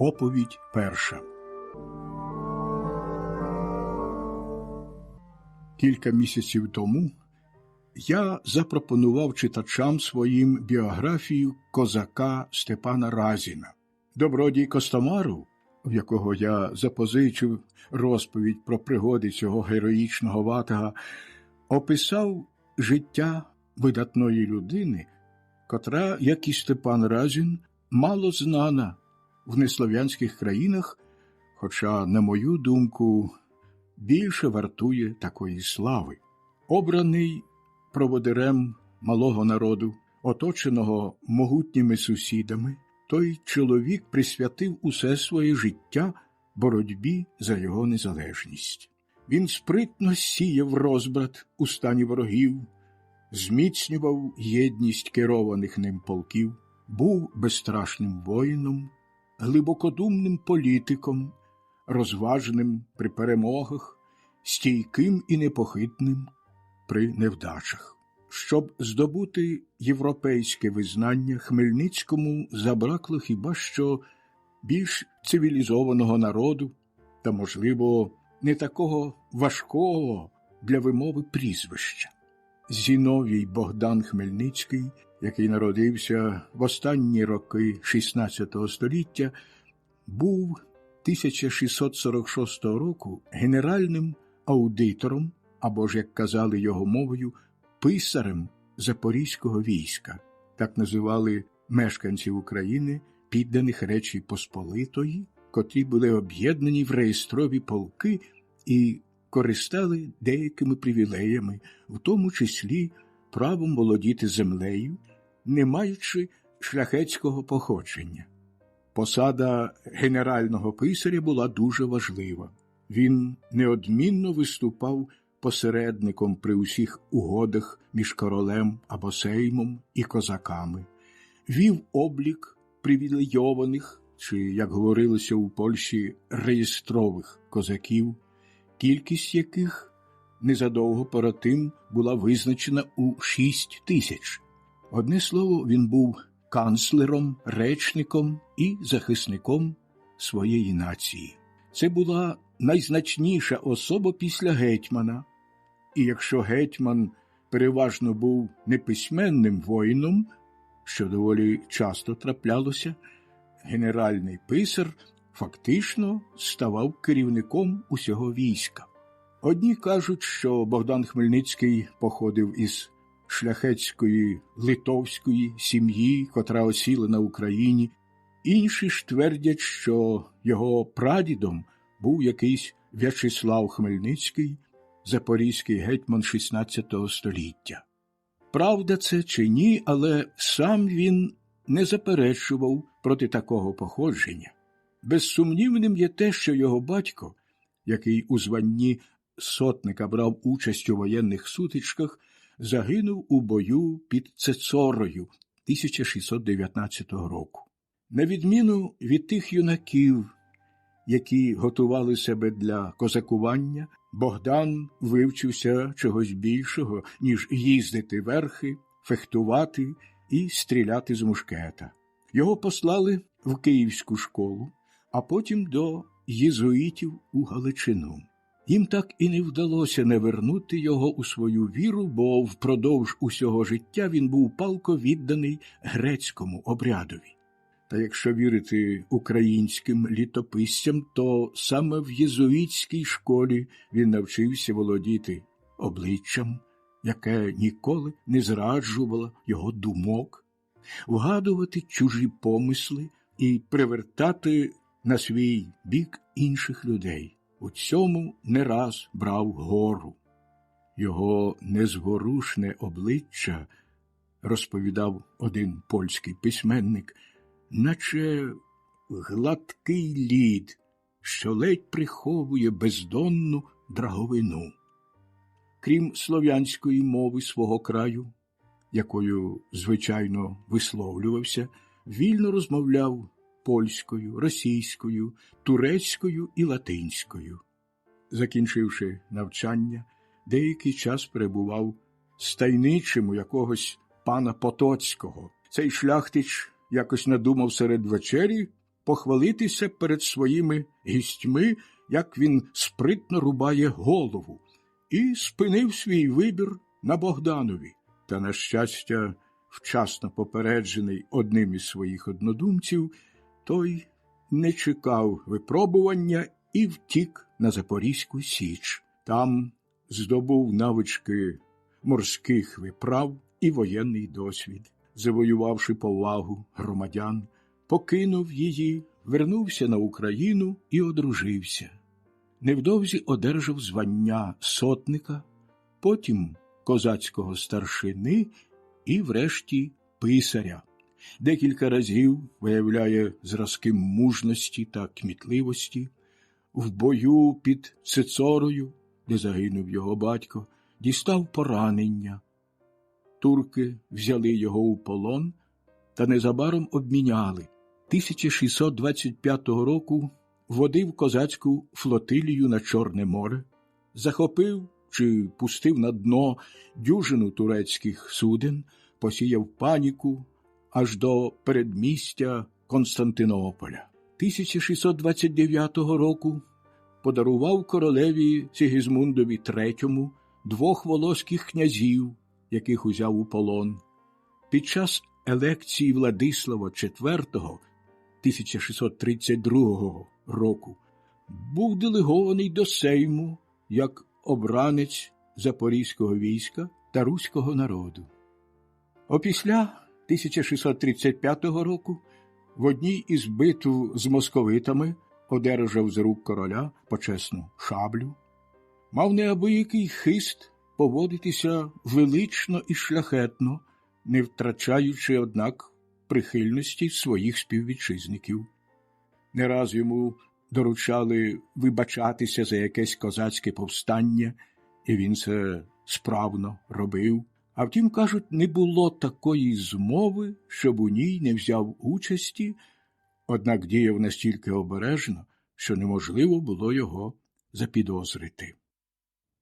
Оповідь перша. Кілька місяців тому я запропонував читачам своїм біографію козака Степана Разіна. Добродій Костомаров, в якого я запозичив розповідь про пригоди цього героїчного ватага, описав життя видатної людини, котра, як і Степан Разін, мало знана в неслов'янських країнах, хоча, на мою думку, більше вартує такої слави. Обраний проводирем малого народу, оточеного могутніми сусідами, той чоловік присвятив усе своє життя боротьбі за його незалежність. Він спритно сіяв розбрат у стані ворогів, зміцнював єдність керованих ним полків, був безстрашним воїном, глибокодумним політиком, розважним при перемогах, стійким і непохитним при невдачах. Щоб здобути європейське визнання, Хмельницькому забракло хіба що більш цивілізованого народу та, можливо, не такого важкого для вимови прізвища. Зіновій Богдан Хмельницький, який народився в останні роки XVI століття, був 1646 року генеральним аудитором, або ж, як казали його мовою, писарем Запорізького війська. Так називали мешканців України, підданих Речі Посполитої, котрі були об'єднані в реєстрові полки і користали деякими привілеями, в тому числі правом володіти землею, не маючи шляхетського походження. Посада генерального писаря була дуже важлива. Він неодмінно виступав посередником при усіх угодах між королем або сеймом і козаками, вів облік привілейованих, чи, як говорилося у Польщі, реєстрових козаків, кількість яких незадовго перед тим була визначена у 6 тисяч. Одне слово, він був канцлером, речником і захисником своєї нації. Це була найзначніша особа після гетьмана. І якщо гетьман переважно був неписьменним воїном, що доволі часто траплялося, генеральний писар фактично ставав керівником усього війська. Одні кажуть, що Богдан Хмельницький походив із шляхетської литовської сім'ї, котра осіла на Україні. Інші ж твердять, що його прадідом був якийсь В'ячеслав Хмельницький, запорізький гетьман XVI століття. Правда це чи ні, але сам він не заперечував проти такого походження. Безсумнівним є те, що його батько, який у званні сотника брав участь у воєнних сутичках, загинув у бою під Цецорою 1619 року. На відміну від тих юнаків, які готували себе для козакування, Богдан вивчився чогось більшого, ніж їздити верхи, фехтувати і стріляти з мушкета. Його послали в Київську школу, а потім до єзуїтів у Галичину. Їм так і не вдалося навернути його у свою віру, бо впродовж усього життя він був палко відданий грецькому обрядові. Та якщо вірити українським літописцям, то саме в єзуїтській школі він навчився володіти обличчям, яке ніколи не зраджувало його думок, вгадувати чужі помисли і привертати на свій бік інших людей. У цьому не раз брав гору. Його незворушне обличчя, розповідав один польський письменник, наче гладкий лід, що ледь приховує бездонну драговину. Крім слов'янської мови свого краю, якою, звичайно, висловлювався, вільно розмовляв польською, російською, турецькою і латинською. Закінчивши навчання, деякий час перебував стайничим у якогось пана Потоцького. Цей шляхтич якось надумав серед вечері похвалитися перед своїми гістьми, як він спритно рубає голову, і спинив свій вибір на Богданові. Та, на щастя, вчасно попереджений одним із своїх однодумців, той не чекав випробування і втік на Запорізьку Січ. Там здобув навички морських виправ і воєнний досвід. Завоювавши повагу громадян, покинув її, вернувся на Україну і одружився. Невдовзі одержав звання сотника, потім козацького старшини і, врешті, писаря. Декілька разів виявляє зразки мужності та кмітливості. В бою під Цицорою, де загинув його батько, дістав поранення. Турки взяли його у полон та незабаром обміняли. 1625 року водив козацьку флотилію на Чорне море, захопив чи пустив на дно дюжину турецьких суден, посіяв паніку аж до передмістя Константинополя. 1629 року подарував королеві Сигізмундові III 2 волоських князів, яких узяв у полон. Під час елекції Владислава IV 1632 року був делегований до Сейму як обранець запорізького війська та руського народу. Опісля 1635 року в одній із битв з московитами одержав з рук короля почесну шаблю, мав неабиякий хист поводитися велично і шляхетно, не втрачаючи, однак, прихильності своїх співвітчизників. Не раз йому доручали вибачатися за якесь козацьке повстання, і він це справно робив. А втім, кажуть, не було такої змови, щоб у ній не взяв участі, однак діяв настільки обережно, що неможливо було його запідозрити.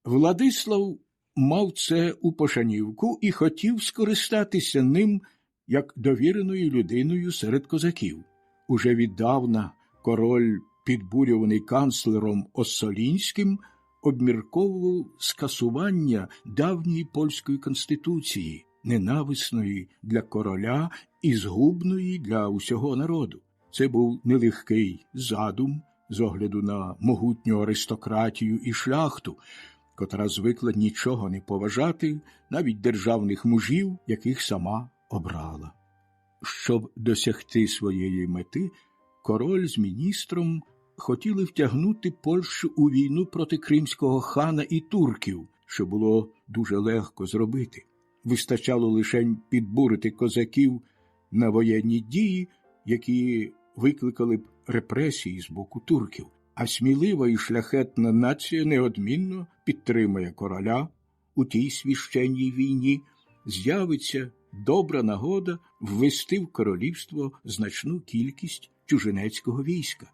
Владислав мав це у пошанівку і хотів скористатися ним як довіреною людиною серед козаків. Уже віддавна король, підбурюваний канцлером Оссолінським, обмірковував скасування давньої польської конституції, ненависної для короля і згубної для усього народу. Це був нелегкий задум з огляду на могутню аристократію і шляхту, котра звикла нічого не поважати, навіть державних мужів, яких сама обрала. Щоб досягти своєї мети, король з міністром хотіли втягнути Польщу у війну проти кримського хана і турків, що було дуже легко зробити. Вистачало лише підбурити козаків на воєнні дії, які викликали б репресії з боку турків. А смілива і шляхетна нація неодмінно підтримає короля у тій священній війні, з'явиться добра нагода ввести в королівство значну кількість чужинецького війська.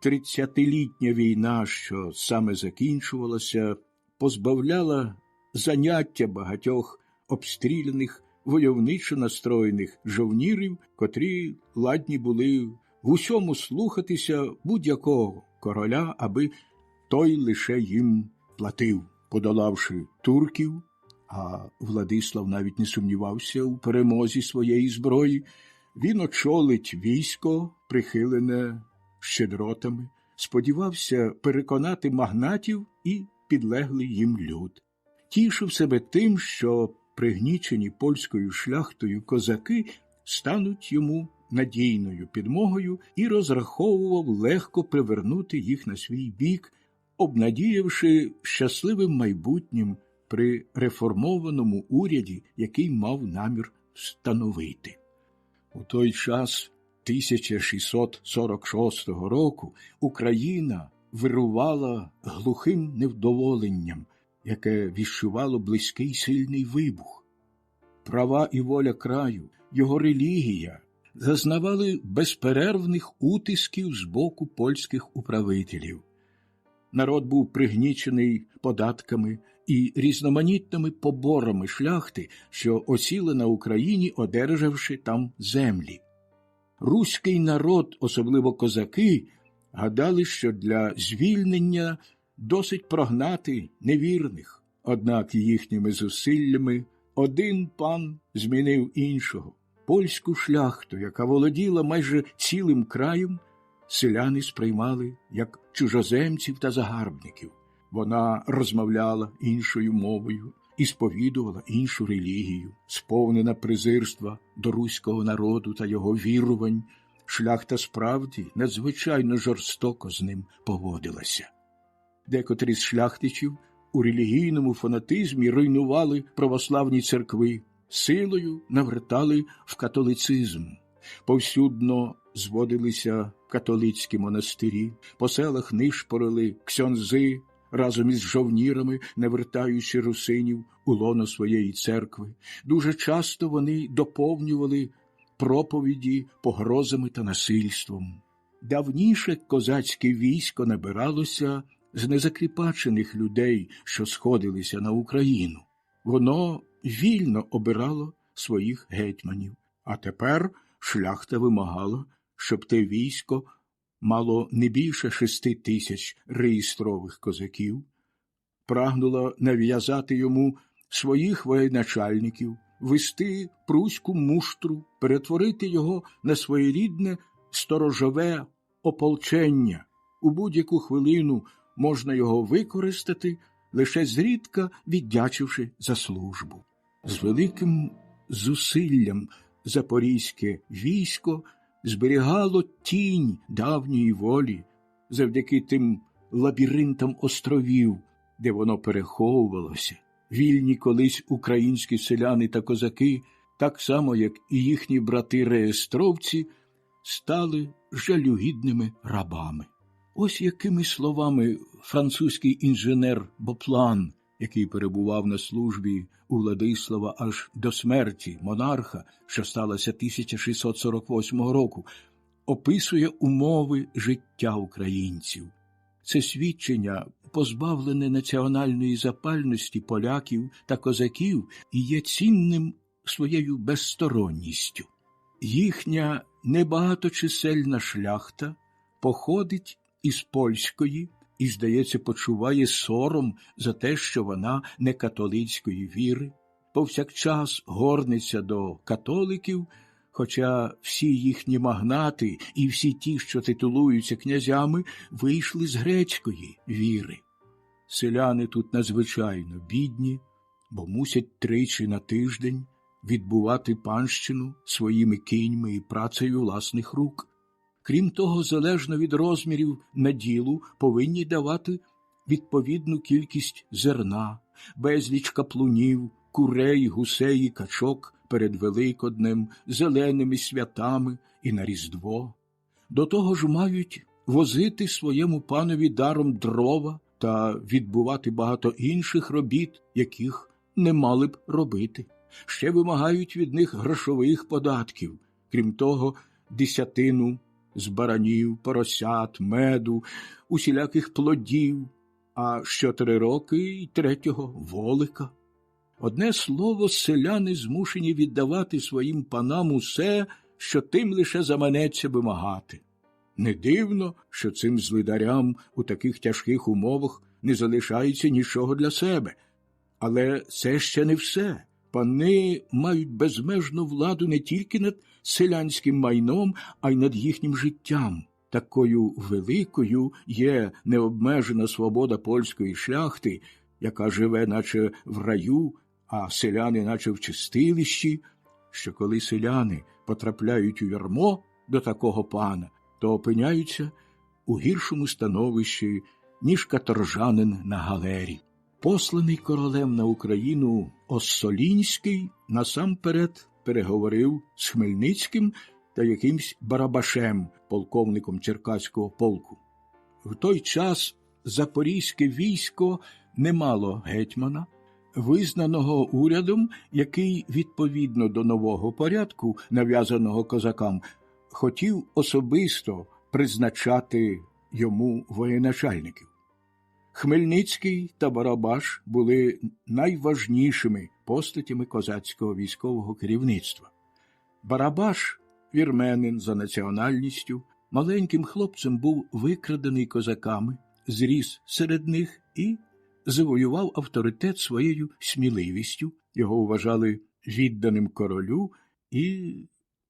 30-літня війна, що саме закінчувалася, позбавляла заняття багатьох обстріляних, войовничо настроєних жовнірів, котрі ладні були в усьому слухатися будь-якого короля, аби той лише їм платив. Подолавши турків, а Владислав навіть не сумнівався у перемозі своєї зброї, він очолить військо, прихилене щедротами, сподівався переконати магнатів і підлеглий їм люд. Тішив себе тим, що пригнічені польською шляхтою козаки стануть йому надійною підмогою, і розраховував легко привернути їх на свій бік, обнадіявши щасливим майбутнім при реформованому уряді, який мав намір встановити. У той час 1646 року Україна вирувала глухим невдоволенням, яке віщувало близький сильний вибух. Права і воля краю, його релігія зазнавали безперервних утисків з боку польських управителів. Народ був пригнічений податками і різноманітними поборами шляхти, що осіли на Україні, одержавши там землі. Руський народ, особливо козаки, гадали, що для звільнення досить прогнати невірних. Однак їхніми зусиллями один пан змінив іншого. Польську шляхту, яка володіла майже цілим краєм, селяни сприймали як чужоземців та загарбників. Вона розмовляла іншою мовою і сповідувала іншу релігію. Сповнена презирства до руського народу та його вірувань, шляхта справді надзвичайно жорстоко з ним поводилася. Декотрі з шляхтичів у релігійному фанатизмі руйнували православні церкви, силою навертали в католицизм. Повсюдно зводилися католицькі монастирі, по селах нишпорили ксьондзи разом із жовнірами, навертаючи русинів у лоно своєї церкви. Дуже часто вони доповнювали проповіді погрозами та насильством. Давніше козацьке військо набиралося з незакріпачених людей, що сходилися на Україну. Воно вільно обирало своїх гетьманів. А тепер шляхта вимагала, щоб те військо мало не більше 6 тисяч реєстрових козаків, прагнула нав'язати йому своїх воєначальників, вести пруську муштру, перетворити його на своєрідне сторожове ополчення. У будь-яку хвилину можна його використати, лише зрідка віддячивши за службу. З великим зусиллям запорізьке військо зберігало тінь давньої волі завдяки тим лабіринтам островів, де воно переховувалося. Вільні колись українські селяни та козаки, так само, як і їхні брати-реєстровці, стали жалюгідними рабами. Ось якими словами французький інженер Боплан, який перебував на службі у Владислава аж до смерті монарха, що сталося 1648 року, описує умови життя українців. Це свідчення, позбавлене національної запальності поляків та козаків, і є цінним своєю безсторонністю. Їхня небагаточисельна шляхта походить із польської і, здається, почуває сором за те, що вона не католицької віри, повсякчас горниться до католиків, хоча всі їхні магнати і всі ті, що титулуються князями, вийшли з грецької віри. Селяни тут надзвичайно бідні, бо мусять 3 на тиждень відбувати панщину своїми кіньми і працею власних рук. Крім того, залежно від розмірів наділу, повинні давати відповідну кількість зерна, безліч каплунів, курей, гусей і качок перед Великоднем, зеленими святами і на Різдво. До того ж мають возити своєму панові даром дрова та відбувати багато інших робіт, яких не мали б робити. Ще вимагають від них грошових податків, крім того, десятину з баранів, поросят, меду, усіляких плодів, а що 3 роки й 3-го волика. Одне слово, селяни змушені віддавати своїм панам усе, що тим лише заманеться вимагати. Не дивно, що цим злидарям у таких тяжких умовах не залишається нічого для себе. Але це ще не все. Пани мають безмежну владу не тільки над селянським майном, а й над їхнім життям. Такою великою є необмежена свобода польської шляхти, яка живе наче в раю, а селяни наче в чистилищі, що коли селяни потрапляють у ярмо до такого пана, то опиняються у гіршому становищі, ніж каторжанин на галері. Посланий королем на Україну Оссолінський насамперед переговорив з Хмельницьким та якимсь Барабашем, полковником Черкаського полку. В той час запорізьке військо не мало гетьмана, визнаного урядом, який, відповідно до нового порядку, нав'язаного козакам, хотів особисто призначати йому воєначальників. Хмельницький та Барабаш були найважнішими постатями козацького військового керівництва. Барабаш вірменин за національністю, маленьким хлопцем був викрадений козаками, зріс серед них і завоював авторитет своєю сміливістю. Його вважали відданим королю і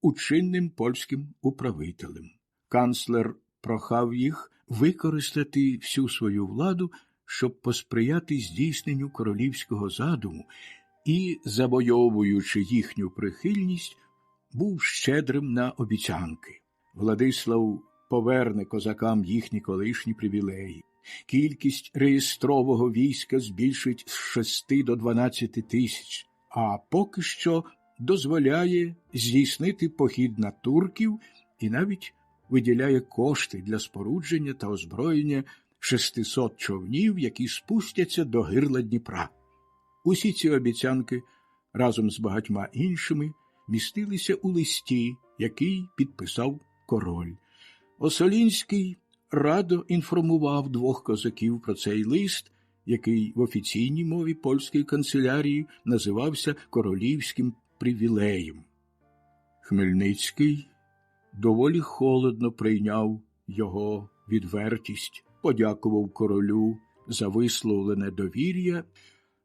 учинним польським управителем. Канцлер прохав їх використати всю свою владу, щоб посприяти здійсненню королівського задуму, і, завойовуючи їхню прихильність, був щедрим на обіцянки. Владислав поверне козакам їхні колишні привілеї. Кількість реєстрового війська збільшить з 6 до 12 тисяч, а поки що дозволяє здійснити похід на турків і навіть виділяє кошти для спорудження та озброєння 600 човнів, які спустяться до гирла Дніпра. Усі ці обіцянки разом з багатьма іншими містилися у листі, який підписав король. Осолінський радо інформував двох козаків про цей лист, який в офіційній мові польської канцелярії називався королівським привілеєм. Хмельницький доволі холодно прийняв його відвертість, подякував королю за висловлене довір'я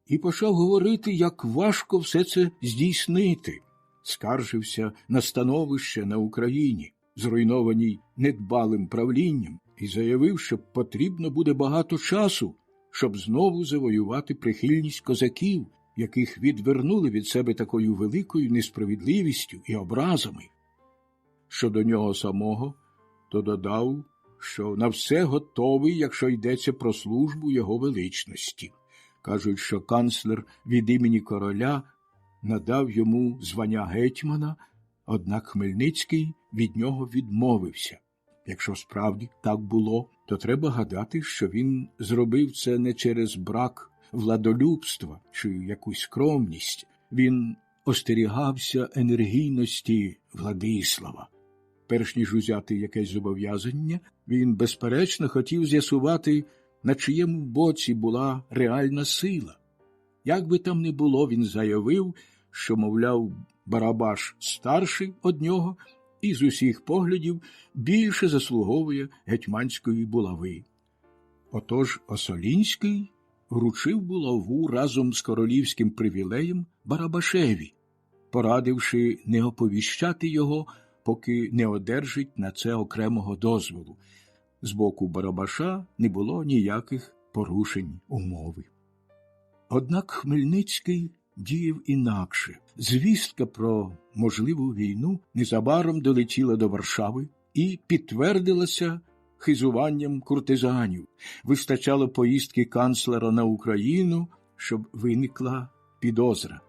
і почав говорити, як важко все це здійснити. Скаржився на становище на Україні, зруйнованій недбалим правлінням, і заявив, що потрібно буде багато часу, щоб знову завоювати прихильність козаків, яких відвернули від себе такою великою несправедливістю і образами. Щодо нього самого, то додав, що на все готовий, якщо йдеться про службу його величності. Кажуть, що канцлер від імені короля надав йому звання гетьмана, однак Хмельницький від нього відмовився. Якщо справді так було, то треба гадати, що він зробив це не через брак владолюбства чи якусь скромність. Він остерігався енергійності Владислава. Перш ніж узяти якесь зобов'язання, він, безперечно, хотів з'ясувати, на чиєму боці була реальна сила. Як би там не було, він заявив, що, мовляв, Барабаш старший од нього і з усіх поглядів більше заслуговує гетьманської булави. Отож Осолінський вручив булаву разом з королівським привілеєм Барабашеві, порадивши не оповіщати його, поки не одержить на це окремого дозволу. З боку Барабаша не було ніяких порушень умови. Однак Хмельницький діяв інакше. Звістка про можливу війну незабаром долетіла до Варшави і підтвердилася хизуванням куртизанів. Вистачало поїздки канцлера на Україну, щоб виникла підозра.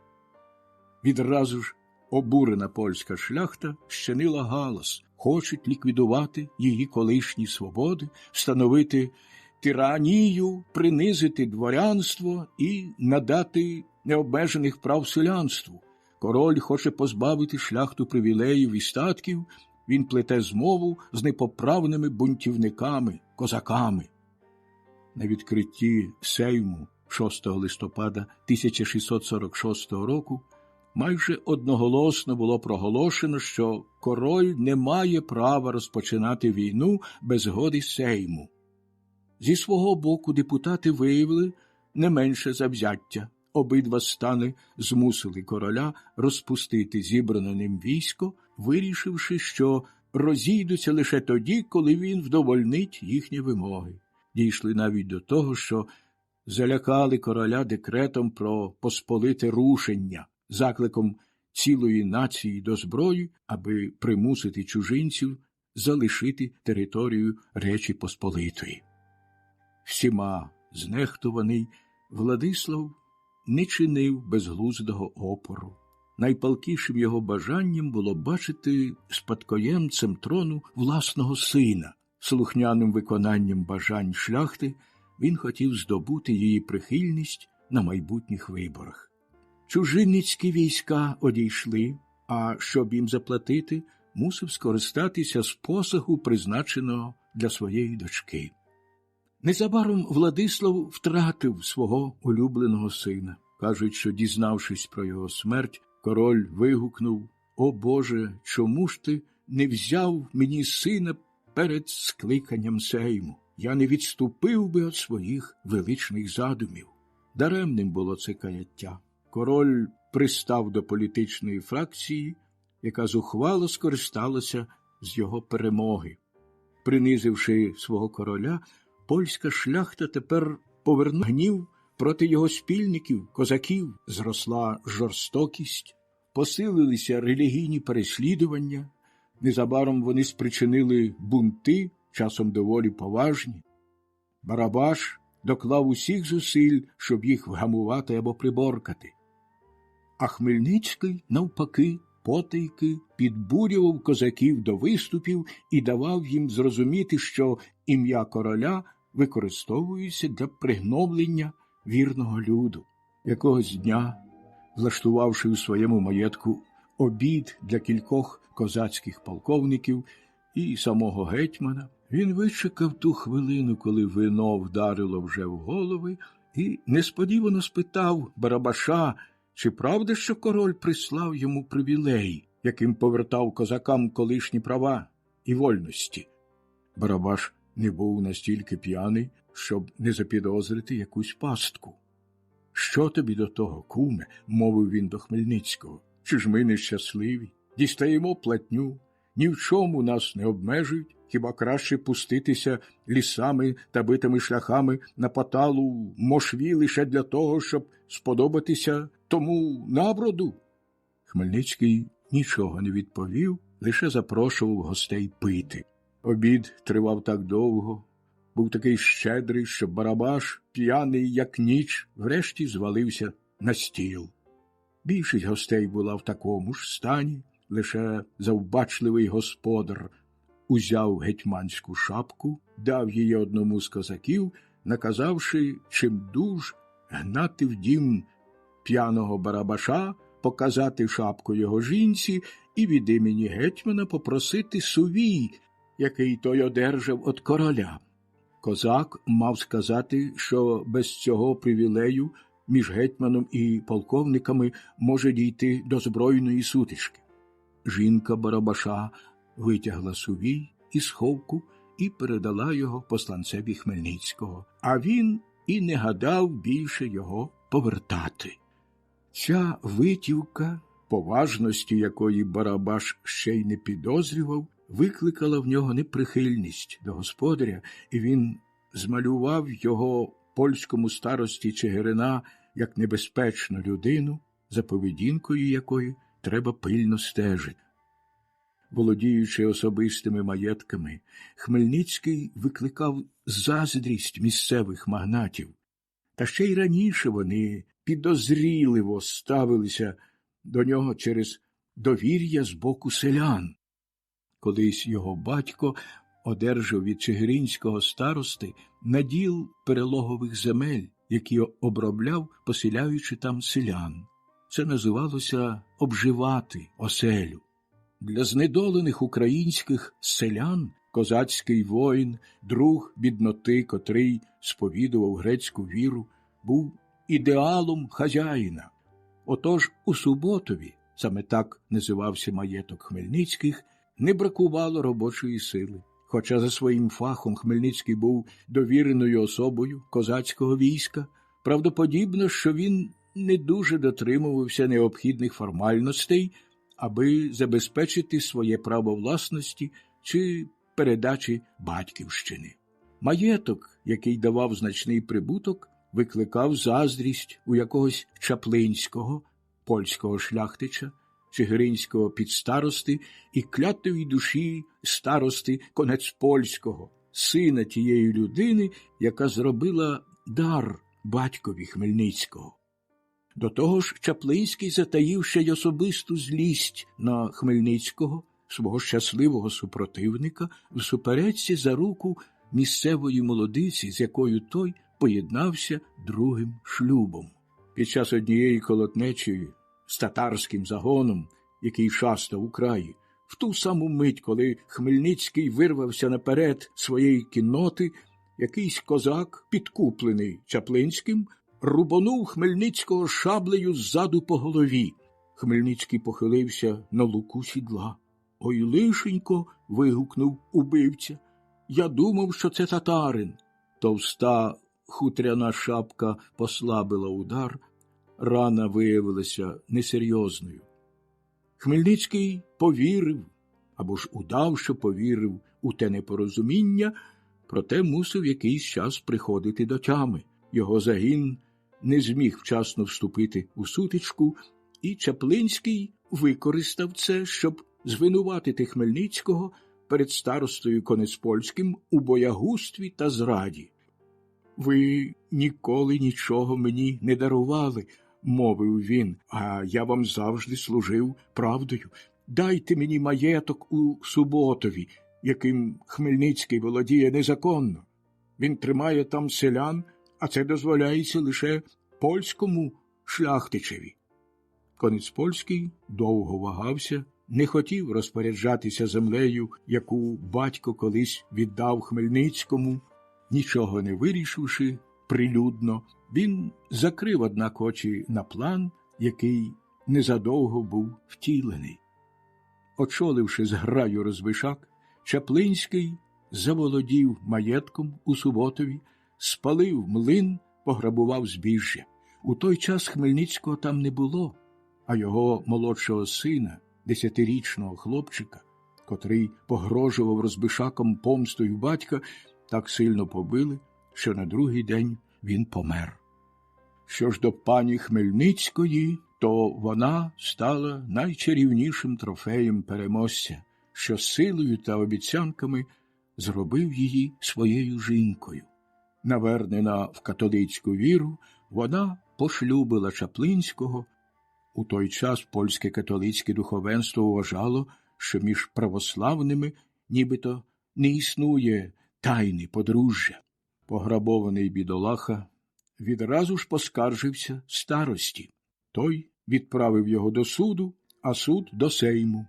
Відразу ж обурена польська шляхта щинила галас, хочуть ліквідувати її колишні свободи, встановити тиранію, принизити дворянство і надати необмежених прав селянству. Король хоче позбавити шляхту привілеїв і статків, він плете змову з непоправними бунтівниками, козаками. На відкритті Сейму 6 листопада 1646 року майже одноголосно було проголошено, що король не має права розпочинати війну без згоди Сейму. Зі свого боку депутати виявили не менше завзяття. Обидва стани змусили короля розпустити зібране ним військо, вирішивши, що розійдуться лише тоді, коли він вдовольнить їхні вимоги. Дійшли навіть до того, що залякали короля декретом про посполите рушення, закликом цілої нації до зброї, аби примусити чужинців залишити територію Речі Посполитої. Всіма знехтуваний, Владислав не чинив безглуздого опору. Найпалкішим його бажанням було бачити спадкоємцем трону власного сина. Слухняним виконанням бажань шляхти він хотів здобути її прихильність на майбутніх виборах. Чужинницькі війська одійшли, а щоб їм заплатити, мусив скористатися з посагу, призначеного для своєї дочки. Незабаром Владислав втратив свого улюбленого сина. Кажуть, що, дізнавшись про його смерть, король вигукнув: «О Боже, чому ж ти не взяв мені сина перед скликанням сейму, я не відступив би від своїх величних задумів. Даремним було це каяття. Король пристав до політичної фракції, яка зухвало скористалася з його перемоги. Принизивши свого короля, польська шляхта тепер повернула гнів проти його спільників, козаків. Зросла жорстокість, посилилися релігійні переслідування, незабаром вони спричинили бунти, часом доволі поважні. Барабаш доклав усіх зусиль, щоб їх вгамувати або приборкати. А Хмельницький, навпаки, потайки підбурював козаків до виступів і давав їм зрозуміти, що ім'я короля використовується для пригноблення вірного люду. Якогось дня, влаштувавши у своєму маєтку обід для кількох козацьких полковників і самого гетьмана, він вичекав ту хвилину, коли вино вдарило вже в голови, і несподівано спитав Барабаша, чи правда, що король прислав йому привілей, яким повертав козакам колишні права і вольності. Барабаш не був настільки п'яний, щоб не запідозрити якусь пастку. «Що тобі до того, куме?» – мовив він до Хмельницького. «Чи ж ми нещасливі? Дістаємо платню, ні в чому нас не обмежують, хіба краще пуститися лісами та битими шляхами на поталу мошві лише для того, щоб сподобатися тому наброду?» Хмельницький нічого не відповів, лише запрошував гостей пити. Обід тривав так довго, був такий щедрий, що Барабаш, п'яний як ніч, врешті звалився на стіл. Більшість гостей була в такому ж стані, лише завбачливий господар узяв гетьманську шапку, дав її одному з козаків, наказавши чимдуж гнати в дім п'яного Барабаша, показати шапку його жінці і від імені гетьмана попросити сувій, який той одержав від короля. Козак мав сказати, що без цього привілею між гетьманом і полковниками може дійти до збройної сутички. Жінка Барабаша витягла сувій із ховку і передала його посланцеві Хмельницького, а він і не гадав більше його повертати. Ця витівка, поважності якої Барабаш ще й не підозрював, викликала в нього неприхильність до господаря, і він змалював його польському старості Чигирина як небезпечну людину, за поведінкою якої треба пильно стежити. Володіючи особистими маєтками, Хмельницький викликав заздрість місцевих магнатів. Та ще й раніше вони підозріливо ставилися до нього через довір'я з боку селян. Колись його батько одержав від чигиринського старости наділ перелогових земель, які обробляв, поселяючи там селян. Це називалося «обживати оселю». Для знедолених українських селян козацький воїн, друг бідноти, котрий сповідував грецьку віру, був ідеалом хазяїна. Отож у Суботові, саме так називався маєток Хмельницьких, не бракувало робочої сили. Хоча за своїм фахом Хмельницький був довіреною особою козацького війська, правдоподібно, що він не дуже дотримувався необхідних формальностей, аби забезпечити своє право власності чи передачі батьківщини. Маєток, який давав значний прибуток, викликав заздрість у якогось Чаплинського, польського шляхтича, чигиринського підстарости і клятої душі старости Конецпольського, сина тієї людини, яка зробила дар батькові Хмельницького. До того ж, Чаплинський затаїв ще й особисту злість на Хмельницького, свого щасливого супротивника, в суперечці за руку місцевої молодиці, з якою той поєднався другим шлюбом. Під час однієї колотнечі з татарським загоном, який шастав у краї, в ту саму мить, коли Хмельницький вирвався наперед своєї кінноти, якийсь козак, підкуплений Чаплинським, рубанув Хмельницького шаблею ззаду по голові. Хмельницький похилився на луку сідла. Ой, лишенько, вигукнув убивця. Я думав, що це татарин. Товста хутряна шапка послабила удар, рана виявилася несерйозною. Хмельницький повірив, або ж удав, що повірив у те непорозуміння, проте мусив якийсь час приходити до тями. Його загін не зміг вчасно вступити у сутичку, і Чаплинський використав це, щоб звинуватити Хмельницького перед старостою Конецпольським у боягузтві та зраді. «Ви ніколи нічого мені не дарували», – мовив він, – «а я вам завжди служив правдою. Дайте мені маєток у Суботові, яким Хмельницький володіє незаконно. Він тримає там селян, а це дозволяється лише польському шляхтичеві». Конецпольський довго вагався, не хотів розпоряджатися землею, яку батько колись віддав Хмельницькому. Нічого не вирішивши прилюдно, він закрив, однак, очі на план, який незадовго був втілений. Очоливши зграю розбишак, Чаплинський заволодів маєтком у Суботові, спалив млин, пограбував збіжжя. У той час Хмельницького там не було, а його молодшого сина, 10-річного хлопчика, котрий погрожував розбишаком помстою батька, так сильно побили, що на другий день він помер. Що ж до пані Хмельницької, то вона стала найчарівнішим трофеєм переможця, що силою та обіцянками зробив її своєю жінкою. Навернена в католицьку віру, вона пошлюбила Чаплинського. У той час польське католицьке духовенство вважало, що між православними нібито не існує тайни подружжя. Пограбований бідолаха відразу ж поскаржився старості. Той відправив його до суду, а суд до Сейму.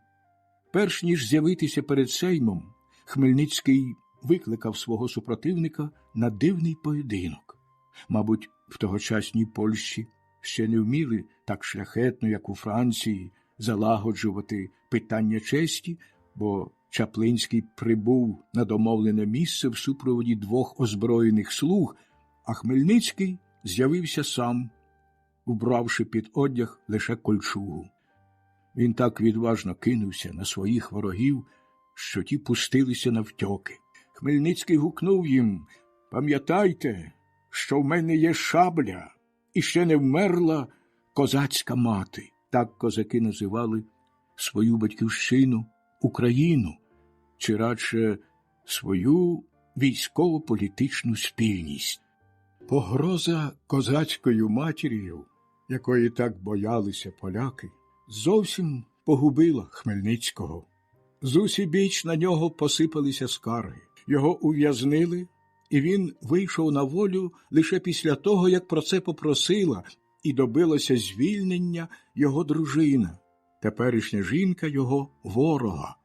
Перш ніж з'явитися перед Сеймом, Хмельницький викликав свого супротивника на дивний поєдинок. Мабуть, в тогочасній Польщі ще не вміли так шляхетно, як у Франції, залагоджувати питання честі, бо Чаплинський прибув на домовлене місце в супроводі 2 озброєних слуг, а Хмельницький з'явився сам, вбравши під одяг лише кольчугу. Він так відважно кинувся на своїх ворогів, що ті пустилися навтьоки. Хмельницький гукнув їм: «Пам'ятайте, що в мене є шабля, і ще не вмерла козацька мати». Так козаки називали свою батьківщину, Україну, чи радше свою військово-політичну спільність. Погроза козацькою матір'ю, якої так боялися поляки, зовсім погубила Хмельницького. Зусібіч на нього посипалися скарги. Його ув'язнили, і він вийшов на волю лише після того, як про це попросила і добилася звільнення його дружина, теперішня жінка його ворога.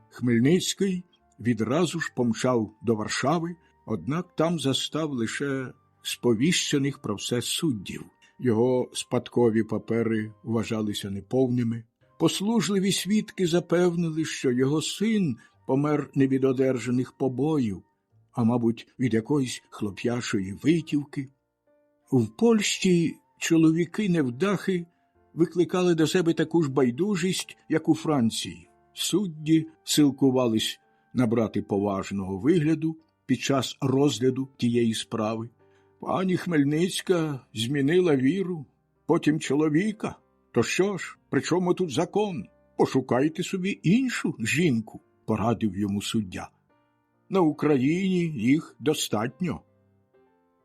Хмельницький відразу ж помчав до Варшави, однак там застав лише сповіщених про все суддів. Його спадкові папери вважалися неповними. Послужливі свідки запевнили, що його син помер не від одержаних побоїв, а, мабуть, від якоїсь хлоп'ячої витівки. В Польщі чоловіки-невдахи викликали до себе таку ж байдужість, як у Франції. Судді силкувались набрати поважного вигляду під час розгляду тієї справи. Пані Хмельницька змінила віру, потім чоловіка. То що ж, при чому тут закон? Пошукайте собі іншу жінку, порадив йому суддя. На Україні їх достатньо.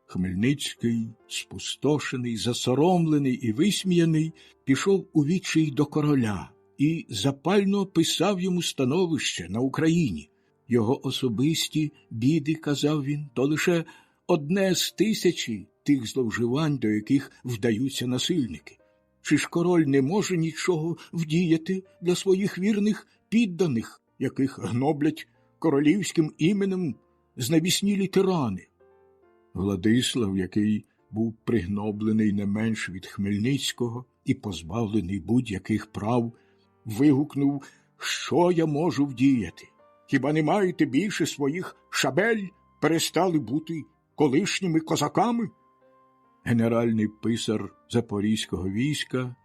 Хмельницький, спустошений, засоромлений і висміяний, пішов у відчай до короля і запально описав йому становище на Україні. Його особисті біди, казав він, то лише одне з тисячі тих зловживань, до яких вдаються насильники. Чи ж король не може нічого вдіяти для своїх вірних підданих, яких гноблять королівським іменем знавіснілі тирани? Владислав, який був пригноблений не менш від Хмельницького і позбавлений будь-яких прав, вигукнув що я можу вдіяти? Хіба не маєте більше своїх шабель, перестали бути колишніми козаками? Генеральний писар Запорізького війська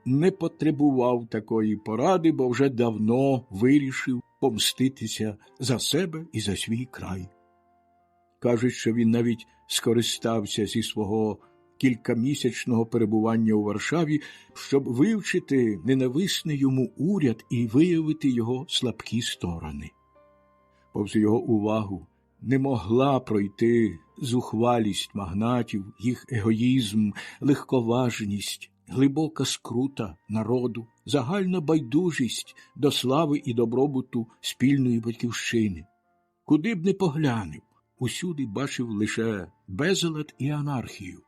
не потребував такої поради, бо вже давно вирішив помститися за себе і за свій край. Кажуть, що він навіть скористався зі свого кількамісячного перебування у Варшаві, щоб вивчити ненависний йому уряд і виявити його слабкі сторони. Повз його увагу не могла пройти зухвалість магнатів, їх егоїзм, легковажність, глибока скрута народу, загальна байдужість до слави і добробуту спільної батьківщини. Куди б не поглянув, усюди бачив лише безлад і анархію.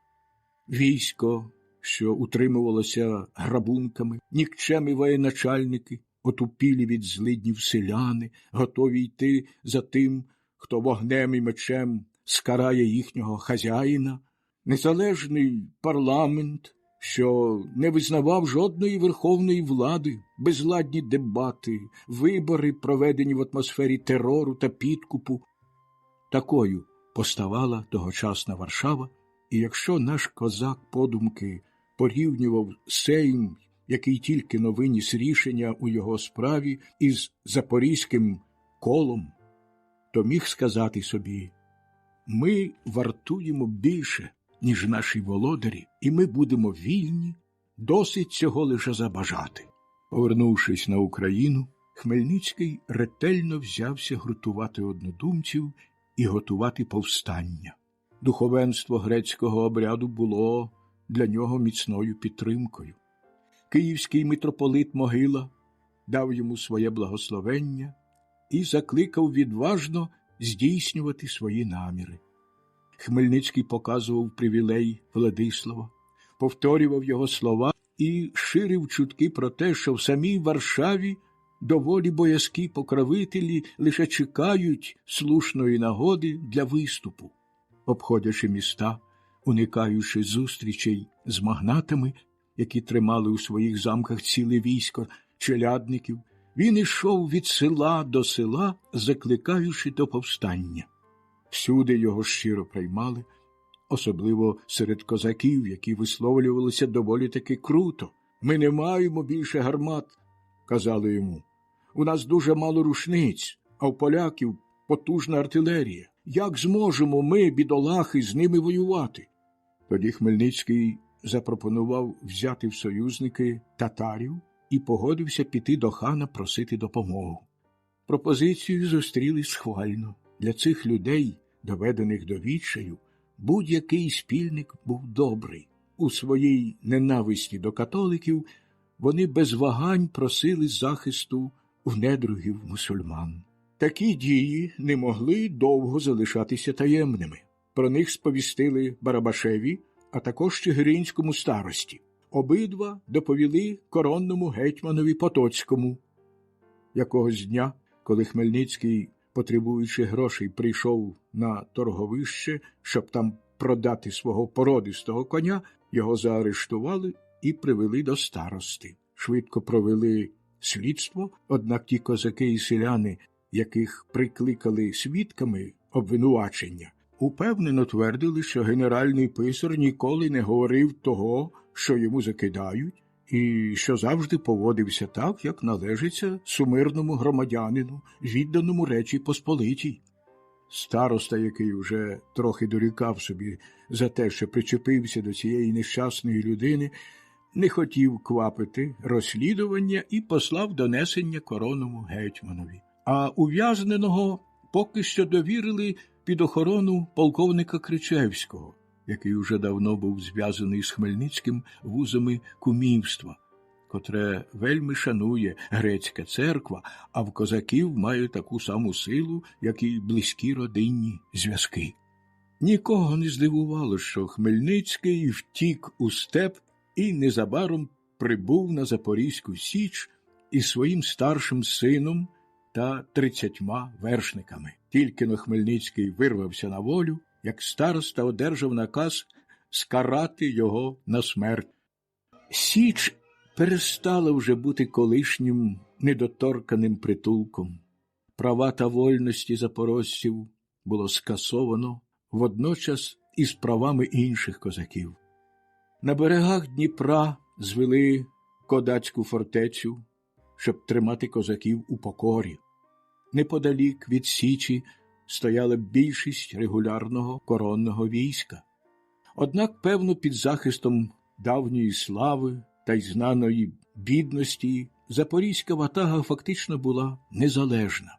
Військо, що утримувалося грабунками, нікчемні воєначальники, отупілі від злиднів селяни, готові йти за тим, хто вогнем і мечем скарає їхнього хазяїна, незалежний парламент, що не визнавав жодної верховної влади, безладні дебати, вибори, проведені в атмосфері терору та підкупу. Такою поставала тогочасна Варшава, і якщо наш козак подумки порівнював Сейм, який тільки но виніс рішення у його справі, із Запорізьким колом, то міг сказати собі: ми вартуємо більше, ніж наші володарі, і ми будемо вільні, досить цього лише забажати. Повернувшись на Україну, Хмельницький ретельно взявся гуртувати однодумців і готувати повстання. Духовенство грецького обряду було для нього міцною підтримкою. Київський митрополит Могила дав йому своє благословення і закликав відважно здійснювати свої наміри. Хмельницький показував привілей Владислава, повторював його слова і ширив чутки про те, що в самій Варшаві доволі боязкі покровителі лише чекають слушної нагоди для виступу. Обходячи міста, уникаючи зустрічей з магнатами, які тримали у своїх замках ціле військо челядників, він ішов від села до села, закликаючи до повстання. Всюди його щиро приймали, особливо серед козаків, які висловлювалися доволі таки круто. «Ми не маємо більше гармат», – казали йому. «У нас дуже мало рушниць, а в поляків потужна артилерія. Як зможемо ми, бідолахи, з ними воювати?» Тоді Хмельницький запропонував взяти в союзники татарів і погодився піти до хана просити допомогу. Пропозицію зустріли схвально. Для цих людей, доведених до відчаю, будь-який спільник був добрий. У своїй ненависті до католиків вони без вагань просили захисту в недругів мусульман. Такі дії не могли довго залишатися таємними. Про них сповістили Барабашеві, а також чигиринському старості. Обидва доповіли коронному гетьманові Потоцькому. Якогось дня, коли Хмельницький, потребуючи грошей, прийшов на торговище, щоб там продати свого породистого коня, його заарештували і привели до старости. Швидко провели слідство, однак ті козаки і селяни, яких прикликали свідками обвинувачення, упевнено твердили, що генеральний писар ніколи не говорив того, що йому закидають, і що завжди поводився так, як належиться сумирному громадянину, відданому Речі Посполитій. Староста, який уже трохи дорікав собі за те, що причепився до цієї нещасної людини, не хотів квапити розслідування і послав донесення коронному гетьманові. А ув'язненого поки що довірили під охорону полковника Кричевського, який уже давно був зв'язаний з Хмельницьким вузами кумівства, котре вельми шанує грецька церква, а в козаків має таку саму силу, як і близькі родинні зв'язки. Нікого не здивувало, що Хмельницький втік у степ і незабаром прибув на Запорізьку Січ із своїм старшим сином та 30 вершниками. Тільки-но Хмельницький вирвався на волю, як староста одержав наказ скарати його на смерть. Січ перестала вже бути колишнім недоторканим притулком. Права та вольності запорожців було скасовано водночас із правами інших козаків. На берегах Дніпра звели кодацьку фортецю, щоб тримати козаків у покорі. Неподалік від Січі стояла більшість регулярного коронного війська. Однак, певно, під захистом давньої слави та й знаної бідності запорізька ватага фактично була незалежна.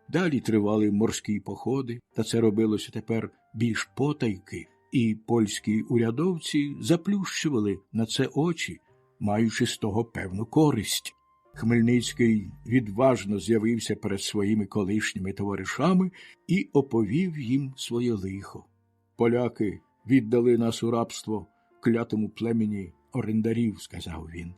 Далі тривали морські походи, та це робилося тепер більш потайки, і польські урядовці заплющували на це очі, маючи з того певну користь. Хмельницький відважно з'явився перед своїми колишніми товаришами і оповів їм своє лихо. «Поляки віддали нас у рабство клятому племені орендарів», – сказав він.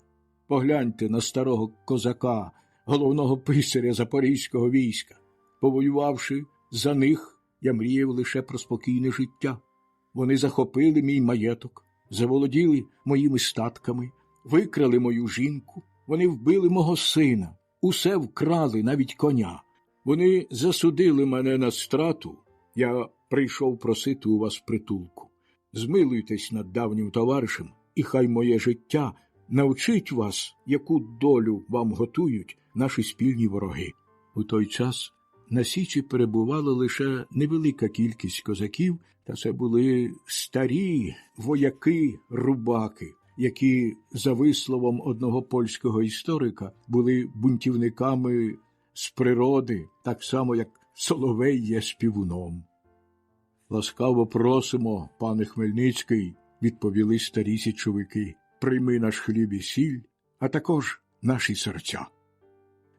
«Погляньте на старого козака, головного писаря запорізького війська. Повоювавши за них, я мріяв лише про спокійне життя. Вони захопили мій маєток, заволоділи моїми статками, викрали мою жінку, вони вбили мого сина, усе вкрали, навіть коня. Вони засудили мене на страту, я прийшов просити у вас притулку. Змилуйтесь над давнім товаришем, і хай моє життя навчить вас, яку долю вам готують наші спільні вороги». У той час на Січі перебувала лише невелика кількість козаків, та це були старі вояки-рубаки, які, за висловом одного польського історика, були бунтівниками з природи, так само, як соловей є співуном. «Ласкаво просимо, пане Хмельницький», – відповіли старі січовики, «прийми наш хліб і сіль, а також наші серця».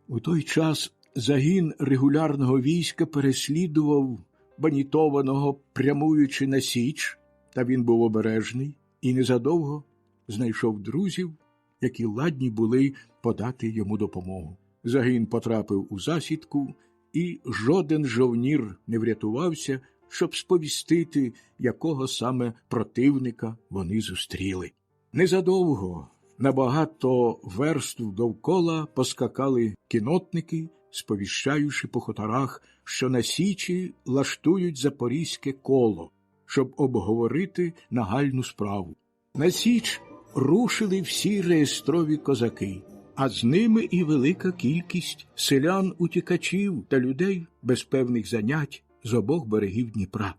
У той час загін регулярного війська переслідував банітованого, прямуючи на Січ, та він був обережний і незадовго знайшов друзів, які ладні були подати йому допомогу. Загін потрапив у засідку, і жоден жовнір не врятувався, щоб сповістити, якого саме противника вони зустріли. Незадовго на багато верств довкола поскакали кінотники, сповіщаючи по хуторах, що на Січі лаштують запорізьке коло, щоб обговорити нагальну справу. На Січ рушили всі реєстрові козаки, а з ними і велика кількість селян-утікачів та людей без певних занять з обох берегів Дніпра.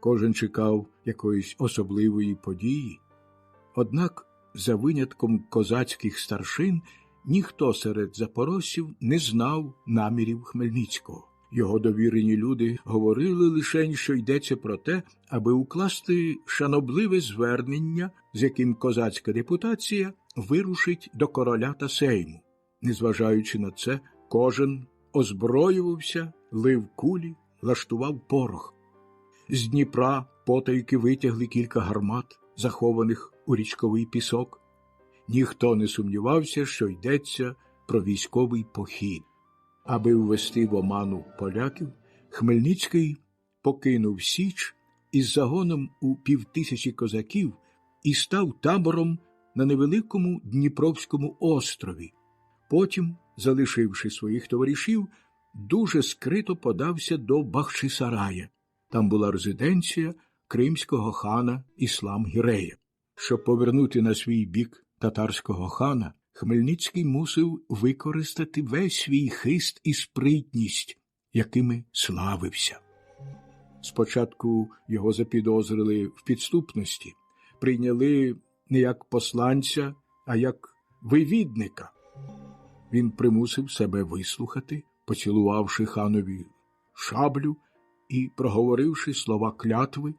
Кожен чекав якоїсь особливої події. Однак, за винятком козацьких старшин, ніхто серед запорожців не знав намірів Хмельницького. Його довірені люди говорили лише, що йдеться про те, аби укласти шанобливе звернення, з яким козацька депутація вирушить до короля та сейму. Незважаючи на це, кожен озброювався, лив кулі, лаштував порох. З Дніпра потайки витягли кілька гармат, захованих у річковий пісок. Ніхто не сумнівався, що йдеться про військовий похід. Аби ввести в оману поляків, Хмельницький покинув Січ із загоном у 5000 козаків і став табором на невеликому Дніпровському острові. Потім, залишивши своїх товаришів, дуже скрито подався до Бахчисарая. Там була резиденція кримського хана Іслам-Гірея. Щоб повернути на свій бік татарського хана, Хмельницький мусив використати весь свій хист і спритність, якими славився. Спочатку його запідозрили в підступності, прийняли не як посланця, а як вивідника. Він примусив себе вислухати, поцілувавши ханові шаблю і проговоривши слова клятви,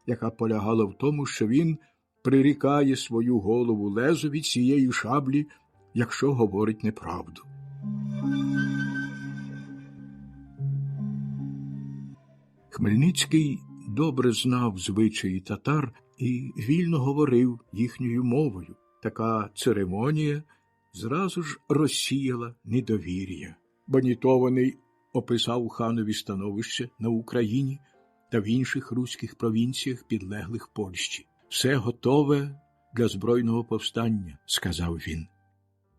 яка полягала в тому, що він прирікає свою голову лезові цієї шаблі, якщо говорить неправду. Хмельницький добре знав звичаї татар і вільно говорив їхньою мовою. Така церемонія зразу ж розсіяла недовір'я. Банітований описав ханові становище на Україні та в інших руських провінціях, підлеглих Польщі. «Все готове для збройного повстання», – сказав він.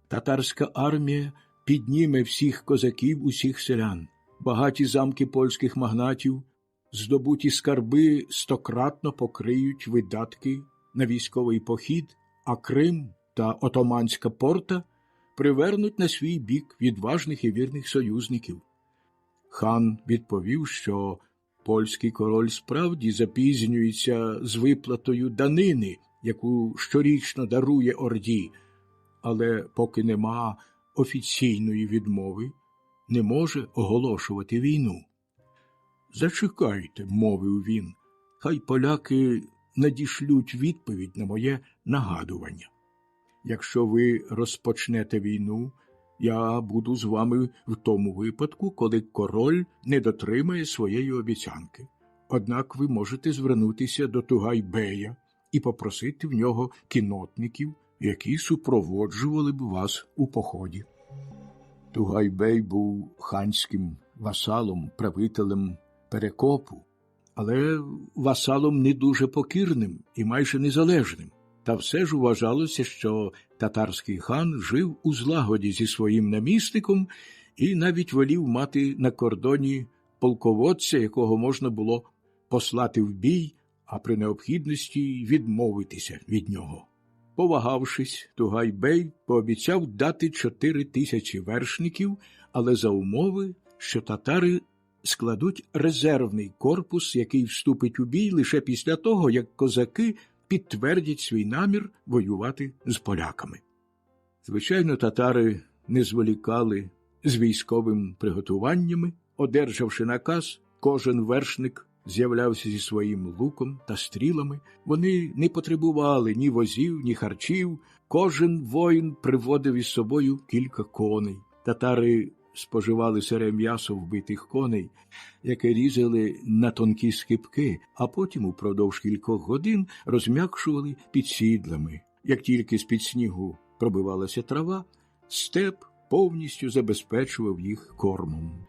Татарська армія підніме всіх козаків, усіх селян. Багаті замки польських магнатів, здобуті скарби стократно покриють видатки на військовий похід, а Крим та Отоманська порта привернуть на свій бік відважних і вірних союзників. Хан відповів, що польський король справді запізнюється з виплатою данини, яку щорічно дарує Орді, але поки нема офіційної відмови, не може оголошувати війну. «Зачекайте», – мовив він, – «хай поляки надішлють відповідь на моє нагадування. Якщо ви розпочнете війну, я буду з вами в тому випадку, коли король не дотримає своєї обіцянки. Однак ви можете звернутися до Тугай-бея і попросити в нього кіннотників, які супроводжували б вас у поході». Тугай-бей був ханським васалом, правителем Перекопу, але васалом не дуже покірним і майже незалежним. Та все ж вважалося, що татарський хан жив у злагоді зі своїм намісником і навіть волів мати на кордоні полководця, якого можна було послати в бій, а при необхідності відмовитися від нього. Повагавшись, Тугай-бей пообіцяв дати 4000 вершників, але за умови, що татари складуть резервний корпус, який вступить у бій лише після того, як козаки підтвердять свій намір воювати з поляками. Звичайно, татари не зволікали з військовим приготуваннями. Одержавши наказ, кожен вершник з'являвся зі своїм луком та стрілами. Вони не потребували ні возів, ні харчів. Кожен воїн приводив із собою кілька коней. Татари споживали сире м'ясо вбитих коней, яке різали на тонкі скибки, а потім упродовж кількох годин розм'якшували під сідлами. Як тільки з-під снігу пробивалася трава, степ повністю забезпечував їх кормом.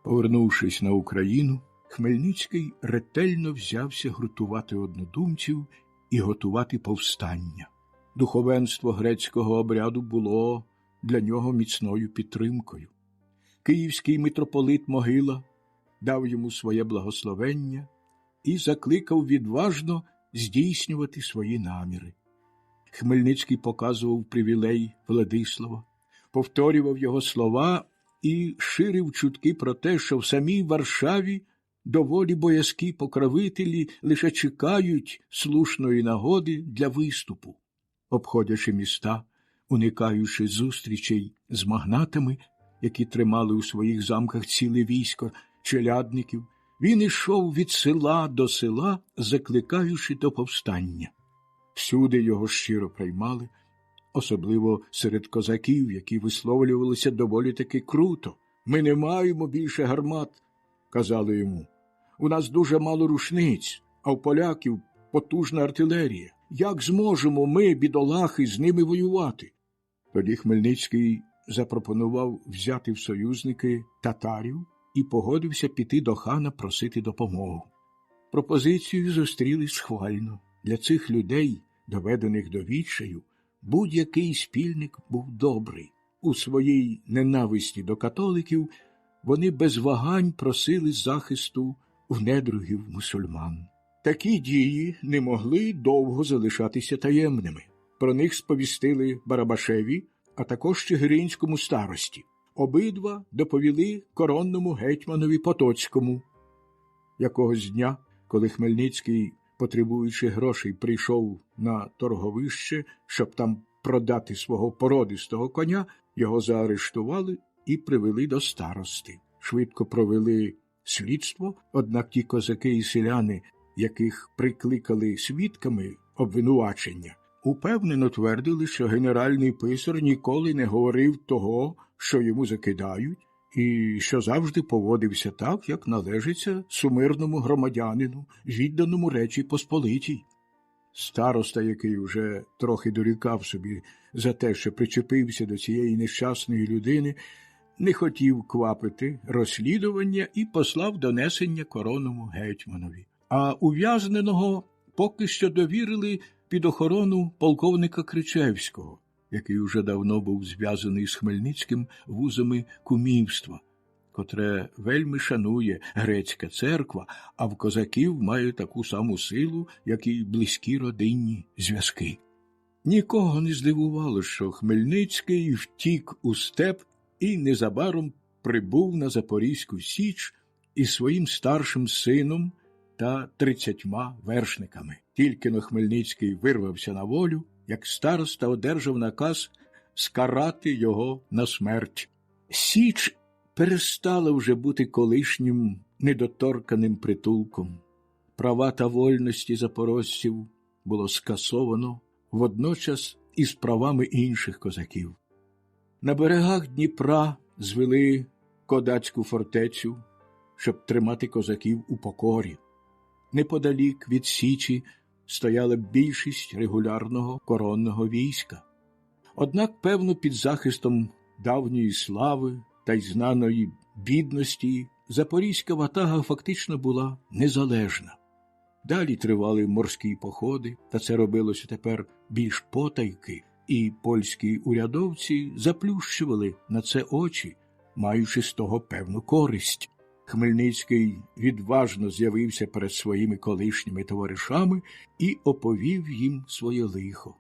Повернувшись на Україну, Хмельницький ретельно взявся гуртувати однодумців і готувати повстання. Духовенство грецького обряду було для нього міцною підтримкою. Київський митрополит Могила дав йому своє благословення і закликав відважно здійснювати свої наміри. Хмельницький показував привілей Владислава, повторював його слова і ширив чутки про те, що в самій Варшаві доволі боязкі покровителі лише чекають слушної нагоди для виступу. Обходячи міста, уникаючи зустрічей з магнатами, які тримали у своїх замках ціле військо челядників, він ішов від села до села, закликаючи до повстання. Всюди його щиро приймали, особливо серед козаків, які висловлювалися доволі таки круто. «Ми не маємо більше гармат», – казали йому. «У нас дуже мало рушниць, а у поляків потужна артилерія. Як зможемо ми, бідолахи, з ними воювати?» Тоді Хмельницький запропонував взяти в союзники татарів і погодився піти до хана просити допомогу. Пропозицію зустріли схвально. Для цих людей, доведених до відчаю, будь-який спільник був добрий. У своїй ненависті до католиків вони без вагань просили захисту в недругів мусульман. Такі дії не могли довго залишатися таємними. Про них сповістили Барабашеві, а також чигиринському старості. Обидва доповіли коронному гетьманові Потоцькому. Якогось дня, коли Хмельницький, потребуючи грошей, прийшов на торговище, щоб там продати свого породистого коня, його заарештували і привели до старости. Швидко провели слідство, однак ті козаки і селяни, яких прикликали свідками обвинувачення, упевнено твердили, що генеральний писар ніколи не говорив того, що йому закидають, і що завжди поводився так, як належиться сумирному громадянину, відданому Речі Посполитій. Староста, який уже трохи дорікав собі за те, що причепився до цієї нещасної людини, не хотів квапити розслідування і послав донесення коронному гетьманові. А ув'язненого поки що довірили під охорону полковника Кричевського, який уже давно був зв'язаний з Хмельницьким вузами кумівства, котре вельми шанує грецька церква, а в козаків має таку саму силу, як і близькі родинні зв'язки. Нікого не здивувало, що Хмельницький втік у степ і незабаром прибув на Запорізьку Січ із своїм старшим сином та 30 вершниками. Тільки-но Хмельницький вирвався на волю, як староста одержав наказ скарати його на смерть. Січ перестала вже бути колишнім недоторканим притулком. Права та вольності запорожців було скасовано водночас із правами інших козаків. На берегах Дніпра звели кодацьку фортецю, щоб тримати козаків у покорі. Неподалік від Січі стояла більшість регулярного коронного війська. Однак, певно, під захистом давньої слави та й знаної бідності запорізька ватага фактично була незалежна. Далі тривали морські походи, та це робилося тепер більш потайки, і польські урядовці заплющували на це очі, маючи з того певну користь. Хмельницький відважно з'явився перед своїми колишніми товаришами і оповів їм своє лихо.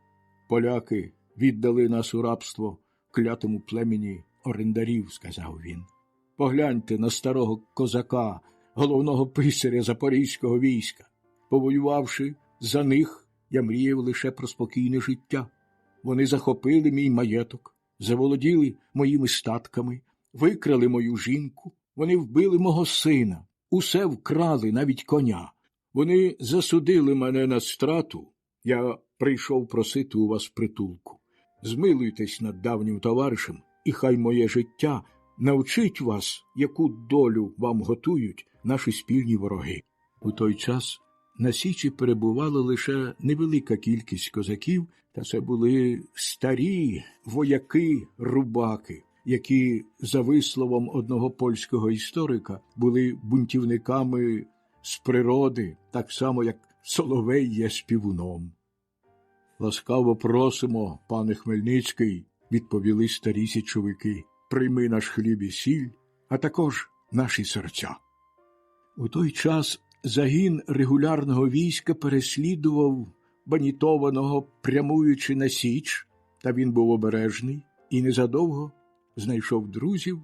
«Поляки віддали нас у рабство клятому племені орендарів», – сказав він. «Погляньте на старого козака, головного писаря запорізького війська. Повоювавши за них, я мріяв лише про спокійне життя. Вони захопили мій маєток, заволоділи моїми статками, викрали мою жінку, вони вбили мого сина, усе вкрали, навіть коня. Вони засудили мене на страту, я прийшов просити у вас притулку. Змилуйтесь над давнім товаришем, і хай моє життя навчить вас, яку долю вам готують наші спільні вороги». У той час на Січі перебувала лише невелика кількість козаків, та це були старі вояки-рубаки, які, за висловом одного польського історика, були бунтівниками з природи, так само, як соловей є співуном. «Ласкаво просимо, пане Хмельницький», – відповіли старі січовики, «прийми наш хліб і сіль, а також наші серця». У той час загін регулярного війська переслідував банітованого, прямуючи на Січ, та він був обережний і незадовго знайшов друзів,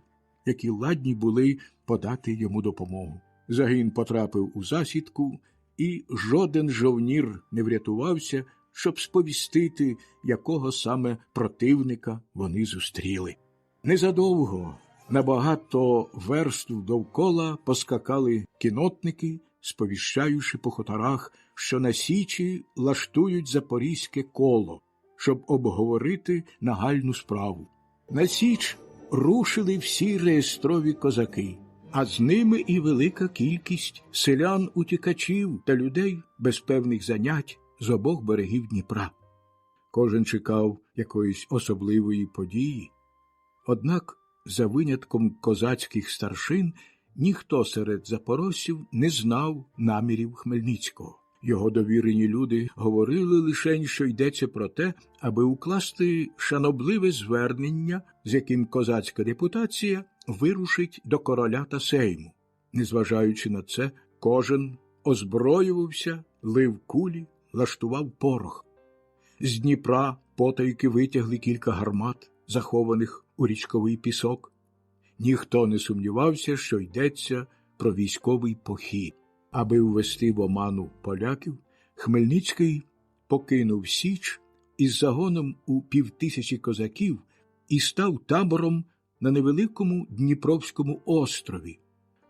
які ладні були подати йому допомогу. Загін потрапив у засідку, і жоден жовнір не врятувався, щоб сповістити, якого саме противника вони зустріли. Незадовго на багато верст довкола поскакали кінотники, сповіщаючи по хуторах, що на Січі лаштують запорізьке коло, щоб обговорити нагальну справу. На Січ рушили всі реєстрові козаки, а з ними і велика кількість селян-утікачів та людей без певних занять з обох берегів Дніпра. Кожен чекав якоїсь особливої події. Однак, за винятком козацьких старшин, ніхто серед запорожців не знав намірів Хмельницького. Його довірені люди говорили лише, що йдеться про те, аби укласти шанобливе звернення, з яким козацька депутація вирушить до короля та сейму. Незважаючи на це, кожен озброювався, лив кулі, лаштував порох. З Дніпра потайки витягли кілька гармат, захованих у річковий пісок. Ніхто не сумнівався, що йдеться про військовий похід. Аби ввести в оману поляків, Хмельницький покинув Січ із загоном у 5000 козаків і став табором на невеликому Дніпровському острові.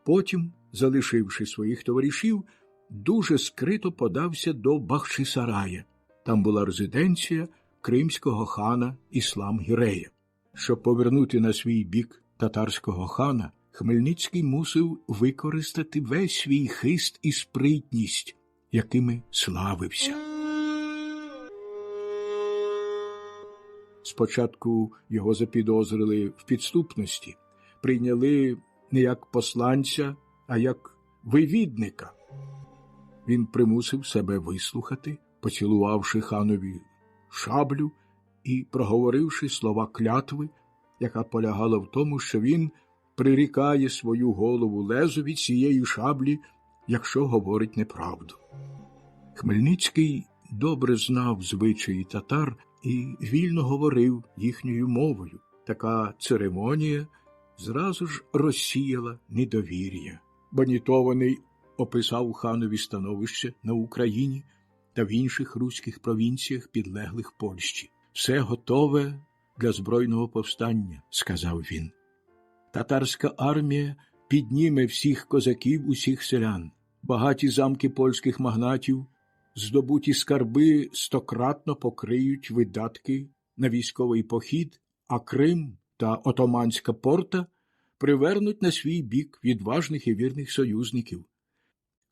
Потім, залишивши своїх товаришів, дуже скрито подався до Бахчисарая. Там була резиденція кримського хана Іслам-Гірея. Щоб повернути на свій бік татарського хана, Хмельницький мусив використати весь свій хист і спритність, якими славився. Спочатку його запідозрили в підступності, прийняли не як посланця, а як вивідника. Він примусив себе вислухати, поцілувавши ханові шаблю, і проговоривши слова клятви, яка полягала в тому, що він прирікає свою голову лезові цієї шаблі, якщо говорить неправду. Хмельницький добре знав звичаї татар і вільно говорив їхньою мовою. Така церемонія зразу ж розсіяла недовір'я. Bonітований описав ханові становище на Україні та в інших руських провінціях, підлеглих Польщі. «Все готове для збройного повстання», – сказав він. «Татарська армія підніме всіх козаків, усіх селян. Багаті замки польських магнатів, здобуті скарби стократно покриють видатки на військовий похід, а Крим та Отоманська порта привернуть на свій бік відважних і вірних союзників».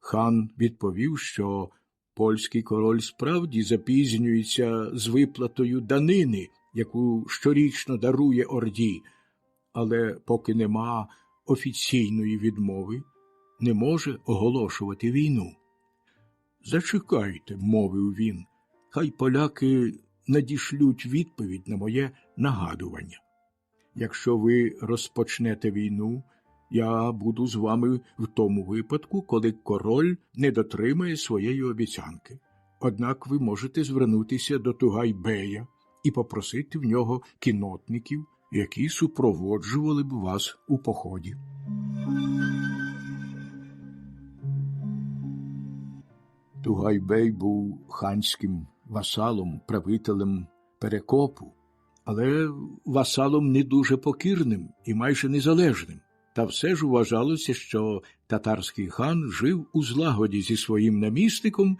Хан відповів, що польський король справді запізнюється з виплатою данини, яку щорічно дарує Орді, але поки нема офіційної відмови, не може оголошувати війну. «Зачекайте», – мовив він, – «хай поляки надішлють відповідь на моє нагадування. Якщо ви розпочнете війну, я буду з вами в тому випадку, коли король не дотримає своєї обіцянки. Однак ви можете звернутися до Тугай-бея і попросити в нього кіннотників, які супроводжували б вас у поході». Тугай-бей був ханським васалом, правителем Перекопу, але васалом не дуже покірним і майже незалежним. Та все ж вважалося, що татарський хан жив у злагоді зі своїм намісником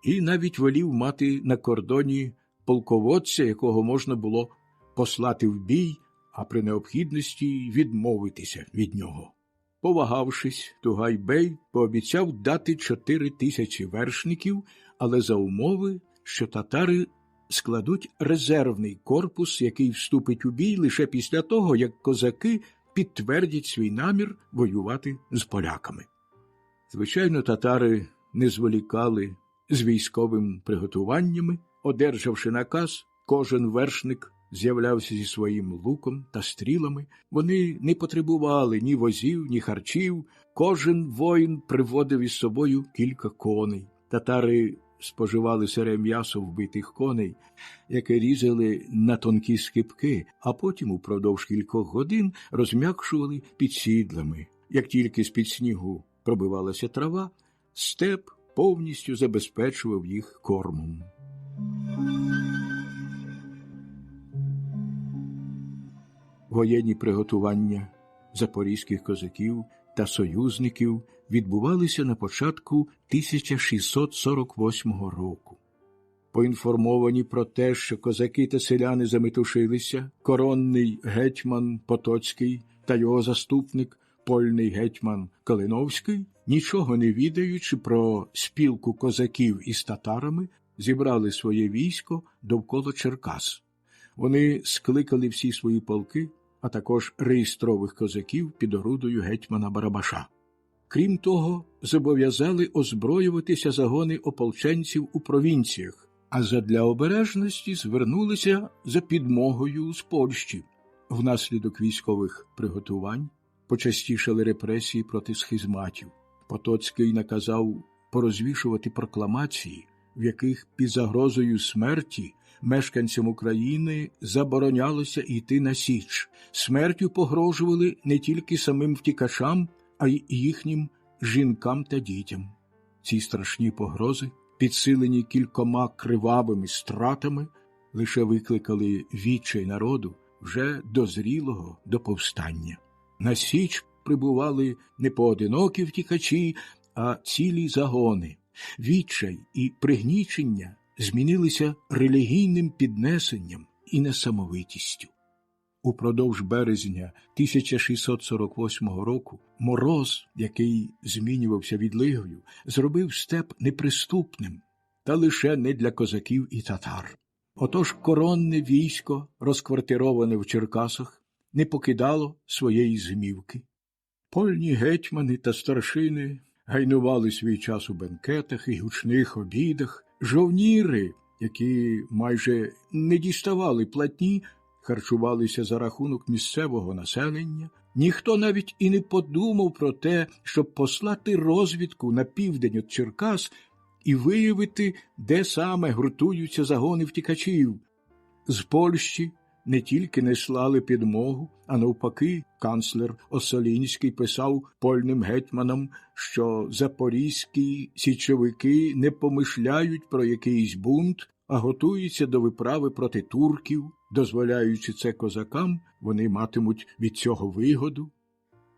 і навіть волів мати на кордоні полководця, якого можна було послати в бій, а при необхідності відмовитися від нього. Повагавшись, Тугай-бей пообіцяв дати 4000 вершників, але за умови, що татари складуть резервний корпус, який вступить у бій лише після того, як козаки підтвердять свій намір воювати з поляками. Звичайно, татари не зволікали з військовими приготуваннями. Одержавши наказ, кожен вершник з'являвся зі своїм луком та стрілами. Вони не потребували ні возів, ні харчів. Кожен воїн приводив із собою кілька коней. Татари споживали сире м'ясо вбитих коней, яке різали на тонкі скибки, а потім упродовж кількох годин розм'якшували під сідлами. Як тільки з-під снігу пробивалася трава, степ повністю забезпечував їх кормом. Воєнні приготування запорізьких козаків та союзників відбувалися на початку 1648 року. Поінформовані про те, що козаки та селяни заметушилися, коронний гетьман Потоцький та його заступник, польний гетьман Калиновський, нічого не відаючи про спілку козаків із татарами, зібрали своє військо довкола Черкас. Вони скликали всі свої полки, а також реєстрових козаків під орудою гетьмана Барабаша. Крім того, зобов'язали озброюватися загони ополченців у провінціях, а задля обережності звернулися за підмогою з Польщі. Внаслідок військових приготувань почастішали репресії проти схизматів. Потоцький наказав порозвішувати прокламації, в яких під загрозою смерті мешканцям України заборонялося йти на січ. Смертю погрожували не тільки самим втікачам, а й їхнім жінкам та дітям. Ці страшні погрози, підсилені кількома кривавими стратами, лише викликали відчай народу, вже дозрілого до повстання. На січ прибували не поодинокі втікачі, а цілі загони. Відчай і пригнічення змінилися релігійним піднесенням і несамовитістю. Упродовж березня 1648 року мороз, який змінювався відлигою, зробив степ неприступним, та лише не для козаків і татар. Отож коронне військо, розквартироване в Черкасах, не покидало своєї зимівки. Польні гетьмани та старшини гайнували свій час у бенкетах і гучних обідах. Жовніри які майже не діставали платні, харчувалися за рахунок місцевого населення. Ніхто навіть і не подумав про те, щоб послати розвідку на південь від Черкас і виявити, де саме гуртуються загони втікачів. З Польщі не тільки не слали підмогу, а навпаки, канцлер Осолінський писав польним гетьманам, що запорізькі січовики не помишляють про якийсь бунт, а готуються до виправи проти турків. Дозволяючи це козакам, вони матимуть від цього вигоду.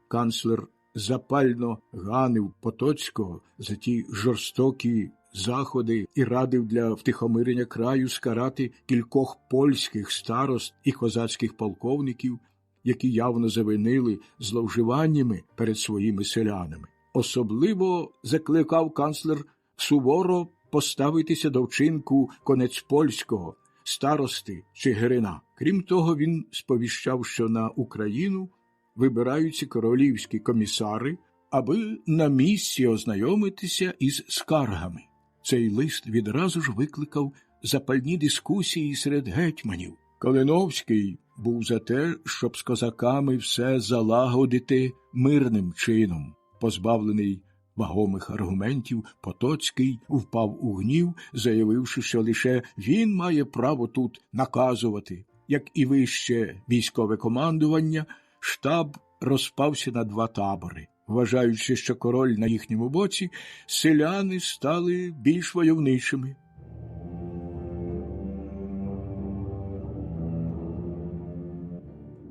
Канцлер запально ганив Потоцького за ті жорстокі заходи і радив для втихомирення краю скарати кількох польських старост і козацьких полковників, які явно завинили зловживаннями перед своїми селянами. Особливо закликав канцлер суворо поставитися до вчинку Конецпольського, старости Чигирина. Крім того, він сповіщав, що на Україну вибираються королівські комісари, аби на місці ознайомитися із скаргами. Цей лист відразу ж викликав запальні дискусії серед гетьманів. Калиновський був за те, щоб з козаками все залагодити мирним чином. Позбавлений вагомих аргументів, Потоцький впав у гнів, заявивши, що лише він має право тут наказувати. Як і вище військове командування, штаб розпався на два табори. Вважаючи, що король на їхньому боці, селяни стали більш войовничими.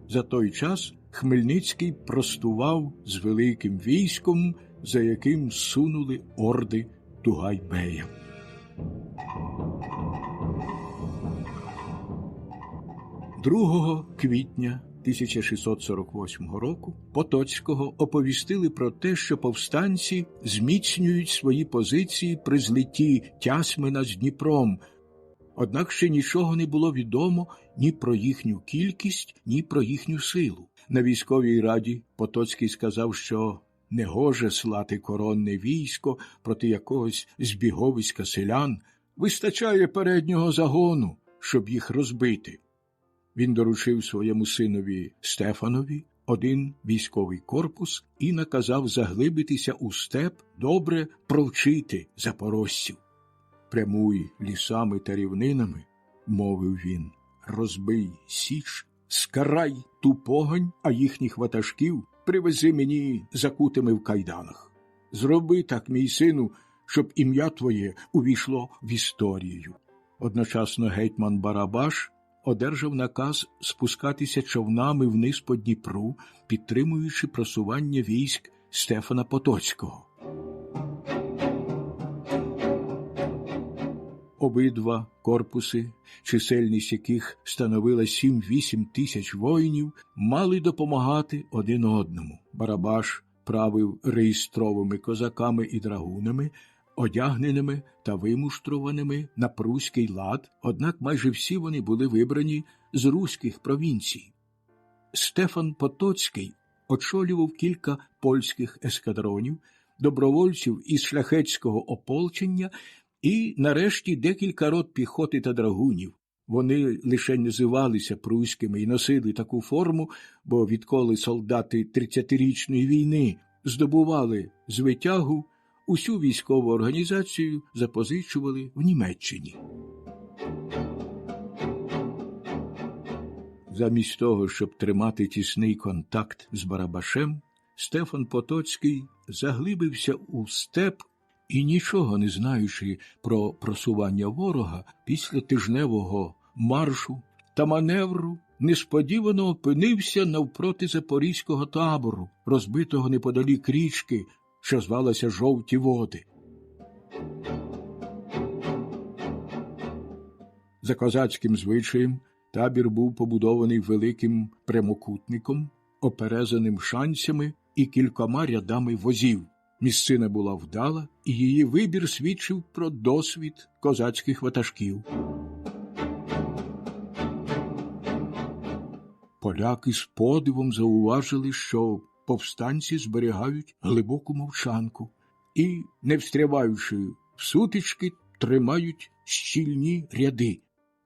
За той час Хмельницький простував з великим військом, за яким сунули орди Тугай-бея. Другого квітня 1648 року Потоцького оповістили про те, що повстанці зміцнюють свої позиції при злитті Тясмина з Дніпром. Однак ще нічого не було відомо ні про їхню кількість, ні про їхню силу. На військовій раді Потоцький сказав, що не гоже слати коронне військо проти якогось збіговиська селян, вистачає переднього загону, щоб їх розбити. Він доручив своєму синові Стефанові один військовий корпус і наказав заглибитися у степ, добре провчити запорожців. «Прямуй лісами та рівнинами, – мовив він, – розбий січ, скарай ту погань, а їхніх ватажків привези мені закутими в кайданах. Зроби так, мій сину, щоб ім'я твоє увійшло в історію». Одночасно гетьман Барабаш одержав наказ спускатися човнами вниз по Дніпру, підтримуючи просування військ Стефана Потоцького. Обидва корпуси, чисельність яких становила 7-8 тисяч воїнів, мали допомагати один одному. Барабаш правив реєстровими козаками і драгунами, одягненими та вимуштрованими на пруський лад, однак майже всі вони були вибрані з руських провінцій. Стефан Потоцький очолював кілька польських ескадронів, добровольців із шляхетського ополчення і, нарешті, декілька рот піхоти та драгунів. Вони лише називалися пруськими і носили таку форму, бо відколи солдати 30-річної війни здобували звитягу, усю військову організацію запозичували в Німеччині. Замість того, щоб тримати тісний контакт з Барабашем, Стефан Потоцький заглибився у степ і, нічого не знаючи про просування ворога, після тижневого маршу та маневру несподівано опинився навпроти запорізького табору, розбитого неподалік річки, що звалася Жовті води. За козацьким звичаєм табір був побудований великим прямокутником, оперезаним шанцями і кількома рядами возів. Місцина була вдала, і її вибір свідчив про досвід козацьких ватажків. Поляки з подивом зауважили, що повстанці зберігають глибоку мовчанку і, не встряваючи в сутички, тримають щільні ряди.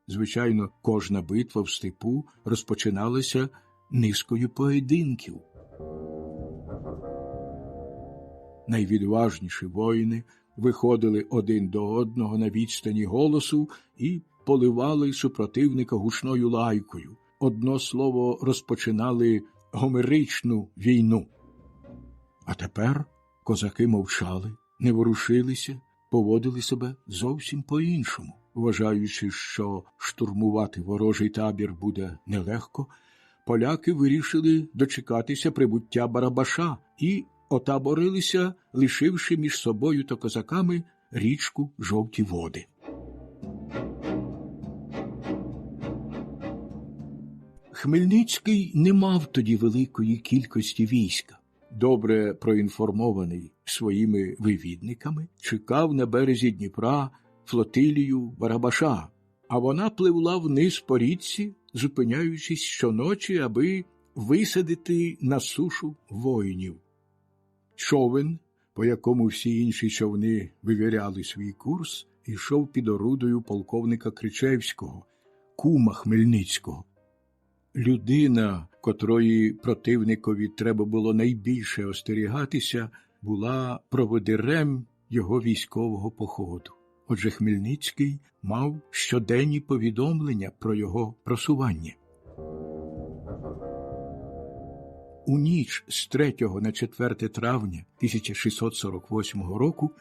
Звичайно, кожна битва в степу розпочиналася низкою поєдинків. Найвідважніші воїни виходили один до одного на відстані голосу і поливали супротивника гучною лайкою. Одно слово, розпочинали гомеричну війну. А тепер козаки мовчали, не ворушилися, поводили себе зовсім по-іншому. Вважаючи, що штурмувати ворожий табір буде нелегко, поляки вирішили дочекатися прибуття Барабаша і отаборилися, лишивши між собою та козаками річку Жовті Води. Хмельницький не мав тоді великої кількості війська. Добре проінформований своїми вивідниками, чекав на березі Дніпра флотилію Барабаша, а вона пливла вниз по річці, зупиняючись щоночі, аби висадити на сушу воїнів. Човен, по якому всі інші човни вивіряли свій курс, ішов під орудою полковника Кричевського, кума Хмельницького. Людина, котрої противникові треба було найбільше остерігатися, була проводирем його військового походу. Отже, Хмельницький мав щоденні повідомлення про його просування. У ніч з 3 на 4 травня 1648 року,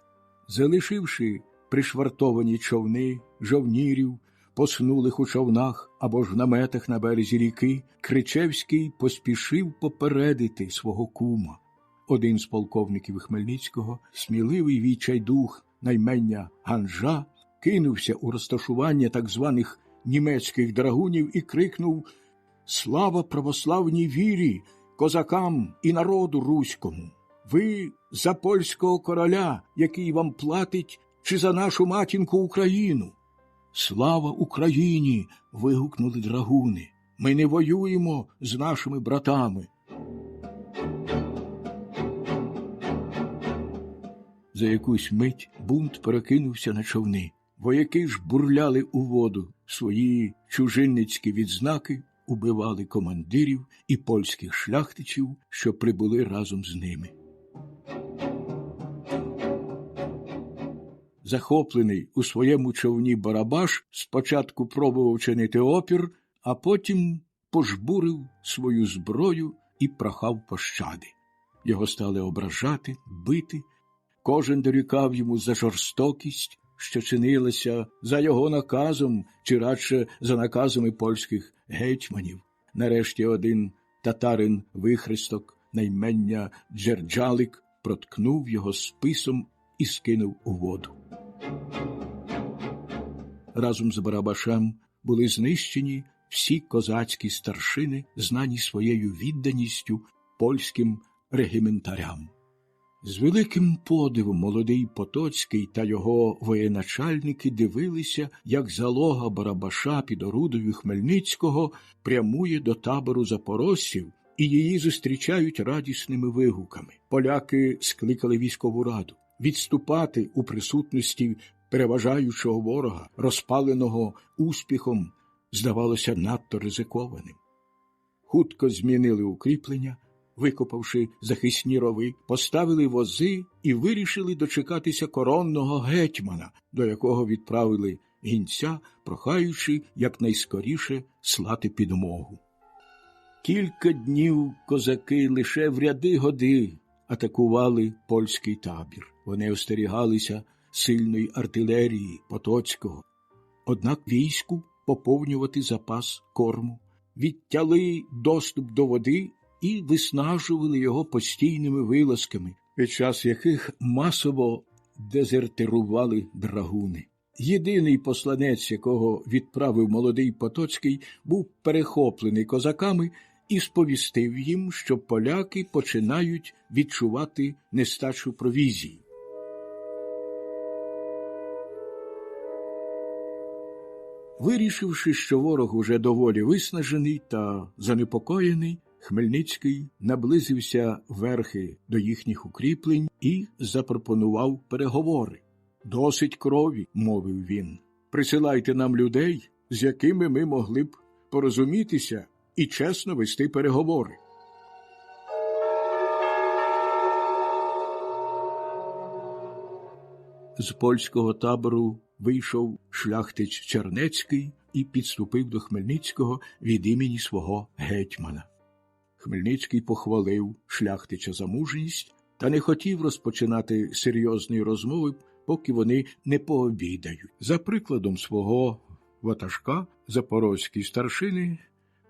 залишивши пришвартовані човни, жовнірів, поснулих у човнах або ж в наметах на березі ріки, Кричевський поспішив попередити свого кума. Один з полковників Хмельницького, сміливий відчайдух наймення Ганжа, кинувся у розташування так званих німецьких драгунів і крикнув: «Слава православній вірі, козакам і народу руському! Ви за польського короля, який вам платить, чи за нашу матінку Україну?» «Слава Україні!» – вигукнули драгуни. «Ми не воюємо з нашими братами!» За якусь мить бунт перекинувся на човни. Вояки ж бурляли у воду свої чужинницькі відзнаки, убивали командирів і польських шляхтичів, що прибули разом з ними. Захоплений у своєму човні Барабаш спочатку пробував чинити опір, а потім пожбурив свою зброю і прохав пощади. Його стали ображати, бити. Кожен дорікав йому за жорстокість, що чинилася за його наказом, чи радше за наказами польських гетьманів. Нарешті один татарин-вихресток наймення Джерджалик проткнув його списом і скинув у воду. Разом з Барабашем були знищені всі козацькі старшини, знані своєю відданістю польським регіментарям. З великим подивом молодий Потоцький та його воєначальники дивилися, як залога Барабаша під орудою Хмельницького прямує до табору запорожців, і її зустрічають радісними вигуками. Поляки скликали військову раду. Відступати у присутності переважаючого ворога, розпаленого успіхом, здавалося надто ризикованим. Хутко змінили укріплення, викопавши захисні рови, поставили вози і вирішили дочекатися коронного гетьмана, до якого відправили гінця, прохаючи якнайскоріше слати підмогу. Кілька днів козаки лише в ряди-годи атакували польський табір. Вони остерігалися сильної артилерії Потоцького. Однак війську поповнювати запас корму, відтяли доступ до води і виснажували його постійними вилазками, під час яких масово дезертирували драгуни. Єдиний посланець, якого відправив молодий Потоцький, був перехоплений козаками і сповістив їм, що поляки починають відчувати нестачу провізії. Вирішивши, що ворог уже доволі виснажений та занепокоєний, Хмельницький наблизився верхи до їхніх укріплень і запропонував переговори. «Досить крові», – мовив він. Присилайте нам людей, з якими ми могли б порозумітися і чесно вести переговори. З польського табору вийшов шляхтич Чернецький і підступив до Хмельницького від імені свого гетьмана. Хмельницький похвалив шляхтича за мужність та не хотів розпочинати серйозної розмови, поки вони не пообідають. За прикладом свого ватажка запорозькі старшини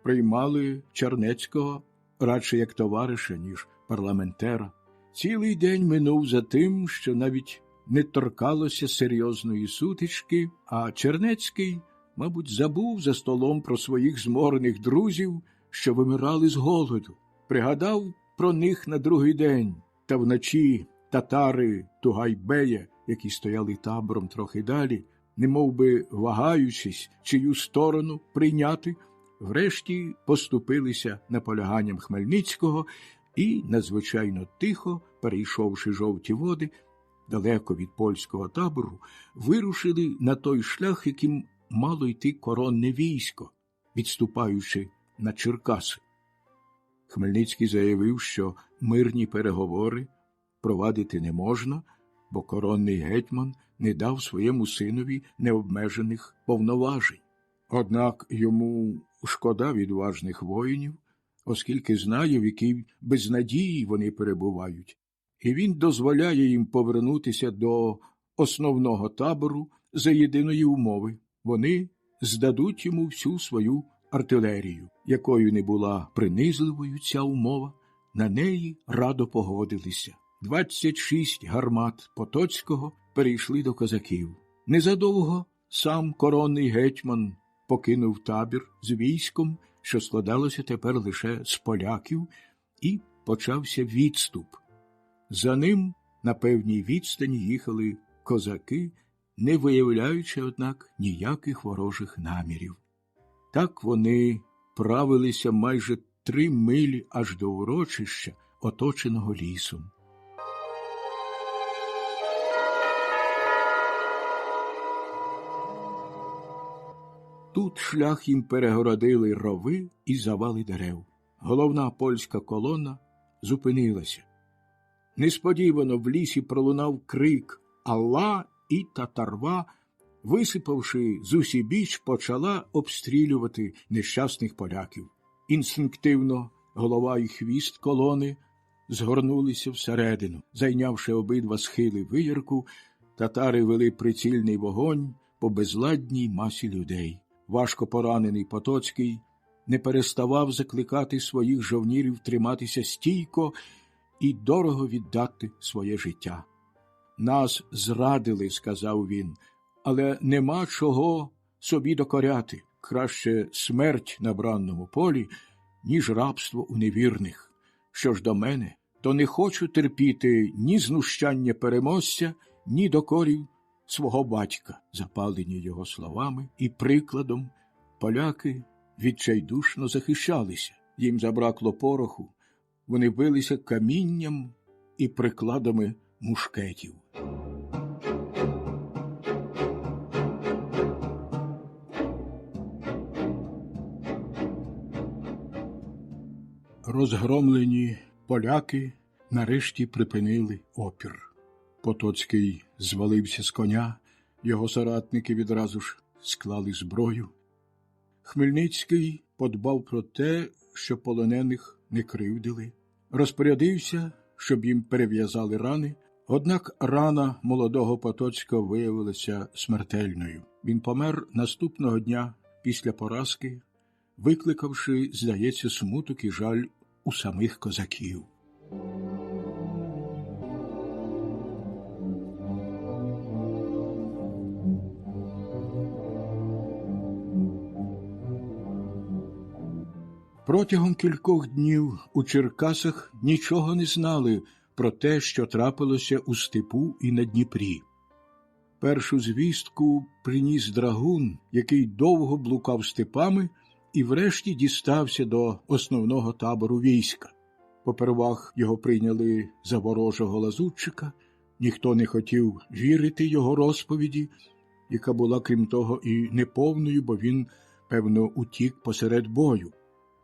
приймали Чернецького радше як товариша, ніж парламентера. Цілий день минув за тим, що навіть не торкалося серйозної сутички, а Чернецький, мабуть, забув за столом про своїх зморених друзів, що вимирали з голоду. Пригадав про них на другий день, та вночі татари Тугайбея, які стояли табором трохи далі, немовби вагаючись, чию сторону прийняти, врешті поступилися наполяганням Хмельницького і, надзвичайно тихо, перейшовши жовті води, далеко від польського табору, вирушили на той шлях, яким мало йти коронне військо, відступаючи на Черкаси. Хмельницький заявив, що мирні переговори провадити не можна, бо коронний гетьман не дав своєму синові необмежених повноважень. Однак йому шкода відважних воїнів, оскільки знає, в якій безнадії вони перебувають, і він дозволяє їм повернутися до основного табору за єдиної умови. Вони здадуть йому всю свою артилерію. Якою не була принизливою ця умова, на неї радо погодилися. 26 гармат Потоцького перейшли до козаків. Незадовго сам коронний гетьман покинув табір з військом, що складалося тепер лише з поляків, і почався відступ. За ним на певній відстані їхали козаки, не виявляючи, однак, ніяких ворожих намірів. Так вони правилися майже 3 милі аж до урочища, оточеного лісом. Тут шлях їм перегородили рови і завали дерев. Головна польська колона зупинилася. Несподівано в лісі пролунав крик «Алла!» і татарва, висипавши з усібіч, почала обстрілювати нещасних поляків. Інстинктивно голова і хвіст колони згорнулися всередину. Зайнявши обидва схили виярку, татари вели прицільний вогонь по безладній масі людей. Важко поранений Потоцький не переставав закликати своїх жовнірів триматися стійко і дорого віддати своє життя. «Нас зрадили», – сказав він, – «але нема чого собі докоряти. Краще смерть на бранному полі, ніж рабство у невірних. Що ж до мене, то не хочу терпіти ні знущання переможця, ні докорів свого батька». Запалені його словами і прикладом, поляки відчайдушно захищалися. Їм забракло пороху, вони билися камінням і прикладами мушкетів. Розгромлені поляки нарешті припинили опір. Потоцький звалився з коня, його соратники відразу ж склали зброю. Хмельницький подбав про те, щоб полонених не кривдили. Розпорядився, щоб їм перев'язали рани, однак рана молодого Потоцького виявилася смертельною. Він помер наступного дня після поразки, викликавши, здається, смуток і жаль у самих козаків. Протягом кількох днів у Черкасах нічого не знали про те, що трапилося у степу і на Дніпрі. Першу звістку приніс драгун, який довго блукав степами і врешті дістався до основного табору війська. Попервах його прийняли за ворожого лазутчика, ніхто не хотів вірити його розповіді, яка була, крім того, і неповною, бо він, певно, утік посеред бою.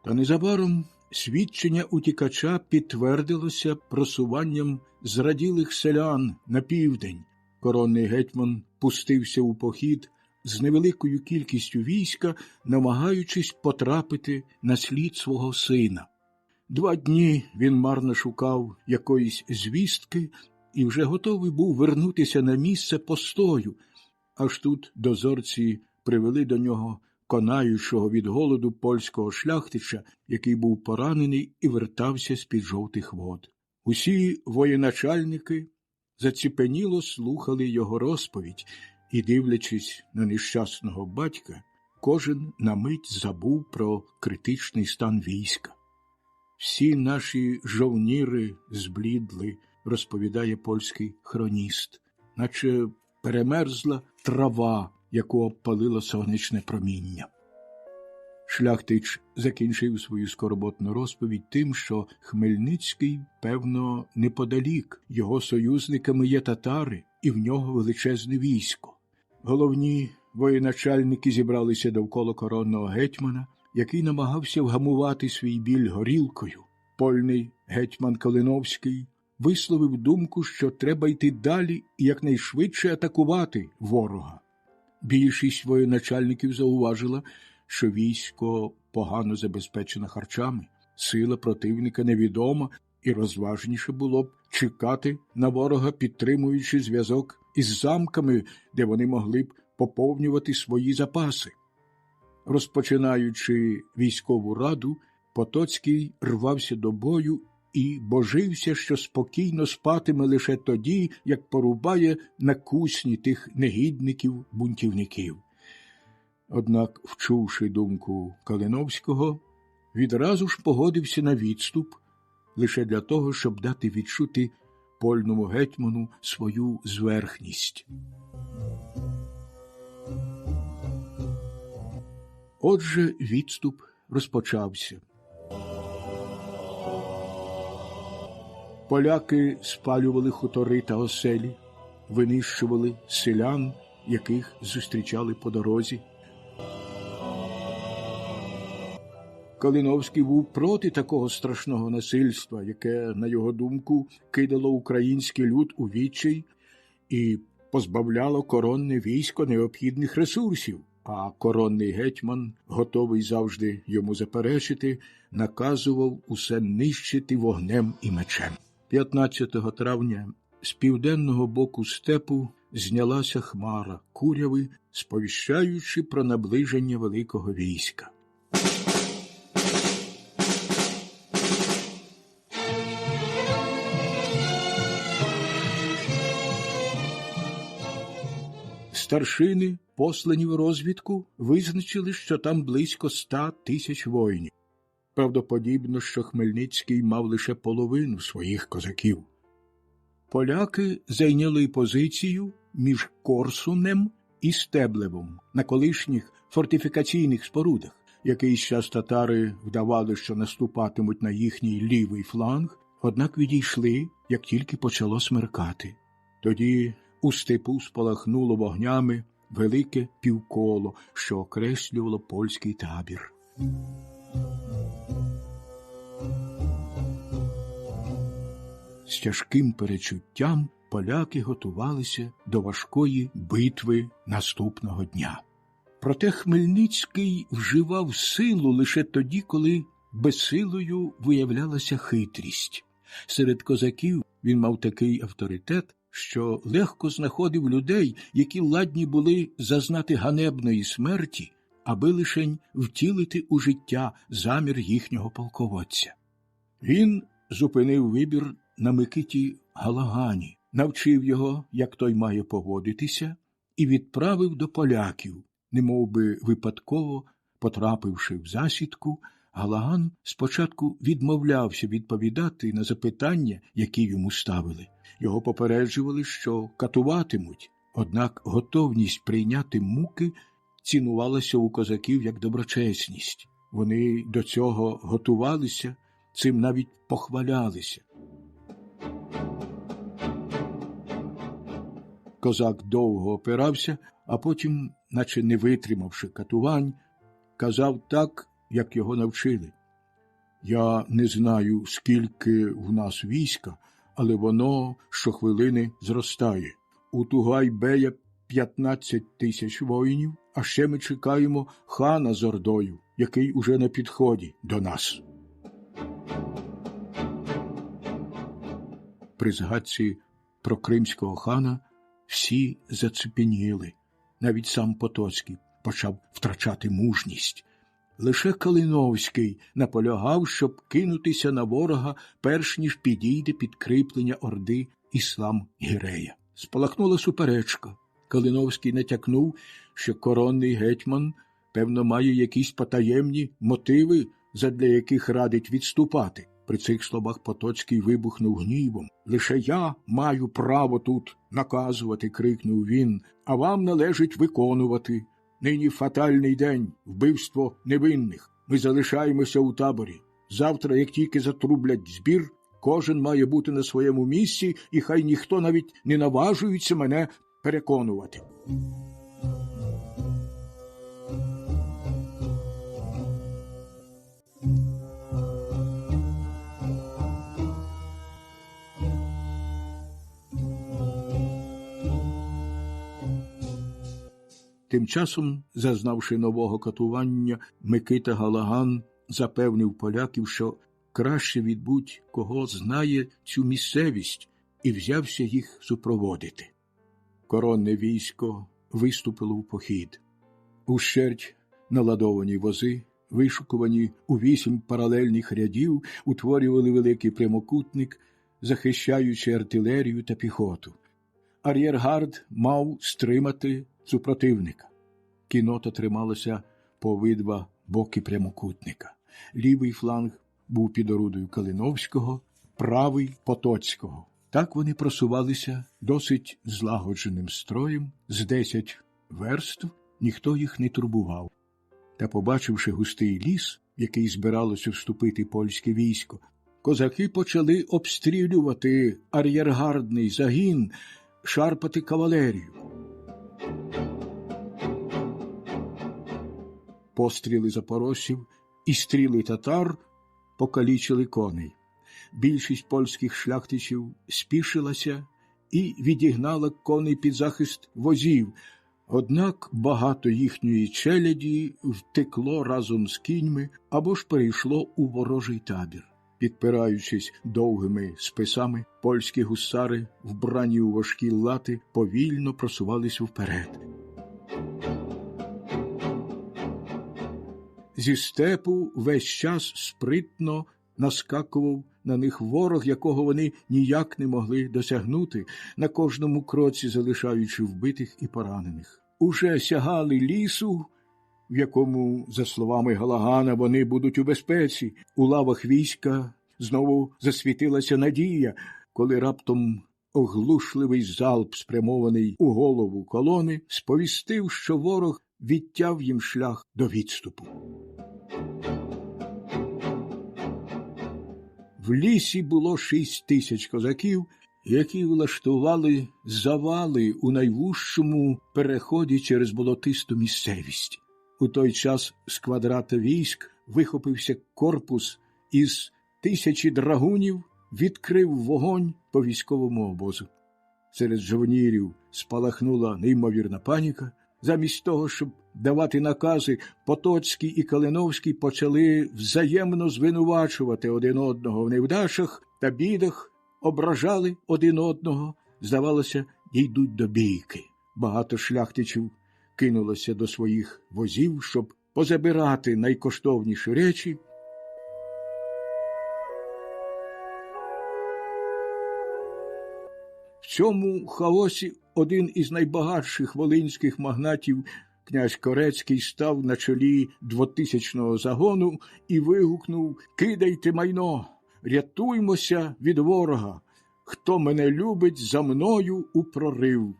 Та незабаром свідчення утікача підтвердилося просуванням зраділих селян на південь. Коронний гетьман пустився у похід з невеликою кількістю війська, намагаючись потрапити на слід свого сина. 2 дні він марно шукав якоїсь звістки і вже готовий був вернутися на місце постою, аж тут дозорці привели до нього конаючого від голоду польського шляхтича, який був поранений і вертався з-під жовтих вод. Усі воєначальники заціпеніло слухали його розповідь і, дивлячись на нещасного батька, кожен на мить забув про критичний стан війська. «Всі наші жовніри зблідли», – розповідає польський хроніст, наче перемерзла трава, яку обпалило сонячне проміння. Шляхтич закінчив свою скорботну розповідь тим, що Хмельницький, певно, неподалік, його союзниками є татари, і в нього величезне військо. Головні воєначальники зібралися довкола коронного гетьмана, який намагався вгамувати свій біль горілкою. Польний гетьман Калиновський висловив думку, що треба йти далі і якнайшвидше атакувати ворога. Більшість воєначальників зауважила, що військо погано забезпечено харчами, сила противника невідома, і розважніше було б чекати на ворога, підтримуючи зв'язок із замками, де вони могли б поповнювати свої запаси. Розпочинаючи військову раду, Потоцький рвався до бою і божився, що спокійно спатиме лише тоді, як порубає на кусні тих негідників-бунтівників. Однак, вчувши думку Калиновського, відразу ж погодився на відступ, лише для того, щоб дати відчути польному гетьману свою зверхність. Отже, відступ розпочався. Поляки спалювали хутори та оселі, винищували селян, яких зустрічали по дорозі. Калиновський був проти такого страшного насильства, яке, на його думку, кидало український люд у відчай і позбавляло коронне військо необхідних ресурсів. А коронний гетьман, готовий завжди йому заперечити, наказував усе нищити вогнем і мечем. 15 травня з південного боку степу знялася хмара куряви, сповіщаючи про наближення великого війська. Старшини, послані в розвідку, визначили, що там близько 100 тисяч воїнів. Правдоподібно, що Хмельницький мав лише половину своїх козаків. Поляки зайняли позицію між Корсунем і Стеблевом на колишніх фортифікаційних спорудах. Якийсь час татари вдавали, що наступатимуть на їхній лівий фланг, однак відійшли, як тільки почало смеркати. Тоді у степу спалахнуло вогнями велике півколо, що окреслювало польський табір. З тяжким перечуттям поляки готувалися до важкої битви наступного дня. Проте Хмельницький вживав силу лише тоді, коли безсилою виявлялася хитрість. Серед козаків він мав такий авторитет, що легко знаходив людей, які ладні були зазнати ганебної смерті, аби лишень втілити у життя замір їхнього полководця. Він зупинив вибір на Микиті Галагані, навчив його, як той має поводитися, і відправив до поляків. Немовби випадково, потрапивши в засідку, Галаган спочатку відмовлявся відповідати на запитання, які йому ставили. Його попереджували, що катуватимуть, однак готовність прийняти муки цінувалася у козаків як доброчесність. Вони до цього готувалися, цим навіть похвалялися. Козак довго опирався, а потім, наче не витримавши катувань, казав так, як його навчили. Я не знаю, скільки в нас війська, але воно щохвилини зростає. У Тугай-бея 15 тисяч воїнів, а ще ми чекаємо хана з ордою, який уже на підході до нас. При згадці про кримського хана всі зацепеніли. Навіть сам Потоцький почав втрачати мужність. Лише Калиновський наполягав, щоб кинутися на ворога, перш ніж підійде підкріплення орди Іслам-Гірея. Спалахнула суперечка. Калиновський натякнув, що коронний гетьман, певно, має якісь потаємні мотиви, задля яких радить відступати. При цих словах Потоцький вибухнув гнівом. «Лише я маю право тут наказувати», – крикнув він, – «а вам належить виконувати. Нині фатальний день, вбивство невинних. Ми залишаємося у таборі. Завтра, як тільки затрублять збір, кожен має бути на своєму місці, і хай ніхто навіть не наважується мене переконувати». Тим часом, зазнавши нового катування, Микита Галаган запевнив поляків, що краще від будь-кого знає цю місцевість, і взявся їх супроводити. Коронне військо виступило в похід. Ущерть наладовані вози, вишукувані у 8 паралельних рядів, утворювали великий прямокутник, захищаючи артилерію та піхоту. Ар'єргард мав стримати супротивника. Кіннота трималася по обидва боки прямокутника. Лівий фланг був під орудою Калиновського, правий – Потоцького. Так вони просувалися досить злагодженим строєм, з 10 верст, ніхто їх не турбував. Та, побачивши густий ліс, в який збиралося вступити польське військо, козаки почали обстрілювати ар'єргардний загін, шарпати кавалерію. Постріли запорожців і стріли татар покалічили коней. Більшість польських шляхтичів спішилася і відігнала коней під захист возів, однак багато їхньої челяді втекло разом з кіньми або ж перейшло у ворожий табір. Підпираючись довгими списами, польські гусари, вбрані у важкі лати, повільно просувалися вперед. Зі степу весь час спритно наскакував на них ворог, якого вони ніяк не могли досягнути, на кожному кроці залишаючи вбитих і поранених. Уже сягали лісу, в якому, за словами Галагана, вони будуть у безпеці. У лавах війська знову засвітилася надія, коли раптом оглушливий залп, спрямований у голову колони, сповістив, що ворог відтяв їм шлях до відступу. В лісі було 6 тисяч козаків, які влаштували завали у найвужчому переході через болотисту місцевість. У той час з квадрата військ вихопився корпус із 1000 драгунів, відкрив вогонь по військовому обозу. Серед жовнірів спалахнула неймовірна паніка. Замість того, щоб давати накази, Потоцький і Калиновський почали взаємно звинувачувати один одного в невдачах та бідах, ображали один одного, здавалося, дійдуть до бійки. Багато шляхтичів кинулося до своїх возів, щоб позабирати найкоштовніші речі. В цьому хаосі один із найбагатших волинських магнатів, князь Корецький, став на чолі 2000-го загону і вигукнув: «Кидайте майно, рятуймося від ворога! Хто мене любить, за мною у прорив!»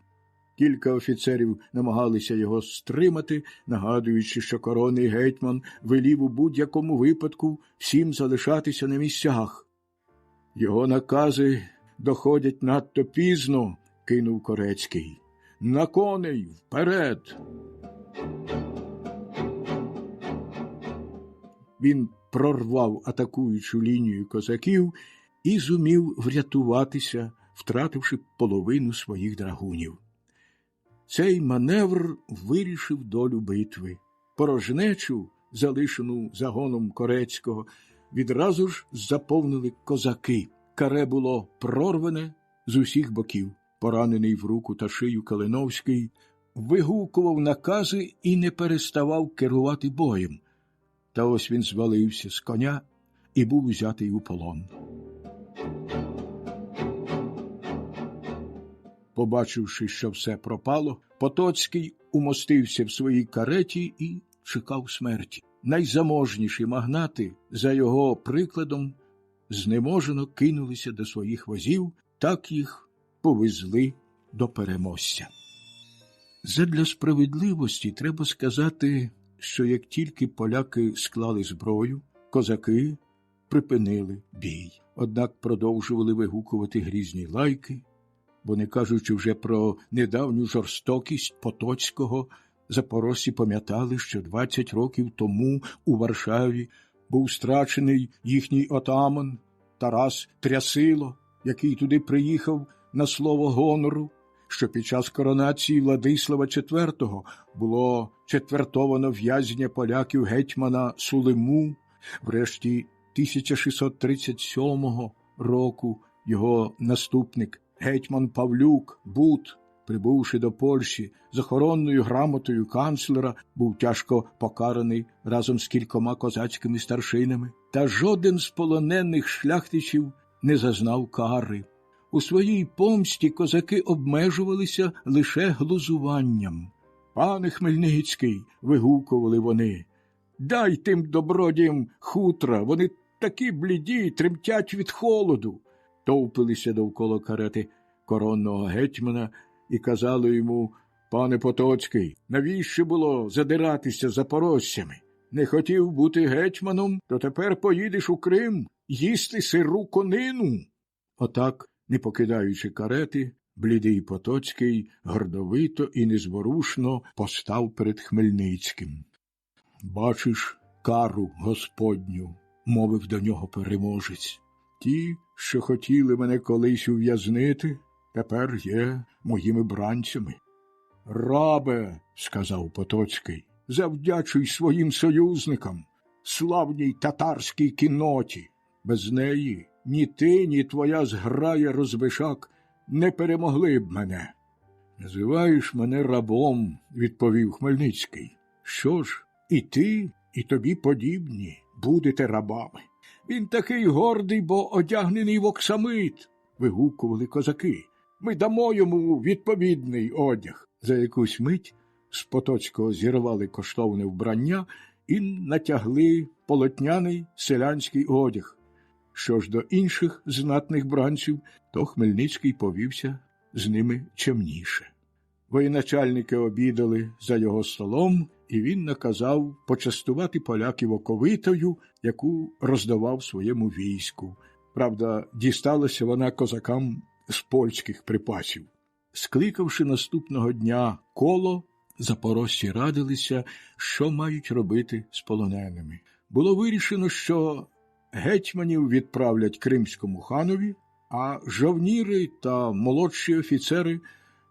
Кілька офіцерів намагалися його стримати, нагадуючи, що коронний гетьман велів у будь-якому випадку всім залишатися на місцях. «Його накази доходять надто пізно», – кинув Корецький. на коней, вперед!» Він прорвав атакуючу лінію козаків і зумів врятуватися, втративши половину своїх драгунів. Цей маневр вирішив долю битви. Порожнечу, залишену загоном Корецького, відразу ж заповнили козаки. Каре було прорване з усіх боків. Поранений в руку та шию Калиновський вигукував накази і не переставав керувати боєм. Та ось він звалився з коня і був узятий у полон. Побачивши, що все пропало, Потоцький умостився в своїй кареті і чекав смерті. Найзаможніші магнати, за його прикладом, знеможено кинулися до своїх возів, так їх повезли до переможця. Задля справедливості треба сказати, що як тільки поляки склали зброю, козаки припинили бій. Однак продовжували вигукувати грізні лайки, бо не кажучи вже про недавню жорстокість Потоцького, запорожці пам'ятали, що 20 років тому у Варшаві був страчений їхній отаман Тарас Трясило, який туди приїхав на слово гонору, що під час коронації Владислава IV було четвертовано в'язня поляків гетьмана Сулиму. Врешті 1637 року його наступник гетьман Павлюк Бут, прибувши до Польщі з охоронною грамотою канцлера, був тяжко покараний разом з кількома козацькими старшинами. Та жоден з полонених шляхтичів не зазнав кари. У своїй помсті козаки обмежувалися лише глузуванням. «Пане Хмельницький», – вигукували вони, – «дай тим добродіям хутра, вони такі бліді, тремтять від холоду». Товпилися довкола карети коронного гетьмана і казали йому: «Пане Потоцький, навіщо було задиратися запорожцями? Не хотів бути гетьманом, то тепер поїдеш у Крим їсти сиру конину». Отак, не покидаючи карети, блідий Потоцький гордовито і незворушно постав перед Хмельницьким. «Бачиш кару Господню», – мовив до нього переможець. «Ті, що хотіли мене колись ув'язнити, тепер є моїми бранцями». «Рабе», – сказав Потоцький, – «завдячуй своїм союзникам, славній татарській кінноті. Без неї ні ти, ні твоя зграя розбишак не перемогли б мене». «Називаєш мене рабом», – відповів Хмельницький. «Що ж, і ти, і тобі подібні будете рабами». «Він такий гордий, бо одягнений в оксамит», – вигукували козаки. «Ми дамо йому відповідний одяг». За якусь мить з Потоцького зірвали коштовне вбрання і натягли полотняний селянський одяг. Що ж до інших знатних бранців, то Хмельницький повівся з ними чемніше. Воєначальники обідали за його столом, і він наказав почастувати поляків оковитою, яку роздавав своєму війську. Правда, дісталася вона козакам з польських припасів. Скликавши наступного дня коло, запорожці радилися, що мають робити з полоненими. Було вирішено, що гетьманів відправлять кримському ханові, а жовніри та молодші офіцери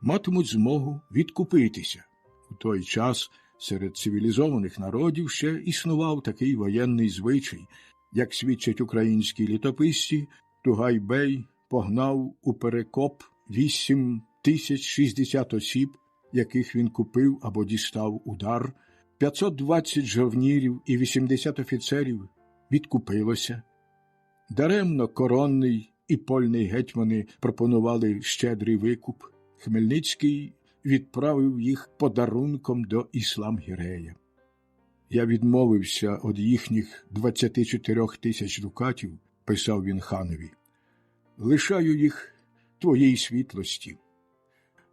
матимуть змогу відкупитися. У той час серед цивілізованих народів ще існував такий воєнний звичай. Як свідчать українські літописці, Тугай-бей погнав у Перекоп 8060 осіб, яких він купив або дістав у дар, 520 жовнірів і 80 офіцерів відкупилося. Даремно коронний і польний гетьмани пропонували щедрий викуп. Хмельницький відправив їх подарунком до Іслам-Гірея. «Я відмовився від їхніх 24 тисяч дукатів», – писав він ханові. «Лишаю їх твоїй світлості.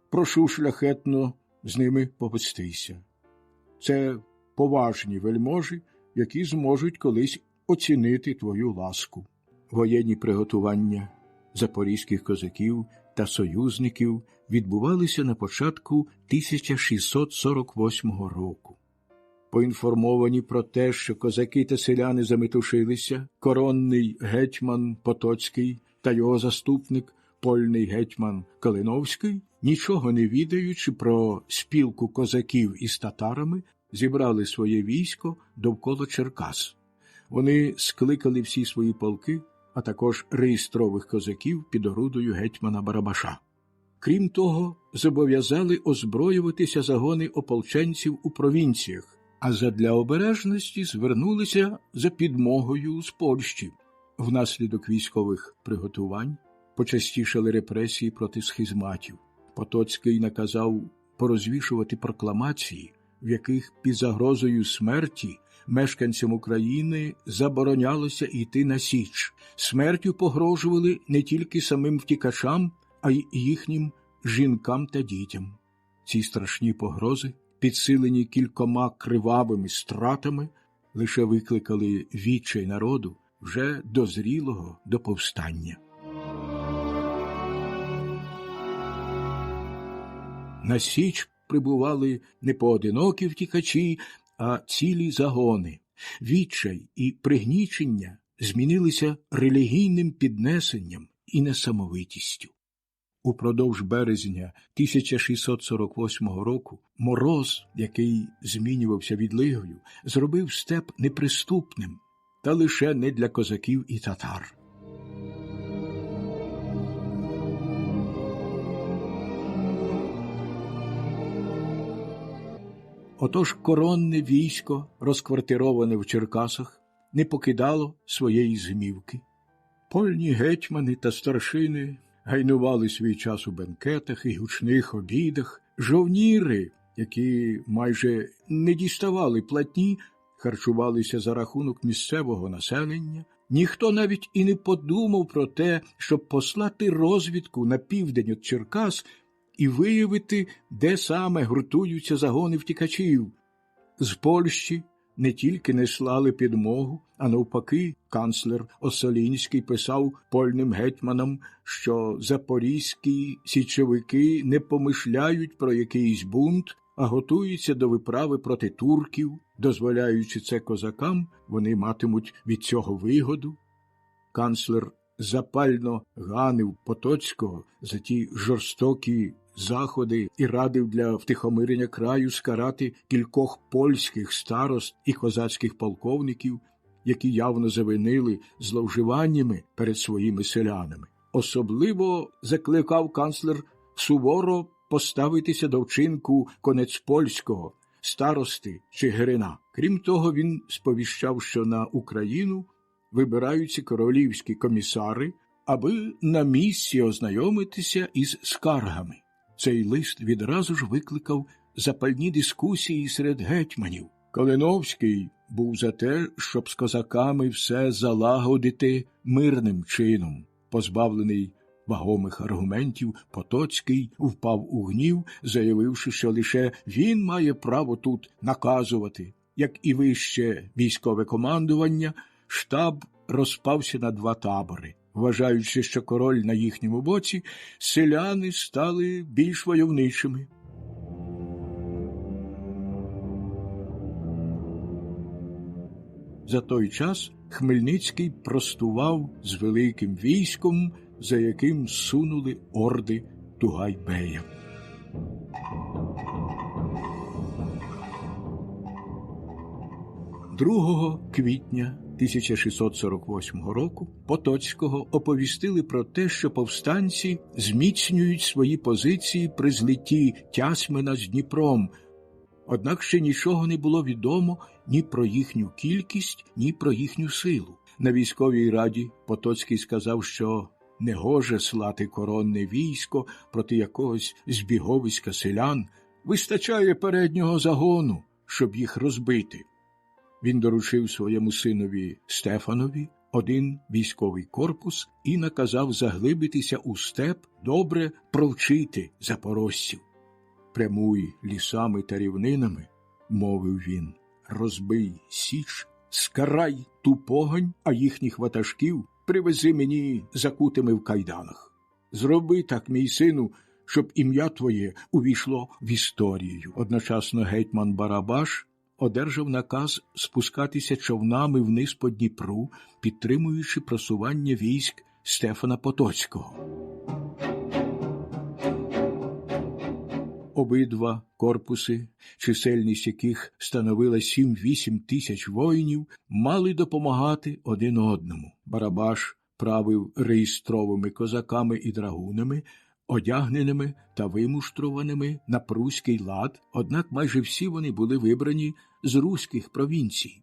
Прошу шляхетно з ними повестися. Це поважні вельможі, які зможуть колись оцінити твою ласку». Воєнні приготування запорізьких козаків та союзників відбувалися на початку 1648 року. Поінформовані про те, що козаки та селяни заметушилися, коронний гетьман Потоцький та його заступник, польний гетьман Калиновський, нічого не відаючи про спілку козаків із татарами, зібрали своє військо довкола Черкас. Вони скликали всі свої полки, а також реєстрових козаків під орудою гетьмана Барабаша. Крім того, зобов'язали озброюватися загони ополченців у провінціях, а задля обережності звернулися за підмогою з Польщі. Внаслідок військових приготувань почастішали репресії проти схизматів. Потоцький наказав порозвішувати прокламації, в яких під загрозою смерті мешканцям України заборонялося йти на січ. Смертю погрожували не тільки самим втікачам, а й їхнім жінкам та дітям. Ці страшні погрози, підсилені кількома кривавими стратами, лише викликали відчай народу, вже дозрілого до повстання. На січ прибували не поодинокі втікачі, а цілі загони. Відчай і пригнічення змінилися релігійним піднесенням і несамовитістю. Упродовж березня 1648 року мороз, який змінювався відлигою, зробив степ неприступним, та лише не для козаків і татар. Отож коронне військо, розквартироване в Черкасах, не покидало своєї зимівки. Польні гетьмани та старшини гайнували свій час у бенкетах і гучних обідах. Жовніри, які майже не діставали платні, харчувалися за рахунок місцевого населення. Ніхто навіть і не подумав про те, щоб послати розвідку на південь від Черкас і виявити, де саме гуртуються загони втікачів. З Польщі не тільки не слали підмогу, а навпаки, канцлер Осолінський писав польним гетьманам, що запорізькі січовики не помишляють про якийсь бунт, а готуються до виправи проти турків. Дозволяючи це козакам, вони матимуть від цього вигоду. Канцлер запально ганив Потоцького за ті жорстокі заходи і радив для втихомирення краю скарати кількох польських старост і козацьких полковників, які явно завинили зловживаннями перед своїми селянами. Особливо закликав канцлер суворо поставитися до вчинку Конецпольського, старости Чигирина. Крім того, він сповіщав, що на Україну вибираються королівські комісари, аби на місці ознайомитися із скаргами. Цей лист відразу ж викликав запальні дискусії серед гетьманів. Калиновський був за те, щоб з козаками все залагодити мирним чином. Позбавлений вагомих аргументів, Потоцький впав у гнів, заявивши, що лише він має право тут наказувати. Як і вище військове командування, штаб розпався на два табори. Вважаючи, що король на їхньому боці, селяни стали більш войовничими. За той час Хмельницький простував з великим військом, за яким сунули орди Тугай-бея. Другого квітня 1648 року Потоцького оповістили про те, що повстанці зміцнюють свої позиції при злитті Тясмина з Дніпром. Однак ще нічого не було відомо ні про їхню кількість, ні про їхню силу. На військовій раді Потоцький сказав, що не гоже слати коронне військо проти якогось збіговиська селян, вистачає переднього загону, щоб їх розбити. Він доручив своєму синові Стефанові один військовий корпус і наказав заглибитися у степ, добре провчити запорожців. «Прямуй лісами та рівнинами, – мовив він, – розбий січ, скарай ту погонь, а їхніх ватажків привези мені закутими в кайданах. Зроби так, мій сину, щоб ім'я твоє увійшло в історію. Одночасно гетьман Барабаш одержав наказ спускатися човнами вниз по Дніпру, підтримуючи просування військ Стефана Потоцького. Обидва корпуси, чисельність яких становила 7-8 тисяч воїнів, мали допомагати один одному. Барабаш правив реєстровими козаками і драгунами, одягненими та вимуштрованими на пруський лад, однак майже всі вони були вибрані з руських провінцій.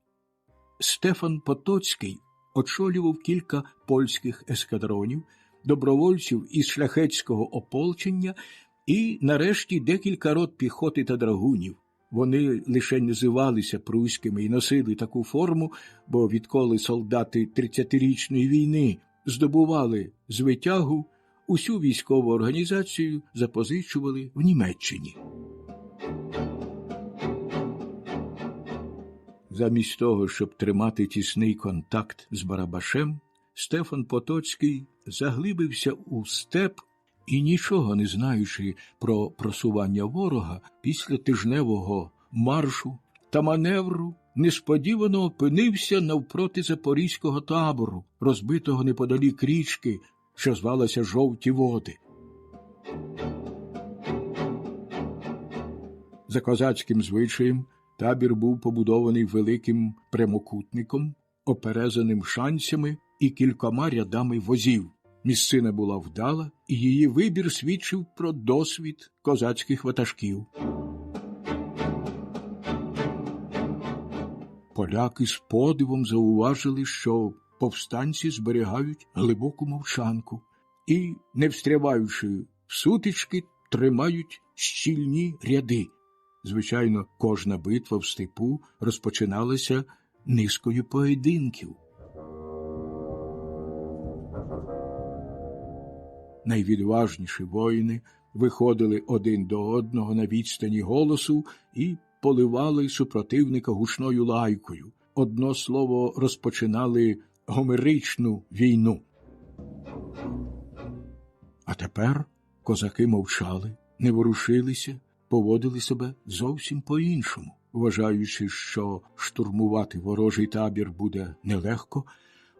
Стефан Потоцький очолював кілька польських ескадронів, добровольців із шляхетського ополчення і, нарешті, декілька рот піхоти та драгунів. Вони лише називалися пруськими і носили таку форму, бо відколи солдати 30-річної війни здобували звитягу, усю військову організацію запозичували в Німеччині. Замість того, щоб тримати тісний контакт з Барабашем, Стефан Потоцький заглибився у степ і, нічого не знаючи про просування ворога, після тижневого маршу та маневру несподівано опинився навпроти запорізького табору, розбитого неподалік річки, що звалася Жовті Води. За козацьким звичаєм табір був побудований великим прямокутником, оперезаним шанцями і кількома рядами возів. Місцина була вдала, і її вибір свідчив про досвід козацьких ватажків. Поляки з подивом зауважили, що повстанці зберігають глибоку мовчанку і, не встряваючи в сутички, тримають щільні ряди. Звичайно, кожна битва в степу розпочиналася низкою поєдинків. Найвідважніші воїни виходили один до одного на відстані голосу і поливали супротивника гучною лайкою. Одно слово, розпочинали гомеричну війну. А тепер козаки мовчали, не ворушилися, поводили себе зовсім по-іншому. Вважаючи, що штурмувати ворожий табір буде нелегко,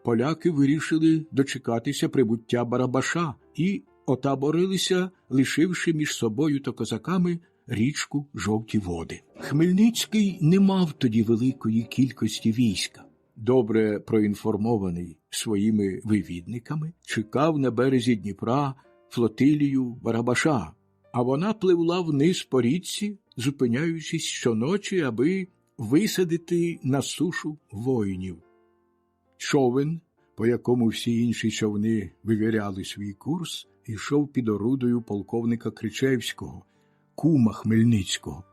поляки вирішили дочекатися прибуття Барабаша і отаборилися, лишивши між собою та козаками річку Жовті Води. Хмельницький не мав тоді великої кількості війська. Добре проінформований своїми вивідниками, чекав на березі Дніпра флотилію Барабаша, а вона пливла вниз по річці, зупиняючись щоночі, аби висадити на сушу воїнів. Човен, по якому всі інші човни вивіряли свій курс, йшов під орудою полковника Кричевського, кума Хмельницького.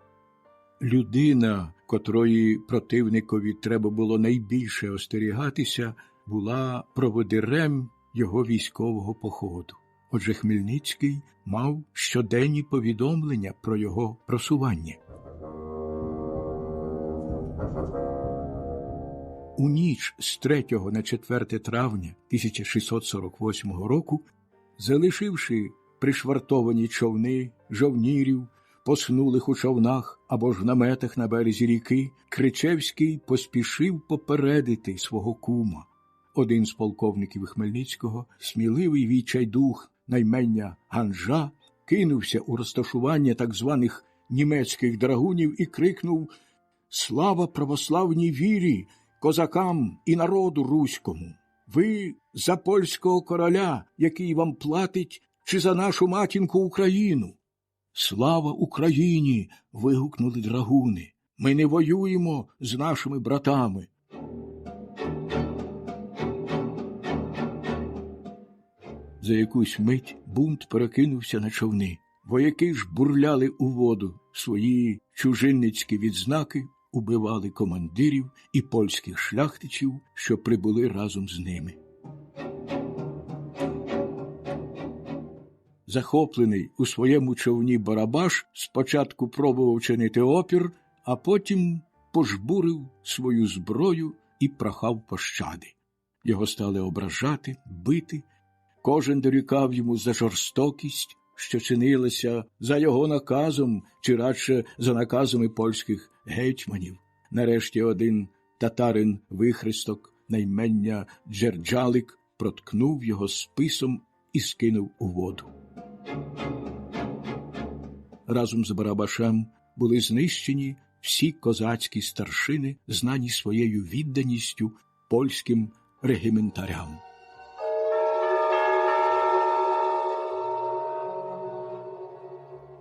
Людина, котрої противникові треба було найбільше остерігатися, була проводирем його військового походу. Отже, Хмельницький мав щоденні повідомлення про його просування. У ніч з 3 на 4 травня 1648 року, залишивши пришвартовані човни, жовнірів, поснулих у човнах або ж наметах на березі ріки, Кричевський поспішив попередити свого кума. Один з полковників Хмельницького, сміливий відчайдух наймення Ганжа, кинувся у розташування так званих німецьких драгунів і крикнув: «Слава православній вірі, козакам і народу руському! Ви за польського короля, який вам платить, чи за нашу матінку Україну?» «Слава Україні!» – вигукнули драгуни. «Ми не воюємо з нашими братами!» За якусь мить бунт перекинувся на човни. Вояки ж бурляли у воду свої чужинницькі відзнаки, убивали командирів і польських шляхтичів, що прибули разом з ними. Захоплений у своєму човні Барабаш спочатку пробував чинити опір, а потім пожбурив свою зброю і прохав пощади. Його стали ображати, бити, Кожен дорікав йому за жорстокість, що чинилася за його наказом, чи радше за наказами польських гетьманів. Нарешті один татарин-вихресток на ім'я Джерджалик проткнув його списом і скинув у воду. Разом з Барабашем були знищені всі козацькі старшини, знані своєю відданістю польським регіментарям.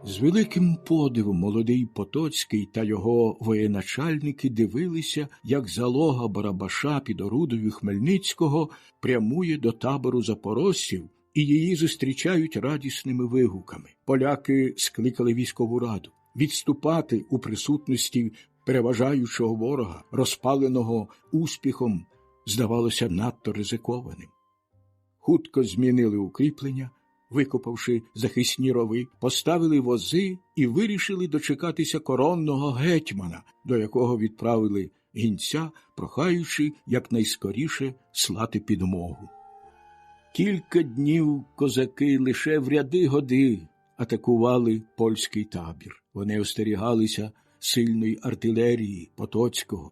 З великим подивом молодий Потоцький та його воєначальники дивилися, як залога Барабаша під орудою Хмельницького прямує до табору запорожців, і її зустрічають радісними вигуками. Поляки скликали військову раду. Відступати у присутності переважаючого ворога, розпаленого успіхом, здавалося надто ризикованим. Хутко змінили укріплення, викопавши захисні рови, поставили вози і вирішили дочекатися коронного гетьмана, до якого відправили гінця, прохаючи якнайскоріше слати підмогу. Кілька днів козаки лише в ряди-годи атакували польський табір. Вони остерігалися сильної артилерії Потоцького.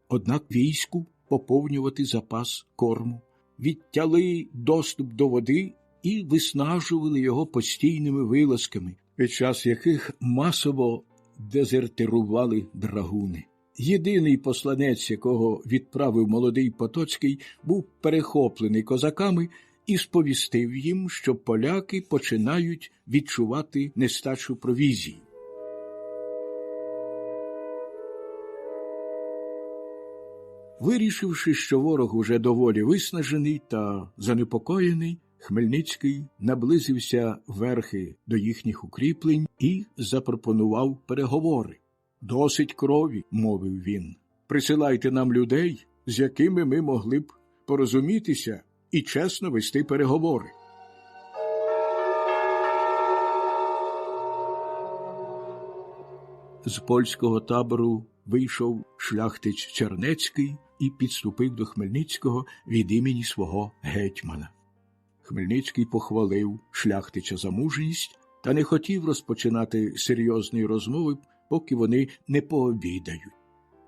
Однак війську поповнювати запас корму, відтяли доступ до води і виснажували його постійними вилазками, під час яких масово дезертирували драгуни. Єдиний посланець, якого відправив молодий Потоцький, був перехоплений козаками і сповістив їм, що поляки починають відчувати нестачу провізії. Вирішивши, що ворог уже доволі виснажений та занепокоєний, Хмельницький наблизився верхи до їхніх укріплень і запропонував переговори. «Досить крові», – мовив він. «Присилайте нам людей, з якими ми могли б порозумітися і чесно вести переговори». З польського табору вийшов шляхтич Чернецький і підступив до Хмельницького від імені свого гетьмана. Хмельницький похвалив шляхтича за мужність та не хотів розпочинати серйозної розмови, поки вони не пообідають.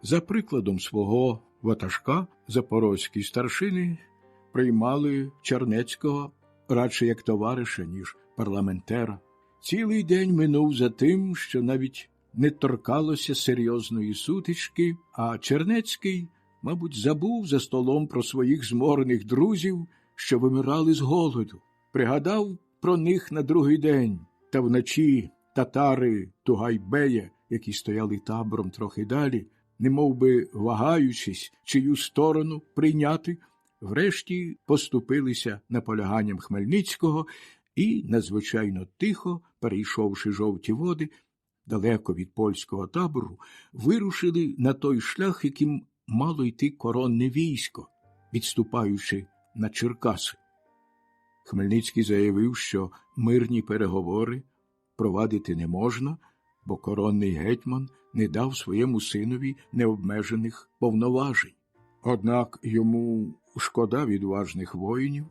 За прикладом свого ватажка запорозькі старшини приймали Чернецького радше як товариша, ніж парламентера. Цілий день минув за тим, що навіть не торкалося серйозної сутички, а Чернецький, мабуть, забув за столом про своїх зморених друзів, що вимирали з голоду. Пригадав про них на другий день, та вночі татари Тугайбея, які стояли табором трохи далі, немовби вагаючись, чию сторону прийняти, врешті поступилися наполяганням Хмельницького і, надзвичайно тихо, перейшовши жовті води, далеко від польського табору, вирушили на той шлях, яким мало йти коронне військо, відступаючи на Черкаси. Хмельницький заявив, що мирні переговори провадити не можна, бо коронний гетьман не дав своєму синові необмежених повноважень. Однак йому шкода відважних воїнів,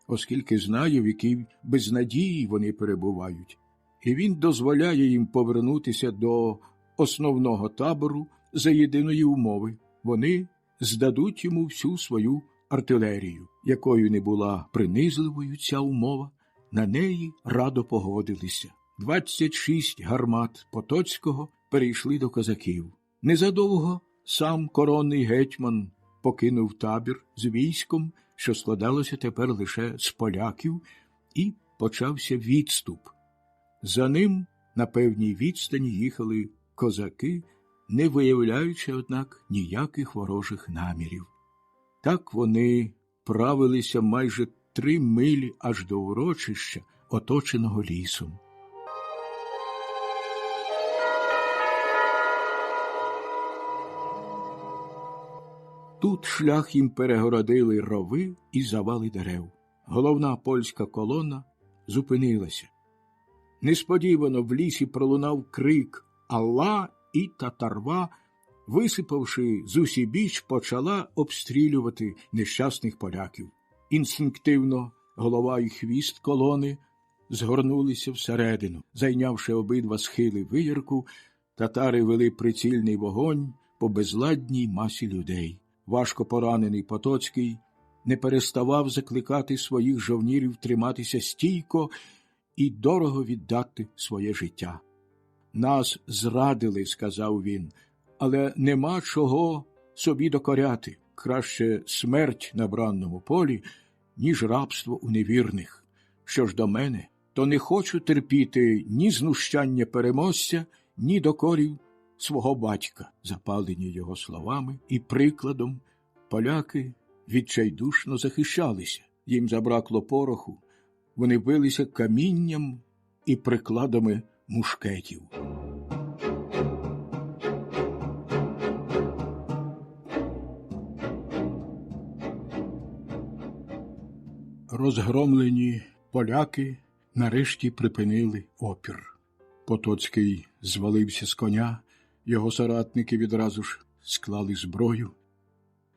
оскільки знає, в якій безнадії вони перебувають, і він дозволяє їм повернутися до основного табору за єдиної умови. Вони здадуть йому всю свою артилерію. Якою не була принизливою ця умова, на неї радо погодилися. 26 гармат Потоцького перейшли до козаків. Незадовго сам коронний гетьман покинув табір з військом, що складалося тепер лише з поляків, і почався відступ. За ним на певній відстані їхали козаки, не виявляючи, однак, ніяких ворожих намірів. Так вони правилися майже 3 милі аж до урочища, оточеного лісом. Тут шлях їм перегородили рови і завали дерев. Головна польська колона зупинилася. Несподівано в лісі пролунав крик «Алла!» і татарва, висипавши з усібіч, почала обстрілювати нещасних поляків. Інстинктивно голова і хвіст колони згорнулися всередину. Зайнявши обидва схили виярку, татари вели прицільний вогонь по безладній масі людей. Важко поранений Потоцький не переставав закликати своїх жовнірів триматися стійко і дорого віддати своє життя. «Нас зрадили», – сказав він, – «але нема чого собі докоряти. Краще смерть на бранному полі, ніж рабство у невірних. Що ж до мене, то не хочу терпіти ні знущання переможця, ні докорів свого батька». Запалені його словами і прикладом, поляки відчайдушно захищалися. Їм забракло пороху, вони билися камінням і прикладами мушкетів. Розгромлені поляки нарешті припинили опір. Потоцький звалився з коня, його соратники відразу ж склали зброю.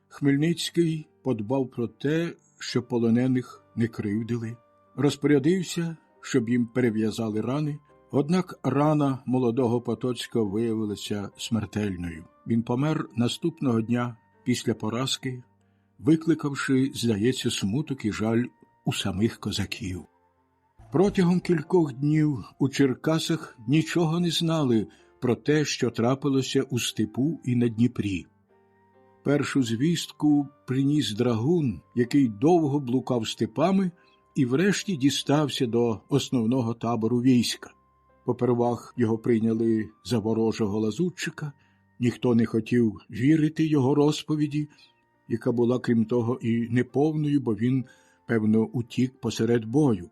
Хмельницький подбав про те, що полонених не кривдили, розпорядився, щоб їм перев'язали рани, однак рана молодого Потоцького виявилася смертельною. Він помер наступного дня після поразки, викликавши, здається, смуток і жаль у самих козаків. Протягом кількох днів у Черкасах нічого не знали про те, що трапилося у степу і на Дніпрі. Першу звістку приніс драгун, який довго блукав степами і врешті дістався до основного табору війська. Попервах його прийняли за ворожого лазутчика, ніхто не хотів вірити його розповіді, яка була, крім того, і неповною, бо він, певно, утік посеред бою.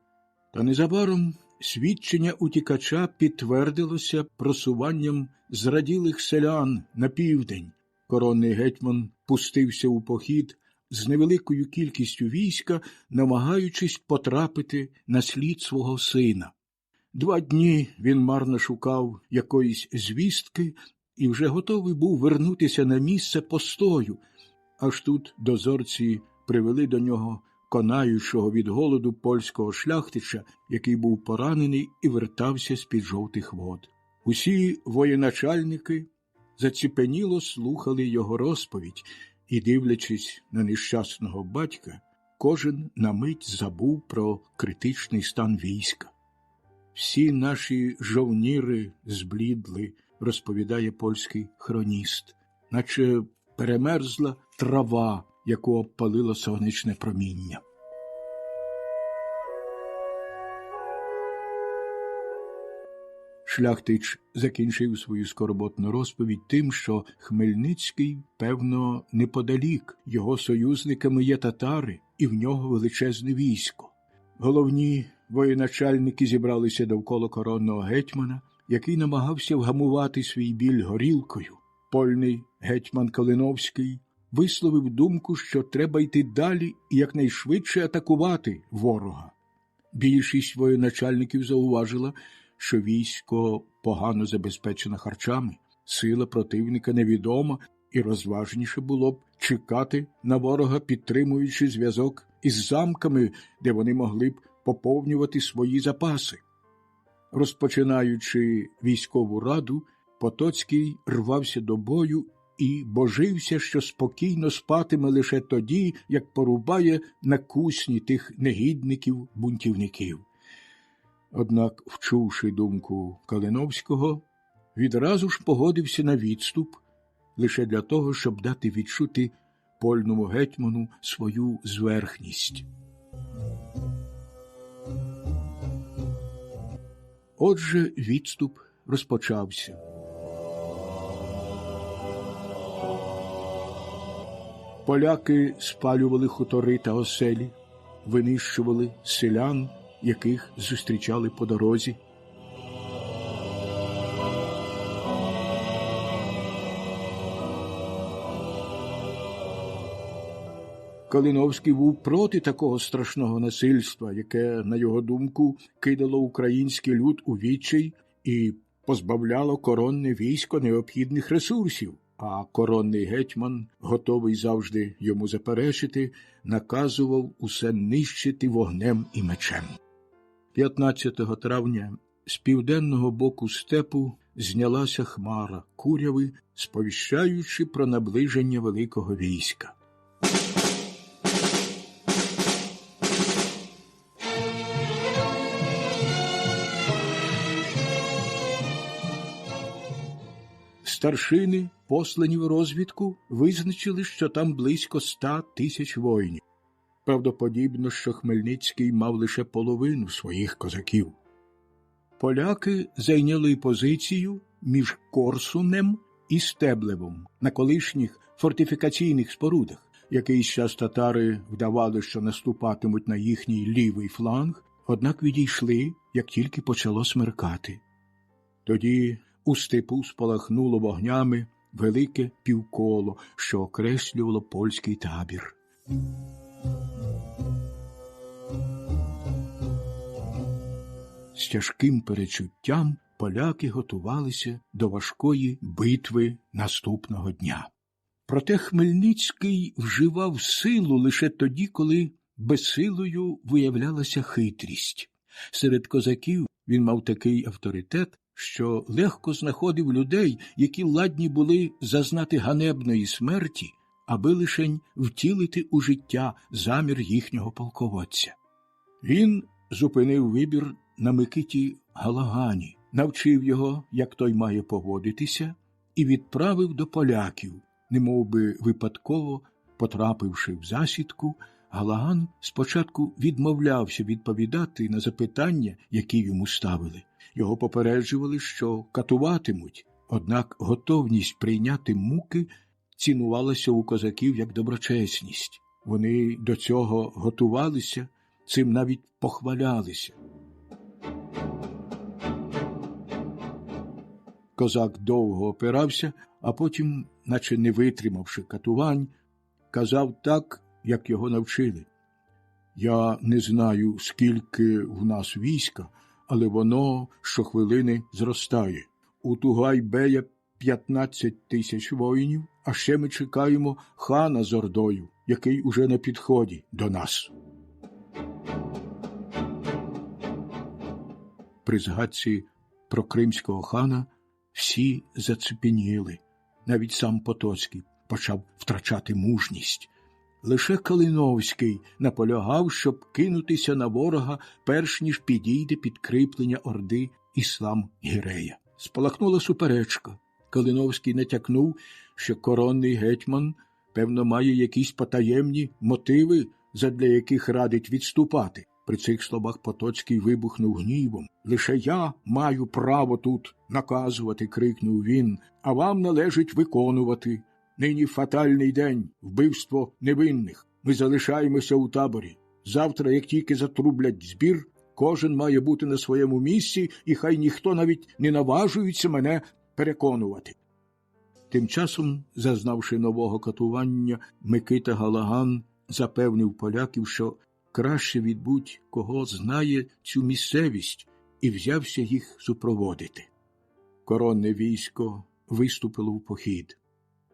Та незабаром свідчення утікача підтвердилося просуванням зраділих селян на південь. Коронний гетьман пустився у похід з невеликою кількістю війська, намагаючись потрапити на слід свого сина. 2 дні він марно шукав якоїсь звістки і вже готовий був вернутися на місце постою, аж тут дозорці привели до нього конаючого від голоду польського шляхтича, який був поранений і вертався з-під жовтих вод. Усі воєначальники заціпеніло слухали його розповідь і, дивлячись на нещасного батька, кожен на мить забув про критичний стан війська. «Всі наші жовніри зблідли», – розповідає польський хроніст, наче перемерзла трава, яку обпалило сонячне проміння. Шляхтич закінчив свою скорботну розповідь тим, що Хмельницький, певно, неподалік, його союзниками є татари, і в нього величезне військо. Головні воєначальники зібралися довкола коронного гетьмана, який намагався вгамувати свій біль горілкою. Польний гетьман Калиновський висловив думку, що треба йти далі і якнайшвидше атакувати ворога. Більшість воєначальників зауважила, що військо погано забезпечено харчами, сила противника невідома, і розважніше було б чекати на ворога, підтримуючи зв'язок із замками, де вони могли б поповнювати свої запаси. Розпочинаючи військову раду, Потоцький рвався до бою і божився, що спокійно спатиме лише тоді, як порубає на кусні тих негідників-бунтівників. Однак, вчувши думку Калиновського, відразу ж погодився на відступ лише для того, щоб дати відчути польному гетьману свою зверхність. Отже, відступ розпочався. Поляки спалювали хутори та оселі, винищували селян, яких зустрічали по дорозі. Калиновський був проти такого страшного насильства, яке, на його думку, кидало український люд у відчай і позбавляло коронне військо необхідних ресурсів. а коронний гетьман, готовий завжди йому заперечити, наказував усе нищити вогнем і мечем. 15 травня з південного боку степу знялася хмара куряви, сповіщаючи про наближення великого війська. Старшини, послані в розвідку, визначили, що там близько 100 тисяч воїнів. Правдоподібно, що Хмельницький мав лише половину своїх козаків. Поляки зайняли позицію між Корсунем і Стеблевом на колишніх фортифікаційних спорудах. Якийсь час татари вдавали, що наступатимуть на їхній лівий фланг, однак відійшли, як тільки почало смеркати. Тоді у степу спалахнуло вогнями велике півколо, що окреслювало польський табір. З тяжким перечуттям поляки готувалися до важкої битви наступного дня. Проте Хмельницький вживав силу лише тоді, коли безсилою виявлялася хитрість. Серед козаків він мав такий авторитет, що легко знаходив людей, які ладні були зазнати ганебної смерті, аби лишень втілити у життя замір їхнього полководця. Він зупинив вибір на Микиті Галагані, навчив його, як той має поводитися, і відправив до поляків. Немовби випадково, потрапивши в засідку, Галаган спочатку відмовлявся відповідати на запитання, які йому ставили. Його попереджували, що катуватимуть, однак готовність прийняти муки цінувалася у козаків як доброчесність. Вони до цього готувалися, цим навіть похвалялися. Козак довго опирався, а потім, наче не витримавши катувань, казав так, як його навчили. «Я не знаю, скільки в нас війська, але воно щохвилини зростає. У Тугай-бея 15 тисяч воїнів, а ще ми чекаємо хана з ордою, який уже на підході до нас». При згадці про кримського хана всі зацепеніли. Навіть сам Потоцький почав втрачати мужність. Лише Калиновський наполягав, щоб кинутися на ворога, перш ніж підійде підкріплення орди Іслам-Гірея. Спалахнула суперечка. Калиновський натякнув, що коронний гетьман, певно, має якісь потаємні мотиви, задля яких радить відступати. При цих словах Потоцький вибухнув гнівом. «Лише я маю право тут наказувати», – крикнув він, – «а вам належить виконувати. Нині фатальний день, вбивство невинних. Ми залишаємося у таборі. Завтра, як тільки затрублять збір, кожен має бути на своєму місці, і хай ніхто навіть не наважується мене переконувати». Тим часом, зазнавши нового катування, Микита Галаган запевнив поляків, що краще від будь-кого знає цю місцевість, і взявся їх супроводити. Коронне військо виступило в похід.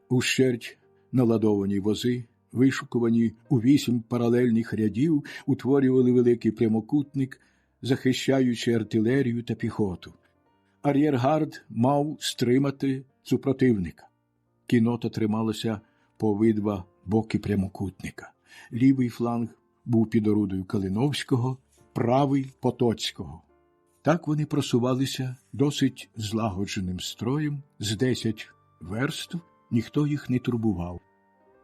Ущерть наладовані вози, вишукувані у 8 паралельних рядів, утворювали великий прямокутник, захищаючи артилерію та піхоту. Ар'єргард мав стримати супротивника. Кіннота трималася по обидва боки прямокутника. Лівий фланг був під орудою Калиновського, правий – Потоцького. Так вони просувалися досить злагодженим строєм, з 10 верст, ніхто їх не турбував.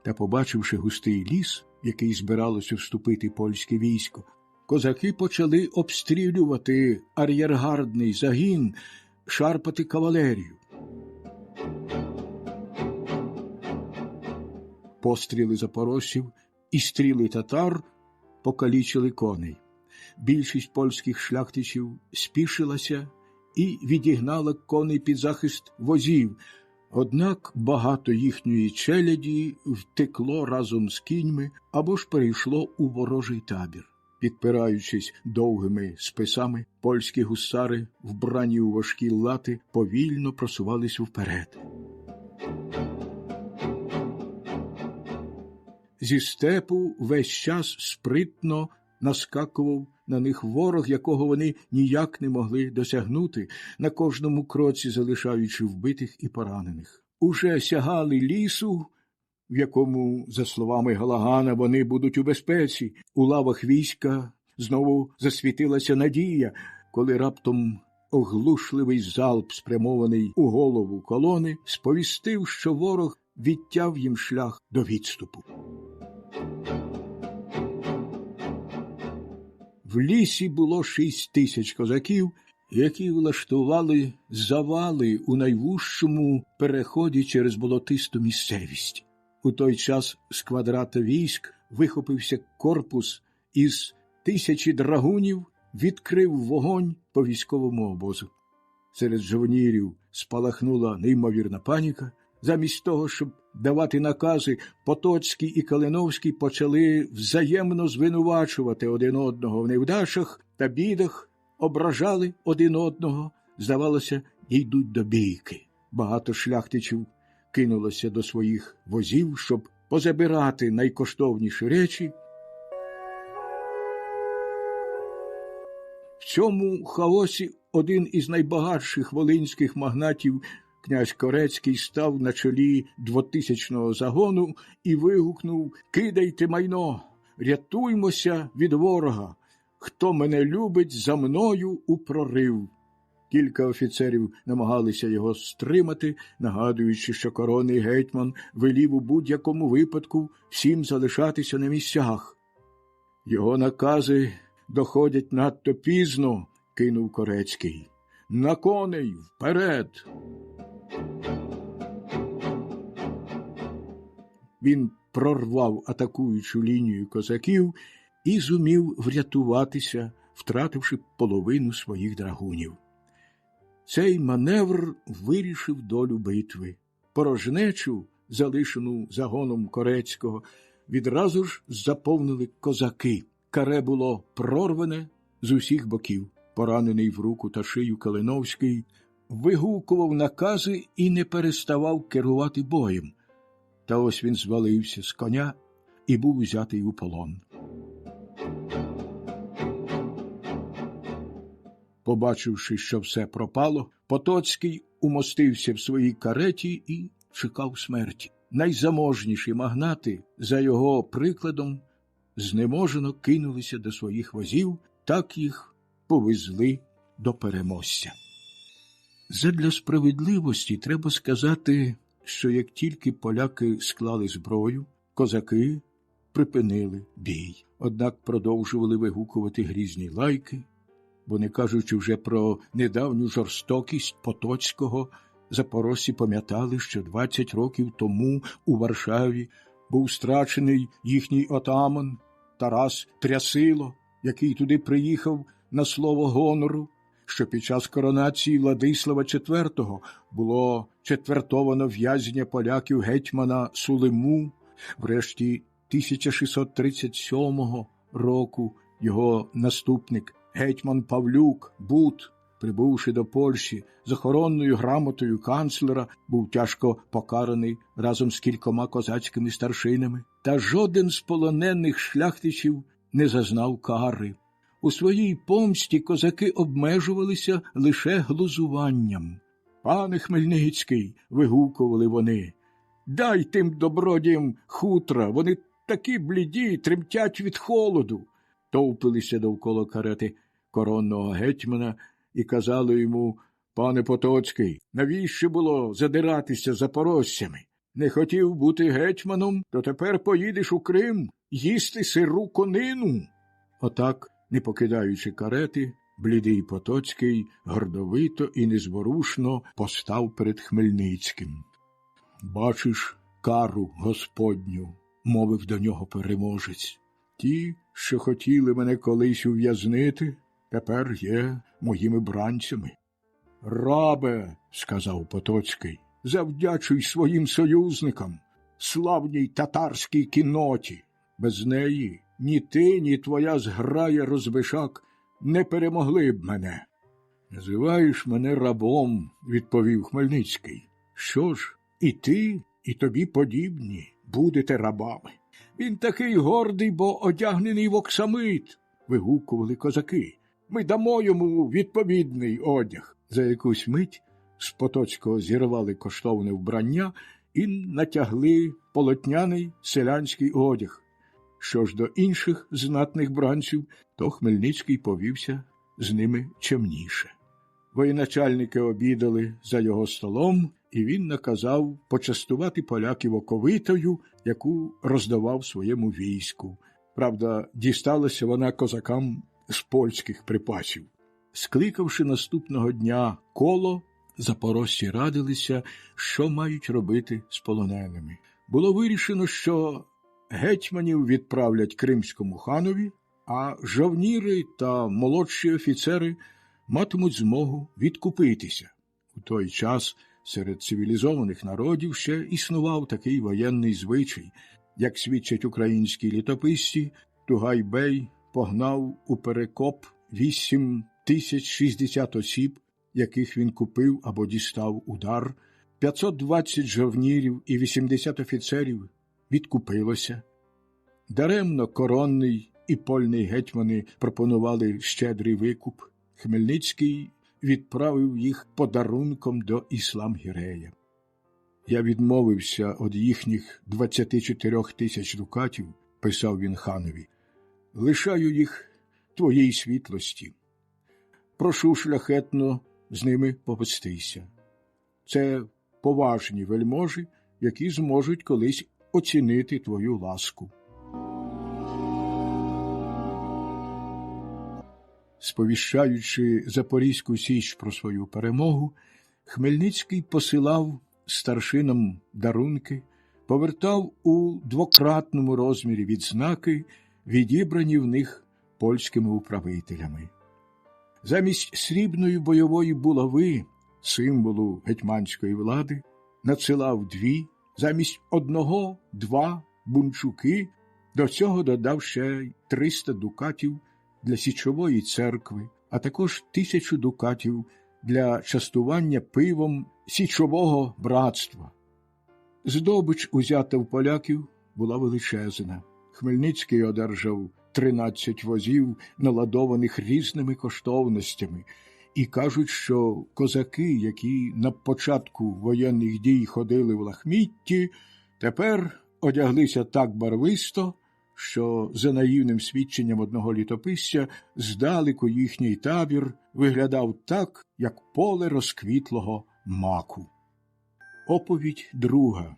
Та, побачивши густий ліс, в який збиралося вступити польське військо, козаки почали обстрілювати ар'єргардний загін, шарпати кавалерію. Постріли запорожців і стріли татар покалічили коней. Більшість польських шляхтичів спішилася і відігнала коней під захист возів, однак багато їхньої челяді втекло разом з кіньми або ж перейшло у ворожий табір. Підпираючись довгими списами, польські гусари, вбрані у важкі лати, повільно просувалися вперед. Зі степу весь час спритно наскакував на них ворог, якого вони ніяк не могли досягнути, на кожному кроці залишаючи вбитих і поранених. Уже сягали лісу, в якому, за словами Галагана, вони будуть у безпеці. У лавах війська знову засвітилася надія, коли раптом оглушливий залп, спрямований у голову колони, сповістив, що ворог відтяв їм шлях до відступу. В лісі було 6000 козаків, які влаштували завали у найвужчому переході через болотисту місцевість. У той час з квадрата військ вихопився корпус із 1000 драгунів, відкрив вогонь по військовому обозу. Серед жовнірів спалахнула неймовірна паніка. Замість того, щоб давати накази, Потоцький і Калиновський почали взаємно звинувачувати один одного в невдачах та бідах, ображали один одного, здавалося, йдуть до бійки. Багато шляхтичів кинулося до своїх возів, щоб позабирати найкоштовніші речі. В цьому хаосі один із найбагатших волинських магнатів, князь Корецький, став на чолі 2000-го загону і вигукнув: «Кидайте майно, рятуймося від ворога! Хто мене любить, за мною у прорив!» Кілька офіцерів намагалися його стримати, нагадуючи, що коронний гетьман велів у будь-якому випадку всім залишатися на місцях. «Його накази доходять надто пізно», – кинув Корецький. «На коней, вперед!» Він прорвав атакуючу лінію козаків і зумів врятуватися, втративши половину своїх драгунів. Цей маневр вирішив долю битви. Порожнечу, залишену загоном Корецького, відразу ж заповнили козаки. Каре було прорване з усіх боків. Поранений в руку та шию Калиновський вигукував накази і не переставав керувати боєм. Та ось він звалився з коня і був взятий у полон. Побачивши, що все пропало, Потоцький умостився в своїй кареті і чекав смерті. Найзаможніші магнати, за його прикладом, знеможено кинулися до своїх возів, так їх повезли до переможця. Задля справедливості треба сказати, що як тільки поляки склали зброю, козаки припинили бій. Однак продовжували вигукувати грізні лайки, бо, не кажучи вже про недавню жорстокість Потоцького, запорожці пам'ятали, що 20 років тому у Варшаві був страчений їхній отаман Тарас Трясило, який туди приїхав на слово гонору, що під час коронації Владислава IV було четвертовано в'язня поляків гетьмана Сулиму. Врешті 1637 року його наступник гетьман Павлюк Бут, прибувши до Польщі з охоронною грамотою канцлера, був тяжко покараний разом з кількома козацькими старшинами. Та жоден з полонених шляхтичів не зазнав кари. У своїй помсті козаки обмежувалися лише глузуванням. «Пане Хмельницький», – вигукували вони, – «дай тим добродіям хутра, вони такі бліді, тремтять від холоду». Товпилися довкола карети коронного гетьмана і казали йому: «Пане Потоцький, навіщо було задиратися запорожцями? Не хотів бути гетьманом, то тепер поїдеш у Крим їсти сиру конину». Отак, не покидаючи карети, блідий Потоцький гордовито і незворушно постав перед Хмельницьким. «Бачиш кару Господню», – мовив до нього переможець. «Ті, що хотіли мене колись ув'язнити, тепер є моїми бранцями». «Рабе», – сказав Потоцький, – «завдячуй своїм союзникам, славній татарській кінноті. Без неї ні ти, ні твоя зграя розбишак не перемогли б мене». «Називаєш мене рабом», – відповів Хмельницький. «Що ж, і ти, і тобі подібні будете рабами. Він такий гордий, бо одягнений в оксамит, вигукували козаки. Ми дамо йому відповідний одяг. За якусь мить з Потоцького зірвали коштовне вбрання і натягли полотняний селянський одяг. Що ж до інших знатних бранців, то Хмельницький повівся з ними чемніше. Воєначальники обідали за його столом, і він наказав почастувати поляків оковитою, яку роздавав своєму війську. Правда, дісталася вона козакам з польських припасів. Скликавши наступного дня коло, запорожці радилися, що мають робити з полоненими. Було вирішено, що гетьманів відправлять кримському ханові, а жовніри та молодші офіцери матимуть змогу відкупитися. У той час серед цивілізованих народів ще існував такий воєнний звичай. Як свідчать українські літописці, Тугай-бей погнав у Перекоп 8060 осіб, яких він купив або дістав у дар, 520 жовнірів і 80 офіцерів відкупилося. Даремно коронний і польний гетьмани пропонували щедрий викуп. Хмельницький відправив їх подарунком до Іслам-Гірея. «Я відмовився від їхніх 24 тисяч дукатів», – писав він ханові. «Лишаю їх твоїй світлості. Прошу шляхетно з ними повестися. Це поважні вельможі, які зможуть колись оцінити твою ласку». Сповіщаючи Запорізьку Січ про свою перемогу, Хмельницький посилав старшинам дарунки, повертав у двократному розмірі відзнаки, відібрані в них польськими управителями. Замість срібної бойової булави, символу гетьманської влади, надсилав 2, замість 1 – 2 бунчуки, до цього додав ще 300 дукатів для Січової церкви, а також 1000 дукатів для частування пивом Січового братства. Здобич, узята в поляків, була величезна. Хмельницький одержав 13 возів, наладованих різними коштовностями, і кажуть, що козаки, які на початку воєнних дій ходили в лахмітті, тепер одяглися так барвисто, що, за наївним свідченням одного літописця, здалеку їхній табір виглядав так, як поле розквітлого маку. Оповідь 2.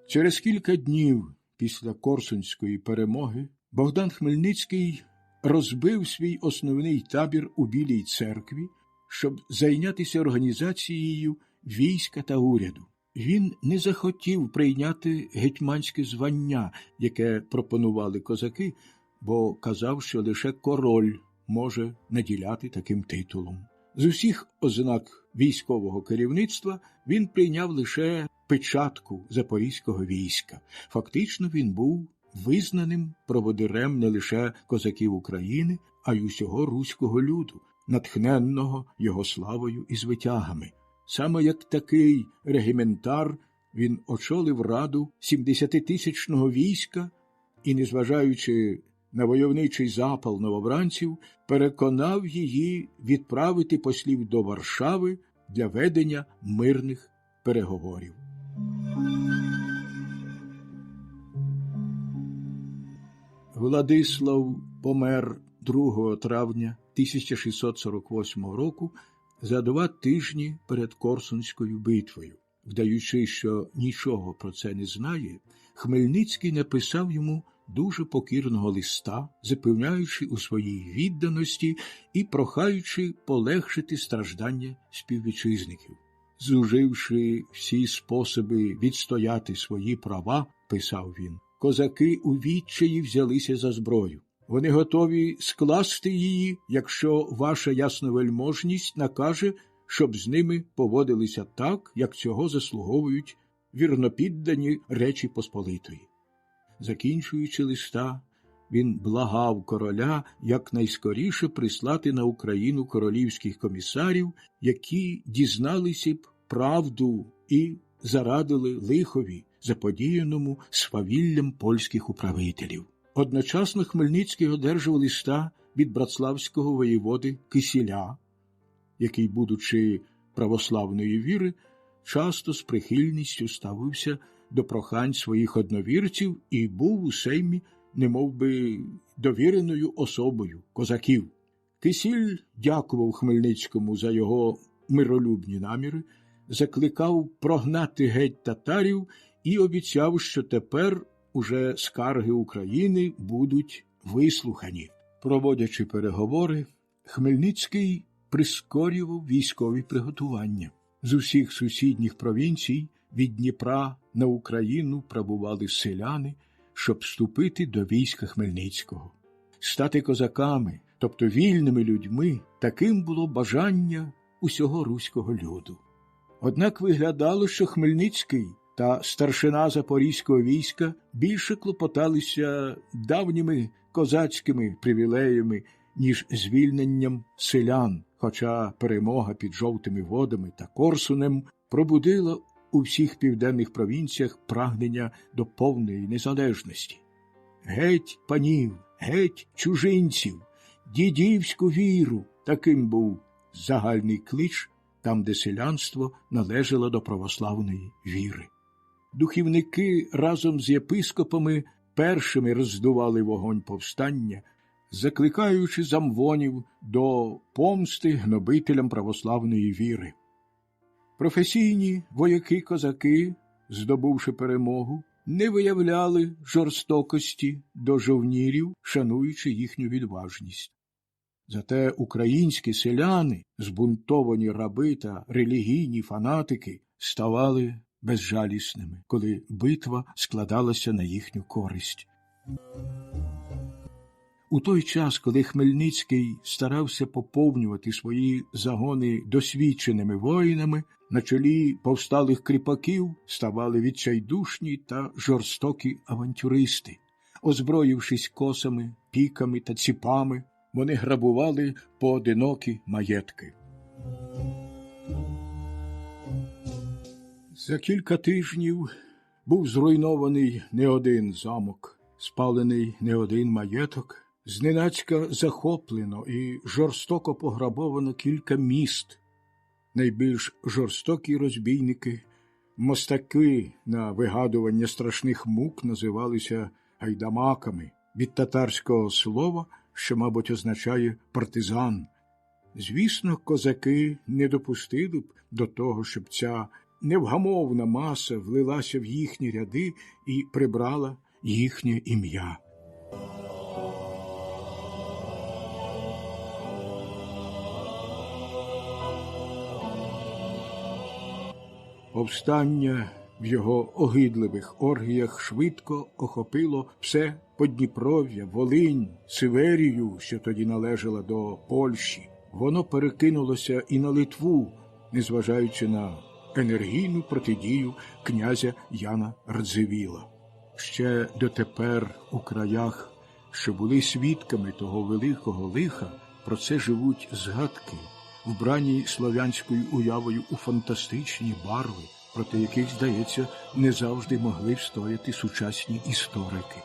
Через кілька днів після Корсунської перемоги Богдан Хмельницький розбив свій основний табір у Білій церкві, щоб зайнятися організацією війська та уряду. Він не захотів прийняти гетьманське звання, яке пропонували козаки, бо казав, що лише король може наділяти таким титулом. З усіх ознак військового керівництва він прийняв лише печатку запорізького війська. Фактично він був визнаним проводирем не лише козаків України, а й усього руського люду, натхненного його славою і звитягами. Саме як такий регіментар він очолив раду 70-тисячного війська і, незважаючи на войовничий запал новобранців, переконав її відправити послів до Варшави для ведення мирних переговорів. Владислав помер 2 травня 1648 року за 2 тижні перед Корсунською битвою. Вдаючи, що нічого про це не знає, Хмельницький написав йому дуже покірного листа, запевняючи у своїй відданості і прохаючи полегшити страждання співвітчизників. Зуживши всі способи відстояти свої права, писав він, козаки у відчаї взялися за зброю. Вони готові скласти її, якщо ваша ясновельможність накаже, щоб з ними поводилися так, як цього заслуговують вірнопіддані Речі Посполитої. Закінчуючи листа, Він благав короля якнайскоріше прислати на Україну королівських комісарів, які дізналися б правду і зарадили лихові, заподіяному свавіллям польських управителів. Одночасно Хмельницький одержав листа від братславського воєводи Кисіля, який, будучи православної віри, часто з прихильністю ставився до прохань своїх одновірців і був у сеймі немовби довіреною особою козаків. Кисіль дякував Хмельницькому за його миролюбні наміри, закликав прогнати геть татарів і обіцяв, що тепер уже скарги України будуть вислухані. Проводячи переговори, Хмельницький прискорював військові приготування. З усіх сусідніх провінцій від Дніпра на Україну прибували селяни, щоб вступити до війська Хмельницького. Стати козаками, тобто вільними людьми, таким було бажання усього руського люду. Однак виглядало, що Хмельницький та старшина Запорізького війська більше клопоталися давніми козацькими привілеями, ніж звільненням селян, хоча перемога під Жовтими Водами та Корсунем пробудила у всіх південних провінціях прагнення до повної незалежності. Геть панів, геть чужинців, дідівську віру – таким був загальний клич там, де селянство належало до православної віри. Духівники разом з єпископами першими роздували вогонь повстання, закликаючи замвонів до помсти гнобителям православної віри. Професійні вояки-козаки, здобувши перемогу, не виявляли жорстокості до жовнірів, шануючи їхню відважність. Зате українські селяни, збунтовані раби та релігійні фанатики, ставали безжалісними, коли битва складалася на їхню користь. У той час, коли Хмельницький старався поповнювати свої загони досвідченими воїнами, на чолі повсталих кріпаків ставали відчайдушні та жорстокі авантюристи. Озброївшись косами, піками та ціпами, вони грабували поодинокі маєтки. За кілька тижнів був зруйнований не один замок, спалений не один маєток, зненацька захоплено і жорстоко пограбовано кілька міст. Найбільш жорстокі розбійники, мостаки на вигадування страшних мук називалися гайдамаками, від татарського слова, що, мабуть, означає партизан. Звісно, козаки не допустили б до того, щоб ця невгамовна маса влилася в їхні ряди і прибрала їхнє ім'я. Повстання в його огидливих оргіях швидко охопило все Подніпров'я, Волинь, Сиверію, що тоді належала до Польщі. Воно перекинулося і на Литву, незважаючи на енергійну протидію князя Яна Радзивіла. Ще дотепер у краях, що були свідками того великого лиха, про це живуть згадки, вбрані слов'янською уявою у фантастичні барви, проти яких, здається, не завжди могли встояти сучасні історики.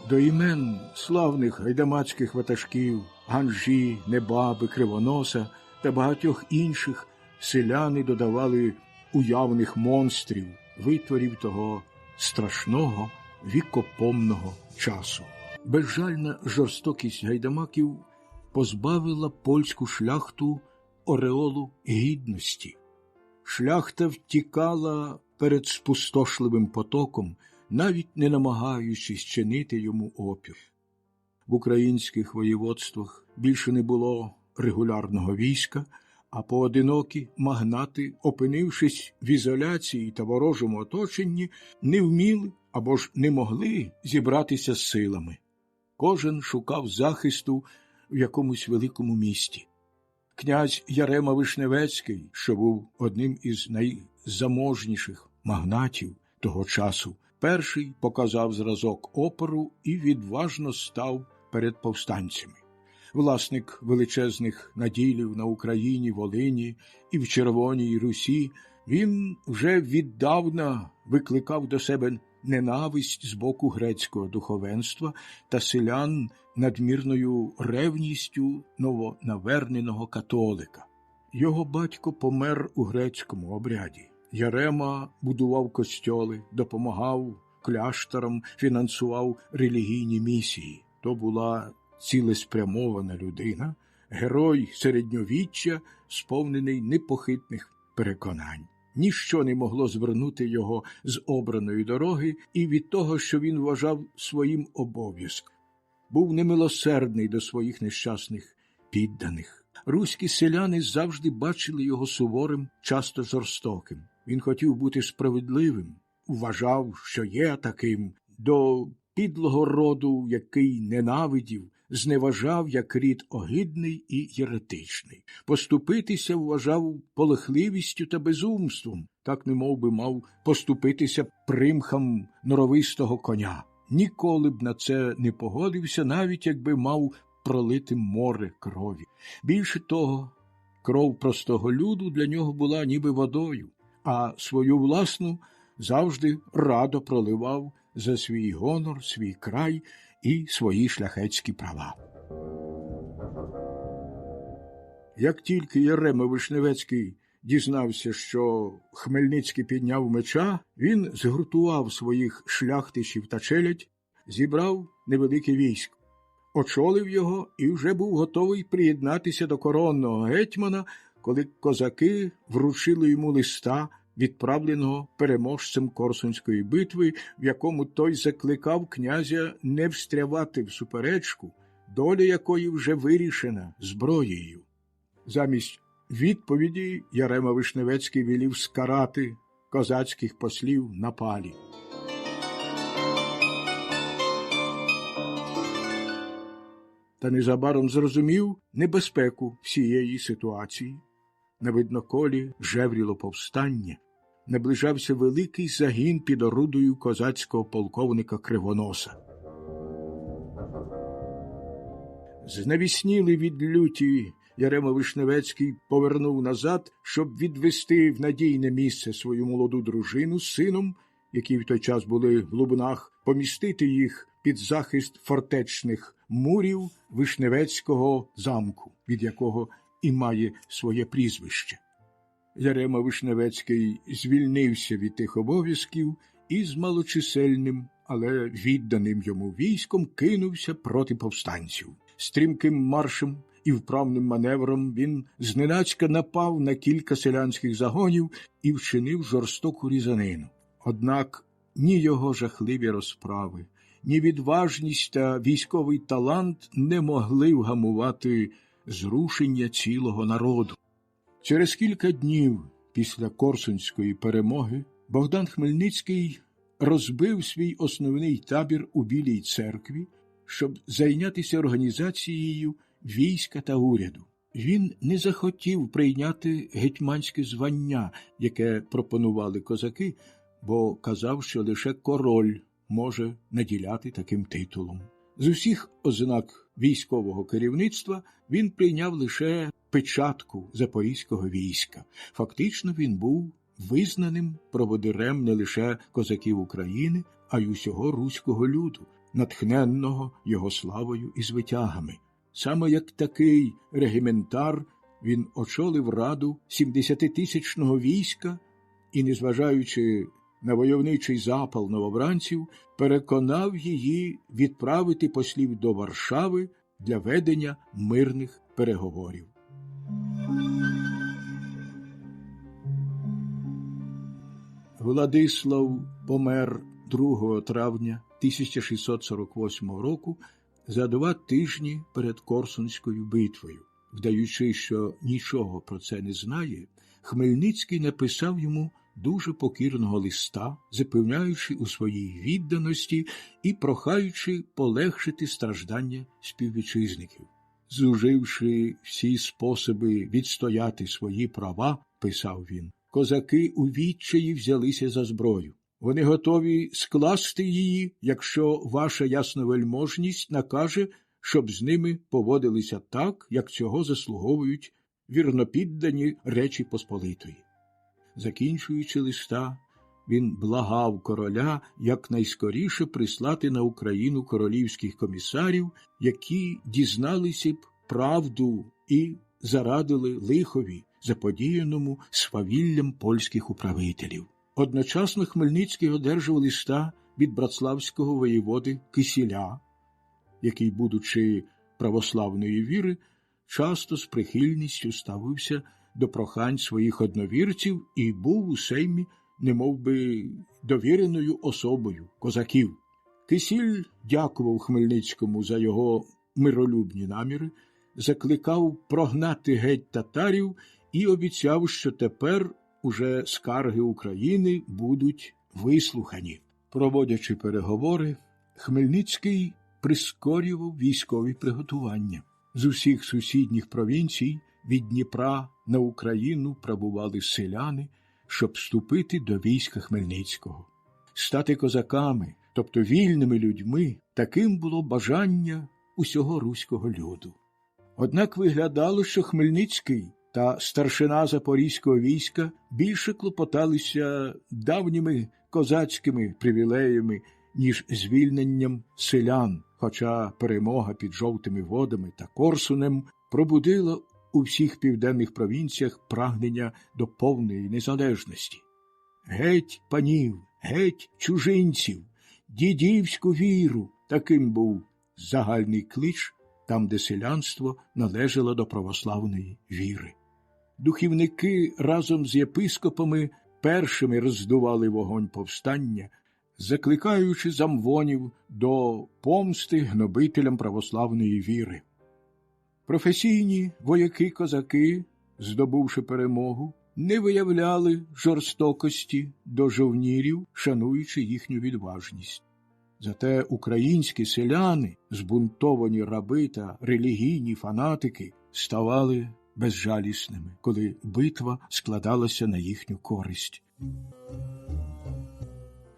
До імен славних гайдамацьких ватажків Ганжі, Небаби, Кривоноса та багатьох інших селяни додавали уявних монстрів, витворів того страшного вікопомного часу. Безжальна жорстокість гайдамаків позбавила польську шляхту ореолу гідності. Шляхта втікала перед спустошливим потоком, навіть не намагаючись чинити йому опір. В українських воєводствах більше не було регулярного війська, а поодинокі магнати, опинившись в ізоляції та ворожому оточенні, не вміли або ж не могли зібратися з силами. Кожен шукав захисту в якомусь великому місті. Князь Ярема Вишневецький, що був одним із найзаможніших магнатів того часу, перший показав зразок опору і відважно став перед повстанцями. Власник величезних наділів на Україні, Волині і в Червоній Русі, він вже віддавна викликав до себе ненависть з боку грецького духовенства та селян надмірною ревністю новонаверненого католика. Його батько помер у грецькому обряді. Ярема будував костьоли, допомагав кляшторам, фінансував релігійні місії. То була цілеспрямована людина, герой середньовіччя, сповнений непохитних переконань. Ніщо не могло звернути його з обраної дороги і від того, що він вважав своїм обов'язком. Був немилосердний до своїх нещасних підданих. Руські селяни завжди бачили його суворим, часто жорстоким. Він хотів бути справедливим, вважав, що є таким, до підлого роду, який ненавидів, зневажав як рід огидний і єретичний. Поступитися вважав полохливістю та безумством, так немов би мав поступитися примхам норовистого коня. Ніколи б на це не погодився, навіть якби мав пролити море крові. Більше того, кров простого люду для нього була ніби водою, а свою власну завжди радо проливав за свій гонор, свій край і свої шляхетські права. Як тільки Ярема Вишневецький дізнався, що Хмельницький підняв меча, він згуртував своїх шляхтичів та челядь, зібрав невелике військо, очолив його і вже був готовий приєднатися до коронного гетьмана, коли козаки вручили йому листа, відправленого переможцем Корсунської битви, в якому той закликав князя не встрявати в суперечку, доля якої вже вирішена зброєю. Замість відповіді Ярема Вишневецький велів скарати козацьких послів на палі. Та незабаром зрозумів небезпеку всієї ситуації. На Видноколі жевріло повстання, наближався великий загін під орудою козацького полковника Кривоноса. Знавіснілий від люті, Ярема Вишневецький повернув назад, щоб відвести в надійне місце свою молоду дружину з сином, які в той час були в Лубнах, помістити їх під захист фортечних мурів Вишневецького замку, від якого і має своє прізвище. Ярема Вишневецький звільнився від тих обов'язків і з малочисельним, але відданим йому військом кинувся проти повстанців. Стрімким маршем і вправним маневром він зненацька напав на кілька селянських загонів і вчинив жорстоку різанину. Однак ні його жахливі розправи, ні відважність та військовий талант не могли вгамувати зрушення цілого народу. Через кілька днів після Корсунської перемоги Богдан Хмельницький розбив свій основний табір у Білій церкві, щоб зайнятися організацією війська та уряду. Він не захотів прийняти гетьманське звання, яке пропонували козаки, бо казав, що лише король може наділяти таким титулом. З усіх ознак військового керівництва він прийняв лише печатку запорізького війська. Фактично він був визнаним проводирем не лише козаків України, а й усього руського люду, натхненного його славою і звитягами. Саме як такий регіментар він очолив раду 70-тисячного війська і, незважаючи на войовничий запал новобранців, переконав її відправити послів до Варшави для ведення мирних переговорів. Владислав помер 2 травня 1648 року за 2 тижні перед Корсунською битвою. Вдаючи, що нічого про це не знає, Хмельницький написав йому дуже покірного листа, запевняючи у своїй відданості і прохаючи полегшити страждання співвітчизників. Зуживши всі способи відстояти свої права, писав він, козаки у відчаї взялися за зброю. Вони готові скласти її, якщо ваша ясновельможність накаже, щоб з ними поводилися так, як цього заслуговують вірнопіддані Речі Посполитої. Закінчуючи листа, він благав короля якнайскоріше прислати на Україну королівських комісарів, які дізналися б правду і зарадили лихові, заподіяному свавіллям польських управителів. Одночасно Хмельницький одержав листа від братславського воєводи Кисіля, який, будучи православної віри, часто з прихильністю ставився до прохань своїх одновірців і був у сеймі немовби довіреною особою козаків. Кисіль дякував Хмельницькому за його миролюбні наміри, закликав прогнати геть татарів і обіцяв, що тепер уже скарги України будуть вислухані. Проводячи переговори, Хмельницький прискорював військові приготування. З усіх сусідніх провінцій від Дніпра на Україну прибували селяни, щоб вступити до війська Хмельницького. Стати козаками, тобто вільними людьми, таким було бажання усього руського люду. Однак виглядало, що Хмельницький та старшина Запорізького війська більше клопоталися давніми козацькими привілеями, ніж звільненням селян, хоча перемога під Жовтими Водами та Корсунем пробудила у всіх південних провінціях прагнення до повної незалежності. Геть панів, геть чужинців, дідівську віру – таким був загальний клич там, де селянство належало до православної віри. Духівники разом з єпископами першими роздували вогонь повстання, закликаючи замвонів до помсти гнобителям православної віри. Професійні вояки-козаки, здобувши перемогу, не виявляли жорстокості до жовнірів, шануючи їхню відважність. Зате українські селяни, збунтовані раби та релігійні фанатики, ставали безжалісними, коли битва складалася на їхню користь.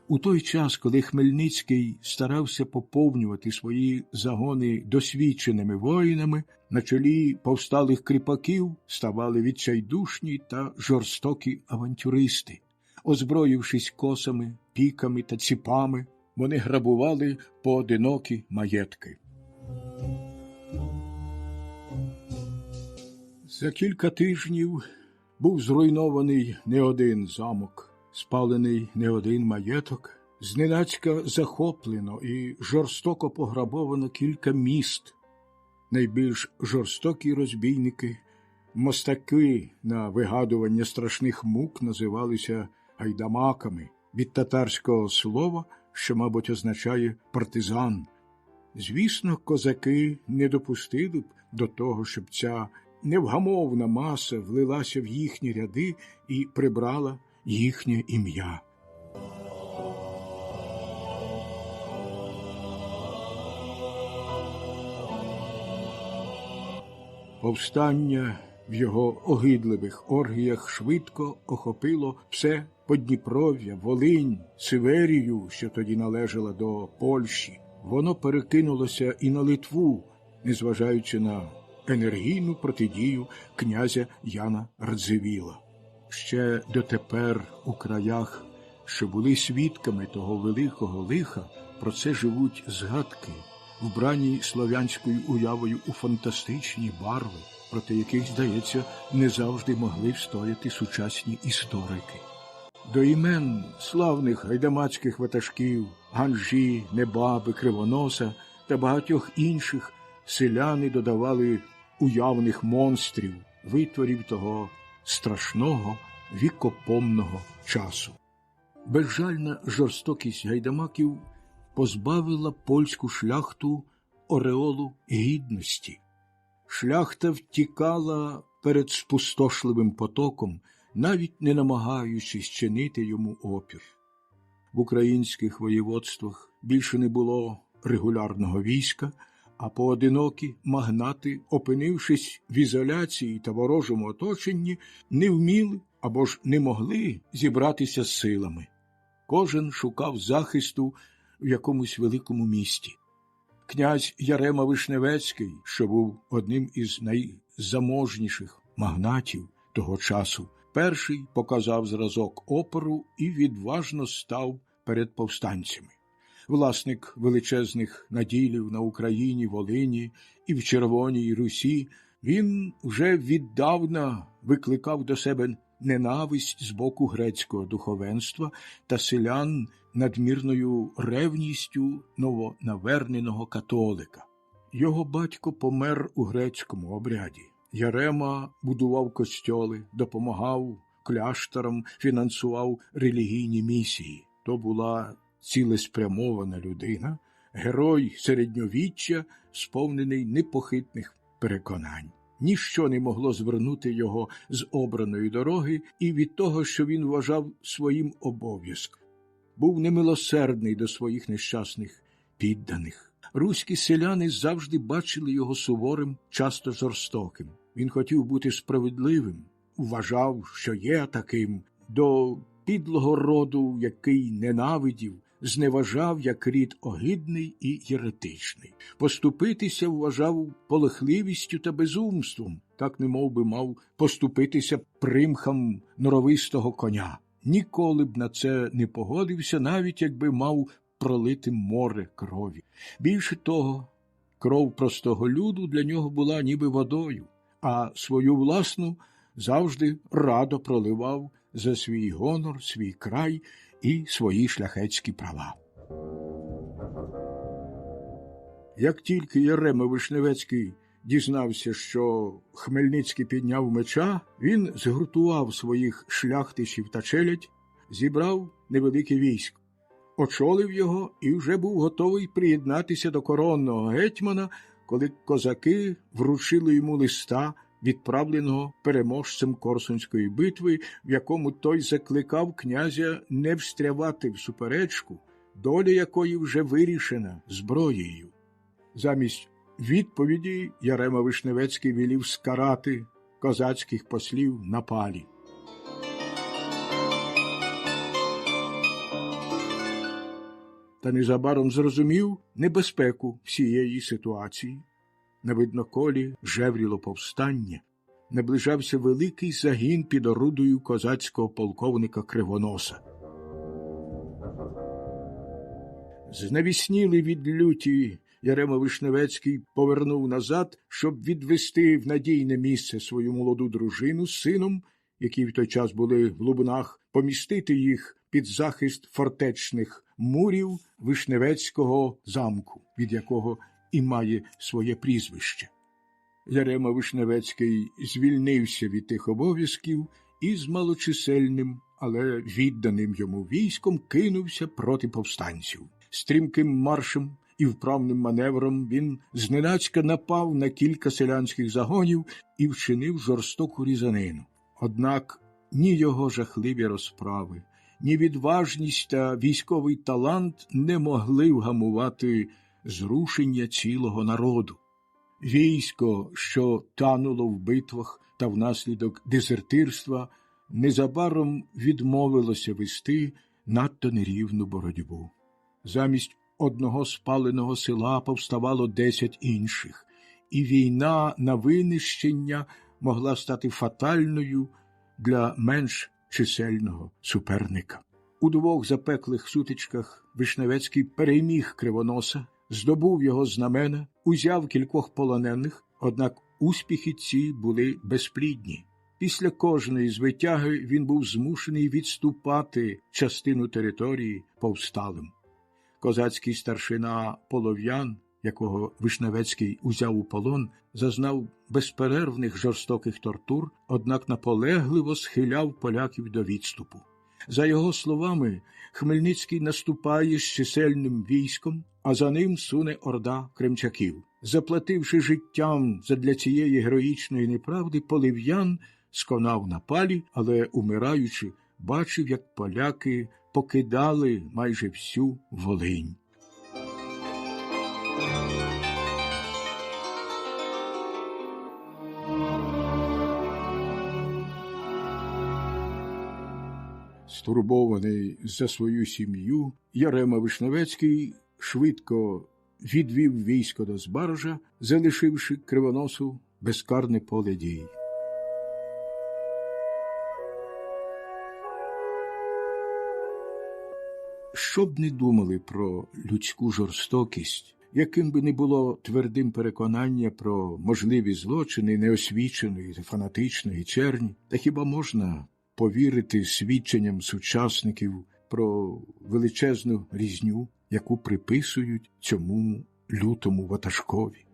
У той час, коли Хмельницький старався поповнювати свої загони досвідченими воїнами, на чолі повсталих кріпаків ставали відчайдушні та жорстокі авантюристи. Озброївшись косами, піками та ціпами, вони грабували поодинокі маєтки. За кілька тижнів був зруйнований не один замок, спалений не один маєток, зненацька захоплено і жорстоко пограбовано кілька міст. Найбільш жорстокі розбійники, мостаки на вигадування страшних мук називалися гайдамаками, від татарського слова, що, мабуть, означає партизан. Звісно, козаки не допустили б до того, щоб ця невгамовна маса влилася в їхні ряди і прибрала їхнє ім'я. Повстання в його огидливих оргіях швидко охопило все Подніпров'я, Волинь, Сиверію, що тоді належала до Польщі. Воно перекинулося і на Литву, незважаючи на енергійну протидію князя Яна Радзивіла. Ще дотепер у краях, що були свідками того великого лиха, про це живуть згадки, вбрані слов'янською уявою у фантастичні барви, проти яких, здається, не завжди могли встояти сучасні історики. До імен славних гайдамацьких ватажків, Ганжі, Небаби, Кривоноса та багатьох інших селяни додавали уявних монстрів, витворів того страшного вікопомного часу. Безжальна жорстокість гайдамаків позбавила польську шляхту ореолу гідності. Шляхта втікала перед спустошливим потоком, навіть не намагаючись чинити йому опір. В українських воєводствах більше не було регулярного війська, а поодинокі магнати, опинившись в ізоляції та ворожому оточенні, не вміли або ж не могли зібратися з силами. Кожен шукав захисту в якомусь великому місті. Князь Ярема Вишневецький, що був одним із найзаможніших магнатів того часу, перший показав зразок опору і відважно став перед повстанцями. Власник величезних наділів на Україні, Волині і в Червоній Русі, він вже віддавна викликав до себе ненависть з боку грецького духовенства та селян надмірною ревністю новонаверненого католика. Його батько помер у грецькому обряді. Ярема будував костьоли, допомагав кляшторам, фінансував релігійні місії. То була цілеспрямована людина, герой середньовіччя, сповнений непохитних переконань. Ніщо не могло звернути його з обраної дороги і від того, що він вважав своїм обов'язком. Був немилосердний до своїх нещасних підданих. Руські селяни завжди бачили його суворим, часто жорстоким. Він хотів бути справедливим, вважав, що є таким, до підлого роду, який ненавидів, зневажав як рід огидний і єретичний. Поступитися вважав полохливістю та безумством, так немов би мав поступитися примхам норовистого коня. Ніколи б на це не погодився, навіть якби мав пролити море крові. Більше того, кров простого люду для нього була ніби водою, а свою власну завжди радо проливав за свій гонор, свій край і свої шляхетські права. Як тільки Ярема Вишневецький дізнався, що Хмельницький підняв меча, він згуртував своїх шляхтичів та челядь, зібрав невелике військо, очолив його і вже був готовий приєднатися до коронного гетьмана, коли козаки вручили йому листа, відправленого переможцем Корсунської битви, в якому той закликав князя не встрявати в суперечку, доля якої вже вирішена зброєю. Замість відповіді Ярема Вишневецький велів скарати козацьких послів на палі. Та незабаром зрозумів небезпеку всієї ситуації. На Видноколі жевріло повстання, наближався великий загін під орудою козацького полковника Кривоноса. Знавіснілий від люті, Ярема Вишневецький повернув назад, щоб відвести в надійне місце свою молоду дружину з сином, які в той час були в Лубнах, помістити їх під захист фортечних мурів Вишневецького замку, від якого і має своє прізвище. Ярема Вишневецький звільнився від тих обов'язків і з малочисельним, але відданим йому військом кинувся проти повстанців. Стрімким маршем і вправним маневром він зненацька напав на кілька селянських загонів і вчинив жорстоку різанину. Однак ні його жахливі розправи, ні відважність та військовий талант не могли вгамувати зрушення цілого народу. Військо, що тануло в битвах та внаслідок дезертирства, незабаром відмовилося вести надто нерівну боротьбу. Замість одного спаленого села повставало 10 інших, і війна на винищення могла стати фатальною для менш чисельного суперника. У двох запеклих сутичках Вишневецький переміг Кривоноса, здобув його знамена, узяв кількох полонених, однак успіхи ці були безплідні. Після кожної звитяги він був змушений відступати частину території повсталим. Козацький старшина Полов'ян, якого Вишневецький узяв у полон, зазнав безперервних жорстоких тортур, однак наполегливо схиляв поляків до відступу. За його словами, Хмельницький наступає з чисельним військом, а за ним суне орда кримчаків. Заплативши життям задля цієї героїчної неправди, Полов'ян сконав на палі, але, умираючи, бачив, як поляки покидали майже всю Волинь. Стурбований за свою сім'ю, Ярема Вишневецький швидко відвів військо до Збаража, залишивши Кривоносу безкарне поле дій. Що б не думали про людську жорстокість, яким би не було твердим переконання про можливі злочини неосвіченої та фанатичної черні, та хіба можна повірити свідченням сучасників про величезну різню, яку приписують цьому лютому ватажкові?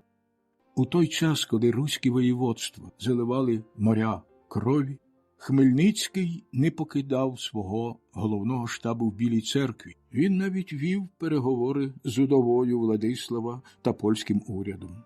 У той час, коли руські воєводства заливали моря крові, Хмельницький не покидав свого головного штабу в Білій церкві. Він навіть вів переговори з удовою Владислава та польським урядом.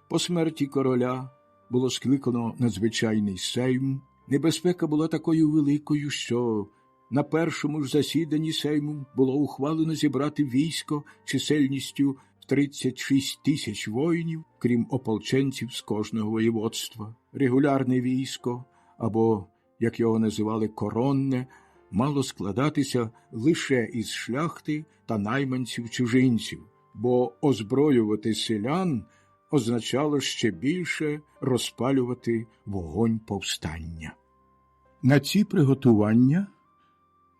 По смерті короля було скликано надзвичайний сейм. Небезпека була такою великою, що на першому ж засіданні сейму було ухвалено зібрати військо чисельністю в 36 тисяч воїнів, крім ополченців з кожного воєводства. Регулярне військо, або, як його називали, коронне, мало складатися лише із шляхти та найманців-чужинців, бо озброювати селян означало ще більше розпалювати вогонь повстання. На ці приготування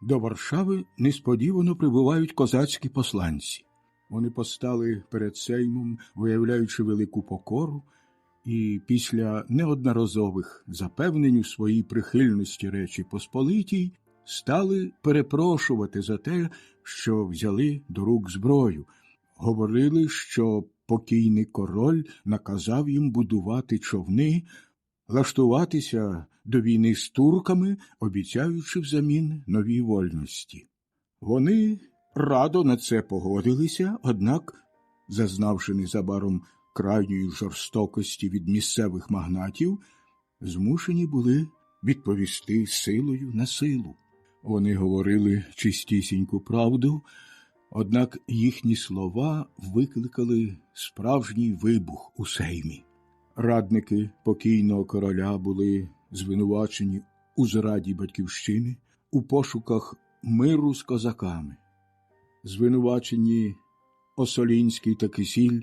до Варшави несподівано прибувають козацькі посланці. Вони постали перед сеймом, виявляючи велику покору, і після неодноразових запевнень у своїй прихильності Речі Посполитій стали перепрошувати за те, що взяли до рук зброю. Говорили, що покійний король наказав їм будувати човни, влаштуватися до війни з турками, обіцяючи взамін нові вольності. Вони радо на це погодилися, однак, зазнавши незабаром крайньої жорстокості від місцевих магнатів, змушені були відповісти силою на силу. Вони говорили чистісіньку правду, однак їхні слова викликали справжній вибух у сеймі. Радники покійного короля були звинувачені у зраді батьківщини, у пошуках миру з козаками. Звинувачені Осолінський та Кисіль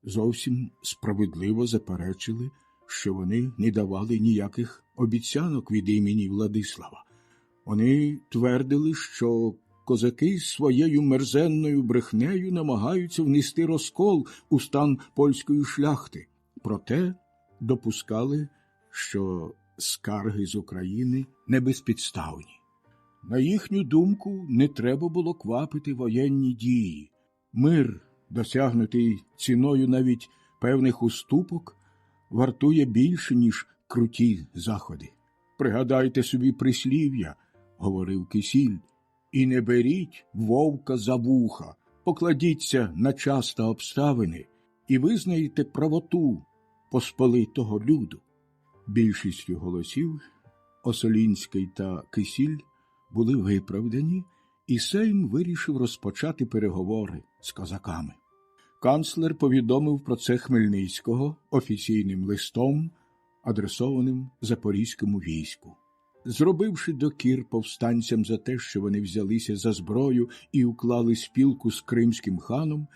зовсім справедливо заперечили, що вони не давали ніяких обіцянок від імені Владислава. Вони твердили, що козаки своєю мерзенною брехнею намагаються внести розкол у стан польської шляхти. Проте допускали, що скарги з України не безпідставні. На їхню думку, не треба було квапити воєнні дії. Мир, досягнутий ціною навіть певних уступок, вартує більше, ніж круті заходи. «Пригадайте собі прислів'я», – говорив Кисіль, – «і не беріть вовка за вуха, покладіться на час та обставини і визнаєте правоту посполитого люду». Більшістю голосів Осолінський та Кисіль були виправдані, і Сейм вирішив розпочати переговори з козаками. Канцлер повідомив про це Хмельницького офіційним листом, адресованим Запорізькому війську. Зробивши докір повстанцям за те, що вони взялися за зброю і уклали спілку з кримським ханом,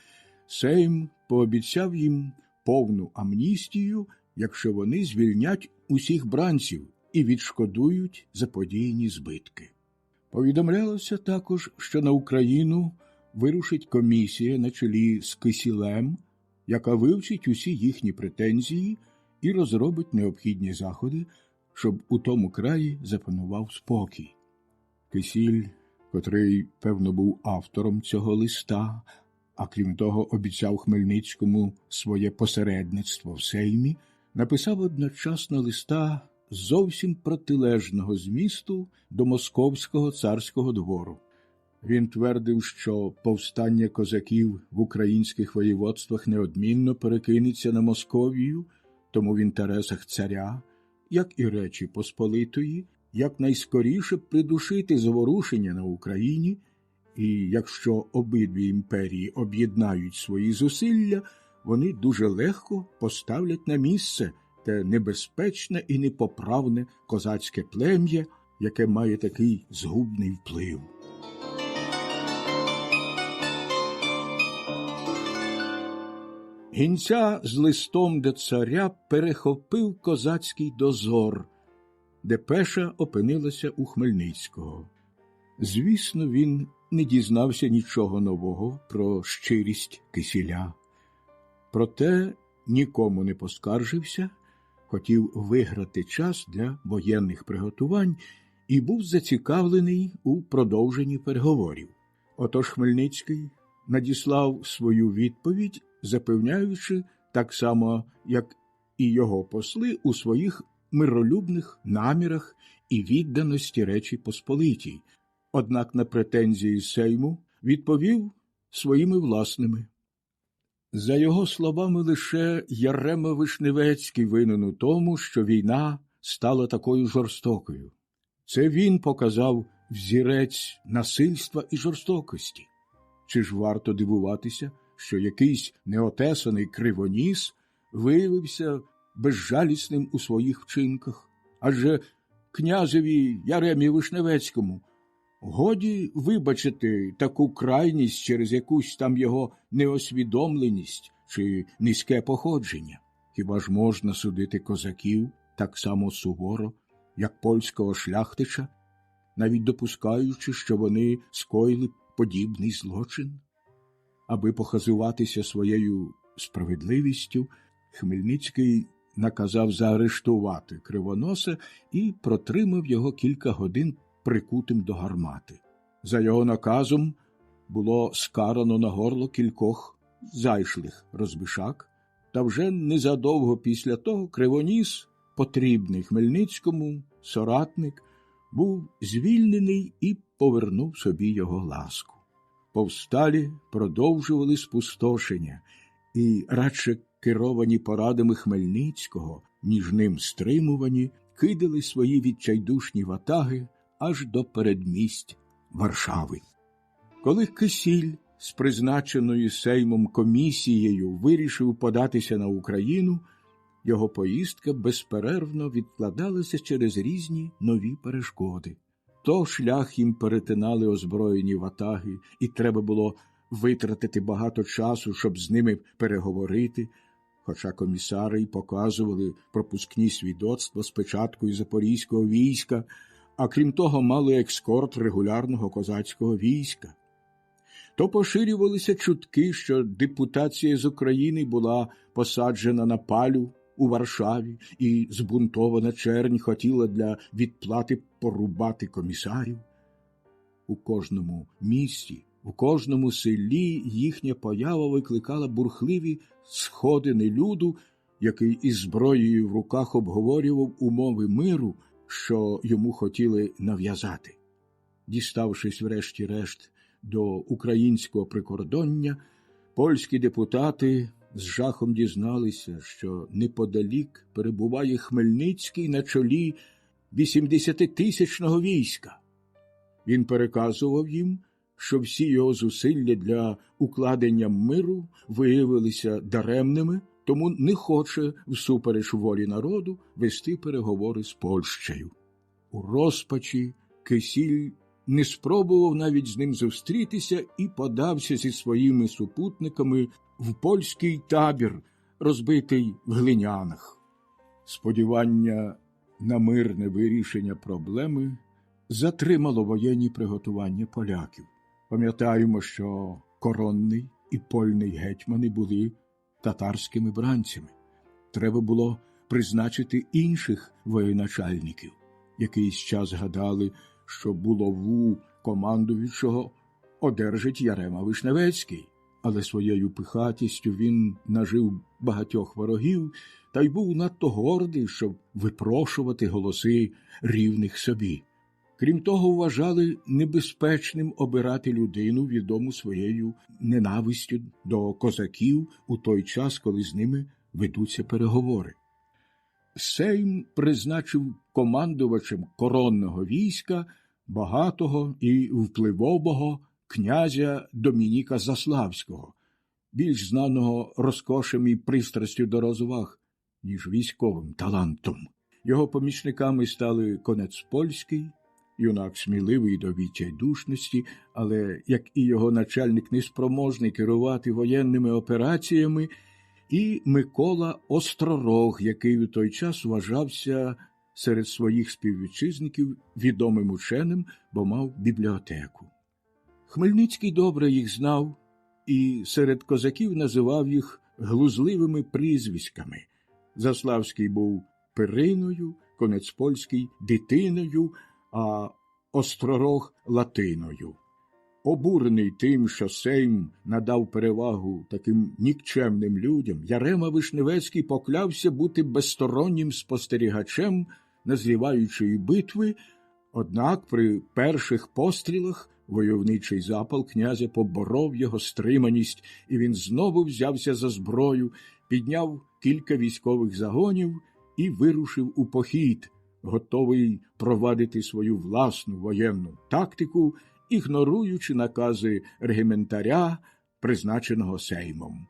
Сейм пообіцяв їм повну амністію, якщо вони звільнять усіх бранців і відшкодують заподіяні збитки. Повідомлялося також, що на Україну вирушить комісія на чолі з Кисілем, яка вивчить усі їхні претензії і розробить необхідні заходи, щоб у тому краї запанував спокій. Кисіль, котрий, певно, був автором цього листа, а крім того обіцяв Хмельницькому своє посередництво в Сеймі, написав одночасно листа зовсім протилежного змісту до московського царського двору. Він твердив, що повстання козаків в українських воєводствах неодмінно перекинеться на Московію, тому в інтересах царя, як і Речі Посполитої, якнайскоріше придушити заворушення на Україні, і якщо обидві імперії об'єднають свої зусилля, вони дуже легко поставлять на місце те небезпечне і непоправне козацьке плем'я, яке має такий згубний вплив. Гінця з листом до царя перехопив козацький дозор. Депеша опинилася у Хмельницького. Звісно, він не дізнався нічого нового про щирість Кисіля. Проте нікому не поскаржився, хотів виграти час для воєнних приготувань і був зацікавлений у продовженні переговорів. Отож Хмельницький надіслав свою відповідь, запевняючи, так само, як і його посли, у своїх миролюбних намірах і відданості Речі Посполитій, однак на претензії Сейму відповів своїми власними. За його словами, лише Ярема Вишневецький винен у тому, що війна стала такою жорстокою. Це він показав взірець насильства і жорстокості. Чи ж варто дивуватися, що якийсь неотесаний кривоніс виявився безжалісним у своїх вчинках? Адже князеві Яремі Вишневецькому годі вибачити таку крайність через якусь там його неосвідомленість чи низьке походження. Хіба ж можна судити козаків так само суворо, як польського шляхтича, навіть допускаючи, що вони скоїли подібний злочин? Аби похизуватися своєю справедливістю, Хмельницький наказав заарештувати Кривоноса і протримав його кілька годин прикутим до гармати. За його наказом було скарано на горло кількох зайшлих розбишак, та вже незадовго після того Кривоніс, потрібний Хмельницькому, соратник, був звільнений і повернув собі його ласку. Повсталі продовжували спустошення і, радше керовані порадами Хмельницького, ніж ним стримувані, кидали свої відчайдушні ватаги аж до передмість Варшави. Коли Кисіль з призначеною Сеймом комісією вирішив податися на Україну, його поїздка безперервно відкладалася через різні нові перешкоди. То шлях їм перетинали озброєні ватаги, і треба було витратити багато часу, щоб з ними переговорити, хоча комісари й показували пропускні свідоцтва з печаткою запорізького війська, а крім того мали екскорт регулярного козацького війська. То поширювалися чутки, що депутація з України була посаджена на палю у Варшаві, і збунтована чернь хотіла для відплати порубати комісарів. У кожному місті, у кожному селі їхня поява викликала бурхливі сходини люду, який із зброєю в руках обговорював умови миру, що йому хотіли нав'язати. Діставшись врешті-решт до українського прикордоння, польські депутати з жахом дізналися, що неподалік перебуває Хмельницький на чолі 80-тисячного війська. Він переказував їм, що всі його зусилля для укладення миру виявилися даремними, тому не хоче, всупереч волі народу, вести переговори з Польщею. У розпачі Кисіль не спробував навіть з ним зустрітися і подався зі своїми супутниками в польський табір, розбитий в Глинянах. Сподівання на мирне вирішення проблеми затримало воєнні приготування поляків. Пам'ятаємо, що коронний і польний гетьмани були татарськими бранцями. Треба було призначити інших воєначальників. Якийсь час гадали, що булаву командуючого одержить Ярема Вишневецький, але своєю пихатістю він нажив багатьох ворогів та й був надто гордий, щоб випрошувати голоси рівних собі. Крім того, вважали небезпечним обирати людину, відому своєю ненавистю до козаків у той час, коли з ними ведуться переговори. Сейм призначив командувачем коронного війська багатого і впливового князя Домініка Заславського, більш знаного розкошем і пристрастю до розваг, ніж військовим талантом. Його помічниками стали Конець Польський Юнак сміливий до відчайдушності, але, як і його начальник, неспроможний керувати воєнними операціями, і Микола Остророг, який у той час вважався серед своїх співвітчизників відомим ученим, бо мав бібліотеку. Хмельницький добре їх знав і серед козаків називав їх глузливими прізвиськами. Заславський був Пириною, Конецпольський – дитиною, а Остророг – латиною. Обурений тим, що Сейм надав перевагу таким нікчемним людям, Ярема Вишневецький поклявся бути безстороннім спостерігачем назріваючої битви, однак при перших пострілах войовничий запал князя поборов його стриманість, і він знову взявся за зброю, підняв кілька військових загонів і вирушив у похід, готовий провадити свою власну воєнну тактику, ігноруючи накази регіментаря, призначеного Сеймом.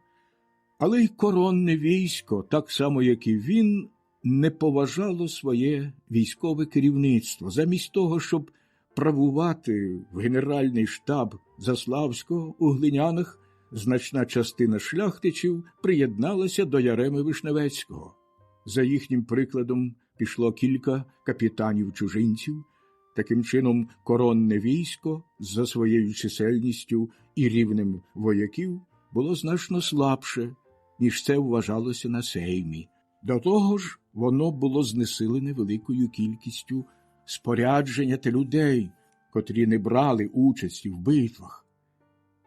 Але й коронне військо, так само як і він, не поважало своє військове керівництво. Замість того, щоб правувати в Генеральний штаб Заславського у Глинянах, значна частина шляхтичів приєдналася до Яреми Вишневецького. За їхнім прикладом пішло кілька капітанів-чужинців. Таким чином, коронне військо за своєю чисельністю і рівнем вояків було значно слабше, ніж це вважалося на Сеймі. До того ж, воно було знесилене великою кількістю спорядження та людей, котрі не брали участі в битвах.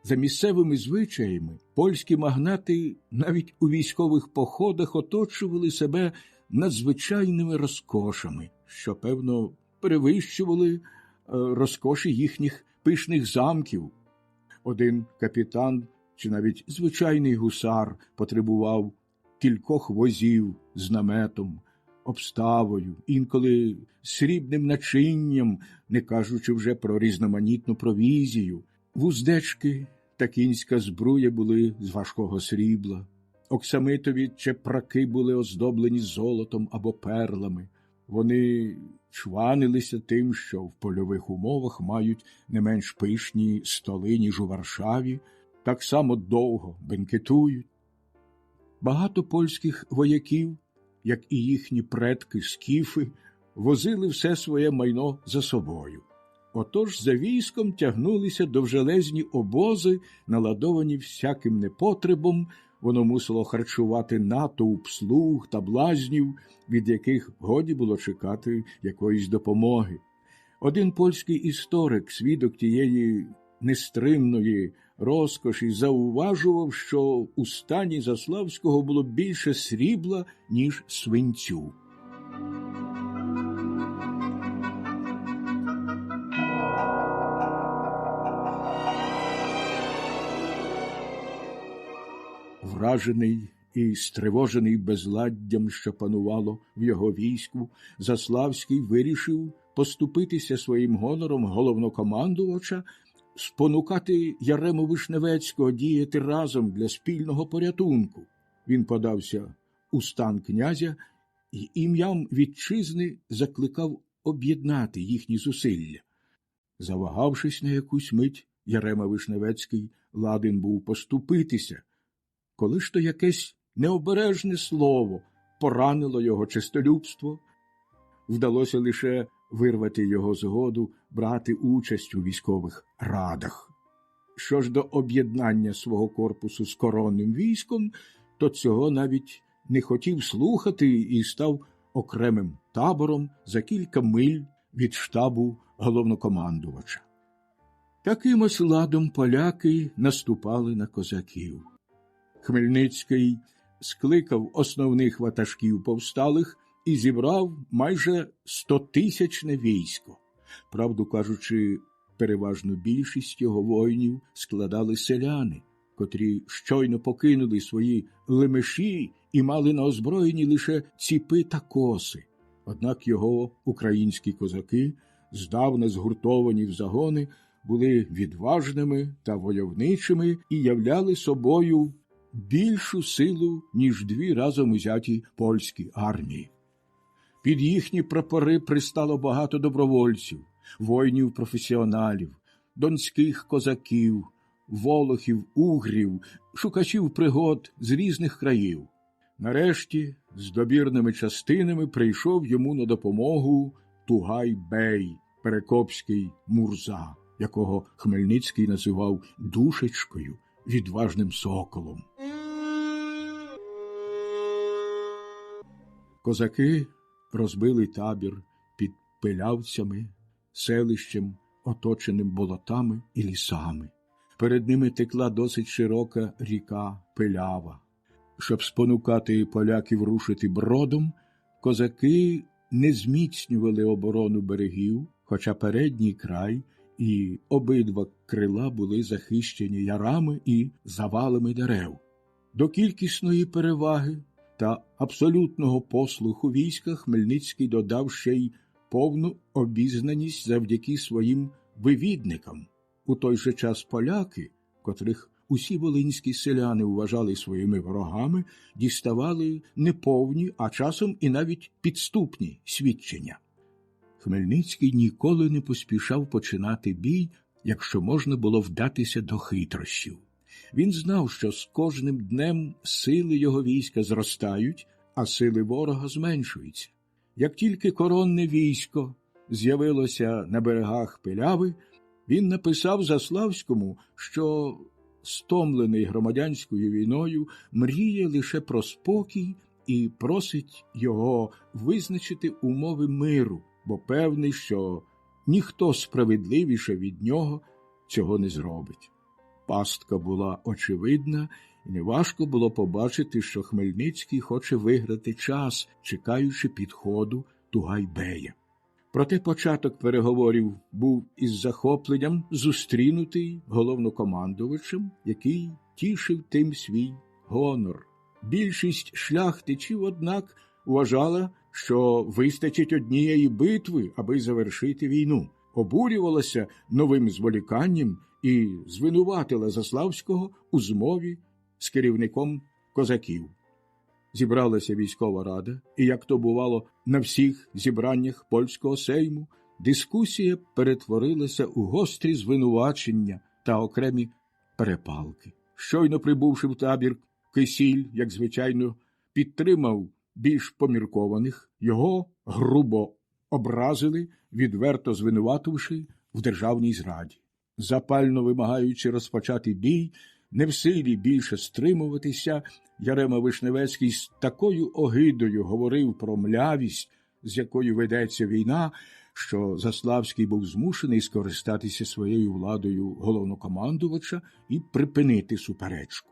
За місцевими звичаями, польські магнати навіть у військових походах оточували себе надзвичайними розкошами, що, певно, перевищували розкоші їхніх пишних замків. Один капітан чи навіть звичайний гусар потребував кількох возів з наметом, обставою, інколи срібним начинням, не кажучи вже про різноманітну провізію. Вуздечки та кінська збруя були з важкого срібла, оксамитові чепраки були оздоблені золотом або перлами. Вони чванилися тим, що в польових умовах мають не менш пишні столи, ніж у Варшаві, так само довго бенкетують. Багато польських вояків, як і їхні предки скіфи, возили все своє майно за собою. Отож за військом тягнулися довжелезні обози, наладовані всяким непотребом. Воно мусило харчувати натовп слуг та блазнів, від яких годі було чекати якоїсь допомоги. Один польський історик, свідок тієї нестримної розкоші, зауважував, що у стані Заславського було більше срібла, ніж свинцю. Вражений і стривожений безладдям, що панувало в його війську, Заславський вирішив поступитися своїм гонором головнокомандувача, спонукати Ярему Вишневецького діяти разом для спільного порятунку. Він подався у стан князя і ім'ям вітчизни закликав об'єднати їхні зусилля. Завагавшись на якусь мить, Ярема Вишневецький ладен був поступитися, коли ж то якесь необережне слово поранило його честолюбство. Вдалося лише вирвати його згоду брати участь у військових радах. Що ж до об'єднання свого корпусу з коронним військом, то цього навіть не хотів слухати і став окремим табором за кілька миль від штабу головнокомандувача. Таким ось ладом поляки наступали на козаків. Хмельницький скликав основних ватажків повсталих і зібрав майже 100-тисячне військо. Правду кажучи, переважну більшість його воїнів складали селяни, котрі щойно покинули свої лемеші і мали на озброєнні лише ціпи та коси. Однак його українські козаки, здавна згуртовані в загони, були відважними та войовничими і являли собою більшу силу, ніж дві разом узяті польські армії. Під їхні прапори пристало багато добровольців. воїнів-професіоналів, донських козаків, волохів, угрів, шукачів пригод з різних країв. Нарешті з добірними частинами прийшов йому на допомогу Тугай-бей, перекопський Мурза, якого Хмельницький називав душечкою, відважним соколом. Козаки розбили табір під Пилявцями, селищем, оточеним болотами і лісами. Перед ними текла досить широка ріка Пилява. Щоб спонукати поляків рушити бродом, козаки не зміцнювали оборону берегів, хоча передній край і обидва крила були захищені ярами і завалами дерев. До кількісної переваги та абсолютного послуху війська Хмельницький додав ще й повну обізнаність завдяки своїм вивідникам. У той же час поляки, котрих усі волинські селяни вважали своїми ворогами, діставали неповні, а часом і навіть підступні свідчення. Хмельницький ніколи не поспішав починати бій, якщо можна було вдатися до хитрощів. Він знав, що з кожним днем сили його війська зростають, а сили ворога зменшуються. Як тільки коронне військо з'явилося на берегах Пиляви, він написав Заславському, що, стомлений громадянською війною, мріє лише про спокій і просить його визначити умови миру, бо певний, що ніхто справедливіше від нього цього не зробить. Пастка була очевидна, і неважко було побачити, що Хмельницький хоче виграти час, чекаючи підходу Тугай-бея. Проте початок переговорів був із захопленням зустрінутий головнокомандувачем, який тішив тим свій гонор. Більшість шляхтичів, однак, вважала, що вистачить однієї битви, аби завершити війну, обурювалася новим зволіканням і звинуватила Заславського у змові з керівником козаків. Зібралася військова рада, і, як то бувало на всіх зібраннях польського сейму, дискусія перетворилася у гострі звинувачення та окремі перепалки. Щойно прибувши в табір, Кисіль, як звичайно, підтримав більш поміркованих, його грубо образили, відверто звинувативши в державній зраді. Запально вимагаючи розпочати бій, не в силі більше стримуватися, Ярема Вишневецький з такою огидою говорив про млявість, з якою ведеться війна, що Заславський був змушений скористатися своєю владою головнокомандувача і припинити суперечку.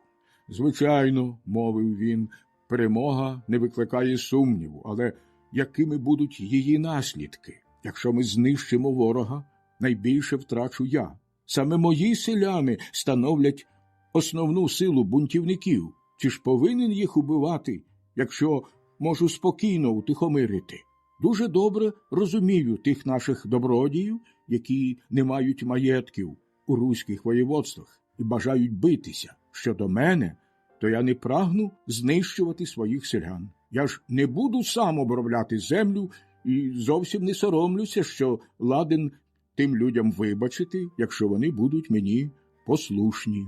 «Звичайно, – мовив він, – перемога не викликає сумніву, але якими будуть її наслідки? Якщо ми знищимо ворога, найбільше втрачу я. Саме мої селяни становлять основну силу бунтівників. Чи ж повинен їх убивати, якщо можу спокійно утихомирити? Дуже добре розумію тих наших добродіїв, які не мають маєтків у руських воєводствах і бажають битися. Щодо мене, то я не прагну знищувати своїх селян. Я ж не буду сам обробляти землю і зовсім не соромлюся, що ладен тим людям вибачити, якщо вони будуть мені послушні».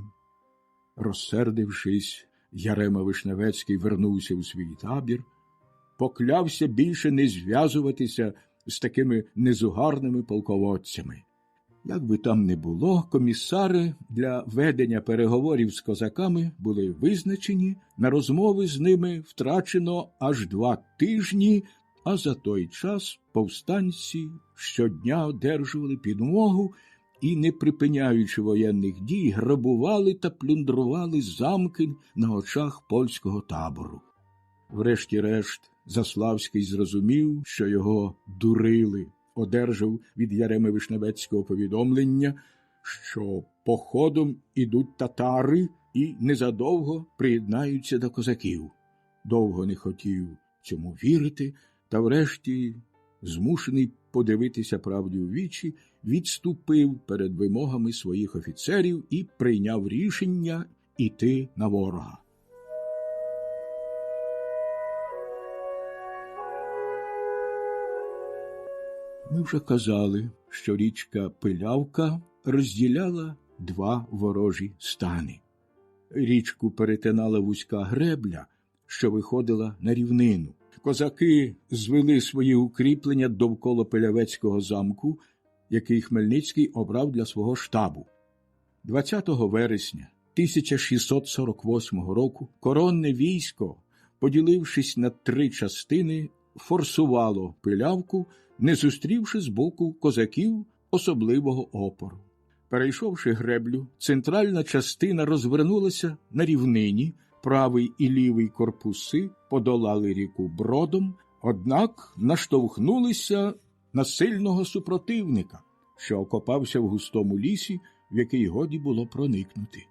Розсердившись, Ярема Вишневецький вернувся у свій табір, поклявся більше не зв'язуватися з такими незугарними полководцями. Як би там не було, комісари для ведення переговорів з козаками були визначені, на розмови з ними втрачено аж 2 тижні, а за той час повстанці щодня одержували підмогу і, не припиняючи воєнних дій, грабували та плюндрували замки на очах польського табору. Врешті-решт, Заславський зрозумів, що його дурили, одержав від Яреми Вишневецького повідомлення, що походом ідуть татари і незадовго приєднаються до козаків. Довго не хотів цьому вірити, та врешті, змушений подивитися правді у вічі, відступив перед вимогами своїх офіцерів і прийняв рішення іти на ворога. Ми вже казали, що річка Пилявка розділяла два ворожі стани. Річку перетинала вузька гребля, що виходила на рівнину. Козаки звели свої укріплення довкола Пилявецького замку, який Хмельницький обрав для свого штабу. 20 вересня 1648 року коронне військо, поділившись на 3 частини, форсувало Пилявку, не зустрівши з боку козаків особливого опору. Перейшовши греблю, центральна частина розвернулася на рівнині, правий і лівий корпуси подолали ріку бродом, однак наштовхнулися на сильного супротивника, що окопався в густому лісі, в який годі було проникнути.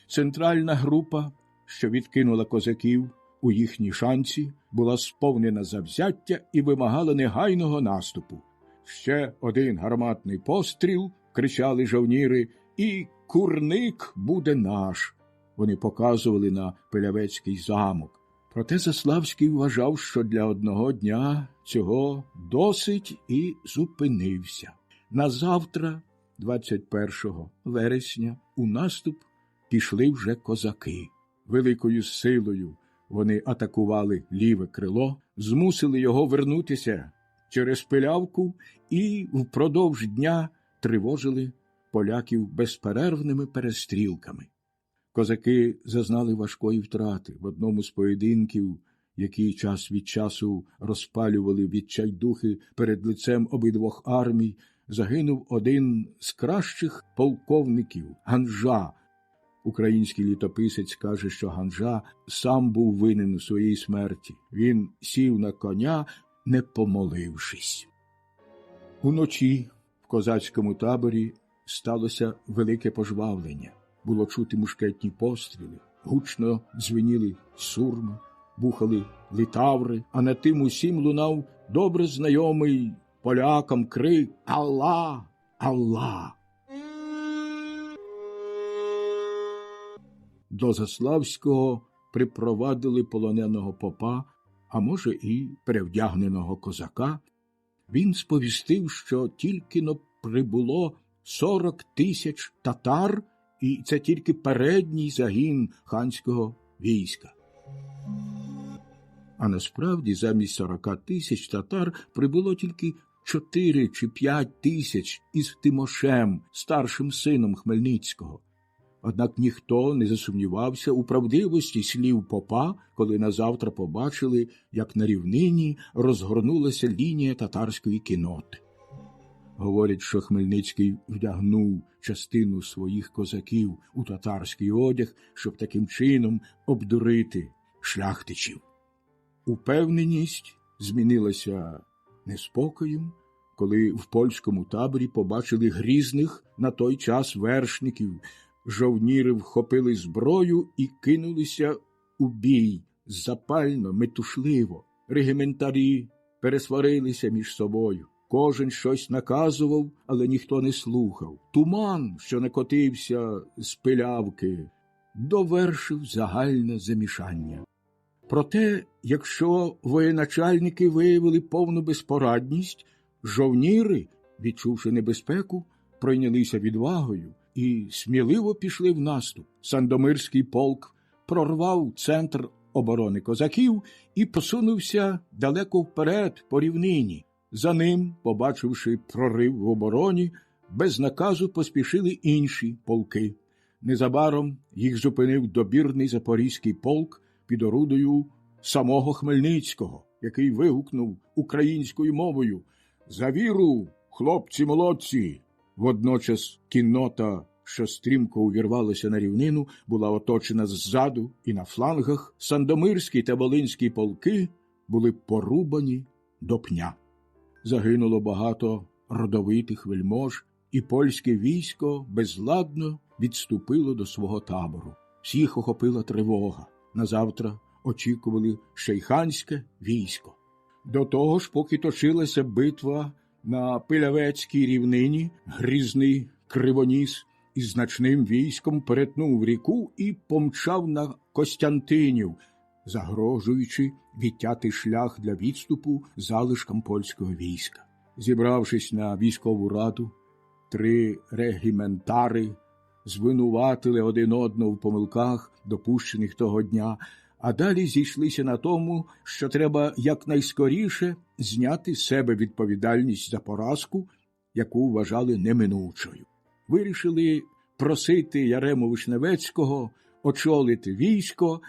Центральна група, що відкинула козаків у їхній шанці, була сповнена завзяття і вимагала негайного наступу. Ще один гарматний постріл, кричали жовніри, і Курник буде наш. Вони показували на Пилявецький замок. Проте Заславський вважав, що для одного дня цього досить, і зупинився. Назавтра, 21 вересня, у наступ пішли вже козаки. Великою силою вони атакували ліве крило, змусили його вернутися через Пилявку і впродовж дня тривожили поляків безперервними перестрілками. Козаки зазнали важкої втрати. В одному з поєдинків, які час від часу розпалювали відчайдухи перед лицем обидвох армій, загинув один з кращих полковників – Ганжа. Український літописець каже, що Ганжа сам був винен у своїй смерті. Він сів на коня, не помолившись. Уночі в козацькому таборі сталося велике пожвавлення. Було чути мушкетні постріли, гучно дзвеніли сурми, бухали литаври, а над тим усім лунав добре знайомий полякам крик «Алла! Алла!». До Заславського припровадили полоненого попа, а може і перевдягненого козака. Він сповістив, що тільки-но прибуло 40 000 татар, і це тільки передній загін ханського війська. А насправді замість 40 000 татар прибуло тільки 4 чи 5 тисяч із Тимошем, старшим сином Хмельницького. Однак ніхто не засумнівався у правдивості слів попа, коли назавтра побачили, як на рівнині розгорнулася лінія татарської кінноти. Говорять, що Хмельницький вдягнув частину своїх козаків у татарський одяг, щоб таким чином обдурити шляхтичів. Упевненість змінилася неспокоєм, коли в польському таборі побачили грізних на той час вершників. Жовніри вхопили зброю і кинулися у бій, запально, метушливо. Регіментарі пересварилися між собою. Кожен щось наказував, але ніхто не слухав. Туман, що накотився з Пилявки, довершив загальне замішання. Проте, якщо воєначальники виявили повну безпорадність, жовніри, відчувши небезпеку, пройнялися відвагою і сміливо пішли в наступ. Сандомирський полк прорвав центр оборони козаків і посунувся далеко вперед по рівнині. За ним, побачивши прорив в обороні, без наказу поспішили інші полки. Незабаром їх зупинив добірний запорізький полк під орудою самого Хмельницького, який вигукнув українською мовою «За віру, хлопці-молодці!». Водночас кіннота, що стрімко увірвалася на рівнину, була оточена ззаду і на флангах. Сандомирський та Волинський полки були порубані до пня. Загинуло багато родовитих вельмож, і польське військо безладно відступило до свого табору. Всіх охопила тривога. Назавтра очікували ще й ханське військо. До того ж, поки точилася битва на Пилявецькій рівнині, грізний Кривоніс із значним військом перетнув ріку і помчав на Костянтинів, загрожуючи відтяти шлях для відступу залишкам польського війська. Зібравшись на військову раду, 3 регіментари звинуватили один одного в помилках, допущених того дня, а далі зійшлися на тому, що треба якнайскоріше зняти з себе відповідальність за поразку, яку вважали неминучою. Вирішили просити Ярему Вишневецького очолити військо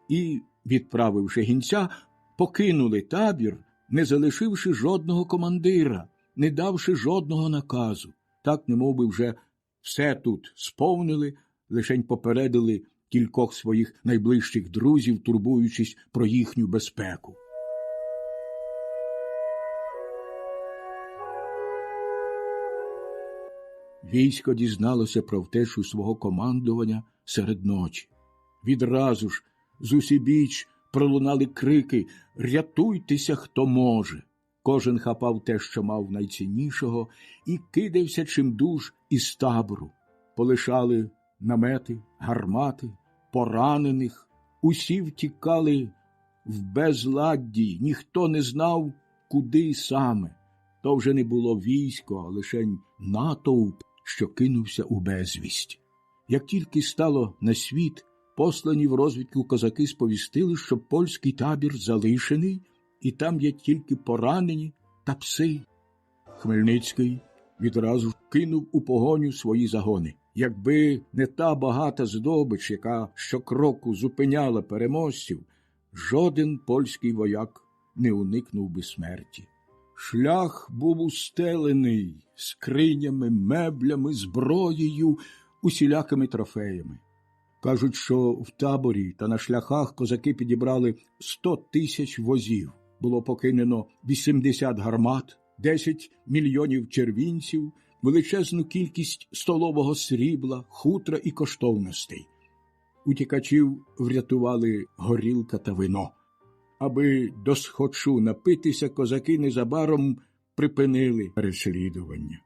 і, відправивши гінця, покинули табір, не залишивши жодного командира, не давши жодного наказу. Так, немовби вже все тут сповнили, лишень попередили кількох своїх найближчих друзів, турбуючись про їхню безпеку. Військо дізналося про втечу свого командування серед ночі. Відразу ж зусібіч пролунали крики «Рятуйтеся, хто може!». Кожен хапав те, що мав найціннішого, і кидався чимдуж із табору. Полишали намети, гармати, поранених. Усі втікали в безладді, ніхто не знав, куди саме. То вже не було військо, а лишень натовп, що кинувся у безвість. Як тільки стало на світ, послані в розвідку козаки сповістили, що польський табір залишений, і там є тільки поранені та пси. Хмельницький відразу кинув у погоню свої загони. Якби не та багата здобич, яка щокроку зупиняла переможців, жоден польський вояк не уникнув би смерті. Шлях був устелений скринями, меблями, зброєю, усілякими трофеями. Кажуть, що в таборі та на шляхах козаки підібрали 100 тисяч возів. Було покинено 80 гармат, 10 мільйонів червінців, величезну кількість столового срібла, хутра і коштовностей. Утікачів врятували горілка та вино. Аби досхочу напитися, козаки незабаром припинили переслідування.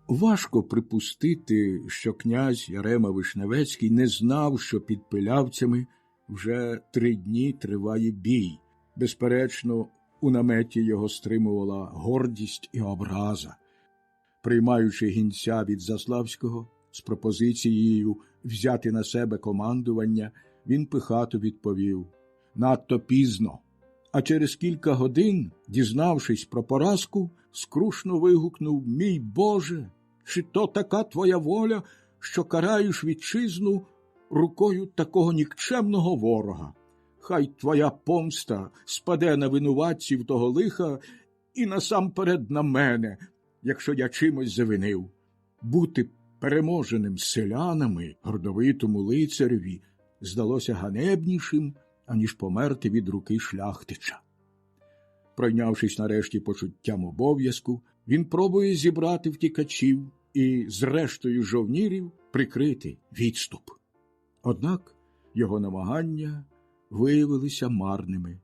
Важко припустити, що князь Ярема Вишневецький не знав, що під Пилявцями вже 3 дні триває бій. Безперечно, у наметі його стримувала гордість і образа. Приймаючи гінця від Заславського з пропозицією взяти на себе командування, він пихато відповів: «Надто пізно». А через кілька годин, дізнавшись про поразку, скрушно вигукнув: «Мій Боже, чи то така твоя воля, що караєш вітчизну рукою такого нікчемного ворога? Хай твоя помста спаде на винуватців того лиха і насамперед на мене, якщо я чимось завинив. Бути переможеним селянами гордовитому лицареві здалося ганебнішим, аніж померти від руки шляхтича». Пройнявшись нарешті почуттям обов'язку, він пробує зібрати втікачів і з рештою жовнірів прикрити відступ. Однак його намагання виявилися марними.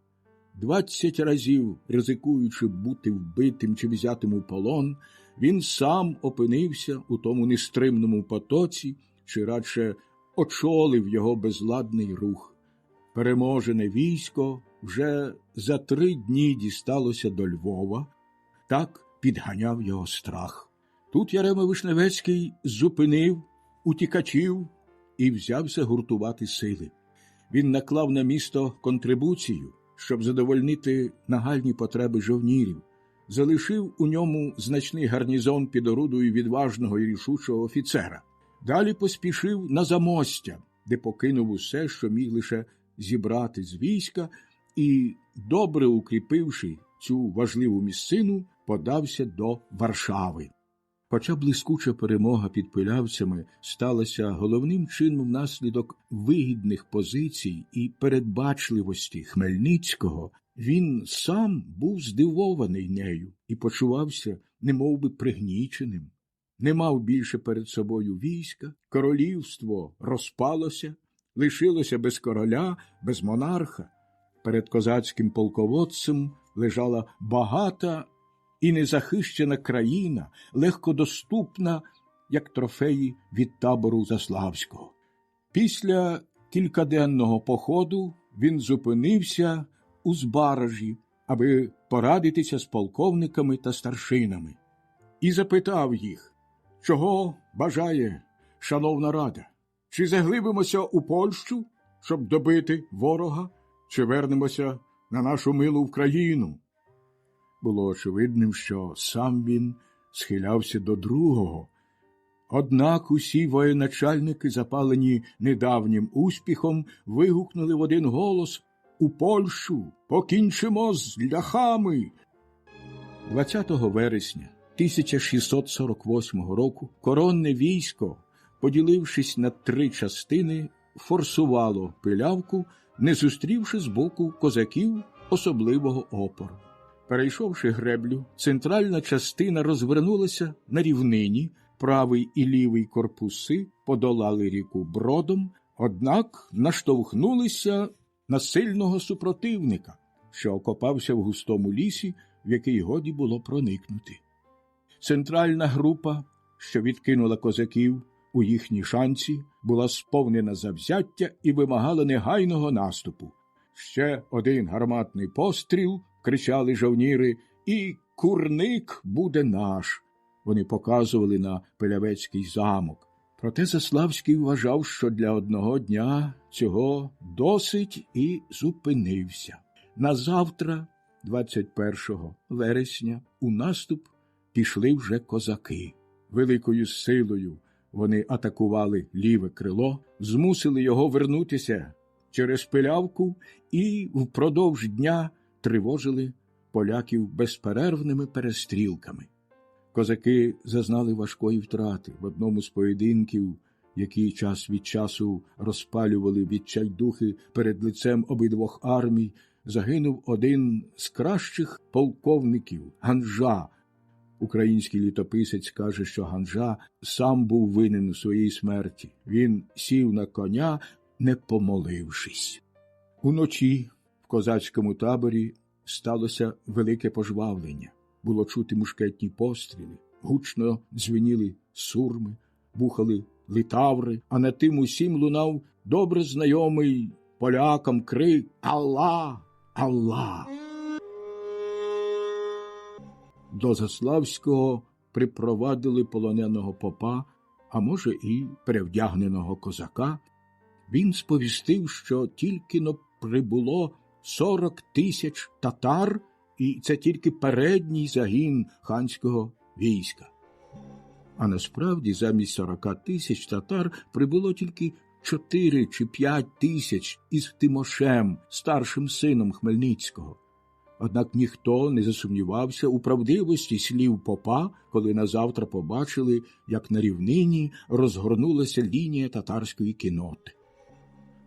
20 разів, ризикуючи бути вбитим чи взятим у полон, він сам опинився у тому нестримному потоці, чи радше очолив його безладний рух. Переможене військо вже за 3 дні дісталося до Львова, так підганяв його страх. Тут Ярема Вишневецький зупинив утікачів і взявся гуртувати сили. Він наклав на місто контрибуцію, щоб задовольнити нагальні потреби жовнірів, залишив у ньому значний гарнізон під орудою відважного і рішучого офіцера. Далі поспішив на Замостя, де покинув усе, що міг лише зібрати з війська, і, добре укріпивши цю важливу місцину, подався до Варшави. Хоча блискуча перемога під Пилявцями сталася головним чином внаслідок вигідних позицій і передбачливості Хмельницького, він сам був здивований нею і почувався немовби пригніченим. Не мав більше перед собою війська, королівство розпалося, лишилося без короля, без монарха. Перед козацьким полководцем лежала багата і незахищена країна, легкодоступна, як трофеї від табору Заславського. Після кількаденного походу він зупинився у Збаражі, аби порадитися з полковниками та старшинами, і запитав їх, чого бажає шановна рада? Чи заглибимося у Польщу, щоб добити ворога, чи вернемося на нашу милу Україну? Було очевидним, що сам він схилявся до другого. Однак усі воєначальники, запалені недавнім успіхом, вигукнули в один голос: «У Польщу! Покінчимо з ляхами!» 20 вересня 1648 року коронне військо, поділившись на 3 частини, форсувало Пилявку, не зустрівши збоку козаків особливого опору. Перейшовши греблю, центральна частина розвернулася на рівнині, правий і лівий корпуси подолали ріку бродом, однак наштовхнулися на сильного супротивника, що окопався в густому лісі, в який годі було проникнути. Центральна група, що відкинула козаків у їхній шанці, була сповнена завзяття і вимагала негайного наступу. «Ще один гарматний постріл!» – кричали жовніри, «і Курник буде наш!» Вони показували на Пилявецький замок. Проте Заславський вважав, що для одного дня цього досить, і зупинився. Назавтра, 21 вересня, у наступ пішли вже козаки. Великою силою вони атакували ліве крило, змусили його вернутися через Пилявку і впродовж дня тривожили поляків безперервними перестрілками. Козаки зазнали важкої втрати. В одному з поєдинків, які час від часу розпалювали відчайдухи перед лицем обидвох армій, загинув один з кращих полковників – Ганжа. Український літописець каже, що Ганжа сам був винен у своїй смерті. Він сів на коня, не помолившись. Уночі в козацькому таборі сталося велике пожвавлення. Було чути мушкетні постріли, гучно дзвеніли сурми, бухали литаври, а над тим усім лунав добре знайомий полякам крик «Алла! Алла!». До Заславського припровадили полоненого попа, а може і перевдягненого козака. Він сповістив, що тільки-но прибуло 40 тисяч татар, і це тільки передній загін ханського війська. А насправді замість 40 тисяч татар прибуло тільки 4 чи 5 тисяч із Тимошем, старшим сином Хмельницького. Однак ніхто не засумнівався у правдивості слів попа, коли назавтра побачили, як на рівнині розгорнулася лінія татарської кінноти.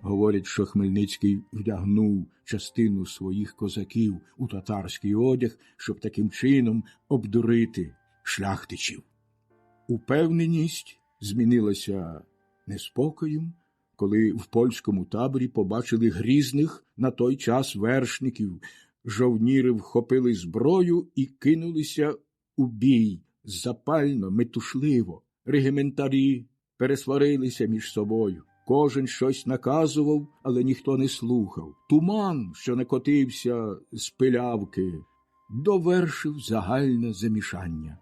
Говорять, що Хмельницький вдягнув частину своїх козаків у татарський одяг, щоб таким чином обдурити шляхтичів. Упевненість змінилася неспокоєм, коли в польському таборі побачили грізних на той час вершників. Жовніри вхопили зброю і кинулися у бій запально, метушливо. Регіментарі пересварилися між собою. Кожен щось наказував, але ніхто не слухав. Туман, що накотився з Пилявки, довершив загальне замішання.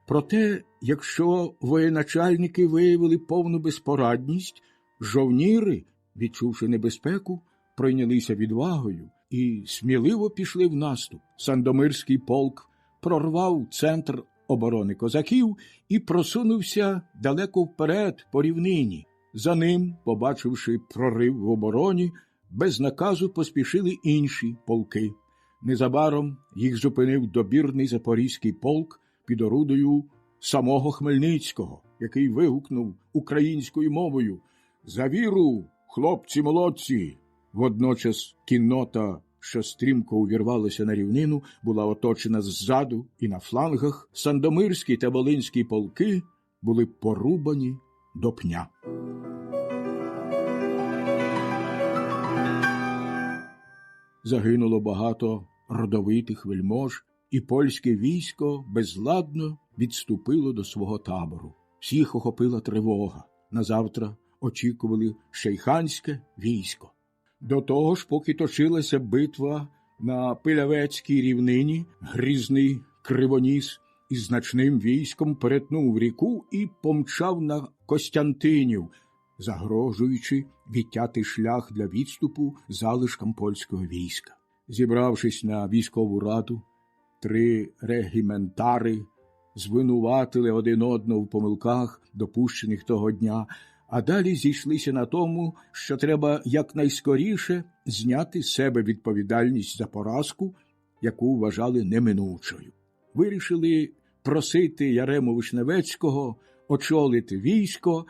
Проте, якщо воєначальники виявили повну безпорадність, жовніри, відчувши небезпеку, пройнялися відвагою і сміливо пішли в наступ. Сандомирський полк прорвав центр оборони козаків і просунувся далеко вперед по рівнині. За ним, побачивши прорив в обороні, без наказу поспішили інші полки. Незабаром їх зупинив добірний запорізький полк під орудою самого Хмельницького, який вигукнув українською мовою «За віру, хлопці-молодці!». Водночас кіннота, що стрімко увірвалася на рівнину, була оточена ззаду і на флангах. Сандомирський та Волинський полки були порубані до пня. Загинуло багато родовитих вельмож, і польське військо безладно відступило до свого табору. Всіх охопила тривога. Назавтра очікували ще й ханське військо. До того ж, поки точилася битва На Пилявецькій рівнині грізний Кривоніс із значним військом перетнув ріку і помчав на Костянтинів, загрожуючи відтяти шлях для відступу залишкам польського війська. Зібравшись на військову раду, 3 регіментари звинуватили один одного в помилках, допущених того дня, а далі зійшлися на тому, що треба якнайскоріше зняти з себе відповідальність за поразку, яку вважали неминучою. Вирішили просити Ярему Вишневецького очолити військо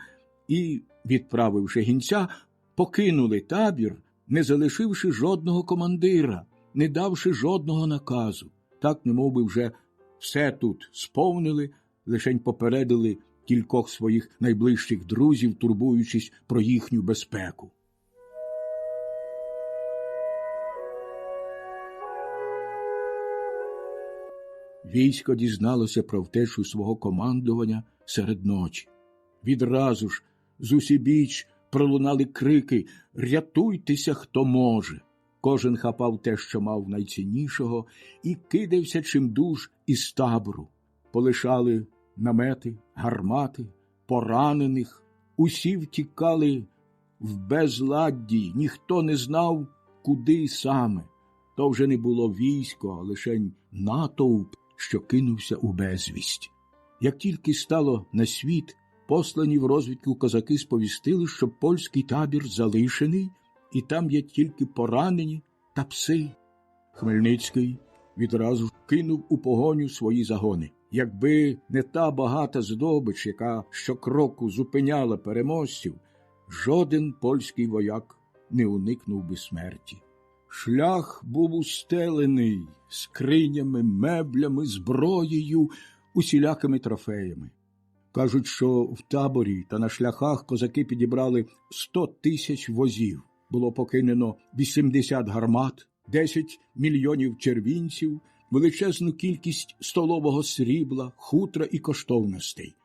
і, відправивши гінця, покинули табір, не залишивши жодного командира, не давши жодного наказу. Так, немовби вже все тут сповнили, лишень попередили кількох своїх найближчих друзів, турбуючись про їхню безпеку. Військо дізналося про втечу свого командування серед ночі. Відразу ж з усібіч пролунали крики «Рятуйтеся, хто може!». Кожен хапав те, що мав найціннішого, і кидався чимдуж із табору. Полишали намети, гармати, поранених. Усі втікали в безладді, ніхто не знав, куди саме. То вже не було військо, а лишень натовп, що кинувся у безвість. Як тільки стало на світ, послані в розвідку козаки сповістили, що польський табір залишений, і там є тільки поранені та пси. Хмельницький відразу кинув у погоню свої загони. Якби не та багата здобич, яка щокроку зупиняла переможців, жоден польський вояк не уникнув би смерті. Шлях був устелений скринями, меблями, зброєю, усілякими трофеями. Кажуть, що в таборі та на шляхах козаки підібрали 100 тисяч возів. Було покинено 80 гармат, 10 мільйонів червінців, величезну кількість столового срібла, хутра і коштовностей.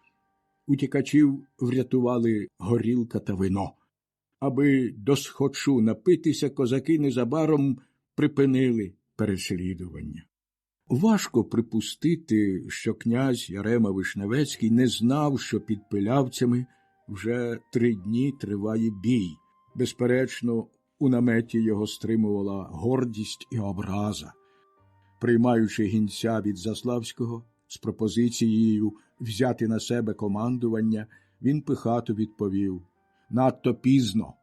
Утікачів врятували горілка та вино. Аби досхочу напитися, козаки незабаром припинили переслідування. Важко припустити, що князь Ярема Вишневецький не знав, що під Пилявцями вже 3 дні триває бій. Безперечно, у наметі його стримувала гордість і образа. Приймаючи гінця від Заславського з пропозицією взяти на себе командування, він пихато відповів: «Надто пізно».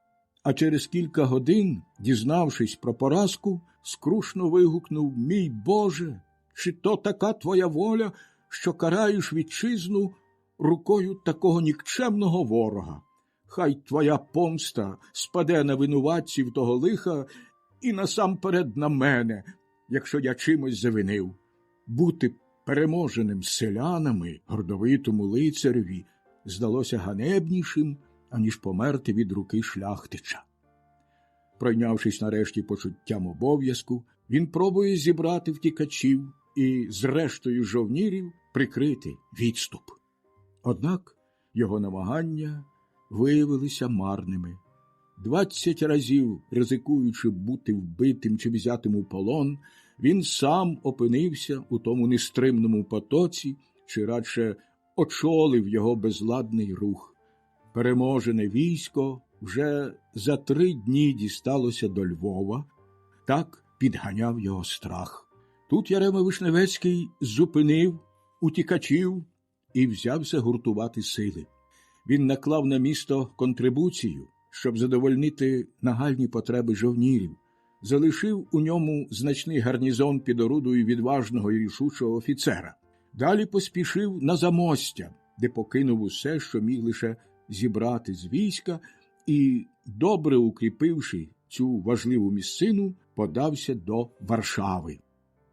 А через кілька годин, дізнавшись про поразку, скрушно вигукнув: «Мій Боже, чи то така твоя воля, що караєш вітчизну рукою такого нікчемного ворога? Хай твоя помста спаде на винуватців того лиха і насамперед на мене, якщо я чимось завинив. Бути переможеним селянами гордовитому лицареві здалося ганебнішим, аніж померти від руки шляхтича». Пройнявшись нарешті почуттям обов'язку, він пробує зібрати втікачів і з рештою жовнірів прикрити відступ. Однак його намагання виявилися марними. 20 разів, ризикуючи бути вбитим чи взятим у полон, він сам опинився у тому нестримному потоці, чи радше очолив його безладний рух. Переможене військо вже за 3 дні дісталося до Львова, так підганяв його страх. Тут Ярема Вишневецький зупинив утікачів і взявся гуртувати сили. Він наклав на місто контрибуцію, щоб задовольнити нагальні потреби жовнірів, залишив у ньому значний гарнізон під орудою відважного і рішучого офіцера. Далі поспішив на Замостя, де покинув усе, що міг лише зібрати з війська, і, добре укріпивши цю важливу місцину, подався до Варшави.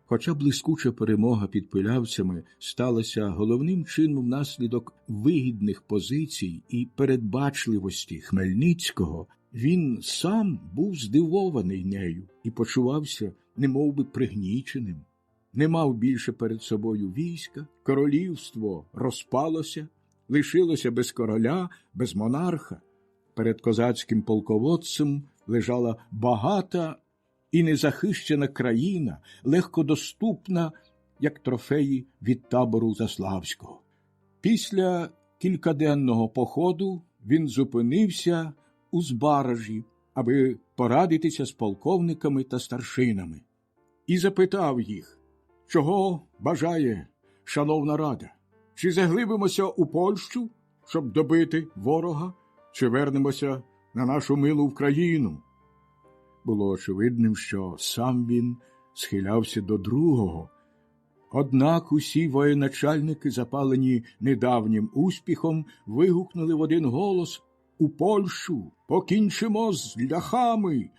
Хоча блискуча перемога під Пилявцями сталася головним чином внаслідок вигідних позицій і передбачливості Хмельницького, він сам був здивований нею і почувався немовби пригніченим. Не мав більше перед собою війська, королівство розпалося, лишилося без короля, без монарха. Перед козацьким полководцем лежала багата і незахищена країна, легкодоступна, як трофеї від табору Заславського. Після кількаденного походу він зупинився у Збаражі, аби порадитися з полковниками та старшинами, і запитав їх, чого бажає шановна рада? Чи заглибимося у Польщу, щоб добити ворога, чи вернемося на нашу милу Україну? Було очевидним, що сам він схилявся до другого. Однак усі воєначальники, запалені недавнім успіхом, вигукнули в один голос: «У Польщу! Покінчимо з ляхами!»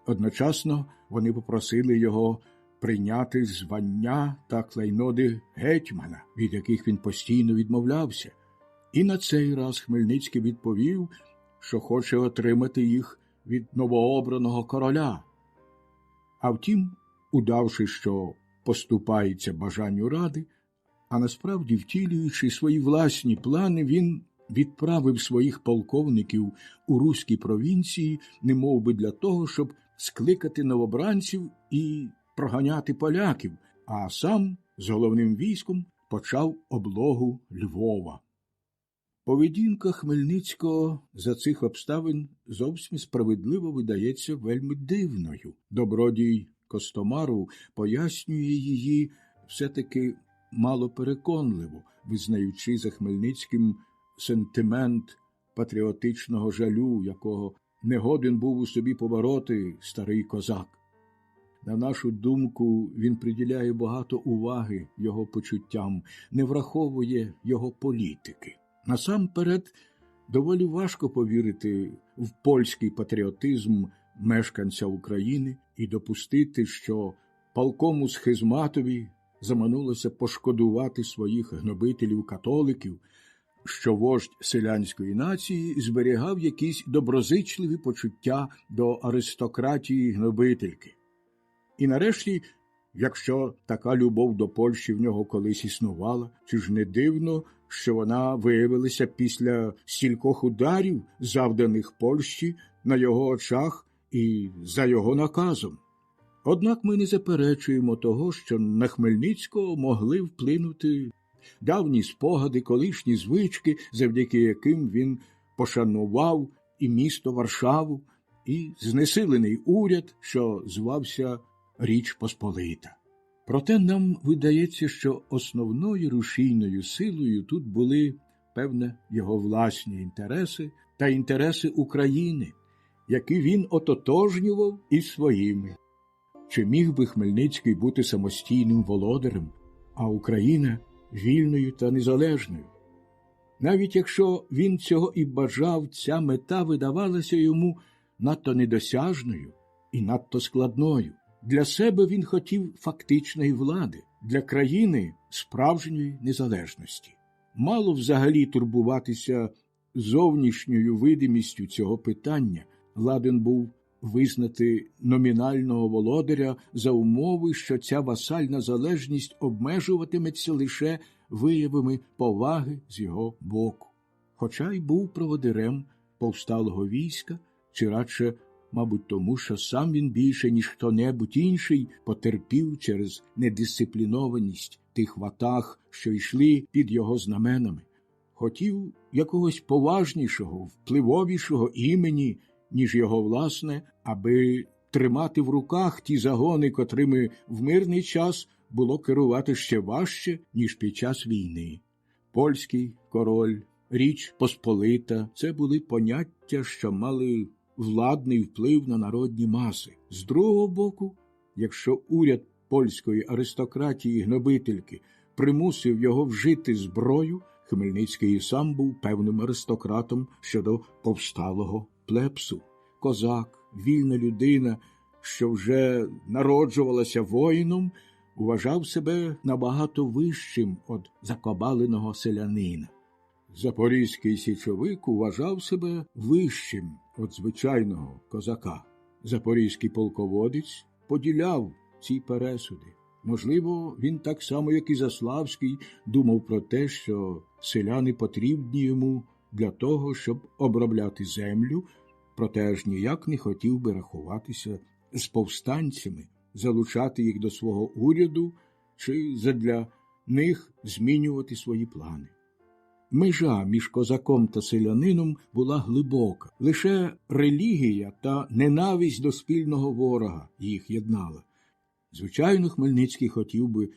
Одночасно вони попросили його прийняти звання та клейноди гетьмана, від яких він постійно відмовлявся. І на цей раз Хмельницький відповів, що хоче отримати їх від новообраного короля. А втім, удавши, що поступається бажанню ради, а насправді втілюючи свої власні плани, він відправив своїх полковників у руські провінції, немовби для того, щоб скликати новобранців і проганяти поляків, а сам з головним військом почав облогу Львова. Поведінка Хмельницького за цих обставин зовсім справедливо видається вельми дивною. Добродій Костомару пояснює її все-таки малопереконливо, визнаючи за Хмельницьким сентимент патріотичного жалю, якого не годен був у собі побороти старий козак. На нашу думку, він приділяє багато уваги його почуттям, не враховує його політики. Насамперед, доволі важко повірити в польський патріотизм мешканця України і допустити, що полкому Схизматові заманулося пошкодувати своїх гнобителів-католиків, що вождь селянської нації зберігав якісь доброзичливі почуття до аристократії гнобительки. І нарешті, якщо така любов до Польщі в нього колись існувала, чи ж не дивно, що вона виявилася після стількох ударів, завданих Польщі на його очах і за його наказом. Однак ми не заперечуємо того, що на Хмельницького могли вплинути давні спогади, колишні звички, завдяки яким він пошанував і місто Варшаву, і знесилений уряд, що звався Річ Посполита. Проте нам видається, що основною рушійною силою тут були, певне, його власні інтереси та інтереси України, які він ототожнював із своїми. Чи міг би Хмельницький бути самостійним володарем, а Україна вільною та незалежною? Навіть якщо він цього і бажав, ця мета видавалася йому надто недосяжною і надто складною. Для себе він хотів фактичної влади, для країни – справжньої незалежності. Мало взагалі турбуватися зовнішньою видимістю цього питання. Ладен був визнати номінального володаря за умови, що ця васальна залежність обмежуватиметься лише виявами поваги з його боку. Хоча й був проводирем повсталого війська, чи радше мабуть, тому, що сам він більше, ніж хто-небудь інший, потерпів через недисциплінованість тих ватаг, що йшли під його знаменами. Хотів якогось поважнішого, впливовішого імені, ніж його власне, аби тримати в руках ті загони, котрими в мирний час було керувати ще важче, ніж під час війни. Польський король, Річ Посполита – це були поняття, що мали владний вплив на народні маси. З другого боку, якщо уряд польської аристократії гнобительки примусив його вжити зброю, Хмельницький і сам був певним аристократом щодо повсталого плебсу. Козак, вільна людина, що вже народжувалася воїном, вважав себе набагато вищим від закабаленого селянина. Запорізький січовик вважав себе вищим від звичайного козака. Запорізький полководець поділяв ці пересуди. Можливо, він так само, як і Заславський, думав про те, що селяни потрібні йому для того, щоб обробляти землю, проте аж ніяк не хотів би рахуватися з повстанцями, залучати їх до свого уряду чи задля них змінювати свої плани. Межа між козаком та селянином була глибока. Лише релігія та ненависть до спільного ворога їх єднала. Звичайно, Хмельницький хотів би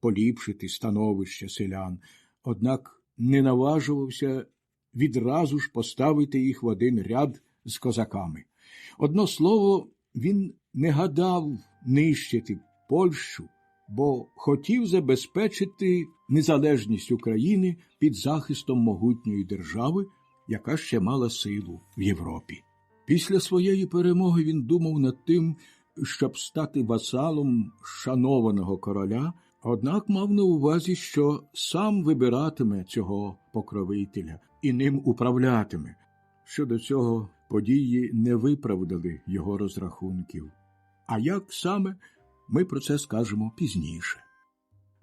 поліпшити становище селян, однак не наважувався відразу ж поставити їх в один ряд з козаками. Одно слово, він не гадав нищити Польщу, бо хотів забезпечити незалежність України під захистом могутньої держави, яка ще мала силу в Європі. Після своєї перемоги він думав над тим, щоб стати васалом шанованого короля, однак мав на увазі, що сам вибиратиме цього покровителя і ним управлятиме. Щодо цього, події не виправдали його розрахунків. А як саме, ми про це скажемо пізніше.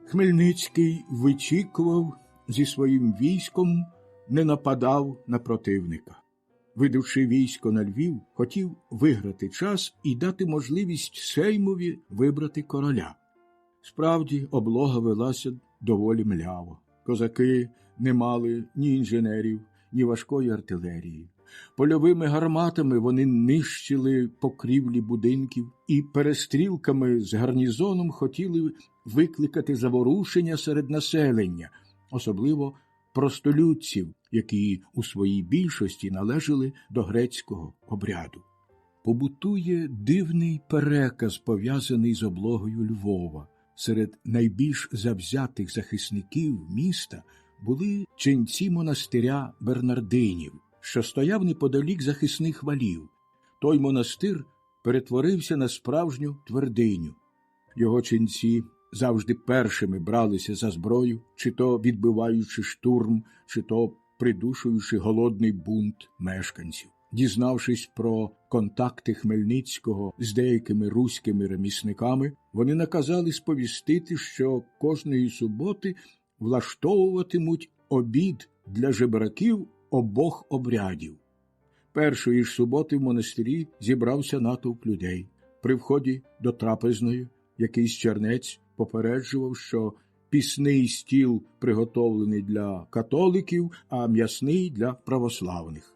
Хмельницький вичікував зі своїм військом, не нападав на противника. Видавши військо на Львів, хотів виграти час і дати можливість Сеймові вибрати короля. Справді, облога велася доволі мляво. Козаки не мали ні інженерів, ні важкої артилерії. Польовими гарматами вони нищили покрівлі будинків і перестрілками з гарнізоном хотіли викликати заворушення серед населення, особливо простолюдців, які у своїй більшості належали до грецького обряду. Побутує дивний переказ, пов'язаний з облогою Львова. Серед найбільш завзятих захисників міста були ченці монастиря Бернардинів, що стояв неподалік захисних валів. Той монастир перетворився на справжню твердиню. Його ченці завжди першими бралися за зброю, чи то відбиваючи штурм, чи то придушуючи голодний бунт мешканців. Дізнавшись про контакти Хмельницького з деякими руськими ремісниками, вони наказали сповістити, що кожної суботи влаштовуватимуть обід для жебраків обох обрядів. Першої ж суботи в монастирі зібрався натовп людей. При вході до трапезної якийсь чернець попереджував, що пісний стіл приготовлений для католиків, а м'ясний для православних.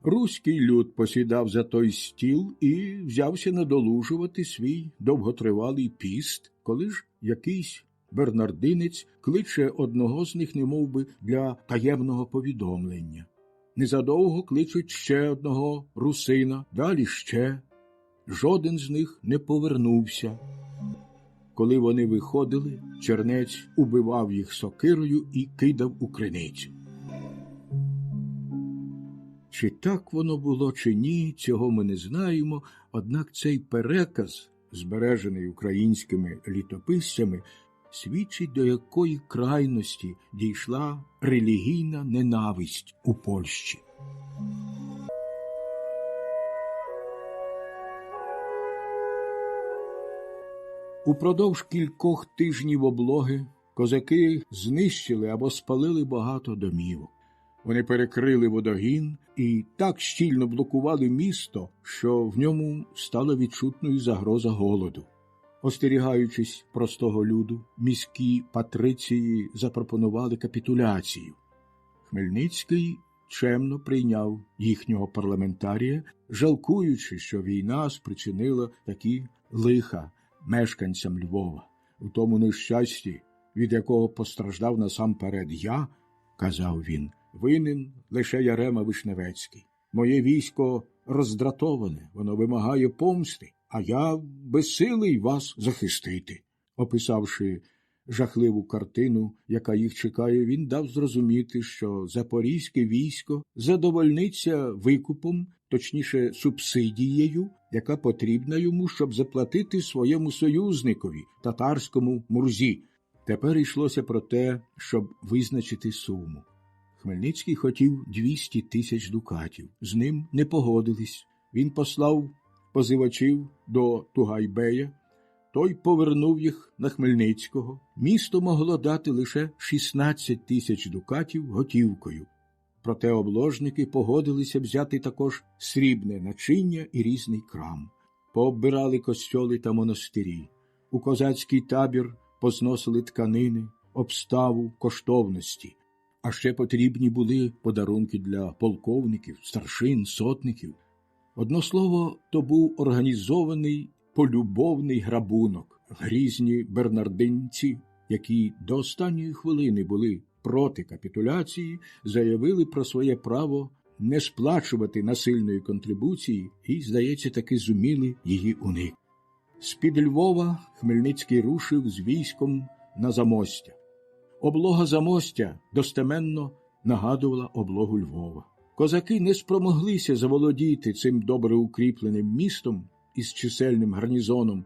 Руський люд посідав за той стіл і взявся надолужувати свій довготривалий піст, коли ж якийсь бернардинець кличе одного з них немовби для таємного повідомлення. Незадовго кличуть ще одного русина, далі ще. Жоден з них не повернувся. Коли вони виходили, чернець убивав їх сокирою і кидав у криницю. Чи так воно було, чи ні, цього ми не знаємо, однак цей переказ, збережений українськими літописцями, свідчить, до якої крайності дійшла релігійна ненависть у Польщі. Упродовж кількох тижнів облоги козаки знищили або спалили багато домівок. Вони перекрили водогін і так щільно блокували місто, що в ньому стала відчутною загроза голоду. Остерігаючись простого люду, міські патриції запропонували капітуляцію. Хмельницький чемно прийняв їхнього парламентарія, жалкуючи, що війна спричинила такі лиха мешканцям Львова. У тому нещасті, від якого постраждав насамперед я, казав він, винен лише Ярема Вишневецький. Моє військо роздратоване, воно вимагає помсти, а я безсилий вас захистити. Описавши жахливу картину, яка їх чекає, він дав зрозуміти, що запорізьке військо задовольниться викупом, точніше субсидією, яка потрібна йому, щоб заплатити своєму союзникові, татарському Мурзі. Тепер йшлося про те, щоб визначити суму. Хмельницький хотів 200 тисяч дукатів. З ним не погодились. Він послав позивачів до Тугайбея. Той повернув їх на Хмельницького. Місто могло дати лише 16 тисяч дукатів готівкою. Проте обложники погодилися взяти також срібне начиння і різний крам. пооббирали костьоли та монастирі. У козацький табір позносили тканини, обставу, коштовності. А ще потрібні були подарунки для полковників, старшин, сотників. Одно слово, то був організований полюбовний грабунок. Грізні бернардинці, які до останньої хвилини були проти капітуляції, заявили про своє право не сплачувати насильної контрибуції і, здається, таки зуміли її уникнути. З-під Львова Хмельницький рушив з військом на Замостя. Облога Замостя достеменно нагадувала облогу Львова. Козаки не спромоглися заволодіти цим добре укріпленим містом із чисельним гарнізоном,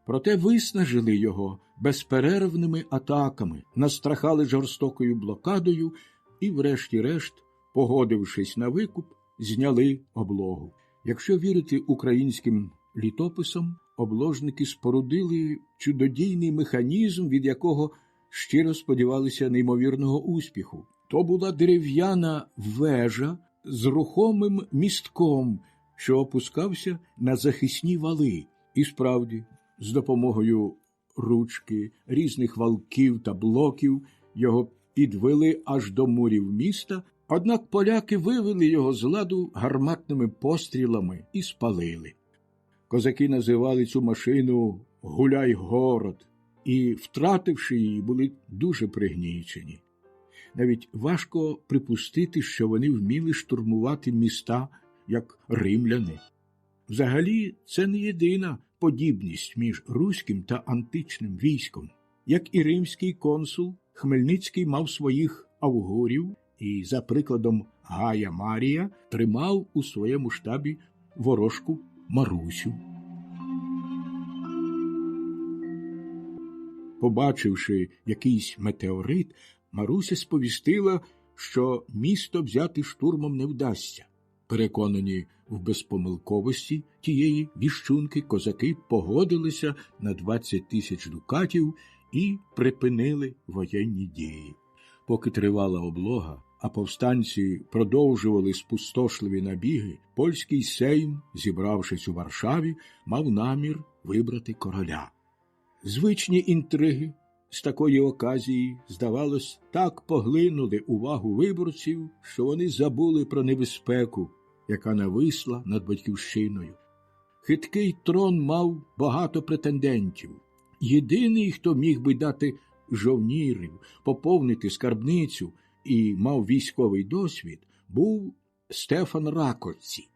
проте виснажили його безперервними атаками, настрахали жорстокою блокадою і, врешті-решт, погодившись на викуп, зняли облогу. Якщо вірити українським літописам, обложники спорудили чудодійний механізм, від якого щиро сподівалися неймовірного успіху. То була дерев'яна вежа з рухомим містком, що опускався на захисні вали. І справді, з допомогою ручки, різних валків та блоків його підвели аж до мурів міста, однак поляки вивели його з ладу гарматними пострілами і спалили. Козаки називали цю машину «Гуляй-город» і, втративши її, були дуже пригнічені. Навіть важко припустити, що вони вміли штурмувати міста, як римляни. Взагалі, це не єдина подібність між руським та античним військом. Як і римський консул, Хмельницький мав своїх авгурів і, за прикладом Гая Марія, тримав у своєму штабі ворожку Марусю. Побачивши якийсь метеорит, Маруся сповістила, що місто взяти штурмом не вдасться. Переконані в безпомилковості тієї віщунки, козаки погодилися на 20 тисяч дукатів і припинили воєнні дії. Поки тривала облога, а повстанці продовжували спустошливі набіги, польський сейм, зібравшись у Варшаві, мав намір вибрати короля. Звичні інтриги з такої оказії, здавалось, так поглинули увагу виборців, що вони забули про небезпеку, яка нависла над батьківщиною. Хиткий трон мав багато претендентів. Єдиний, хто міг би дати жовнірів, поповнити скарбницю і мав військовий досвід, був Стефан Ракоці,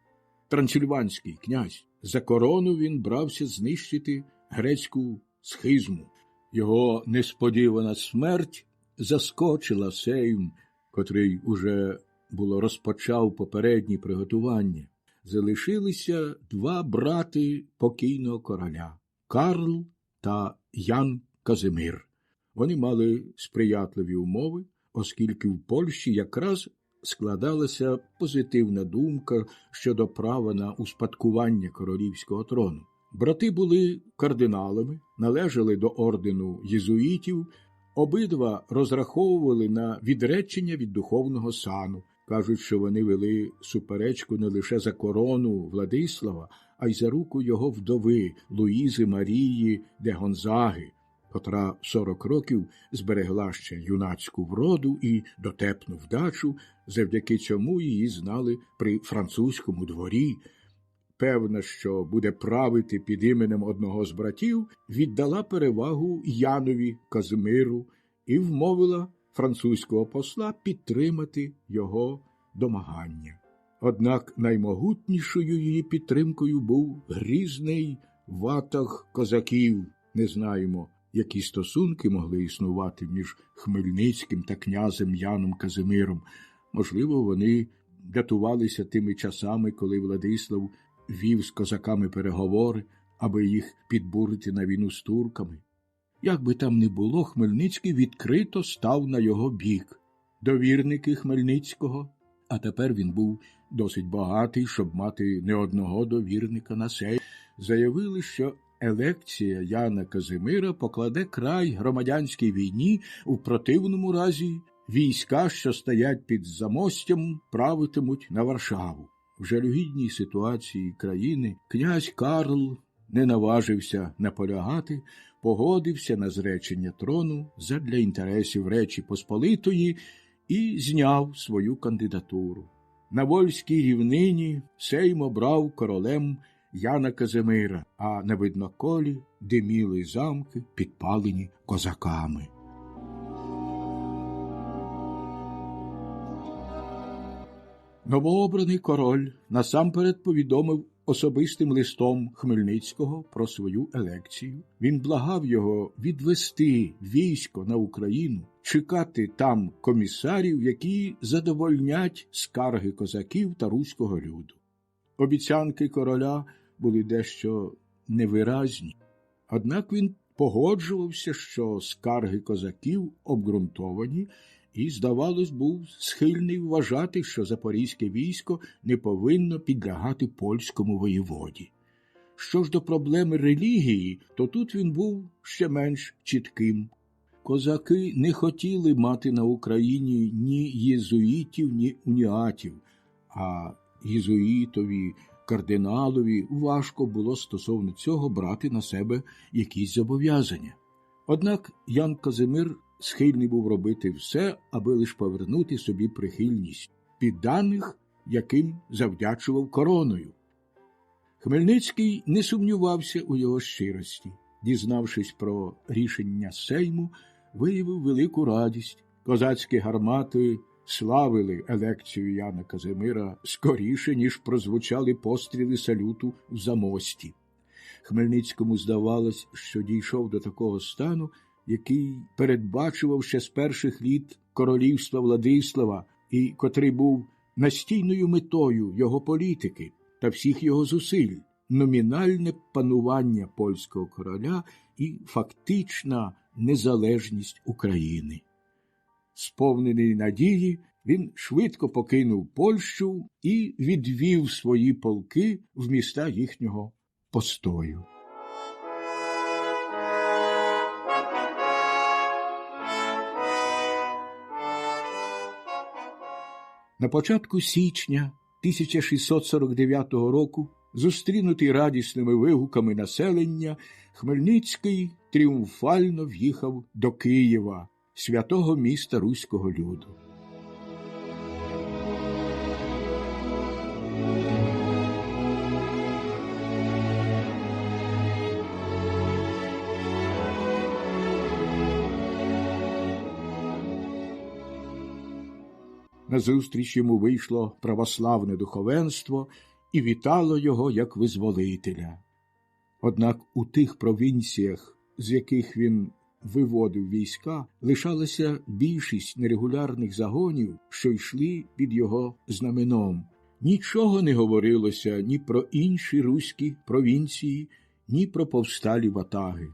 трансильванський князь. За корону він брався знищити грецьку схизму. Його несподівана смерть заскочила сейм, котрий уже було розпочав попередні приготування. Залишилися два брати покійного короля – Карл та Ян Казимир. Вони мали сприятливі умови, оскільки в Польщі якраз складалася позитивна думка щодо права на успадкування королівського трону. Брати були кардиналами, належали до ордену єзуїтів, обидва розраховували на відречення від духовного сану. Кажуть, що вони вели суперечку не лише за корону Владислава, а й за руку його вдови Луїзи Марії де Гонзаги, котра 40 років зберегла ще юнацьку вроду і дотепну вдачу, завдяки цьому її знали при французькому дворі. Певна, що буде правити під іменем одного з братів, віддала перевагу Янові Казимиру і вмовила французького посла підтримати його домагання. Однак наймогутнішою її підтримкою був грізний ватаг козаків. Не знаємо, які стосунки могли існувати між Хмельницьким та князем Яном Казимиром. Можливо, вони датувалися тими часами, коли Владислав вів з козаками переговори, аби їх підбурити на війну з турками. Як би там не було, Хмельницький відкрито став на його бік. Довірники Хмельницького, а тепер він був досить багатий, щоб мати не одного довірника на сеймі, заявили, що елекція Яна Казимира покладе край громадянській війні, у противному разі війська, що стоять під Замостям, правитимуть на Варшаву. В жалюгідній ситуації країни князь Карл не наважився наполягати, погодився на зречення трону задля інтересів Речі Посполитої і зняв свою кандидатуру. На Вольській рівнині Сейм обрав королем Яна Казимира, а на Видноколі диміли замки, підпалені козаками. Новообраний король насамперед повідомив особистим листом Хмельницького про свою елекцію. Він благав його відвести військо на Україну, чекати там комісарів, які задовольнять скарги козаків та руського люду. Обіцянки короля були дещо невиразні, однак він погоджувався, що скарги козаків обґрунтовані, і, здавалось, був схильний вважати, що запорізьке військо не повинно підлягати польському воєводі. Що ж до проблеми релігії, то тут він був ще менш чітким. Козаки не хотіли мати на Україні ні єзуїтів, ні уніатів, а єзуїтові, кардиналові важко було стосовно цього брати на себе якісь зобов'язання. Однак Ян Казимир схильний був робити все, аби лише повернути собі прихильність підданих, яким завдячував короною. Хмельницький не сумнівався у його щирості. Дізнавшись про рішення Сейму, виявив велику радість. Козацькі гармати славили елекцію Яна Казимира скоріше, ніж прозвучали постріли салюту в Замості. Хмельницькому здавалось, що дійшов до такого стану, який передбачував ще з перших літ королівства Владислава і котрий був настійною метою його політики та всіх його зусиль – номінальне панування польського короля і фактична незалежність України. Сповнений надії, він швидко покинув Польщу і відвів свої полки в міста їхнього постою. На початку січня 1649 року, зустрінутий радісними вигуками населення, Хмельницький тріумфально в'їхав до Києва, святого міста руського люду. Назустріч йому вийшло православне духовенство і вітало його як визволителя. Однак у тих провінціях, з яких він виводив війська, лишалася більшість нерегулярних загонів, що йшли під його знаменом. Нічого не говорилося ні про інші руські провінції, ні про повсталі ватаги.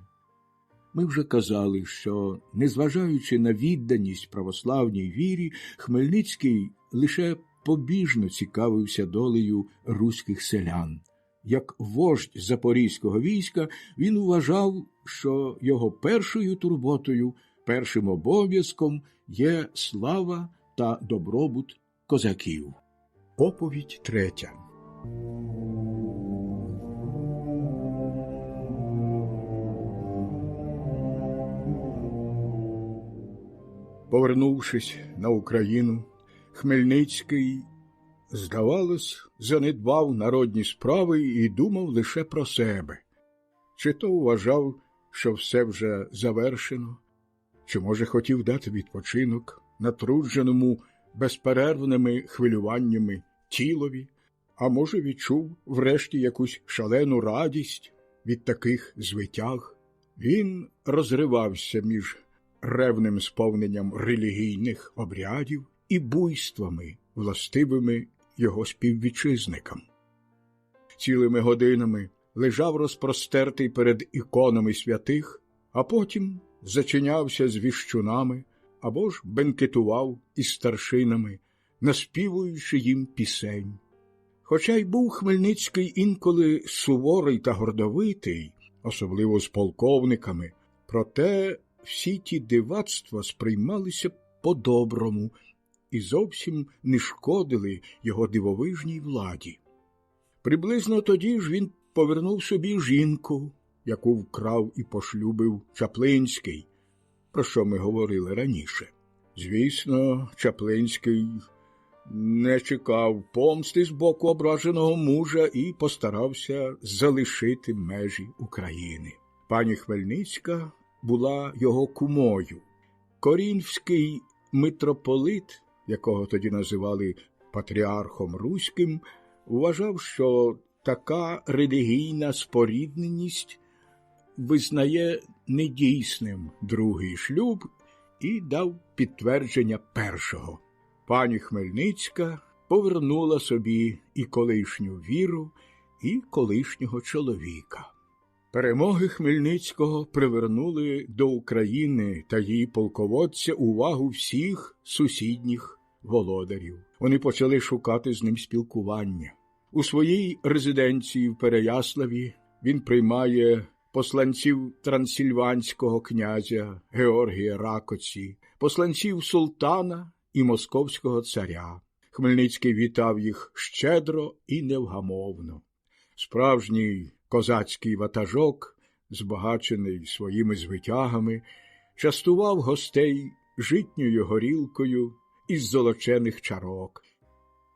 Ми вже казали, що, незважаючи на відданість православній вірі, Хмельницький лише побіжно цікавився долею руських селян. Як вождь запорізького війська, він вважав, що його першою турботою, першим обов'язком є слава та добробут козаків. Оповідь 3. Повернувшись на Україну, Хмельницький, здавалось, занедбав народні справи і думав лише про себе. Чи то вважав, що все вже завершено, чи, може, хотів дати відпочинок натрудженому безперервними хвилюваннями тілові, а може, відчув врешті якусь шалену радість від таких звитяг. Він розривався між ревним сповненням релігійних обрядів і буйствами, властивими його співвітчизникам. Цілими годинами лежав розпростертий перед іконами святих, а потім зачинявся з віщунами або ж бенкетував із старшинами, наспівуючи їм пісень. Хоча й був Хмельницький інколи суворий та гордовитий, особливо з полковниками, проте всі ті дивацтва сприймалися по-доброму і зовсім не шкодили його дивовижній владі. Приблизно тоді ж він повернув собі жінку, яку вкрав і пошлюбив Чаплинський, про що ми говорили раніше. Звісно, Чаплинський не чекав помсти з боку ображеного мужа і постарався залишити межі України. Пані Хмельницька була його кумою. Корінфський митрополит, якого тоді називали патріархом руським, вважав, що така релігійна спорідненість визнає недійсним другий шлюб і дав підтвердження першого. Пані Хмельницька повернула собі і колишню віру, і колишнього чоловіка. Перемоги Хмельницького привернули до України та її полководця увагу всіх сусідніх володарів. Вони почали шукати з ним спілкування. У своїй резиденції в Переяславі він приймає посланців трансильванського князя Георгія Ракоці, посланців султана і московського царя. Хмельницький вітав їх щедро і невгамовно. Справжній козацький ватажок, збагачений своїми звитягами, частував гостей житньою горілкою із золочених чарок.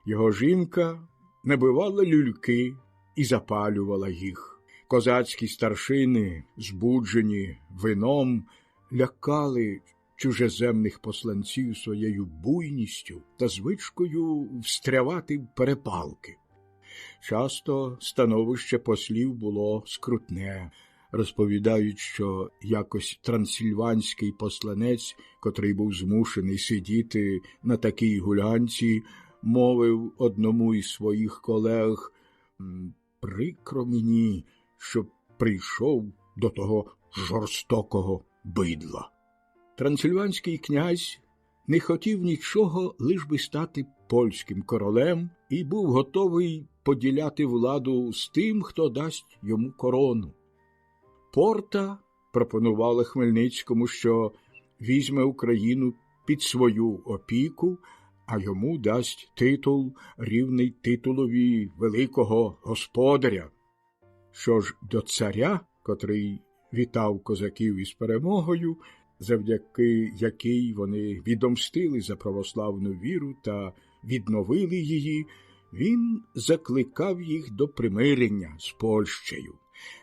Його жінка набивала люльки і запалювала їх. Козацькі старшини, збуджені вином, лякали чужеземних посланців своєю буйністю та звичкою встрявати в перепалки. Часто становище послів було скрутне. Розповідають, що якось трансильванський посланець, котрий був змушений сидіти на такій гулянці, мовив одному із своїх колег: «Прикро мені, що прийшов до того жорстокого бидла». Трансильванський князь не хотів нічого, лиш би стати польським королем, і був готовий поділяти владу з тим, хто дасть йому корону. Порта пропонувала Хмельницькому, що візьме Україну під свою опіку, а йому дасть титул, рівний титулові великого господаря. Що ж до царя, котрий вітав козаків із перемогою, завдяки якій вони відомстили за православну віру та відновили її, він закликав їх до примирення з Польщею.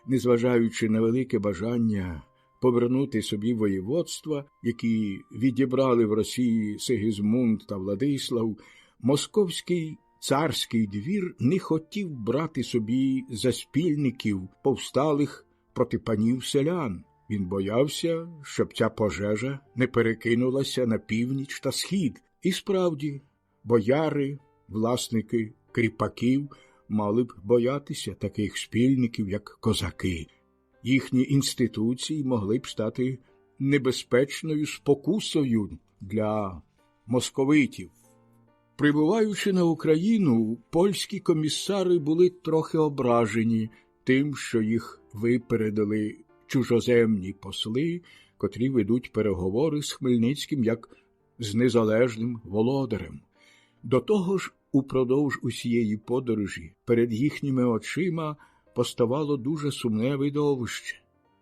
Незважаючи на велике бажання повернути собі воєводства, які відібрали в Росії Сигізмунд та Владислав, московський царський двір не хотів брати собі за спільників повсталих проти панів селян. Він боявся, щоб ця пожежа не перекинулася на північ та схід. І справді, бояри, власники кріпаків мали б боятися таких спільників, як козаки. Їхні інституції могли б стати небезпечною спокусою для московитів. Прибуваючи на Україну, польські комісари були трохи ображені тим, що їх випередили чужоземні посли, котрі ведуть переговори з Хмельницьким як з незалежним володарем. До того ж, упродовж усієї подорожі перед їхніми очима поставало дуже сумне видовище.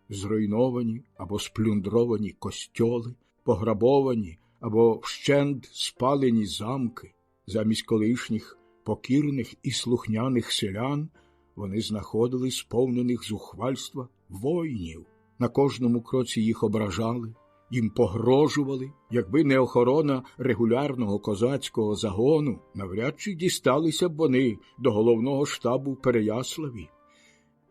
Зруйновані або сплюндровані костьоли, пограбовані або вщент спалені замки. Замість колишніх покірних і слухняних селян вони знаходили сповнених зухвальства воїнів. На кожному кроці їх ображали, їм погрожували. Якби не охорона регулярного козацького загону, навряд чи дісталися б вони до головного штабу в Переяславі.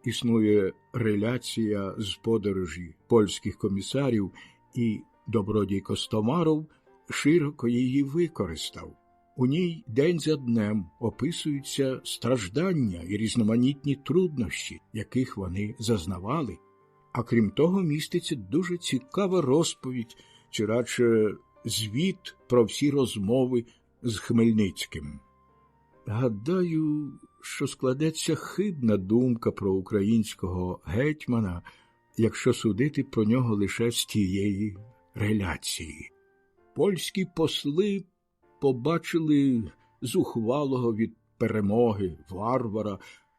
Існує реляція з подорожі польських комісарів, і Добродій Костомаров широко її використав. У ній день за днем описуються страждання і різноманітні труднощі, яких вони зазнавали. А крім того, міститься дуже цікава розповідь, чи радше звіт про всі розмови з Хмельницьким. Гадаю, що складеться хибна думка про українського гетьмана, якщо судити про нього лише з тієї реляції. Польські посли побачили зухвалого від перемоги варвара,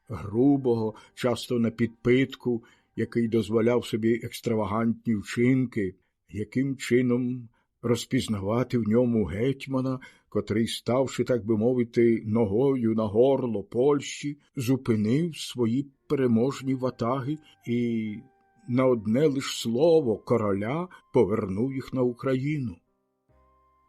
грубого, часто на підпитку, який дозволяв собі екстравагантні вчинки, яким чином розпізнавати в ньому гетьмана, котрий, ставши, так би мовити, ногою на горло Польщі, зупинив свої переможні ватаги і на одне лиш слово короля повернув їх на Україну.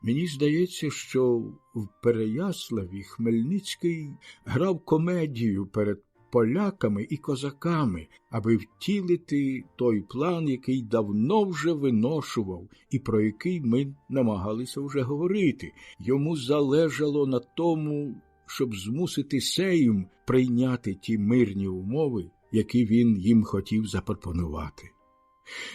Мені здається, що в Переяславі Хмельницький грав комедію перед поляками і козаками, аби втілити той план, який давно вже виношував і про який ми намагалися вже говорити. Йому залежало на тому, щоб змусити Сейм прийняти ті мирні умови, які він їм хотів запропонувати.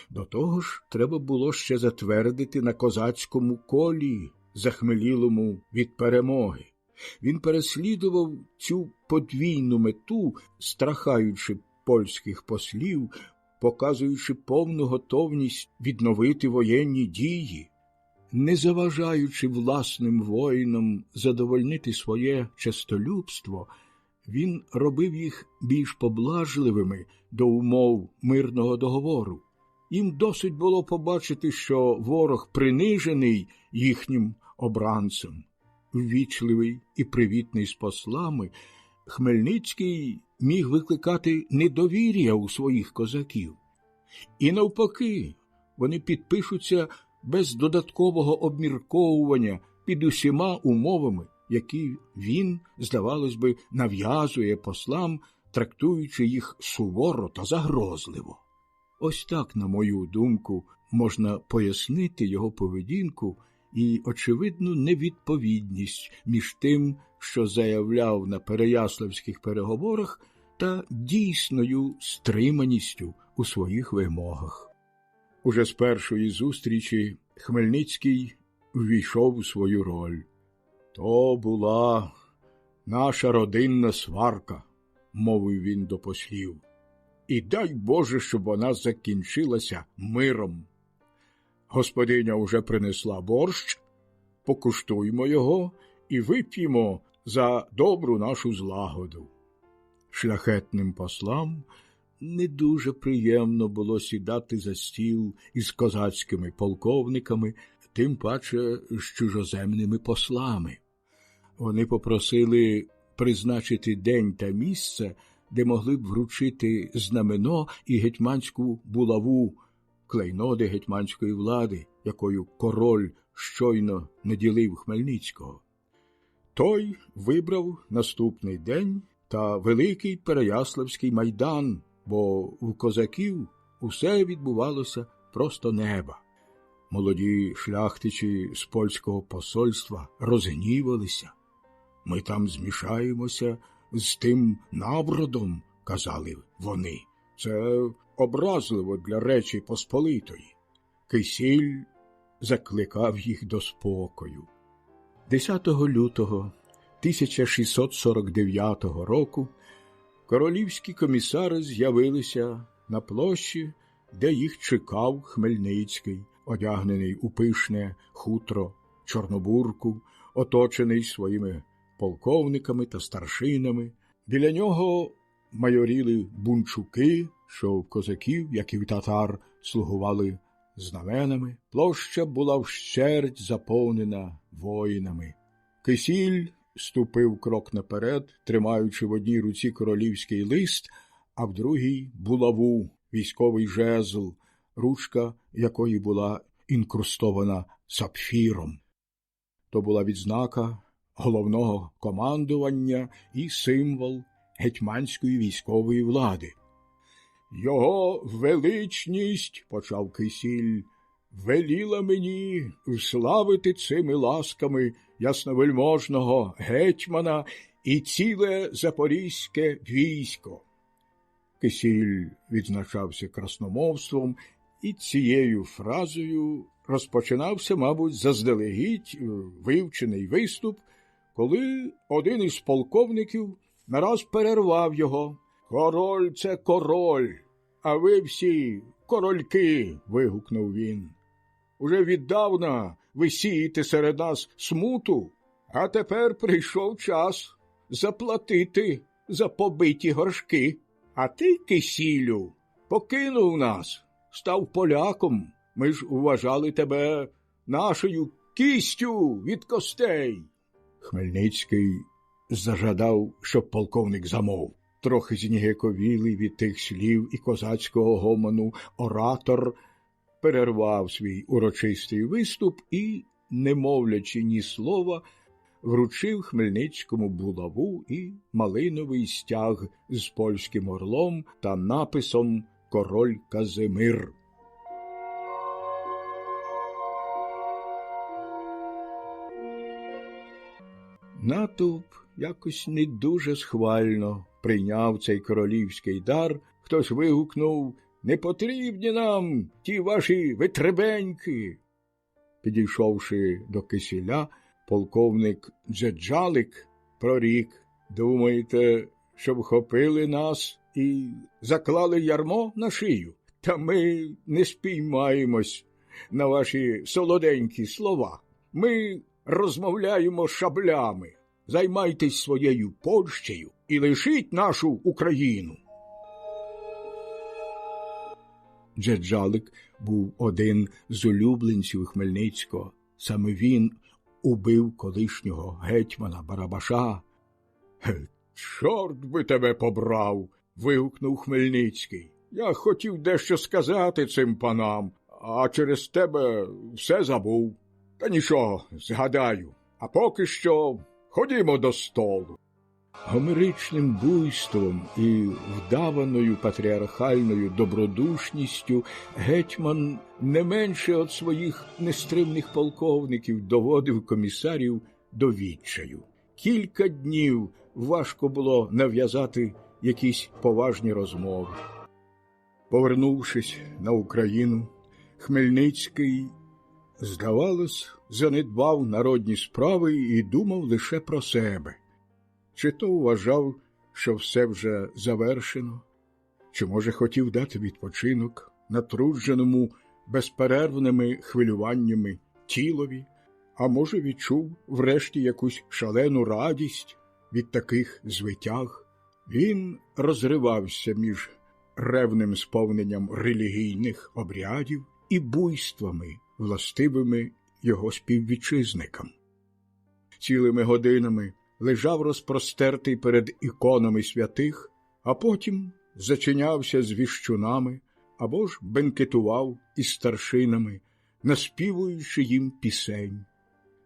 До того ж, треба було ще затвердити на козацькому колі, захмелілому від перемоги. Він переслідував цю подвійну мету, страхаючи польських послів, показуючи повну готовність відновити воєнні дії, не заважаючи власним воїнам задовольнити своє честолюбство, він робив їх більш поблажливими до умов мирного договору. Їм досить було побачити, що ворог принижений їхнім обранцем. Ввічливий і привітний з послами, Хмельницький міг викликати недовір'я у своїх козаків. І навпаки, вони підпишуться без додаткового обмірковування під усіма умовами, які він, здавалось би, нав'язує послам, трактуючи їх суворо та загрозливо. Ось так, на мою думку, можна пояснити його поведінку і очевидну невідповідність між тим, що заявляв на переяславських переговорах, та дійсною стриманістю у своїх вимогах. Уже з першої зустрічі Хмельницький ввійшов у свою роль. «То була наша родинна сварка», – мовив він до послів. «І дай Боже, щоб вона закінчилася миром. Господиня уже принесла борщ, покуштуймо його і вип'ємо за добру нашу злагоду». Шляхетним послам не дуже приємно було сідати за стіл із козацькими полковниками, тим паче з чужоземними послами. Вони попросили призначити день та місце, де могли б вручити знамено і гетьманську булаву, клейноди гетьманської влади, якою король щойно наділив Хмельницького. Той вибрав наступний день та великий Переяславський майдан, бо у козаків усе відбувалося просто неба. Молоді шляхтичі з польського посольства розгнівалися. «Ми там змішаємося з тим набродом», – казали вони. «Це образливо для Речі Посполитої». Кисіль закликав їх до спокою. 10 лютого 1649 року королівські комісари з'явилися на площі, де їх чекав Хмельницький, одягнений у пишне хутро чорнобурку, оточений своїми полковниками та старшинами. Біля нього майоріли бунчуки, що в козаків, як і в татар, слугували знаменами. Площа була вщерть заповнена воїнами. Кисіль ступив крок наперед, тримаючи в одній руці королівський лист, а в другій – булаву, військовий жезл, ручка якої була інкрустована сапфіром. То була відзнака головного командування і символ гетьманської військової влади. «Його величність, – почав Кисіль, – веліла мені вславити цими ласками ясновельможного гетьмана і ціле запорізьке військо». Кисіль відзначався красномовством, і цією фразою розпочинався, мабуть, заздалегідь вивчений виступ, коли один із полковників нараз перервав його. «Король – це король, а ви всі корольки!» – вигукнув він. «Уже віддавна ви сієте серед нас смуту, а тепер прийшов час заплатити за побиті горшки. А ти, кисілю, покинув нас, став поляком. Ми ж вважали тебе нашою кістю від костей. Хмельницький зажадав, щоб полковник замовк. Трохи зніяковілий від тих слів і козацького гомону, оратор перервав свій урочистий виступ і, не мовлячи ні слова, вручив Хмельницькому булаву і малиновий стяг з польським орлом та написом «Король Казимир». Натовп якось не дуже схвально прийняв цей королівський дар. Хтось вигукнув: «Не потрібні нам ті ваші витребеньки!» Підійшовши до Кисіля, полковник Джеджалик прорік: «Думаєте, що вхопили нас і заклали ярмо на шию? Та ми не спіймаємось на ваші солоденькі слова. Ми розмовляємо шаблями. Займайтесь своєю Польщею і лишіть нашу Україну». Джеджалик був один з улюбленців Хмельницького. Саме він убив колишнього гетьмана Барабаша. «Чорт би тебе побрав!» – вигукнув Хмельницький. «Я хотів дещо сказати цим панам, а через тебе все забув. Та нічого, згадаю. А поки що ходімо до столу». Гомеричним буйством і вдаваною патріархальною добродушністю гетьман не менше від своїх нестримних полковників доводив комісарів до відчаю. Кілька днів важко було нав'язати якісь поважні розмови. Повернувшись на Україну, Хмельницький, здавалось, занедбав народні справи і думав лише про себе. Чи то вважав, що все вже завершено, чи, може, хотів дати відпочинок натрудженому безперервними хвилюваннями тілові, а може, відчув врешті якусь шалену радість від таких звитяг. Він розривався між ревним сповненням релігійних обрядів і буйствами, властивими його співвітчизникам. Цілими годинами лежав розпростертий перед іконами святих, а потім зачинявся з віщунами або ж бенкетував із старшинами, наспівуючи їм пісень.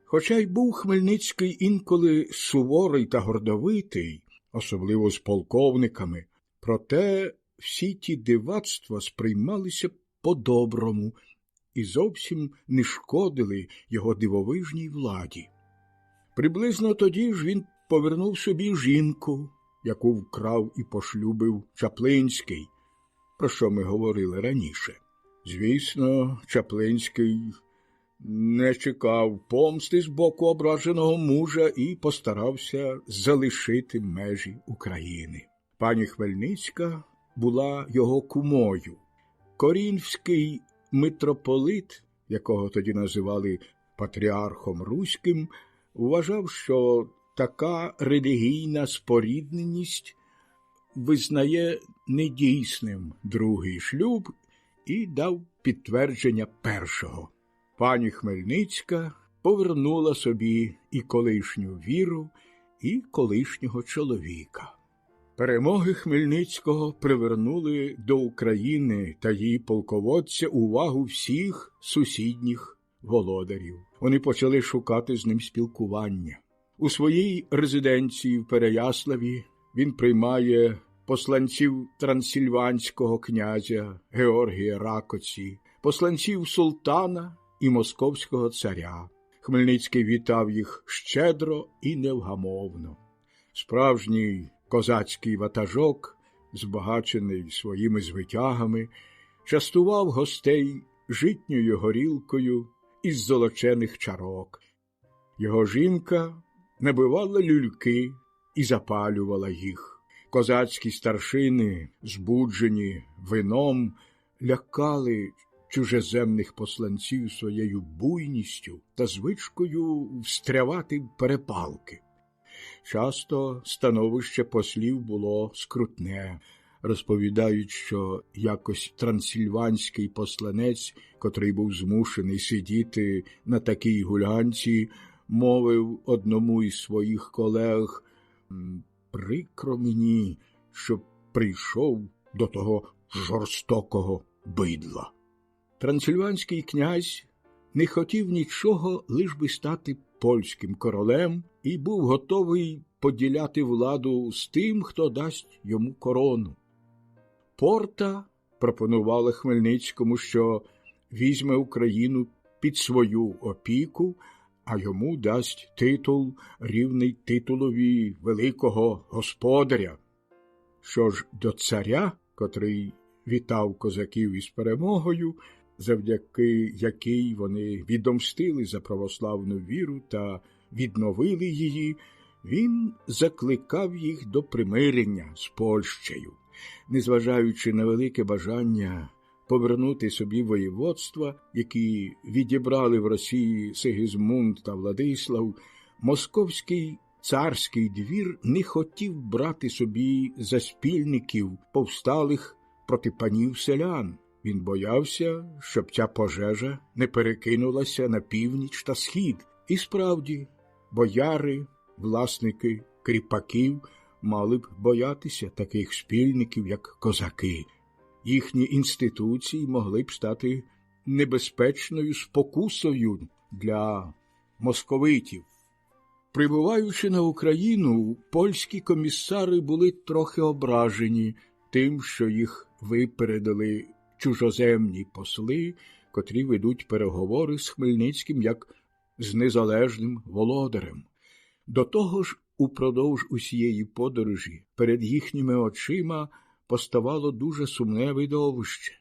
Хоча й був Хмельницький інколи суворий та гордовитий, особливо з полковниками, проте всі ті дивацтва сприймалися по-доброму і зовсім не шкодили його дивовижній владі. Приблизно тоді ж він повернув собі жінку, яку вкрав і пошлюбив Чаплинський, про що ми говорили раніше. Звісно, Чаплинський не чекав помсти з боку ображеного мужа і постарався залишити межі України. Пані Хмельницька була його кумою. Корінфський митрополит, якого тоді називали патріархом руським, вважав, що така релігійна спорідненість визнає недійсним другий шлюб і дав підтвердження першого. Пані Хмельницька повернула собі і колишню віру, і колишнього чоловіка. Перемоги Хмельницького привернули до України та її полководця увагу всіх сусідніх володарів. Вони почали шукати з ним спілкування. У своїй резиденції в Переяславі він приймає посланців трансильванського князя Георгія Ракоці, посланців султана і московського царя. Хмельницький вітав їх щедро і невгамовно. Справжній козацький ватажок, збагачений своїми звитягами, частував гостей житньою горілкою із золочених чарок. Його жінка набивала люльки і запалювала їх. Козацькі старшини, збуджені вином, лякали чужеземних посланців своєю буйністю та звичкою встрявати в перепалки. Часто становище послів було скрутне. Розповідають, що якось трансильванський посланець, котрий був змушений сидіти на такій гулянці, мовив одному із своїх колег: «Прикро мені, що прийшов до того жорстокого бидла». Трансильванський князь не хотів нічого, лиш би стати польським королем, і був готовий поділяти владу з тим, хто дасть йому корону. Порта пропонувала Хмельницькому, що візьме Україну під свою опіку, а йому дасть титул, рівний титулові великого господаря. Що ж до царя, котрий вітав козаків із перемогою, завдяки якій вони відомстили за православну віру та відновили її, він закликав їх до примирення з Польщею. Незважаючи на велике бажання повернути собі воєводства, які відібрали в Росії Сигизмунд та Владислав, московський царський двір не хотів брати собі за спільників повсталих проти панів селян. Він боявся, щоб ця пожежа не перекинулася на північ та схід. І справді, бояри, власники кріпаків мали б боятися таких спільників, як козаки. Їхні інституції могли б стати небезпечною спокусою для московитів. Прибуваючи на Україну, польські комісари були трохи ображені тим, що їх випередили чужоземні посли, котрі ведуть переговори з Хмельницьким як з незалежним володарем. До того ж, упродовж усієї подорожі перед їхніми очима поставало дуже сумне видовище.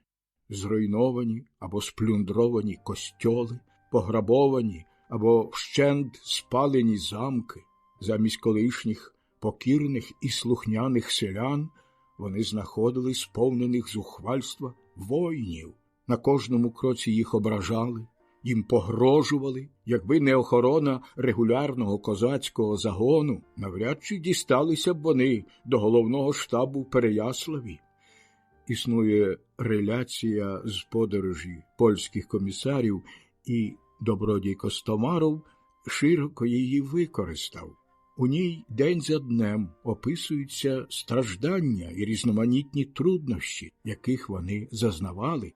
Зруйновані або сплюндровані костьоли, пограбовані або вщент спалені замки. Замість колишніх покірних і слухняних селян вони знаходили сповнених зухвальства воїнів. На кожному кроці їх ображали, їм погрожували. Якби не охорона регулярного козацького загону, навряд чи дісталися б вони до головного штабу в Переяславі. Існує реляція з подорожі польських комісарів, і добродій Костомаров широко її використав. У ній день за днем описуються страждання і різноманітні труднощі, яких вони зазнавали.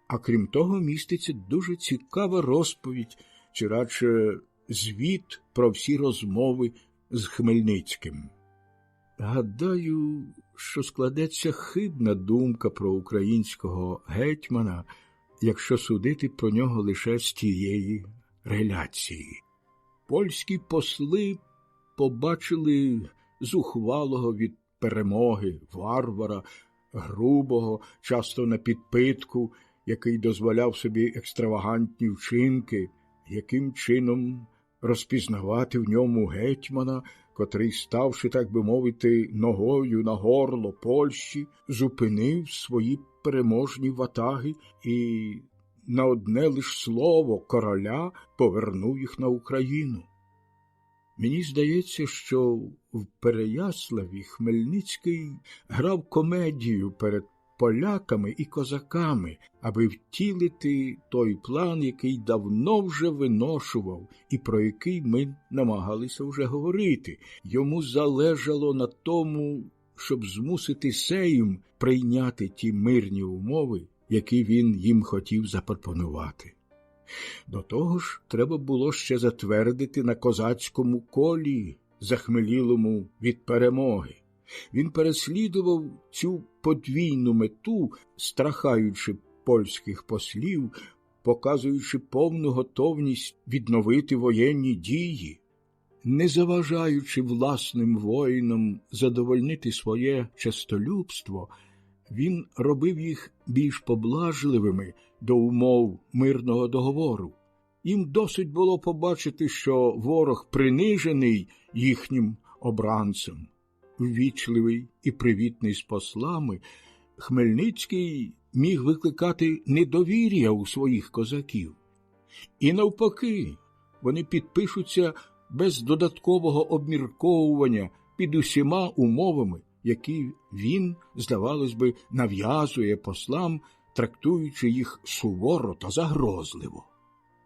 А крім того, міститься дуже цікава розповідь, чи радше звіт про всі розмови з Хмельницьким. Гадаю, що складеться хибна думка про українського гетьмана, якщо судити про нього лише з тієї реляції. Польські посли побачили зухвалого від перемоги варвара, грубого, часто на підпитку, який дозволяв собі екстравагантні вчинки, яким чином розпізнавати в ньому гетьмана, котрий, ставши, так би мовити, ногою на горло Польщі, зупинив свої переможні ватаги і на одне лиш слово короля повернув їх на Україну. Мені здається, що в Переяславі Хмельницький грав комедію перед поляками і козаками, аби втілити той план, який давно вже виношував і про який ми намагалися вже говорити. Йому залежало на тому, щоб змусити Сейм прийняти ті мирні умови, які він їм хотів запропонувати. До того ж, треба було ще затвердити на козацькому колі, захмелілому від перемоги. Він переслідував цю подвійну мету, страхаючи польських послів, показуючи повну готовність відновити воєнні дії. Не заважаючи власним воїнам задовольнити своє честолюбство, він робив їх більш поблажливими до умов мирного договору. Їм досить було побачити, що ворог принижений їхнім обранцем. Ввічливий і привітний з послами, Хмельницький міг викликати недовір'я у своїх козаків. І навпаки, вони підпишуться без додаткового обмірковування під усіма умовами, які він, здавалось би, нав'язує послам, трактуючи їх суворо та загрозливо.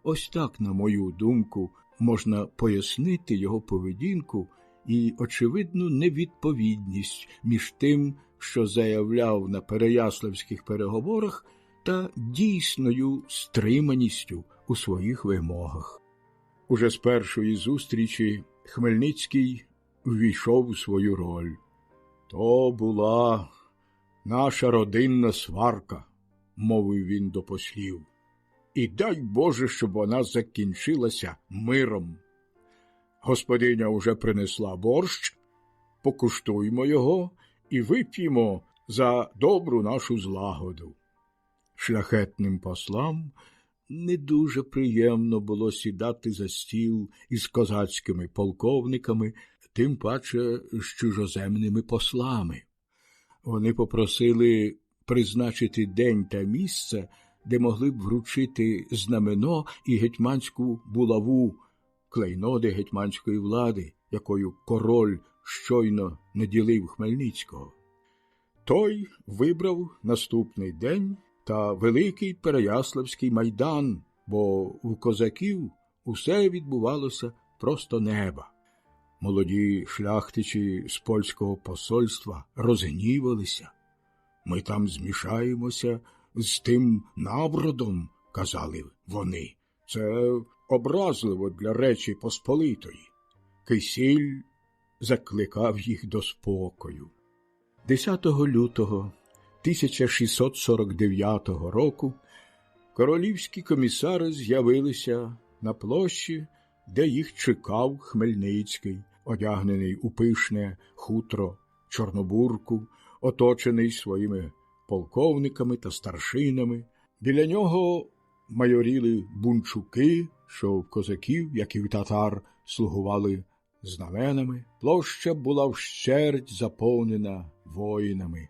Ось так, на мою думку, можна пояснити його поведінку і очевидну невідповідність між тим, що заявляв на переяславських переговорах, та дійсною стриманістю у своїх вимогах. Уже з першої зустрічі Хмельницький ввійшов у свою роль. «То була наша родинна сварка», – мовив він до послів. «І дай Боже, щоб вона закінчилася миром. Господиня уже принесла борщ, покуштуймо його і вип'ємо за добру нашу злагоду». Шляхетним послам не дуже приємно було сідати за стіл із козацькими полковниками, тим паче з чужоземними послами. Вони попросили призначити день та місце, де могли б вручити знамено і гетьманську булаву, клейноди гетьманської влади, якою король щойно наділив Хмельницького. Той вибрав наступний день та великий Переяславський майдан, бо у козаків усе відбувалося просто неба. Молоді шляхтичі з польського посольства розгнівалися. «Ми там змішаємося з тим набродом», – казали вони. «Це образливо для Речі Посполитої». Кисіль закликав їх до спокою. 10 лютого 1649 року королівські комісари з'явилися на площі, де їх чекав Хмельницький, одягнений у пишне хутро чорнобурку, оточений своїми полковниками та старшинами. Біля нього майоріли бунчуки, що в козаків, як і в татар, слугували знаменами. Площа була вщерть заповнена воїнами.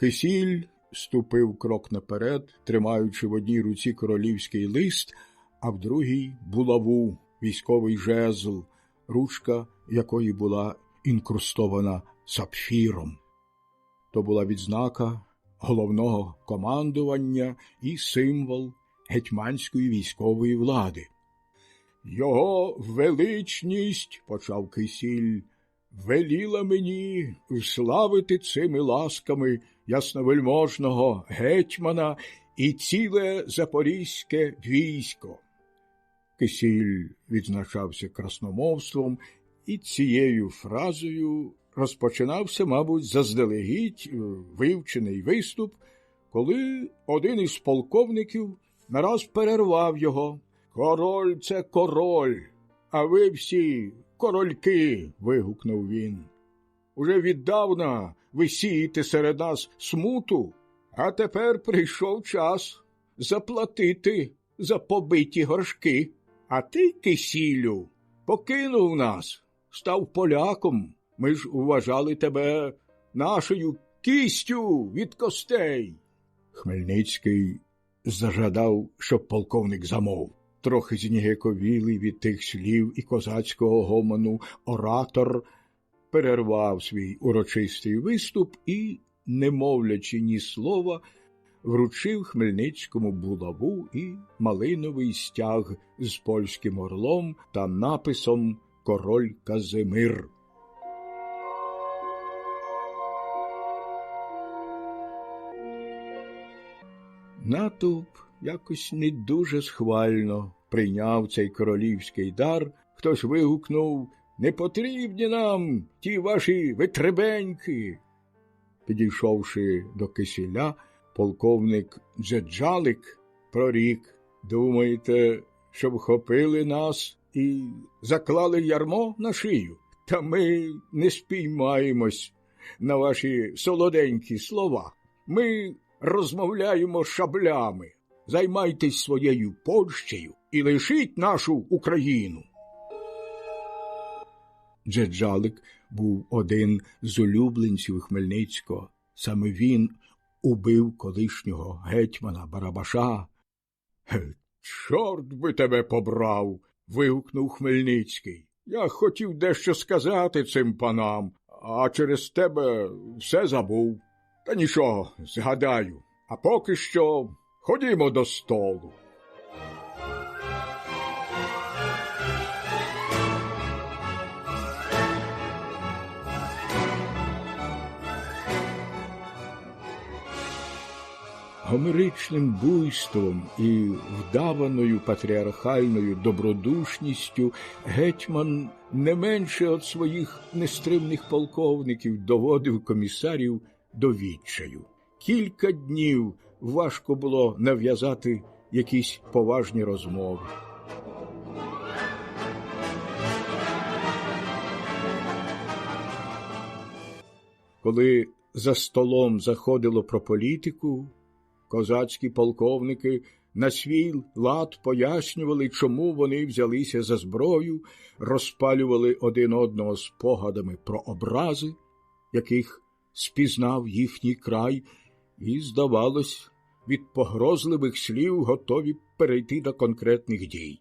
Кисіль ступив крок наперед, тримаючи в одній руці королівський лист, а в другій – булаву, військовий жезл, ручка якої була інкрустована сапфіром. То була відзнака головного командування і символ гетьманської військової влади. «Його величність, – почав Кисіль, – веліла мені вславити цими ласками ясновельможного гетьмана і ціле запорізьке військо». Кисіль відзначався красномовством, і цією фразою розпочинався, мабуть, заздалегідь вивчений виступ, коли один із полковників нараз перервав його. «Король – це король, а ви всі корольки!» – вигукнув він. «Уже віддавна ви сієте серед нас смуту, а тепер прийшов час заплатити за побиті горшки. А ти, Кисілю, покинув нас, став поляком. Ми ж вважали тебе нашою кістю від костей». Хмельницький зажадав, щоб полковник замовк. Трохи знігековілий від тих слів і козацького гомону оратор перервав свій урочистий виступ і, не мовлячи ні слова, вручив Хмельницькому булаву і малиновий стяг з польським орлом та написом «Король Казимир». Натовп якось не дуже схвально прийняв цей королівський дар. Хтось вигукнув: «Не потрібні нам ті ваші витребеньки!» Підійшовши до Кисіля, полковник Джеджалик прорік: «Думаєте, щоб хопили нас і заклали ярмо на шию? Та ми не спіймаємось на ваші солоденькі слова. Ми розмовляємо шаблями. Займайтесь своєю Польщею і лишіть нашу Україну». Джеджалик був один з улюбленців Хмельницького. Саме він убив колишнього гетьмана Барабаша. «Чорт би тебе побрав!» – вигукнув Хмельницький. Я хотів дещо сказати цим панам, а через тебе все забув. Та нічого, згадаю. А поки що ходімо до столу. Гомеричним буйством і вдаваною патріархальною добродушністю гетьман не менше від своїх нестримних полковників доводив комісарів до відчаю. Кілька днів важко було нав'язати якісь поважні розмови. Коли за столом заходило про політику, козацькі полковники на свій лад пояснювали, чому вони взялися за зброю, розпалювали один одного спогадами про образи, яких спізнав їхній край, і, здавалось, від погрозливих слів готові перейти до конкретних дій.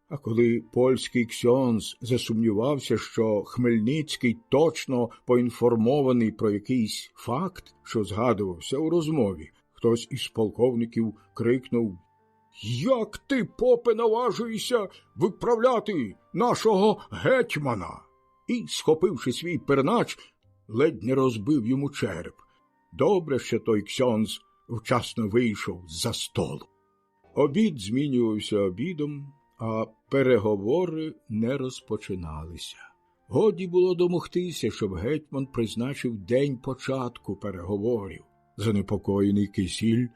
А коли польський ксьондз засумнівався, що Хмельницький точно поінформований про якийсь факт, що згадувався у розмові, хтось із полковників крикнув: «Як ти, попе, наважуєшся виправляти нашого гетьмана?» І, схопивши свій пернач, ледь не розбив йому череп. Добре, що той ксьондз вчасно вийшов з-за столу. Обід змінювався обідом, а переговори не розпочиналися. Годі було домогтися, щоб гетьман призначив день початку переговорів. Занепокоєний Кисіль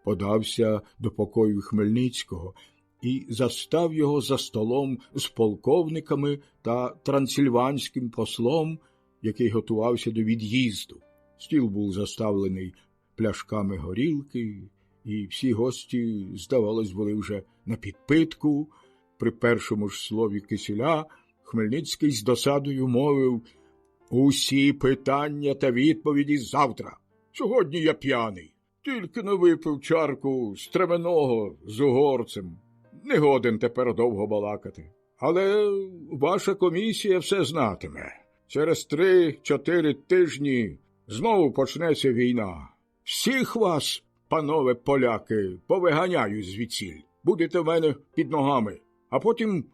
подався до покою Хмельницького і застав його за столом з полковниками та трансильванським послом, який готувався до від'їзду. Стіл був заставлений пляшками горілки, і всі гості, здавалось, були вже на підпитку. При першому ж слові Кисіля Хмельницький з досадою мовив: «Усі питання та відповіді завтра. Сьогодні я п'яний, тільки не випив чарку стременого з угорцем. Не годен тепер довго балакати. Але ваша комісія все знатиме. Через 3-4 тижні знову почнеться війна. Всіх вас, панове поляки, повиганяю звідсіль. Будете в мене під ногами, а потім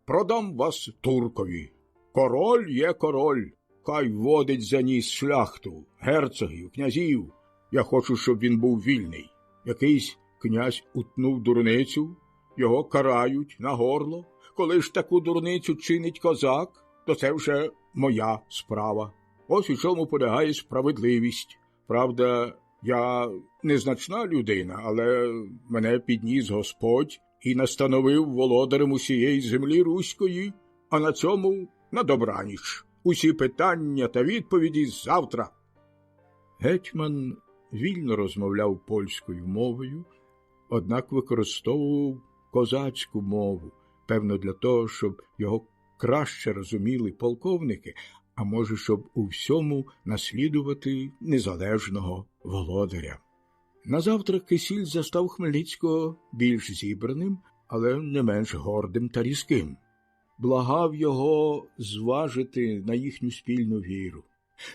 продам вас туркові. Король є король. Хай водить за ніс шляхту, герцогів, князів. Я хочу, щоб він був вільний. Якийсь князь утнув дурницю, його карають на горло. Коли ж таку дурницю чинить козак, то це вже моя справа. Ось у чому полягає справедливість. Правда, я незначна людина, але мене підніс Господь і настановив володарем усієї землі руської, а на цьому на добраніч. Усі питання та відповіді завтра. Гетьман вільно розмовляв польською мовою, однак використовував козацьку мову, певно для того, щоб його краще розуміли полковники, а може, щоб у всьому наслідувати незалежного володаря. Назавтра Кисіль застав Хмельницького більш зібраним, але не менш гордим та різким. Благав його зважити на їхню спільну віру.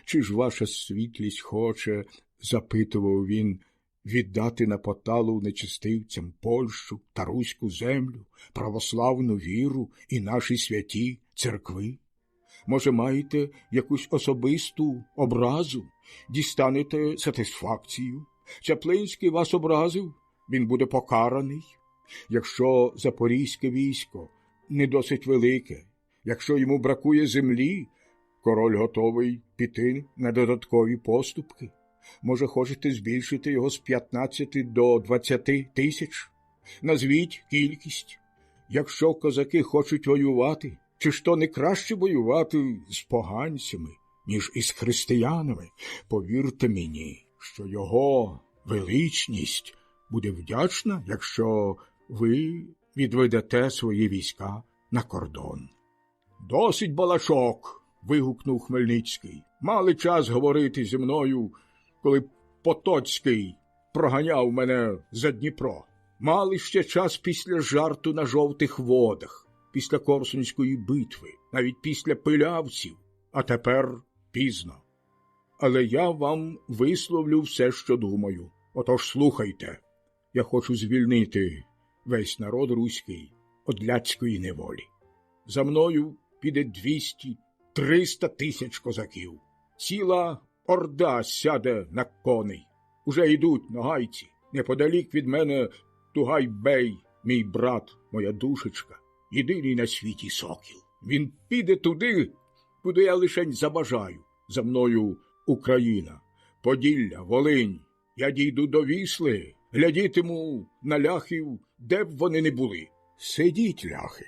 «Чи ж ваша світлість хоче, – запитував він, – віддати на поталу нечистивцям Польщу та руську землю, православну віру і наші святі церкви? Може, маєте якусь особисту образу? Дістанете сатисфакцію? Чаплинський вас образив? Він буде покараний. Якщо запорізьке військо не досить велике, якщо йому бракує землі, король готовий піти на додаткові поступки. Може, хочете збільшити його з 15 до 20 тисяч? Назвіть кількість. Якщо козаки хочуть воювати, чи ж то не краще воювати з поганцями, ніж із християнами? Повірте мені, що його величність буде вдячна, якщо ви відведете свої війська на кордон». «Досить балачок!» – вигукнув Хмельницький. «Мали час говорити зі мною, коли Потоцький проганяв мене за Дніпро. Мали ще час після жарту на жовтих водах. після Корсунської битви, навіть після пилявців, а тепер пізно. Але я вам висловлю все, що думаю. Отож слухайте, я хочу звільнити весь народ руський од ляцької неволі. За мною піде 200-300 тисяч козаків. Ціла орда сяде на коней. Уже йдуть нагайці. Неподалік від мене Тугай-бей, мій брат, моя душечка, єдиний на світі сокіл. Він піде туди, куди я лишень забажаю. За мною Україна, Поділля, Волинь. Я дійду до Вісли, глядітиму на ляхів, де б вони не були. Сидіть, ляхи,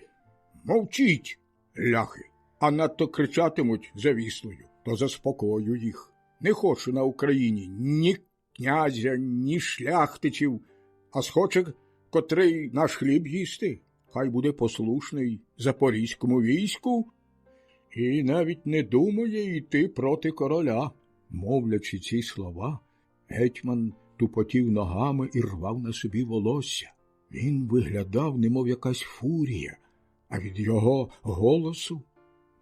мовчіть, ляхи, а надто кричатимуть за Віслою, то заспокою їх. Не хочу на Україні ні князя, ні шляхтичів, а схоче котрий наш хліб їсти, хай буде послушний запорізькому війську і навіть не думає йти проти короля. Мовлячи ці слова, гетьман тупотів ногами і рвав на собі волосся. Він виглядав, немов якась фурія, а від його голосу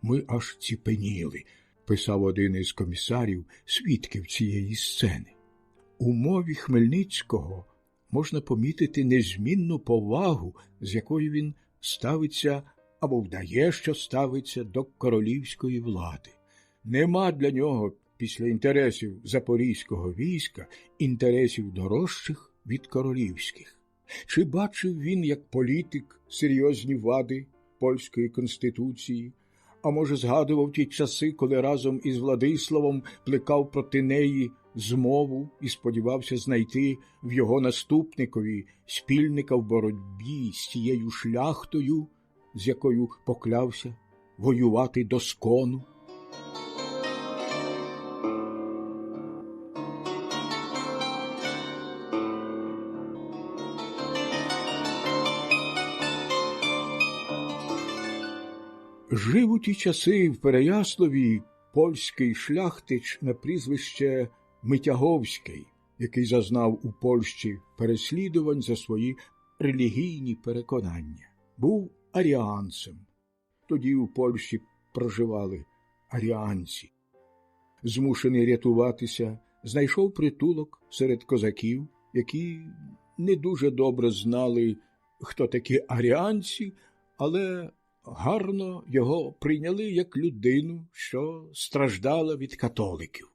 ми аж ціпеніли, писав один із комісарів, свідків цієї сцени. У мові Хмельницького можна помітити незмінну повагу, з якою він ставиться або вдає, що ставиться до королівської влади. Нема для нього після інтересів запорізького війська інтересів дорожчих від королівських. Чи бачив він, як політик, серйозні вади польської конституції, а може згадував ті часи, коли разом із Владиславом плекав проти неї змову і сподівався знайти в його наступникові спільника в боротьбі з тією шляхтою, з якою поклявся воювати до скону? Жив у ті часи в Переяславі польський шляхтич на прізвище Митяговський, який зазнав у Польщі переслідувань за свої релігійні переконання. Був аріанцем. Тоді у Польщі проживали аріанці. Змушений рятуватися, знайшов притулок серед козаків, які не дуже добре знали, хто такі аріанці, але гарно його прийняли як людину, що страждала від католиків.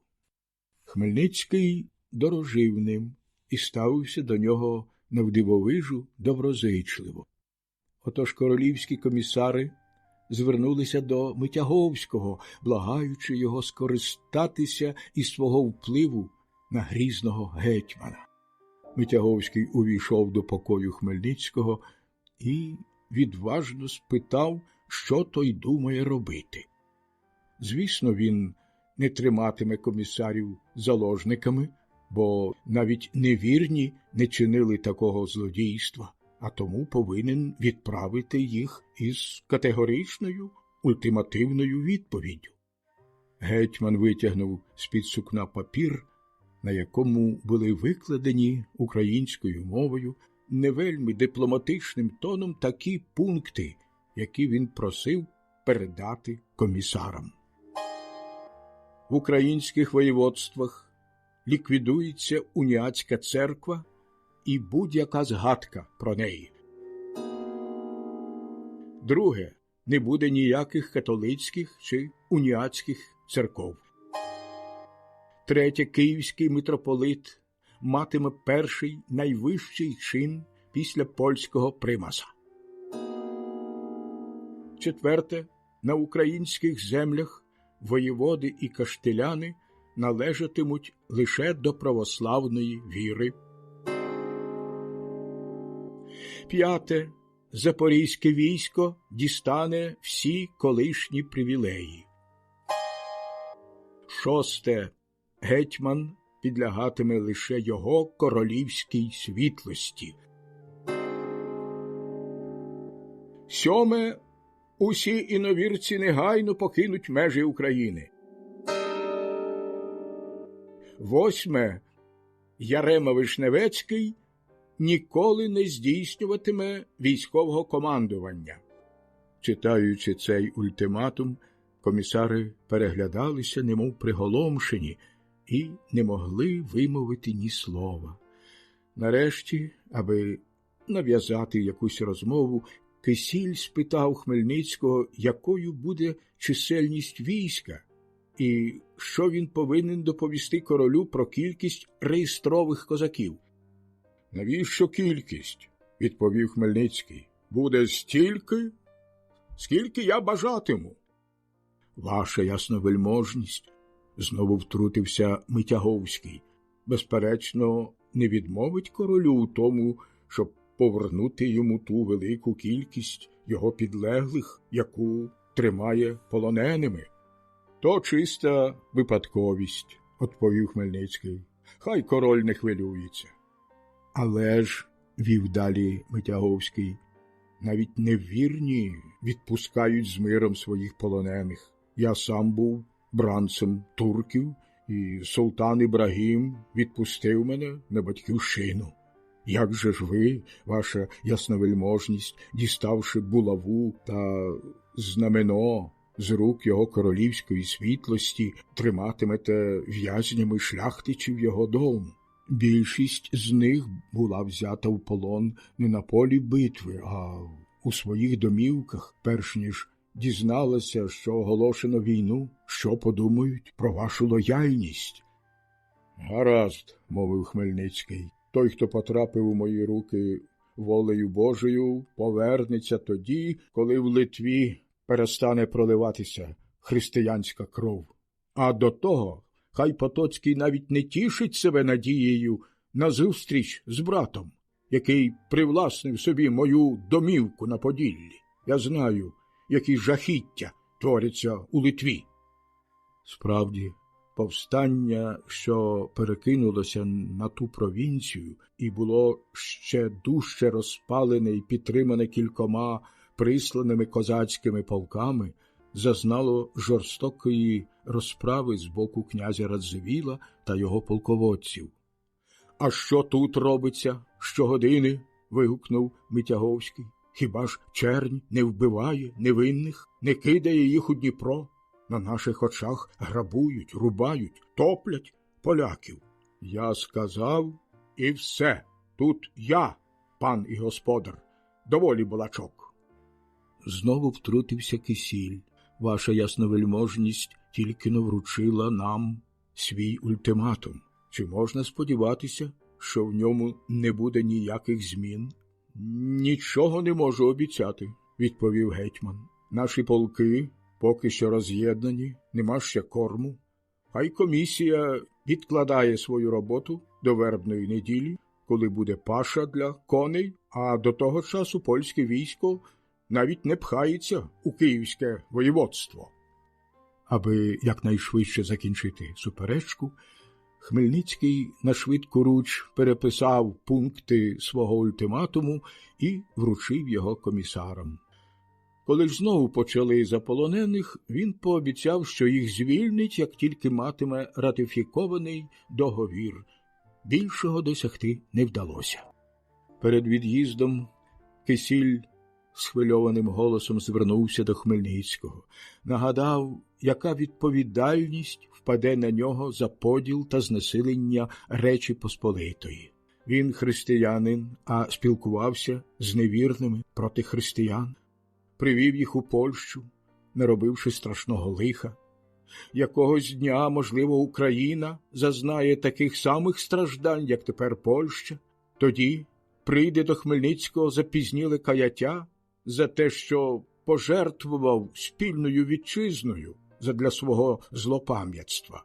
Хмельницький дорожив ним і ставився до нього навдивовижу доброзичливо. Отож королівські комісари звернулися до Митяговського, благаючи його скористатися із свого впливу на грізного гетьмана. Митяговський увійшов до покою Хмельницького і відважно спитав, що той думає робити. Звісно, він не триматиме комісарів заложниками, бо навіть невірні не чинили такого злодійства, а тому повинен відправити їх із категоричною, ультимативною відповіддю. Гетьман витягнув з-під сукна папір, на якому були викладені українською мовою не вельми дипломатичним тоном такі пункти, які він просив передати комісарам. В українських воєводствах ліквідується уніатська церква і будь-яка згадка про неї. Друге, не буде ніяких католицьких чи уніатських церков. Третє, київський митрополит матиме перший найвищий чин після польського примаса. Четверте, на українських землях воєводи і каштеляни належатимуть лише до православної віри. П'яте, запорізьке військо дістане всі колишні привілеї. Шосте, гетьман підлягатиме лише його королівській світлості. Сьоме, усі іновірці негайно покинуть межі України. Восьме, Ярема Вишневецький ніколи не здійснюватиме військового командування. Читаючи цей ультиматум, комісари переглядалися, немов приголомшені, і не могли вимовити ні слова. Нарешті, аби нав'язати якусь розмову, Кисіль спитав Хмельницького, якою буде чисельність війська, і що він повинен доповісти королю про кількість реєстрових козаків. «Навіщо кількість?» – відповів Хмельницький. «Буде стільки, скільки я бажатиму». «Ваша ясновельможність», – знову втрутився Митяговський, «безперечно, не відмовить королю у тому, щоб повернути йому ту велику кількість його підлеглих, яку тримає полоненими». «То чиста випадковість», – відповів Хмельницький. «Хай король не хвилюється». «Але ж», – вів далі Митяговський, «навіть невірні відпускають з миром своїх полонених. Я сам був бранцем турків, і султан Ібрагім відпустив мене на батьківщину. Як же ж ви, ваша ясновельможність, діставши булаву та знамено з рук його королівської світлості, триматимете в'язнями шляхтичів його дому? Більшість з них була взята в полон не на полі битви, а у своїх домівках, перш ніж дізналася, що оголошено війну, що подумають про вашу лояльність». «Гаразд», – мовив Хмельницький, «той, хто потрапив у мої руки волею Божою, повернеться тоді, коли в Литві перестане проливатися християнська кров. А до того хай Потоцький навіть не тішить себе надією на зустріч з братом, який привласнив собі мою домівку на Поділлі. Я знаю, які жахіття творяться у Литві». Справді, повстання, що перекинулося на ту провінцію і було ще дужче розпалене і підтримане кількома присланими козацькими полками, зазнало жорстокої розправи з боку князя Радзивіла та його полководців. «А що тут робиться щогодини?» – вигукнув Митяговський. «Хіба ж чернь не вбиває невинних, не кидає їх у Дніпро? На наших очах грабують, рубають, топлять поляків». «Я сказав, і все. Тут я, пан і господар. Доволі балачок». Знову втрутився Кисіль. «Ваша ясновельможність тільки-но вручила нам свій ультиматум. Чи можна сподіватися, що в ньому не буде ніяких змін?» «Нічого не можу обіцяти», – відповів гетьман. «Наші полки поки що роз'єднані, нема ще корму. Хай комісія відкладає свою роботу до вербної неділі, коли буде паша для коней, а до того часу польське військо навіть не пхається у київське воєводство». Аби якнайшвидше закінчити суперечку, Хмельницький на швидку руч переписав пункти свого ультиматуму і вручив його комісарам. Коли ж знову почали за полонених, він пообіцяв, що їх звільнить, як тільки матиме ратифікований договір. Більшого досягти не вдалося. Перед від'їздом Кисіль схвильованим голосом звернувся до Хмельницького, нагадав, яка відповідальність впаде на нього за поділ та знесилення Речі Посполитої. Він християнин, а спілкувався з невірними проти християн, привів їх у Польщу, наробивши страшного лиха. Якогось дня, можливо, Україна зазнає таких самих страждань, як тепер Польща. Тоді прийде до Хмельницького запізніле каяття за те, що пожертвував спільною вітчизною задля свого злопам'ятства.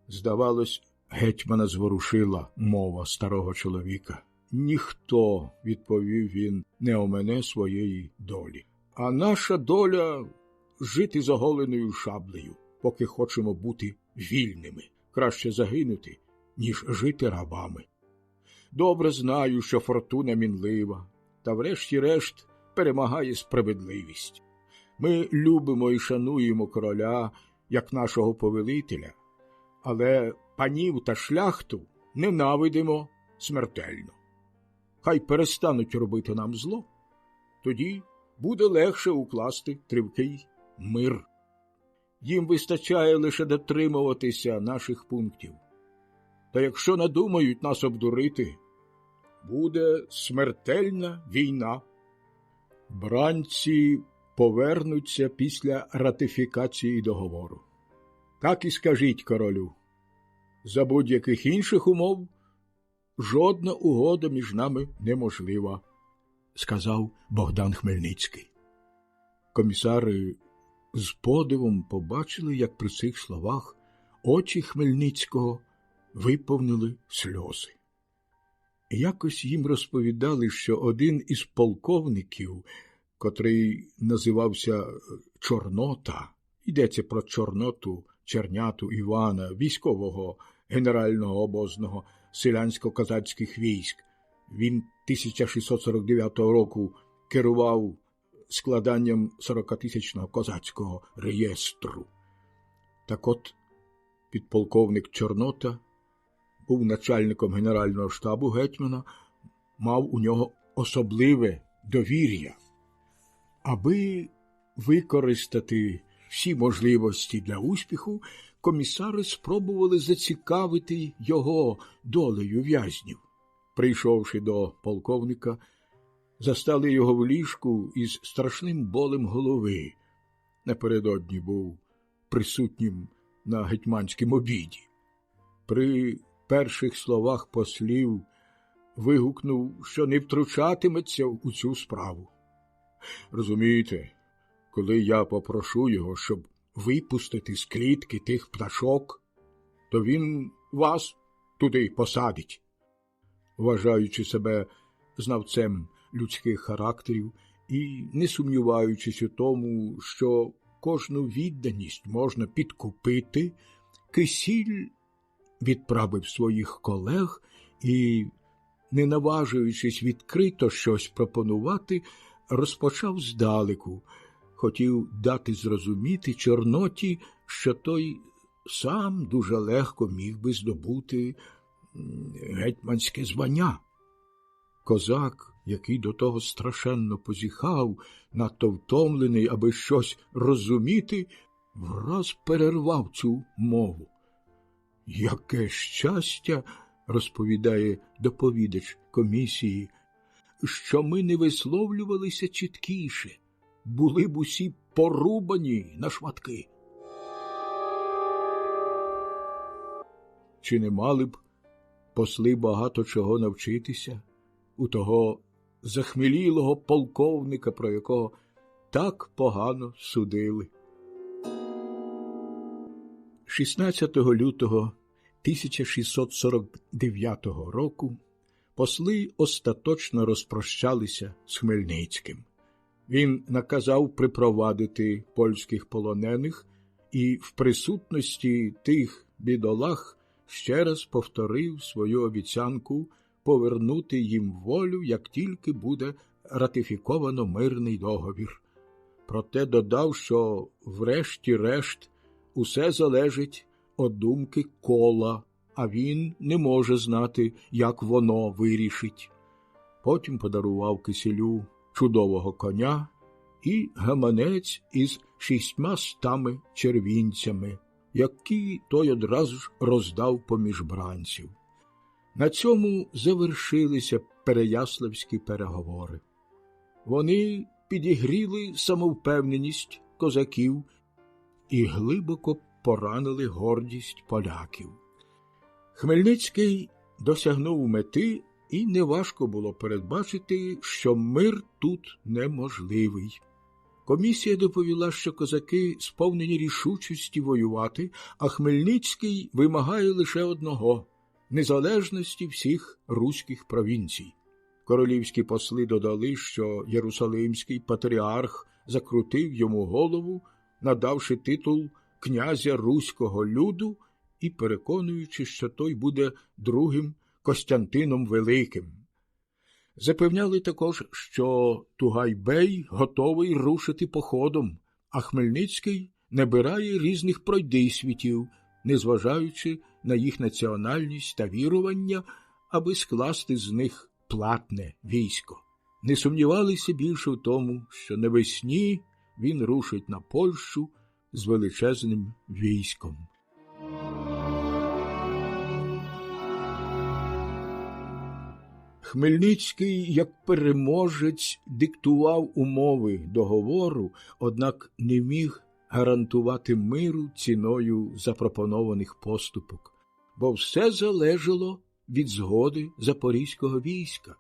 Здавалось, гетьмана зворушила мова старого чоловіка. «Ніхто, – відповів він, – не омене своєї долі. А наша доля – жити з оголеною шаблею, поки хочемо бути вільними. Краще загинути, ніж жити рабами. Добре знаю, що фортуна мінлива, та врешті-решт перемагає справедливість. Ми любимо і шануємо короля як нашого повелителя, але панів та шляхту ненавидимо смертельно. Хай перестануть робити нам зло, тоді буде легше укласти тривкий мир. Їм вистачає лише дотримуватися наших пунктів. Та якщо надумають нас обдурити, буде смертельна війна. Бранці повернуться після ратифікації договору. Так і скажіть королю. За будь-яких інших умов жодна угода між нами неможлива, сказав Богдан Хмельницький. Комісари з подивом побачили, як при цих словах очі Хмельницького виповнили сльози. Якось їм розповідали, що один із полковників, котрий називався Чорнота, йдеться про Чорноту, Черняту Івана, військового генерального обозного селянсько-козацьких військ. Він 1649 року керував складанням 40-тисячного козацького реєстру. Так от, підполковник Чорнота був начальником Генерального штабу гетьмана, мав у нього особливе довір'я. Аби використати всі можливості для успіху, комісари спробували зацікавити його долею в'язнів. Прийшовши до полковника, застали його в ліжку із страшним болем голови. Напередодні був присутнім на гетьманському обіді. При перших словах послів вигукнув, що не втручатиметься у цю справу. Розумієте, коли я попрошу його, щоб випустити з клітки тих пташок, то він вас туди посадить. Вважаючи себе знавцем людських характерів і не сумніваючись у тому, що кожну відданість можна підкупити, Кисіль відправив своїх колег і, не наважуючись відкрито щось пропонувати, розпочав здалеку. Хотів дати зрозуміти Чорноті, що той сам дуже легко міг би здобути гетьманське звання. Козак, який до того страшенно позіхав, надто втомлений, аби щось розуміти, враз перервав цю мову. «Яке щастя, – розповідає доповідач комісії, – що ми не висловлювалися чіткіше, були б усі порубані на шматки». Чи не мали б посли багато чого навчитися у того захмелілого полковника, про якого так погано судили? 16 лютого 1649 року посли остаточно розпрощалися з Хмельницьким. Він наказав припровадити польських полонених і в присутності тих бідолах ще раз повторив свою обіцянку повернути їм волю, як тільки буде ратифіковано мирний договір. Проте додав, що врешті-решт усе залежить від думки кола, а він не може знати, як воно вирішить. Потім подарував Кисілю чудового коня і гаманець із 600 червінцями, які той одразу ж роздав поміж бранців. На цьому завершилися переяславські переговори. Вони підігріли самовпевненість козаків і глибоко поранили гордість поляків. Хмельницький досягнув мети, і неважко було передбачити, що мир тут неможливий. Комісія доповіла, що козаки сповнені рішучості воювати, а Хмельницький вимагає лише одного – незалежності всіх руських провінцій. Королівські посли додали, що Єрусалимський патріарх закрутив йому голову, надавши титул князя руського люду і переконуючи, що той буде другим Костянтином Великим. Запевняли також, що Тугай-бей готовий рушити походом, а Хмельницький набирає різних пройдисвітів, незважаючи на їх національність та вірування, аби скласти з них платне військо. не сумнівалися більше в тому, що навесні він рушить на Польщу з величезним військом. Хмельницький, як переможець, диктував умови договору, однак не міг гарантувати миру ціною запропонованих поступок, бо все залежало від згоди запорізького війська,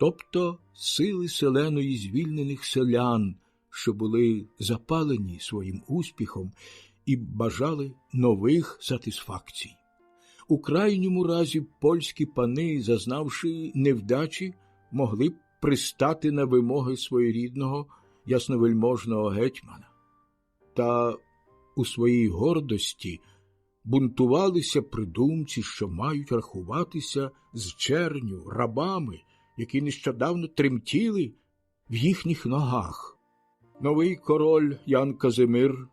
тобто сили селеної звільнених селян, що були запалені своїм успіхом і бажали нових сатисфакцій. У крайньому разі польські пани, зазнавши невдачі, могли б пристати на вимоги своєрідного ясновельможного гетьмана. Та у своїй гордості бунтувалися придумці, що мають рахуватися з черню, рабами, які нещодавно тремтіли в їхніх ногах. Новий король Ян Казимир,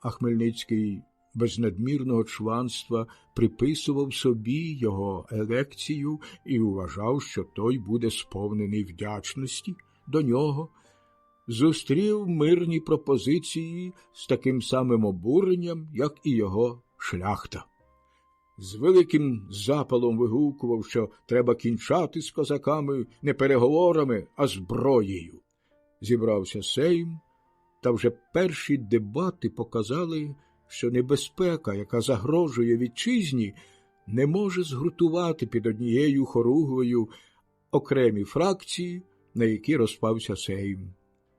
а Хмельницький без надмірного чванства приписував собі його елекцію і вважав, що той буде сповнений вдячності до нього, зустрів мирні пропозиції з таким самим обуренням, як і його шляхта. З великим запалом вигукував, що треба кінчати з козаками не переговорами, а зброєю. Зібрався Сейм, та вже перші дебати показали, що небезпека, яка загрожує вітчизні, не може згуртувати під однією хоругвою окремі фракції, на які розпався Сейм.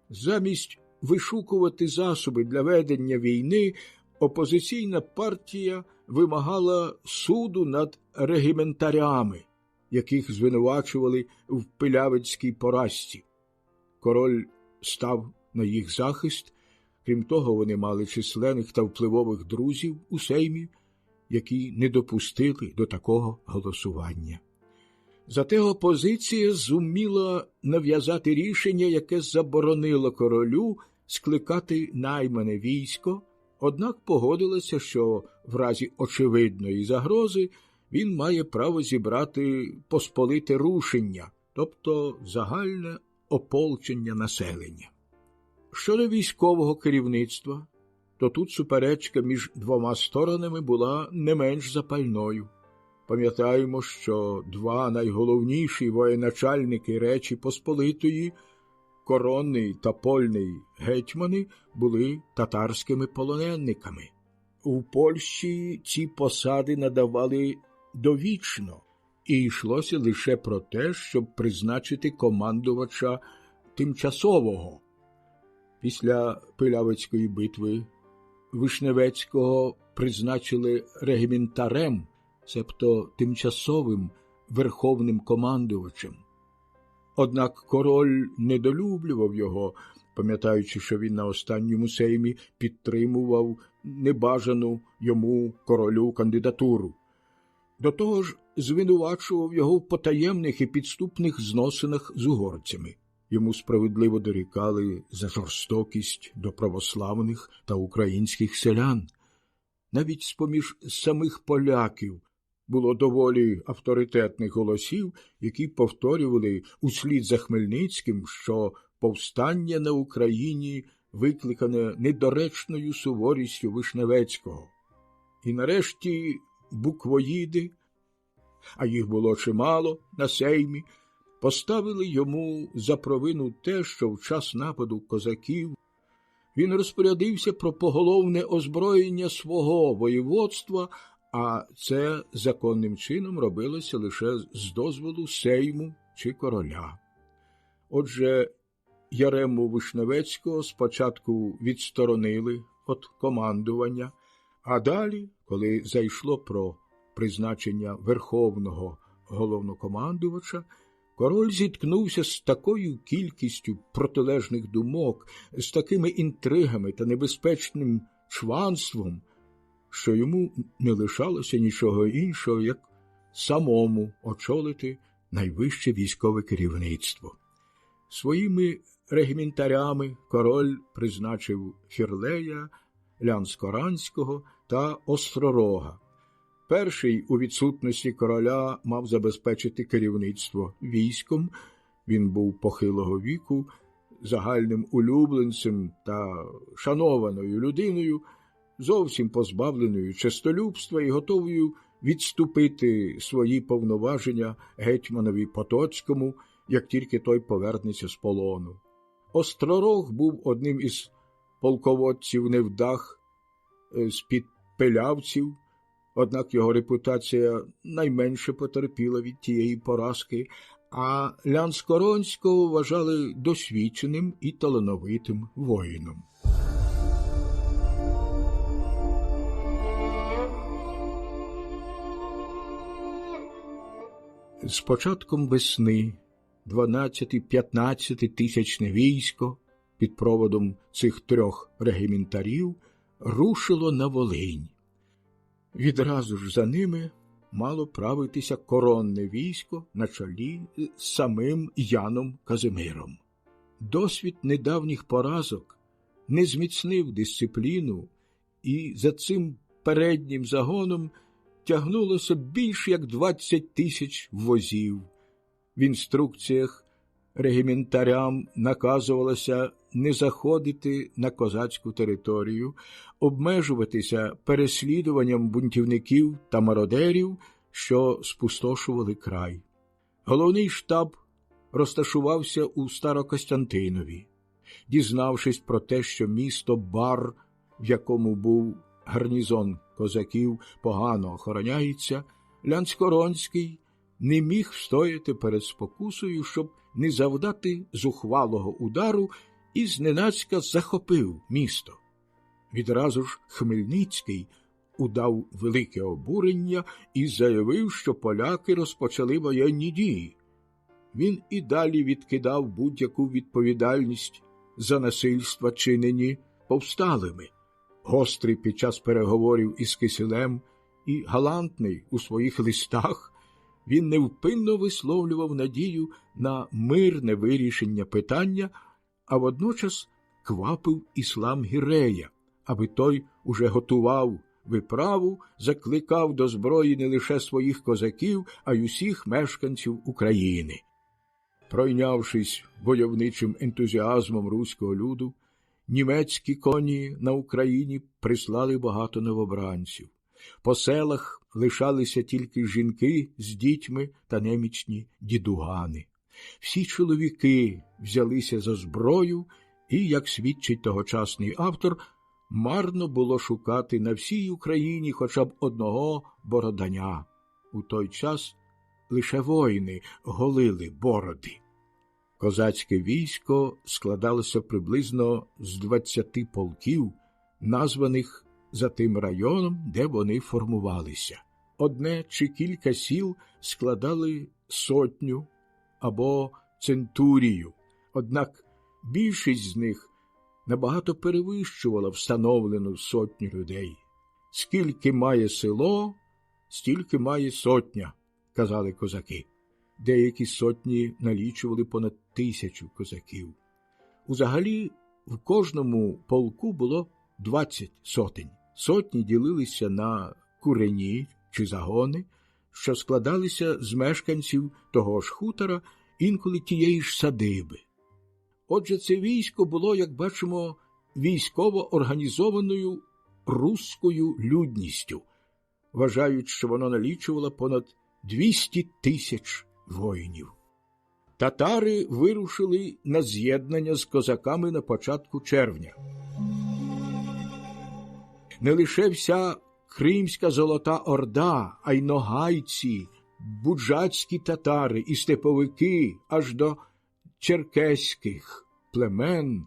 Замість вишукувати засоби для ведення війни, опозиційна партія вимагала суду над регіментарями, яких звинувачували в пилявицькій поразці. Король став на їх захист. Крім того, вони мали численних та впливових друзів у Сеймі, які не допустили до такого голосування. Зате опозиція зуміла нав'язати рішення, яке заборонило королю скликати наймане військо, однак погодилася, що в разі очевидної загрози він має право зібрати посполите рушення, тобто загальне ополчення населення. Щодо військового керівництва, то тут суперечка між двома сторонами була не менш запальною. Пам'ятаємо, що два найголовніші воєначальники Речі Посполитої, коронний та польний гетьмани, були татарськими полоненниками. У Польщі ці посади надавали довічно, і йшлося лише про те, щоб призначити командувача тимчасового. Після Пилявицької битви Вишневецького призначили регіментарем, себто тимчасовим верховним командувачем. Однак король недолюблював його, пам'ятаючи, що він на останньому сеймі підтримував небажану йому королю кандидатуру. До того ж, звинувачував його в потаємних і підступних зносинах з угорцями. Йому справедливо дорікали за жорстокість до православних та українських селян. Навіть з-поміж самих поляків було доволі авторитетних голосів, які повторювали услід за Хмельницьким, що повстання на Україні викликане недоречною суворістю Вишневецького. І нарешті буквоїди, а їх було чимало на сеймі, поставили йому за провину те, що в час нападу козаків він розпорядився про поголовне озброєння свого воєводства, а це законним чином робилося лише з дозволу Сейму чи короля. Отже, Ярему Вишневецького спочатку відсторонили від командування, а далі, коли зайшло про призначення верховного головнокомандувача, король зіткнувся з такою кількістю протилежних думок, з такими інтригами та небезпечним чванством, що йому не лишалося нічого іншого, як самому очолити найвище військове керівництво. Своїми регіментарями король призначив Фірлея, Лянскоранського та Остророга. Перший у відсутності короля мав забезпечити керівництво військом, Він був похилого віку, загальним улюбленцем та шанованою людиною, зовсім позбавленою честолюбства і готовою відступити свої повноваження гетьманові Потоцькому, як тільки той повернеться з полону. Остророг був одним із полководців невдах з-під пилявців, однак його репутація найменше потерпіла від тієї поразки, а Лян-Скоронського вважали досвідченим і талановитим воїном. З початком весни 12-15 тисячне військо під проводом цих 3 регіментарів рушило на Волинь. Відразу ж за ними мало правитися коронне військо на чолі з самим Яном Казимиром. Досвід недавніх поразок не зміцнив дисципліну, і за цим переднім загоном тягнулося більш як 20 тисяч возів. В інструкціях регіментарям наказувалося не заходити на козацьку територію, обмежуватися переслідуванням бунтівників та мародерів, що спустошували край. Головний штаб розташувався у Старокостянтинові. Дізнавшись про те, що місто Бар, в якому був гарнізон козаків, погано охороняється, Лян-Скоронський не міг встояти перед спокусою, щоб не завдати зухвалого удару, і зненацька захопив місто. Відразу ж Хмельницький удав велике обурення і заявив, що поляки розпочали воєнні дії. Він і далі відкидав будь-яку відповідальність за насильства, чинені повсталими. Гострий під час переговорів із Кисилем і галантний у своїх листах, він невпинно висловлював надію на мирне вирішення питання, а водночас квапив Іслам Гірея, аби той уже готував виправу, закликав до зброї не лише своїх козаків, а й усіх мешканців України. Пройнявшись войовничим ентузіазмом руського люду, німецькі коні на Україні прислали багато новобранців. По селах лишалися тільки жінки з дітьми та немічні дідугани. Всі чоловіки взялися за зброю, і, як свідчить тогочасний автор, марно було шукати на всій Україні хоча б одного бороданя. У той час лише воїни голили бороди. Козацьке військо складалося приблизно з 20 полків, названих за тим районом, де вони формувалися. Одне чи кілька сіл складали сотню або центурію, однак більшість з них набагато перевищувала встановлену сотню людей. «Скільки має село, стільки має сотня», – казали козаки. Деякі сотні налічували понад 1000 козаків. Узагалі в кожному полку було 20 сотень. Сотні ділилися на курені чи загони, що складалися з мешканців того ж хутора, інколи тієї ж садиби. Отже, це військо було, як бачимо, військово організованою руською людністю, вважають, що воно налічувало понад 200 тисяч воїнів. Татари вирушили на з'єднання з козаками на початку червня. Не лише вся Кримська Золота Орда, а й ногайці, буджацькі татари і степовики аж до черкеських племен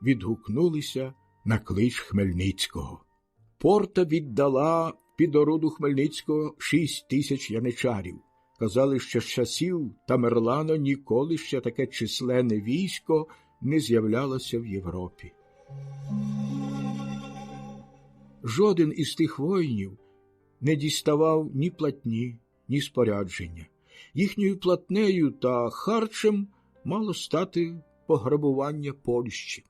відгукнулися на клич Хмельницького. Порта віддала під орду Хмельницького 6 тисяч яничарів. Казали, що з часів Тамерлана ніколи ще таке численне військо не з'являлося в Європі. Жоден із тих воїнів не діставав ні платні, ні спорядження. Їхньою платнею та харчем мало стати пограбування Польщі.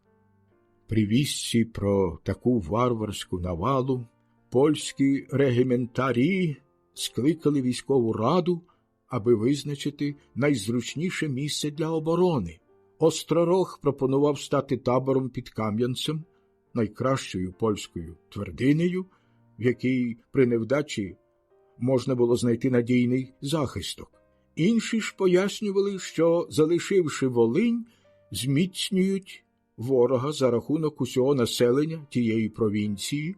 При вістці про таку варварську навалу польські регіментарі скликали військову раду аби визначити найзручніше місце для оборони. Остророг пропонував стати табором під Кам'янцем, найкращою польською твердинею, в якій при невдачі можна було знайти надійний захисток. Інші ж пояснювали, що, залишивши Волинь, зміцнюють ворога за рахунок усього населення тієї провінції,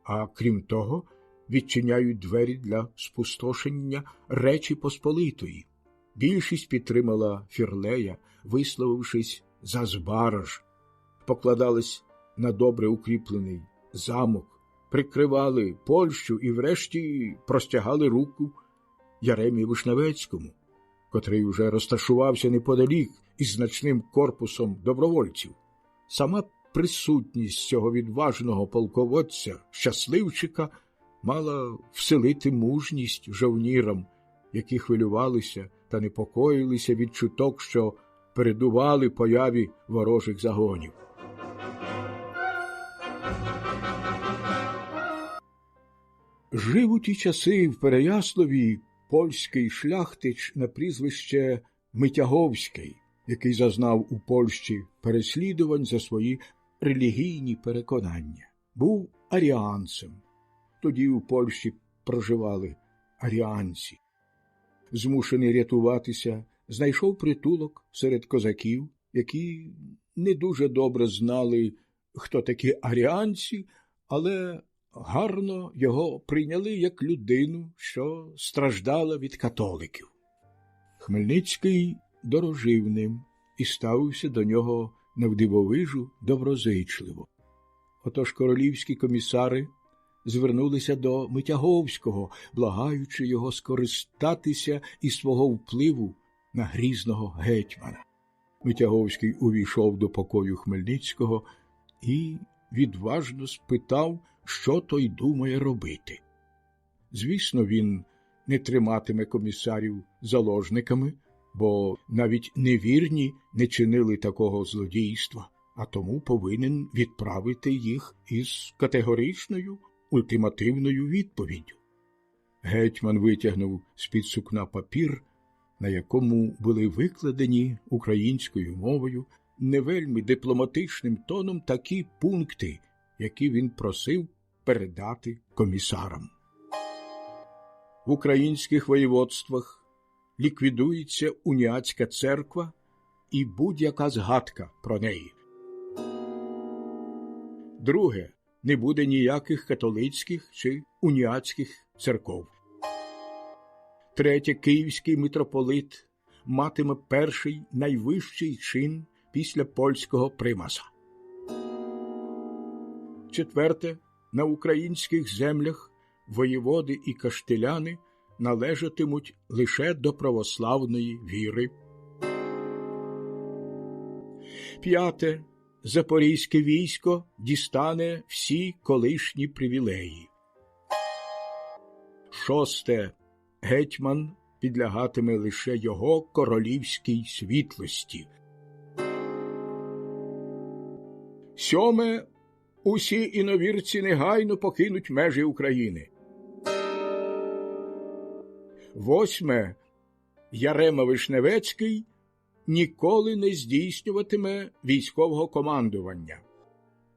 а крім того, відчиняють двері для спустошення Речі Посполитої. Більшість підтримала Фірлея, висловившись за Збараж, покладались на добре укріплений замок, прикривали Польщу і врешті простягали руку Яремі Вишневецькому, котрий уже розташувався неподалік із значним корпусом добровольців. Сама присутність цього відважного полководця, щасливчика, мала вселити мужність жовнірам, які хвилювалися та непокоїлися від чуток, що передували появі ворожих загонів. Жив у ті часи в Переяславі польський шляхтич на прізвище Митяговський, який зазнав у Польщі переслідувань за свої релігійні переконання. Був аріанцем. Тоді у Польщі проживали аріанці. Змушений рятуватися, знайшов притулок серед козаків, які не дуже добре знали, хто такі аріанці, але гарно його прийняли як людину, що страждала від католиків. Хмельницький дорожив ним і ставився до нього навдивовижу доброзичливо. Отож королівські комісари звернулися до Митяговського, благаючи його скористатися із свого впливу на грізного гетьмана. Митяговський увійшов до покою Хмельницького і відважно спитав, що той думає робити. Звісно, він не триматиме комісарів заложниками, бо навіть невірні не чинили такого злодійства, а тому повинен відправити їх із категоричною, ультимативною відповіддю. Гетьман витягнув з-під сукна папір, на якому були викладені українською мовою не вельми дипломатичним тоном такі пункти, які він просив передати комісарам. В українських воєводствах ліквідується уніатська церква і будь-яка згадка про неї. Друге, не буде ніяких католицьких чи уніатських церков. Третє, київський митрополит матиме перший найвищий чин після польського примаса. Четверте, на українських землях воєводи і каштеляни належатимуть лише до православної віри. П'яте, запорізьке військо дістане всі колишні привілеї. Шосте, гетьман підлягатиме лише його королівській світлості. Сьоме, усі іновірці негайно покинуть межі України. Восьме, Ярема Вишневецький ніколи не здійснюватиме військового командування.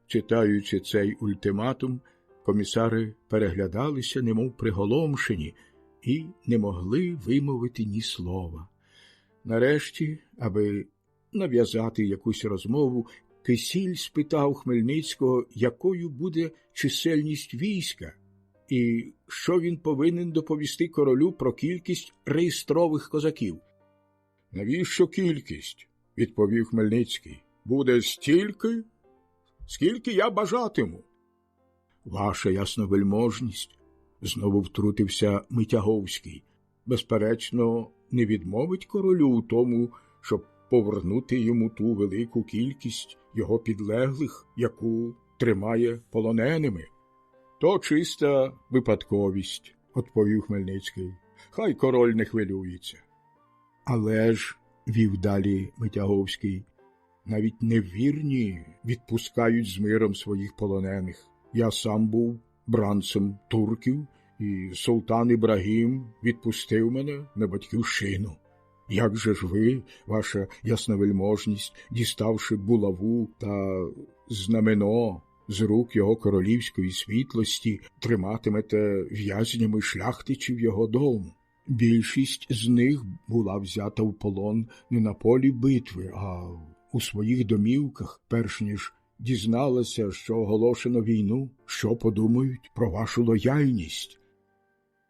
Читаючи цей ультиматум, комісари переглядалися, немов приголомшені, і не могли вимовити ні слова. Нарешті, аби нав'язати якусь розмову, Кисіль спитав Хмельницького, якою буде чисельність війська, і що він повинен доповісти королю про кількість реєстрових козаків. «Навіщо кількість?» – відповів Хмельницький. «Буде стільки, скільки я бажатиму». «Ваша ясновельможність», – знову втрутився Митяговський, «безперечно, не відмовить королю у тому, щоб повернути йому ту велику кількість його підлеглих, яку тримає полоненими». «То чиста випадковість», – відповів Хмельницький. «Хай король не хвилюється». «Але ж», – вів далі Митяговський, «навіть невірні відпускають з миром своїх полонених. Я сам був бранцем турків і султан Ібрагім відпустив мене на батьківщину. Як же ж ви, ваша ясновельможність, діставши булаву та знамено з рук його королівської світлості, триматимете в'язнями шляхтичів його дому? Більшість з них була взята в полон не на полі битви, а у своїх домівках, перш ніж дізналася, що оголошено війну, що подумають про вашу лояльність.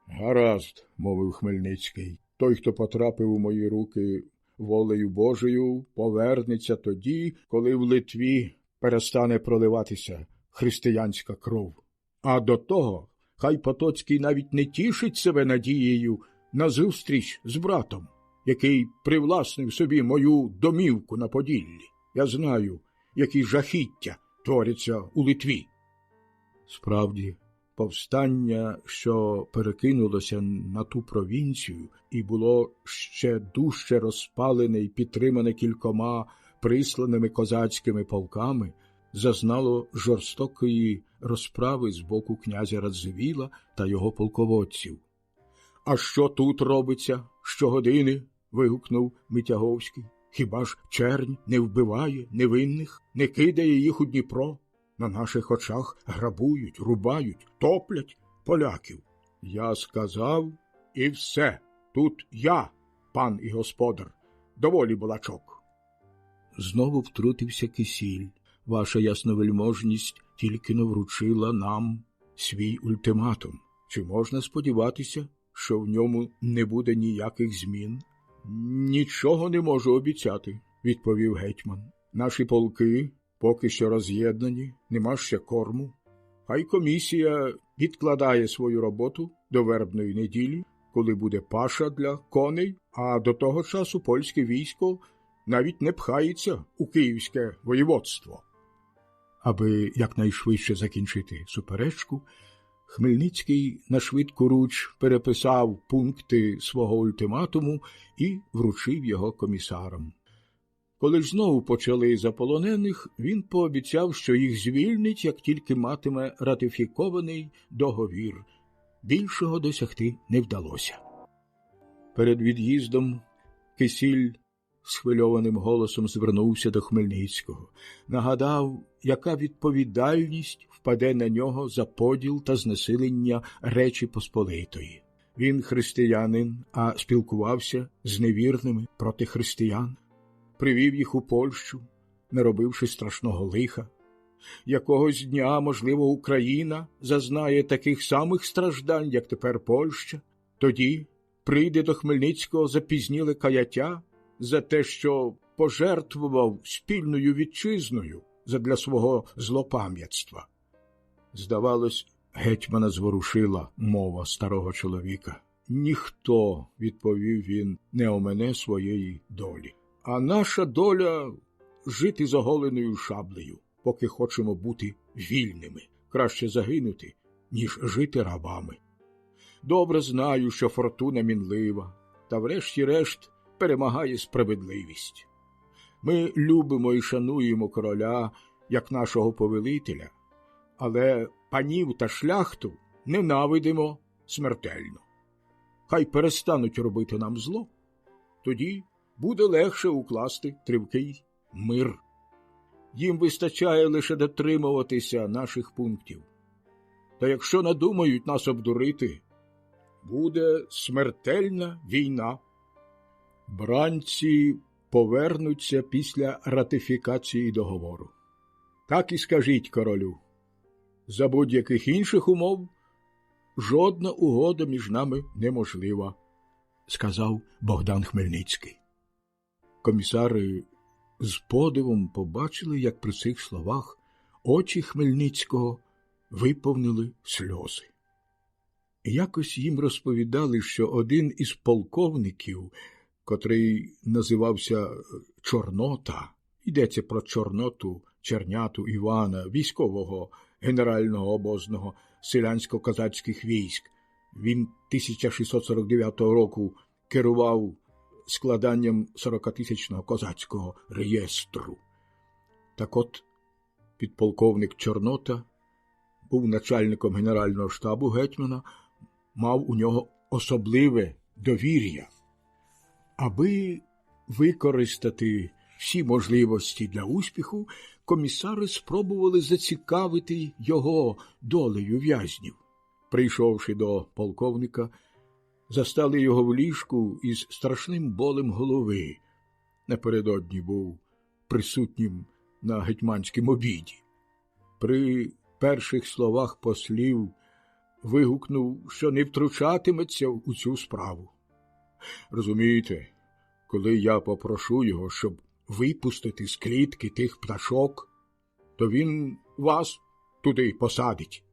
Гаразд, мовив Хмельницький, той, хто потрапив у мої руки волею Божою, повернеться тоді, коли в Литві перестане проливатися християнська кров. А до того хай Потоцький навіть не тішить себе надією на зустріч з братом, який привласнив собі мою домівку на Поділлі. Я знаю, які жахіття творяться у Литві. Справді, повстання, що перекинулося на ту провінцію і було ще дужче розпалене і підтримане кількома присланими козацькими полками, зазнало жорстокої розправи з боку князя Радзивіла та його полководців. «А що тут робиться щогодини?» – вигукнув Митяговський. «Хіба ж чернь не вбиває невинних, не кидає їх у Дніпро? На наших очах грабують, рубають, топлять поляків. Я сказав, і все. Тут я, пан і господар. Доволі балачок». Знову втрутився Кисіль. Ваша ясновельможність тільки-но вручила нам свій ультиматум. Чи можна сподіватися, що в ньому не буде ніяких змін? Нічого не можу обіцяти, відповів гетьман. Наші полки поки що роз'єднані, нема ще корму. Хай комісія відкладає свою роботу до вербної неділі, коли буде паша для коней, а до того часу польське військо навіть не пхається у київське воєводство. Аби якнайшвидше закінчити суперечку, Хмельницький на швидку руч переписав пункти свого ультиматуму і вручив його комісарам. Коли ж знову почали за полонених, він пообіцяв, що їх звільнить, як тільки матиме ратифікований договір. Більшого досягти не вдалося. Перед від'їздом Кисіль схвильованим голосом звернувся до Хмельницького. Нагадав, яка відповідальність впаде на нього за поділ та знесилення Речі Посполитої. Він християнин, а спілкувався з невірними проти християн. Привів їх у Польщу, не робивши страшного лиха. Якогось дня, можливо, Україна зазнає таких самих страждань, як тепер Польща. Тоді прийде до Хмельницького запізніле каяття за те, що пожертвував спільною вітчизною задля свого злопам'ятства. Здавалось, гетьмана зворушила мова старого чоловіка. «Ніхто, – відповів він, – не омене своєї долі. А наша доля – жити з оголеною шаблею, поки хочемо бути вільними. Краще загинути, ніж жити рабами. Добре знаю, що фортуна мінлива, та врешті-решт перемагає справедливість. Ми любимо і шануємо короля як нашого повелителя, але панів та шляхту ненавидимо смертельно. Хай перестануть робити нам зло, тоді буде легше укласти тривкий мир. Їм вистачає лише дотримуватися наших пунктів. Та якщо надумають нас обдурити, буде смертельна війна. Бранці повернуться після ратифікації договору. Так і скажіть королю. За будь-яких інших умов жодна угода між нами неможлива, сказав Богдан Хмельницький. Комісари з подивом побачили, як при цих словах очі Хмельницького виповнили сльози. Якось їм розповідали, що один із полковників, котрий називався Чорнота, йдеться про Чорноту Черняту Івана, військового генерального обозного селянсько-козацьких військ. Він 1649 року керував складанням 40-тисячного козацького реєстру. Так от, підполковник Чорнота був начальником генерального штабу гетьмана, мав у нього особливе довір'я. Аби використати всі можливості для успіху, комісари спробували зацікавити його долею в'язнів. Прийшовши до полковника, застали його в ліжку із страшним болем голови. Напередодні був присутнім на гетьманськім обіді. При перших словах послів вигукнув, що не втручатиметься у цю справу. Розумієте, коли я попрошу його, щоб випустити з клітки тих пташок, то він вас туди посадить.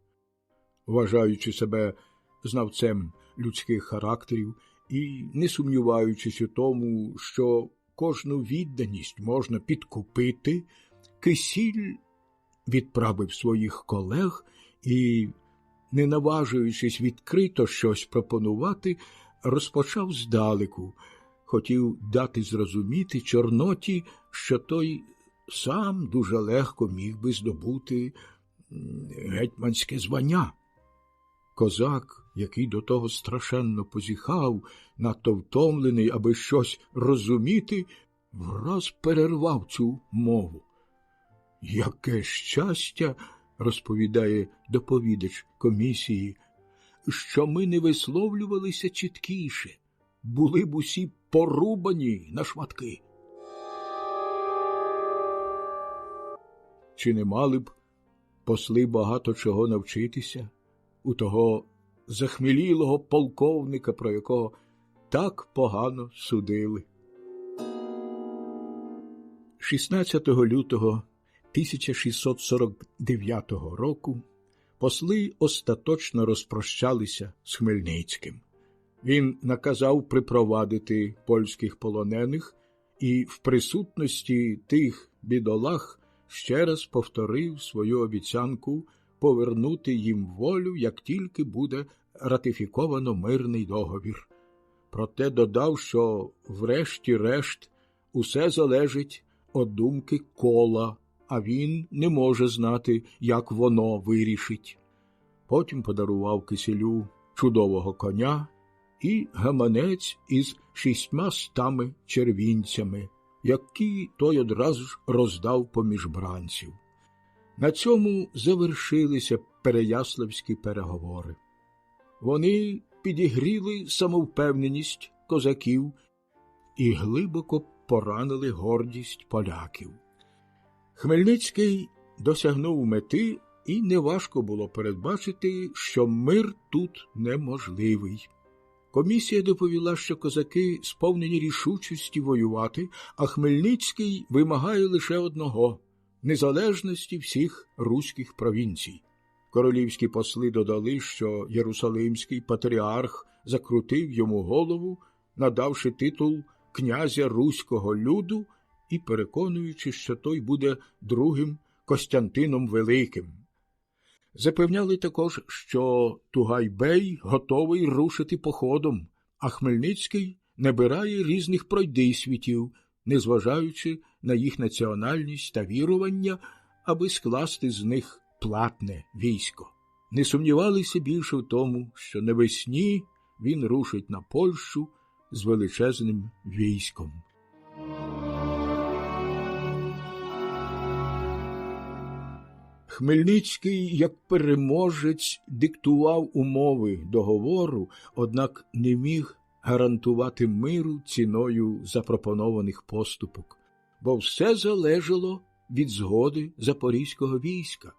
Вважаючи себе знавцем людських характерів і не сумніваючись у тому, що кожну відданість можна підкупити, Кисіль відправив своїх колег і, не наважуючись відкрито щось пропонувати, розпочав здалеку. Хотів дати зрозуміти Чорноті, що той сам дуже легко міг би здобути гетьманське звання. Козак, який до того страшенно позіхав, надто втомлений, аби щось розуміти, враз перервав цю мову. «Яке щастя, – розповідає доповідач комісії, – що ми не висловлювалися чіткіше, були б усі порубані на шматки». Чи не мали б посли багато чого навчитися у того захмелілого полковника, про якого так погано судили? 16 лютого 1649 року посли остаточно розпрощалися з Хмельницьким. Він наказав припровадити польських полонених і в присутності тих бідолах ще раз повторив свою обіцянку повернути їм волю, як тільки буде ратифіковано мирний договір. Проте додав, що врешті-решт усе залежить від думки кола, а він не може знати, як воно вирішить. Потім подарував Кисілю чудового коня і гаманець із 600 червінцями, які той одразу ж роздав поміж бранців. На цьому завершилися переяславські переговори. Вони підігріли самовпевненість козаків і глибоко поранили гордість поляків. Хмельницький досягнув мети, і неважко було передбачити, що мир тут неможливий. Комісія доповіла, що козаки сповнені рішучості воювати, а Хмельницький вимагає лише одного – незалежності всіх руських провінцій. Королівські посли додали, що Єрусалимський патріарх закрутив йому голову, надавши титул князя руського люду і переконуючи, що той буде другим Костянтином Великим. Запевняли також, що Тугай-бей готовий рушити походом, а Хмельницький набирає різних пройдисвітів, незважаючи на їх національність та вірування, аби скласти з них платне військо. Не сумнівалися більше в тому, що навесні він рушить на Польщу з величезним військом. Хмельницький, як переможець, диктував умови договору, однак не міг гарантувати миру ціною запропонованих поступок, бо все залежало від згоди запорізького війська,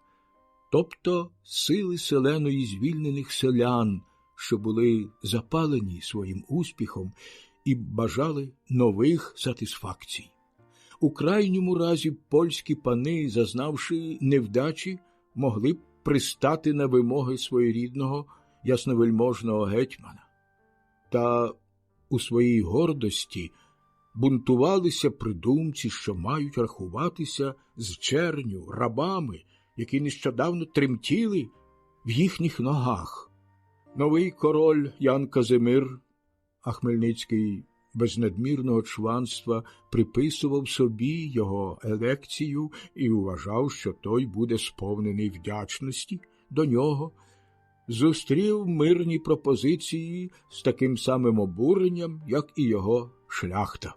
тобто сили селеної звільнених селян, що були запалені своїм успіхом і бажали нових сатисфакцій. У крайньому разі польські пани, зазнавши невдачі, могли б пристати на вимоги своєрідного ясновельможного гетьмана. Та у своїй гордості бунтувалися при думці, що мають рахуватися з черню, рабами, які нещодавно тремтіли в їхніх ногах. Новий король Ян Казимир, а Хмельницький без надмірного чванства приписував собі його елекцію і вважав, що той буде сповнений вдячності до нього, зустрів мирні пропозиції з таким самим обуренням, як і його шляхта.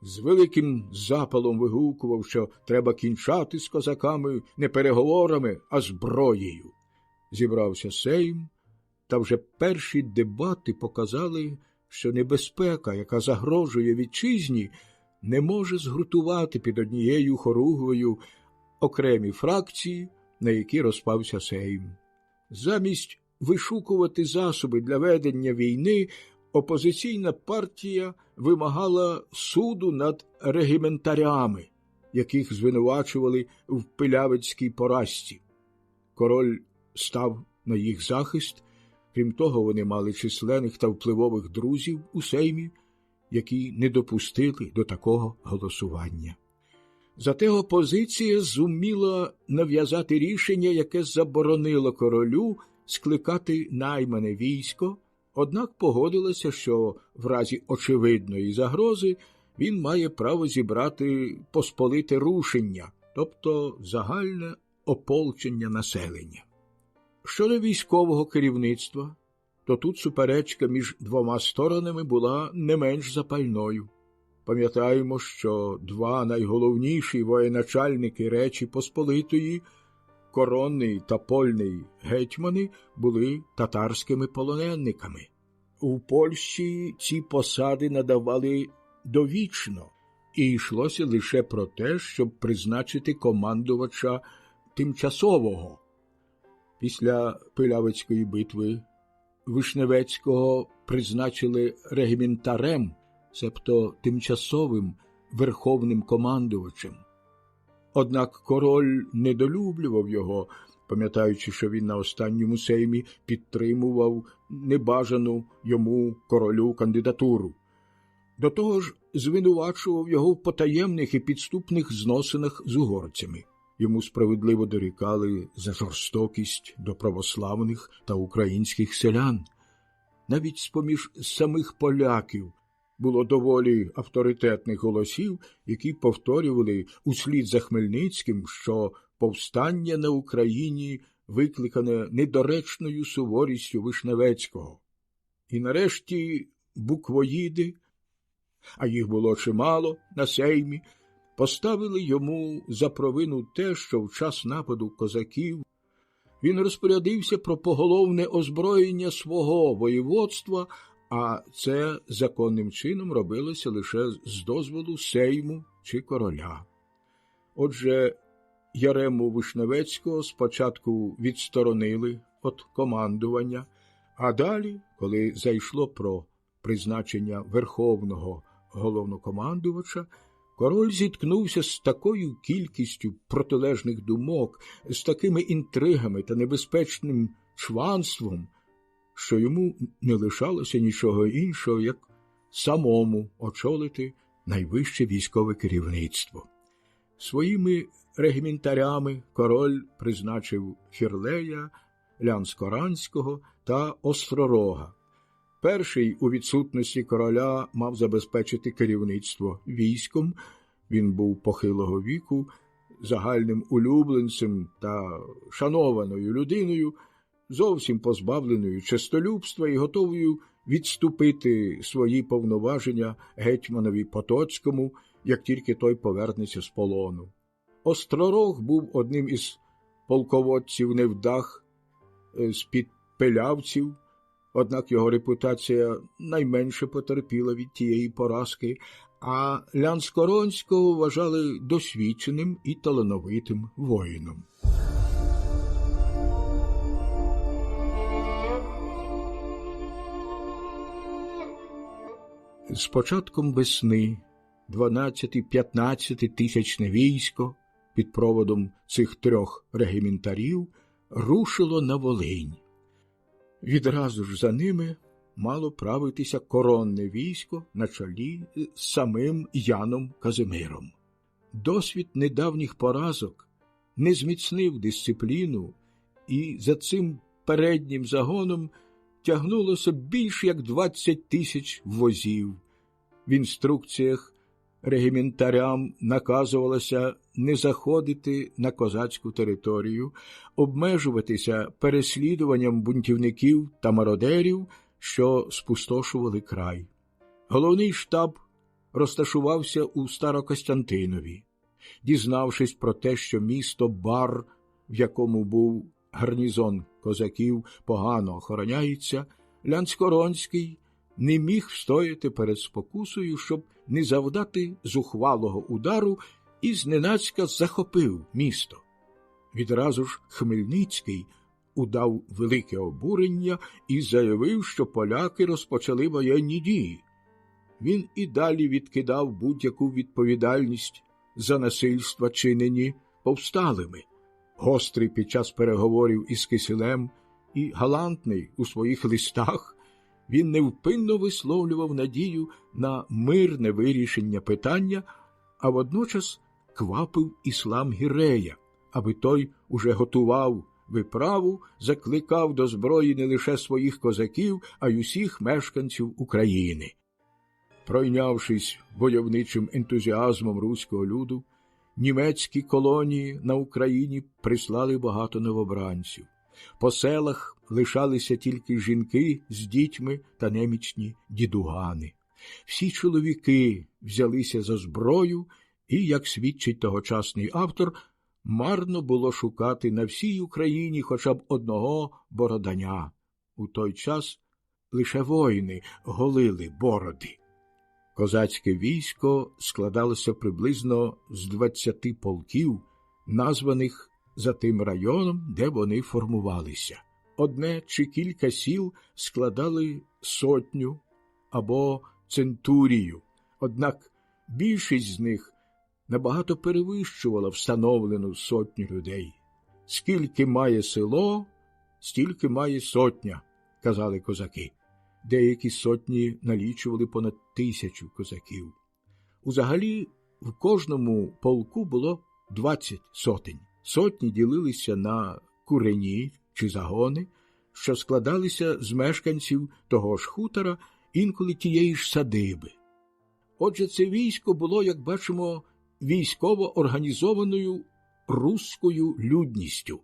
З великим запалом вигукував, що треба кінчати з козаками не переговорами, а зброєю. Зібрався Сейм, та вже перші дебати показали, що небезпека, яка загрожує вітчизні, не може згуртувати під однією хоругвою окремі фракції, на які розпався Сейм. Замість вишукувати засоби для ведення війни, опозиційна партія вимагала суду над регіментарями, яких звинувачували в пилявицькій поразці. Король став на їх захист, крім того, вони мали численних та впливових друзів у Сеймі, які не допустили до такого голосування. Зате опозиція зуміла нав'язати рішення, яке заборонило королю скликати наймане військо, однак погодилася, що в разі очевидної загрози він має право зібрати посполите рушення, тобто загальне ополчення населення. Щодо військового керівництва, то тут суперечка між двома сторонами була не менш запальною. Пам'ятаємо, що два найголовніші воєначальники Речі Посполитої, коронний та польний гетьмани, були татарськими полоненниками. У Польщі ці посади надавали довічно, і йшлося лише про те, щоб призначити командувача тимчасового. Після Пилявицької битви Вишневецького призначили регіментарем, себто тимчасовим верховним командувачем. Однак король недолюблював його, пам'ятаючи, що він на останньому сеймі підтримував небажану йому королю кандидатуру. До того ж, звинувачував його в потаємних і підступних зносинах з угорцями. Йому справедливо дорікали за жорстокість до православних та українських селян. Навіть з-поміж самих поляків було доволі авторитетних голосів, які повторювали услід за Хмельницьким, що повстання на Україні викликане недоречною суворістю Вишневецького. І нарешті буквоїди, а їх було чимало на сеймі, поставили йому за провину те, що в час нападу козаків він розпорядився про поголовне озброєння свого воєводства, а це законним чином робилося лише з дозволу Сейму чи короля. Отже, Ярему Вишневецького спочатку відсторонили від командування, а далі, коли зайшло про призначення верховного головнокомандувача, король зіткнувся з такою кількістю протилежних думок, з такими інтригами та небезпечним чванством, що йому не лишалося нічого іншого, як самому очолити найвище військове керівництво. Своїми регіментарями король призначив Фірлея, Лянскоранського та Остророга. Перший у відсутності короля мав забезпечити керівництво військом, він був похилого віку, загальним улюбленцем та шанованою людиною, зовсім позбавленою честолюбства і готовою відступити свої повноваження гетьманові Потоцькому, як тільки той повернеться з полону. Остророг був одним із полководців невдах з-під пилявців, однак його репутація найменше потерпіла від тієї поразки, а Лянскоронського вважали досвідченим і талановитим воїном. З початком весни 12-15 тисячне військо під проводом цих трьох регіментарів рушило на Волинь. Відразу ж за ними мало правитися коронне військо на чолі з самим Яном Казимиром. Досвід недавніх поразок не зміцнив дисципліну, і за цим переднім загоном тягнулося більш як 20 тисяч возів. В інструкціях регіментарям наказувалося не заходити на козацьку територію, обмежуватися переслідуванням бунтівників та мародерів, що спустошували край. Головний штаб розташувався у Старокостянтинові. Дізнавшись про те, що місто Бар, в якому був гарнізон козаків, погано охороняється, Ляндскоронський не міг встояти перед спокусою, щоб не завдати зухвалого удару, і зненацька захопив місто. Відразу ж Хмельницький удав велике обурення і заявив, що поляки розпочали воєнні дії. Він і далі відкидав будь-яку відповідальність за насильства, чинені повсталими. Гострий під час переговорів із Кисилем і галантний у своїх листах, він невпинно висловлював надію на мирне вирішення питання, а водночас квапив Іслам Гірея, аби той уже готував виправу, закликав до зброї не лише своїх козаків, а й усіх мешканців України. Пройнявшись войовничим ентузіазмом руського люду, німецькі колонії на Україні прислали багато новобранців. По селах лишалися тільки жінки з дітьми та немічні дідугани. Всі чоловіки взялися за зброю, і, як свідчить тогочасний автор, марно було шукати на всій Україні хоча б одного бороданя. У той час лише воїни голили бороди. Козацьке військо складалося приблизно з 20 полків, названих за тим районом, де вони формувалися. Одне чи кілька сіл складали сотню або центурію, однак більшість з них набагато перевищувала встановлену сотню людей. «Скільки має село, стільки має сотня», – казали козаки. Деякі сотні налічували понад 1000 козаків. Узагалі, в кожному полку було 20 сотень. Сотні ділилися на курені чи загони, що складалися з мешканців того ж хутора, інколи тієї ж садиби. Отже, це військо було, як бачимо, військово організованою руською людністю,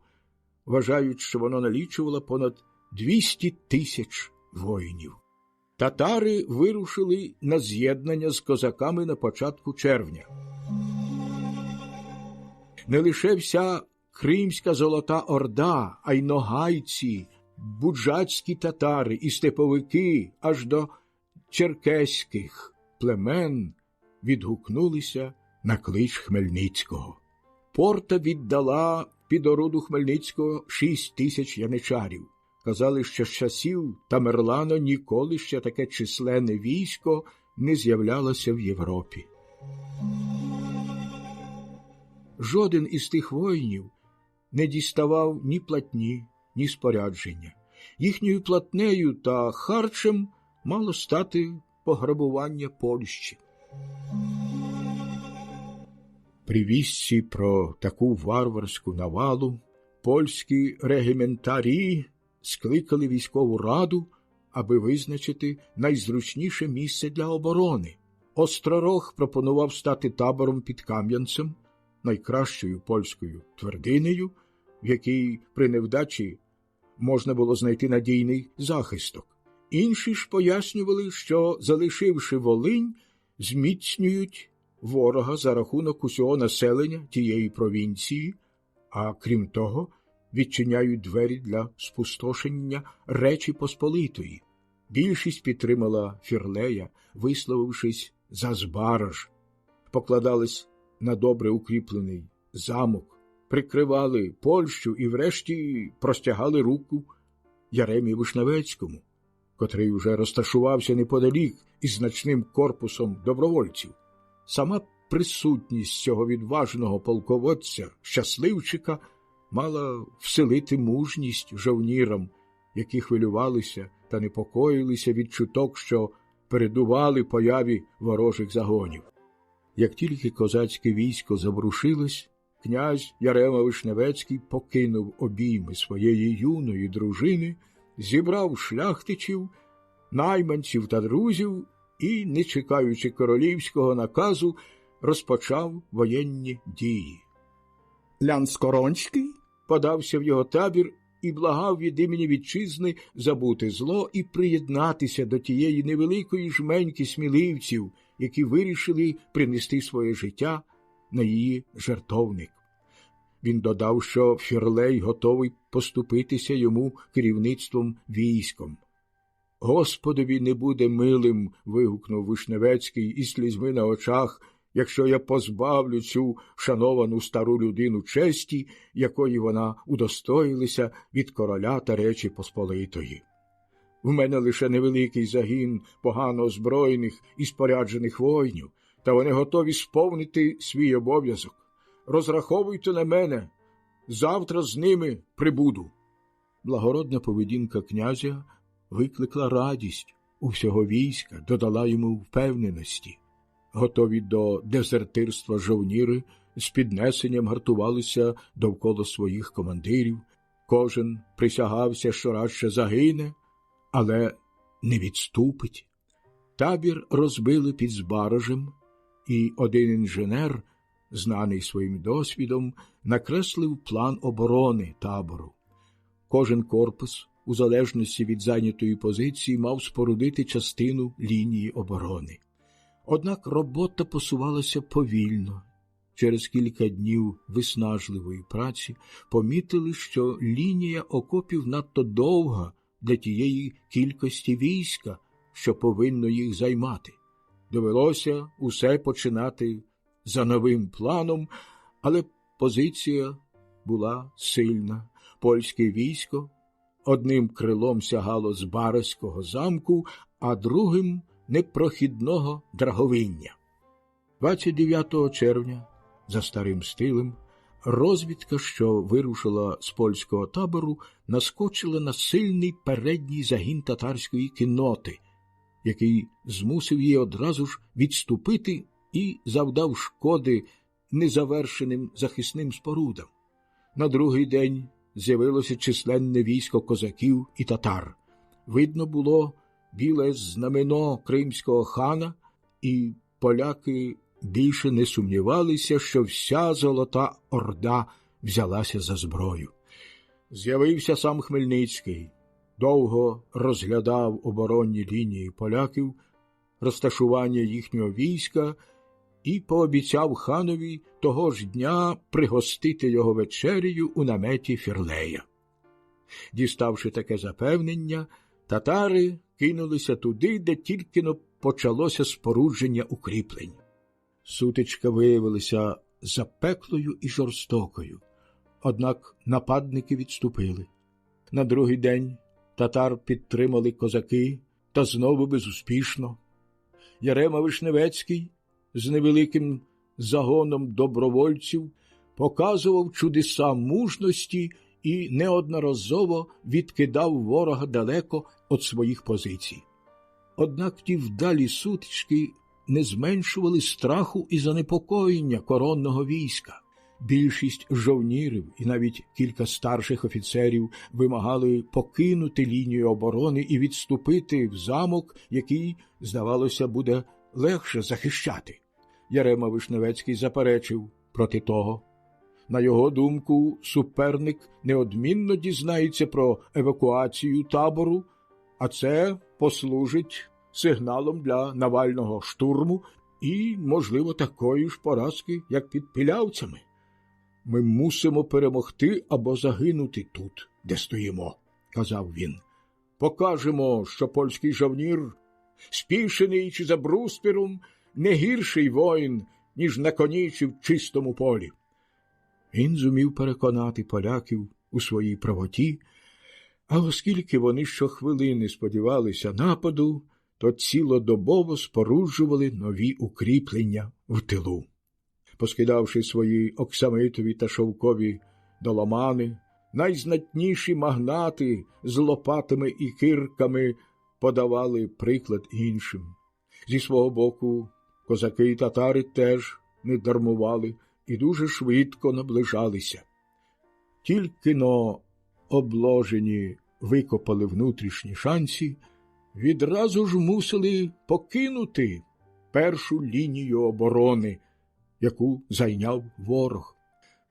вважають, що воно налічувало понад 200 тисяч воїнів. Татари вирушили на з'єднання з козаками на початку червня. Не лише вся Кримська Золота Орда, а й ногайці, буджацькі татари і степовики аж до черкеських племен відгукнулися на клич Хмельницького. Порта віддала під орду Хмельницького 6000 яничарів. Казали, що з часів Тамерлана ніколи ще таке численне військо не з'являлося в Європі. Жоден із тих воїнів не діставав ні платні, ні спорядження. Їхньою платнею та харчем мало стати пограбування Польщі. При вістці про таку варварську навалу польські регіментарі скликали військову раду, аби визначити найзручніше місце для оборони. Остророг пропонував стати табором під Кам'янцем, найкращою польською твердинею, в якій при невдачі можна було знайти надійний захисток. Інші ж пояснювали, що, залишивши Волинь, зміцнюють ворога за рахунок усього населення тієї провінції, а крім того, відчиняють двері для спустошення Речі Посполитої. Більшість підтримала Фірлея, висловившись за Збараж, покладались на добре укріплений замок, прикривали Польщу і врешті простягали руку Яремі Вишневецькому, котрий уже розташувався неподалік із значним корпусом добровольців. Сама присутність цього відважного полководця, щасливчика, мала вселити мужність жовнірам, які хвилювалися та непокоїлися від чуток, що передували появі ворожих загонів. Як тільки козацьке військо заворушилось, князь Ярема Вишневецький покинув обійми своєї юної дружини, зібрав шляхтичів, найманців та друзів і, не чекаючи королівського наказу, розпочав воєнні дії. Лян Скоронський подався в його табір і благав від імені вітчизни забути зло і приєднатися до тієї невеликої жменьки сміливців, які вирішили принести своє життя на її жертовник. Він додав, що Фірлей готовий поступитися йому керівництвом військом. «Господові не буде милим», – вигукнув Вишневецький із слізьми на очах, «якщо я позбавлю цю шановану стару людину честі, якої вона удостоїлася від короля та Речі Посполитої. В мене лише невеликий загін погано озброєних і споряджених воїнів, та вони готові сповнити свій обов'язок. Розраховуйте на мене, завтра з ними прибуду». Благородна поведінка князя викликла радість у всього війська, додала йому впевненості. Готові до дезертирства жовніри з піднесенням гартувалися довкола своїх командирів. Кожен присягався, що радше загине, але не відступить. Табір розбили під Збаражем, і один інженер, знаний своїм досвідом, накреслив план оборони табору. Кожен корпус, у залежності від зайнятої позиції, мав спорудити частину лінії оборони. Однак робота посувалася повільно. Через кілька днів виснажливої праці помітили, що лінія окопів надто довга для тієї кількості війська, що повинно їх займати. Довелося усе починати за новим планом, але позиція була сильна. Польське військо одним крилом сягало Збаразького замку, а другим – непрохідного Драговиння. 29 червня, за старим стилем, розвідка, що вирушила з польського табору, наскочила на сильний передній загін татарської кінноти, який змусив її одразу ж відступити і завдав шкоди незавершеним захисним спорудам. На другий день з'явилося численне військо козаків і татар. Видно було біле знамено кримського хана, і поляки більше не сумнівалися, що вся Золота Орда взялася за зброю. З'явився сам Хмельницький, довго розглядав оборонні лінії поляків, розташування їхнього війська і пообіцяв ханові того ж дня пригостити його вечерею у наметі Фірлея. Діставши таке запевнення, татари кинулися туди, де тільки-но почалося спорудження укріплень. Сутичка виявилася запеклою і жорстокою, однак нападники відступили. На другий день татар підтримали козаки, та знову безуспішно. Ярема Вишневецький з невеликим загоном добровольців показував чудеса мужності і неодноразово відкидав ворога далеко від своїх позицій. Однак ті вдалі сутички не зменшували страху і занепокоєння коронного війська. Більшість жовнірів і навіть кілька старших офіцерів вимагали покинути лінію оборони і відступити в замок, який, здавалося, буде легше захищати. Ярема Вишневецький заперечив проти того. На його думку, суперник неодмінно дізнається про евакуацію табору, а це послужить сигналом для Навального штурму і, можливо, такої ж поразки, як під Пілявцями. «Ми мусимо перемогти або загинути тут, де стоїмо», – казав він. «Покажемо, що польський жовнір, спішений чи за бруствером, не гірший воїн, ніж на коні чи в чистому полі». Він зумів переконати поляків у своїй правоті, а оскільки вони щохвилини сподівалися нападу, то цілодобово споруджували нові укріплення в тилу. Поскидавши свої оксамитові та шовкові доломани, найзнатніші магнати з лопатами і кирками подавали приклад іншим. Зі свого боку, козаки і татари теж не дармували і дуже швидко наближалися. Тільки-но обложені викопали внутрішні шанці, відразу ж мусили покинути першу лінію оборони, яку зайняв ворог.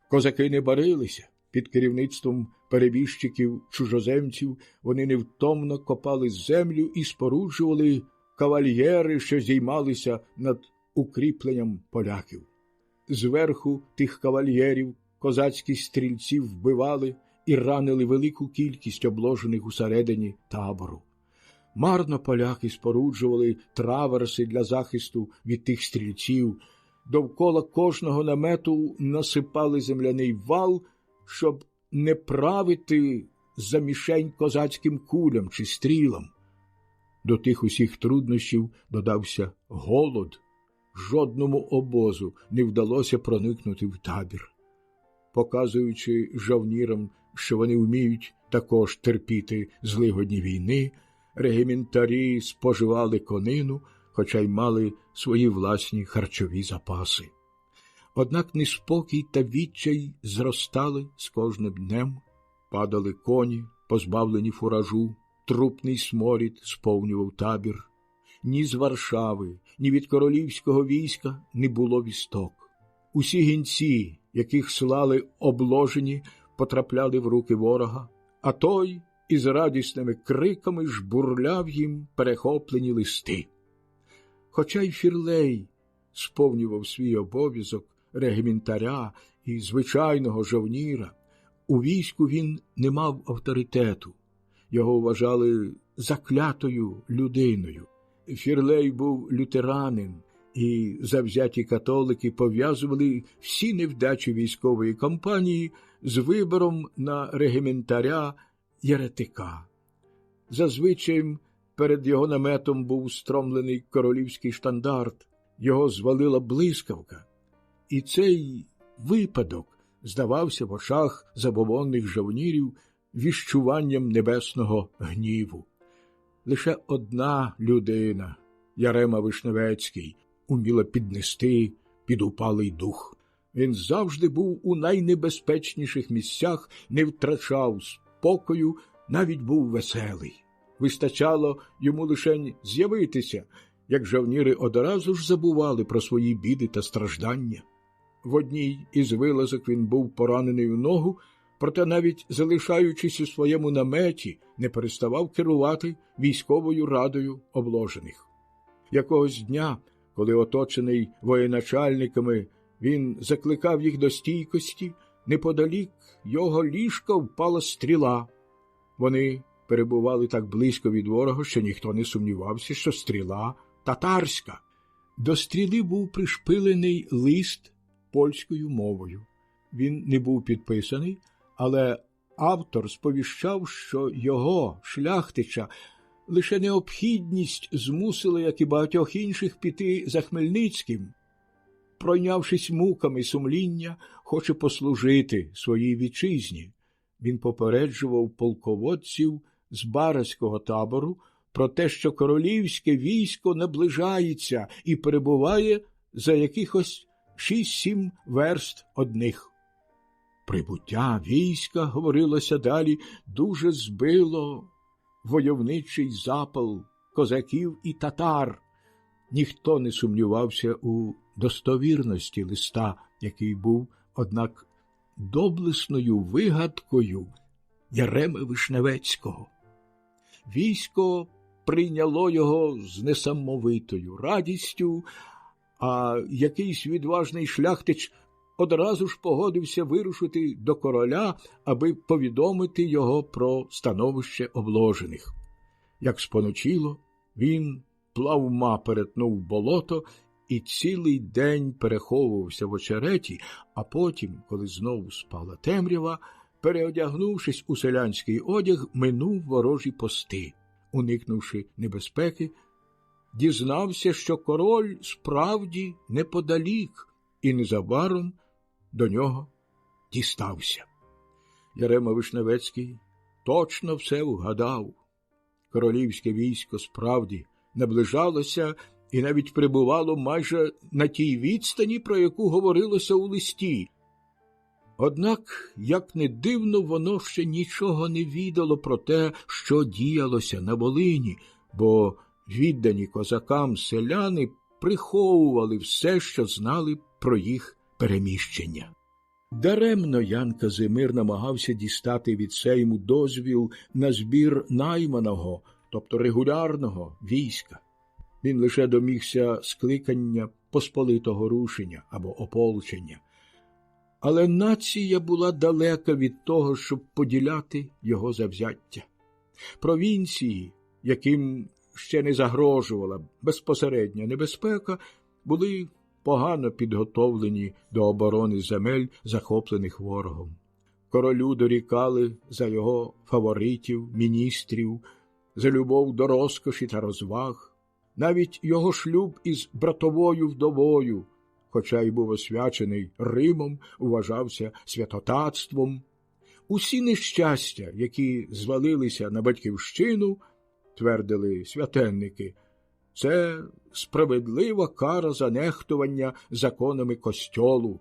Козаки не барилися. Під керівництвом перебіжчиків-чужоземців вони невтомно копали землю і споруджували кавальєри, що зіймалися над укріпленням поляків. Зверху тих кавальєрів козацькі стрільці вбивали і ранили велику кількість обложених усередині табору. Марно поляки споруджували траверси для захисту від тих стрільців. Довкола кожного намету насипали земляний вал, щоб не правити за мішень козацьким кулям чи стрілам. До тих усіх труднощів додався голод. Жодному обозу не вдалося проникнути в табір. Показуючи жовнірам, що вони вміють також терпіти злигодні війни, регіментарі споживали конину, хоча й мали свої власні харчові запаси. Однак неспокій та відчай зростали з кожним днем, падали коні, позбавлені фуражу, трупний сморід сповнював табір. Ні з Варшави, ні від королівського війська не було вісток. Усі гінці, яких слали обложені, потрапляли в руки ворога, а той із радісними криками жбурляв їм перехоплені листи. Хоча й Фірлей сповнював свій обов'язок регіментаря і звичайного жовніра, у війську він не мав авторитету. Його вважали заклятою людиною. Фірлей був лютеранин, і завзяті католики пов'язували всі невдачі військової кампанії з вибором на регіментаря єретика. Зазвичай перед його наметом був стромлений королівський штандарт, його звалила блискавка. І цей випадок здавався в очах забобонних жовнірів віщуванням небесного гніву. Лише одна людина, Ярема Вишневецький, уміла піднести підупалий дух. Він завжди був у найнебезпечніших місцях, не втрачав спокою, навіть був веселий. Вистачало йому лише з'явитися, як жовніри одразу ж забували про свої біди та страждання. В одній із вилазок він був поранений у ногу, проте навіть залишаючись у своєму наметі, не переставав керувати військовою радою обложених. Якогось дня, коли оточений воєначальниками, він закликав їх до стійкості, неподалік його ліжка впала стріла. Вони перебували так близько від ворога, що ніхто не сумнівався, що стріла татарська. До стріли був пришпилений лист польською мовою. Він не був підписаний, але автор сповіщав, що його, шляхтича, лише необхідність змусила, як і багатьох інших, піти за Хмельницьким. Пройнявшись муками сумління, хоче послужити своїй вітчизні. Він попереджував полководців з Барацького табору про те, що королівське військо наближається і перебуває за якихось 6-7 верст одних. Прибуття війська, говорилося далі, дуже збило войовничий запал козаків і татар. Ніхто не сумнівався у достовірності листа, який був, однак, доблесною вигадкою Яреми Вишневецького. Військо прийняло його з несамовитою радістю, а якийсь відважний шляхтич одразу ж погодився вирушити до короля, аби повідомити його про становище обложених. Як споночило, він плавма перетнув болото і цілий день переховувався в очереті, а потім, коли знову спала темрява, переодягнувшись у селянський одяг, минув ворожі пости. Уникнувши небезпеки, дізнався, що король справді неподалік, і незабаром до нього дістався. Ярема Вишневецький точно все вгадав. Королівське військо справді наближалося і навіть прибувало майже на тій відстані, про яку говорилося у листі. Однак, як не дивно, воно ще нічого не відало про те, що діялося на Волині, бо віддані козакам селяни приховували все, що знали про їх переміщення. Даремно Ян Казимир намагався дістати від Сейму дозвіл на збір найманого, тобто регулярного війська. Він лише домігся скликання посполитого рушення або ополчення. Але нація була далека від того, щоб поділяти його завзяття. Провінції, яким ще не загрожувала безпосередня небезпека, були погано підготовлені до оборони земель, захоплених ворогом. Королю дорікали за його фаворитів, міністрів, за любов до розкоші та розваг. Навіть його шлюб із братовою вдовою, хоча й був освячений Римом, вважався святотатством. Усі нещастя, які звалилися на батьківщину, твердили святенники, це справедлива кара за нехтування законами костьолу.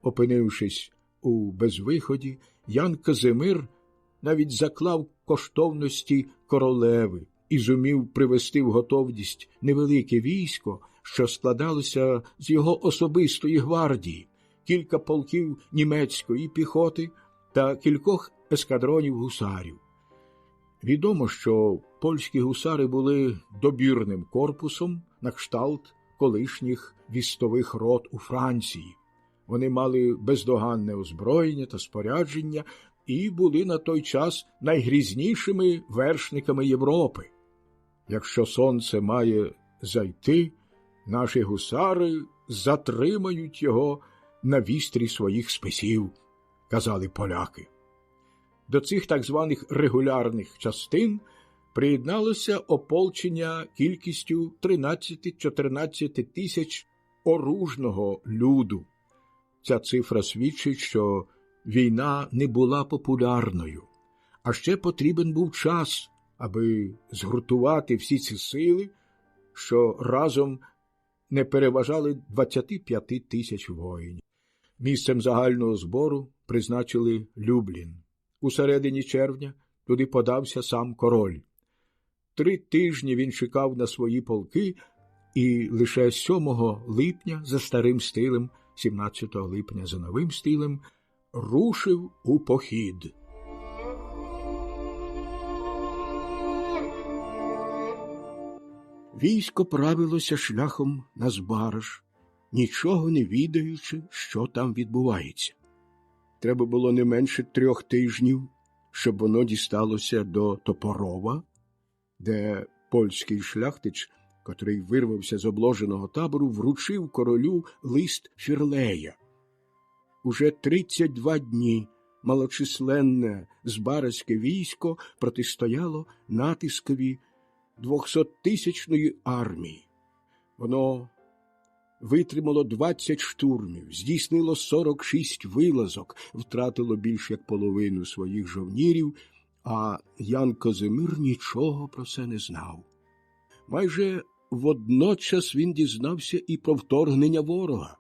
Опинившись у безвиході, Ян Казимир навіть заклав коштовності королеви і зумів привести в готовність невелике військо, що складалося з його особистої гвардії, кілька полків німецької піхоти та кількох ескадронів гусарів. Відомо, що польські гусари були добірним корпусом на кшталт колишніх вістових рот у Франції. Вони мали бездоганне озброєння та спорядження і були на той час найгрізнішими вершниками Європи. Якщо сонце має зайти, наші гусари затримають його на вістрі своїх списів, казали поляки. До цих так званих регулярних частин приєдналося ополчення кількістю 13-14 тисяч оружного люду. Ця цифра свідчить, що війна не була популярною, а ще потрібен був час, аби згуртувати всі ці сили, що разом не переважали 25 тисяч воїнів. Місцем загального збору призначили Люблін. У середині червня туди подався сам король. 3 тижні він чекав на свої полки і лише 7 липня за старим стилем, 17 липня за новим стилем, рушив у похід. Військо правилося шляхом на Збараж, нічого не відаючи, що там відбувається. Треба було не менше 3 тижнів, щоб воно дісталося до Топорова, де польський шляхтич, котрий вирвався з обложеного табору, вручив королю лист Фірлея. Уже 32 дні малочисленне збаразьке військо протистояло натискові 200-тисячної армії. Воно витримало 20 штурмів, здійснило 46 вилазок, втратило більш як половину своїх жовнірів, а Ян Казимир нічого про це не знав. Майже водночас він дізнався і про вторгнення ворога,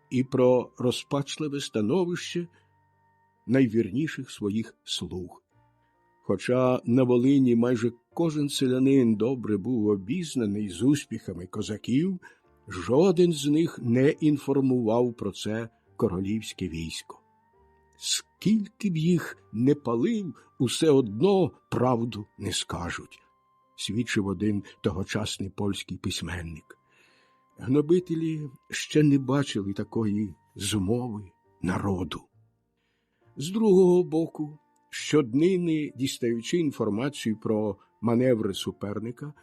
і про розпачливе становище найвірніших своїх слуг. Хоча на Волині майже кожен селянин добре був обізнаний з успіхами козаків, жоден з них не інформував про це королівське військо. Скільки б їх не палив, усе одно правду не скажуть, свідчив один тогочасний польський письменник. Гнобителі ще не бачили такої змови народу. З другого боку, щоднини дістаючи інформацію про маневри суперника,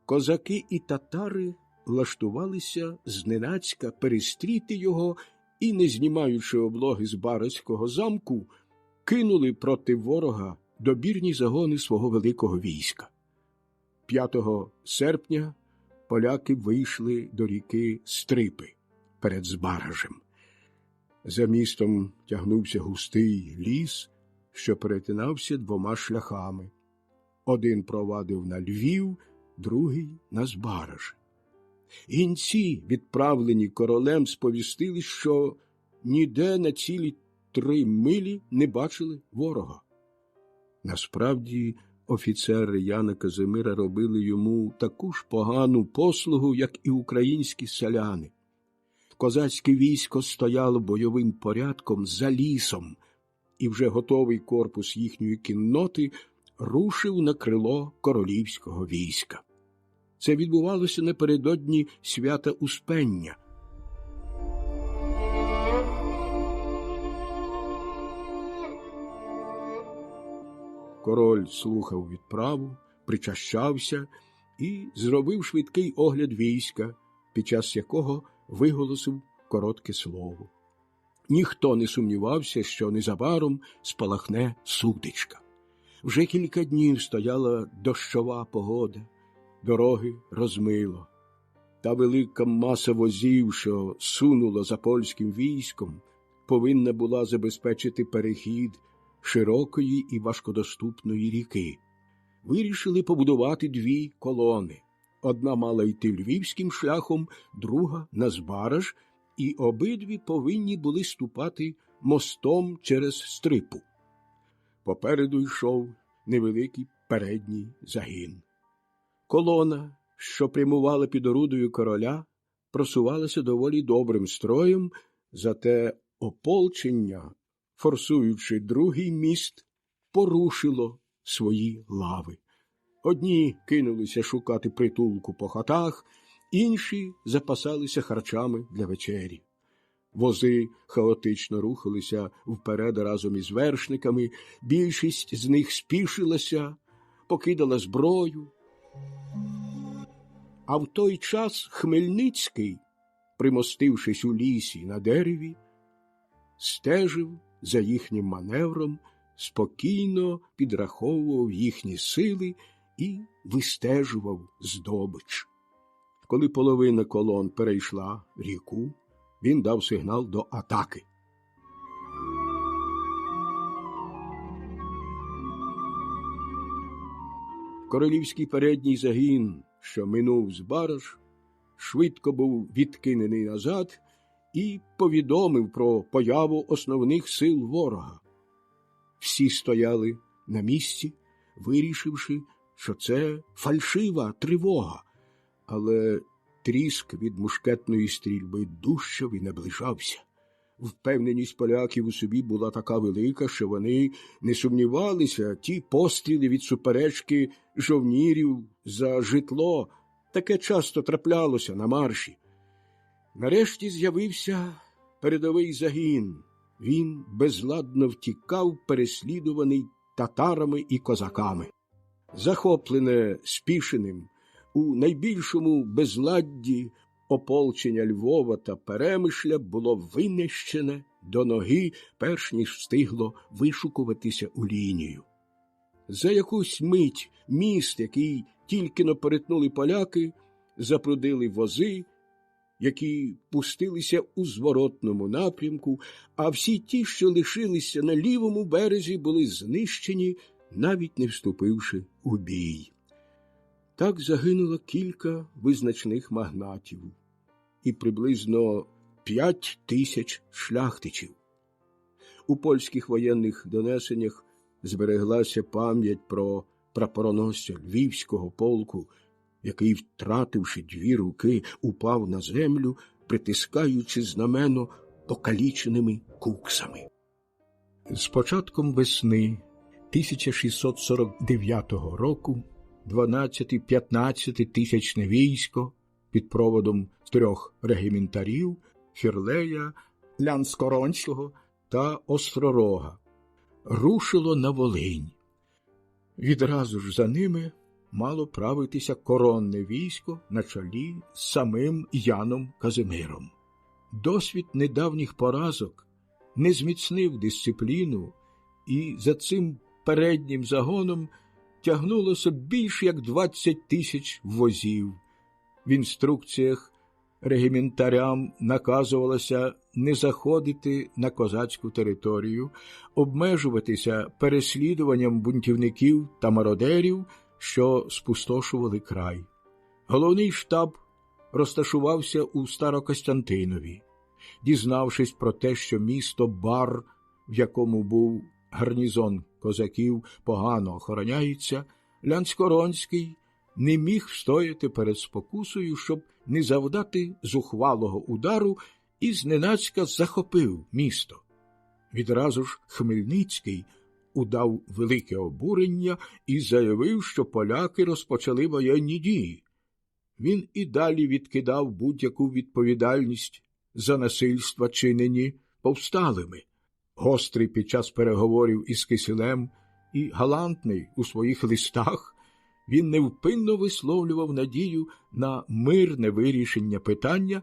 козаки і татари влаштувалися зненацька перестріти його і, не знімаючи облоги з Барського замку, кинули проти ворога добірні загони свого великого війська. 5 серпня поляки вийшли до ріки Стрипи перед Збаражем. За містом тягнувся густий ліс, що перетинався 2 шляхами. Один провадив на Львів, другий – на Збараж. Гінці, відправлені королем, сповістили, що ніде на цілі 3 милі не бачили ворога. Насправді, офіцери Яна Казимира робили йому таку ж погану послугу, як і українські селяни. Козацьке військо стояло бойовим порядком за лісом, і вже готовий корпус їхньої кінноти рушив на крило королівського війська. Це відбувалося напередодні свята Успення. Король слухав відправу, причащався і зробив швидкий огляд війська, під час якого виголосив коротке слово. Ніхто не сумнівався, що незабаром спалахне сутичка. Вже кілька днів стояла дощова погода, дороги розмило. Та велика маса возів, що сунула за польським військом, повинна була забезпечити перехід широкої і важкодоступної ріки. Вирішили побудувати дві колони. Одна мала йти львівським шляхом, друга – на Збараж, і обидві повинні були ступати мостом через Стрипу. Попереду йшов невеликий передній загін. Колона, що прямувала під орудою короля, просувалася доволі добрим строєм, зате ополчення, форсуючи другий міст, порушило свої лави. Одні кинулися шукати притулку по хатах, інші запасалися харчами для вечері. Вози хаотично рухалися вперед разом із вершниками, більшість з них спішилася, покидала зброю. А в той час Хмельницький, примостившись у лісі на дереві, стежив за їхнім маневром, спокійно підраховував їхні сили і вистежував здобич. Коли половина колон перейшла ріку, він дав сигнал до атаки. Королівський передній загін, що минув Збараж, швидко був відкинений назад і повідомив про появу основних сил ворога. Всі стояли на місці, вирішивши, що це фальшива тривога, але тріск від мушкетної стрільби дужчав і наближався. Впевненість поляків у собі була така велика, що вони не сумнівалися, ті постріли від суперечки жовнірів за житло. Таке часто траплялося на марші. Нарешті з'явився передовий загін. Він безладно втікав, переслідуваний татарами і козаками. Захоплене спішеним, у найбільшому безладді ополчення Львова та Перемишля було винищене до ноги, перш ніж встигло вишукуватися у лінію. За якусь мить міст, який тільки-но перетнули поляки, запрудили вози, які пустилися у зворотному напрямку, а всі ті, що лишилися на лівому березі, були знищені, навіть не вступивши у бій. Так загинуло кілька визначних магнатів і приблизно 5000 шляхтичів. У польських воєнних донесеннях збереглася пам'ять про прапороносця Львівського полку, який, втративши 2 руки, упав на землю, притискаючи знамено покаліченими куксами. З початком весни 1649 року 12-15 військо під проводом 3 регіментарів Фірлея, Лянскоронського та Остророга рушило на Волинь. Відразу ж за ними мало правитися коронне військо на чолі з самим Яном Казимиром. Досвід недавніх поразок не зміцнив дисципліну, і за цим переднім загоном тягнулося більш як 20 000 возів. В інструкціях регіментарям наказувалося не заходити на козацьку територію, обмежуватися переслідуванням бунтівників та мародерів, що спустошували край. Головний штаб розташувався у Старокостянтинові. Дізнавшись про те, що місто Бар, в якому був гарнізон козаків, погано охороняється, Лянскоронський не міг встояти перед спокусою, щоб не завдати зухвалого удару, і зненацька захопив місто. Відразу ж Хмельницький удав велике обурення і заявив, що поляки розпочали воєнні дії. Він і далі відкидав будь-яку відповідальність за насильства, чинені повсталими. Гострий під час переговорів із Кисилем і галантний у своїх листах, він невпинно висловлював надію на мирне вирішення питання,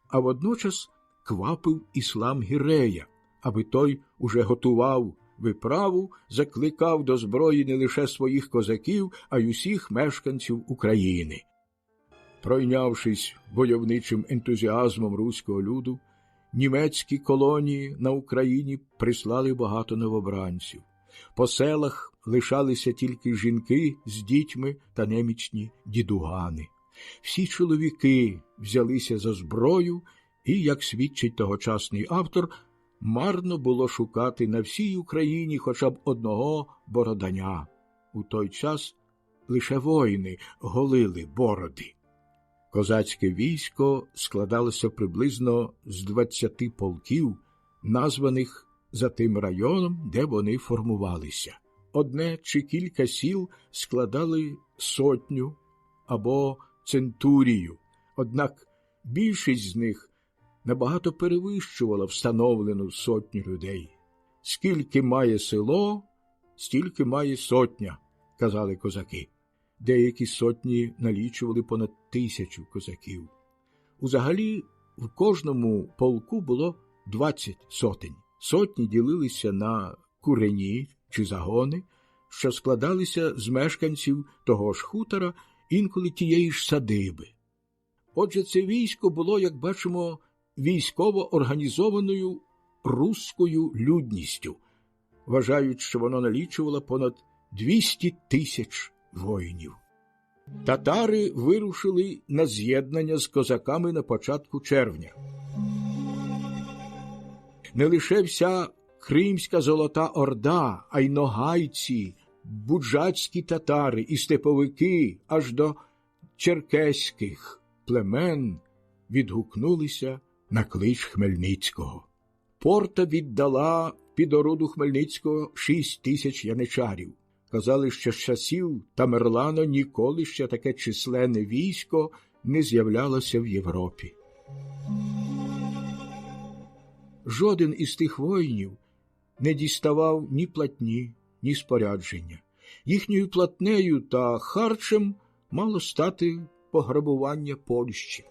а водночас квапив Іслам Гірея, аби той уже готував виправу, закликав до зброї не лише своїх козаків, а й усіх мешканців України. Пройнявшись войовничим ентузіазмом руського люду, німецькі колонії на Україні прислали багато новобранців. По селах лишалися тільки жінки з дітьми та немічні дідугани. Всі чоловіки взялися за зброю, і, як свідчить тогочасний автор, марно було шукати на всій Україні хоча б одного бороданя. У той час лише воїни голили бороди. Козацьке військо складалося приблизно з 20 полків, названих за тим районом, де вони формувалися. Одне чи кілька сіл складали сотню або центурію, однак більшість з них набагато перевищувала встановлену сотню людей. «Скільки має село, стільки має сотня», – казали козаки. Деякі сотні налічували понад 1000 козаків. Узагалі в кожному полку було 20 сотень. Сотні ділилися на курені чи загони, що складалися з мешканців того ж хутора, інколи тієї ж садиби. Отже, це військо було, як бачимо, військово організованою руською людністю, вважають, що воно налічувало понад 200 тисяч воїнів. Татари вирушили на з'єднання з козаками на початку червня. Не лише вся Кримська Золота Орда, а й ногайці, буджацькі татари і степовики аж до черкеських племен відгукнулися на клич Хмельницького. Порта віддала під ороду Хмельницького 6000 яничарів. Казали, що з часів Тамерлана ніколи ще таке численне військо не з'являлося в Європі. Жоден із тих воїнів не діставав ні платні, ні спорядження. Їхньою платнею та харчем мало стати пограбування Польщі.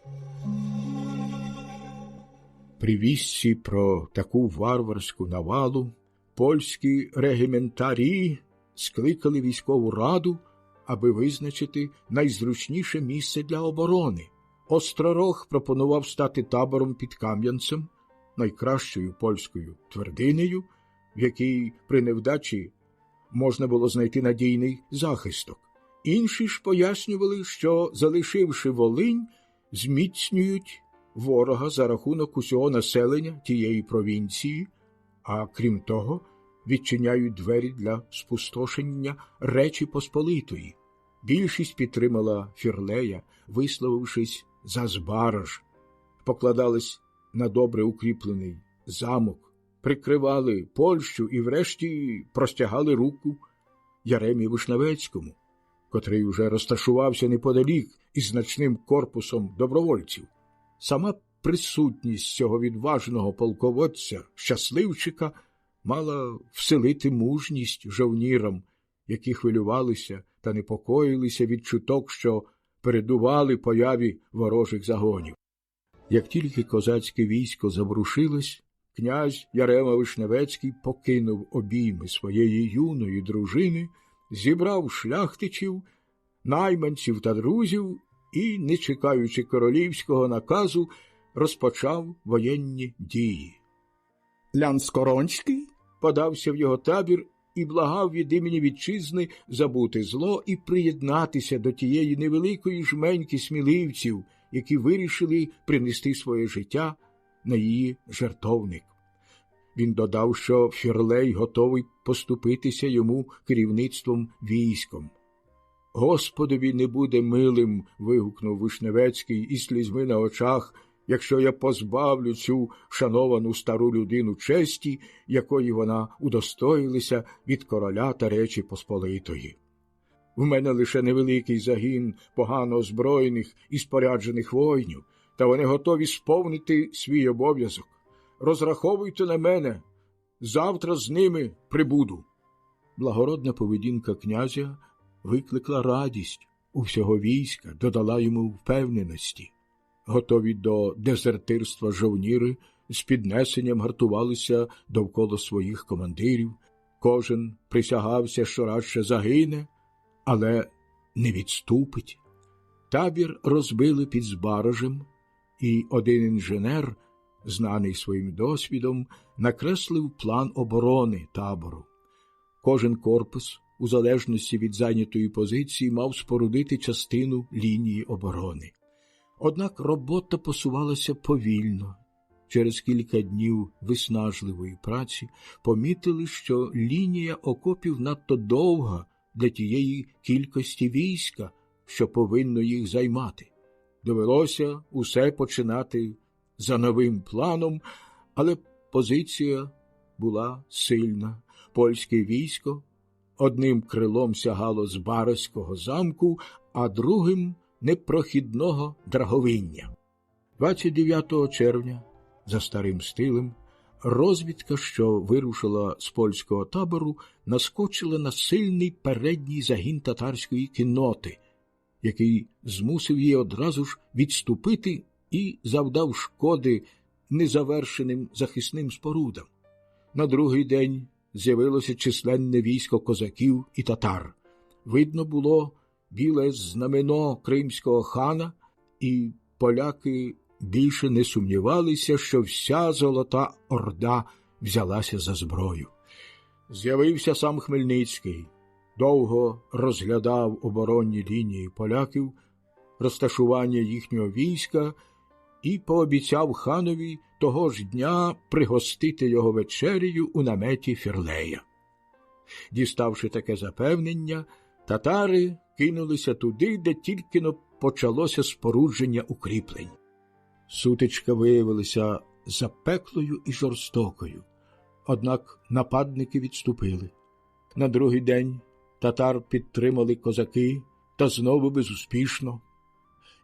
При вістці про таку варварську навалу польські регіментарі скликали військову раду, аби визначити найзручніше місце для оборони. Остророг пропонував стати табором під Кам'янцем, найкращою польською твердинею, в якій при невдачі можна було знайти надійний захисток. Інші ж пояснювали, що, залишивши Волинь, зміцнюють ворога за рахунок усього населення тієї провінції, а крім того, відчиняють двері для спустошення Речі Посполитої. Більшість підтримала Фірлея, висловившись за Збараж, покладались на добре укріплений замок, прикривали Польщу і врешті простягали руку Яремі Вишневецькому, котрий уже розташувався неподалік із значним корпусом добровольців. Сама присутність цього відважного полководця, щасливчика, мала вселити мужність жовнірам, які хвилювалися та непокоїлися від чуток, що передували появі ворожих загонів. Як тільки козацьке військо заворушилось, князь Ярема Вишневецький покинув обійми своєї юної дружини, зібрав шляхтичів, найманців та друзів і, не чекаючи королівського наказу, розпочав воєнні дії. Лянскоронський подався в його табір і благав від імені вітчизни забути зло і приєднатися до тієї невеликої жменьки сміливців, які вирішили принести своє життя на її жертовник. Він додав, що Фірлей готовий поступитися йому керівництвом військом. Господові не буде милим, вигукнув Вишневецький із слізьми на очах, якщо я позбавлю цю шановану стару людину честі, якої вона удостоїлася від короля та Речі Посполитої. В мене лише невеликий загін погано озброєних і споряджених воїнів, та вони готові сповнити свій обов'язок. Розраховуйте на мене, завтра з ними прибуду. Благородна поведінка князя викликла радість у всього війська, додала йому впевненості. Готові до дезертирства жовніри з піднесенням гартувалися довкола своїх командирів. Кожен присягався, що радше загине, але не відступить. Табір розбили під Збаражем, і один інженер, знаний своїм досвідом, накреслив план оборони табору. Кожен корпус, у залежності від зайнятої позиції, мав спорудити частину лінії оборони. Однак робота посувалася повільно. Через кілька днів виснажливої праці помітили, що лінія окопів надто довга для тієї кількості війська, що повинно їх займати. Довелося усе починати за новим планом, але позиція була сильна. Польське військо одним крилом сягало Збаразького замку, а другим – непрохідного Драговиння. 29 червня, за старим стилем, розвідка, що вирушила з польського табору, наскочила на сильний передній загін татарської кінноти, який змусив її одразу ж відступити і завдав шкоди незавершеним захисним спорудам. На другий день з'явилося численне військо козаків і татар. Видно було біле знамено кримського хана, і поляки більше не сумнівалися, що вся Золота Орда взялася за зброю. З'явився сам Хмельницький, довго розглядав оборонні лінії поляків, розташування їхнього війська і пообіцяв ханові того ж дня пригостити його вечерею у наметі Фірлея. Діставши таке запевнення, татари кинулися туди, де тільки-но почалося спорудження укріплень. Сутичка виявилася запеклою і жорстокою, однак нападники відступили. На другий день татар підтримали козаки, та знову безуспішно.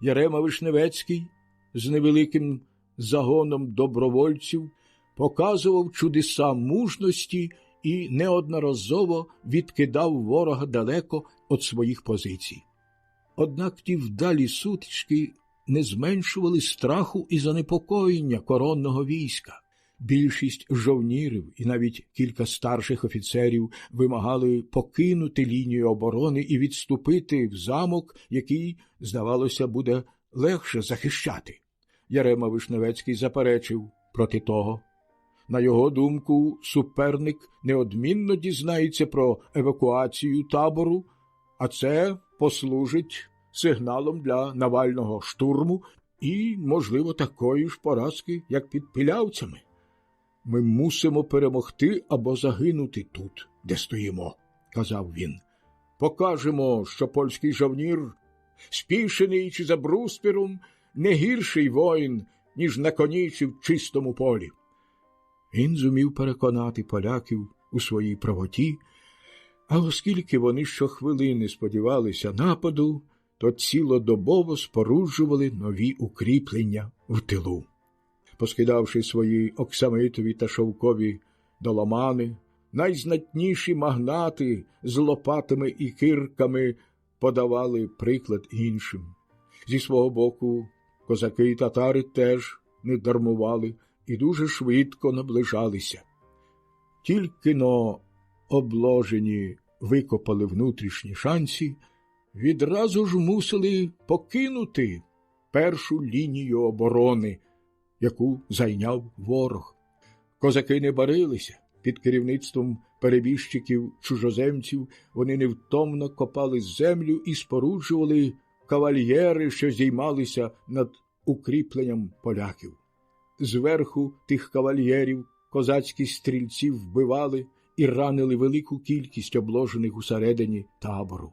Ярема Вишневецький з невеликим загоном добровольців показував чудеса мужності і неодноразово відкидав ворога далеко від своїх позицій. Однак ті вдалі сутички не зменшували страху і занепокоєння коронного війська. Більшість жовнірів і навіть кілька старших офіцерів вимагали покинути лінію оборони і відступити в замок, який, здавалося, буде легше захищати. Ярема Вишневецький заперечив проти того. На його думку, суперник неодмінно дізнається про евакуацію табору, а це послужить сигналом для Навального штурму і, можливо, такої ж поразки, як під Пілявцями. «Ми мусимо перемогти або загинути тут, де стоїмо», – казав він. «Покажемо, що польський жовнір, спішений чи за бруствером, не гірший воїн, ніж на коні чи в чистому полі». Він зумів переконати поляків у своїй правоті, а оскільки вони щохвилини сподівалися нападу, то цілодобово споруджували нові укріплення в тилу. Поскидавши свої оксамитові та шовкові доломани, найзнатніші магнати з лопатами і кирками подавали приклад іншим. Зі свого боку, козаки і татари теж не дармували і дуже швидко наближалися. Тільки-но обложені викопали внутрішні шанці, відразу ж мусили покинути першу лінію оборони, яку зайняв ворог. Козаки не барилися. Під керівництвом перебіжчиків-чужоземців вони невтомно копали землю і споруджували кавальєри, що здіймалися над укріпленням поляків. Зверху тих кавальєрів козацькі стрільці вбивали і ранили велику кількість обложених усередині табору.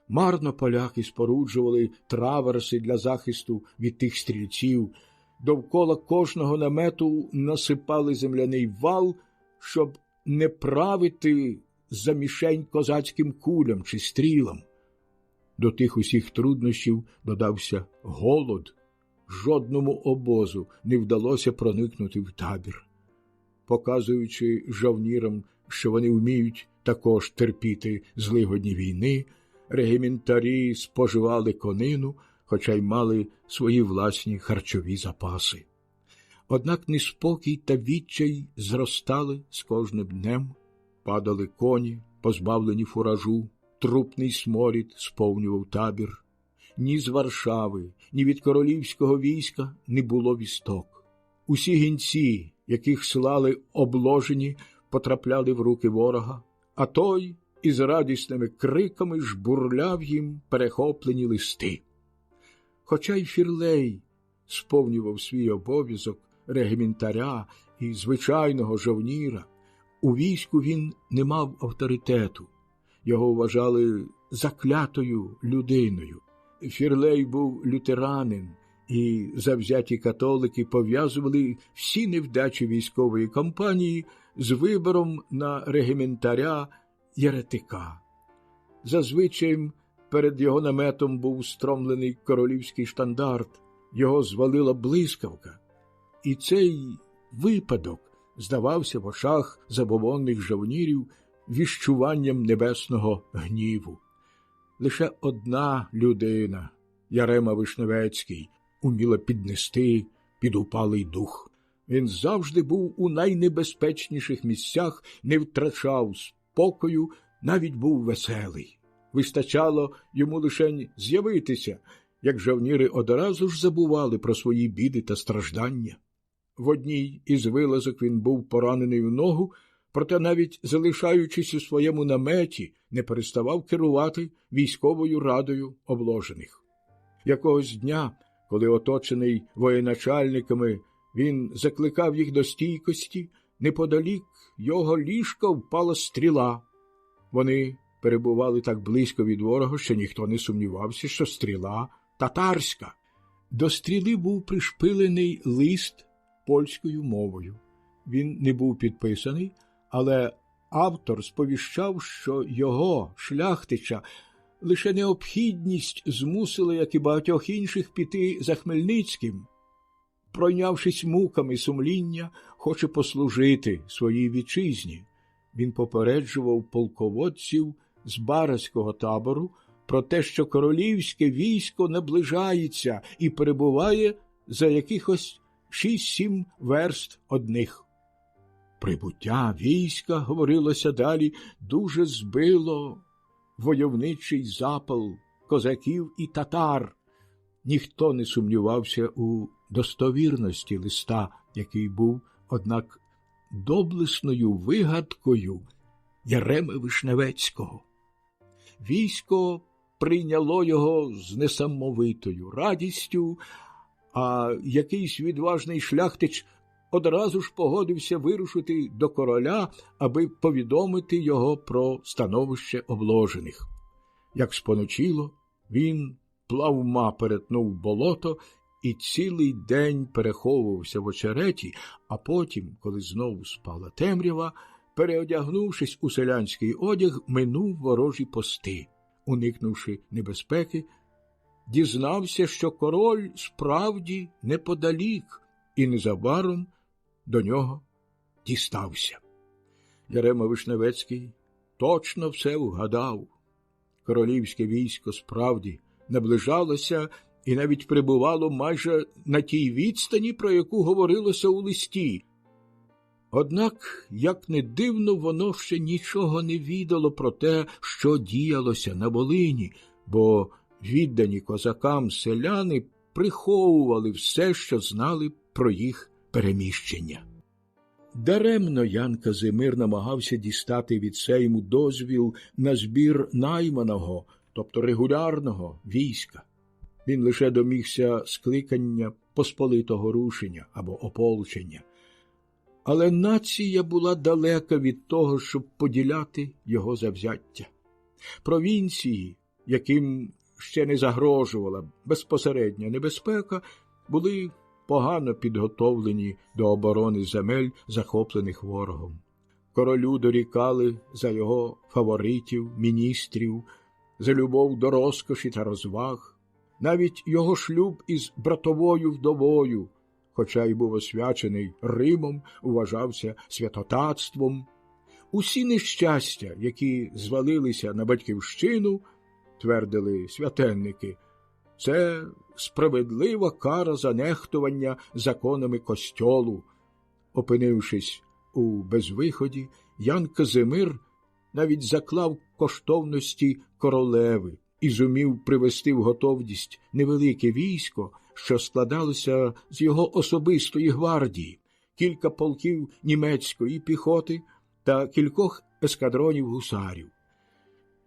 Марно поляки споруджували траверси для захисту від тих стрільців. Довкола кожного намету насипали земляний вал, щоб не правити за мішень козацьким кулям чи стрілам. До тих усіх труднощів додався голод. Жодному обозу не вдалося проникнути в табір. Показуючи жовнірам, що вони вміють також терпіти злигодні війни, регіментарі споживали конину, хоча й мали свої власні харчові запаси. Однак неспокій та відчай зростали з кожним днем, падали коні, позбавлені фуражу, трупний сморід сповнював табір. Ні з Варшави, ні від королівського війська не було вісток. Усі гінці, яких слали обложені, потрапляли в руки ворога, а той із радісними криками жбурляв їм перехоплені листи. Хоча й Фірлей сповнював свій обов'язок регіментаря і звичайного жовніра, у війську він не мав авторитету. Його вважали заклятою людиною. Фірлей був лютеранин, і завзяті католики пов'язували всі невдачі військової кампанії з вибором на регіментаря єретика. Зазвичай перед його наметом був стромлений королівський штандарт, його звалила блискавка. І цей випадок здавався в очах забобонних жовнірів віщуванням небесного гніву. Лише одна людина, Ярема Вишневецький, уміла піднести підупалий дух. Він завжди був у найнебезпечніших місцях, не втрачав спокою, навіть був веселий. Вистачало йому лише з'явитися, як жовніри одразу ж забували про свої біди та страждання. В одній із вилазок він був поранений у ногу, проте навіть залишаючись у своєму наметі, не переставав керувати військовою радою обложених. Якогось дня, коли оточений воєначальниками, він закликав їх до стійкості, неподалік його ліжка впала стріла. Вони перебували так близько від ворога, що ніхто не сумнівався, що стріла татарська. До стріли був пришпилений лист польською мовою. Він не був підписаний, але автор сповіщав, що його, шляхтича, лише необхідність змусила, як і багатьох інших, піти за Хмельницьким. Пройнявшись муками сумління, хоче послужити своїй вітчизні. Він попереджував полководців з Барацького табору про те, що королівське військо наближається і перебуває за якихось 6-7 верст одних. Прибуття війська, говорилося далі, дуже збило войовничий запал козаків і татар. Ніхто не сумнівався у достовірності листа, який був, однак, доблесною вигадкою Яреми Вишневецького. Військо прийняло його з несамовитою радістю, а якийсь відважний шляхтич одразу ж погодився вирушити до короля, аби повідомити його про становище обложених. Як споночило, він плавма перетнув болото і цілий день переховувався в очереті, а потім, коли знову спала темрява, переодягнувшись у селянський одяг, минув ворожі пости. Уникнувши небезпеки, дізнався, що король справді неподалік, і незабаром до нього дістався. Ярема Вишневецький точно все вгадав. Королівське військо справді наближалося і навіть прибувало майже на тій відстані, про яку говорилося у листі. Однак, як не дивно, воно ще нічого не відало про те, що діялося на Волині, бо віддані козакам селяни приховували все, що знали про їх переміщення. Даремно Ян Казимир намагався дістати від Сейму дозвіл на збір найманого, тобто регулярного війська. Він лише домігся скликання посполитого рушення або ополчення. Але нація була далека від того, щоб поділяти його завзяття. Провінції, яким ще не загрожувала безпосередня небезпека, були погано підготовлені до оборони земель, захоплених ворогом. Королю дорікали за його фаворитів, міністрів, за любов до розкоші та розваг. Навіть його шлюб із братовою вдовою, хоча й був освячений Римом, вважався святотатством. Усі нещастя, які звалилися на батьківщину, твердили святенники, це справедлива кара за нехтування законами костьолу. Опинившись у безвиході, Ян Казимир навіть заклав коштовності королеви і зумів привести в готовність невелике військо, що складалося з його особистої гвардії, кілька полків німецької піхоти та кількох ескадронів гусарів.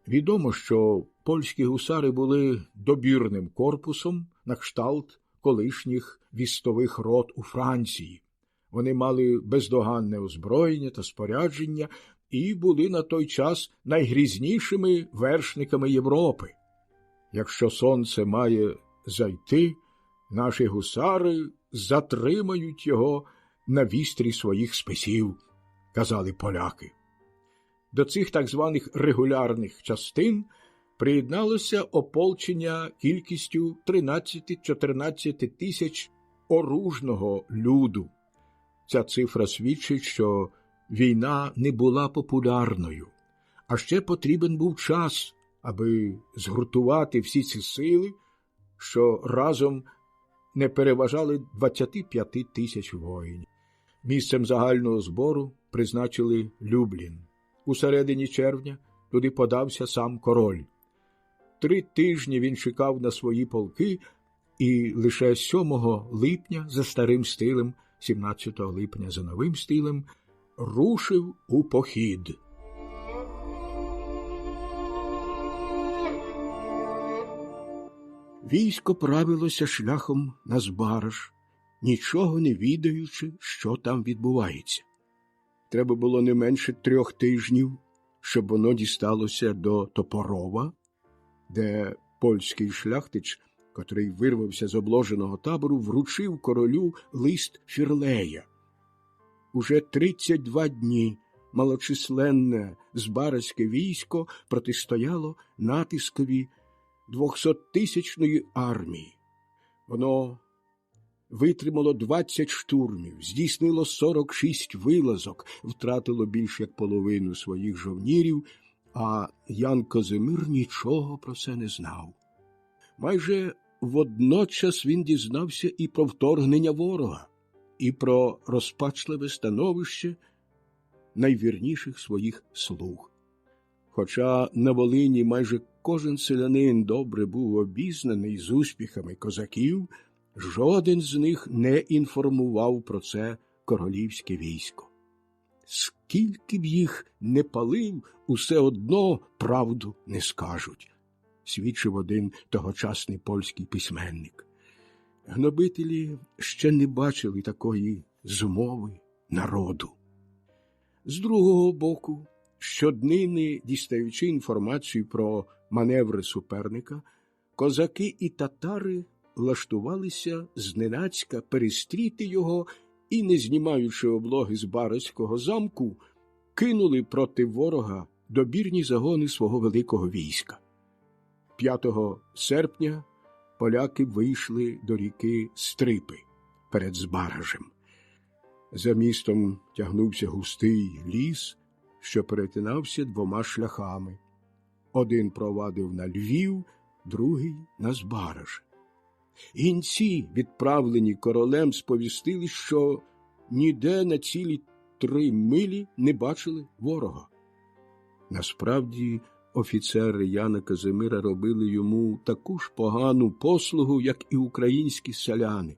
Відомо, що польські гусари були добірним корпусом на кшталт колишніх вістових рот у Франції. Вони мали бездоганне озброєння та спорядження і були на той час найгрізнішими вершниками Європи. Якщо сонце має зайти, наші гусари затримають його на вістрі своїх списів, казали поляки. До цих так званих регулярних частин приєдналося ополчення кількістю 13-14 тисяч оружного люду. Ця цифра свідчить, що війна не була популярною, а ще потрібен був час, аби згуртувати всі ці сили, що разом не переважали 25 тисяч воїнів. Місцем загального збору призначили Люблін. У середині червня туди подався сам король. 3 тижні він чекав на свої полки і лише 7 липня за старим стилем, 17 липня за новим стилем, рушив у похід. Військо правилося шляхом на Збараж, нічого не відаючи, що там відбувається. Треба було не менше 3 тижнів, щоб воно дісталося до Топорова, де польський шляхтич, котрий вирвався з обложеного табору, вручив королю лист Фірлея. Уже 32 дні малочисленне збаразьке військо протистояло натискові 200-тисячної армії. Воно витримало 20 штурмів, здійснило 46 вилазок, втратило більш як половину своїх жовнірів, а Ян Казимир нічого про це не знав. Майже водночас він дізнався і про вторгнення ворога, і про розпачливе становище найвірніших своїх слуг. Хоча на Волині майже кожен селянин добре був обізнаний з успіхами козаків, жоден з них не інформував про це королівське військо. Скільки б їх не палив, усе одно правду не скажуть, свідчив один тогочасний польський письменник. Гнобителі ще не бачили такої змови народу. З другого боку, щоднини, дістаючи інформацію про маневри суперника, козаки і татари влаштувалися зненацька перестріти його і, не знімаючи облоги з Барського замку, кинули проти ворога добірні загони свого великого війська. 5 серпня поляки вийшли до ріки Стрипи перед Збаражем. За містом тягнувся густий ліс, що перетинався 2 шляхами. Один провадив на Львів, другий – на Збараж. Гінці, відправлені королем, сповістили, що ніде на цілі 3 милі не бачили ворога. Насправді, офіцери Яна Казимира робили йому таку ж погану послугу, як і українські селяни.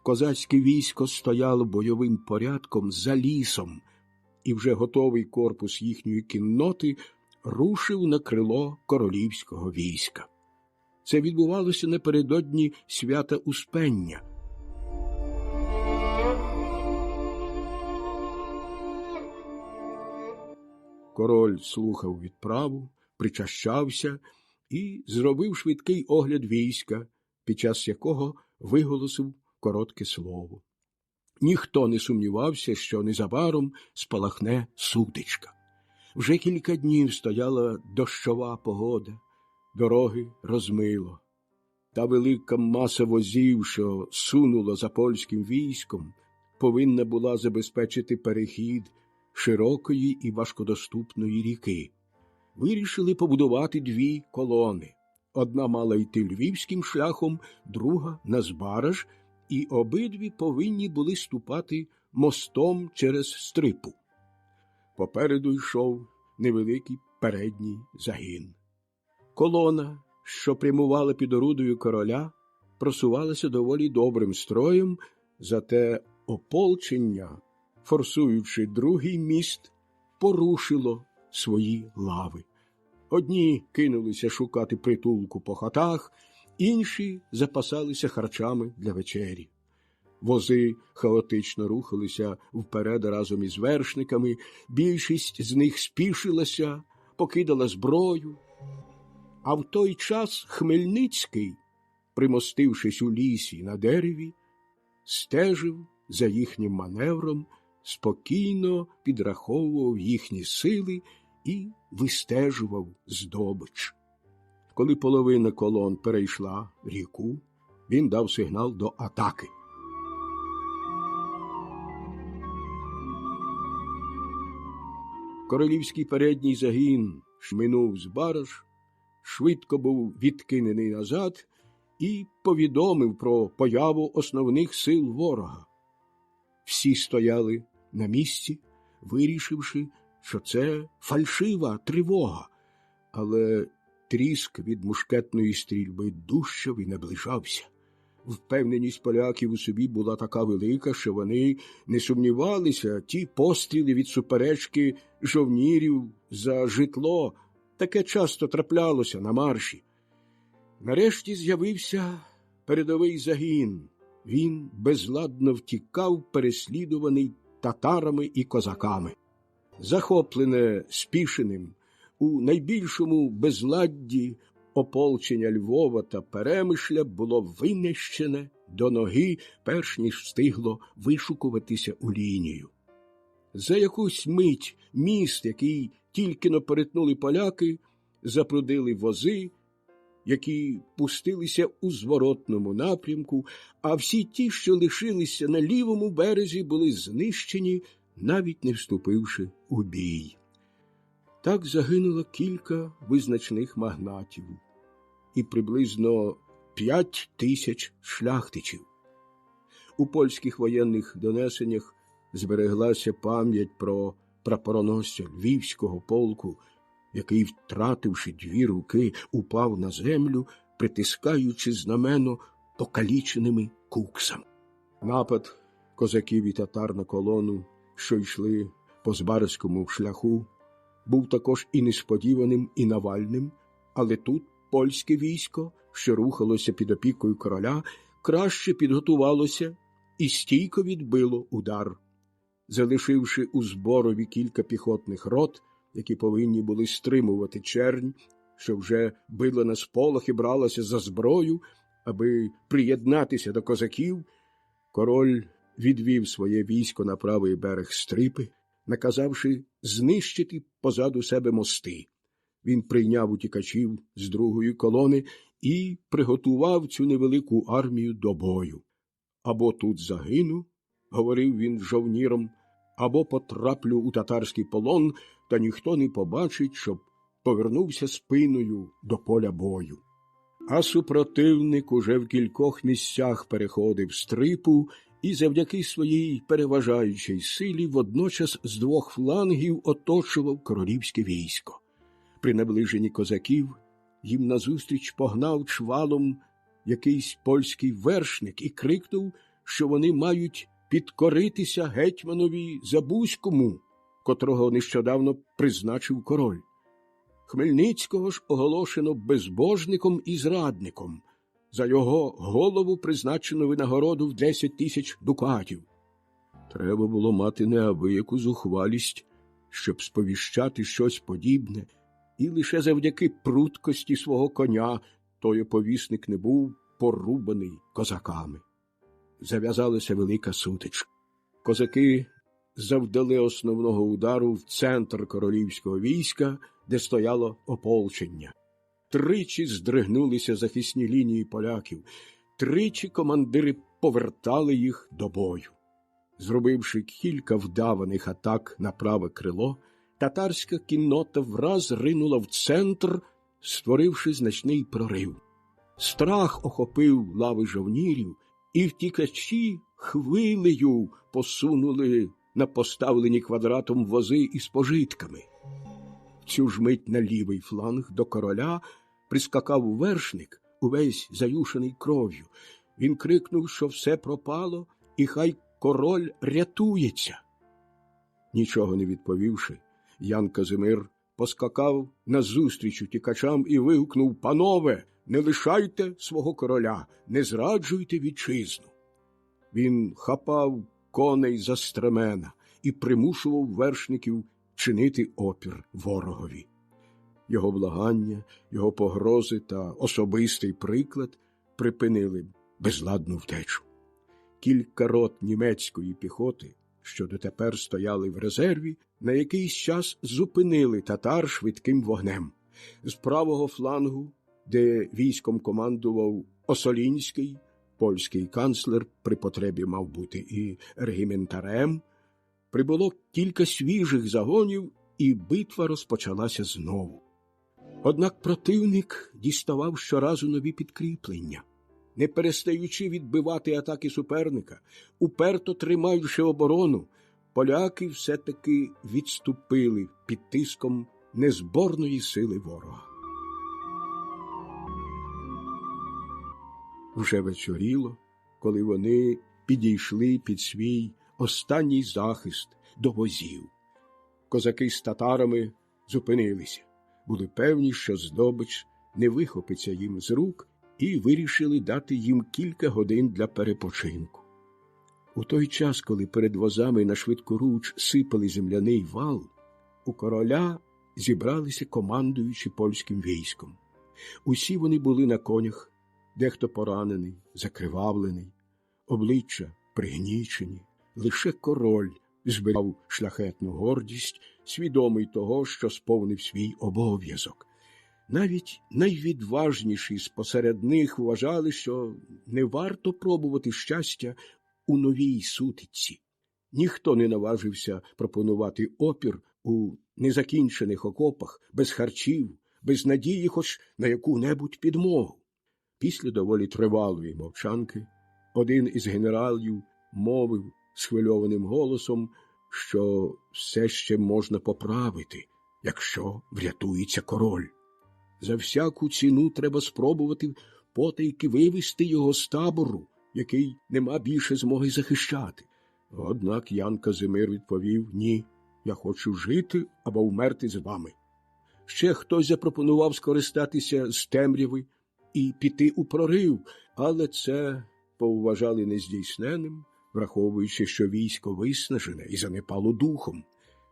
Козацьке військо стояло бойовим порядком за лісом, і вже готовий корпус їхньої кінноти рушив на крило королівського війська. Це відбувалося напередодні свята Успення. Король слухав відправу, причащався і зробив швидкий огляд війська, під час якого виголосив коротке слово. Ніхто не сумнівався, що незабаром спалахне сутичка. Вже кілька днів стояла дощова погода, дороги розмило. Та велика маса возів, що сунула за польським військом, повинна була забезпечити перехід широкої і важкодоступної ріки. Вирішили побудувати дві колони. Одна мала йти львівським шляхом, друга – на Збараж, і обидві повинні були ступати мостом через Стрипу. Попереду йшов невеликий передній загін. Колона, що прямувала під орудою короля, просувалася доволі добрим строєм, зате ополчення, форсуючи другий міст, порушило свої лави. Одні кинулися шукати притулку по хатах, інші запасалися харчами для вечері. Вози хаотично рухалися вперед разом із вершниками, більшість з них спішилася, покидала зброю. А в той час Хмельницький, примостившись у лісі на дереві, стежив за їхнім маневром, спокійно підраховував їхні сили і вистежував здобич. Коли половина колон перейшла ріку, він дав сигнал до атаки. Королівський передній загін шминув Збараж, швидко був відкинений назад і повідомив про появу основних сил ворога. Всі стояли на місці, вирішивши, що це фальшива тривога, але тріск від мушкетної стрільби дужчав і наближався. Впевненість поляків у собі була така велика, що вони не сумнівалися, ті постріли від суперечки жовнірів за житло таке часто траплялося на марші. Нарешті з'явився передовий загін. Він безладно втікав, переслідуваний татарами і козаками. Захоплене спішеним у найбільшому безладді ополчення Львова та Перемишля було винищене до ноги, перш ніж встигло вишукуватися у лінію. За якусь мить міст, який тільки-но перетнули поляки, запрудили вози, які пустилися у зворотному напрямку, а всі ті, що лишилися на лівому березі, були знищені, навіть не вступивши у бій. Так загинуло кілька визначних магнатів і приблизно 5000 шляхтичів. У польських воєнних донесеннях збереглася пам'ять про прапороносця Львівського полку, який, втративши 2 руки, упав на землю, притискаючи знамено покаліченими куксами. Напад козаків і татар на колону, що йшли по Збаразькому шляху, був також і несподіваним, і навальним, але тут польське військо, що рухалося під опікою короля, краще підготувалося і стійко відбило удар. Залишивши у Зборові кілька піхотних рот, які повинні були стримувати чернь, що вже била на сполох і бралася за зброю, аби приєднатися до козаків, король відвів своє військо на правий берег Стрипи, наказавши знищити позаду себе мости. Він прийняв утікачів з другої колони і приготував цю невелику армію до бою. «Або тут загину, – говорив він жовніром, – або потраплю у татарський полон, та ніхто не побачить, щоб повернувся спиною до поля бою». А супротивник уже в кількох місцях переходив Стрипу і завдяки своїй переважаючій силі водночас з 2 флангів оточував королівське військо. При наближенні козаків їм назустріч погнав чвалом якийсь польський вершник і крикнув, що вони мають підкоритися гетьманові Забузькому, котрого нещодавно призначив король. Хмельницького ж оголошено безбожником і зрадником. За його голову призначено винагороду в 10 000 дукатів. Треба було мати неабияку зухвалість, щоб сповіщати щось подібне і лише завдяки пруткості свого коня той оповісник не був порубаний козаками. Зав'язалася велика сутичка. Козаки завдали основного удару в центр королівського війська, де стояло ополчення. Тричі здригнулися захисні лінії поляків, тричі командири повертали їх до бою. Зробивши кілька вдаваних атак на праве крило, татарська кіннота враз ринула в центр, створивши значний прорив. Страх охопив лави жовнірів, і втікачі хвилею посунули на поставлені квадратом вози із пожитками. В цю ж мить на лівий фланг до короля прискакав вершник, увесь заюшений кров'ю. Він крикнув, що все пропало, і хай король рятується. Нічого не відповівши, Ян Казимир поскакав назустріч утікачам і вигукнув: «Панове, не лишайте свого короля, не зраджуйте вітчизну». Він хапав коней за стремена і примушував вершників чинити опір ворогові. Його благання, його погрози та особистий приклад припинили безладну втечу. Кілька рот німецької піхоти, що дотепер стояли в резерві, на якийсь час зупинили татар швидким вогнем. З правого флангу, де військом командував Осолінський, польський канцлер, при потребі мав бути і регіментарем, прибуло кілька свіжих загонів, і битва розпочалася знову. Однак противник діставав щоразу нові підкріплення. Не перестаючи відбивати атаки суперника, уперто тримаючи оборону, поляки все-таки відступили під тиском незборної сили ворога. Вже вечоріло, коли вони підійшли під свій останній захист до возів. Козаки з татарами зупинилися, були певні, що здобич не вихопиться їм з рук, і вирішили дати їм кілька годин для перепочинку. У той час, коли перед возами на швидкоруч сипали земляний вал, у короля зібралися командуючі польським військом. Усі вони були на конях, дехто поранений, закривавлений, обличчя пригнічені. Лише король зберігав шляхетну гордість, свідомий того, що сповнив свій обов'язок. Навіть найвідважніші спосеред них вважали, що не варто пробувати щастя у новій сутичці. Ніхто не наважився пропонувати опір у незакінчених окопах, без харчів, без надії хоч на яку-небудь підмогу. Після доволі тривалої мовчанки один із генералів мовив схвильованим голосом, що все ще можна поправити, якщо врятується король. За всяку ціну треба спробувати потайки вивести його з табору, який нема більше змоги захищати. Однак Ян Казимир відповів: «Ні, я хочу жити або вмерти з вами». Ще хтось запропонував скористатися з темряви і піти у прорив, але це повважали нездійсненним, враховуючи, що військо виснажене і занепало духом.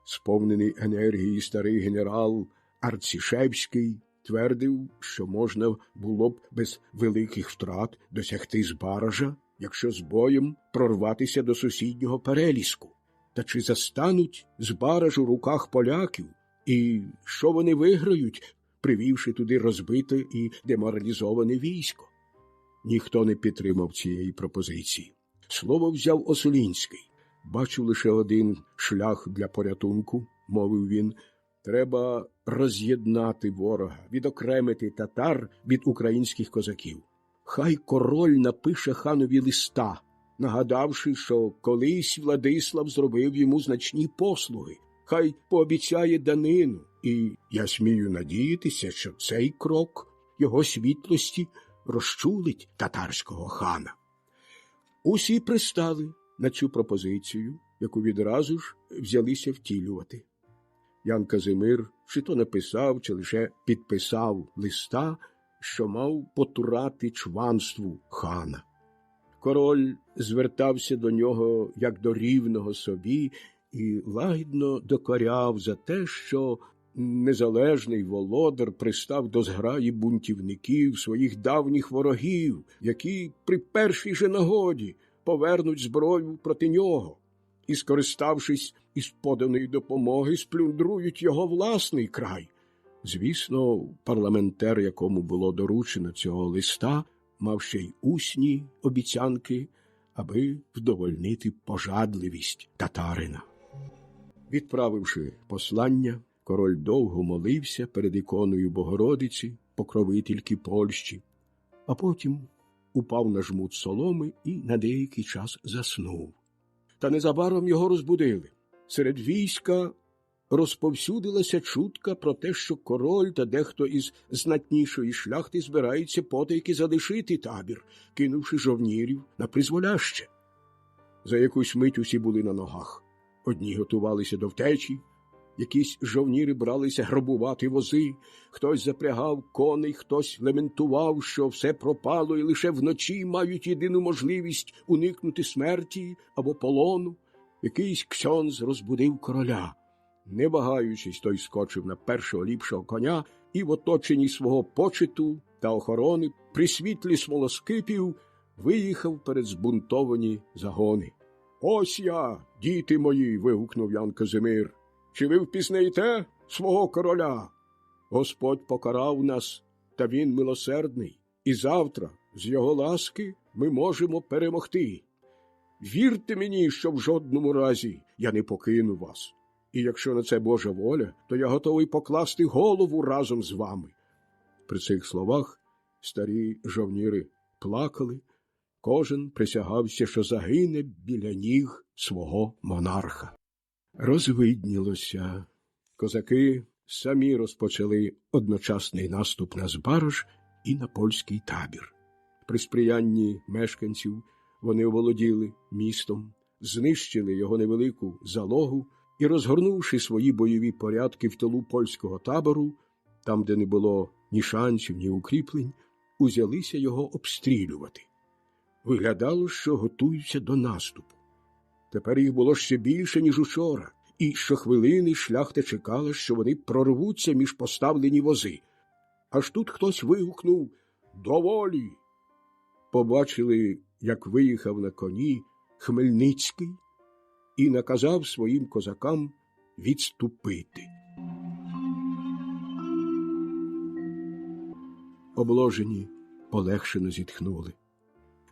Сповнений енергії старий генерал Арцішевський твердив, що можна було б без великих втрат досягти Збаража, якщо з боєм прорватися до сусіднього Переліску. Та чи застануть Збараж у руках поляків? І що вони виграють, привівши туди розбите і деморалізоване військо? Ніхто не підтримав цієї пропозиції. Слово взяв Осолінський. «Бачу лише один шлях для порятунку», – мовив він. «Треба роз'єднати ворога, відокремити татар від українських козаків. Хай король напише ханові листа, нагадавши, що колись Владислав зробив йому значні послуги. Хай пообіцяє данину, і я смію надіятися, що цей крок його світлості розчулить татарського хана». Усі пристали на цю пропозицію, яку відразу ж взялися втілювати. Ян Казимир чи то написав, чи лише підписав листа, що мав потурати чванству хана. Король звертався до нього як до рівного собі і лагідно докоряв за те, що незалежний володар пристав до зграї бунтівників, своїх давніх ворогів, які при першій же нагоді повернуть зброю проти нього і, скориставшись із поданої допомоги, сплюндрують його власний край. Звісно, парламентер, якому було доручено цього листа, мав ще й усні обіцянки, аби вдовольнити пожадливість татарина. Відправивши послання, король довго молився перед іконою Богородиці, покровительки Польщі, а потім упав на жмут соломи і на деякий час заснув. Та незабаром його розбудили. Серед війська розповсюдилася чутка про те, що король та дехто із знатнішої шляхти збираються потайки залишити табір, кинувши жовнірів на призволяще. За якусь мить усі були на ногах. Одні готувалися до втечі, якісь жовніри бралися грабувати вози, хтось запрягав коней, хтось лементував, що все пропало і лише вночі мають єдину можливість уникнути смерті або полону. Якийсь ксьондз розбудив короля. Не вагаючись, той скочив на першого ліпшого коня і в оточенні свого почету та охорони при світлі смолоскипів виїхав перед збунтовані загони. «Ось я, діти мої!» – вигукнув Ян Казимир. «Чи ви впізнаєте свого короля? Господь покарав нас, та він милосердний, і завтра, з його ласки, ми можемо перемогти. Вірте мені, що в жодному разі я не покину вас. І якщо на це Божа воля, то я готовий покласти голову разом з вами». При цих словах старі жовніри плакали, кожен присягався, що загине біля ніг свого монарха. Розвиднілося. Козаки самі розпочали одночасний наступ на Збарож і на польський табір. При сприянні мешканців вони оволоділи містом, знищили його невелику залогу і, розгорнувши свої бойові порядки в тилу польського табору, там, де не було ні шансів, ні укріплень, узялися його обстрілювати. Виглядало, що готуються до наступу. Тепер їх було ще більше, ніж учора, і щохвилини шляхта чекала, що вони прорвуться між поставлені вози. Аж тут хтось вигукнув «Доволі!». Побачили, як виїхав на коні Хмельницький і наказав своїм козакам відступити. Обложені полегшено зітхнули.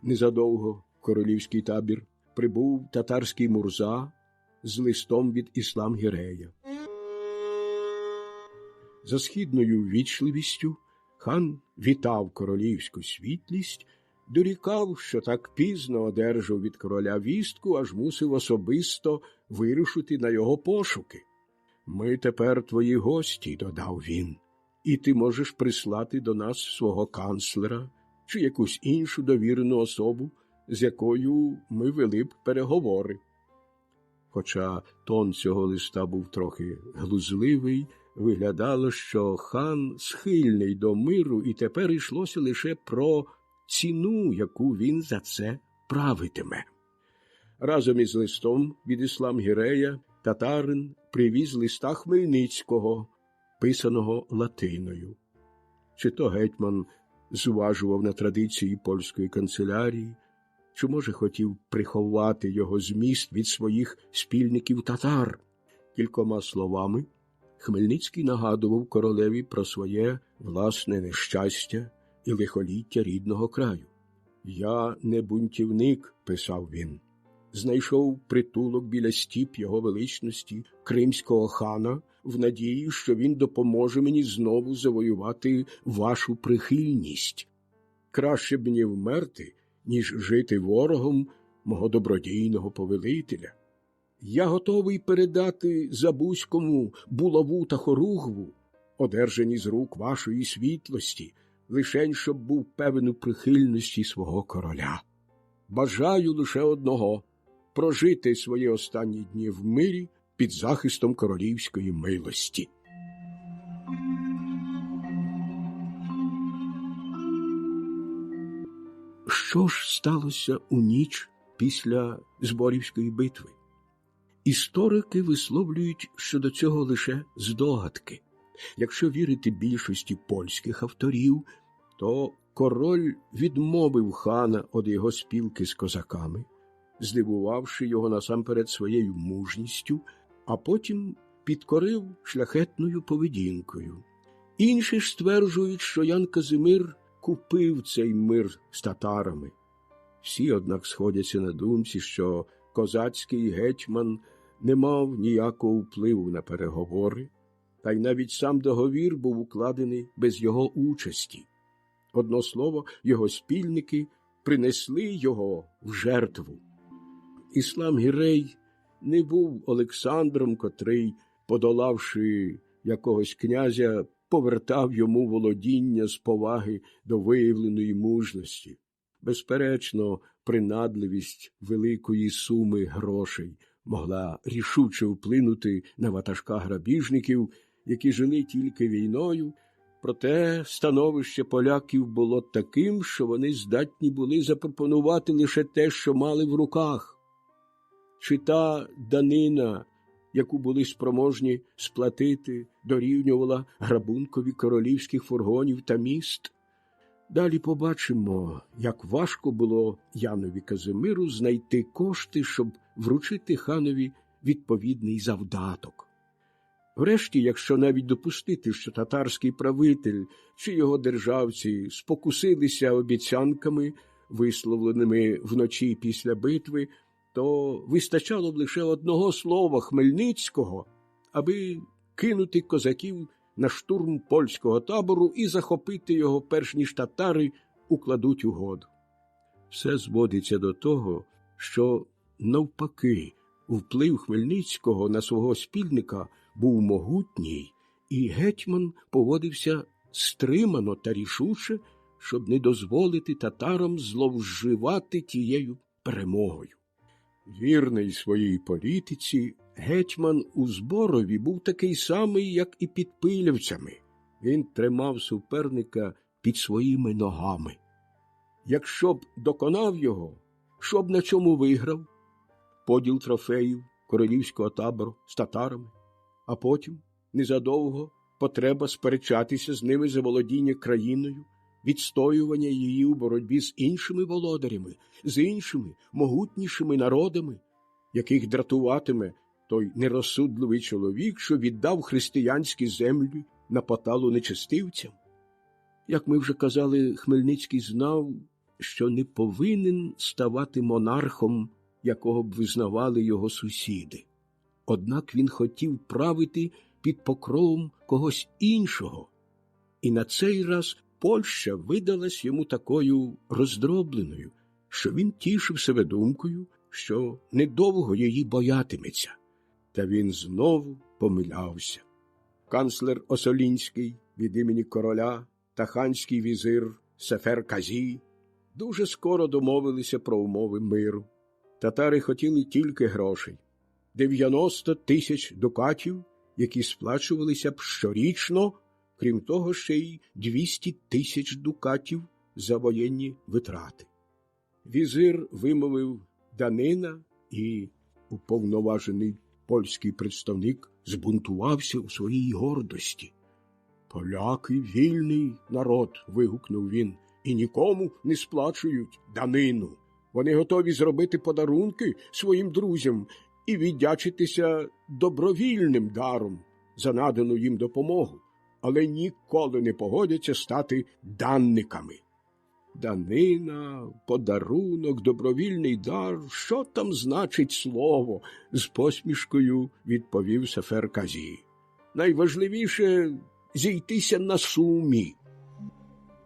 Незадовго в королівський табір прибув татарський Мурза з листом від Іслам-Гірея. За східною ввічливістю хан вітав королівську світлість, дорікав, що так пізно одержав від короля вістку, аж мусив особисто вирушити на його пошуки. «Ми тепер твої гості», – додав він, – «і ти можеш прислати до нас свого канцлера чи якусь іншу довірену особу, з якою ми вели б переговори». Хоча тон цього листа був трохи глузливий, виглядало, що хан схильний до миру, і тепер йшлося лише про ціну, яку він за це правитиме. Разом із листом від Іслам-Гірея татарин привіз листа Хмельницького, писаного латиною. Чи то гетьман зважував на традиції польської канцелярії, чи, може, хотів приховати його зміст від своїх спільників татар. Кількома словами Хмельницький нагадував королеві про своє власне нещастя і лихоліття рідного краю. «Я не бунтівник», – писав він, – «знайшов притулок біля стіп його величності кримського хана в надії, що він допоможе мені знову завоювати вашу прихильність. Краще б мені вмерти, ніж жити ворогом мого добродійного повелителя. Я готовий передати Забузькому булаву та хоругву, одержані з рук вашої світлості, лишень щоб був певен у прихильності свого короля. Бажаю лише одного – прожити свої останні дні в мирі під захистом королівської милості». Що ж сталося у ніч після Зборівської битви? Історики висловлюють щодо цього лише здогадки. Якщо вірити більшості польських авторів, то король відмовив хана від його спілки з козаками, здивувавши його насамперед своєю мужністю, а потім підкорив шляхетною поведінкою. Інші ж стверджують, що Ян Казимир купив цей мир з татарами. Всі, однак, сходяться на думці, що козацький гетьман не мав ніякого впливу на переговори, та й навіть сам договір був укладений без його участі. Одно слово, його спільники принесли його в жертву. Іслам Гірей не був Олександром, котрий, подолавши якогось князя, повертав йому володіння з поваги до виявленої мужності. Безперечно, принадливість великої суми грошей могла рішуче вплинути на ватажка грабіжників, які жили тільки війною, проте становище поляків було таким, що вони здатні були запропонувати лише те, що мали в руках. Чи та данина, яку були спроможні сплатити, дорівнювала грабункові королівських фургонів та міст? Далі побачимо, як важко було Янові Казимиру знайти кошти, щоб вручити ханові відповідний завдаток. Врешті, якщо навіть допустити, що татарський правитель чи його державці спокусилися обіцянками, висловленими вночі після битви, то вистачало б лише одного слова Хмельницького, аби кинути козаків на штурм польського табору і захопити його, перш ніж татари укладуть угоду. Все зводиться до того, що, навпаки, вплив Хмельницького на свого спільника був могутній, і гетьман поводився стримано та рішуче, щоб не дозволити татарам зловживати тією перемогою. Вірний своїй політиці, гетьман у Зборові був такий самий, як і під Пилявцями. Він тримав суперника під своїми ногами. Якщо б доконав його, що б на чому виграв? Поділ трофеїв королівського табору з татарами, а потім, незадовго, потреба сперечатися з ними за володіння країною, відстоювання її у боротьбі з іншими володарями, з іншими могутнішими народами, яких дратуватиме той нерозсудливий чоловік, що віддав християнські землі на поталу нечестивцям. Як ми вже казали, Хмельницький знав, що не повинен ставати монархом, якого б визнавали його сусіди. Однак він хотів правити під покровом когось іншого. І на цей раз Польща видалась йому такою роздробленою, що він тішив себе думкою, що недовго її боятиметься. Та він знову помилявся. Канцлер Осолінський від імені короля та ханський візир Сефер Казі дуже скоро домовилися про умови миру. Татари хотіли тільки грошей – 90 тисяч дукатів, які сплачувалися б щорічно, крім того ще й 200 тисяч дукатів за воєнні витрати. Візир вимовив данина, і уповноважений польський представник збунтувався у своїй гордості. «Поляки – вільний народ», – вигукнув він, – «і нікому не сплачують данину. Вони готові зробити подарунки своїм друзям і віддячитися добровільним даром за надану їм допомогу, але ніколи не погодяться стати данниками». Данина, подарунок, добровільний дар – що там значить слово? – з посмішкою відповів Сефер Казі. Найважливіше – зійтися на сумі.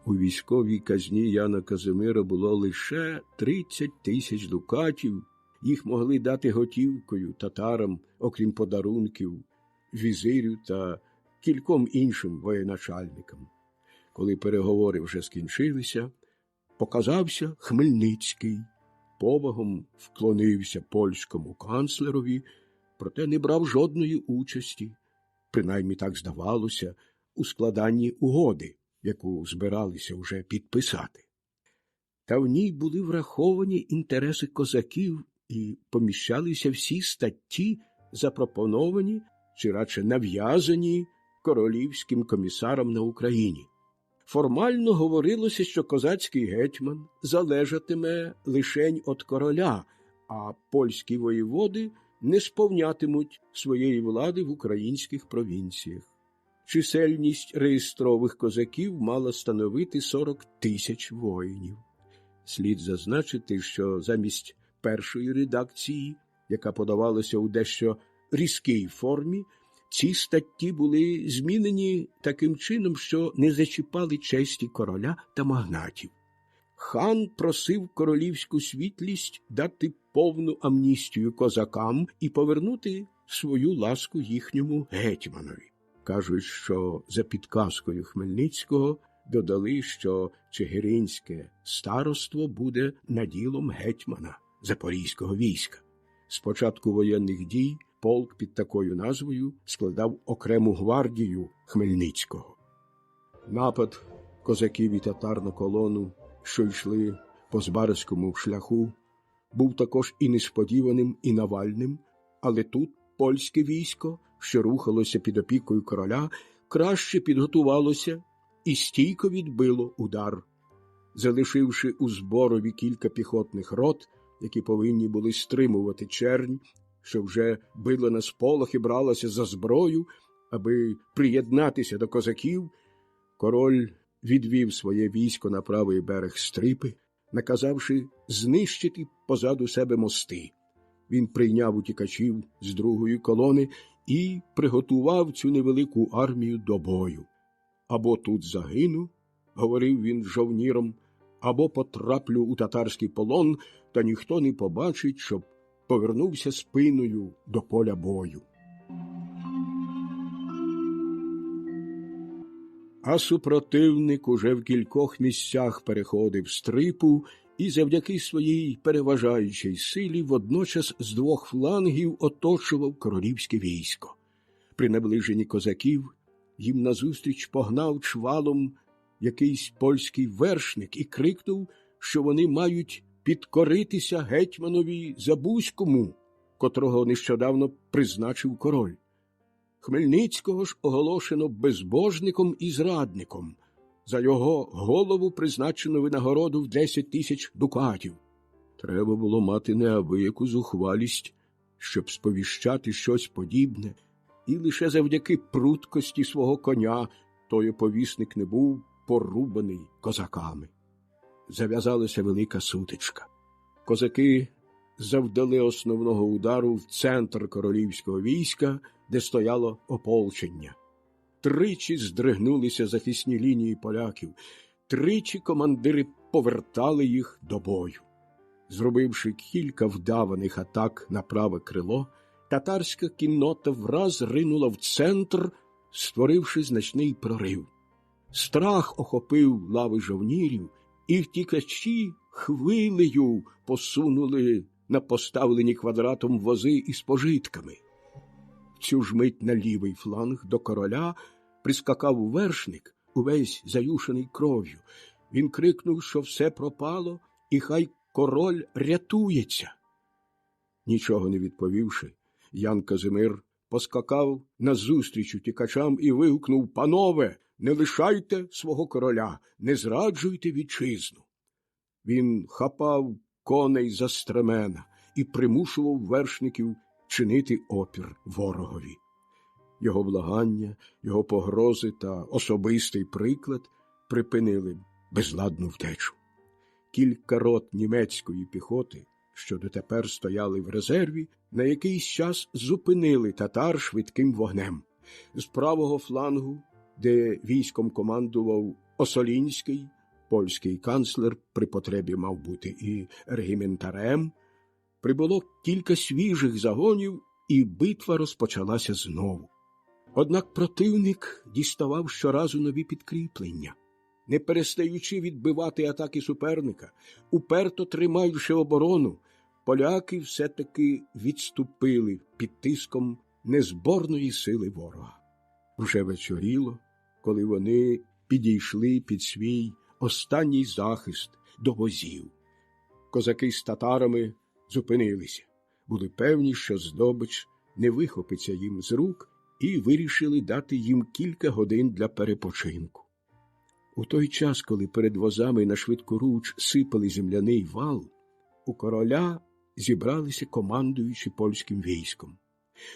У військовій казні Яна Казимира було лише 30 тисяч дукатів. Їх могли дати готівкою татарам, окрім подарунків, візирю та кільком іншим воєначальникам. Коли переговори вже скінчилися, показався Хмельницький, повагом вклонився польському канцлерові, проте не брав жодної участі, принаймні так здавалося, у складанні угоди, яку збиралися вже підписати. Та в ній були враховані інтереси козаків і поміщалися всі статті, запропоновані чи радше нав'язані королівським комісаром на Україні. Формально говорилося, що козацький гетьман залежатиме лишень від короля, а польські воєводи не сповнятимуть своєї влади в українських провінціях. Чисельність реєстрових козаків мала становити 40 тисяч воїнів. Слід зазначити, що замість першої редакції, яка подавалася у дещо різкій формі, ці статті були змінені таким чином, що не зачіпали честі короля та магнатів. Хан просив королівську світлість дати повну амністію козакам і повернути свою ласку їхньому гетьманові. Кажуть, що за підказкою Хмельницького додали, що чигиринське староство буде наділом гетьмана Запорізького війська. З початку воєнних дій полк під такою назвою складав окрему гвардію Хмельницького. Напад козаків і татар на колону, що йшли по Збаразькому шляху, був також і несподіваним, і навальним, але тут польське військо, що рухалося під опікою короля, краще підготувалося і стійко відбило удар. Залишивши у Зборові кілька піхотних рот, які повинні були стримувати чернь, що вже била на сполох і бралася за зброю, аби приєднатися до козаків, король відвів своє військо на правий берег Стрипи, наказавши знищити позаду себе мости. Він прийняв утікачів з другої колони і приготував цю невелику армію до бою. «Або тут загину, — говорив він жовніром, — або потраплю у татарський полон, та ніхто не побачить, щоб повернувся спиною до поля бою». А супротивник уже в кількох місцях переходив Стрипу і завдяки своїй переважаючій силі водночас з двох флангів оточував королівське військо. При наближенні козаків їм назустріч погнав чвалом якийсь польський вершник і крикнув, що вони мають підкоритися гетьманові Забузькому, котрого нещодавно призначив король. Хмельницького ж оголошено безбожником і зрадником. За його голову призначено винагороду в 10 тисяч дукатів. Треба було мати неабияку зухвалість, щоб сповіщати щось подібне, і лише завдяки пруткості свого коня той оповісник не був порубаний козаками. Зав'язалася велика сутичка. Козаки завдали основного удару в центр королівського війська, де стояло ополчення. Тричі здригнулися захисні лінії поляків, тричі командири повертали їх до бою. Зробивши кілька вдаваних атак на праве крило, татарська кіннота враз ринула в центр, створивши значний прорив. Страх охопив лави жовнірів, і втікачі хвилею посунули на поставлені квадратом вози із пожитками. В цю ж мить на лівий фланг до короля прискакав вершник, увесь заюшений кров'ю. Він крикнув, що все пропало, і хай король рятується. Нічого не відповівши, Ян Казимир поскакав назустріч утікачам і вигукнув: «Панове, не лишайте свого короля, не зраджуйте вітчизну». Він хапав коней за стремена і примушував вершників чинити опір ворогові. Його благання, його погрози та особистий приклад припинили безладну втечу. Кілька рот німецької піхоти, що дотепер стояли в резерві, на якийсь час зупинили татар швидким вогнем. З правого флангу, де військом командував Осолінський, польський канцлер, при потребі мав бути і регіментарем, прибуло кілька свіжих загонів, і битва розпочалася знову. Однак противник діставав щоразу нові підкріплення. Не перестаючи відбивати атаки суперника, уперто тримаючи оборону, поляки все-таки відступили під тиском незборної сили ворога. Вже вечоріло, коли вони підійшли під свій останній захист до возів. Козаки з татарами зупинилися, були певні, що здобич не вихопиться їм з рук, і вирішили дати їм кілька годин для перепочинку. У той час, коли перед возами на швидкоруч сипали земляний вал, у короля зібралися командуючі польським військом.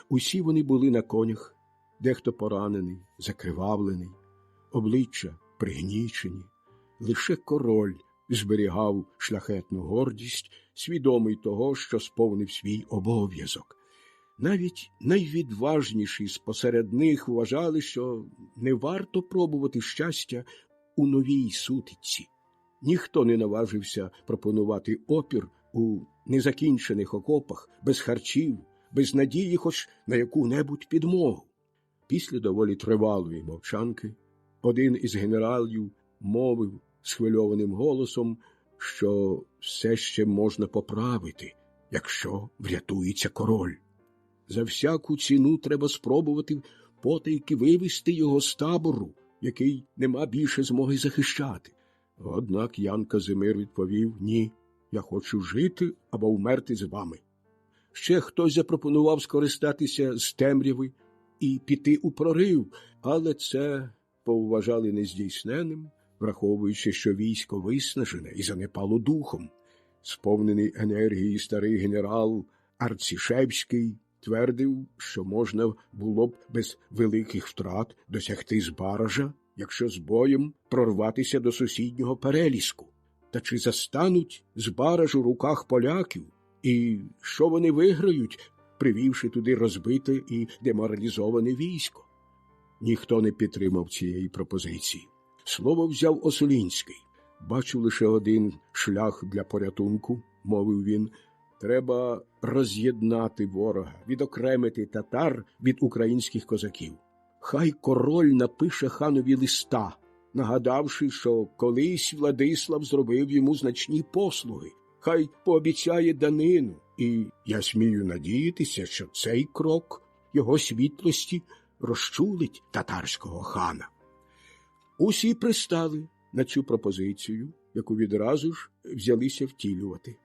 Усі вони були на конях, дехто поранений, закривавлений, обличчя пригнічені. Лише король зберігав шляхетну гордість, свідомий того, що сповнив свій обов'язок. Навіть найвідважніші посеред них вважали, що не варто пробувати щастя у новій сутичці. Ніхто не наважився пропонувати опір у незакінчених окопах, без харчів, без надії хоч на яку-небудь підмогу. Після доволі тривалої мовчанки один із генералів мовив схвильованим голосом, що все ще можна поправити, якщо врятується король. За всяку ціну треба спробувати потайки вивести його з табору, який нема більше змоги захищати. Однак Ян Казимир відповів: «Ні, я хочу жити або вмерти з вами». Ще хтось запропонував скористатися з темряви і піти у прорив, але це повважали нездійсненним, враховуючи, що військо виснажене і занепало духом. Сповнений енергії старий генерал Арцішевський твердив, що можна було б без великих втрат досягти Збаража, якщо з боєм прорватися до сусіднього Переліску. Та чи застануть Збараж у руках поляків? І що вони виграють, привівши туди розбите і деморалізоване військо? Ніхто не підтримав цієї пропозиції. Слово взяв Осолінський. «Бачу лише один шлях для порятунку», – мовив він. «Треба роз'єднати ворога, відокремити татар від українських козаків. Хай король напише ханові листа, нагадавши, що колись Владислав зробив йому значні послуги. Хай пообіцяє данину, і я смію надіятися, що цей крок його світлості розчулить татарського хана». Усі пристали на цю пропозицію, яку відразу ж взялися втілювати.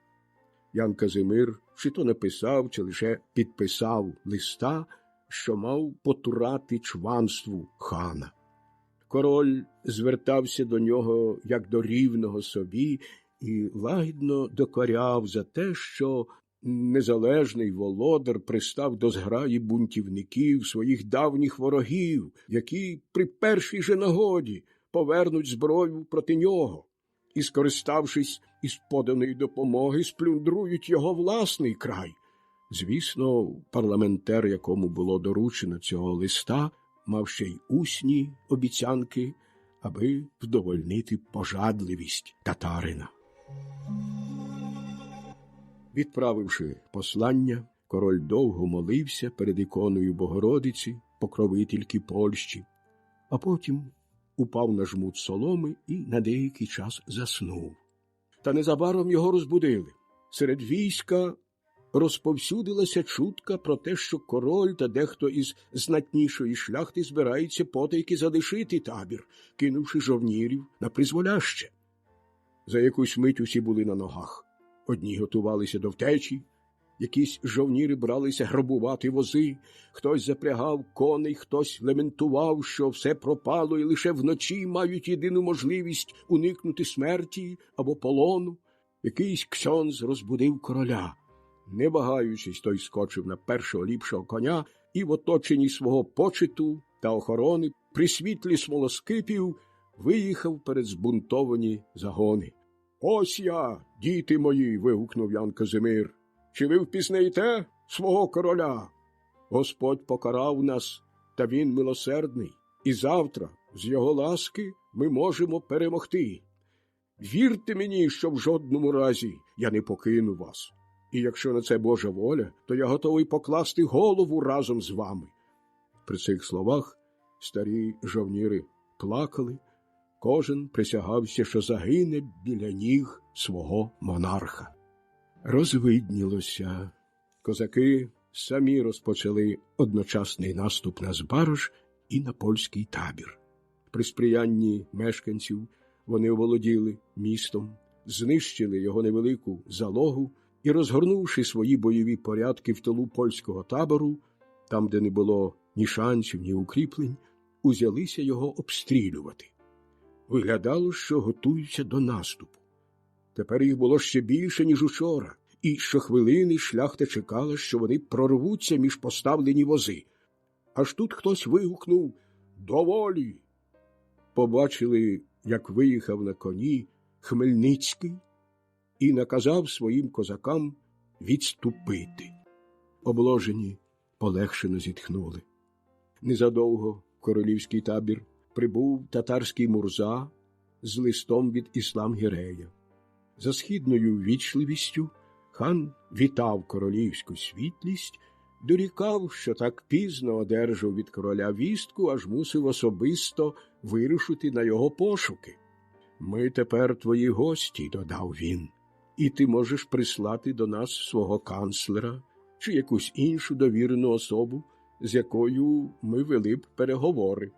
Ян Казимир чи то написав, чи лише підписав листа, що мав потурати чванству хана. Король звертався до нього як до рівного собі і лагідно докоряв за те, що незалежний володар пристав до зграї бунтівників, своїх давніх ворогів, які при першій же нагоді повернуть зброю проти нього і, скориставшись із поданої допомоги, сплюндрують його власний край. Звісно, парламентер, якому було доручено цього листа, мав ще й усні обіцянки, аби вдовольнити пожадливість татарина. Відправивши послання, король довго молився перед іконою Богородиці, покровительки Польщі, а потім упав на жмут соломи і на деякий час заснув. Та незабаром його розбудили. Серед війська розповсюдилася чутка про те, що король та дехто із знатнішої шляхти збирається потайки залишити табір, кинувши жовнірів на призволяще. За якусь мить усі були на ногах. Одні готувалися до втечі, якісь жовніри бралися грабувати вози, хтось запрягав коней, хтось лементував, що все пропало і лише вночі мають єдину можливість уникнути смерті або полону. Якийсь ксьондз розбудив короля. Не вагаючись, той скочив на першого ліпшого коня і в оточенні свого почету та охорони при світлі смолоскипів виїхав перед збунтовані загони. «Ось я, діти мої!» – вигукнув Ян Казимир. «Чи ви впізнаєте свого короля? Господь покарав нас, та він милосердний, і завтра, з його ласки, ми можемо перемогти. Вірте мені, що в жодному разі я не покину вас. І якщо на це Божа воля, то я готовий покласти голову разом з вами». При цих словах старі жовніри плакали, кожен присягався, що загине біля ніг свого монарха. Розвиднілося. Козаки самі розпочали одночасний наступ на Збараж і на польський табір. При сприянні мешканців вони оволоділи містом, знищили його невелику залогу і, розгорнувши свої бойові порядки в тилу польського табору, там, де не було ні шансів, ні укріплень, узялися його обстрілювати. Виглядало, що готуються до наступу. Тепер їх було ще більше, ніж учора, і щохвилини шляхта чекала, що вони прорвуться між поставлені вози. Аж тут хтось вигукнув «Доволі!». Побачили, як виїхав на коні Хмельницький і наказав своїм козакам відступити. Обложені полегшено зітхнули. Незадовго в королівський табір прибув татарський Мурза з листом від Іслам-Гірея. За східною ввічливістю хан вітав королівську світлість, дорікав, що так пізно одержав від короля вістку, аж мусив особисто вирушити на його пошуки. «Ми тепер твої гості», – додав він, – «і ти можеш прислати до нас свого канцлера чи якусь іншу довірену особу, з якою ми вели б переговори».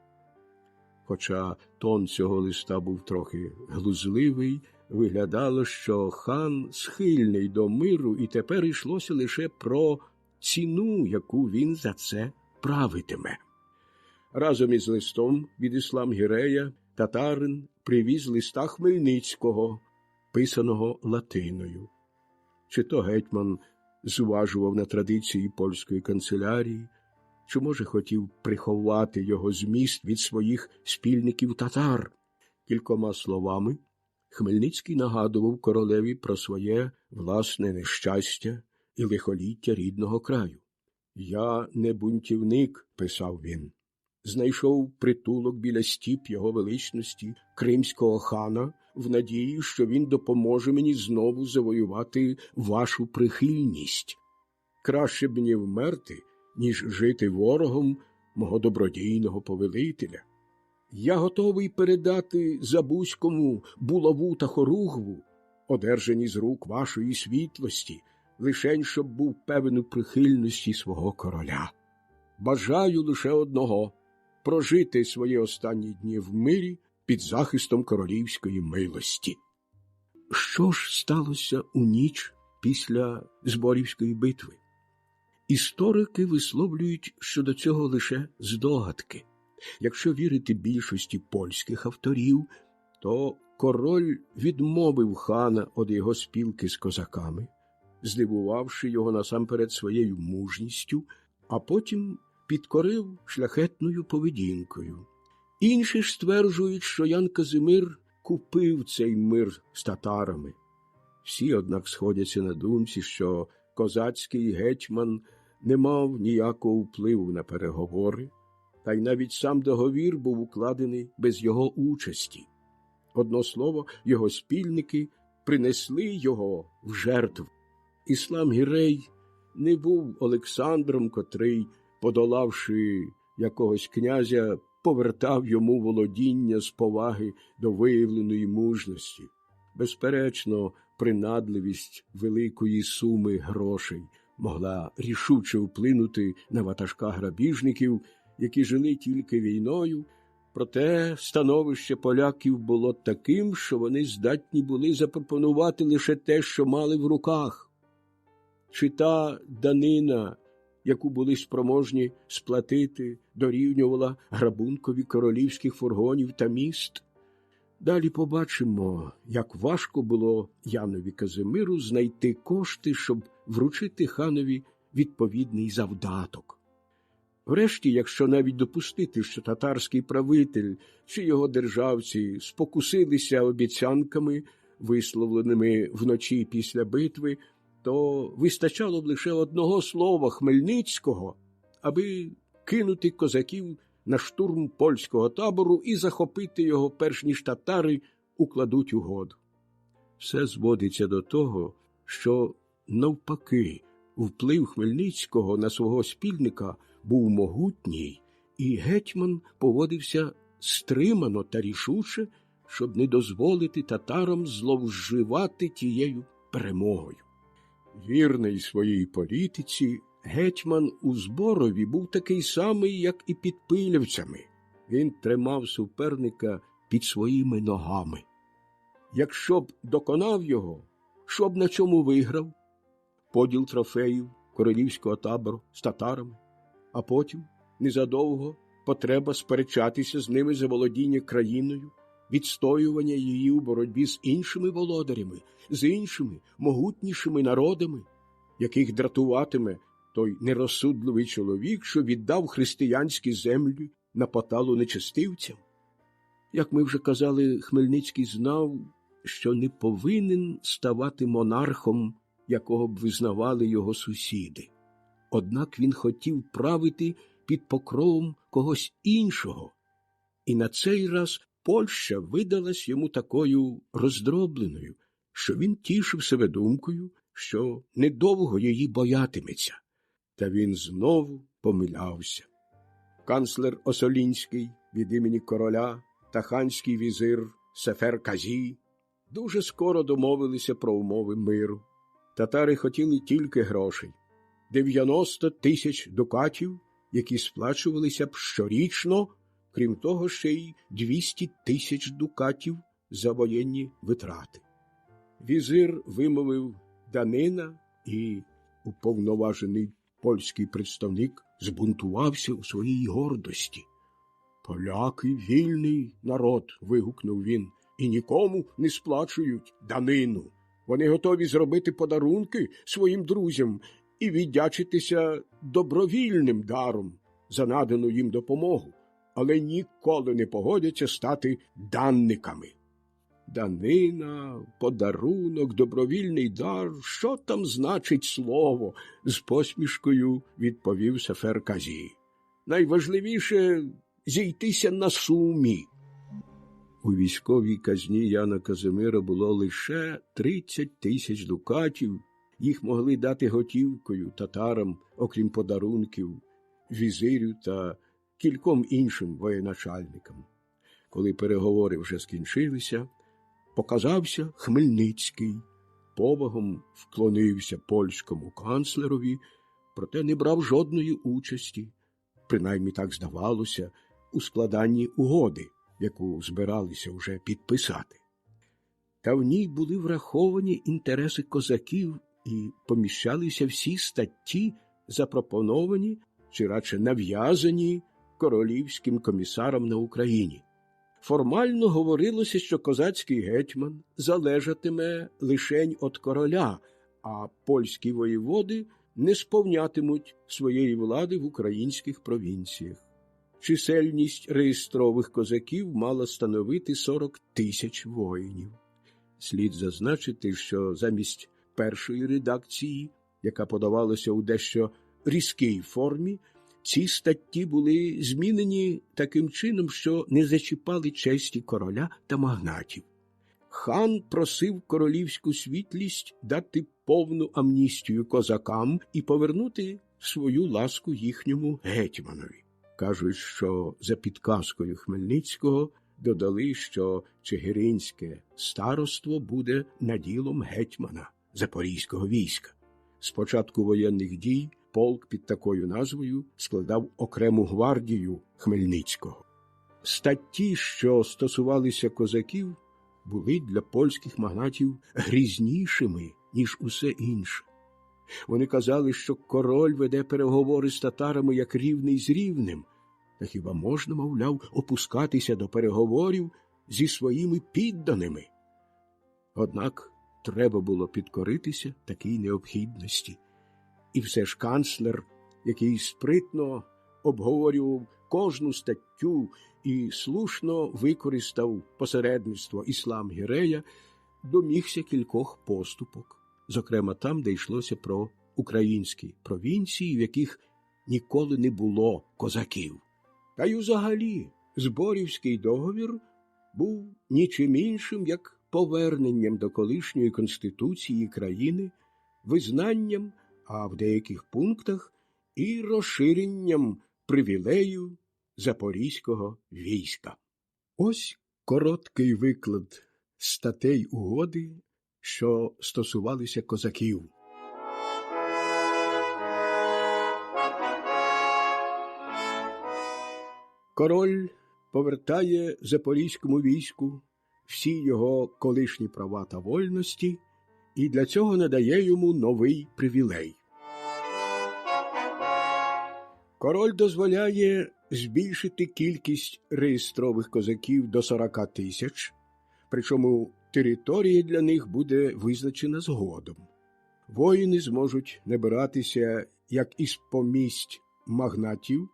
Хоча тон цього листа був трохи глузливий, виглядало, що хан схильний до миру, і тепер йшлося лише про ціну, яку він за це правитиме. Разом із листом від Іслам-Гірея татарин привіз листа Хмельницького, писаного латиною. Чи то гетьман зважував на традиції польської канцелярії, чи, може, хотів приховати його зміст від своїх спільників татар. Кількома словами Хмельницький нагадував королеві про своє власне нещастя і лихоліття рідного краю. «Я не бунтівник», – писав він. «Знайшов притулок біля стіп його величності, кримського хана, в надії, що він допоможе мені знову завоювати вашу прихильність. Краще б мені вмерти, ніж жити ворогом мого добродійного повелителя. Я готовий передати Забузькому булаву та хоругву, одержані з рук вашої світлості, лишень щоб був певен у прихильності свого короля. Бажаю лише одного – прожити свої останні дні в мирі під захистом королівської милості». Що ж сталося у ніч після Зборівської битви? Історики висловлюють щодо цього лише здогадки. Якщо вірити більшості польських авторів, то король відмовив хана від його спілки з козаками, здивувавши його насамперед своєю мужністю, а потім підкорив шляхетною поведінкою. Інші ж стверджують, що Ян Казимир купив цей мир з татарами. Всі, однак, сходяться на думці, що козацький гетьман не мав ніякого впливу на переговори, та й навіть сам договір був укладений без його участі. Одно слово, його спільники принесли його в жертву. Іслам-Гірей не був Олександром, котрий, подолавши якогось князя, повертав йому володіння з поваги до виявленої мужності. Безперечно, принадливість великої суми грошей могла рішуче вплинути на ватажка грабіжників, які жили тільки війною, проте становище поляків було таким, що вони здатні були запропонувати лише те, що мали в руках. Чи та данина, яку були спроможні сплатити, дорівнювала грабункові королівських фургонів та міст? Далі побачимо, як важко було Янові Казимиру знайти кошти, щоб вручити ханові відповідний завдаток. Врешті, якщо навіть допустити, що татарський правитель чи його державці спокусилися обіцянками, висловленими вночі після битви, то вистачало б лише одного слова Хмельницького, аби кинути козаків на штурм польського табору і захопити його, перш ніж татари укладуть угоду. Все зводиться до того, що, навпаки, вплив Хмельницького на свого спільника був могутній, і гетьман поводився стримано та рішуче, щоб не дозволити татарам зловживати тією перемогою. Вірний своїй політиці, гетьман у Зборові був такий самий, як і під Пилівцями. Він тримав суперника під своїми ногами. Якщо б доконав його, що б на чому виграв? Поділ трофеїв королівського табору з татарами, а потім незадовго потреба сперечатися з ними за володіння країною, відстоювання її у боротьбі з іншими володарями, з іншими могутнішими народами, яких дратуватиме той нерозсудливий чоловік, що віддав християнські землі на поталу нечестивцям. Як ми вже казали, Хмельницький знав, що не повинен ставати монархом, якого б визнавали його сусіди. Однак він хотів правити під покровом когось іншого. І на цей раз Польща видалась йому такою роздробленою, що він тішив себе думкою, що недовго її боятиметься. Та він знову помилявся. Канцлер Осолінський від імені короля та ханський візир Сефер Казі дуже скоро домовилися про умови миру. Татари хотіли тільки грошей – 90 тисяч дукатів, які сплачувалися б щорічно, крім того ще й 200 тисяч дукатів за воєнні витрати. Візир вимовив данина, і уповноважений польський представник збунтувався у своїй гордості. «Поляки – вільний народ», – вигукнув він, – «і нікому не сплачують данину. Вони готові зробити подарунки своїм друзям і віддячитися добровільним даром за надану їм допомогу, але ніколи не погодяться стати данниками». Данина, подарунок, добровільний дар – що там значить слово? З посмішкою відповів Сефер Казі. Найважливіше – зійтися на сумі. У військовій казні Яна Казимира було лише 30 тисяч дукатів. Їх могли дати готівкою татарам, окрім подарунків, візирю та кільком іншим воєначальникам. Коли переговори вже скінчилися, показався Хмельницький, повагом вклонився польському канцлерові, проте не брав жодної участі, принаймні так здавалося, у складанні угоди, яку збиралися вже підписати. Та в ній були враховані інтереси козаків і поміщалися всі статті, запропоновані чи радше нав'язані королівським комісаром на Україні. Формально говорилося, що козацький гетьман залежатиме лишень від короля, а польські воєводи не сповнятимуть своєї влади в українських провінціях. Чисельність реєстрових козаків мала становити 40 тисяч воїнів. Слід зазначити, що замість першої редакції, яка подавалася у дещо різкій формі, ці статті були змінені таким чином, що не зачіпали честі короля та магнатів. Хан просив королівську світлість дати повну амністію козакам і повернути свою ласку їхньому гетьманові. Кажуть, що за підказкою Хмельницького додали, що чигиринське староство буде наділом гетьмана Запорізького війська. З початку воєнних дій полк під такою назвою складав окрему гвардію Хмельницького. Статті, що стосувалися козаків, були для польських магнатів грізнішими, ніж усе інше. Вони казали, що король веде переговори з татарами як рівний з рівним, та хіба можна, мовляв, опускатися до переговорів зі своїми підданими? Однак треба було підкоритися такій необхідності. І все ж канцлер, який спритно обговорював кожну статтю і слушно використав посередництво Іслам Гірея, домігся кількох поступок, зокрема там, де йшлося про українські провінції, в яких ніколи не було козаків. Та й взагалі Зборівський договір був нічим іншим, як поверненням до колишньої конституції країни, визнанням, а в деяких пунктах і розширенням привілею Запорізького війська. Ось короткий виклад статей угоди, що стосувалися козаків. Король повертає Запорізькому війську всі його колишні права та вольності і для цього надає йому новий привілей. Король дозволяє збільшити кількість реєстрових козаків до 40 тисяч, причому територія для них буде визначена згодом. Воїни зможуть набиратися як із помість магнатів,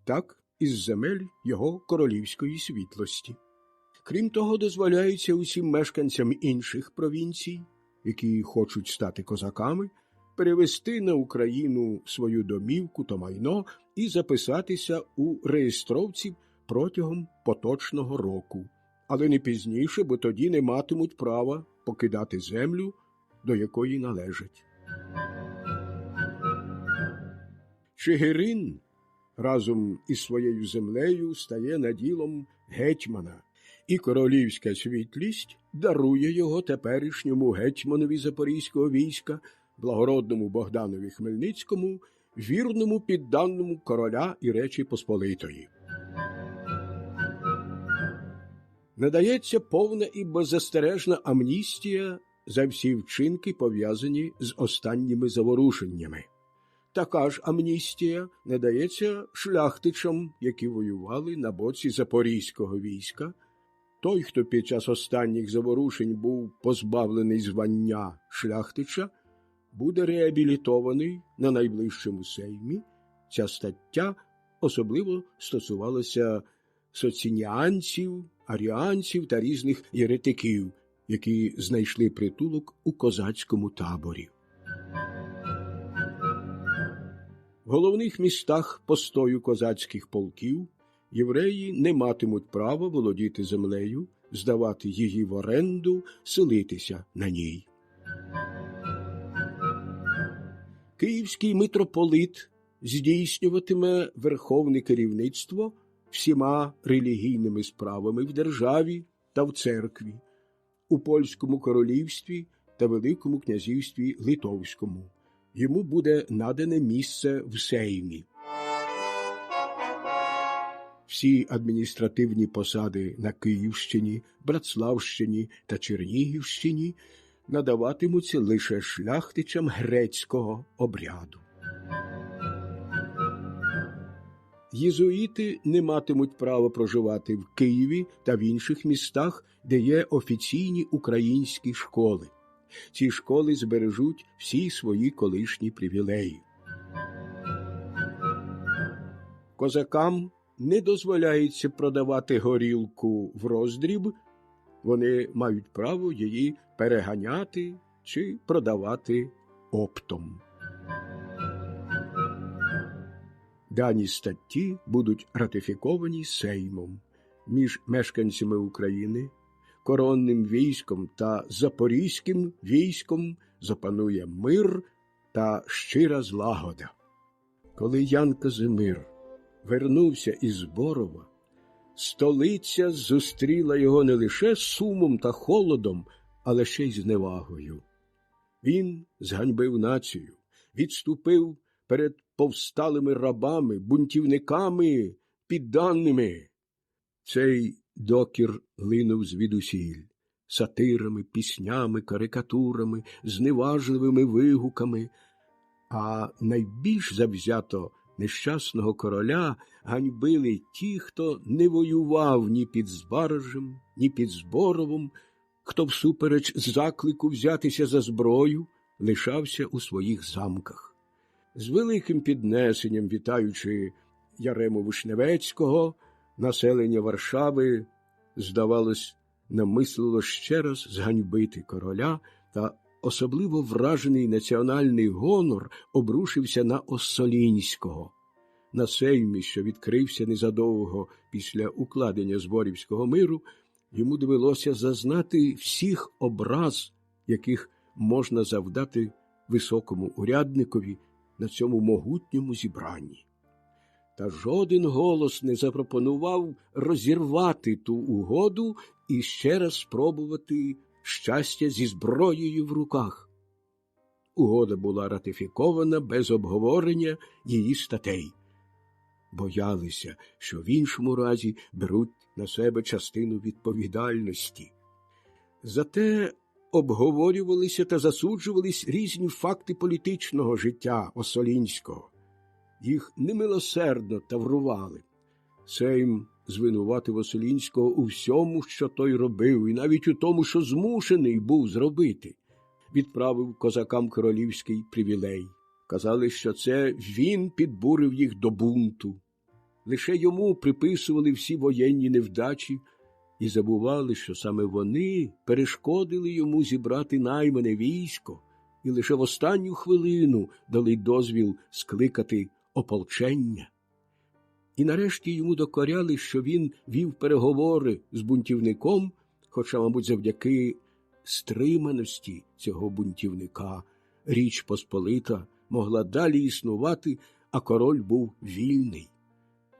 так і з земель його королівської світлості. Крім того, дозволяється усім мешканцям інших провінцій, які хочуть стати козаками, перевести на Україну свою домівку та майно і записатися у реєстровці протягом поточного року, але не пізніше, бо тоді не матимуть права покидати землю, до якої належать. Чигирин разом із своєю землею стає наділом гетьмана, і королівська світлість дарує його теперішньому гетьманові Запорізького війська, благородному Богданові Хмельницькому, вірному підданому короля і Речі Посполитої. Надається повна і беззастережна амністія за всі вчинки, пов'язані з останніми заворушеннями. Така ж амністія надається шляхтичам, які воювали на боці Запорізького війська. Той, хто під час останніх заворушень був позбавлений звання шляхтича, буде реабілітований на найближчому сеймі. Ця стаття особливо стосувалася соцініанців, аріанців та різних єретиків, які знайшли притулок у козацькому таборі. В головних містах постою козацьких полків євреї не матимуть права володіти землею, здавати її в оренду, селитися на ній. Київський митрополит здійснюватиме верховне керівництво всіма релігійними справами в державі та в церкві, у Польському королівстві та Великому князівстві Литовському. Йому буде надане місце в Сеймі. Всі адміністративні посади на Київщині, Братславщині та Чернігівщині надаватимуться лише шляхтичам грецького обряду. Єзуїти не матимуть права проживати в Києві та в інших містах, де є офіційні українські школи. Ці школи збережуть всі свої колишні привілеї. Козакам не дозволяється продавати горілку в роздріб, вони мають право її переганяти чи продавати оптом. Дані статті будуть ратифіковані Сеймом. Між мешканцями України, коронним військом та запорізьким військом запанує мир та щира злагода. Коли Ян Казимир вернувся із Борова, столиця зустріла його не лише сумом та холодом, але ще й зневагою. Він зганьбив націю, відступив перед повсталими рабами, бунтівниками, підданими. Цей докір линув звідусіль – сатирами, піснями, карикатурами, зневажливими вигуками. А найбільш завзято нещасного короля ганьбили ті, хто не воював ні під Збаражем, ні під Зборовом, хто всупереч заклику взятися за зброю лишався у своїх замках. З великим піднесенням вітаючи Ярему Вишневецького, населення Варшави, здавалось, намислило ще раз зганьбити короля, та особливо вражений національний гонор обрушився на Оссолінського. На сеймі, що відкрився незадовго після укладення Зборівського миру, йому довелося зазнати всіх образ, яких можна завдати високому урядникові на цьому могутньому зібранні. Та жоден голос не запропонував розірвати ту угоду і ще раз спробувати щастя зі зброєю в руках. Угода була ратифікована без обговорення її статей. Боялися, що в іншому разі беруть на себе частину відповідальності. Зате обговорювалися та засуджувались різні факти політичного життя Осолінського. їх немилосердно таврували. Сейм звинуватив Осолінського у всьому, що той робив, і навіть у тому, що змушений був зробити. Відправив козакам королівський привілей. Казали, що це він підбурив їх до бунту. Лише йому приписували всі воєнні невдачі і забували, що саме вони перешкодили йому зібрати наймане військо і лише в останню хвилину дали дозвіл скликати ополчення. І нарешті йому докоряли, що він вів переговори з бунтівником, хоча, мабуть, завдяки стриманості цього бунтівника Річ Посполита могла далі існувати, а король був вільний.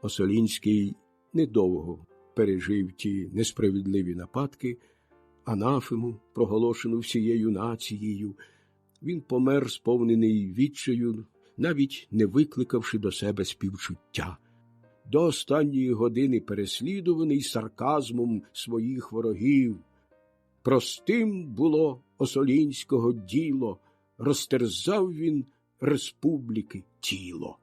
Осолінський недовго пережив ті несправедливі нападки, анафему, проголошену всією нацією. Він помер сповнений відчаю, навіть не викликавши до себе співчуття. До останньої години переслідуваний сарказмом своїх ворогів. Простим було Осолінського діло, розтерзав він республіки тіло.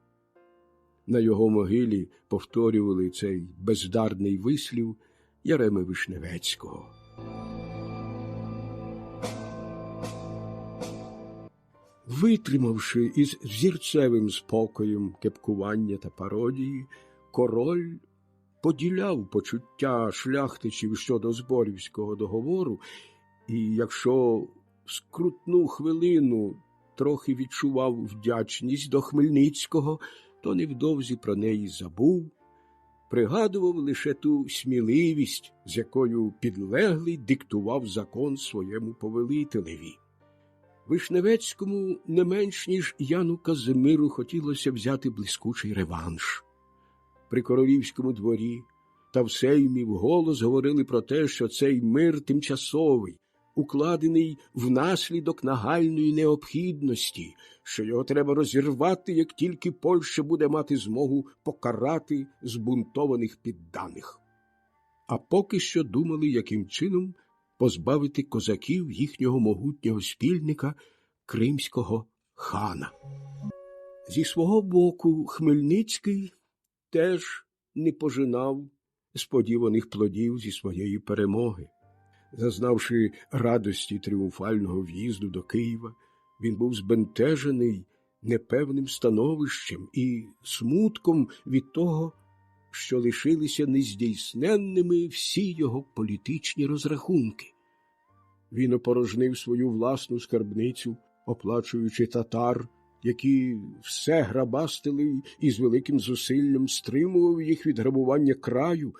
На його могилі повторювали цей бездарний вислів Яреми Вишневецького. Витримавши із взірцевим спокоєм кепкування та пародії, король поділяв почуття шляхтичів щодо Зборівського договору, і якщо в скрутну хвилину трохи відчував вдячність до Хмельницького, то невдовзі про неї забув, пригадував лише ту сміливість, з якою підлеглий диктував закон своєму повелителеві. Вишневецькому не менш, ніж Яну Казимиру хотілося взяти блискучий реванш. При королівському дворі та в Сеймі вголос говорили про те, що цей мир тимчасовий, укладений внаслідок нагальної необхідності, що його треба розірвати, як тільки Польща буде мати змогу покарати збунтованих підданих. А поки що думали, яким чином позбавити козаків їхнього могутнього спільника кримського хана. Зі свого боку Хмельницький теж не пожинав сподіваних плодів зі своєї перемоги. Зазнавши радості тріумфального в'їзду до Києва, він був збентежений непевним становищем і смутком від того, що лишилися нездійсненними всі його політичні розрахунки. Він опорожнив свою власну скарбницю, оплачуючи татар, які все грабастили і з великим зусиллям стримував їх від грабування краю,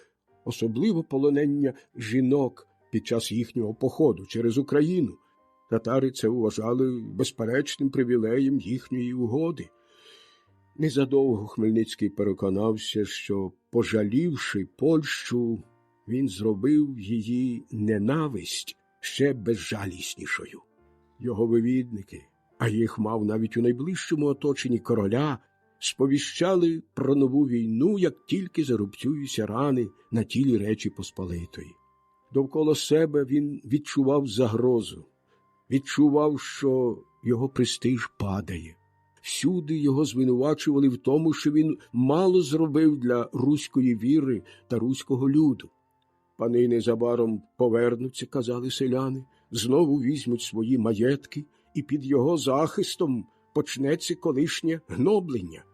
особливо полонення жінок під час їхнього походу через Україну. Татари це вважали безперечним привілеєм їхньої угоди. Незадовго Хмельницький переконався, що, пожалівши Польщу, він зробив її ненависть ще безжаліснішою. Його вивідники, а їх мав навіть у найближчому оточенні короля, сповіщали про нову війну, як тільки зарубцюються рани на тілі Речі Посполитої. Довкола себе він відчував загрозу, відчував, що його престиж падає. Всюди його звинувачували в тому, що він мало зробив для руської віри та руського люду. Пани незабаром повернуться, казали селяни, знову візьмуть свої маєтки, і під його захистом почнеться колишнє гноблення.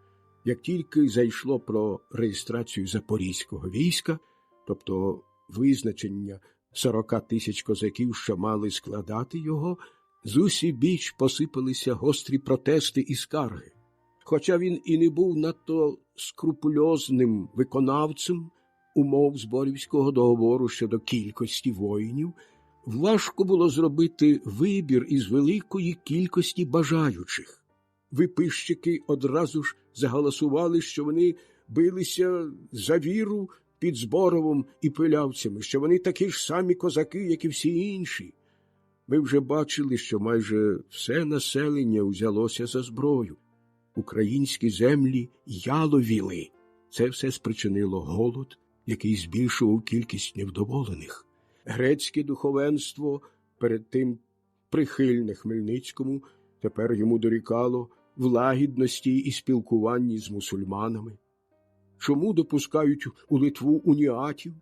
Як тільки зайшло про реєстрацію запорізького війська, тобто визначення 40 тисяч козаків, що мали складати його, з усібіч посипалися гострі протести і скарги. Хоча він і не був надто скрупульозним виконавцем умов Зборівського договору щодо кількості воїнів, важко було зробити вибір із великої кількості бажаючих. Виписчики одразу ж заголосували, що вони билися за віру під Зборовом і Пилявцями, що вони такі ж самі козаки, як і всі інші. Ми вже бачили, що майже все населення узялося за зброю. Українські землі яловіли. Це все спричинило голод, який збільшував кількість невдоволених. Грецьке духовенство, перед тим прихильне Хмельницькому, тепер йому дорікало, в лагідності і спілкуванні з мусульманами? Чому допускають у Литву уніатів?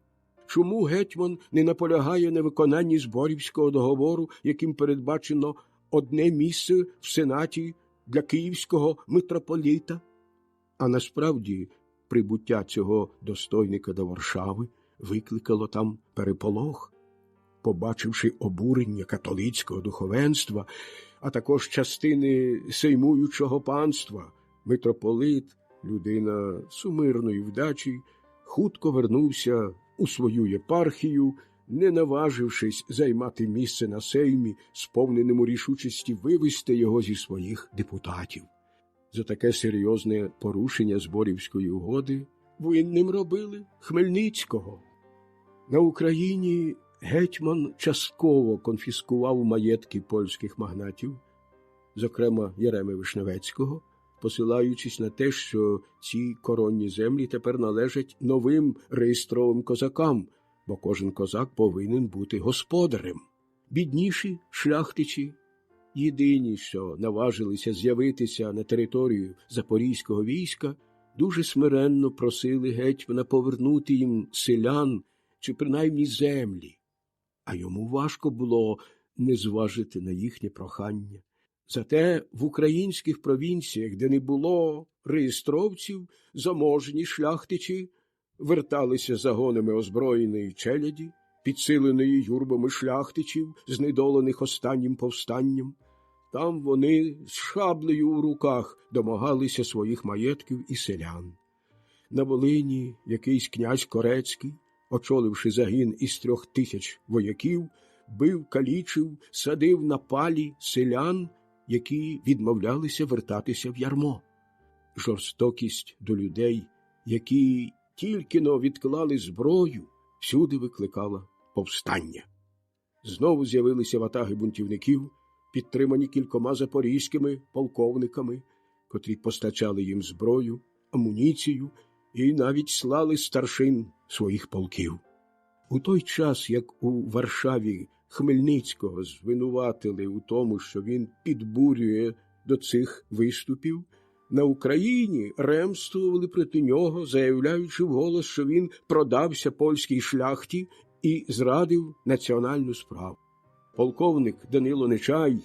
Чому гетьман не наполягає на виконанні Зборівського договору, яким передбачено одне місце в Сенаті для київського митрополіта? А насправді прибуття цього достойника до Варшави викликало там переполох. Побачивши обурення католицького духовенства, а також частини сеймуючого панства, митрополит, людина сумирної вдачі, хутко вернувся у свою єпархію, не наважившись займати місце на сеймі, сповненому рішучості вивести його зі своїх депутатів. За таке серйозне порушення Зборівської угоди винним робили Хмельницького. На Україні гетьман частково конфіскував маєтки польських магнатів, зокрема Єреми Вишневецького, посилаючись на те, що ці коронні землі тепер належать новим реєстровим козакам, бо кожен козак повинен бути господарем. Бідніші шляхтичі, єдині, що наважилися з'явитися на територію запорізького війська, дуже смиренно просили гетьмана повернути їм селян чи принаймні землі, а йому важко було не зважити на їхнє прохання. Зате в українських провінціях, де не було реєстровців, заможні шляхтичі верталися загонами озброєної челяді, підсиленої юрбами шляхтичів, знедолених останнім повстанням. Там вони з шаблею у руках домагалися своїх маєтків і селян. На Волині якийсь князь Корецький, очоливши загін із 3000 вояків, бив, калічив, садив на палі селян, які відмовлялися вертатися в ярмо. Жорстокість до людей, які тільки-но відклали зброю, всюди викликала повстання. Знову з'явилися ватаги бунтівників, підтримані кількома запорізькими полковниками, котрі постачали їм зброю, амуніцію і навіть слали старшин своїх полків. У той час, як у Варшаві Хмельницького звинуватили у тому, що він підбурює до цих виступів, на Україні ремствували проти нього, заявляючи вголос, що він продався польській шляхті і зрадив національну справу. Полковник Данило Нечай,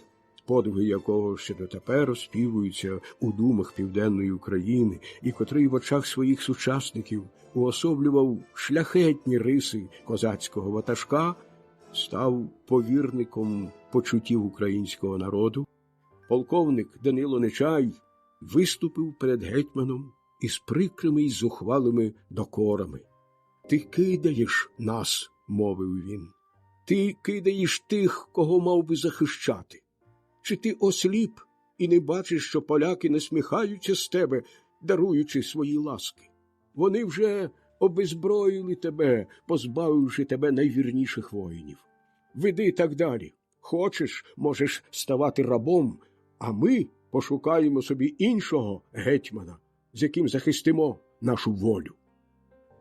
подвиги якого ще дотепер оспівуються у думах Південної України, і котрий в очах своїх сучасників уособлював шляхетні риси козацького ватажка, став повірником почуттів українського народу. Полковник Данило Нечай виступив перед гетьманом із прикрими й зухвалими докорами. «Ти кидаєш нас», – мовив він. «Ти кидаєш тих, кого мав би захищати. Чи ти осліп і не бачиш, що поляки насміхаються з тебе, даруючи свої ласки? Вони вже обезброїли тебе, позбавивши тебе найвірніших воїнів. Веди так далі. Хочеш, можеш ставати рабом, а ми пошукаємо собі іншого гетьмана, з яким захистимо нашу волю».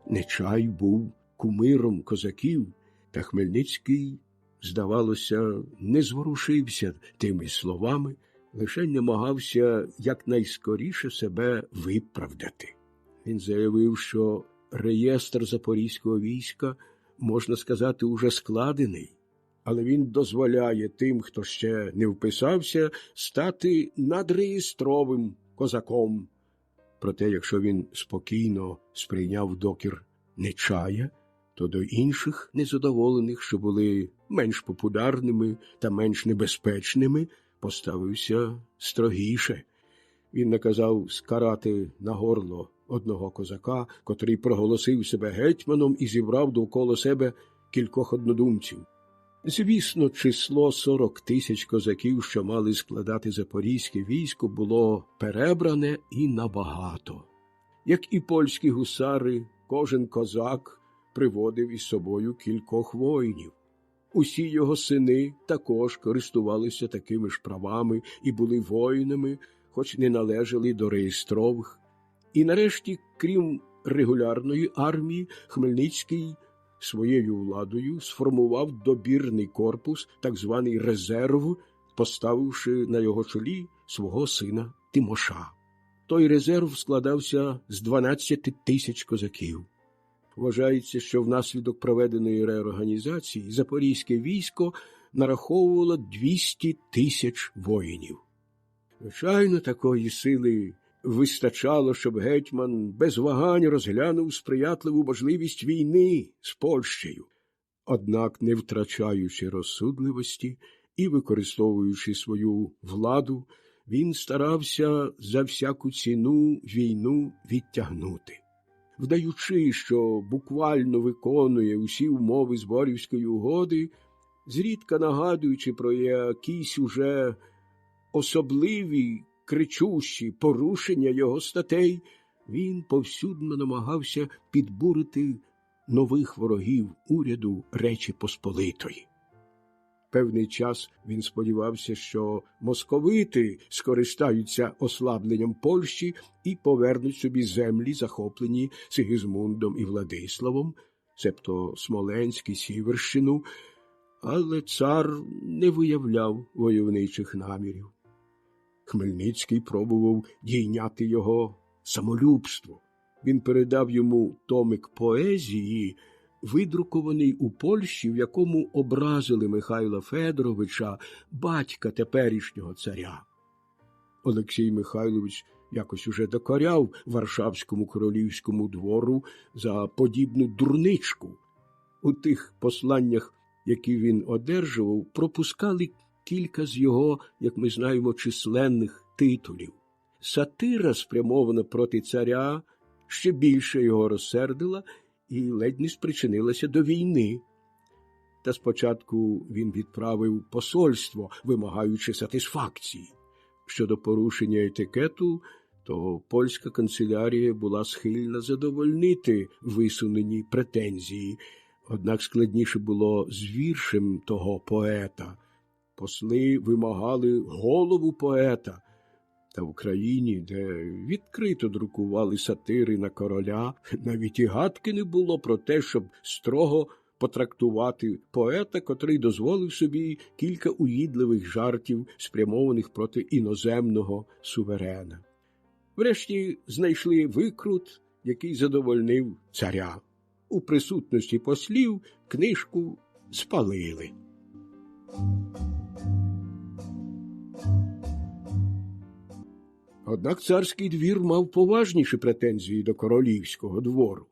Нечай був кумиром козаків, та Хмельницький, здавалося, не зворушився тими словами, лише намагався якнайскоріше себе виправдати. Він заявив, що реєстр запорізького війська, можна сказати, уже складений, але він дозволяє тим, хто ще не вписався, стати надреєстровим козаком. Проте, якщо він спокійно сприйняв докір Нечая, то до інших незадоволених, що були менш популярними та менш небезпечними, поставився строгіше. Він наказав скарати на горло одного козака, котрий проголосив себе гетьманом і зібрав довкола себе кількох однодумців. Звісно, число 40 000 козаків, що мали складати запорізьке військо, було перебране і набагато. Як і польські гусари, кожен козак приводив із собою кількох воїнів. Усі його сини також користувалися такими ж правами і були воїнами, хоч не належали до реєстрових. І нарешті, крім регулярної армії, Хмельницький своєю владою сформував добірний корпус, так званий резерв, поставивши на його чолі свого сина Тимоша. Той резерв складався з 12 тисяч козаків. Вважається, що внаслідок проведеної реорганізації запорізьке військо нараховувало 200 тисяч воїнів. Звичайно, такої сили вистачало, щоб гетьман без вагань розглянув сприятливу можливість війни з Польщею. Однак, не втрачаючи розсудливості і використовуючи свою владу, він старався за всяку ціну війну відтягнути. Вдаючи, що буквально виконує усі умови Зборівської угоди, зрідка нагадуючи про якісь уже особливі, кричущі порушення його статей, він повсюдно намагався підбурити нових ворогів уряду Речі Посполитої. Певний час він сподівався, що московити скористаються ослабленням Польщі і повернуть собі землі, захоплені Сигізмундом і Владиславом, себто Смоленськ і Сіверщину, але цар не виявляв войовничих намірів. Хмельницький пробував дійняти його самолюбство. Він передав йому томик поезії, видрукований у Польщі, в якому образили Михайла Федоровича, батька теперішнього царя. Олексій Михайлович якось уже докоряв Варшавському королівському двору за подібну дурничку. У тих посланнях, які він одержував, пропускали кілька з його, як ми знаємо, численних титулів. Сатира, спрямована проти царя, ще більше його розсердила і ледь не спричинилася до війни. Та спочатку він відправив посольство, вимагаючи сатисфакції. Щодо порушення етикету, то польська канцелярія була схильна задовольнити висунені претензії, однак складніше було з віршем того поета. Посли вимагали голову поета. Та в країні, де відкрито друкували сатири на короля, навіть і гадки не було про те, щоб строго потрактувати поета, котрий дозволив собі кілька уїдливих жартів, спрямованих проти іноземного суверена. Врешті знайшли викрут, який задовольнив царя. У присутності послів книжку спалили. Однак царський двір мав поважніші претензії до королівського двору.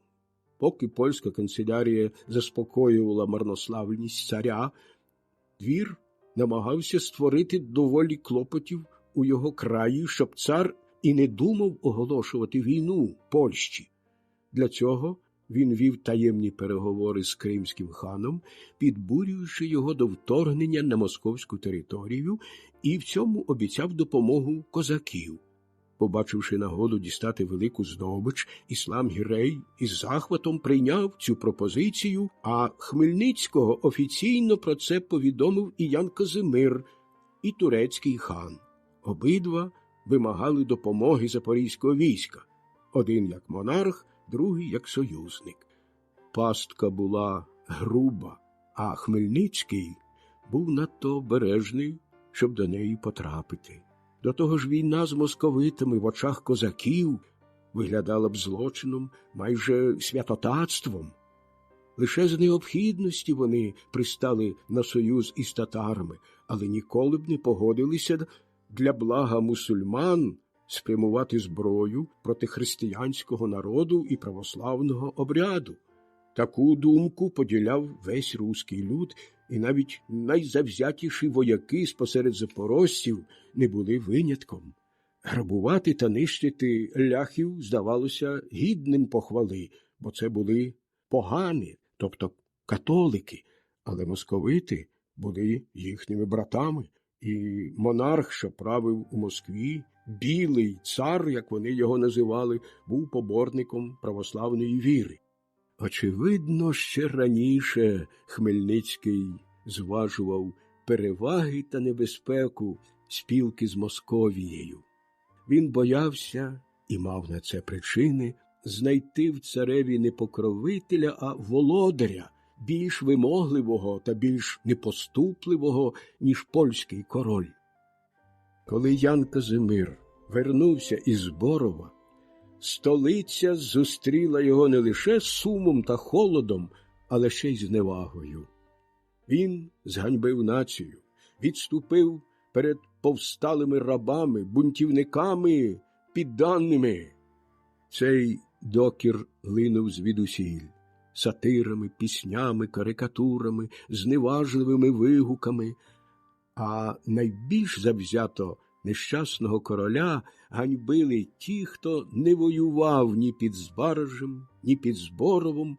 Поки польська канцелярія заспокоювала марнославність царя, двір намагався створити доволі клопотів у його краї, щоб цар і не думав оголошувати війну Польщі. Для цього він вів таємні переговори з кримським ханом, підбурюючи його до вторгнення на московську територію, і в цьому обіцяв допомогу козаків. Побачивши нагоду дістати велику здобич, Іслам Гірей із захватом прийняв цю пропозицію, а Хмельницького офіційно про це повідомив і Ян Казимир, і турецький хан. Обидва вимагали допомоги запорізького війська, один як монарх, другий як союзник. Пастка була груба, а Хмельницький був надто обережний, щоб до неї потрапити. До того ж, війна з московитами в очах козаків виглядала б злочином, майже святотатством. Лише з необхідності вони пристали на союз із татарами, але ніколи б не погодилися для блага мусульман спрямувати зброю проти християнського народу і православного обряду. Таку думку поділяв весь руський люд, і навіть найзавзятіші вояки спосеред запорожців не були винятком. Грабувати та нищити ляхів здавалося гідним похвали, бо це були погані, тобто католики, але московити були їхніми братами, і монарх, що правив у Москві, білий цар, як вони його називали, був поборником православної віри. Очевидно, ще раніше Хмельницький зважував переваги та небезпеку спілки з Московією. Він боявся, і мав на це причини, знайти в цареві не покровителя, а володаря, більш вимогливого та більш непоступливого, ніж польський король. Коли Ян Казимир вернувся із Борова, столиця зустріла його не лише сумом та холодом, але ще й зневагою. Він зганьбив націю, відступив перед повсталими рабами, бунтівниками, підданими. Цей докір линув звідусіль сатирами, піснями, карикатурами, зневажливими вигуками, а найбільш завзято нещасного короля ганьбили ті, хто не воював ні під Збаражем, ні під Зборовом,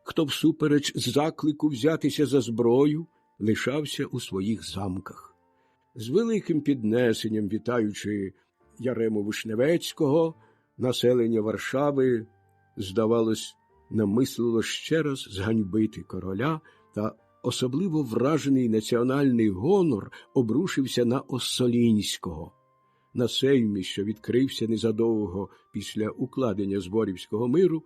хто всупереч заклику взятися за зброю лишався у своїх замках. З великим піднесенням вітаючи Ярему Вишневецького, населення Варшави, здавалось, намислило ще раз зганьбити короля, та особливо вражений національний гонор обрушився на Осолінського. На сеймі, що відкрився незадовго після укладення Зборівського миру,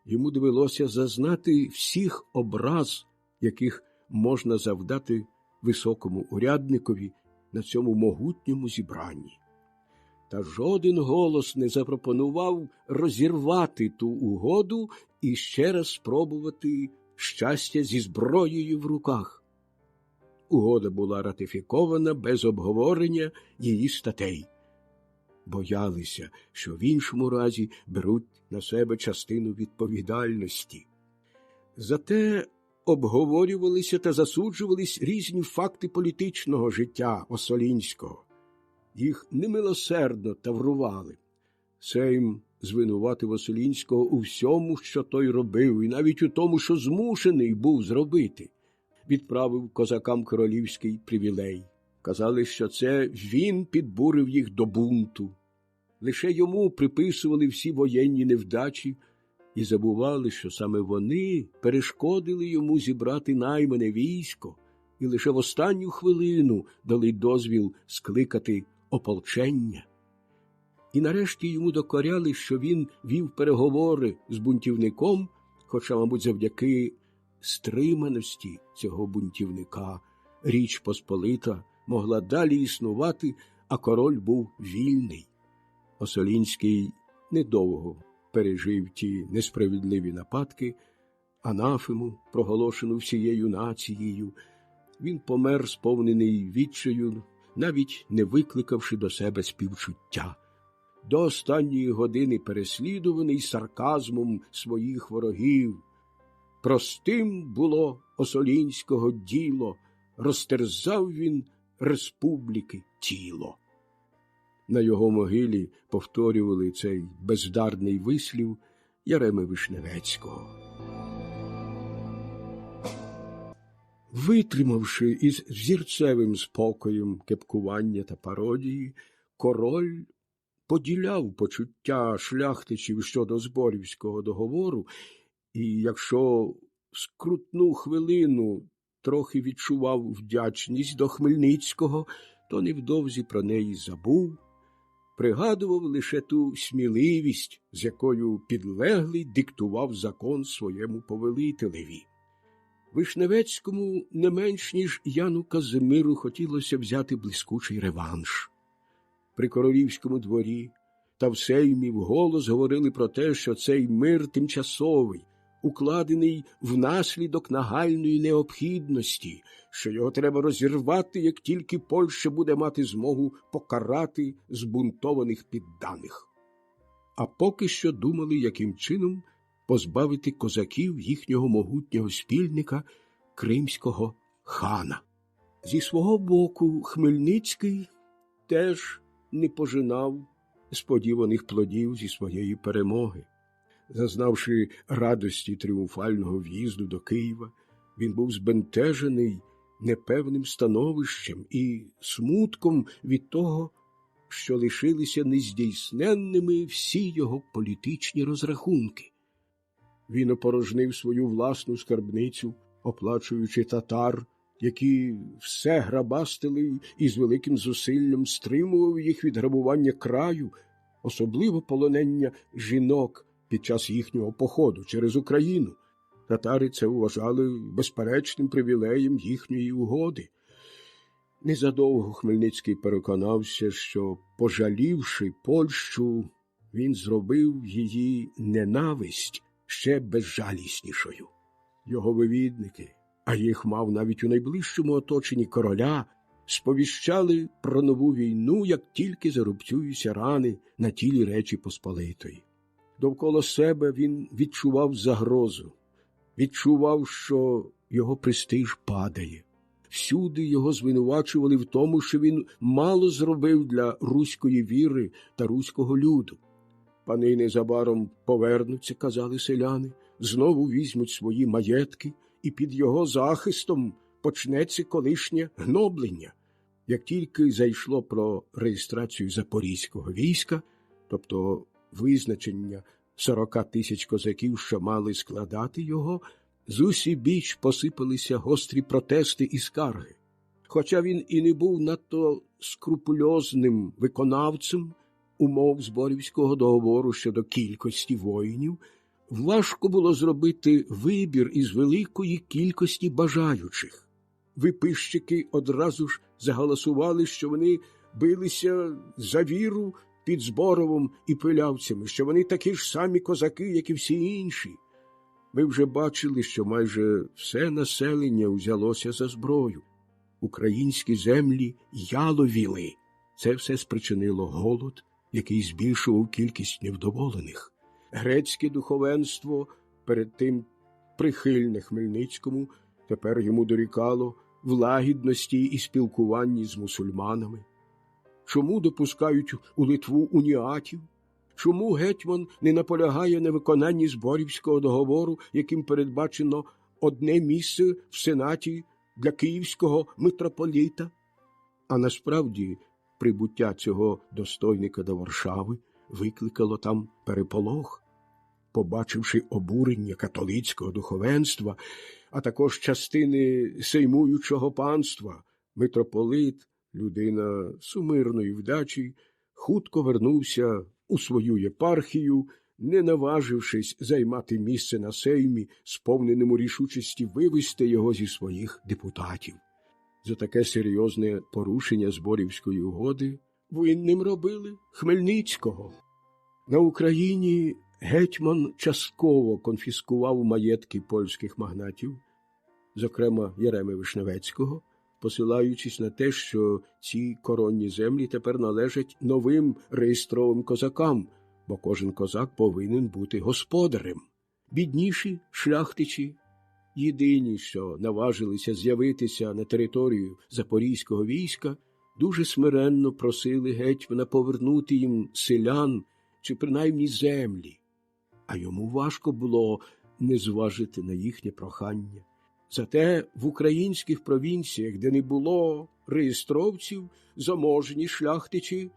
йому довелося зазнати всіх образ, яких можна завдати високому урядникові на цьому могутньому зібранні. Та жоден голос не запропонував розірвати ту угоду і ще раз спробувати щастя зі зброєю в руках. Угода була ратифікована без обговорення її статей. Боялися, що в іншому разі беруть на себе частину відповідальності. Зате обговорювалися та засуджувались різні факти політичного життя Осолінського. Їх немилосердно таврували. Сейм звинуватив Осолінського у всьому, що той робив, і навіть у тому, що змушений був зробити. Відправив козакам королівський привілей. Казали, що це він підбурив їх до бунту. Лише йому приписували всі воєнні невдачі і забували, що саме вони перешкодили йому зібрати наймане військо і лише в останню хвилину дали дозвіл скликати ополчення. І нарешті йому докоряли, що він вів переговори з бунтівником, хоча, мабуть, завдяки стриманості цього бунтівника Річ Посполита могла далі існувати, а король був вільний. Осолінський недовго пережив ті несправедливі нападки, анафему, проголошену всією нацією. Він помер сповнений відчаю, навіть не викликавши до себе співчуття. До останньої години переслідуваний сарказмом своїх ворогів. Простим було Осолінського діло, розтерзав він республіки тіло. На його могилі повторювали цей бездарний вислів Яреми Вишневецького. Витримавши із взірцевим спокоєм кепкування та пародії, король поділяв почуття шляхтичів щодо Зборівського договору, і якщо в скрутну хвилину трохи відчував вдячність до Хмельницького, то невдовзі про неї забув, пригадував лише ту сміливість, з якою підлеглий диктував закон своєму повелителеві. Вишневецькому не менш, ніж Яну Казимиру хотілося взяти блискучий реванш. При королівському дворі та в сеймі вголос говорили про те, що цей мир тимчасовий, укладений внаслідок нагальної необхідності, що його треба розірвати, як тільки Польща буде мати змогу покарати збунтованих підданих. А поки що думали, яким чином позбавити козаків їхнього могутнього спільника кримського хана. Зі свого боку Хмельницький теж не пожинав сподіваних плодів зі своєї перемоги. Зазнавши радості тріумфального в'їзду до Києва, він був збентежений непевним становищем і смутком від того, що лишилися нездійсненними всі його політичні розрахунки. Він опорожнив свою власну скарбницю, оплачуючи татар, які все грабастили і з великим зусиллям стримував їх від грабування краю, особливо полонення жінок під час їхнього походу через Україну. Татари це вважали безперечним привілеєм їхньої угоди. Незадовго Хмельницький переконався, що, пожалівши Польщу, він зробив її ненависть ще безжаліснішою. Його вивідники, а їх мав навіть у найближчому оточенні короля, сповіщали про нову війну, як тільки зарубцюються рани на тілі Речі Посполитої. Довкола себе він відчував загрозу, відчував, що його престиж падає. Всюди його звинувачували в тому, що він мало зробив для руської віри та руського люду. Пани незабаром повернуться, казали селяни, знову візьмуть свої маєтки, і під його захистом почнеться колишнє гноблення. Як тільки зайшло про реєстрацію запорізького війська, тобто визначення 40 тисяч козаків, що мали складати його, з усібіч посипалися гострі протести і скарги. Хоча він і не був надто скрупульозним виконавцем умов Зборівського договору щодо кількості воїнів, важко було зробити вибір із великої кількості бажаючих. Виписчики одразу ж заголосували, що вони билися за віру під Зборовом і пилявцями, що вони такі ж самі козаки, як і всі інші. Ми вже бачили, що майже все населення узялося за зброю. Українські землі яловіли. Це все спричинило голод, який збільшував кількість невдоволених. Грецьке духовенство, перед тим прихильне Хмельницькому, тепер йому дорікало в лагідності і спілкуванні з мусульманами. Чому допускають у Литву уніатів? Чому гетьман не наполягає на виконанні Зборівського договору, яким передбачено одне місце в Сенаті для київського митрополіта? А насправді прибуття цього достойника до Варшави викликало там переполох. Побачивши обурення католицького духовенства, а також частини сеймуючого панства, митрополит, людина сумирної вдачі, хутко вернувся у свою єпархію, не наважившись займати місце на сеймі, сповненому рішучості вивести його зі своїх депутатів. За таке серйозне порушення Зборівської угоди винним робили Хмельницького. На Україні гетьман частково конфіскував маєтки польських магнатів, зокрема Єреми Вишневецького, посилаючись на те, що ці коронні землі тепер належать новим реєстровим козакам, бо кожен козак повинен бути господарем. Бідніші шляхтичі, єдині, що наважилися з'явитися на територію запорізького війська, дуже смиренно просили гетьмана повернути їм селян чи принаймні землі, а йому важко було не зважити на їхнє прохання. Зате в українських провінціях, де не було реєстровців, заможні шляхтичі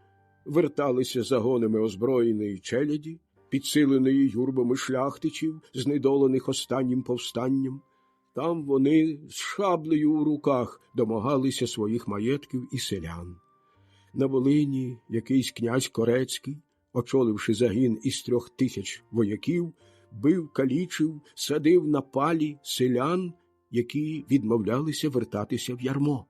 верталися загонами озброєної челяді, підсиленої юрбами шляхтичів, знедолених останнім повстанням. Там вони з шаблею у руках домагалися своїх маєтків і селян. На Волині якийсь князь Корецький, очоливши загін із 3000 вояків, бив, калічив, садив на палі селян, які відмовлялися вертатися в ярмо.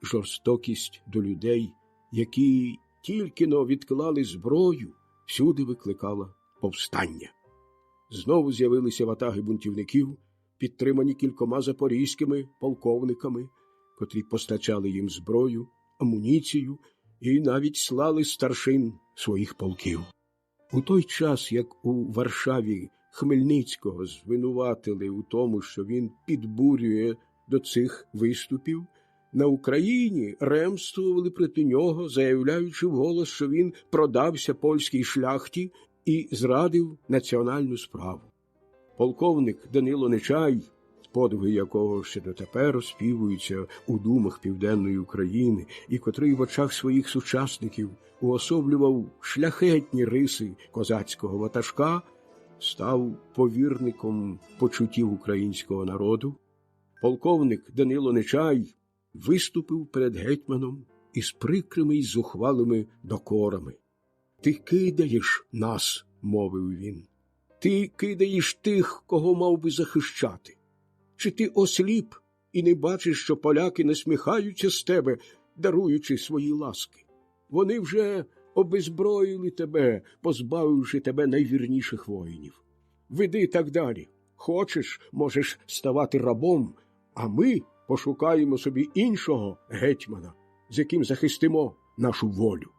Жорстокість до людей, які тільки-но відклали зброю, всюди викликала повстання. Знову з'явилися ватаги бунтівників, підтримані кількома запорізькими полковниками, котрі постачали їм зброю, амуніцію і навіть слали старшин своїх полків. У той час, як у Варшаві Хмельницького звинуватили у тому, що він підбурює до цих виступів, на Україні ремствували проти нього, заявляючи вголос, що він продався польській шляхті і зрадив національну справу. Полковник Данило Нечай, подвиги якого ще дотепер оспівуються у думах Південної України, і котрий в очах своїх сучасників уособлював шляхетні риси козацького ватажка, став повірником почуттів українського народу. Полковник Данило Нечай виступив перед гетьманом із прикрими й зухвалими докорами. «Ти кидаєш нас», – мовив він. «Ти кидаєш тих, кого мав би захищати. Чи ти осліп і не бачиш, що поляки насміхаються з тебе, даруючи свої ласки. Вони вже обезброїли тебе, позбавивши тебе найвірніших воїнів. Веди так далі. Хочеш, можеш ставати рабом, а ми пошукаємо собі іншого гетьмана, з яким захистимо нашу волю.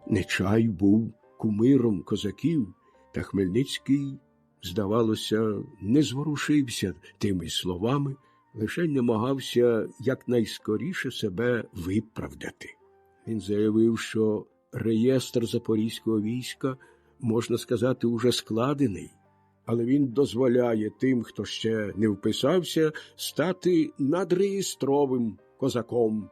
Нечай був кумиром козаків, та Хмельницький, здавалося, не зворушився тими словами, лише намагався якнайскоріше себе виправдати. Він заявив, що реєстр запорізького війська, можна сказати, уже складений, але він дозволяє тим, хто ще не вписався, стати надреєстровим козаком.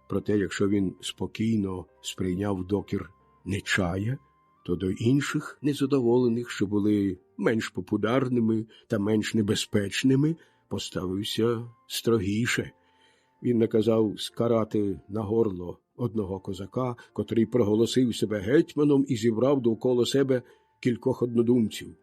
Проте, якщо він спокійно сприйняв докір Нечая, то до інших незадоволених, що були менш популярними та менш небезпечними, поставився строгіше. Він наказав скарати на горло одного козака, котрий проголосив себе гетьманом і зібрав довкола себе кількох однодумців.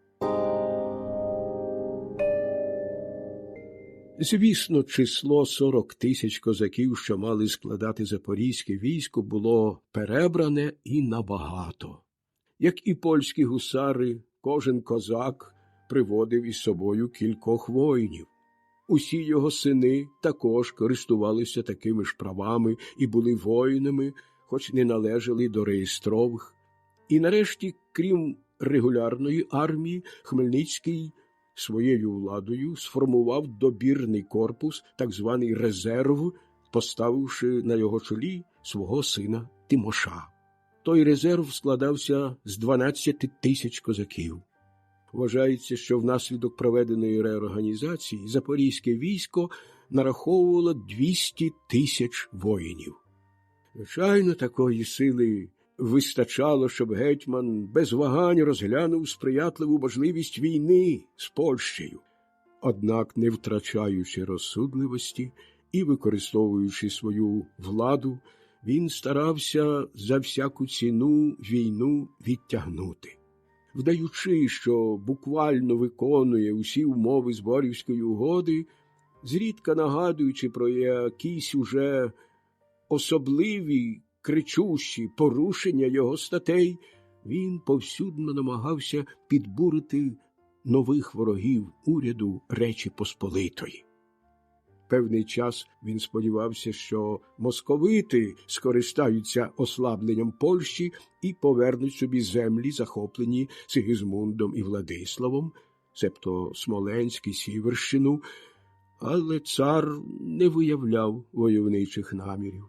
Звісно, число 40 тисяч козаків, що мали складати запорізьке військо, було перебране і набагато. Як і польські гусари, кожен козак приводив із собою кількох воїнів. Усі його сини також користувалися такими ж правами і були воїнами, хоч не належали до реєстрових. І нарешті, крім регулярної армії, Хмельницький своєю владою сформував добірний корпус, так званий резерв, поставивши на його чолі свого сина Тимоша. Той резерв складався з 12 тисяч козаків. Вважається, що внаслідок проведеної реорганізації запорізьке військо нараховувало 200 тисяч воїнів. Звичайно, такої сили вистачало, щоб гетьман без вагань розглянув сприятливу можливість війни з Польщею. Однак, не втрачаючи розсудливості і використовуючи свою владу, він старався за всяку ціну війну відтягнути. Вдаючи, що буквально виконує усі умови Зборівської угоди, зрідка нагадуючи про якісь уже особливі, кричущі порушення його статей, він повсюдно намагався підбурити нових ворогів уряду Речі Посполитої. Певний час він сподівався, що московити скористаються ослабленням Польщі і повернуть собі землі, захоплені Сигізмундом і Владиславом, себто Смоленськ і Сіверщину, але цар не виявляв войовничих намірів.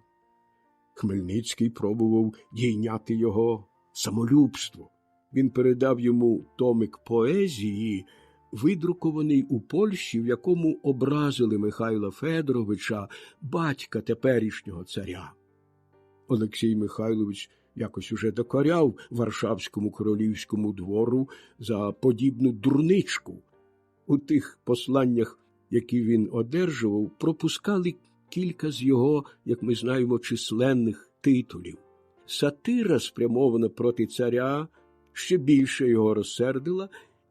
Хмельницький пробував дійняти його самолюбство. Він передав йому томик поезії, видрукований у Польщі, в якому образили Михайла Федоровича, батька теперішнього царя. Олексій Михайлович якось уже докоряв Варшавському королівському двору за подібну дурничку. У тих посланнях, які він одержував, пропускали кілька з його, як ми знаємо, численних титулів. Сатира, спрямована проти царя, ще більше його розсердила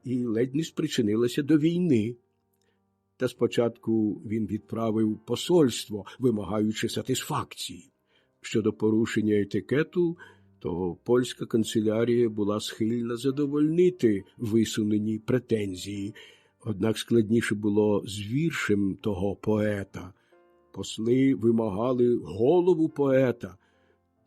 і ледь не спричинилася до війни. Та спочатку він відправив посольство, вимагаючи сатисфакції. Щодо порушення етикету, то польська канцелярія була схильна задовольнити висунені претензії, однак складніше було з віршем того поета. Посли вимагали голову поета.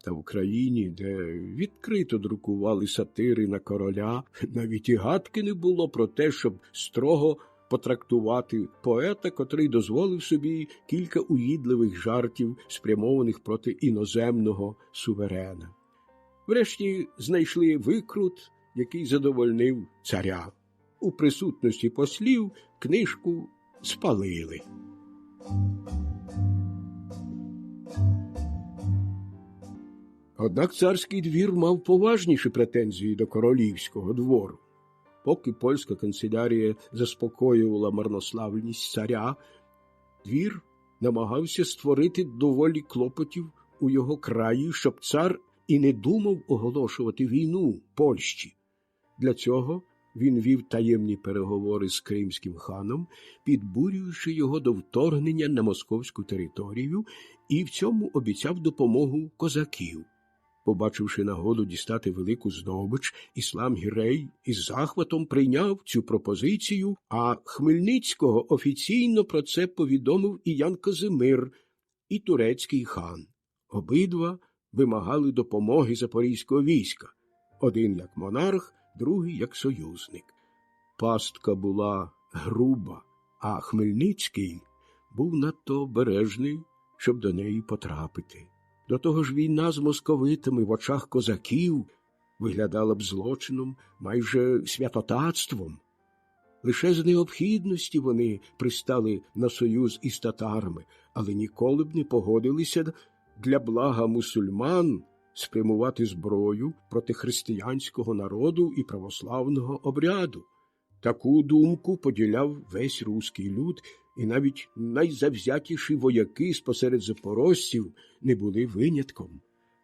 Та в Україні, де відкрито друкували сатири на короля, навіть і гадки не було про те, щоб строго потрактувати поета, котрий дозволив собі кілька уїдливих жартів, спрямованих проти іноземного суверена. Врешті знайшли викрут, який задовольнив царя. У присутності послів книжку спалили. Однак царський двір мав поважніші претензії до королівського двору. Поки польська канцелярія заспокоювала марнославність царя, двір намагався створити доволі клопотів у його краї, щоб цар і не думав оголошувати війну Польщі. Для цього Він вів таємні переговори з кримським ханом, підбурюючи його до вторгнення на московську територію, і в цьому обіцяв допомогу козаків. Побачивши нагоду дістати велику здобич, Іслам Гірей із захватом прийняв цю пропозицію, а Хмельницького офіційно про це повідомив і Ян Казимир, і турецький хан. Обидва вимагали допомоги запорізького війська, один як монарх, другий як союзник. Пастка була груба, а Хмельницький був надто обережний, щоб до неї потрапити. До того ж війна з московитами в очах козаків виглядала б злочином, майже святотатством. Лише з необхідності вони пристали на союз із татарами, але ніколи б не погодилися для блага мусульман спрямувати зброю проти християнського народу і православного обряду. Таку думку поділяв весь руський люд, і навіть найзавзятіші вояки спосеред запорожців не були винятком.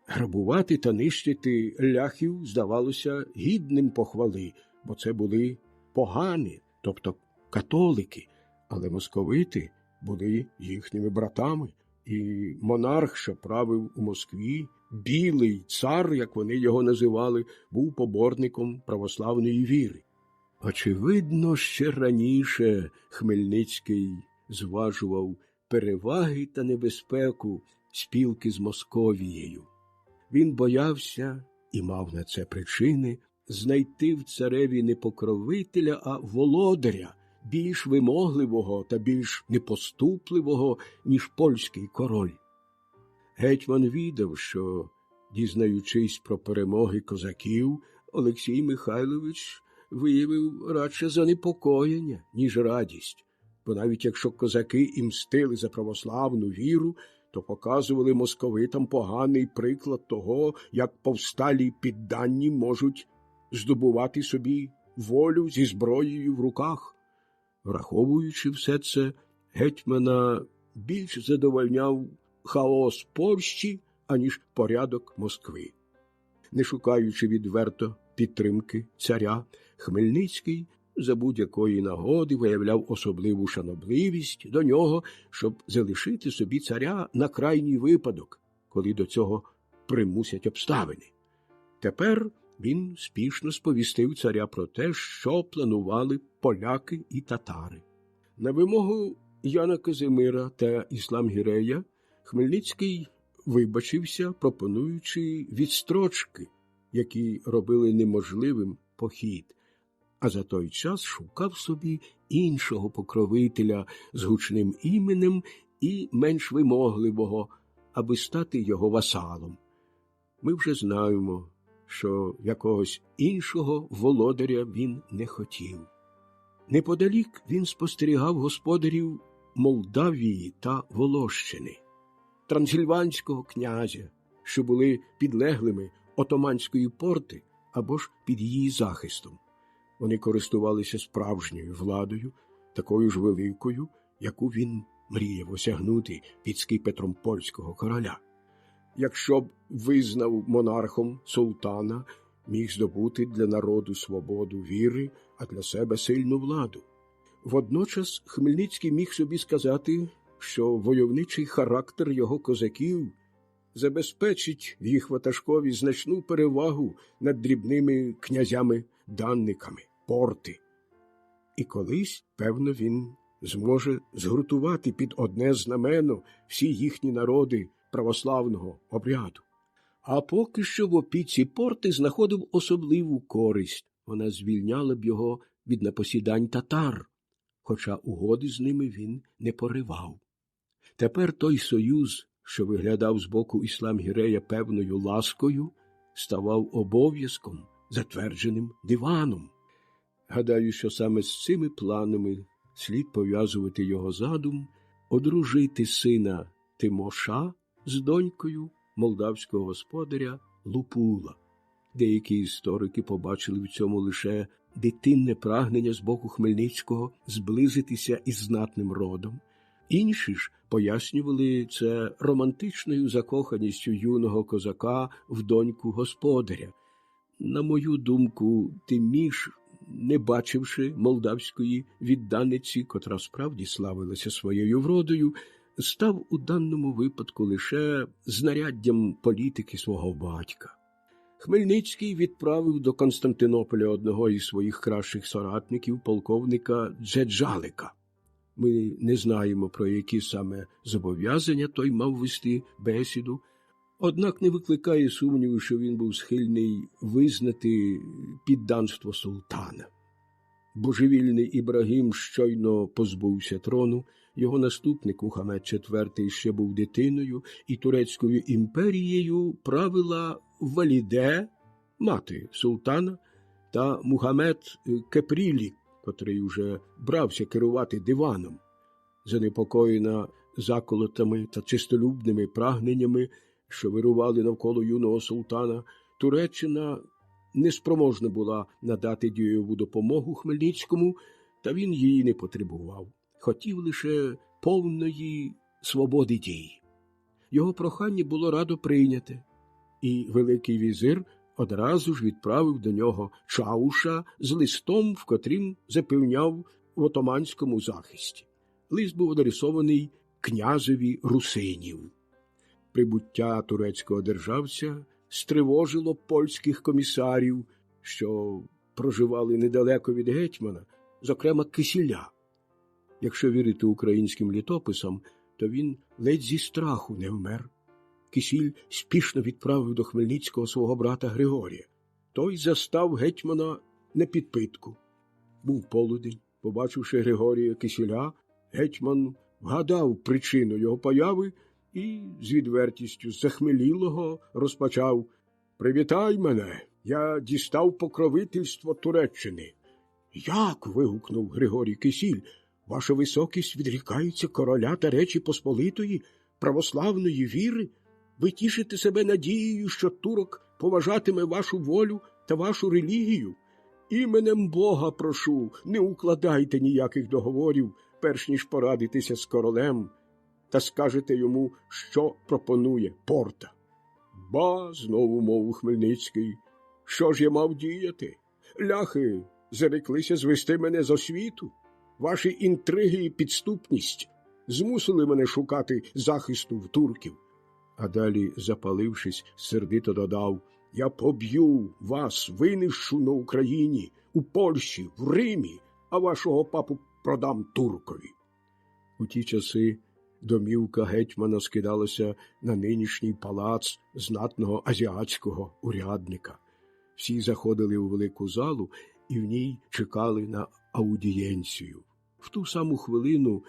Грабувати та нищити ляхів здавалося гідним похвали, бо це були погані, тобто католики, але московити були їхніми братами, і монарх, що правив у Москві, білий цар, як вони його називали, був поборником православної віри. Очевидно, ще раніше Хмельницький зважував переваги та небезпеку спілки з Московією. Він боявся, і мав на це причини, знайти в цареві не покровителя, а володаря, більш вимогливого та більш непоступливого, ніж польський король. Гетьман відав, що, дізнаючись про перемоги козаків, Олексій Михайлович виявив радше занепокоєння, ніж радість, бо навіть якщо козаки і мстили за православну віру, то показували московитам поганий приклад того, як повсталі піддані можуть здобувати собі волю зі зброєю в руках. Враховуючи все це, гетьмана більш задовольняв хаос Польщі, аніж порядок Москви. Не шукаючи відверто підтримки царя, Хмельницький за будь-якої нагоди виявляв особливу шанобливість до нього, щоб залишити собі царя на крайній випадок, коли до цього примусять обставини. Тепер він спішно сповістив царя про те, що планували поляки і татари. На вимогу Яна Казимира та Іслам Гірея Хмельницький вибачився, пропонуючи відстрочки, які робили неможливим похід, а за той час шукав собі іншого покровителя з гучним іменем і менш вимогливого, аби стати його васалом. Ми вже знаємо, що якогось іншого володаря він не хотів. Неподалік він спостерігав господарів Молдавії та Волощини, трансильванського князя, що були підлеглими Отоманської порти або ж під її захистом. Вони користувалися справжньою владою, такою ж великою, яку він мріяв осягнути під скипетром польського короля. Якщо б визнав монархом султана, міг здобути для народу свободу віри, а для себе сильну владу. Водночас Хмельницький міг собі сказати, що войовничий характер його козаків забезпечить їх ватажкові значну перевагу над дрібними князями-данниками порти. І колись, певно, він зможе згуртувати під одне знамено всі їхні народи православного обряду. А поки що в опіці порти знаходив особливу користь. Вона звільняла б його від напосідань татар, хоча угоди з ними він не поривав. Тепер той союз, що виглядав з боку Іслам Гірея певною ласкою, ставав обов'язком, затвердженим диваном. Гадаю, що саме з цими планами слід пов'язувати його задум одружити сина Тимоша з донькою молдавського господаря Лупула. Деякі історики побачили в цьому лише дитинне прагнення з боку Хмельницького зблизитися із знатним родом. Інші ж пояснювали це романтичною закоханістю юного козака в доньку господаря. На мою думку, Тиміш не бачивши молдавської відданиці, котра справді славилася своєю вродою, став у даному випадку лише знаряддям політики свого батька. Хмельницький відправив до Константинополя одного із своїх кращих соратників, полковника Джеджалика. Ми не знаємо, про які саме зобов'язання той мав вести бесіду, однак не викликає сумніву, що він був схильний визнати підданство султана. Божевільний Ібрагім щойно позбувся трону, його наступник Мухаммед IV ще був дитиною, і Турецькою імперією правила Валіде, мати султана, та Мухаммед Кепрілі, котрий уже брався керувати диваном. Занепокоєна заколотами та чистолюбними прагненнями, що вирували навколо юного султана, Туреччина неспроможна була надати дієву допомогу Хмельницькому, та він її не потребував. Хотів лише повної свободи дій. Його прохання було радо прийняте, і Великий візир одразу ж відправив до нього Чауша з листом, в котрім запевняв в отоманському захисті. Лист був адресований князеві русинів. Прибуття турецького державця стривожило польських комісарів, що проживали недалеко від гетьмана, зокрема Кисіля. Якщо вірити українським літописам, то він ледь зі страху не вмер. Кисіль спішно відправив до Хмельницького свого брата Григорія. Той застав гетьмана на підпитку. Був полудень. Побачивши Григорія Кисіля, гетьман вгадав причину його появи і з відвертістю захмелілого розпочав: «Привітай мене! Я дістав покровительство Туреччини». «Як?» – вигукнув Григорій Кисіль. «Ваша високість відрікається короля та Речі Посполитої, православної віри? Ви тішите себе надією, що турок поважатиме вашу волю та вашу релігію? Іменем Бога прошу, не укладайте ніяких договорів, перш ніж порадитися з королем, та скажете йому, що пропонує Порта». «Ба!» – знову мовив Хмельницький. «Що ж я мав діяти? Ляхи зареклися звести мене з освіту. Ваші інтриги і підступність змусили мене шукати захисту в турків». А далі, запалившись, сердито додав: «Я поб'ю вас, винищу на Україні, у Польщі, в Римі, а вашого папу продам туркові». У ті часи домівка гетьмана скидалася на нинішній палац знатного азіатського урядника. Всі заходили у велику залу і в ній чекали на аудієнцію. В ту саму хвилину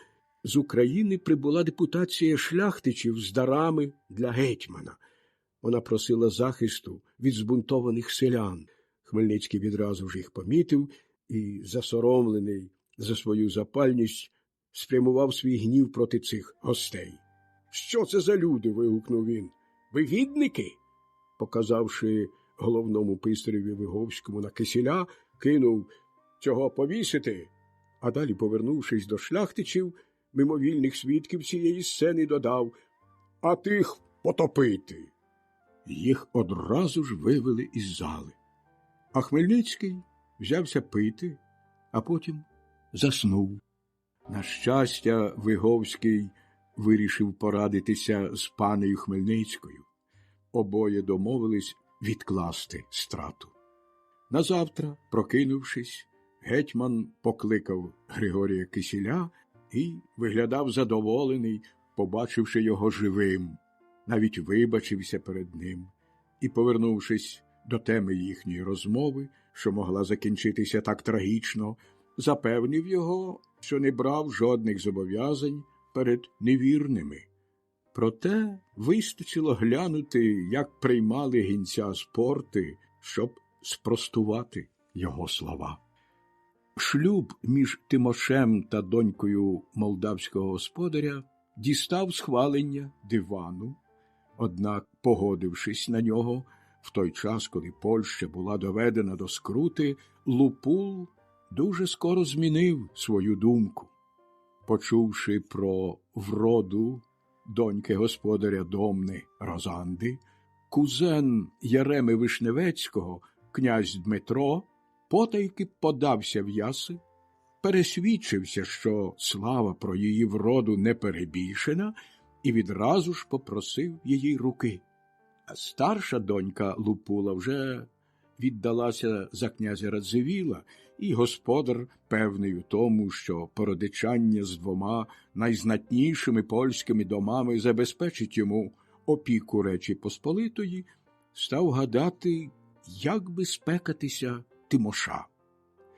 з України прибула депутація шляхтичів з дарами для гетьмана. Вона просила захисту від збунтованих селян. Хмельницький відразу ж їх помітив і, засоромлений за свою запальність, спрямував свій гнів проти цих гостей. «Що це за люди?» – вигукнув він. «Ви відники?» Показавши головному писареві Виговському на Кисіля, кинув: «Цього повісити?» А далі, повернувшись до шляхтичів, мимовільних свідків цієї сцени, додав: «А тих потопити!» Їх одразу ж вивели із зали. А Хмельницький взявся пити, а потім заснув. На щастя, Виговський вирішив порадитися з панею Хмельницькою. Обоє домовились відкласти страту. Назавтра, прокинувшись, гетьман покликав Григорія Кисіля і виглядав задоволений, побачивши його живим, навіть вибачився перед ним і, повернувшись до теми їхньої розмови, що могла закінчитися так трагічно, запевнив його, що не брав жодних зобов'язань перед невірними. Проте вистачило глянути, як приймали гінця з Порти, щоб спростувати його слова. Шлюб між Тимошем та донькою молдавського господаря дістав схвалення дивану, однак, погодившись на нього, в той час, коли Польща була доведена до скрути, Лупул дуже скоро змінив свою думку. Почувши про вроду доньки господаря Домни Розанди, кузен Яреми Вишневецького, князь Дмитро, потайки подався в Яси, пересвідчився, що слава про її вроду не перебільшена, і відразу ж попросив її руки. А старша донька Лупула вже віддалася за князя Радзивіла, і господар, певний у тому, що породичання з двома найзнатнішими польськими домами забезпечить йому опіку Речі Посполитої, став гадати, як би спекатися Тимоша.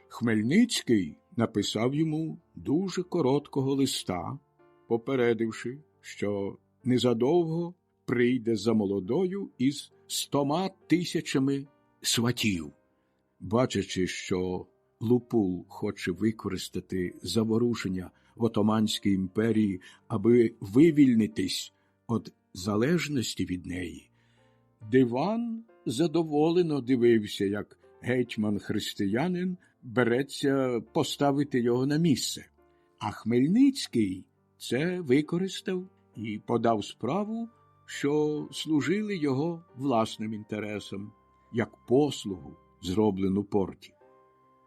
Хмельницький написав йому дуже короткого листа, попередивши, що незадовго прийде за молодою із 100 000 сватів. Бачачи, що Лупул хоче використати заворушення в Отоманській імперії, аби вивільнитись від залежності від неї, диван задоволено дивився, як гетьман-християнин береться поставити його на місце. А Хмельницький це використав і подав справу, що служили його власним інтересам, як послугу, зроблену порті.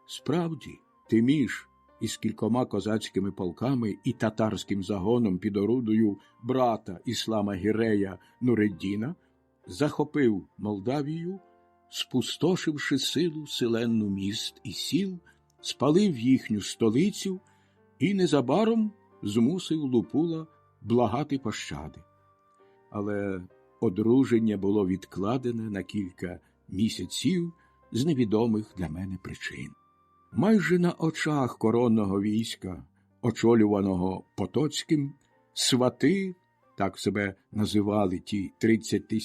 Справді, Тиміш із кількома козацькими полками і татарським загоном під орудою брата Іслама Гірея Нуреддіна захопив Молдавію, спустошивши силу селенну міст і сіл, спалив їхню столицю і незабаром змусив Лупула благати пощади. Але одруження було відкладене на кілька місяців з невідомих для мене причин. Майже на очах коронного війська, очолюваного Потоцьким, свати, так себе називали ті 30 000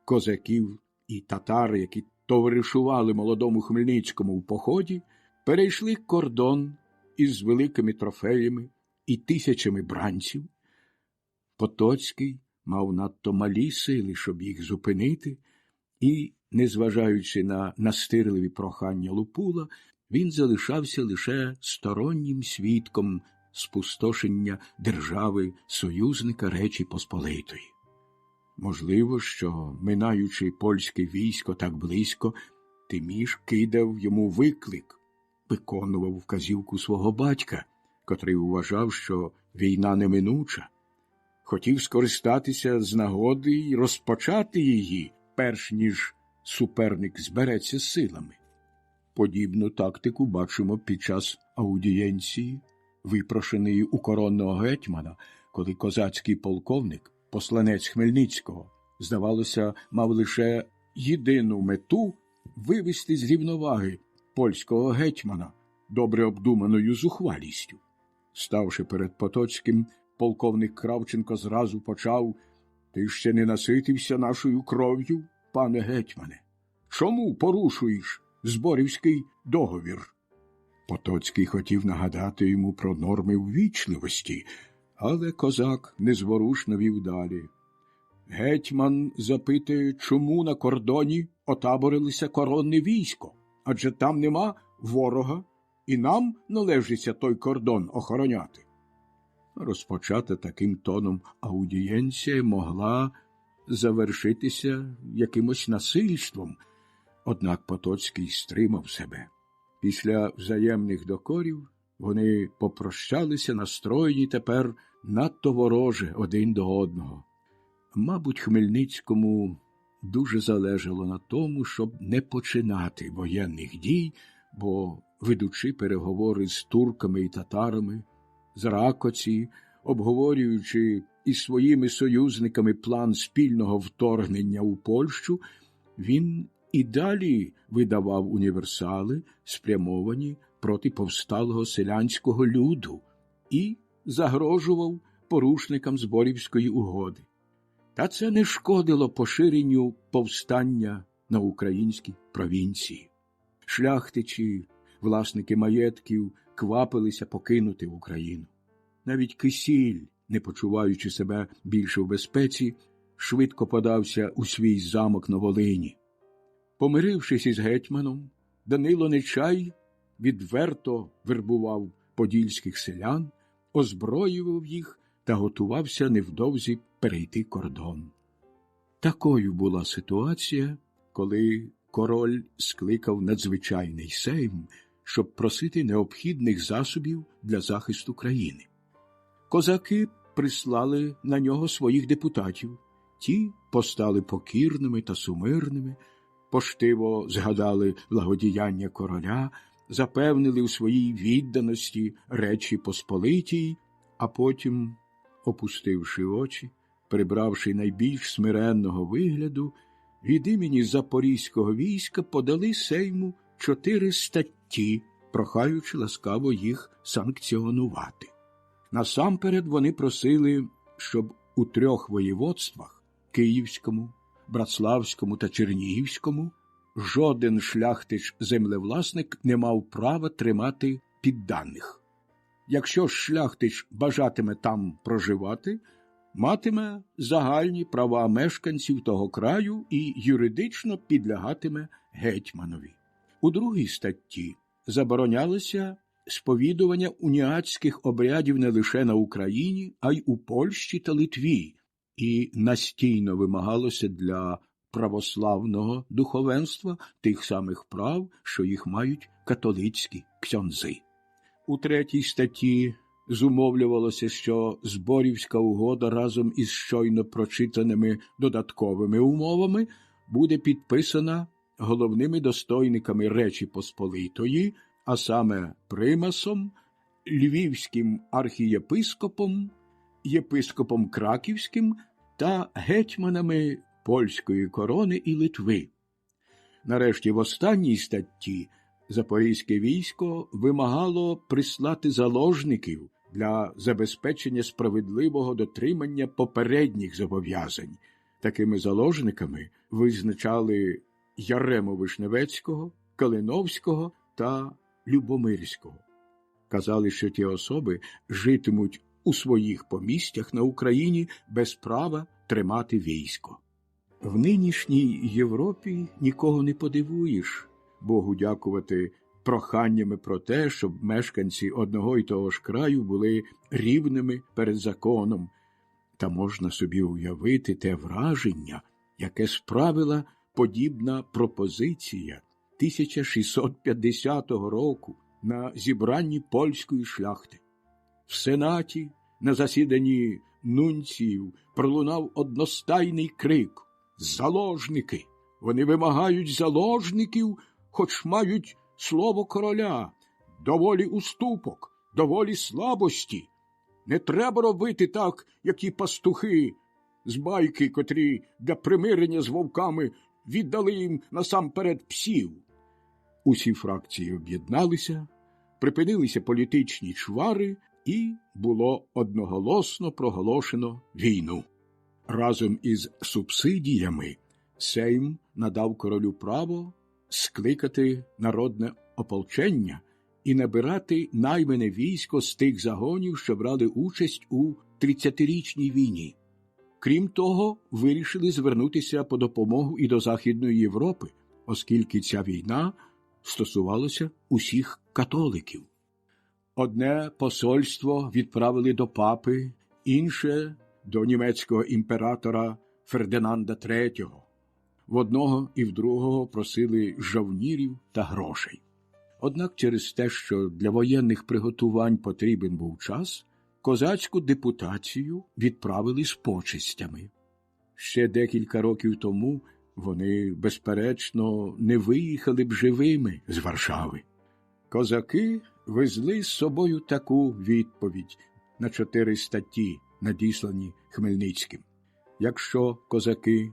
козаків і татар, які товаришували молодому Хмельницькому в поході, перейшли кордон із великими трофеями і тисячами бранців. Потоцький мав надто малі сили, щоб їх зупинити, і, незважаючи на настирливі прохання Лупула, він залишався лише стороннім свідком спустошення держави союзника Речі Посполитої. Можливо, що, минаючи польське військо так близько, Тиміш кидав йому виклик, виконував вказівку свого батька, котрий вважав, що війна неминуча, хотів скористатися з нагоди й розпочати її, перш ніж суперник збереться силами. Подібну тактику бачимо під час аудієнції, випрошеної у коронного гетьмана, коли козацький полковник, посланець Хмельницького, здавалося, мав лише єдину мету вивести з рівноваги польського гетьмана добре обдуманою зухвалістю. Ставши перед Потоцьким, полковник Кравченко зразу почав: «Ти ще не наситився нашою кров'ю, пане гетьмане? Чому порушуєш Зборівський договір?» Потоцький хотів нагадати йому про норми ввічливості, але козак незворушно вів далі. «Гетьман запитує, чому на кордоні отаборилися коронне військо, адже там нема ворога, і нам належиться той кордон охороняти». Розпочата таким тоном аудієнція могла завершитися якимось насильством, однак Потоцький стримав себе. Після взаємних докорів вони попрощалися, настроєні тепер надто вороже один до одного. Мабуть, Хмельницькому дуже залежало на тому, щоб не починати воєнних дій, бо, ведучи переговори з турками і татарами, з Ракоці, обговорюючи із своїми союзниками план спільного вторгнення у Польщу, він і далі видавав універсали, спрямовані проти повсталого селянського люду, і загрожував порушникам Зборівської угоди. Та це не шкодило поширенню повстання на українські провінції. Шляхтичі, власники маєтків, квапилися покинути Україну. Навіть Кисіль, не почуваючи себе більше в безпеці, швидко подався у свій замок на Волині. Помирившись із гетьманом, Данило Нечай відверто вербував подільських селян, озброював їх та готувався невдовзі перейти кордон. Такою була ситуація, коли король скликав надзвичайний сейм, щоб просити необхідних засобів для захисту країни. Козаки прислали на нього своїх депутатів. Ті постали покірними та сумирними, поштиво згадали благодіяння короля, запевнили у своїй відданості Речі Посполитій, а потім, опустивши очі, прибравши найбільш смиренного вигляду, від імені Запорізького війська подали сейму 4 статті, прохаючи ласкаво їх санкціонувати. Насамперед вони просили, щоб у 3 воєводствах – Київському, Братславському та Чернігівському – жоден шляхтич-землевласник не мав права тримати підданих. Якщо ж шляхтич бажатиме там проживати, матиме загальні права мешканців того краю і юридично підлягатиме гетьманові. У 2 статті заборонялося сповідування уніатських обрядів не лише на Україні, а й у Польщі та Литві, і настійно вимагалося для православного духовенства тих самих прав, що їх мають католицькі ксьондзи. У 3 статті зумовлювалося, що Зборівська угода разом із щойно прочитаними додатковими умовами буде підписана головними достойниками Речі Посполитої, а саме примасом, львівським архієпископом, єпископом Краківським та гетьманами польської корони і Литви. Нарешті в останній статті Запорізьке військо вимагало прислати заложників для забезпечення справедливого дотримання попередніх зобов'язань. Такими заложниками визначали Ярему Вишневецького, Калиновського та Любомирського. Казали, що ті особи житимуть у своїх помістях на Україні без права тримати військо. В нинішній Європі нікого не подивуєш, Богу дякувати, проханнями про те, щоб мешканці одного й того ж краю були рівними перед законом. Та можна собі уявити те враження, яке справила подібна пропозиція 1650 року на зібранні польської шляхти. В Сенаті на засіданні нунціїв пролунав одностайний крик: «Заложники! Вони вимагають заложників, хоч мають слово короля, доволі уступок, доволі слабості. Не треба робити так, як ті пастухи з байки, котрі для примирення з вовками віддали їм насамперед псів». Усі фракції об'єдналися, припинилися політичні чвари і було одноголосно проголошено війну. Разом із субсидіями Сейм надав королю право скликати народне ополчення і набирати наймане військо з тих загонів, що брали участь у 30-річній війні. Крім того, вирішили звернутися по допомогу і до Західної Європи, оскільки ця війна стосувалася усіх католиків. Одне посольство відправили до папи, інше – до німецького імператора Фердинанда III. В одного і в другого просили жовнірів та грошей. Однак через те, що для воєнних приготувань потрібен був час, козацьку депутацію відправили з почестями. Ще декілька років тому вони, безперечно, не виїхали б живими з Варшави. Козаки везли з собою таку відповідь на 4 статті, надіслані Хмельницьким. Якщо козаки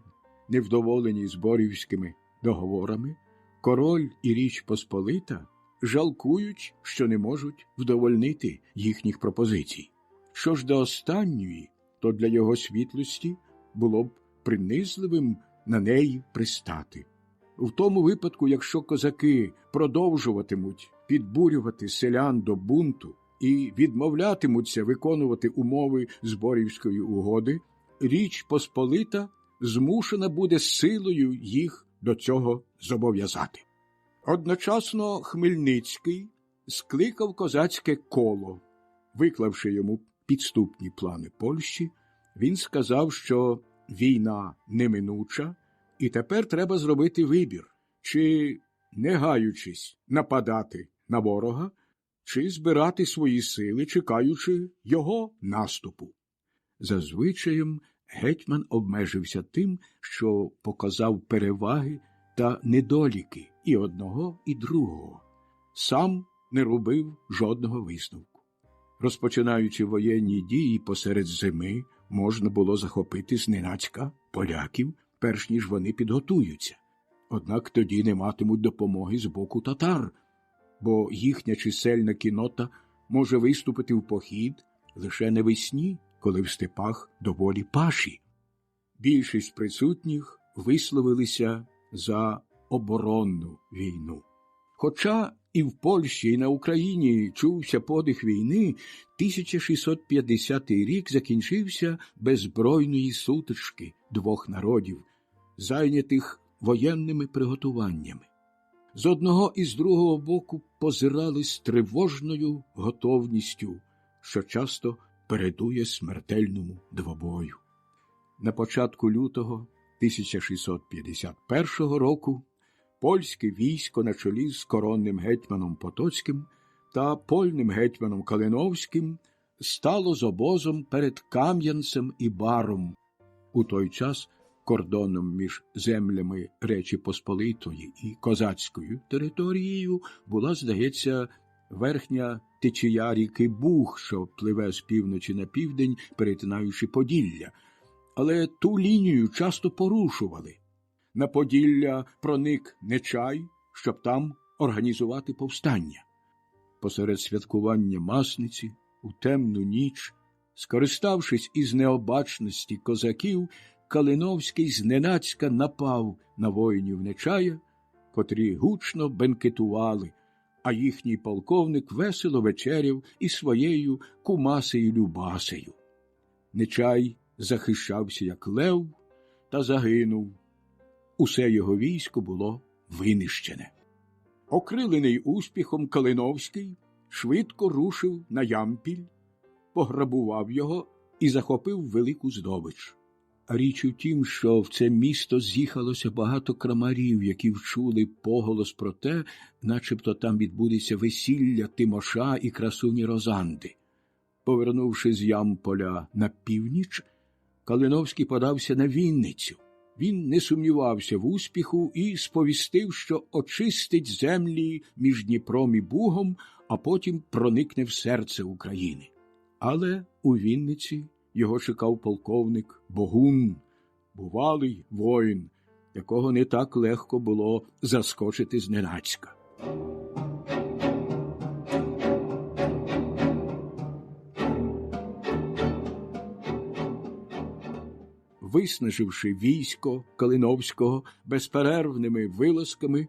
невдоволені зборівськими договорами, король і Річ Посполита жалкують, що не можуть вдовольнити їхніх пропозицій. Що ж до останньої, то для його світлості було б принизливим на неї пристати. В тому випадку, якщо козаки продовжуватимуть підбурювати селян до бунту і відмовлятимуться виконувати умови Зборівської угоди, Річ Посполита змушена буде силою їх до цього зобов'язати. Одночасно Хмельницький скликав козацьке коло. Виклавши йому підступні плани Польщі, він сказав, що війна неминуча, і тепер треба зробити вибір, чи, не гаючись, нападати на ворога, чи збирати свої сили, чекаючи його наступу. За звичаєм, гетьман обмежився тим, що показав переваги та недоліки і одного, і другого. Сам не робив жодного висновку. Розпочинаючи воєнні дії посеред зими, можна було захопити зненацька поляків, перш ніж вони підготуються. Однак тоді не матимуть допомоги з боку татар, бо їхня чисельна кіннота може виступити в похід лише навесні, коли в степах доволі паші. Більшість присутніх висловилися за оборонну війну. Хоча і в Польщі, і на Україні чувся подих війни, 1650 рік закінчився без збройної сутички двох народів, зайнятих воєнними приготуваннями. З одного і з другого боку позирали з тривожною готовністю, що часто передує смертельному двобою. На початку лютого 1651 року польське військо на чолі з коронним гетьманом Потоцьким та польним гетьманом Калиновським стало з обозом перед Кам'янцем і Баром. У той час кордоном між землями Речі Посполитої і козацькою територією була, здається, верхня течія ріки Буг, що пливе з півночі на південь, перетинаючи Поділля. Але ту лінію часто порушували. На Поділля проник Нечай, щоб там організувати повстання. Посеред святкування Масниці, у темну ніч, скориставшись із необачності козаків, Калиновський зненацька напав на воїнів Нечая, котрі гучно бенкетували, а їхній полковник весело вечеряв із своєю Кумасею-Любасею. Нечай захищався, як лев, та загинув. Усе його військо було винищене. Окрилений успіхом, Калиновський швидко рушив на Ямпіль, пограбував його і захопив велику здобич. А річ у тім, що в це місто з'їхалося багато крамарів, які вчули поголос про те, начебто там відбудеться весілля Тимоша і красуні Розанди. Повернувши з Ямполя на північ, Калиновський подався на Вінницю. Він не сумнівався в успіху і сповістив, що очистить землі між Дніпром і Бугом, а потім проникне в серце України. Але у Вінниці його чекав полковник Богун, бувалий воїн, якого не так легко було заскочити зненацька. Виснаживши військо Калиновського безперервними вилазками,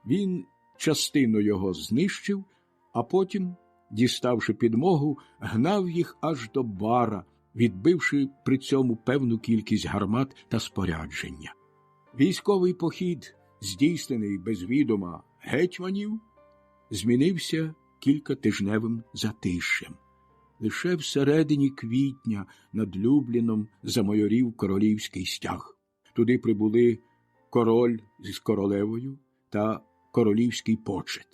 він частину його знищив, а потім, діставши підмогу, гнав їх аж до Бара, відбивши при цьому певну кількість гармат та спорядження. Військовий похід, здійснений без відома гетьманів, змінився кількатижневим затишшям. Лише всередині квітня над Любліном замайорів королівський стяг. Туди прибули король з королевою та королівський почет.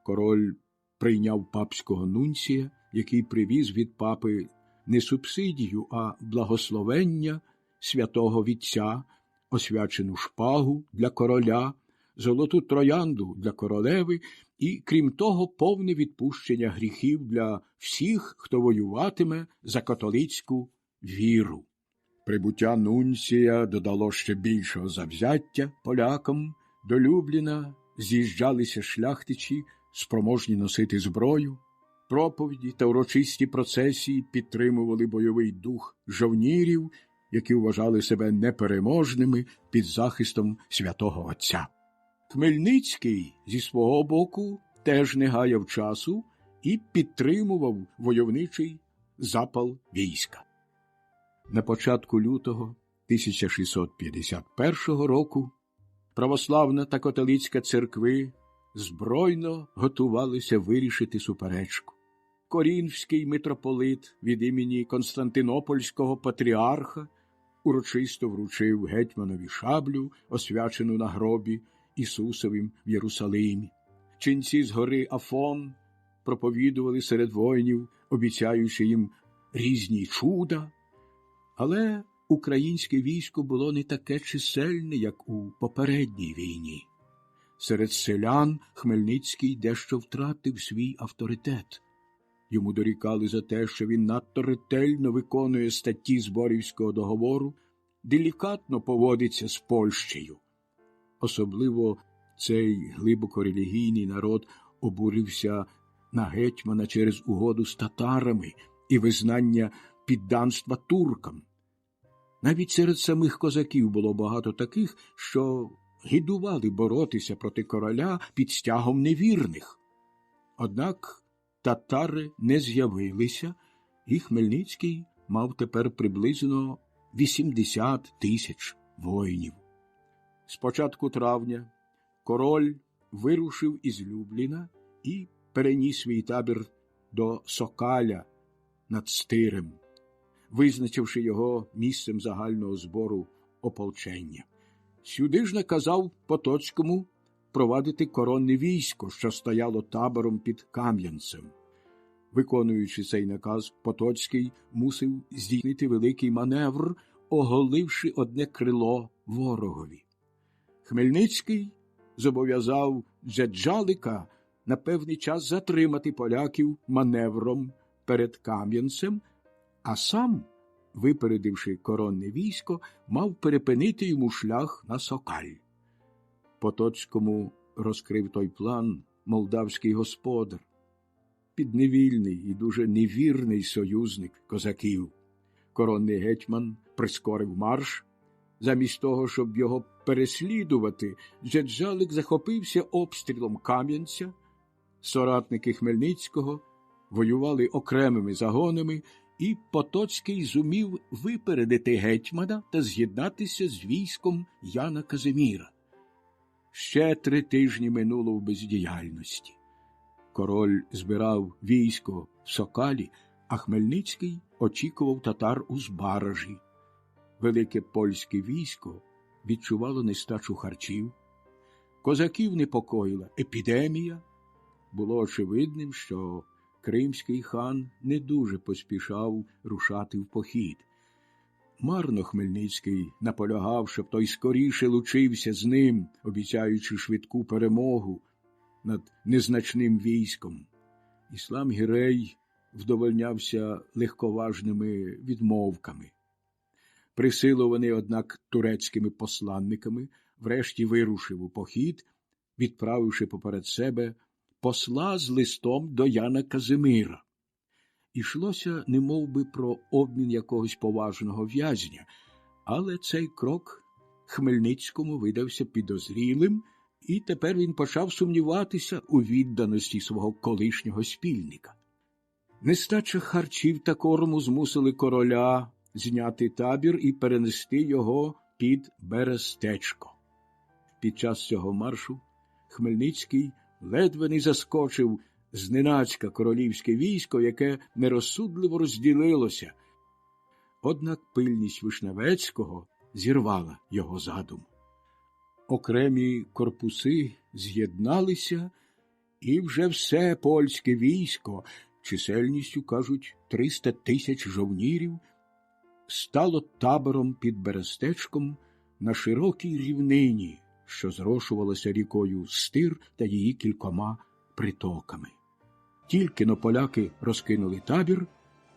Король прийняв папського нунція, який привіз від папи не субсидію, а благословення святого вітця, освячену шпагу для короля, золоту троянду для королеви і, крім того, повне відпущення гріхів для всіх, хто воюватиме за католицьку віру. Прибуття нунція додало ще більшого завзяття полякам. До Любліна з'їжджалися шляхтичі, спроможні носити зброю. Проповіді та урочисті процесії підтримували бойовий дух жовнірів, які вважали себе непереможними під захистом святого Отця. Хмельницький зі свого боку теж не гаяв часу і підтримував войовничий запал війська. На початку лютого 1651 року православна та католицька церкви збройно готувалися вирішити суперечку. Корінфський митрополит від імені Константинопольського патріарха урочисто вручив гетьманові шаблю, освячену на гробі, Ісусовим в Єрусалимі. Ченці з гори Афон проповідували серед воїнів, обіцяючи їм різні чуда. Але українське військо було не таке чисельне, як у попередній війні. Серед селян Хмельницький дещо втратив свій авторитет. Йому дорікали за те, що він надто ретельно виконує статті Зборівського договору, делікатно поводиться з Польщею. Особливо цей глибоко релігійний народ обурився на гетьмана через угоду з татарами і визнання підданства туркам. Навіть серед самих козаків було багато таких, що гидували боротися проти короля під стягом невірних. Однак татари не з'явилися, і Хмельницький мав тепер приблизно 80 тисяч воїнів. З початку травня король вирушив із Любліна і переніс свій табір до Сокаля над Стирем, визначивши його місцем загального збору ополчення. Сюди ж наказав Потоцькому провадити коронне військо, що стояло табором під Кам'янцем. Виконуючи цей наказ, Потоцький мусив здійснити великий маневр, оголивши одне крило ворогові. Хмельницький зобов'язав Джеджалика на певний час затримати поляків маневром перед Кам'янцем, а сам, випередивши коронне військо, мав перепинити йому шлях на Сокаль. Потоцькому розкрив той план молдавський господар, підневільний і дуже невірний союзник козаків. Коронний гетьман прискорив марш. Замість того, щоб його переслідувати, Джеджалик захопився обстрілом Кам'янця. Соратники Хмельницького воювали окремими загонами, і Потоцький зумів випередити гетьмана та з'єднатися з військом Яна Казиміра. Ще 3 тижні минуло в бездіяльності. Король збирав військо в Сокалі, а Хмельницький очікував татар у Збаражі. Велике польське військо відчувало нестачу харчів. Козаків непокоїла епідемія. Було очевидним, що кримський хан не дуже поспішав рушати в похід. Марно Хмельницький наполягав, щоб той скоріше лучився з ним, обіцяючи швидку перемогу над незначним військом. Іслам Гірей вдовольнявся легковажними відмовками. Присилований, однак, турецькими посланниками, врешті вирушив у похід, відправивши поперед себе посла з листом до Яна Казимира. Ішлося немовби про обмін якогось поважного в'язня, але цей крок Хмельницькому видався підозрілим, і тепер він почав сумніватися у відданості свого колишнього спільника. Нестача харчів та корму змусили короля зняти табір і перенести його під Берестечко. Під час цього маршу Хмельницький ледве не заскочив зненацька королівське військо, яке нерозсудливо розділилося. Однак пильність Вишневецького зірвала його задум. Окремі корпуси з'єдналися, і вже все польське військо, чисельністю, кажуть, 300 тисяч жовнірів, стало табором під Берестечком на широкій рівнині, що зрошувалася рікою Стир та її кількома притоками. Тільки-но поляки розкинули табір,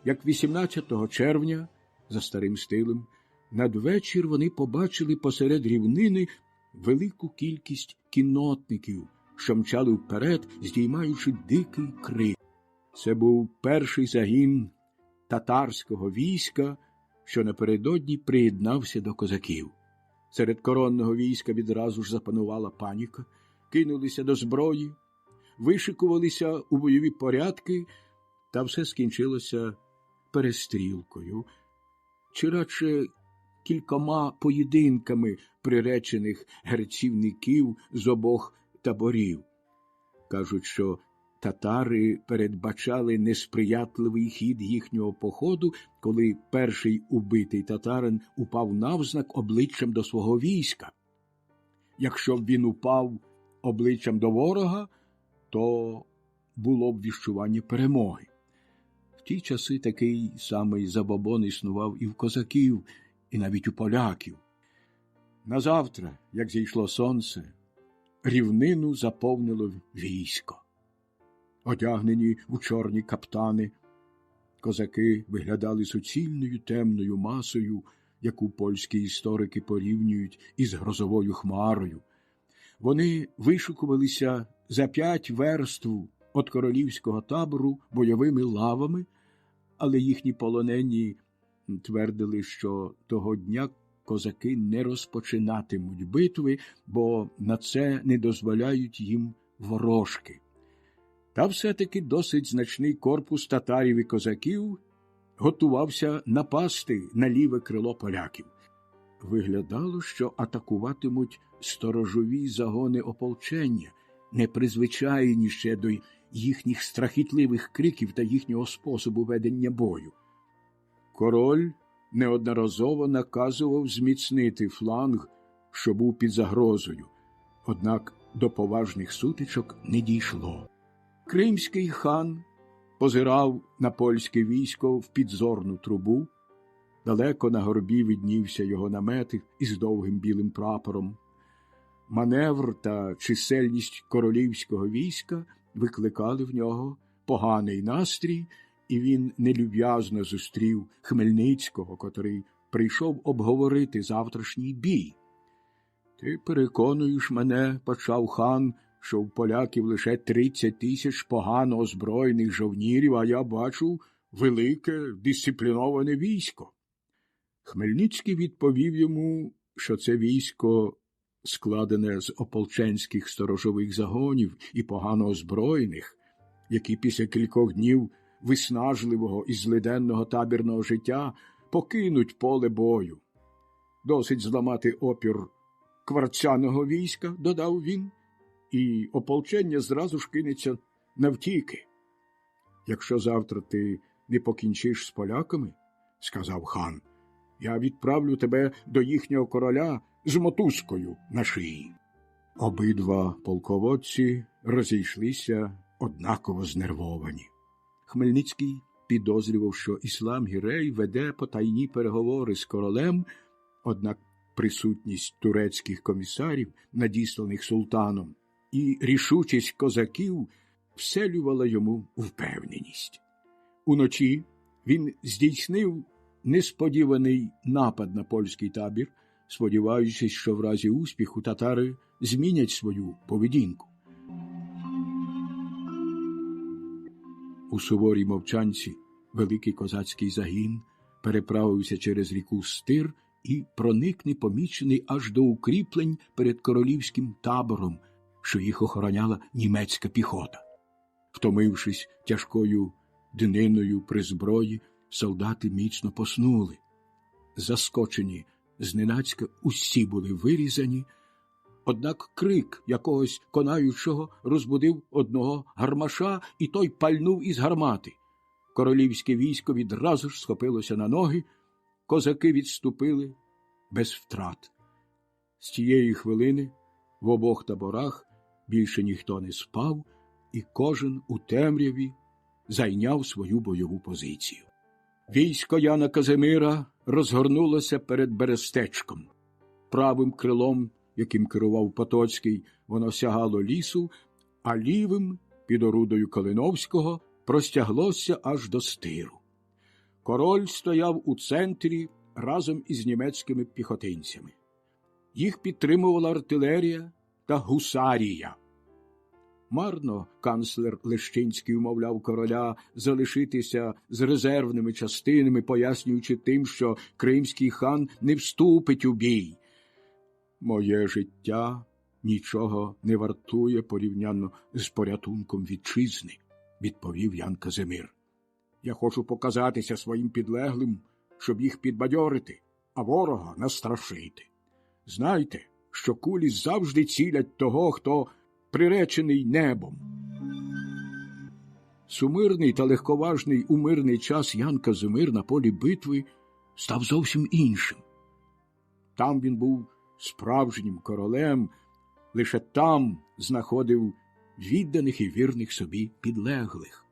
як 18 червня, за старим стилем, надвечір вони побачили посеред рівнини велику кількість кіннотників, що мчали вперед, здіймаючи дикий крик. Це був перший загін татарського війська, що напередодні приєднався до козаків. Серед коронного війська відразу ж запанувала паніка, кинулися до зброї, вишикувалися у бойові порядки, та все скінчилося перестрілкою, чи радше кількома поєдинками приречених герцівників з обох таборів. Кажуть, що татари передбачали несприятливий хід їхнього походу, коли перший убитий татарин упав навзнак обличчям до свого війська. якщо б він упав обличчям до ворога, то було б віщування перемоги. В ті часи такий самий забобон існував і в козаків, і навіть у поляків. Назавтра, як зійшло сонце, рівнину заповнило військо. Одягнені у чорні каптани, козаки виглядали суцільною темною масою, яку польські історики порівнюють із грозовою хмарою. Вони вишукувалися за 5 верств від королівського табору бойовими лавами, але їхні полонені твердили, що того дня козаки не розпочинатимуть битви, бо на це не дозволяють їм ворожки. Та все-таки досить значний корпус татарів і козаків готувався напасти на ліве крило поляків. Виглядало, що атакуватимуть сторожові загони ополчення, не призвичайні ще до їхніх страхітливих криків та їхнього способу ведення бою. Король неодноразово наказував зміцнити фланг, що був під загрозою, однак до поважних сутичок не дійшло. Кримський хан позирав на польське військо в підзорну трубу. Далеко на горбі виднівся його намет із довгим білим прапором. Маневр та чисельність королівського війська викликали в нього поганий настрій, і він нелюб'язно зустрів Хмельницького, котрий прийшов обговорити завтрашній бій. «Ти переконуєш мене, – почав хан, – що в поляків лише 30 тисяч погано озброєних жовнірів, а я бачу велике дисципліноване військо». Хмельницький відповів йому, що це військо складене з ополченських сторожових загонів і погано озброєних, які після кількох днів виснажливого і злиденного табірного життя покинуть поле бою. Досить зламати опір кварцяного війська, додав він, і ополчення зразу ж кинеться навтіки. «Якщо завтра ти не покінчиш з поляками, – сказав хан, – я відправлю тебе до їхнього короля з мотузкою на шиї». Обидва полководці розійшлися однаково знервовані. Хмельницький підозрював, що Іслам Гірей веде потайні переговори з королем, однак присутність турецьких комісарів, надісланих султаном, і рішучість козаків вселювала йому впевненість. Уночі він здійснив несподіваний напад на польський табір, сподіваючись, що в разі успіху татари змінять свою поведінку. У суворій мовчанці великий козацький загін переправився через ріку Стир і проник непомічений аж до укріплень перед королівським табором, що їх охороняла німецька піхота. Втомившись тяжкою дниною при зброї, солдати міцно поснули. Заскочені зненацька усі були вирізані, однак крик якогось конаючого розбудив одного гармаша, і той пальнув із гармати. Королівське військо відразу ж схопилося на ноги, козаки відступили без втрат. З тієї хвилини в обох таборах більше ніхто не спав, і кожен у темряві зайняв свою бойову позицію. Військо Яна Казимира розгорнулося перед Берестечком. Правим крилом, яким керував Потоцький, воно сягало лісу, а лівим, під орудою Калиновського, простяглося аж до Стиру. Король стояв у центрі разом із німецькими піхотинцями. Їх підтримувала артилерія та гусарія. Марно канцлер Лещинський умовляв короля залишитися з резервними частинами, пояснюючи тим, що кримський хан не вступить у бій. «Моє життя нічого не вартує порівняно з порятунком вітчизни», – відповів Ян Казимир. «Я хочу показатися своїм підлеглим, щоб їх підбадьорити, а ворога настрашити. Знайте, що кулі завжди цілять того, хто приречений небом». Сумирний та легковажний у мирний час Ян Казимир на полі битви став зовсім іншим. Там він був справжнім королем, лише там знаходив відданих і вірних собі підлеглих.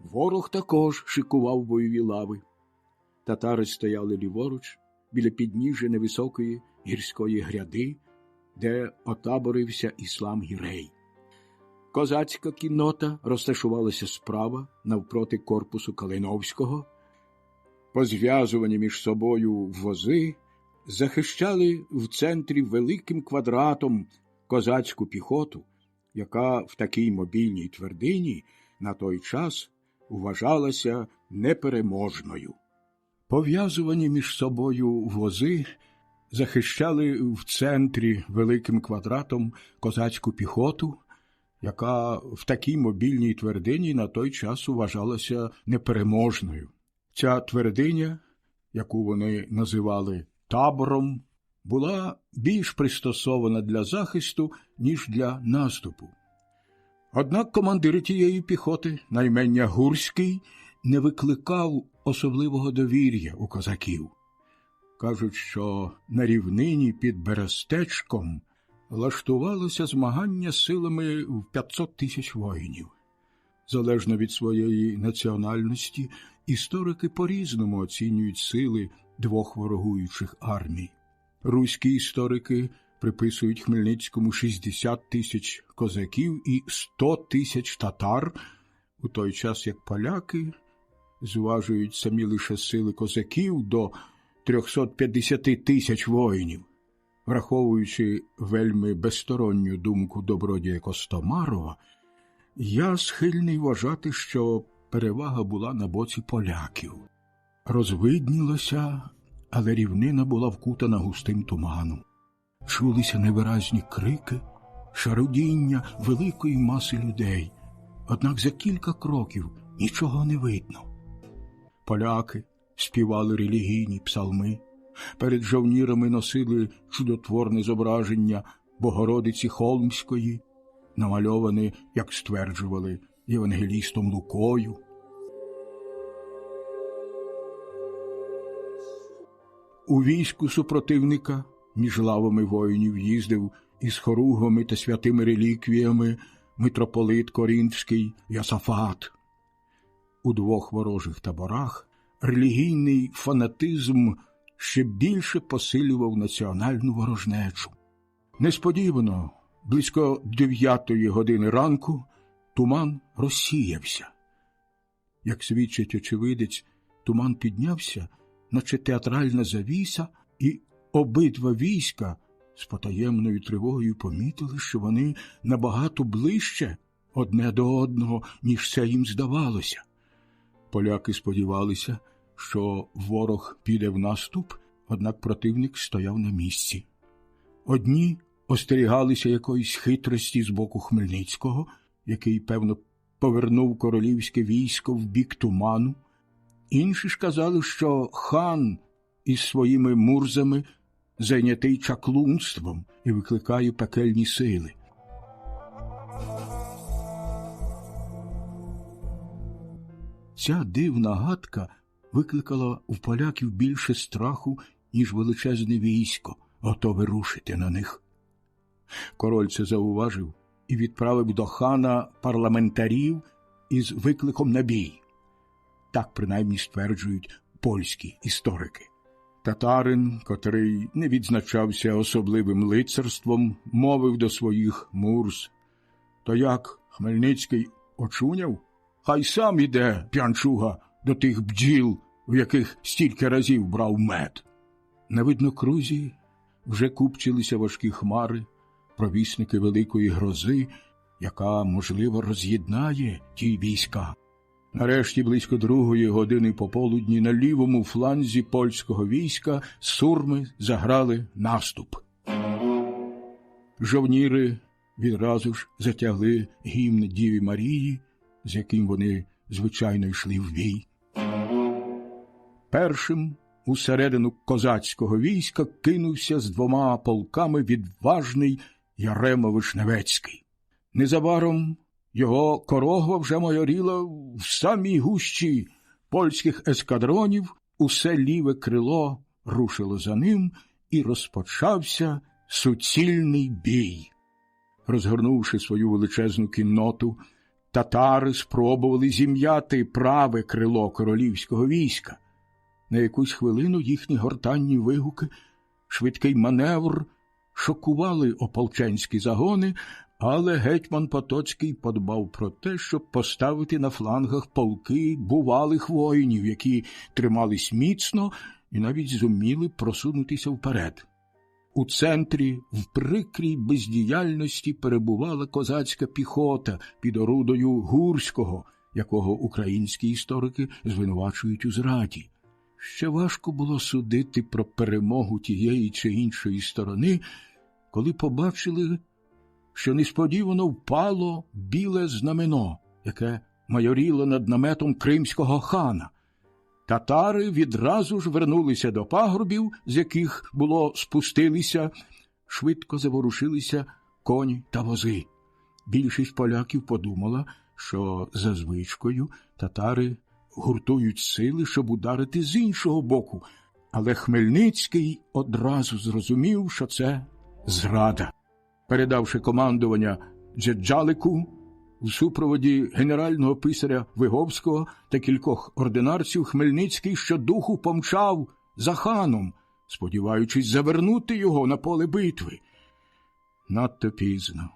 Ворог також шикував бойові лави. Татари стояли ліворуч, біля підніжжя невисокої гірської гряди, де отаборився іслам Гірей. Козацька кіннота розташувалася справа, навпроти корпусу Калиновського. Позв'язувані між собою вози захищали в центрі великим квадратом козацьку піхоту, яка в такій мобільній твердині на той час вважалася непереможною. Пов'язувані між собою вози захищали в центрі великим квадратом козацьку піхоту, яка в такій мобільній твердині на той час вважалася непереможною. Ця твердиня, яку вони називали табором, була більш пристосована для захисту, ніж для наступу. Однак командир тієї піхоти, наймення Гурський, не викликав особливого довір'я у козаків. Кажуть, що на рівнині під Берестечком влаштувалося змагання силами в 500 тисяч воїнів. Залежно від своєї національності, історики по-різному оцінюють сили двох ворогуючих армій. Руські історики приписують Хмельницькому 60 тисяч козаків і 100 тисяч татар, у той час як поляки зважують самі лише сили козаків до 350 тисяч воїнів. Враховуючи вельми безсторонню думку добродія Костомарова, я схильний вважати, що перевага була на боці поляків. Розвиднілося, але рівнина була вкутана густим туманом. Чулися невиразні крики, шарудіння великої маси людей. Однак за кілька кроків нічого не видно. Поляки співали релігійні псалми, перед жовнірами носили чудотворне зображення Богородиці Холмської, намальоване, як стверджували, євангелістом Лукою. У війську супротивника між лавами воїнів їздив із хоругвами та святими реліквіями митрополит Корінфський Йосафат. У двох ворожих таборах релігійний фанатизм ще більше посилював національну ворожнечу. Несподівано, близько 9-ї години ранку, туман розсіявся. Як свідчить очевидець, туман піднявся, наче театральна завіса, і обидва війська з потаємною тривогою помітили, що вони набагато ближче одне до одного, ніж це їм здавалося. Поляки сподівалися, що ворог піде в наступ, однак противник стояв на місці. Одні остерігалися якоїсь хитрості з боку Хмельницького, який, певно, повернув королівське військо в бік туману. Інші ж казали, що хан із своїми мурзами зайнятий чаклунством і викликає пекельні сили. Ця дивна гадка викликала у поляків більше страху, ніж величезне військо, готове рушити на них. Король це зауважив і відправив до хана парламентарів із викликом на бій. Так принаймні стверджують польські історики. Татарин, котрий не відзначався особливим лицарством, мовив до своїх мурз: «То як, Хмельницький очуняв? Хай сам іде, п'янчуга, до тих бджіл, в яких стільки разів брав мед». На виднокрузі вже купчилися важкі хмари, провісники великої грози, яка, можливо, роз'єднає ті війська. Нарешті, близько 2-ї години пополудні, на лівому фланзі польського війська сурми заграли наступ. Жовніри відразу ж затягли гімн Діві Марії, з яким вони, звичайно, йшли в бій. Першим усередину козацького війська кинувся з 2 полками відважний Ярема Вишневецький. Незабаром його корогва вже майоріла в самій гущі польських ескадронів, усе ліве крило рушило за ним, і розпочався суцільний бій. Розгорнувши свою величезну кінноту, татари спробували зім'яти праве крило королівського війська. На якусь хвилину їхні гортанні вигуки, швидкий маневр шокували ополченські загони, але гетьман Потоцький подбав про те, щоб поставити на флангах полки бувалих воїнів, які тримались міцно і навіть зуміли просунутися вперед. У центрі в прикрій бездіяльності перебувала козацька піхота під орудою Гурського, якого українські історики звинувачують у зраді. Ще важко було судити про перемогу тієї чи іншої сторони, коли побачили, що несподівано впало біле знамено, яке майоріло над наметом кримського хана. Татари відразу ж вернулися до пагорбів, з яких було спустилися, швидко заворушилися коні та вози. Більшість поляків подумала, що за звичкою татари гуртують сили, щоб ударити з іншого боку, але Хмельницький одразу зрозумів, що це зрада. Передавши командування Джеджалику, в супроводі генерального писаря Виговського та кількох ординарців, Хмельницький щодуху помчав за ханом, сподіваючись завернути його на поле битви. Надто пізно.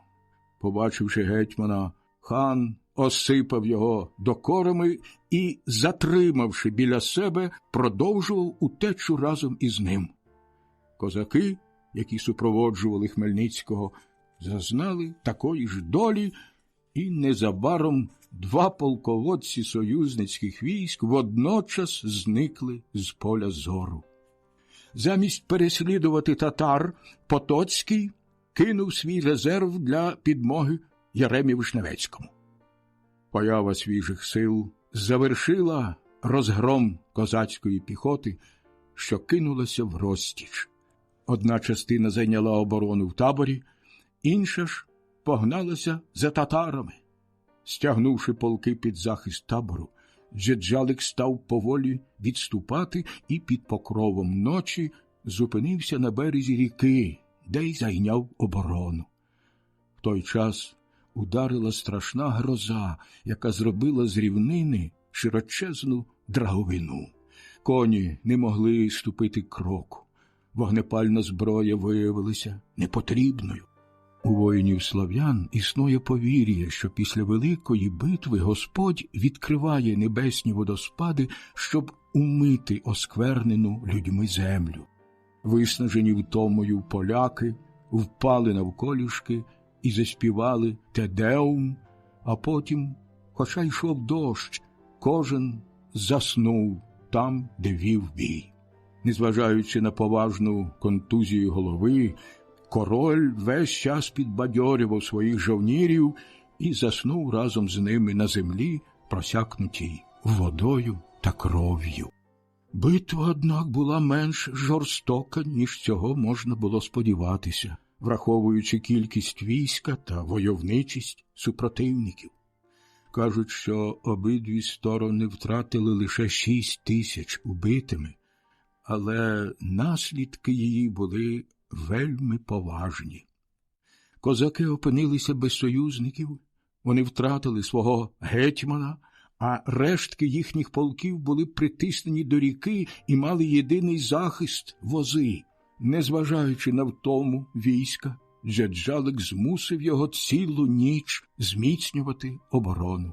Побачивши гетьмана, хан осипав його докорами і, затримавши біля себе, продовжував утечу разом із ним. Козаки, які супроводжували Хмельницького, зазнали такої ж долі, і незабаром 2 полководці союзницьких військ водночас зникли з поля зору. Замість переслідувати татар, Потоцький кинув свій резерв для підмоги Яремі Вишневецькому. Поява свіжих сил завершила розгром козацької піхоти, що кинулася в розтіч. Одна частина зайняла оборону в таборі, інша ж погналася за татарами. Стягнувши полки під захист табору, Джеджалик став поволі відступати і під покровом ночі зупинився на березі ріки, де й зайняв оборону. В той час ударила страшна гроза, яка зробила з рівнини широчезну драговину. Коні не могли ступити кроку. Вогнепальна зброя виявилася непотрібною. У воїнів-слав'ян існує повір'я, що після великої битви Господь відкриває небесні водоспади, щоб умити осквернену людьми землю. Виснажені втомою поляки впали навколішки і заспівали «Те Деум», а потім, хоча йшов дощ, кожен заснув там, де вів бій. Незважаючи на поважну контузію голови, король весь час підбадьорював своїх жовнірів і заснув разом з ними на землі, просякнутій водою та кров'ю. Битва, однак, була менш жорстока, ніж цього можна було сподіватися, враховуючи кількість війська та войовничість супротивників. Кажуть, що обидві сторони втратили лише 6 тисяч убитими, але наслідки її були вельми поважні. Козаки опинилися без союзників, вони втратили свого гетьмана, а рештки їхніх полків були притиснені до ріки і мали єдиний захист – вози. Незважаючи на втому війська, Джеджалик змусив його цілу ніч зміцнювати оборону.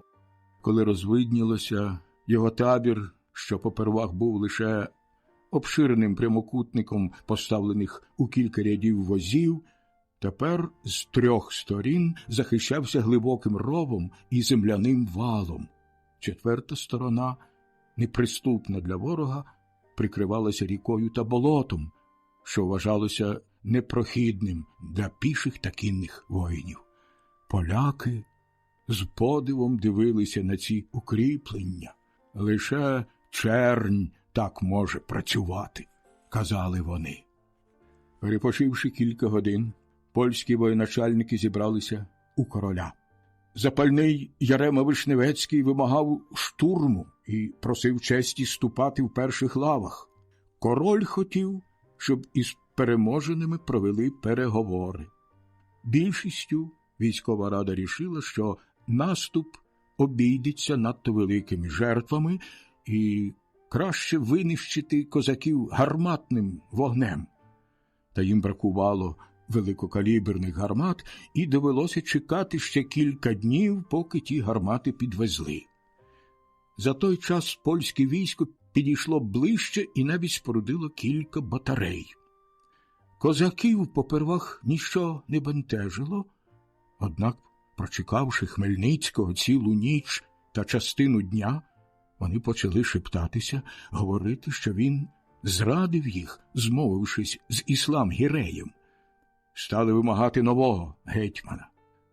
Коли розвиднілося, його табір, що попервах був лише обширним прямокутником поставлених у кілька рядів возів, тепер з 3 сторін захищався глибоким ровом і земляним валом. 4-та сторона, неприступна для ворога, прикривалася рікою та болотом, що вважалося непрохідним для піших та кінних воїнів. Поляки з подивом дивилися на ці укріплення. Лише чернь так може працювати, казали вони. Перепочивши кілька годин, польські воєначальники зібралися у короля. Запальний Ярема Вишневецький вимагав штурму і просив честі ступати в перших лавах. Король хотів, щоб із переможеними провели переговори. Більшістю військова рада рішила, що наступ обійдеться надто великими жертвами і краще винищити козаків гарматним вогнем. Та їм бракувало великокаліберних гармат, і довелося чекати ще кілька днів, поки ті гармати підвезли. За той час польське військо підійшло ближче і навіть спорудило кілька батарей. Козаків попервах ніщо не бентежило, однак, прочекавши Хмельницького цілу ніч та частину дня, вони почали шептатися, говорити, що він зрадив їх, змовившись з Іслам-Гіреєм. Стали вимагати нового гетьмана.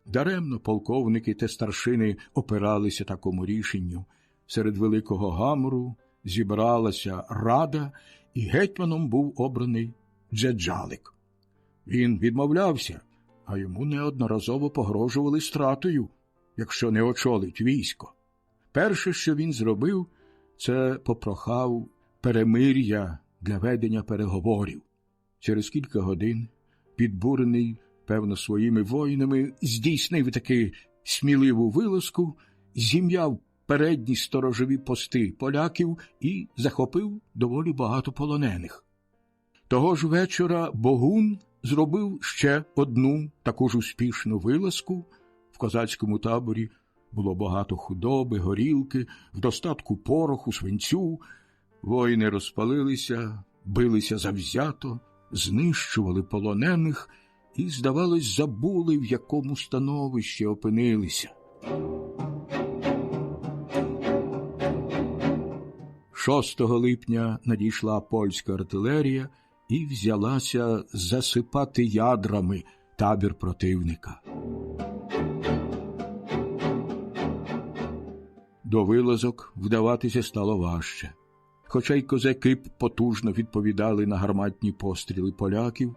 Даремно полковники та старшини опиралися такому рішенню. Серед великого гамору зібралася рада, і гетьманом був обраний Джеджалик. Він відмовлявся, а йому неодноразово погрожували стратою, якщо не очолить військо. Перше, що він зробив, це попрохав перемир'я для ведення переговорів. Через кілька годин, підбурений, певно, своїми воїнами, здійснив таки сміливу вилазку, зім'яв передні сторожові пости поляків і захопив доволі багато полонених. Того ж вечора Богун зробив ще одну таку ж успішну вилазку. В козацькому таборі було багато худоби, горілки, в достатку пороху, свинцю. Воїни розпалилися, билися завзято, знищували полонених і, здавалось, забули, в якому становищі опинилися. 6 липня надійшла польська артилерія і взялася засипати ядрами табір противника. До вилазок вдаватися стало важче. Хоча й козаки потужно відповідали на гарматні постріли поляків,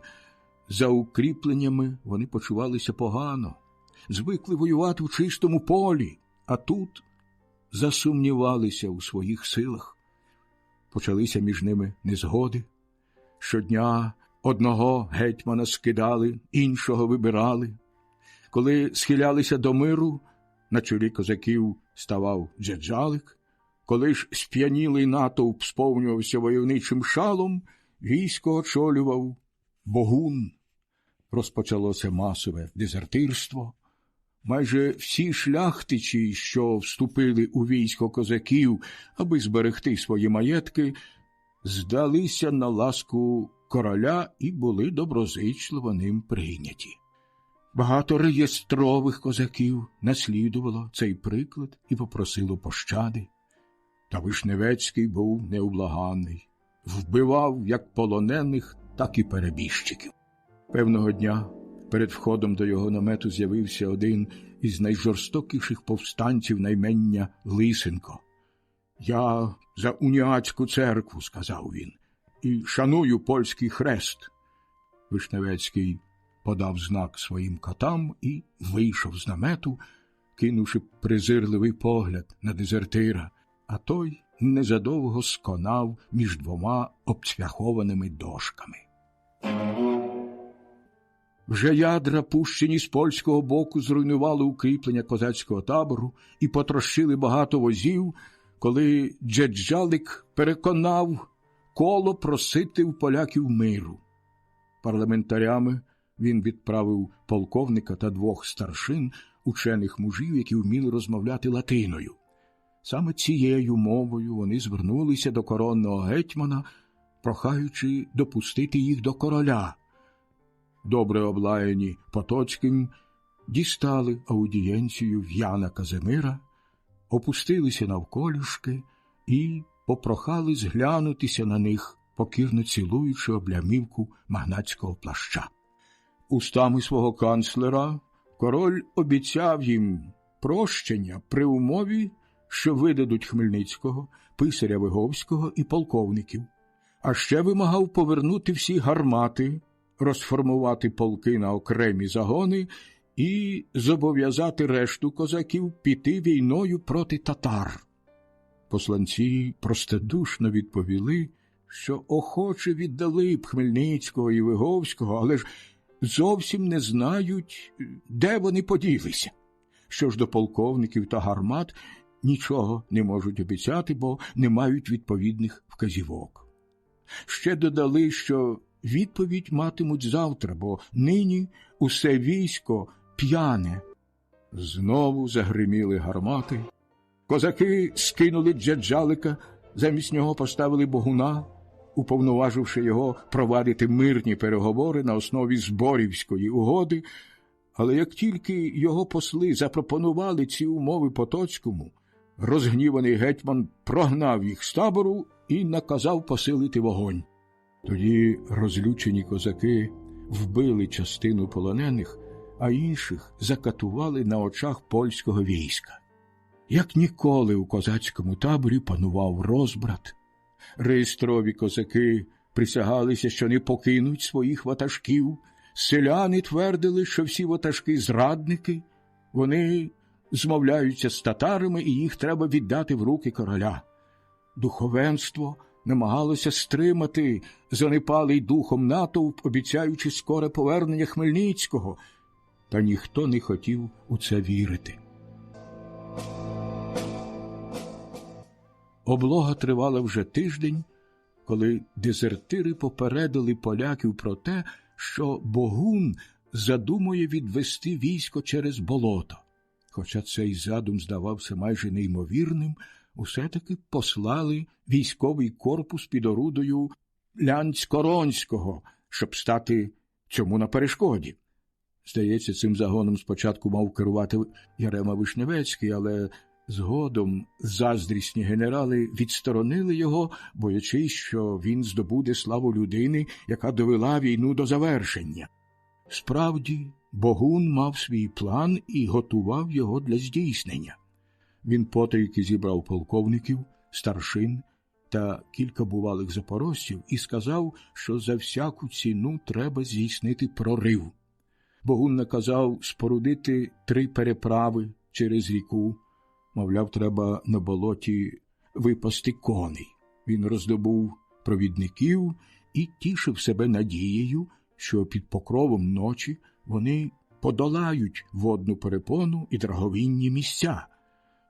за укріпленнями вони почувалися погано, звикли воювати в чистому полі, а тут засумнівалися у своїх силах. Почалися між ними незгоди. Щодня одного гетьмана скидали, іншого вибирали. Коли схилялися до миру, на чолі козаків ставав Джеджалик. Коли ж сп'янілий натовп сповнювався войовничим шалом, військо очолював Богун. Розпочалося масове дезертирство. Майже всі шляхтичі, що вступили у військо козаків, аби зберегти свої маєтки, здалися на ласку короля і були доброзичливо ним прийняті. Багато реєстрових козаків наслідувало цей приклад і попросило пощади. Та Вишневецький був неублаганний, вбивав як полонених, так і перебіжчиків. Певного дня перед входом до його намету з'явився один із найжорстокіших повстанців наймення Лисенко. «Я за уніатську церкву», – сказав він, – «і шаную польський хрест». Вишневецький подав знак своїм катам і вийшов з намету, кинувши презирливий погляд на дезертира, а той незадовго сконав між двома обцвяхованими дошками. Вже ядра, пущені з польського боку, зруйнували укріплення козацького табору і потрощили багато возів, коли Джеджалик переконав коло просити в поляків миру. Парламентарями він відправив полковника та 2 старшин, учених мужів, які вміли розмовляти латиною. Саме цією мовою вони звернулися до коронного гетьмана, прохаючи допустити їх до короля. Добре облаяні Потоцьким, дістали аудієнцію в Яна Казимира, опустилися навколішки і попрохали зглянутися на них, покірно цілуючи облямівку магнатського плаща. Устами свого канцлера король обіцяв їм прощення при умові, що видадуть Хмельницького, писаря Виговського і полковників, а ще вимагав повернути всі гармати, розформувати полки на окремі загони і зобов'язати решту козаків піти війною проти татар. Посланці простодушно відповіли, що охоче віддали б Хмельницького і Виговського, але ж зовсім не знають, де вони поділися. Що ж до полковників та гармат, нічого не можуть обіцяти, бо не мають відповідних вказівок. Ще додали, що відповідь матимуть завтра, бо нині усе військо п'яне. Знову загриміли гармати. Козаки скинули Джаджалика, замість нього поставили Богуна, уповноваживши його провадити мирні переговори на основі Зборівської угоди, але як тільки його посли запропонували ці умови Потоцькому, розгніваний гетьман прогнав їх з табору і наказав посилити вогонь. Тоді розлючені козаки вбили частину полонених, а інших закатували на очах польського війська. Як ніколи у козацькому таборі панував розбрат. Реєстрові козаки присягалися, що не покинуть своїх ватажків. Селяни твердили, що всі ватажки – зрадники. Вони змовляються з татарами, і їх треба віддати в руки короля. Духовенство намагалося стримати занепалий духом натовп, обіцяючи скоре повернення Хмельницького. Та ніхто не хотів у це вірити. Облога тривала вже тиждень, коли дезертири попередили поляків про те, що Богун задумує відвести військо через болото. Хоча цей задум здавався майже неймовірним, усе-таки послали військовий корпус під орудою Лянськоронського, щоб стати цьому на перешкоді. Здається, цим загоном спочатку мав керувати Ярема Вишневецький, але згодом заздрісні генерали відсторонили його, боячись, що він здобуде славу людини, яка довела війну до завершення. Справді, Богун мав свій план і готував його для здійснення. Він потайки зібрав полковників, старшин та кілька бувалих запорожців і сказав, що за всяку ціну треба здійснити прорив. Богун наказав спорудити 3 переправи через ріку. Мовляв, треба на болоті випасти коней. Він роздобув провідників і тішив себе надією, що під покровом ночі вони подолають водну перепону і драговинні місця.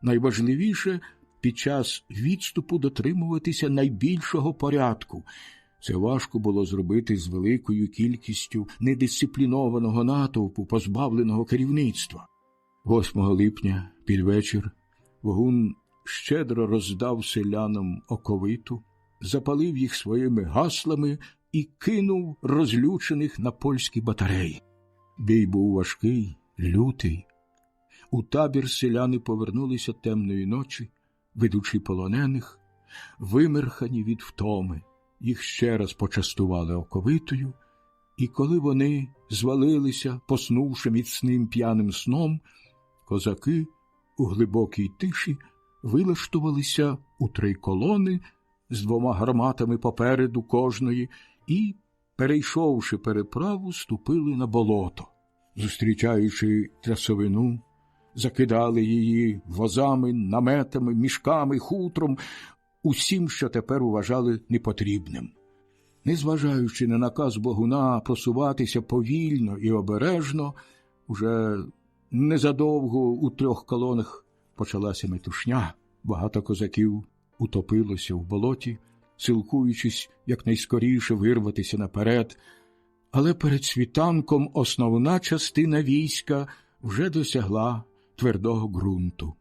Найважливіше – під час відступу дотримуватися найбільшого порядку. Це важко було зробити з великою кількістю недисциплінованого натовпу, позбавленого керівництва. 8 липня під вечір Богун щедро роздав селянам оковиту, запалив їх своїми гаслами і кинув розлючених на польські батареї. Бій був важкий, лютий. У табір селяни повернулися темної ночі, ведучи полонених, вимерхані від втоми. Їх ще раз почастували оковитою, і коли вони звалилися, поснувши міцним п'яним сном, козаки у глибокій тиші вилаштувалися у 3 колони з 2 гарматами попереду кожної і, перейшовши переправу, ступили на болото. Зустрічаючи трясовину, закидали її возами, наметами, мішками, хутром, усім, що тепер вважали непотрібним. Незважаючи на наказ Богуна просуватися повільно і обережно, уже незадовго у 3 колонах почалася метушня. Багато козаків утопилося в болоті, силкуючись якнайскоріше вирватися наперед. Але перед світанком основна частина війська вже досягла твердого ґрунту.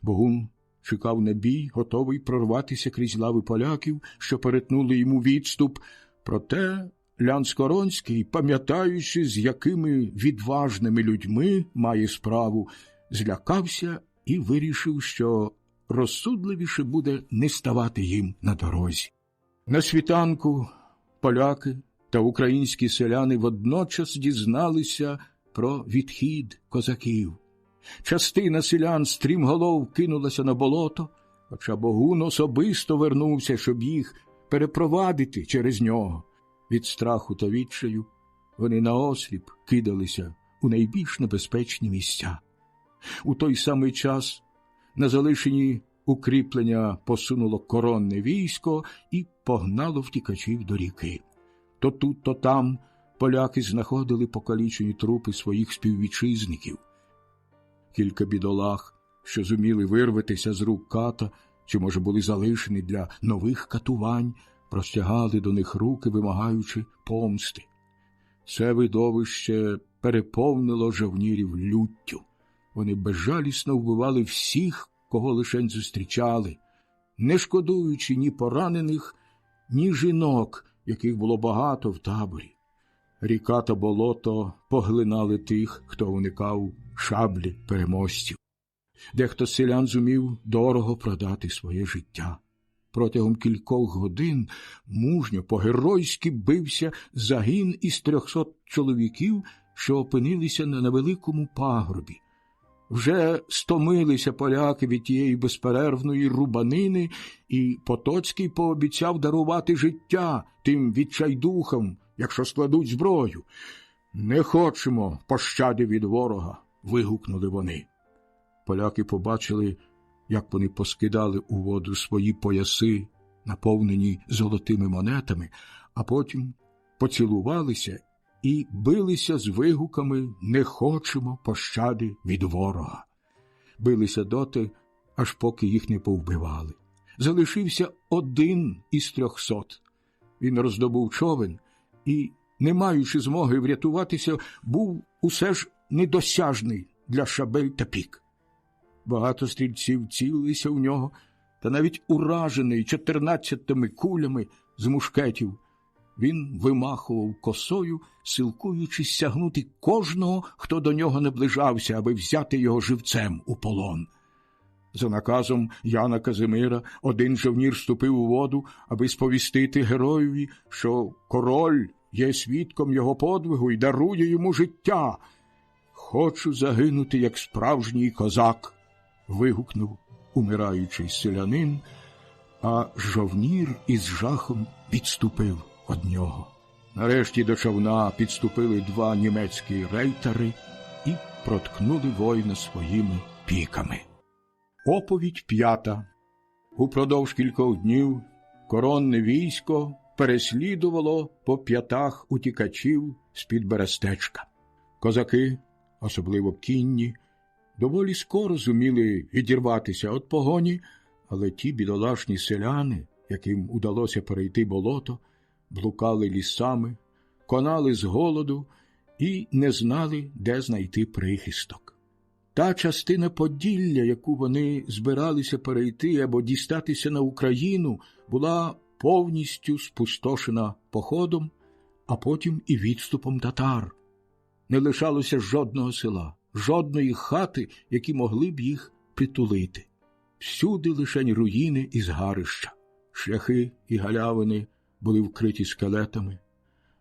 Богун чекав на бій, готовий прорватися крізь лави поляків, що перетнули йому відступ. Проте Лянськоронський, пам'ятаючи, з якими відважними людьми має справу, злякався і вирішив, що розсудливіше буде не ставати їм на дорозі. На світанку поляки та українські селяни водночас дізналися про відхід козаків. Частина селян стрімголов кинулася на болото, хоча Богун особисто вернувся, щоб їх перепровадити через нього. Від страху та відчаю вони наосліп кидалися у найбільш небезпечні місця. У той самий час на залишені укріплення посунуло коронне військо і погнало втікачів до ріки. То тут, то там поляки знаходили покалічені трупи своїх співвітчизників. Кілька бідолах, що зуміли вирватися з рук ката, чи, може, були залишені для нових катувань, простягали до них руки, вимагаючи помсти. Це видовище переповнило жовнірів люттю. Вони безжалісно вбивали всіх, кого лишень зустрічали, не шкодуючи ні поранених, ні жінок, яких було багато в таборі. Ріка та болото поглинали тих, хто уникав шаблі переможців. Дехто з селян зумів дорого продати своє життя. Протягом кількох годин мужньо, по-геройськи бився загін із 300 чоловіків, що опинилися на невеликому пагорбі. Вже стомилися поляки від тієї безперервної рубанини, і Потоцький пообіцяв дарувати життя тим відчайдухам, якщо складуть зброю. «Не хочемо пощади від ворога», – вигукнули вони. Поляки побачили, як вони поскидали у воду свої пояси, наповнені золотими монетами, а потім поцілувалися і билися з вигуками «Не хочемо пощади від ворога». Билися доти, аж поки їх не повбивали. Залишився один із 300. Він роздобув човен і, не маючи змоги врятуватися, був усе ж недосяжний для шабель та пік. Багато стрільців цілилися в нього, та навіть уражений 14 кулями з мушкетів, він вимахував косою, силкуючись сягнути кожного, хто до нього наближався, аби взяти його живцем у полон. За наказом Яна Казимира один жовнір ступив у воду, аби сповістити героєві, що король є свідком його подвигу і дарує йому життя. «Хочу загинути, як справжній козак», – вигукнув умираючий селянин, а жовнір із жахом відступив від нього. Нарешті до човна підступили 2 німецькі рейтери і проткнули воїна своїми піками. Оповідь 5. Упродовж кількох днів коронне військо переслідувало по п'ятах утікачів з-під Берестечка. Козаки, особливо кінні, доволі скоро зуміли відірватися від погоні, але ті бідолашні селяни, яким удалося перейти болото, блукали лісами, конали з голоду і не знали, де знайти прихисток. Та частина Поділля, яку вони збиралися перейти або дістатися на Україну, була повністю спустошена походом, а потім і відступом татар. Не лишалося жодного села, жодної хати, які могли б їх притулити. Всюди лишень руїни і згарища. Шляхи і галявини були вкриті скелетами,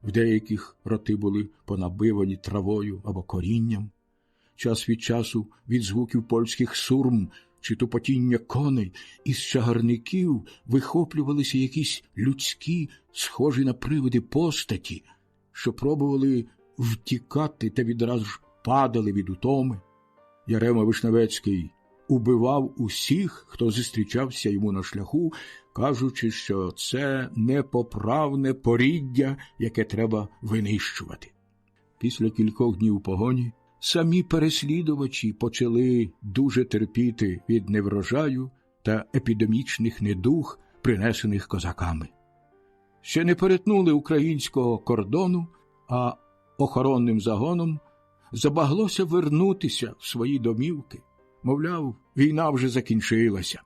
в деяких роти були понабивані травою або корінням. Час від часу від звуків польських сурм чи тупотіння коней із чагарників вихоплювалися якісь людські, схожі на привиди постаті, що пробували втікати та відразу ж падали від утоми. Ярема Вишневецький убивав усіх, хто зустрічався йому на шляху, кажучи, що це непоправне поріддя, яке треба винищувати. Після кількох днів погоні самі переслідувачі почали дуже терпіти від неврожаю та епідемічних недуг, принесених козаками. Ще не перетнули українського кордону, а охоронним загоном забаглося вернутися в свої домівки. Мовляв, війна вже закінчилася.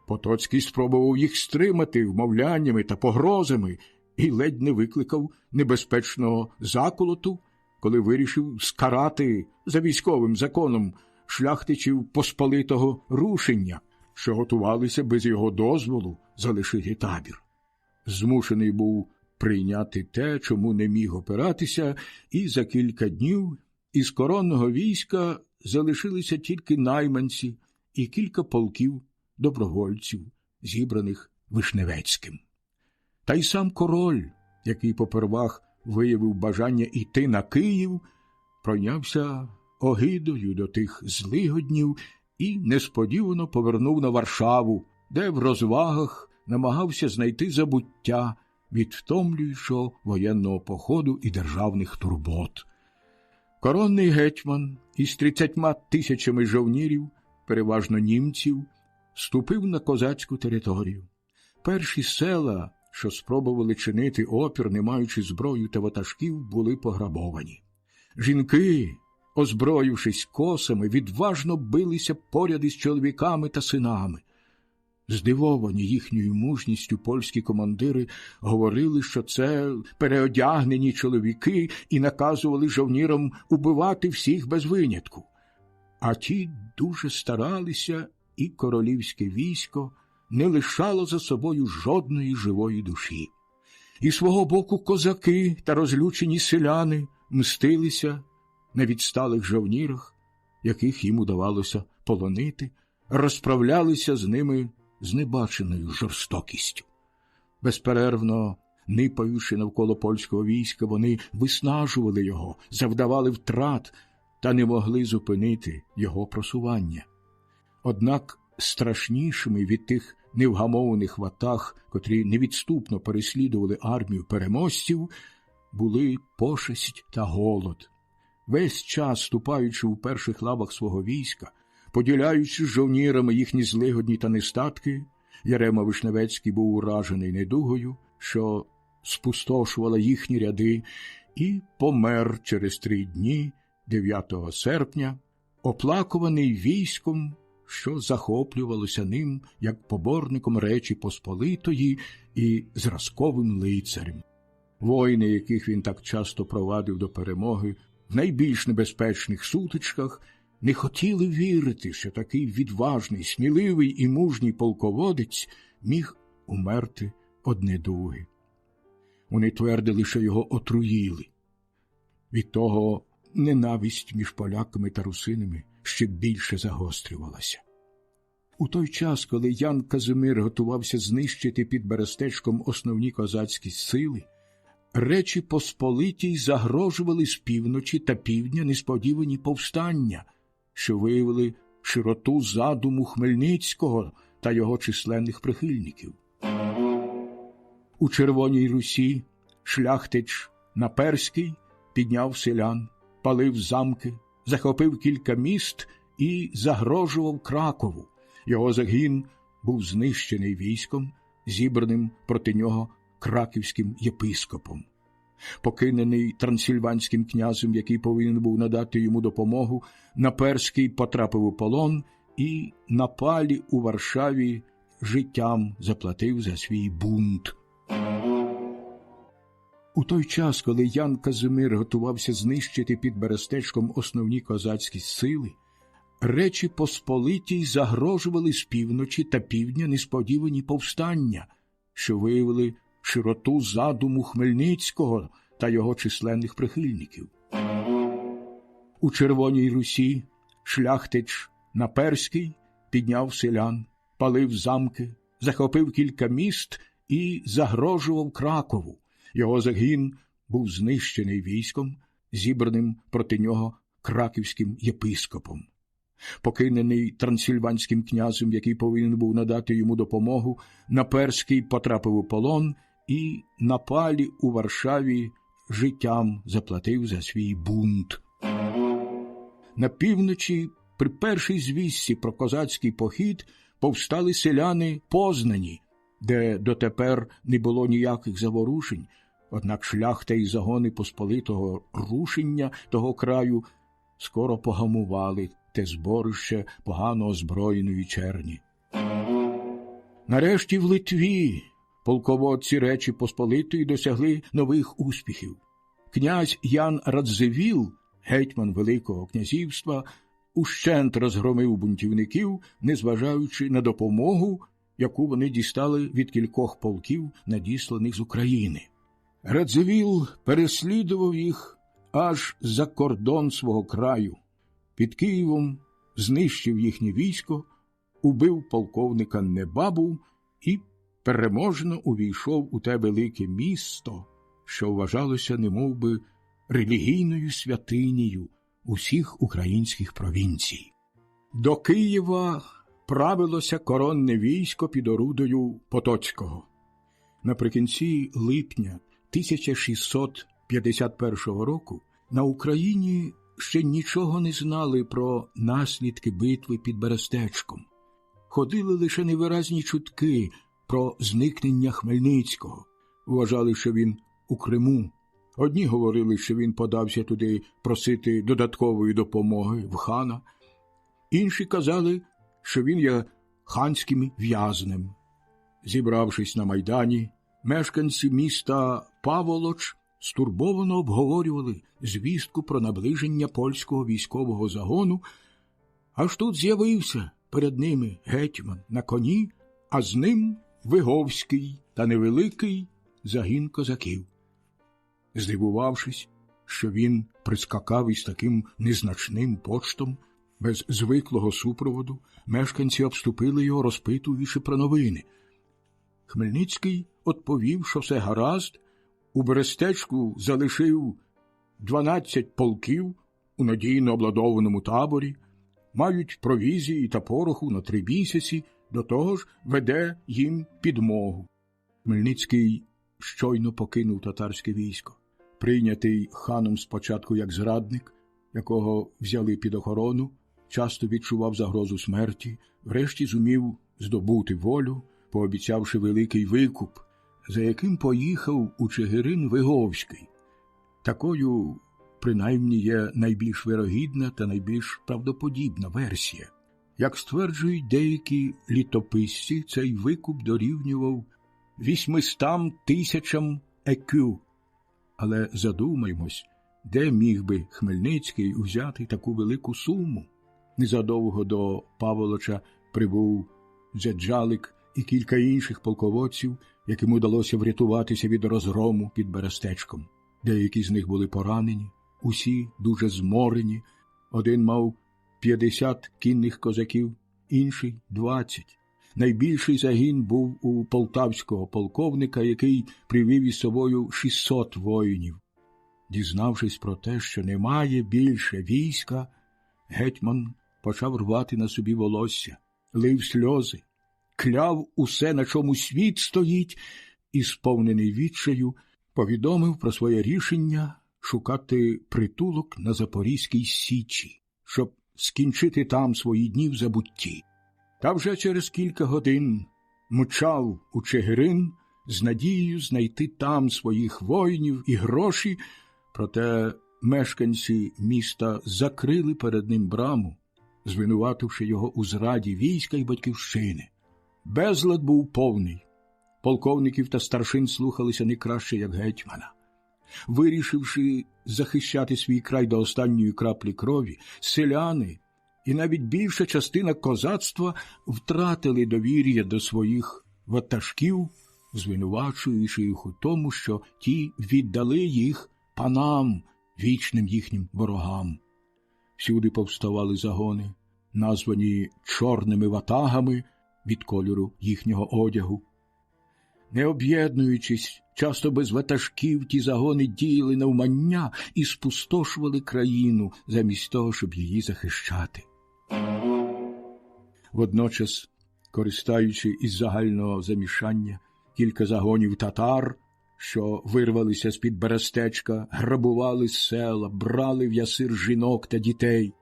Потоцький спробував їх стримати вмовляннями та погрозами і ледь не викликав небезпечного заколоту, коли вирішив скарати за військовим законом шляхтичів посполитого рушення, що готувалися без його дозволу залишити табір. Змушений був прийняти те, чому не міг опиратися, і за кілька днів із коронного війська залишилися тільки найманці і кілька полків добровольців, зібраних Вишневецьким. Та й сам король, який попервах виявив бажання йти на Київ, пройнявся огидою до тих злигоднів і несподівано повернув на Варшаву, де в розвагах намагався знайти забуття від втомлюючого воєнного походу і державних турбот. Коронний гетьман із 30 тисячами жовнірів, переважно німців, вступив на козацьку територію. Перші села, що спробували чинити опір, не маючи зброю та ватажків, були пограбовані. Жінки, озброївшись косами, відважно билися поряд із чоловіками та синами. Здивовані їхньою мужністю польські командири говорили, що це переодягнені чоловіки, і наказували жовнірам убивати всіх без винятку. А ті дуже старалися, і королівське військо не лишало за собою жодної живої душі. І свого боку козаки та розлючені селяни мстилися на відсталих жовнірах, яких їм удавалося полонити, розправлялися з ними з небаченою жорстокістю. Безперервно нипаючи навколо польського війська, вони виснажували його, завдавали втрат та не могли зупинити його просування. Однак страшнішими від тих невгамованих ватаг, котрі невідступно переслідували армію переможців, були пошесть та голод. Весь час, ступаючи у перших лавах свого війська, поділяючи з жовнірами їхні злигодні та нестатки, Ярема Вишневецький був уражений недугою, що спустошувала їхні ряди, і помер через 3 дні, 9 серпня, оплакуваний військом, що захоплювалося ним як поборником Речі Посполитої і зразковим лицарем. Воїни, яких він так часто провадив до перемоги, в найбільш небезпечних сутичках, не хотіли вірити, що такий відважний, сміливий і мужній полководець міг умерти од недуги. Вони твердили, що його отруїли. Від того ненависть між поляками та русинами ще більше загострювалася. У той час, коли Ян Казимир готувався знищити під Берестечком основні козацькі сили, Речі Посполитій загрожували з півночі та півдня несподівані повстання, що виявили широту задуму Хмельницького та його численних прихильників. У Червоній Русі шляхтич Наперський підняв селян, палив замки, захопив кілька міст і загрожував Кракову. Його загін був знищений військом, зібраним проти нього краківським єпископом. Покинений трансильванським князем, який повинен був надати йому допомогу, Наперський потрапив у полон і на палі у Варшаві життям заплатив за свій бунт. У той час, коли Ян Казимир готувався знищити під Берестечком основні козацькі сили, Речі Посполитій загрожували з півночі та півдня несподівані повстання, що виявили широту задуму Хмельницького та його численних прихильників. У Червоній Русі шляхтич Наперський підняв селян, палив замки, захопив кілька міст і загрожував Кракову. Його загін був знищений військом, зібраним проти нього краківським єпископом. Покинений трансильванським князем, який повинен був надати йому допомогу, Наперський потрапив у полон і на палі у Варшаві життям заплатив за свій бунт. На півночі, при першій звістці про козацький похід, повстали селяни Познані, де дотепер не було ніяких заворушень, однак шляхта і загони посполитого рушення того краю скоро погамували те зборище погано озброєної черні. Нарешті в Литві полководці Речі Посполитої досягли нових успіхів. Князь Ян Радзивіл, гетьман Великого князівства, ущент розгромив бунтівників, незважаючи на допомогу, яку вони дістали від кількох полків, надісланих з України. Радзивіл переслідував їх аж за кордон свого краю. Під Києвом знищив їхнє військо, убив полковника Небабу і переможно увійшов у те велике місто, що вважалося немовби релігійною святинею усіх українських провінцій. До Києва правилося коронне військо під орудою Потоцького. Наприкінці липня 1651 року на Україні ще нічого не знали про наслідки битви під Берестечком. Ходили лише невиразні чутки про зникнення Хмельницького. Вважали, що він у Криму. Одні говорили, що він подався туди просити додаткової допомоги в хана. Інші казали, що він є ханським в'язнем. Зібравшись на Майдані, мешканці міста Паволоч стурбовано обговорювали звістку про наближення польського військового загону, аж тут з'явився перед ними гетьман на коні, а з ним Виговський та невеликий загін козаків. Здивувавшись, що він прискакав із таким незначним почтом, без звиклого супроводу, мешканці обступили його, розпитуючи про новини. Хмельницький відповів, що все гаразд, у Берестечку залишив 12 полків у надійно обладованому таборі, мають провізії та пороху на 3 місяці, до того ж веде їм підмогу. Хмельницький щойно покинув татарське військо. Прийнятий ханом спочатку як зрадник, якого взяли під охорону, часто відчував загрозу смерті, врешті зумів здобути волю, пообіцявши великий викуп, за яким поїхав у Чигирин Виговський. Такою, принаймні, є найбільш вирогідна та найбільш правдоподібна версія. Як стверджують деякі літописці, цей викуп дорівнював 800 000 екю. Але задумаймось, де міг би Хмельницький взяти таку велику суму? Незадовго до Паволоча прибув Джеджалик і кілька інших полководців, яким удалося врятуватися від розгрому під Берестечком. Деякі з них були поранені, усі дуже зморені. Один мав 50 кінних козаків, інший – 20. Найбільший загін був у полтавського полковника, який привів із собою 600 воїнів. Дізнавшись про те, що немає більше війська, гетьман почав рвати на собі волосся, лив сльози, кляв усе, на чому світ стоїть, і, сповнений відчаю, повідомив про своє рішення шукати притулок на Запорізькій Січі, щоб скінчити там свої дні в забутті. Та вже через кілька годин мчав у Чигирин з надією знайти там своїх воїнів і гроші, проте мешканці міста закрили перед ним браму, звинувативши його у зраді війська й батьківщини. Безлад був повний. Полковників та старшин слухалися не краще, як гетьмана. Вирішивши захищати свій край до останньої краплі крові, селяни і навіть більша частина козацтва втратили довір'я до своїх ватажків, звинувачуючи їх у тому, що ті віддали їх панам, вічним їхнім ворогам. Всюди повставали загони, названі чорними ватагами від кольору їхнього одягу. Не об'єднуючись, часто без ватажків, ті загони діяли навмання і спустошували країну, замість того, щоб її захищати. Водночас, користаючи із загального замішання, кілька загонів татар, що вирвалися з-під Берестечка, грабували села, брали в ясир жінок та дітей.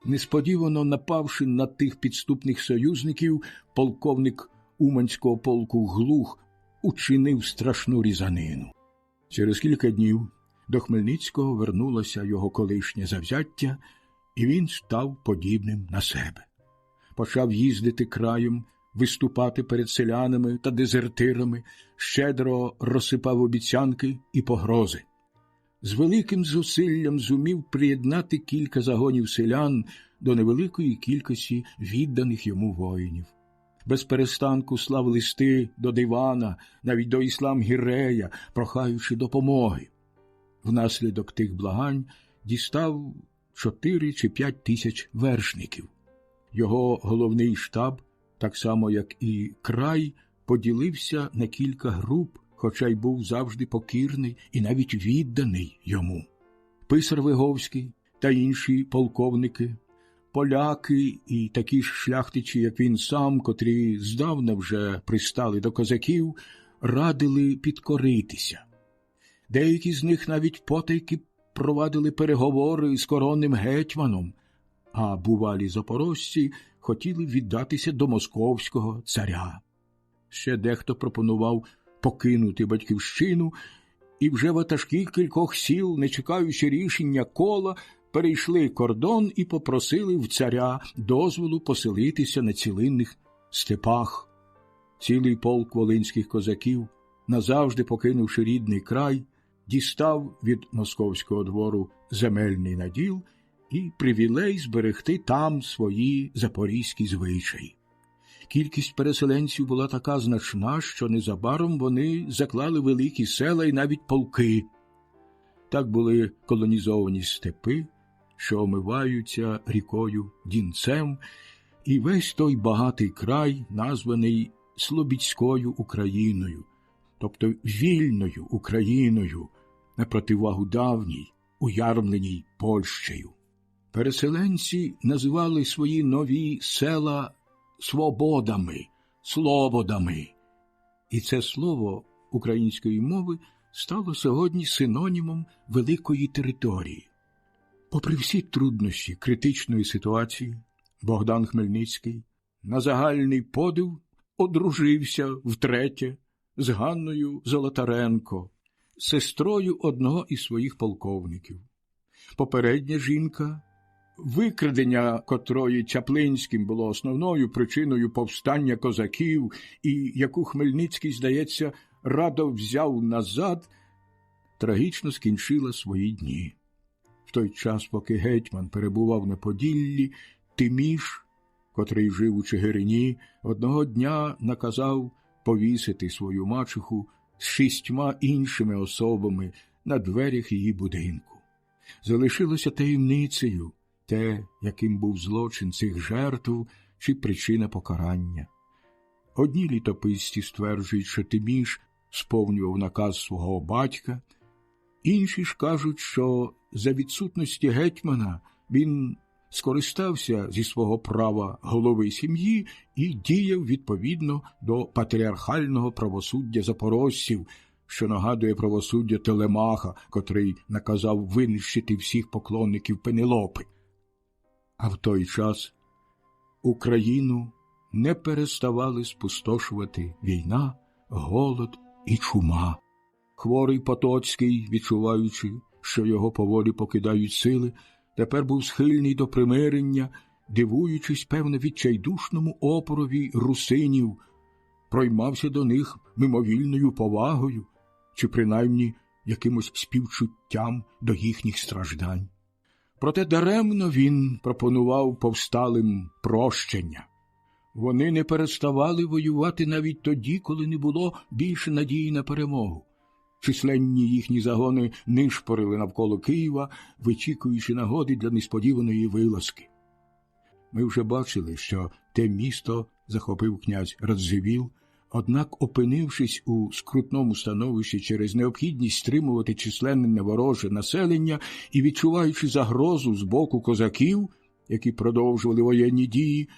Несподівано напавши на тих підступних союзників, полковник Уманського полку Глух учинив страшну різанину. Через кілька днів до Хмельницького вернулося його колишнє завзяття, і він став подібним на себе. Почав їздити краєм, виступати перед селянами та дезертирами, щедро розсипав обіцянки і погрози. З великим зусиллям зумів приєднати кілька загонів селян до невеликої кількості відданих йому воїнів. Без перестанку слав листи до дивана, навіть до Іслам-Гірея, прохаючи допомоги. Внаслідок тих благань дістав 4 чи 5 тисяч вершників. Його головний штаб, так само як і край, поділився на кілька груп, хоча й був завжди покірний і навіть відданий йому. Писар Виговський та інші полковники, поляки і такі ж шляхтичі, як він сам, котрі здавна вже пристали до козаків, радили підкоритися. Деякі з них навіть потайки провадили переговори з коронним гетьманом, а бувалі запорожці хотіли віддатися до московського царя. Ще дехто пропонував покинути батьківщину, і вже ватажки кількох сіл, не чекаючи рішення кола, перейшли кордон і попросили в царя дозволу поселитися на цілинних степах. Цілий полк волинських козаків, назавжди покинувши рідний край, дістав від московського двору земельний наділ і привілей зберегти там свої запорізькі звичаї. Кількість переселенців була така значна, що незабаром вони заклали великі села і навіть полки. Так були колонізовані степи, що омиваються рікою Дінцем, і весь той багатий край, названий Слобідською Україною, тобто вільною Україною, на противагу давній, уярмленій Польщею. Переселенці називали свої нові села свободами, слободами. І це слово української мови стало сьогодні синонімом великої території. Попри всі труднощі критичної ситуації, Богдан Хмельницький на загальний подив одружився втретє з Ганною Золотаренко, сестрою одного із своїх полковників. Попередня жінка, викрадення котрої Чаплинським було основною причиною повстання козаків і яку Хмельницький, здається, радо взяв назад, трагічно скінчила свої дні. В той час, поки гетьман перебував на Поділлі, Тиміш, котрий жив у Чигирині, одного дня наказав повісити свою мачуху з 6 іншими особами на дверях її будинку. Залишилося таємницею те, яким був злочин цих жертв чи причина покарання. Одні літописці стверджують, що Тиміш сповнював наказ свого батька, інші ж кажуть, що за відсутності гетьмана він скористався зі свого права голови сім'ї і діяв відповідно до патріархального правосуддя запорожців, що нагадує правосуддя Телемаха, котрий наказав винищити всіх поклонників Пенелопи. А в той час Україну не переставали спустошувати війна, голод і чума. Хворий Потоцький, відчуваючи, що його поволі покидають сили, тепер був схильний до примирення, дивуючись, певно, відчайдушному опорові русинів, проймався до них мимовільною повагою чи принаймні якимось співчуттям до їхніх страждань. Проте даремно він пропонував повсталим прощення. Вони не переставали воювати навіть тоді, коли не було більше надії на перемогу. Численні їхні загони нишпорили навколо Києва, вичікуючи нагоди для несподіваної вилазки. Ми вже бачили, що те місто захопив князь Радзивіл, однак, опинившись у скрутному становищі через необхідність стримувати численне вороже населення і відчуваючи загрозу з боку козаків, які продовжували воєнні дії,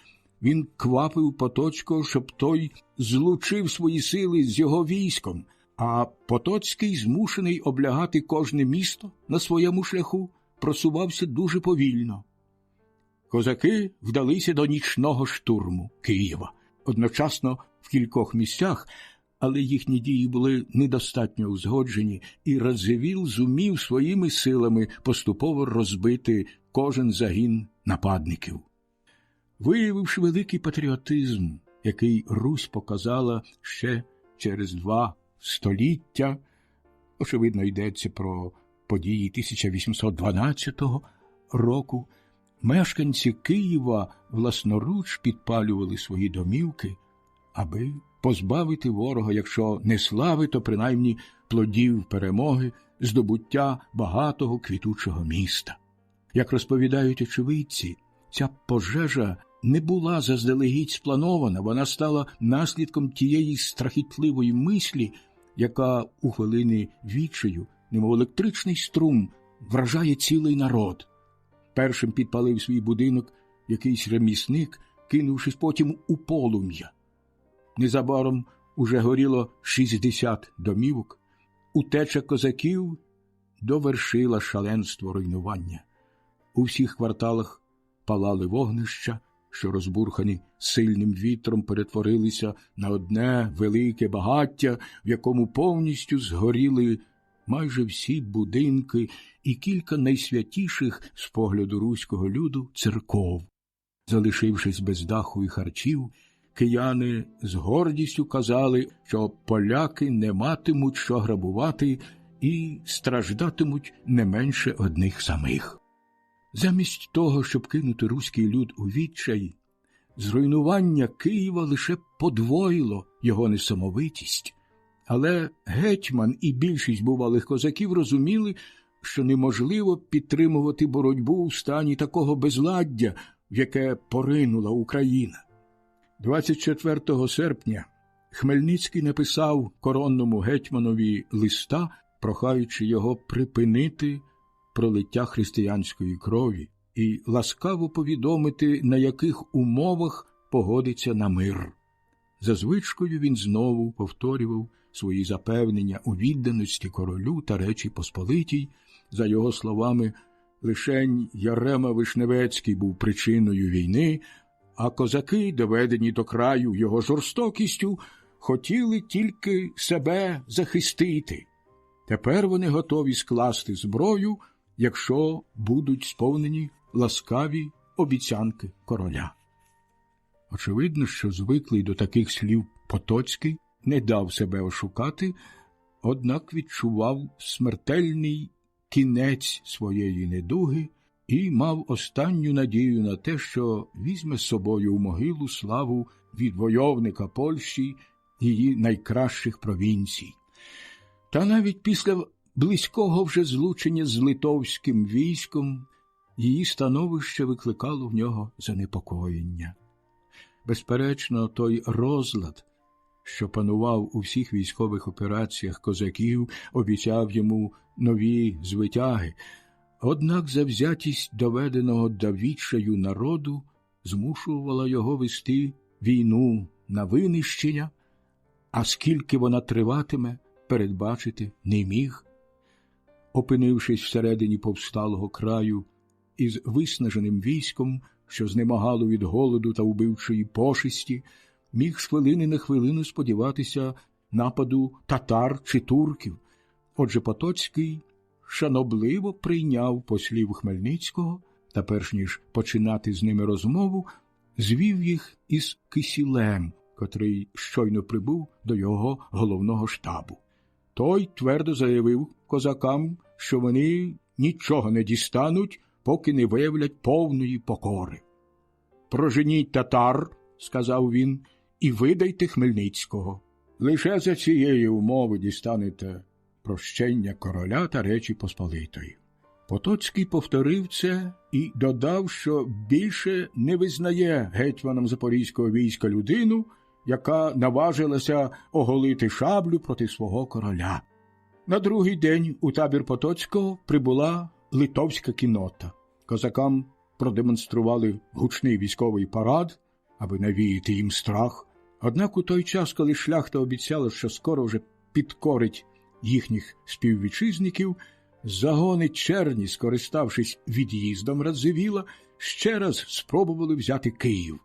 він квапив Потоцького, щоб той злучив свої сили з його військом, а Потоцький, змушений облягати кожне місто на своєму шляху, просувався дуже повільно. Козаки вдалися до нічного штурму Києва, одночасно в кількох місцях, але їхні дії були недостатньо узгоджені, і Радзивіл зумів своїми силами поступово розбити кожен загін нападників. Виявивши великий патріотизм, який Русь показала ще через 2 століття, очевидно, йдеться про події 1812 року, мешканці Києва власноруч підпалювали свої домівки, аби позбавити ворога, якщо не слави, то принаймні плодів перемоги, здобуття багатого квітучого міста. Як розповідають очевидці, ця пожежа не була заздалегідь спланована, вона стала наслідком тієї страхітливої мислі, яка у хвилини відчаю, немов електричний струм, вражає цілий народ. Першим підпалив свій будинок якийсь ремісник, кинувшись потім у полум'я. Незабаром уже горіло 60 домівок, утеча козаків довершила шаленство руйнування. У всіх кварталах палали вогнища, що, розбурхані сильним вітром, перетворилися на одне велике багаття, в якому повністю згоріли майже всі будинки і кілька найсвятіших з погляду руського люду церков. Залишившись без даху і харчів, кияни з гордістю казали, що поляки не матимуть що грабувати і страждатимуть не менше одних самих. Замість того, щоб кинути руський люд у відчай, зруйнування Києва лише подвоїло його несамовитість. Але гетьман і більшість бувалих козаків розуміли, що неможливо підтримувати боротьбу в стані такого безладдя, в яке поринула Україна. 24 серпня Хмельницький написав коронному гетьманові листа, прохаючи його припинити пролиття християнської крові і ласкаво повідомити, на яких умовах погодиться на мир. За звичкою він знову повторював свої запевнення у відданості королю та Речі Посполитій. За його словами, лишень Ярема Вишневецький був причиною війни, а козаки, доведені до краю його жорстокістю, хотіли тільки себе захистити. Тепер вони готові скласти зброю, якщо будуть сповнені ласкаві обіцянки короля. Очевидно, що звиклий до таких слів Потоцький не дав себе ошукати, однак відчував смертельний кінець своєї недуги і мав останню надію на те, що візьме з собою у могилу славу відвойовника Польщі, її найкращих провінцій. Та навіть після близького вже злучення з литовським військом її становище викликало в нього занепокоєння. Безперечно, той розлад, що панував у всіх військових операціях козаків, обіцяв йому нові звитяги. Однак завзятість доведеного до відчаю народу змушувала його вести війну на винищення, а скільки вона триватиме, передбачити не міг. Опинившись всередині повсталого краю із виснаженим військом, що знемагало від голоду та вбивчої пошесті, міг з хвилини на хвилину сподіватися нападу татар чи турків. Отже, Потоцький шанобливо прийняв послів Хмельницького та, перш ніж починати з ними розмову, звів їх із Кисілем, котрий щойно прибув до його головного штабу. Той твердо заявив козакам, що вони нічого не дістануть, поки не виявлять повної покори. «Проженіть татар», – сказав він, – «і видайте Хмельницького. Лише за цієї умови дістанете прощення короля та Речі Посполитої». Потоцький повторив це і додав, що більше не визнає гетьманом запорізького війська людину, яка наважилася оголити шаблю проти свого короля. На другий день у табір Потоцького прибула литовська кіннота. Козакам продемонстрували гучний військовий парад, аби навіяти їм страх. Однак у той час, коли шляхта обіцяла, що скоро вже підкорить їхніх співвітчизників, загони черні, скориставшись від'їздом Радзивіла, ще раз спробували взяти Київ.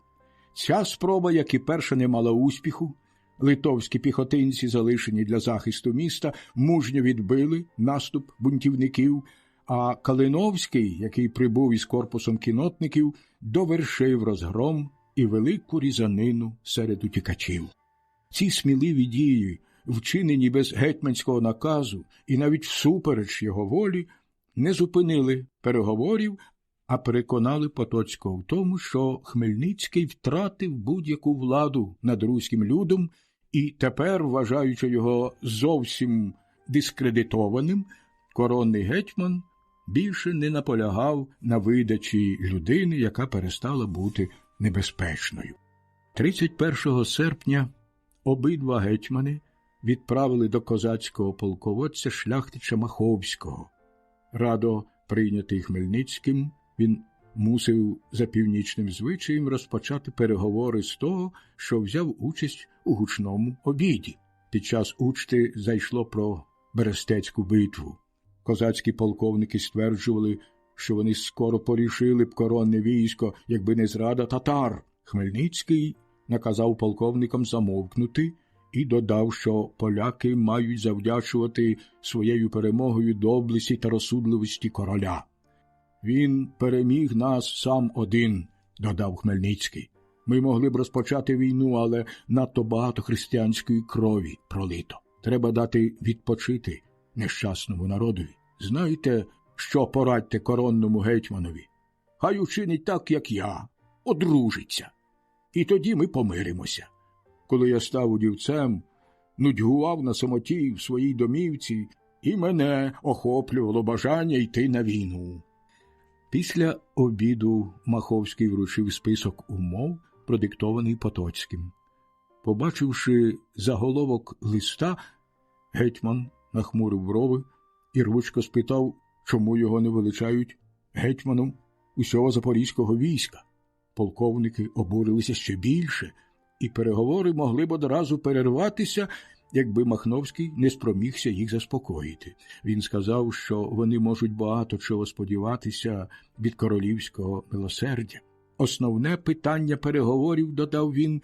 Ця спроба, як і перша, не мала успіху. Литовські піхотинці, залишені для захисту міста, мужньо відбили наступ бунтівників, а Калиновський, який прибув із корпусом кіннотників, довершив розгром і велику різанину серед утікачів. Ці сміливі дії, вчинені без гетьманського наказу і навіть всупереч його волі, не зупинили переговорів, а переконали Потоцького в тому, що Хмельницький втратив будь-яку владу над руським людом і тепер, вважаючи його зовсім дискредитованим, коронний гетьман більше не наполягав на видачі людини, яка перестала бути небезпечною. 31 серпня обидва гетьмани відправили до козацького полководця шляхтича Маховського. Радо прийнятий Хмельницьким, він мусив за північним звичаєм розпочати переговори з того, що взяв участь у гучному обіді. Під час учти зайшло про Берестецьку битву. Козацькі полковники стверджували, що вони скоро порішили б коронне військо, якби не зрада татар. Хмельницький наказав полковникам замовкнути і додав, що поляки мають завдячувати своєю перемогою доблесті та розсудливості короля. «Він переміг нас сам один», – додав Хмельницький. «Ми могли б розпочати війну, але надто багато християнської крові пролито. Треба дати відпочити нещасному народові. Знаєте, що порадьте коронному гетьманові? Хай учинить так, як я, одружиться. І тоді ми помиримося». Коли я став удівцем, нудьгував на самоті в своїй домівці, і мене охоплювало бажання йти на війну. Після обіду Маховський вручив список умов, продиктований Потоцьким. Побачивши заголовок листа, гетьман нахмурив брови і рвучко спитав, чому його не величають гетьманом усього запорізького війська. Полковники обурилися ще більше, і переговори могли б одразу перерватися, якби Махновський не спромігся їх заспокоїти. Він сказав, що вони можуть багато чого сподіватися від королівського милосердя. Основне питання переговорів, додав він,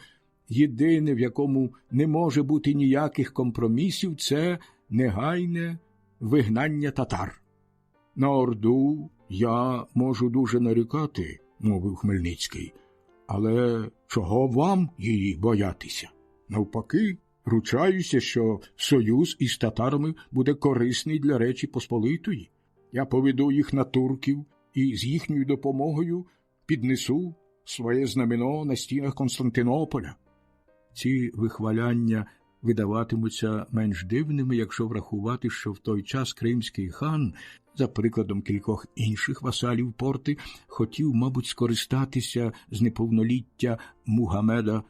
єдине, в якому не може бути ніяких компромісів, це негайне вигнання татар. «На Орду я можу дуже нарікати», – мовив Хмельницький, «але чого вам її боятися? Навпаки, ручаюся, що союз із татарами буде корисний для Речі Посполитої. Я поведу їх на турків і з їхньою допомогою піднесу своє знамено на стінах Константинополя». Ці вихваляння видаватимуться менш дивними, якщо врахувати, що в той час кримський хан, за прикладом кількох інших васалів порти, хотів, мабуть, скористатися з неповноліття Мухаммеда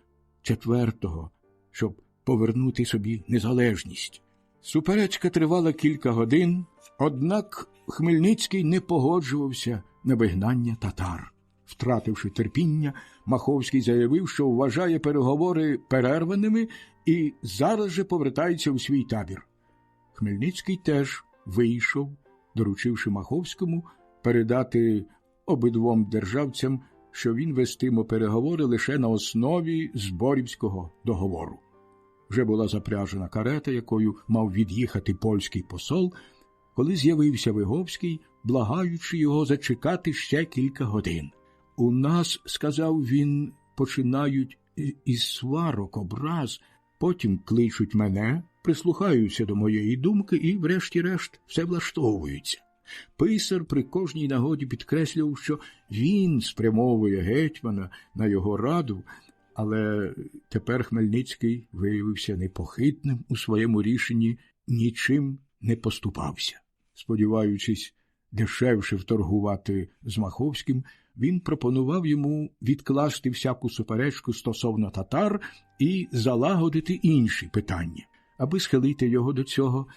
IV, щоб повернути собі незалежність. Суперечка тривала кілька годин, однак Хмельницький не погоджувався на вигнання татар. Втративши терпіння, Маховський заявив, що вважає переговори перерваними і зараз же повертається у свій табір. Хмельницький теж вийшов, доручивши Маховському передати обидвом державцям, що він вестиме переговори лише на основі Зборівського договору. Вже була запряжена карета, якою мав від'їхати польський посол, коли з'явився Виговський, благаючи його зачекати ще кілька годин. «У нас, – сказав він, – починають із сварок, образ, потім кличуть мене, прислухаються до моєї думки і, врешті-решт, все влаштовується». Писар при кожній нагоді підкреслював, що він спрямовує гетьмана на його раду, але тепер Хмельницький виявився непохитним у своєму рішенні, нічим не поступався. Сподіваючись дешевше вторгувати з Маховським, він пропонував йому відкласти всяку суперечку стосовно татар і залагодити інші питання. Аби схилити його до цього,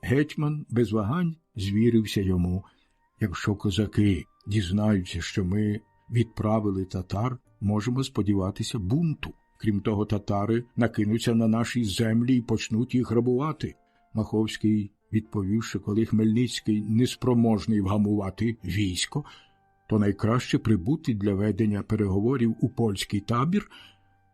гетьман без вагань звірився йому: «Якщо козаки дізнаються, що ми відправили татар, можемо сподіватися бунту. Крім того, татари накинуться на наші землі і почнуть їх грабувати». Маховський відповів, що коли Хмельницький неспроможний вгамувати військо, то найкраще прибути для ведення переговорів у польський табір.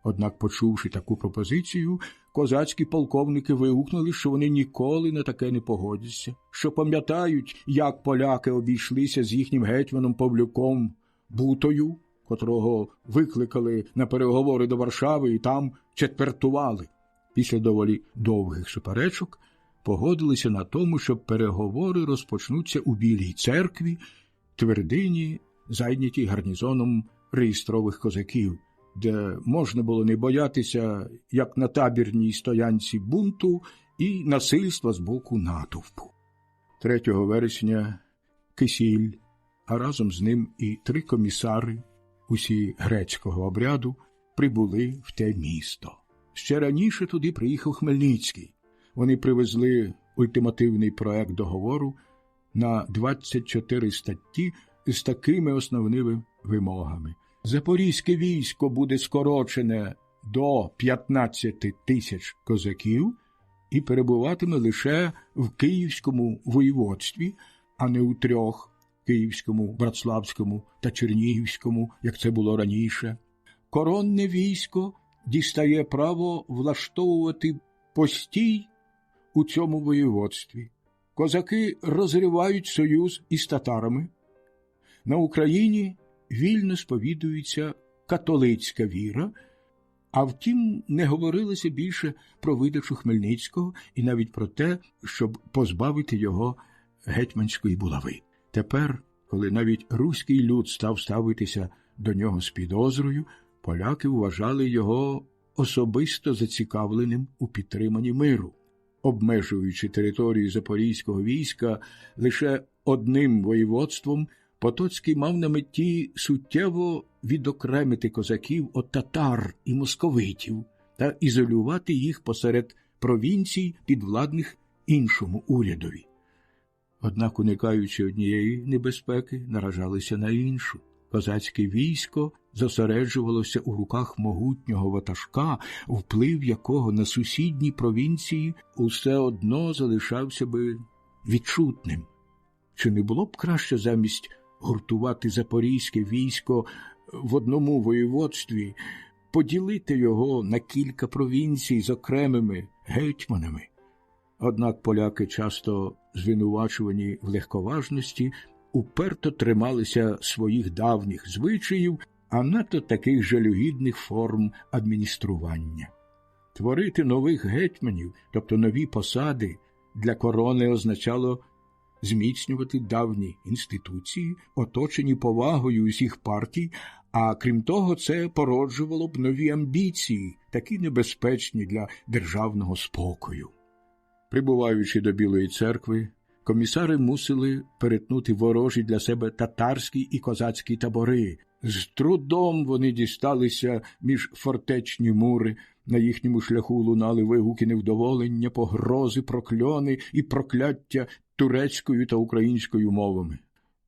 Однак, почувши таку пропозицію, козацькі полковники вигукнули, що вони ніколи на таке не погодяться, що пам'ятають, як поляки обійшлися з їхнім гетьманом Павлюком Бутою, котрого викликали на переговори до Варшави і там четвертували. Після доволі довгих суперечок погодилися на тому, що переговори розпочнуться у Білій церкві, твердині, зайнятій гарнізоном реєстрових козаків, де можна було не боятися, як на табірній стоянці, бунту і насильства з боку натовпу. 3 вересня Кисіль, а разом з ним і 3 комісари, усі грецького обряду, прибули в те місто. Ще раніше туди приїхав Хмельницький. Вони привезли ультимативний проект договору на 24 статті з такими основними вимогами. Запорізьке військо буде скорочене до 15 тисяч козаків і перебуватиме лише в Київському воєводстві, а не у трьох – Київському, Братславському та Чернігівському, як це було раніше. Коронне військо дістає право влаштовувати постій у цьому воєводстві. Козаки розривають союз із татарами. На Україні вільно сповідується католицька віра, а втім не говорилося більше про видачу Хмельницького і навіть про те, щоб позбавити його гетьманської булави. Тепер, коли навіть руський люд став ставитися до нього з підозрою, поляки вважали його особисто зацікавленим у підтриманні миру. Обмежуючи територію запорізького війська лише одним воєводством, Потоцький мав на меті суттєво відокремити козаків від татар і московитів та ізолювати їх посеред провінцій, підвладних іншому урядові. Однак, уникаючи однієї небезпеки, наражалися на іншу. Козацьке військо зосереджувалося у руках могутнього ватажка, вплив якого на сусідні провінції усе одно залишався би відчутним. Чи не було б краще замість гуртувати запорізьке військо в одному воєводстві, поділити його на кілька провінцій з окремими гетьманами? Однак поляки, часто звинувачувані в легковажності, уперто трималися своїх давніх звичаїв, а надто таких жалюгідних форм адміністрування. Творити нових гетьманів, тобто нові посади, для корони означало зміцнювати давні інституції, оточені повагою усіх партій, а крім того, це породжувало б нові амбіції, такі небезпечні для державного спокою. Прибуваючи до Білої церкви, комісари мусили перетнути ворожі для себе татарські і козацькі табори. З трудом вони дісталися між фортечні мури. На їхньому шляху лунали вигуки невдоволення, погрози, прокльони і прокляття турецькою та українською мовами.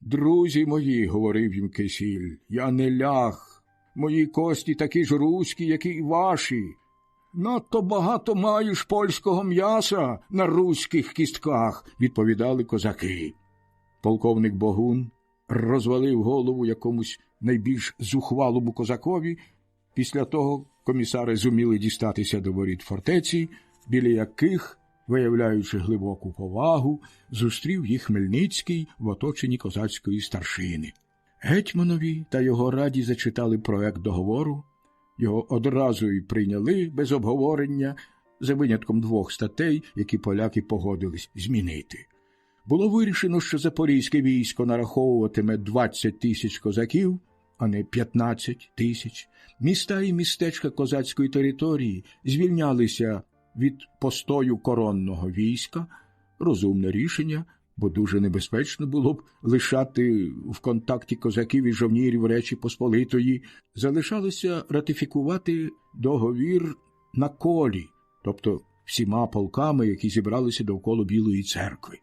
«Друзі мої», – говорив їм Кисіль, – «я не ляг. Мої кості такі ж руські, як і ваші. Надто багато маєш польського м'яса на руських кістках», – відповідали козаки. Полковник Богун розвалив голову якомусь найбільш зухвалому козакові. Після того комісари зуміли дістатися до воріт фортеці, біля яких, виявляючи глибоку повагу, зустрів їх Хмельницький в оточенні козацької старшини. Гетьманові та його раді зачитали проект договору. Його одразу й прийняли без обговорення, за винятком 2 статей, які поляки погодились змінити. Було вирішено, що запорізьке військо нараховуватиме 20 тисяч козаків, а не 15 тисяч. Міста і містечка козацької території звільнялися від постою коронного війська. Розумне рішення, бо дуже небезпечно було б лишати в контакті козаків і жовнірів Речі Посполитої. Залишалося ратифікувати договір на колі, тобто всіма полками, які зібралися довкола Білої церкви.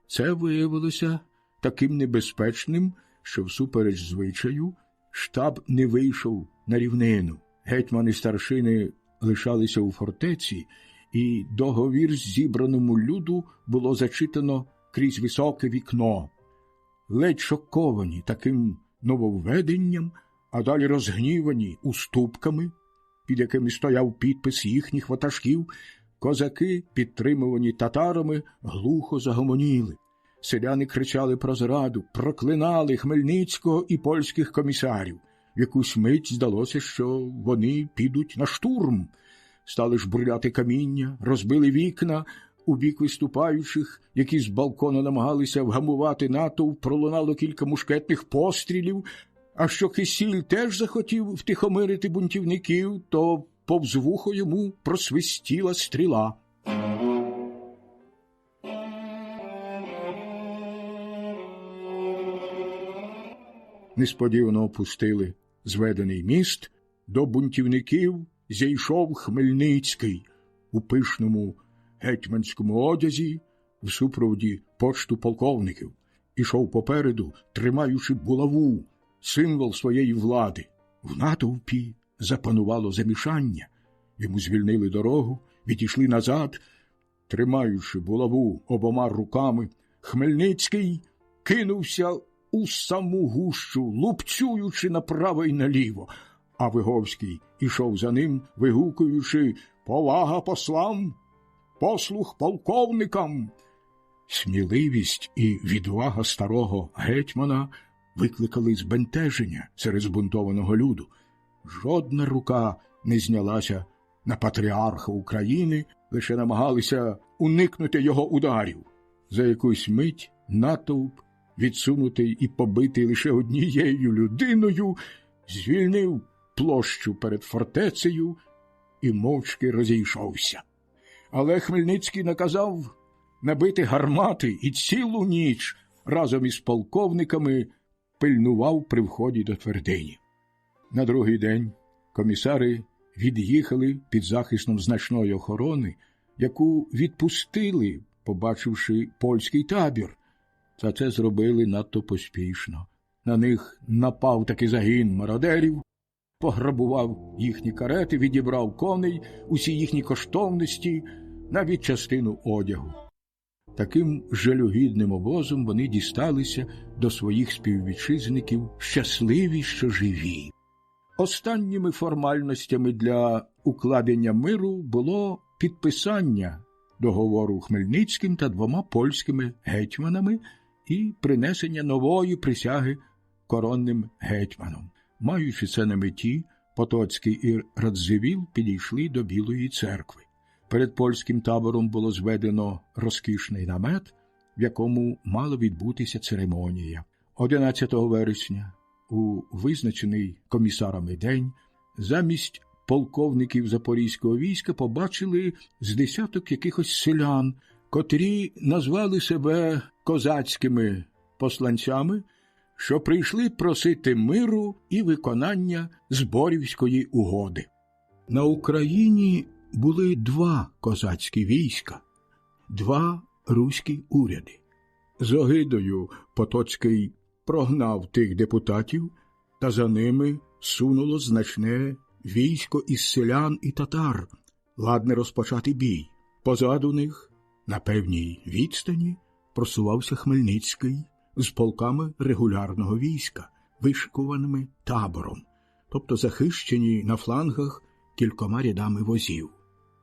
Це виявилося таким небезпечним, що всупереч звичаю штаб не вийшов на рівнину. Гетьмани старшини лишалися у фортеці, і договір з зібраному люду було зачитано крізь високе вікно. Ледь шоковані таким нововведенням, а далі розгнівані уступками, під якими стояв підпис їхніх ватажків, козаки, підтримувані татарами, глухо загомоніли. Селяни кричали про зраду, проклинали Хмельницького і польських комісарів. В якусь мить здалося, що вони підуть на штурм. Стали жбурляти каміння, розбили вікна. У бік виступаючих, які з балкона намагалися вгамувати натовп, пролунало кілька мушкетних пострілів. А що Кисіль теж захотів втихомирити бунтівників, то повз вухо йому просвистіла стріла. Несподівано опустили зведений міст. До бунтівників зійшов Хмельницький у пишному гетьманському одязі в супроводі почту полковників. ішов попереду, тримаючи булаву, символ своєї влади. В натовпі запанувало замішання. Йому звільнили дорогу, відійшли назад. Тримаючи булаву обома руками, Хмельницький кинувся у саму гущу, лупцюючи направо й наліво, а Виговський ішов за ним, вигукуючи «Повага послам! Послух полковникам!». Сміливість і відвага старого гетьмана викликали збентеження серед збунтованого люду. Жодна рука не знялася на патріарха України, лише намагалися уникнути його ударів. За якусь мить натовп, відсунутий і побитий лише однією людиною, звільнив площу перед фортецею і мовчки розійшовся. Але Хмельницький наказав набити гармати і цілу ніч разом із полковниками пильнував при вході до твердині. На другий день комісари від'їхали під захистом значної охорони, яку відпустили, побачивши польський табір. Та це зробили надто поспішно. На них напав таки загін мародерів, пограбував їхні карети, відібрав коней, усі їхні коштовності, навіть частину одягу. Таким жалюгідним обозом вони дісталися до своїх співвітчизників, щасливі, що живі. Останніми формальностями для укладення миру було підписання договору Хмельницьким та двома польськими гетьманами і принесення нової присяги коронним гетьманам. Маючи це на меті, Потоцький і Радзивіл підійшли до Білої церкви. Перед польським табором було зведено розкішний намет, в якому мала відбутися церемонія. 11 вересня, у визначений комісарами день, замість полковників Запорізького війська побачили з десяток якихось селян, котрі назвали себе козацькими посланцями, що прийшли просити миру і виконання Зборівської угоди. На Україні були два козацькі війська, два руські уряди. З огидою Потоцький прогнав тих депутатів, та за ними сунуло значне військо із селян і татар, ладне розпочати бій. Позаду них, на певній відстані, просувався Хмельницький з полками регулярного війська, вишикуваними табором, тобто захищені на флангах кількома рядами возів.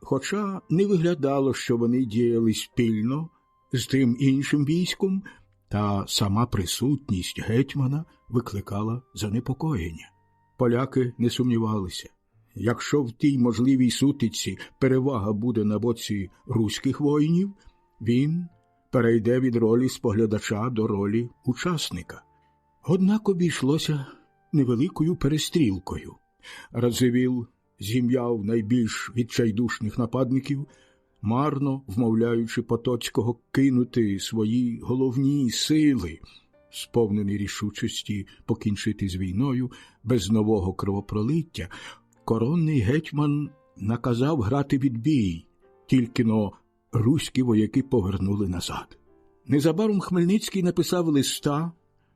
Хоча не виглядало, що вони діяли спільно з тим іншим військом, та сама присутність гетьмана викликала занепокоєння. Поляки не сумнівалися. Якщо в тій можливій сутичці перевага буде на боці руських воїнів, він перейде від ролі споглядача до ролі учасника. Однак обійшлося невеликою перестрілкою. Радзивіл зім'яв найбільш відчайдушних нападників, марно вмовляючи Потоцького кинути свої головні сили, сповнений рішучості покінчити з війною без нового кровопролиття. Коронний гетьман наказав грати відбій, тільки-но руські вояки повернули назад. Незабаром Хмельницький написав листа,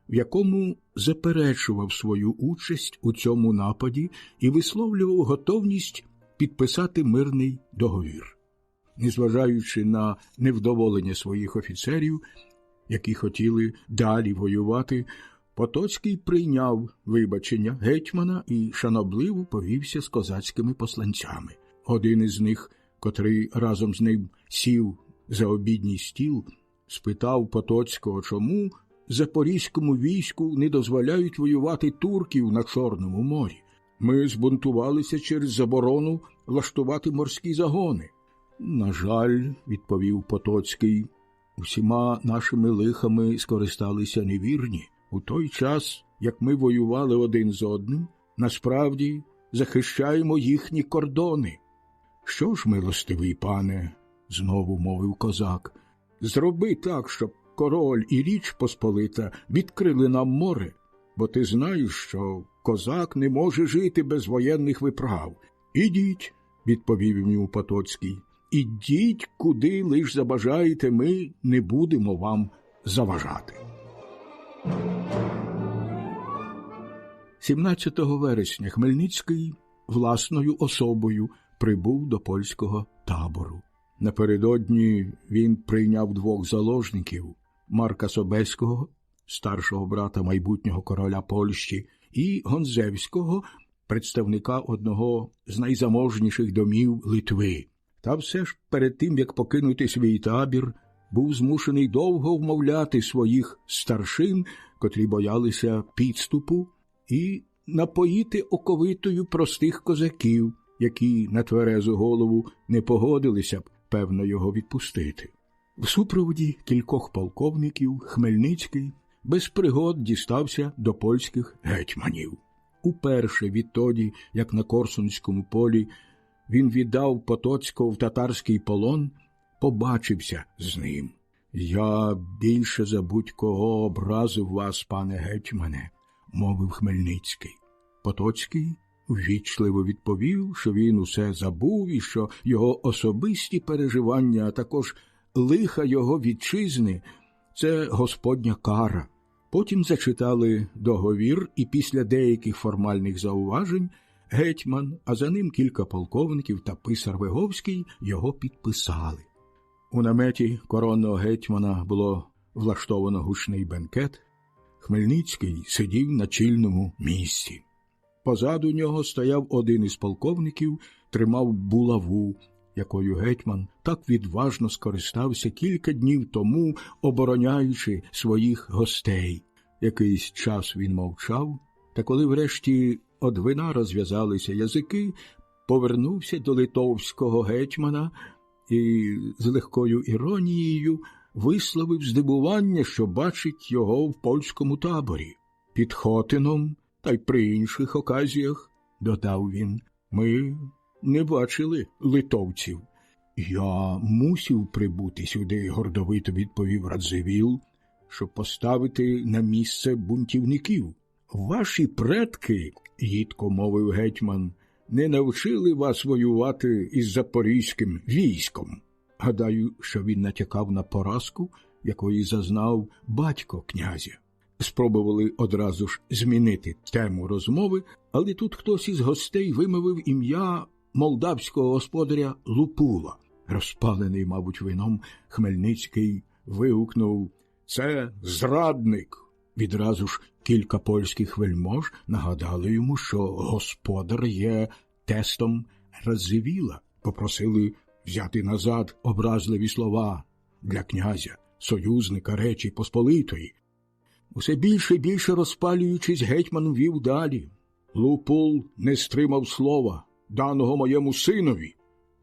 в якому заперечував свою участь у цьому нападі і висловлював готовність підписати мирний договір. Незважаючи на невдоволення своїх офіцерів, які хотіли далі воювати, Потоцький прийняв вибачення гетьмана і шанобливо повівся з козацькими посланцями. Один із них, котрий разом з ним сів за обідній стіл, спитав Потоцького, чому запорізькому війську не дозволяють воювати турків на Чорному морі. Ми збунтувалися через заборону влаштувати морські загони. На жаль, відповів Потоцький, усіма нашими лихами скористалися невірні. У той час, як ми воювали один з одним, насправді захищаємо їхні кордони. Що ж, милостивий пане, знову мовив козак, зроби так, щоб король і Річ Посполита відкрили нам море, бо ти знаєш, що козак не може жити без воєнних виправ. Ідіть, відповів йому Потоцький, ідіть, куди лиш забажаєте, ми не будемо вам заважати. 17 вересня Хмельницький власною особою прибув до польського табору. Напередодні він прийняв 2 заложників – Марка Собеського, старшого брата майбутнього короля Польщі, і Гонзевського, представника одного з найзаможніших домів Литви. Та все ж перед тим, як покинути свій табір, був змушений довго вмовляти своїх старшин, котрі боялися підступу, і напоїти оковитою простих козаків, які на тверезу голову не погодилися б, певно, його відпустити. В супроводі кількох полковників Хмельницький без пригод дістався до польських гетьманів. Уперше відтоді, як на Корсунському полі він віддав Потоцького в татарський полон, побачився з ним. «Я більше за будь-кого образив вас, пане гетьмане», – мовив Хмельницький. Потоцький ввічливо відповів, що він усе забув і що його особисті переживання, а також лиха його вітчизни – це Господня кара. Потім зачитали договір, і після деяких формальних зауважень гетьман, а за ним кілька полковників та писар Виговський його підписали. У наметі коронного гетьмана було влаштовано гучний бенкет. Хмельницький сидів на чільному місці. Позаду нього стояв один із полковників, тримав булаву, якою гетьман так відважно скористався кілька днів тому, обороняючи своїх гостей. Якийсь час він мовчав, та коли врешті од вина розв'язалися язики, повернувся до литовського гетьмана і з легкою іронією висловив здивування, що бачить його в польському таборі. «Під Хотином та й при інших оказіях, – додав він, – ми не бачили литовців». «Я мусив прибути сюди, – гордовито відповів Радзивіл, – щоб поставити на місце бунтівників. Ваші предки, – їдко мовив гетьман, – не навчили вас воювати із запорізьким військом». Гадаю, що він натякав на поразку, якої зазнав батько князя. Спробували одразу ж змінити тему розмови, але тут хтось із гостей вимовив ім'я молдавського господаря Лупула. Розпалений, мабуть, вином, Хмельницький вигукнув: «Це зрадник!» Відразу ж кілька польських вельмож нагадали йому, що господар є тестом Радзивіла. Попросили взяти назад образливі слова для князя, союзника Речі Посполитої. Усе більше і більше розпалюючись, гетьман вів далі. «Лупул не стримав слова, даного моєму синові.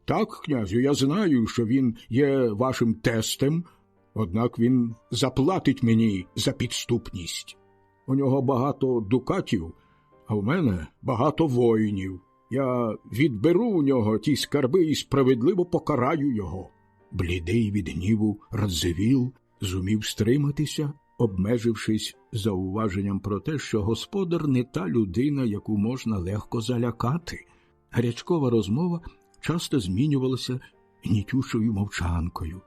Так, князю, я знаю, що він є вашим тестем, однак він заплатить мені за підступність. У нього багато дукатів, а в мене багато воїнів. Я відберу у нього ті скарби і справедливо покараю його». Блідий від гніву Радзивіл зумів стриматися, обмежившись зауваженням про те, що господар не та людина, яку можна легко залякати. Гарячкова розмова часто змінювалася гнітючою мовчанкою.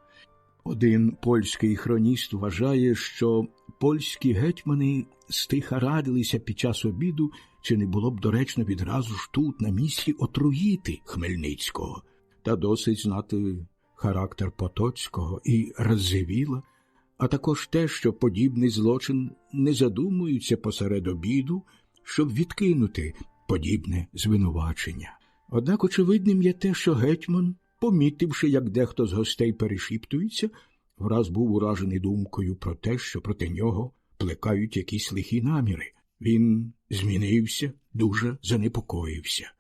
Один польський хроніст вважає, що польські гетьмани стиха радилися під час обіду, чи не було б доречно відразу ж тут, на місці, отруїти Хмельницького. Та досить знати характер Потоцького і Радзивіла, а також те, що подібний злочин не задумується посеред обіду, щоб відкинути подібне звинувачення. Однак очевидним є те, що гетьман, помітивши, як дехто з гостей перешіптується, враз був уражений думкою про те, що проти нього плекають якісь лихі наміри. Він змінився, дуже занепокоївся.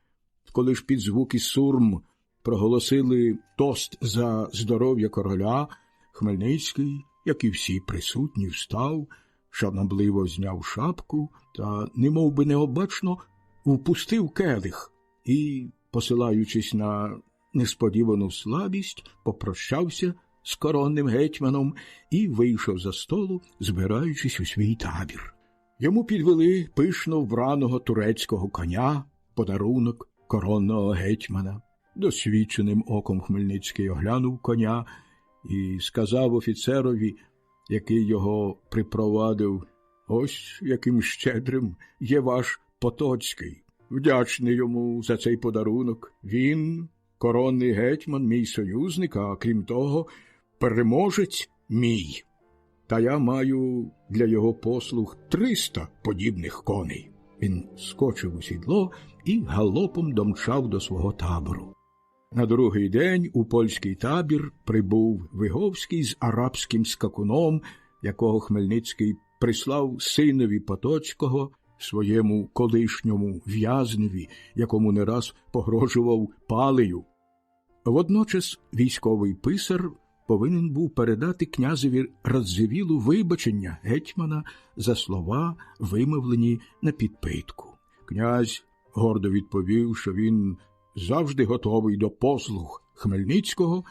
Коли ж під звуки сурм проголосили тост за здоров'я короля, Хмельницький, як і всі присутні, встав, шанобливо зняв шапку та, немов би необачно, впустив келих і, посилаючись на несподівану слабість, попрощався з коронним гетьманом і вийшов за столу, збираючись у свій табір. Йому підвели пишно вбраного турецького коня, подарунок коронного гетьмана. Досвідченим оком Хмельницький оглянув коня і сказав офіцерові, який його припровадив: «Ось яким щедрим є ваш Потоцький, вдячний йому за цей подарунок. Він коронний гетьман, мій союзник, а крім того, переможець мій. Та я маю для його послуг 300 подібних коней. Він скочив у сідло і галопом домчав до свого табору. На другий день у польський табір прибув Виговський з арабським скакуном, якого Хмельницький прислав синові Потоцького, своєму колишньому в'язневі, якому не раз погрожував палею. Водночас військовий писар повинен був передати князеві Радзивілу вибачення гетьмана за слова, вимовлені на підпитку. Князь гордо відповів, що він завжди готовий до послуг Хмельницького,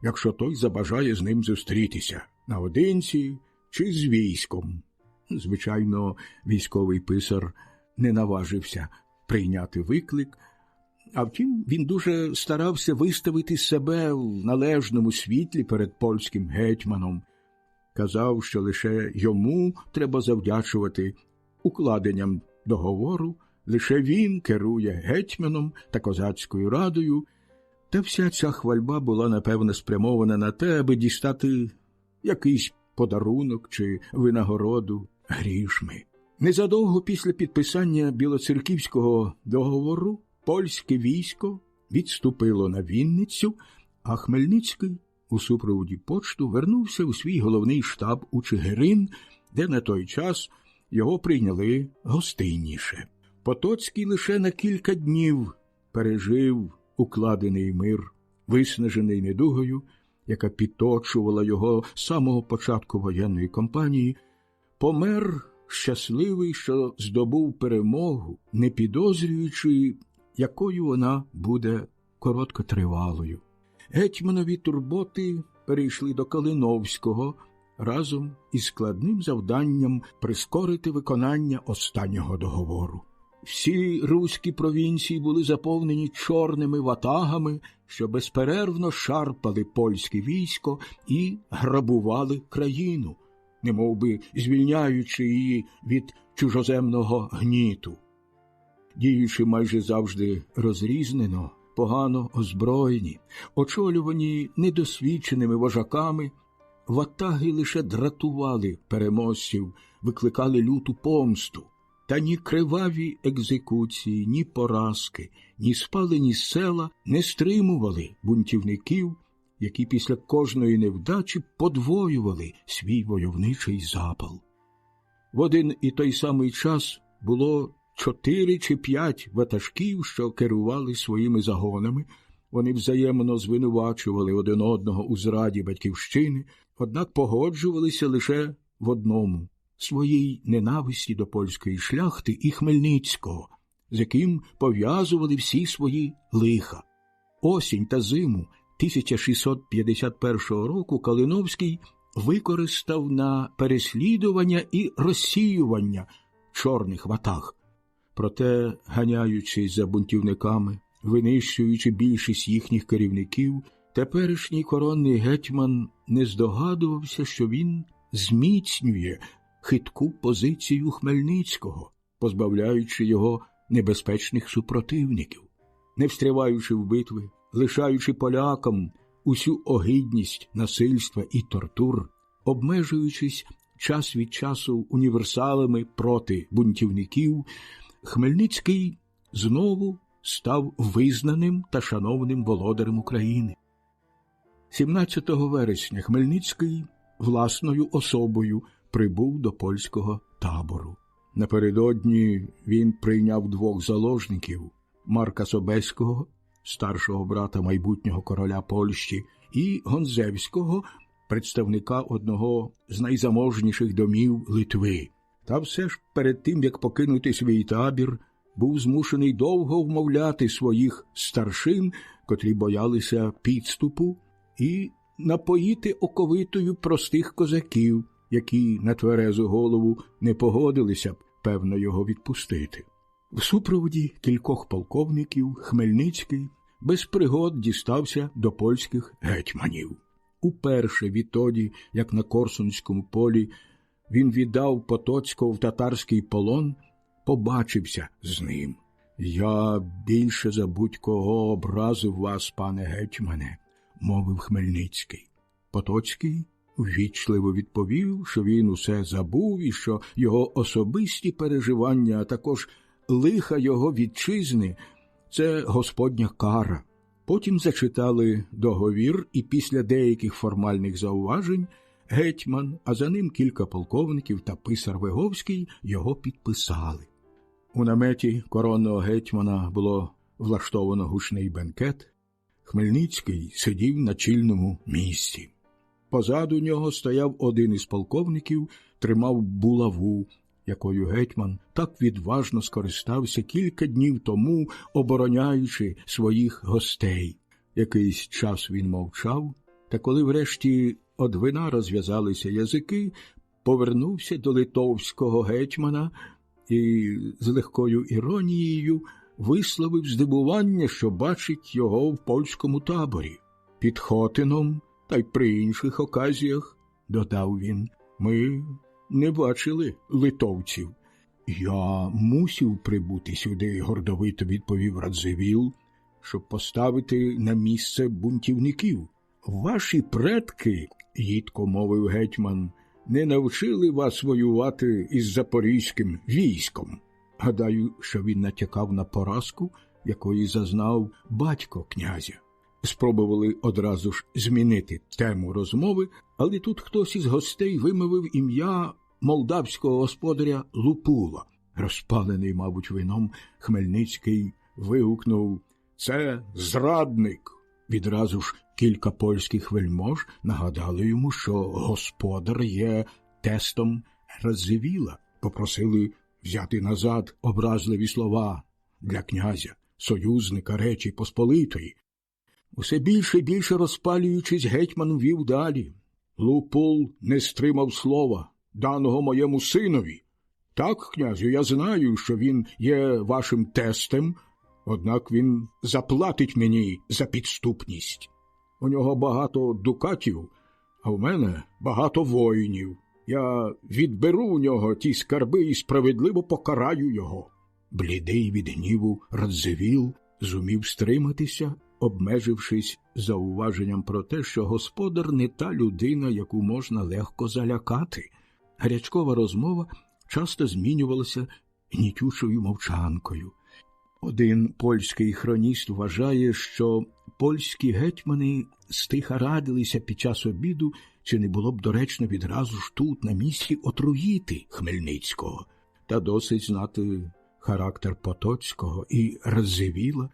якщо той забажає з ним зустрітися наодинці чи з військом. Звичайно, військовий писар не наважився прийняти виклик, а втім, він дуже старався виставити себе в належному світлі перед польським гетьманом. Казав, що лише йому треба завдячувати укладенням договору, лише він керує гетьманом та козацькою радою, та вся ця хвальба була, напевно, спрямована на те, аби дістати якийсь подарунок чи винагороду грішми. Незадовго після підписання Білоцерківського договору польське військо відступило на Вінницю, а Хмельницький у супроводі почту вернувся у свій головний штаб у Чигирин, де на той час його прийняли гостинніше. Потоцький лише на кілька днів пережив укладений мир, виснажений недугою, яка підточувала його з самого початку воєнної кампанії, помер щасливий, що здобув перемогу, не підозрюючи, якою вона буде короткотривалою. Гетьманові турботи перейшли до Калиновського разом із складним завданням прискорити виконання останнього договору. Всі руські провінції були заповнені чорними ватагами, що безперервно шарпали польське військо і грабували країну, немовби звільняючи її від чужоземного гніту. Діючи майже завжди розрізнено, погано озброєні, очолювані недосвідченими вожаками, ватаги лише дратували переможців, викликали люту помсту. Та ні криваві екзекуції, ні поразки, ні спалені села не стримували бунтівників, які після кожної невдачі подвоювали свій войовничий запал. В один і той самий час було 4 чи 5 ватажків, що керували своїми загонами. Вони взаємно звинувачували один одного у зраді батьківщини, однак погоджувалися лише в одному – своїй ненависті до польської шляхти і Хмельницького, з яким пов'язували всі свої лиха. Осінь та зиму 1651 року Калиновський використав на переслідування і розсіювання чорних ватаг. Проте, ганяючись за бунтівниками, винищуючи більшість їхніх керівників, теперішній коронний гетьман не здогадувався, що він зміцнює хитку позицію Хмельницького, позбавляючи його небезпечних супротивників, не встряваючи в битви, лишаючи полякам усю огидність насильства і тортур, обмежуючись час від часу універсалами проти бунтівників, Хмельницький знову став визнаним та шановним володарем України. 17 вересня Хмельницький власною особою прибув до польського табору. Напередодні він прийняв 2 заложників – Марка Собеського, старшого брата майбутнього короля Польщі, і Гонзевського, представника одного з найзаможніших домів Литви. Та все ж перед тим, як покинути свій табір, був змушений довго вмовляти своїх старшин, котрі боялися підступу, і напоїти оковитою простих козаків, які на тверезу голову не погодилися б, певно, його відпустити. В супроводі кількох полковників Хмельницький без пригод дістався до польських гетьманів. Уперше відтоді, як на Корсунському полі він віддав Потоцького в татарський полон, побачився з ним. Я більше за будь-кого образив вас, пане гетьмане, мовив Хмельницький. Потоцький ввічливо відповів, що він усе забув і що його особисті переживання, а також лиха його вітчизни – це Господня кара. Потім зачитали договір, і після деяких формальних зауважень гетьман, а за ним кілька полковників та писар Виговський його підписали. У наметі коронного гетьмана було влаштовано гучний бенкет. Хмельницький сидів на чільному місці. Позаду нього стояв один із полковників, тримав булаву, якою гетьман так відважно скористався кілька днів тому, обороняючи своїх гостей. Якийсь час він мовчав, та коли врешті од вина розв'язалися язики, повернувся до литовського гетьмана і з легкою іронією висловив здивування, що бачить його в польському таборі. Під Хотином та й при інших оказіях, додав він, ми не бачили литовців. Я мусив прибути сюди, гордовито відповів Радзивіл, щоб поставити на місце бунтівників. Ваші предки, їдко мовив гетьман, не навчили вас воювати із запорізьким військом. Гадаю, що він натякав на поразку, якої зазнав батько князя. Спробували одразу ж змінити тему розмови, але тут хтось із гостей вимовив ім'я молдавського господаря Лупула. Розпалений, мабуть, вином, Хмельницький вигукнув «Це зрадник!». Відразу ж кілька польських вельмож нагадали йому, що господар є тестом Радзивіла. Попросили взяти назад образливі слова для князя, союзника Речі Посполитої. Усе більше і більше розпалюючись, гетьман вів далі. Лупул не стримав слова, даного моєму синові. Так, князю, я знаю, що він є вашим тестем, однак він заплатить мені за підступність. У нього багато дукатів, а в мене багато воїнів. Я відберу у нього ті скарби і справедливо покараю його. Блідий від гніву Радзивіл зумів стриматися, обмежившись зауваженням про те, що господар не та людина, яку можна легко залякати. Гарячкова розмова часто змінювалася гнітючою мовчанкою. Один польський хроніст вважає, що польські гетьмани стиха радилися під час обіду, чи не було б доречно відразу ж тут, на місці, отруїти Хмельницького. Та досить знати характер Потоцького і Радзивіла,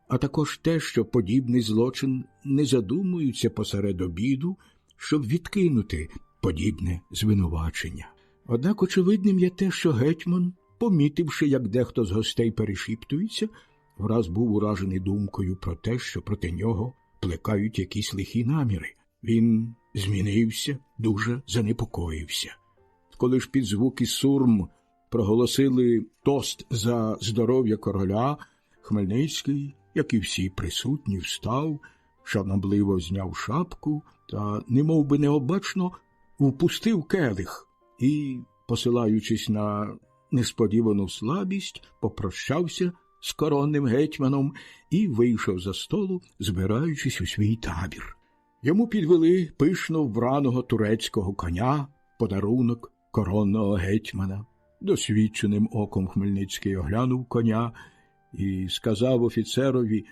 а також те, що подібний злочин не задумуються посеред обіду, щоб відкинути подібне звинувачення. Однак очевидним є те, що гетьман, помітивши, як дехто з гостей перешіптується, враз був уражений думкою про те, що проти нього плекають якісь лихі наміри. Він змінився, дуже занепокоївся. Коли ж під звуки сурм проголосили тост за здоров'я короля, Хмельницький, як і всі присутні, встав, шанобливо зняв шапку та, немов би необачно, впустив келих і, посилаючись на несподівану слабість, попрощався з коронним гетьманом і вийшов за столу, збираючись у свій табір. Йому підвели пишно вбраного турецького коня, подарунок коронного гетьмана. Досвідченим оком Хмельницький оглянув коня і сказав офіцерові,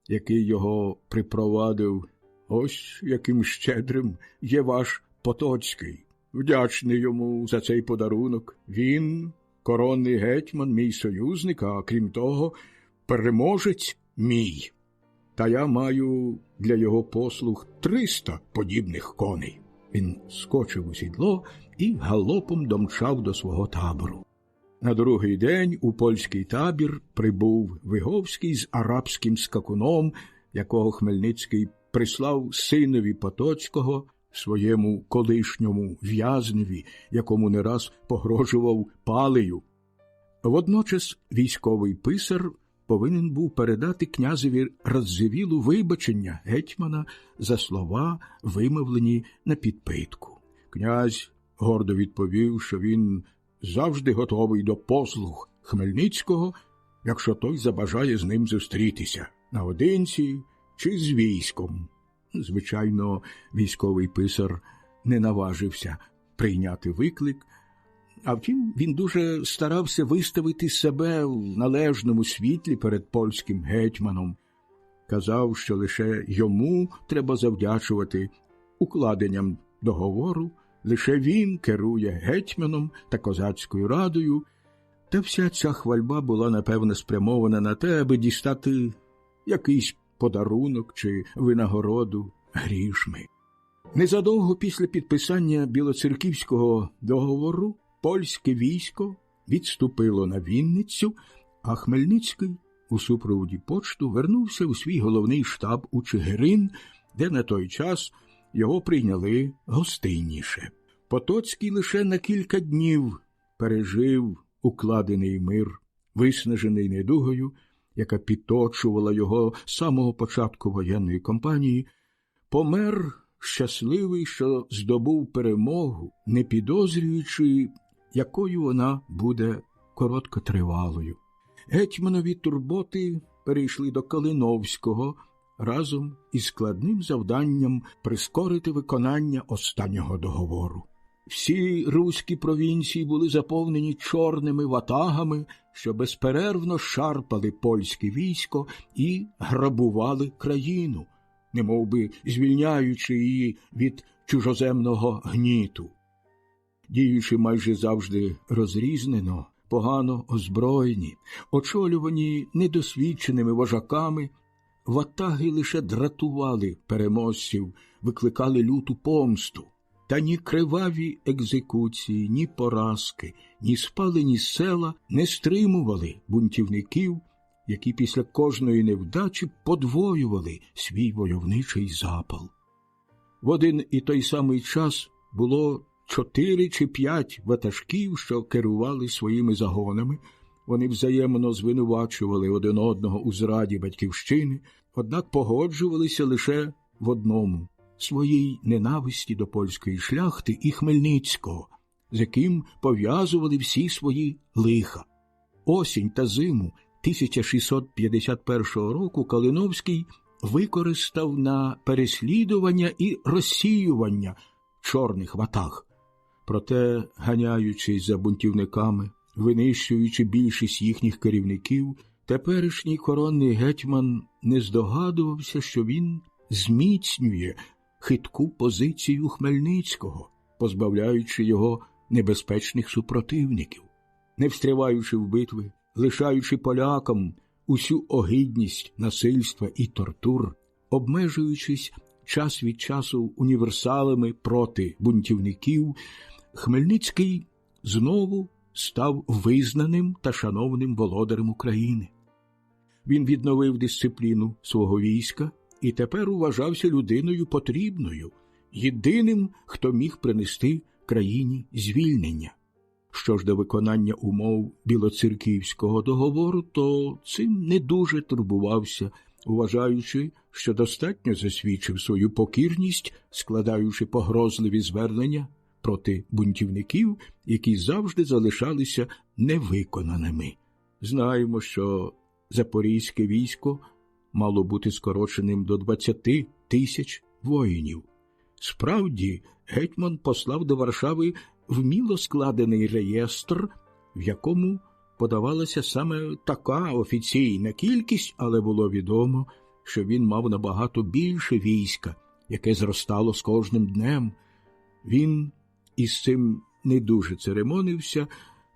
який його припровадив: «Ось яким щедрим є ваш Потоцький. Вдячний йому за цей подарунок. Він, коронний гетьман, мій союзник, а крім того, переможець мій. Та я маю для його послуг 300 подібних коней». Він скочив у сідло і галопом домчав до свого табору. На другий день у польський табір прибув Виговський з арабським скакуном, якого Хмельницький прислав синові Потоцького, своєму колишньому в'язневі, якому не раз погрожував палею. Водночас військовий писар повинен був передати князеві Радзивілу вибачення гетьмана за слова, вимовлені на підпитку. Князь гордо відповів, що він завжди готовий до послуг Хмельницького, якщо той забажає з ним зустрітися наодинці чи з військом. Звичайно, військовий писар не наважився прийняти виклик, а втім, він дуже старався виставити себе в належному світлі перед польським гетьманом. Казав, що лише йому треба завдячувати укладенням договору, лише він керує гетьманом та козацькою радою, та вся ця хвальба була, напевно, спрямована на те, аби дістати якийсь подарунок чи винагороду грішми. Незадовго після підписання Білоцерківського договору польське військо відступило на Вінницю, а Хмельницький у супроводі почту вернувся у свій головний штаб у Чигирин, де на той час його прийняли гостинніше. Потоцький лише на кілька днів пережив укладений мир, виснажений недугою, яка підточувала його з самого початку воєнної кампанії, помер щасливий, що здобув перемогу, не підозрюючи, якою вона буде короткотривалою. Гетьманові турботи перейшли до Калиновського разом із складним завданням прискорити виконання останнього договору. Всі руські провінції були заповнені чорними ватагами, що безперервно шарпали польське військо і грабували країну, немовби звільняючи її від чужоземного гніту. Діючи майже завжди розрізнено, погано озброєні, очолювані недосвідченими вожаками, ватаги лише дратували переможців, викликали люту помсту. Та ні криваві екзекуції, ні поразки, ні спалені села не стримували бунтівників, які після кожної невдачі подвоювали свій войовничий запал. В один і той самий час було 4 чи 5 ватажків, що керували своїми загонами. Вони взаємно звинувачували один одного у зраді батьківщини, однак погоджувалися лише в одному – своїй ненависті до польської шляхти і Хмельницького, з яким пов'язували всі свої лиха. Осінь та зиму 1651 року Калиновський використав на переслідування і розсіювання чорних ватаг. Проте, ганяючись за бунтівниками, винищуючи більшість їхніх керівників, теперішній коронний гетьман не здогадувався, що він зміцнює хитку позицію Хмельницького, позбавляючи його небезпечних супротивників, не встряваючи в битви, лишаючи полякам усю огидність насильства і тортур, обмежуючись час від часу універсалами проти бунтівників, Хмельницький знову став визнаним та шановним володарем України. Він відновив дисципліну свого війська і тепер вважався людиною потрібною, єдиним, хто міг принести країні звільнення. Що ж до виконання умов Білоцерківського договору, то цим не дуже турбувався, вважаючи, що достатньо засвідчив свою покірність, складаючи погрозливі звернення проти бунтівників, які завжди залишалися невиконаними. Знаємо, що запорізьке військо мало бути скороченим до 20 тисяч воїнів. Справді, гетьман послав до Варшави вміло складений реєстр, в якому подавалася саме така офіційна кількість, але було відомо, що він мав набагато більше війська, яке зростало з кожним днем. Він із цим не дуже церемонився,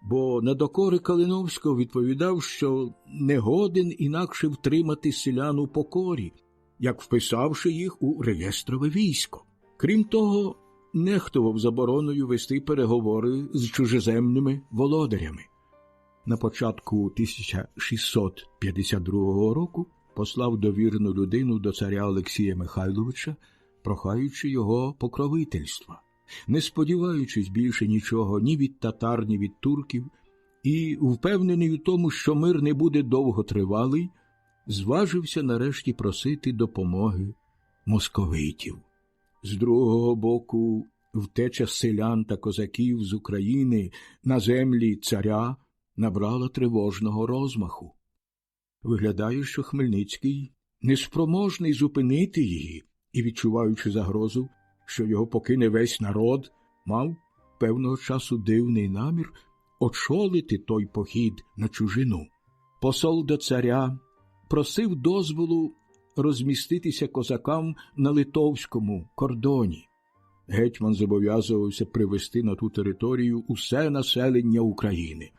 бо на докори Калиновського відповідав, що не годен інакше втримати селян у покорі, як вписавши їх у реєстрове військо. Крім того, нехтував забороною вести переговори з чужеземними володарями. На початку 1652 року послав довірену людину до царя Олексія Михайловича, прохаючи його покровительства. Не сподіваючись більше нічого ні від татар, ні від турків, і впевнений у тому, що мир не буде довготривалий, зважився нарешті просити допомоги московитів. З другого боку, втеча селян та козаків з України на землі царя набрала тривожного розмаху. Виглядає, що Хмельницький неспроможний зупинити її і, відчуваючи загрозу, що його покине весь народ, мав певного часу дивний намір очолити той похід на чужину. Посол до царя просив дозволу розміститися козакам на литовському кордоні. Гетьман зобов'язувався привести на ту територію усе населення України.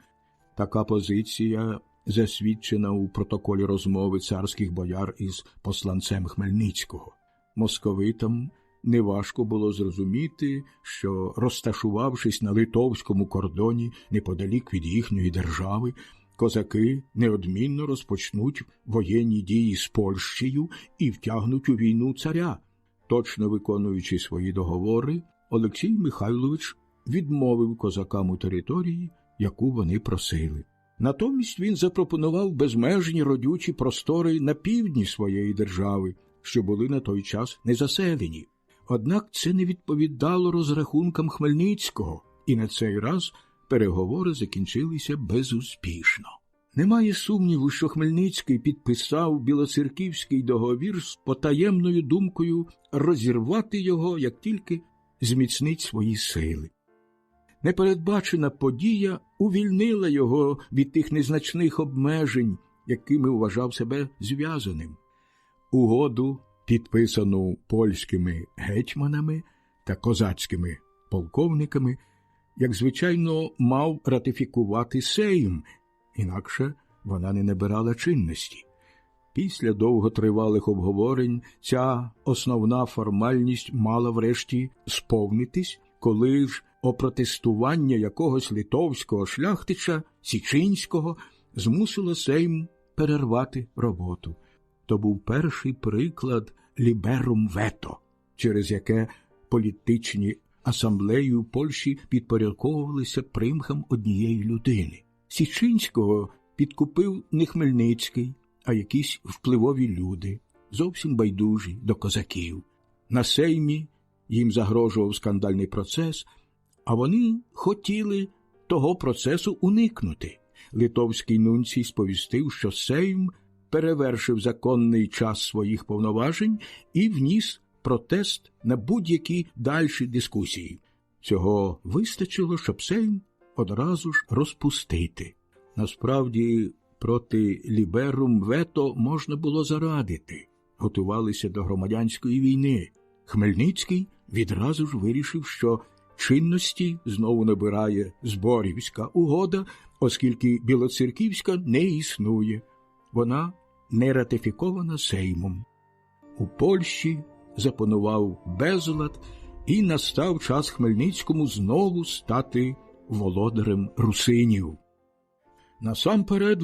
Така позиція засвідчена у протоколі розмови царських бояр із посланцем Хмельницького. Московитам неважко було зрозуміти, що, розташувавшись на литовському кордоні неподалік від їхньої держави, козаки неодмінно розпочнуть воєнні дії з Польщею і втягнуть у війну царя. Точно виконуючи свої договори, Олексій Михайлович відмовив козакам у території, яку вони просили. Натомість він запропонував безмежні родючі простори на півдні своєї держави, що були на той час незаселені. Однак це не відповідало розрахункам Хмельницького, і на цей раз переговори закінчилися безуспішно. Немає сумніву, що Хмельницький підписав Білоцерківський договір з потаємною думкою розірвати його, як тільки зміцнить свої сили. Непередбачена подія увільнила його від тих незначних обмежень, якими вважав себе зв'язаним. Угоду, підписану польськими гетьманами та козацькими полковниками, як звичайно, мав ратифікувати Сейм, інакше вона не набирала чинності. Після довготривалих обговорень ця основна формальність мала врешті сповнитись, коли ж опротестування якогось литовського шляхтича, Січинського, змусило Сейм перервати роботу. То був перший приклад ліберум вето, через яке політичні асамблеї у Польщі підпорядковувалися примхам однієї людини. Січинського підкупив не Хмельницький, а якісь впливові люди, зовсім байдужі до козаків. На Сеймі їм загрожував скандальний процес, а вони хотіли того процесу уникнути. Литовський нунцій сповістив, що Сейм перевершив законний час своїх повноважень і вніс протест на будь-які дальші дискусії. Цього вистачило, щоб Сейм одразу ж розпустити. Насправді, проти ліберум вето можна було зарадити. Готувалися до громадянської війни. Хмельницький відразу ж вирішив, що чинності знову набирає Зборівська угода, оскільки Білоцерківська не існує. Вона не ратифікована Сеймом. У Польщі запанував безлад, і настав час Хмельницькому знову стати володарем русинів. Насамперед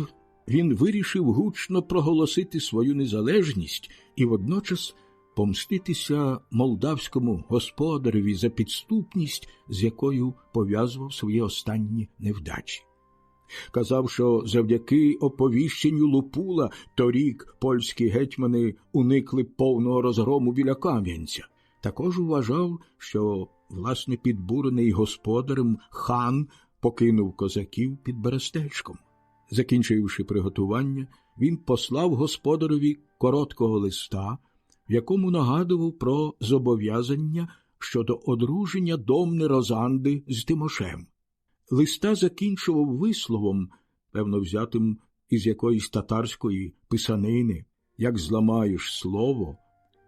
він вирішив гучно проголосити свою незалежність і водночас помститися молдавському господареві за підступність, з якою пов'язував свої останні невдачі. Казав, що завдяки оповіщенню Лупула торік польські гетьмани уникли повного розгрому біля Кам'янця. Також вважав, що, власне, підбурений господарем хан покинув козаків під Берестечком. Закінчивши приготування, він послав господареві короткого листа, в якому нагадував про зобов'язання щодо одруження Домни Розанди з Тимошем. Листа закінчував висловом, певно взятим із якоїсь татарської писанини: «Як зламаєш слово,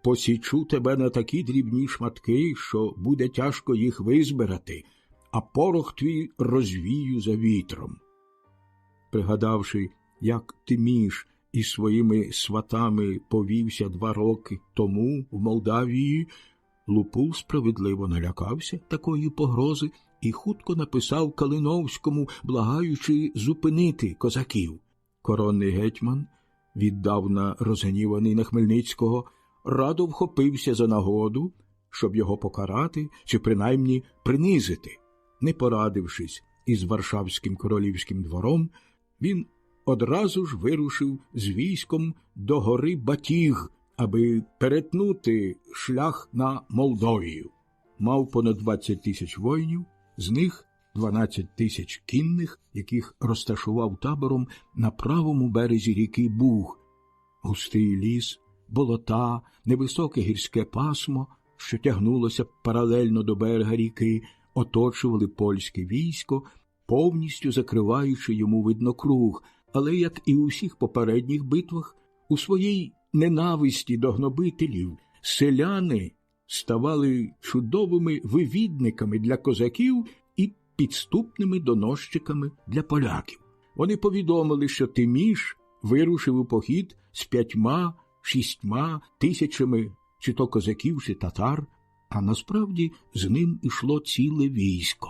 посічу тебе на такі дрібні шматки, що буде тяжко їх визбирати, а порох твій розвію за вітром». Пригадавши, як Тиміш із своїми сватами повівся 2 роки тому в Молдавії, Лупул справедливо налякався такої погрози і хутко написав Калиновському, благаючи зупинити козаків. Коронний гетьман, віддавна розгніваний на Хмельницького, радо вхопився за нагоду, щоб його покарати чи принаймні принизити. Не порадившись із Варшавським королівським двором, він одразу ж вирушив з військом до гори Батіг, аби перетнути шлях на Молдовію. Мав понад 20 000 воїнів, з них 12 тисяч кінних, яких розташував табором на правому березі ріки Буг. Густий ліс, болота, невисоке гірське пасмо, що тягнулося паралельно до берега ріки, оточували польське військо, повністю закриваючи йому виднокруг, але, як і у всіх попередніх битвах, у своїй ненависті до гнобителів селяни ставали чудовими вивідниками для козаків і підступними доносчиками для поляків. Вони повідомили, що Тиміш вирушив у похід з 5-6 тисячами чи то козаків, чи татар, а насправді з ним ішло ціле військо.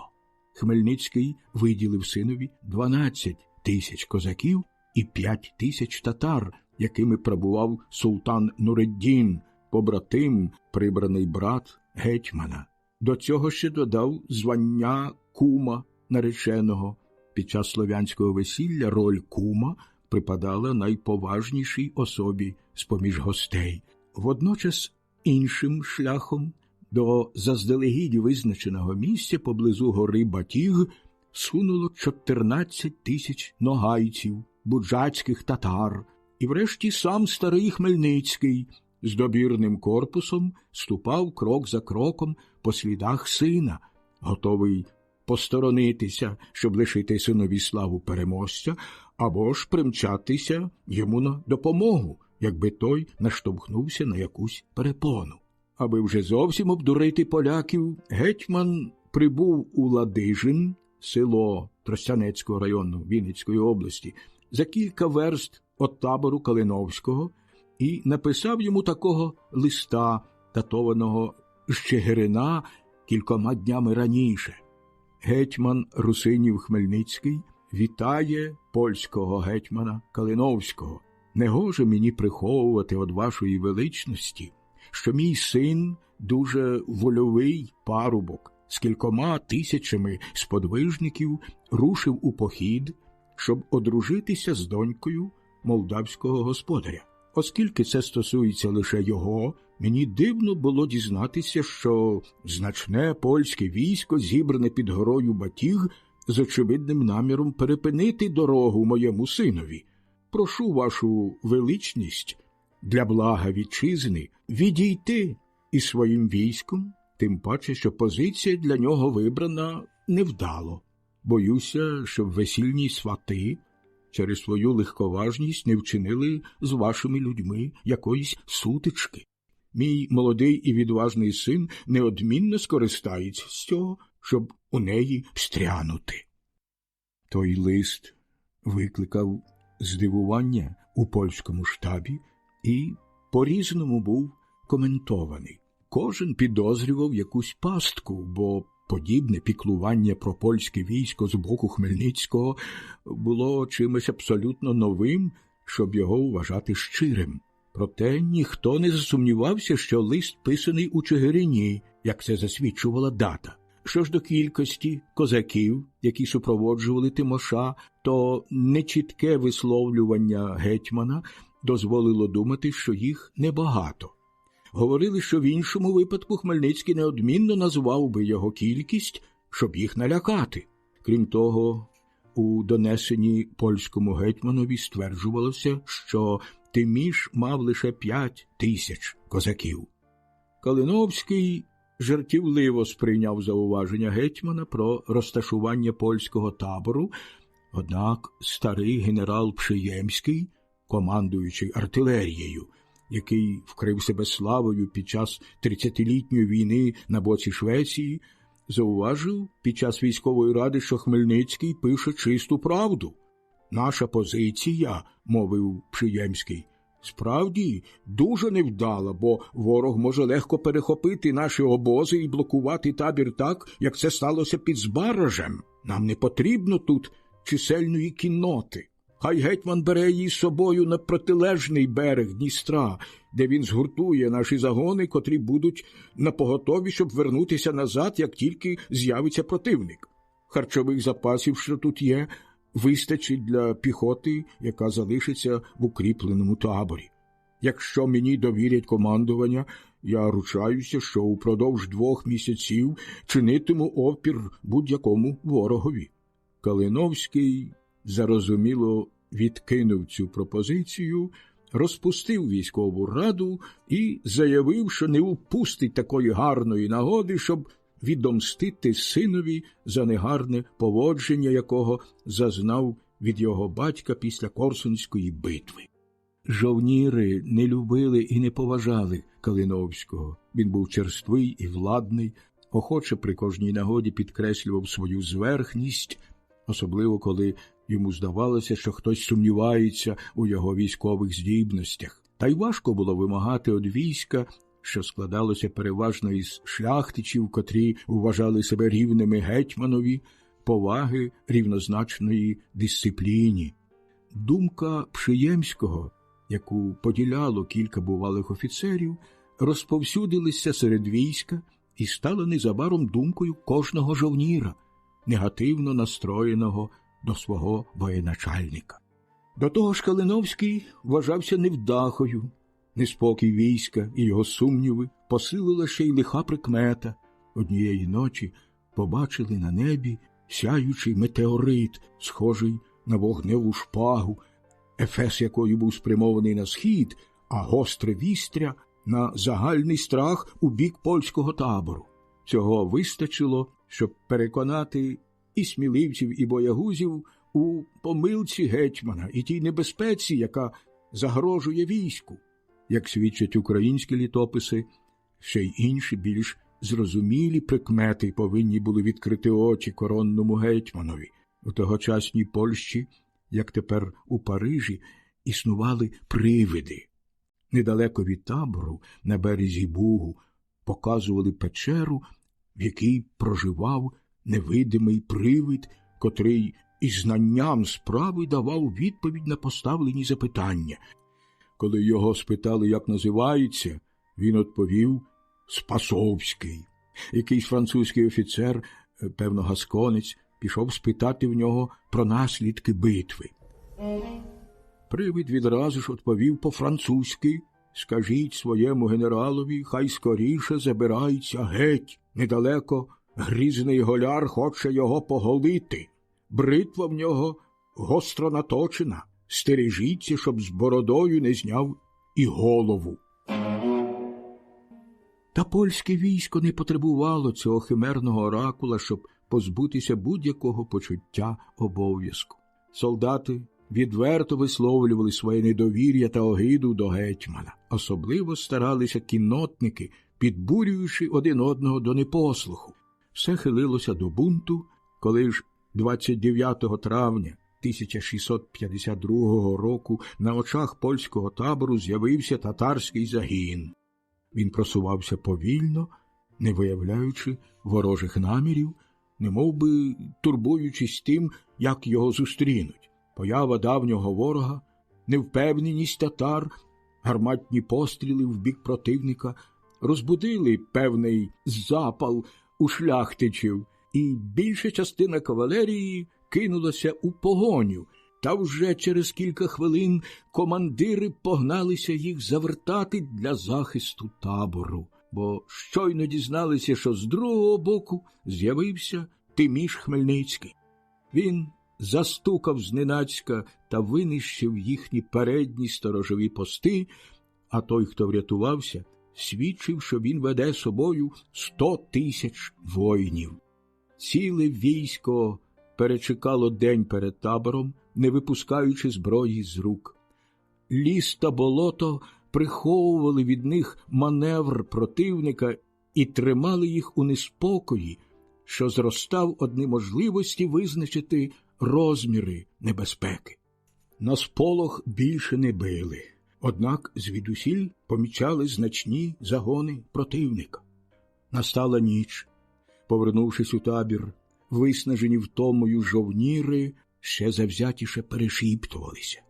Хмельницький виділив синові 12 тисяч козаків і 5 тисяч татар, якими прибував султан Нуреддін, побратим, прибраний брат гетьмана. До цього ще додав звання кума нареченого. Під час слов'янського весілля роль кума припадала найповажнішій особі з-поміж гостей. Водночас іншим шляхом до заздалегідь визначеного місця поблизу гори Батіг сунуло 14 тисяч ногайців, буджацьких татар, і врешті сам старий Хмельницький з добірним корпусом ступав крок за кроком по слідах сина, готовий посторонитися, щоб лишити синові славу переможця, або ж примчатися йому на допомогу, якби той наштовхнувся на якусь перепону. Аби вже зовсім обдурити поляків, гетьман прибув у Ладижин, село Тростянецького району Вінницької області, за кілька верст від табору Калиновського і написав йому такого листа, датованого з Чигирина кількома днями раніше. Гетьман Русинів Хмельницький вітає польського гетьмана Калиновського. Не гоже мені приховувати від вашої величності, що мій син дуже вольовий парубок з кількома тисячами сподвижників рушив у похід, щоб одружитися з донькою молдавського господаря. Оскільки це стосується лише його, мені дивно було дізнатися, що значне польське військо, зібране під горою Батіг, з очевидним наміром перепинити дорогу моєму синові. Прошу вашу величність для блага вітчизни відійти із своїм військом, тим паче, що позиція для нього вибрана невдало. Боюся, щоб весільні свати через свою легковажність не вчинили з вашими людьми якоїсь сутички. Мій молодий і відважний син неодмінно скористається з цього, щоб у неї встрянути. Той лист викликав здивування у польському штабі і по-різному був коментований. Кожен підозрював якусь пастку, бо подібне піклування про польське військо з боку Хмельницького було чимось абсолютно новим, щоб його вважати щирим. Проте ніхто не засумнівався, що лист писаний у Чигирині, як це засвідчувала дата. Що ж до кількості козаків, які супроводжували Тимоша, то нечітке висловлювання гетьмана дозволило думати, що їх небагато. Говорили, що в іншому випадку Хмельницький неодмінно назвав би його кількість, щоб їх налякати. Крім того, у донесенні польському гетьманові стверджувалося, що Тиміш мав лише 5 тисяч козаків. Калиновський жартівливо сприйняв зауваження гетьмана про розташування польського табору, однак старий генерал Пшиємський, командуючий артилерією, який вкрив себе славою під час 30-літньої війни на боці Швеції, зауважив під час військової ради, що Хмельницький пише чисту правду. «Наша позиція, – мовив Пшиємський, – справді дуже невдала, бо ворог може легко перехопити наші обози і блокувати табір так, як це сталося під Збаражем. Нам не потрібно тут чисельної кінноти. Хай гетьман бере її з собою на протилежний берег Дністра, де він згуртує наші загони, котрі будуть напоготові, щоб вернутися назад, як тільки з'явиться противник. Харчових запасів, що тут є, вистачить для піхоти, яка залишиться в укріпленому таборі. Якщо мені довірять командування, я ручаюся, що упродовж 2 місяців чинитиму опір будь-якому ворогові. Калиновський зарозуміло відкинув цю пропозицію, розпустив військову раду і заявив, що не упустить такої гарної нагоди, щоб відомстити синові за негарне поводження, якого зазнав від його батька після Корсунської битви. Жовніри не любили і не поважали Калиновського. Він був черствий і владний, охоче при кожній нагоді підкреслював свою зверхність, особливо коли йому здавалося, що хтось сумнівається у його військових здібностях. Та й важко було вимагати від війська, що складалося переважно із шляхтичів, котрі вважали себе рівними гетьманові, поваги рівнозначної дисципліні. Думка Пшиємського, яку поділяло кілька бувалих офіцерів, розповсюдилася серед війська і стала незабаром думкою кожного жовніра, негативно настроєного до свого воєначальника. До того ж Калиновський вважався невдахою. Неспокій війська і його сумніви посилила ще й лиха прикмета. Однієї ночі побачили на небі сяючий метеорит, схожий на вогневу шпагу, ефес якої був спрямований на схід, а гостре вістря – на загальний страх у бік польського табору. Цього вистачило, щоб переконати і сміливців, і боягузів у помилці гетьмана і тій небезпеці, яка загрожує війську. Як свідчать українські літописи, ще й інші більш зрозумілі прикмети повинні були відкрити очі коронному гетьманові. У тогочасній Польщі, як тепер у Парижі, існували привиди. Недалеко від табору, на березі Бугу, показували печеру, в якій проживав невидимий привид, котрий із знанням справи давав відповідь на поставлені запитання. Коли його спитали, як називається, він відповів «Спасовський». Якийсь французький офіцер, певно гасконець, пішов спитати в нього про наслідки битви. Привид відразу ж відповів по-французьки: «Скажіть своєму генералові, хай скоріше забирається геть. Недалеко грізний голяр хоче його поголити. Бритва в нього гостро наточена. Стережіться, щоб з бородою не зняв і голову». Та польське військо не потребувало цього химерного оракула, щоб позбутися будь-якого почуття обов'язку. Солдати відверто висловлювали своє недовір'я та огиду до гетьмана. Особливо старалися кіннотники, підбурюючи один одного до непослуху. Все хилилося до бунту, коли ж 29 травня 1652 року на очах польського табору з'явився татарський загін. Він просувався повільно, не виявляючи ворожих намірів, немовби турбуючись тим, як його зустрінуть. Поява давнього ворога, невпевненість татар, гарматні постріли в бік противника розбудили певний запал у шляхтичів, і більша частина кавалерії кинулася у погоню, та вже через кілька хвилин командири погналися їх завертати для захисту табору, бо щойно дізналися, що з другого боку з'явився Тиміш Хмельницький. Він застукав зненацька та винищив їхні передні сторожові пости, а той, хто врятувався, свідчив, що він веде собою 100 тисяч воїнів. Ціле військо перечекало день перед табором, не випускаючи зброї з рук. Ліс та болото приховували від них маневр противника і тримали їх у неспокої, що зростав од неможливості визначити розміри небезпеки. На сполох більше не били, однак звідусіль помічали значні загони противника. Настала ніч. Повернувшись у табір, виснажені втомою жовніри ще завзятіше перешіптувалися.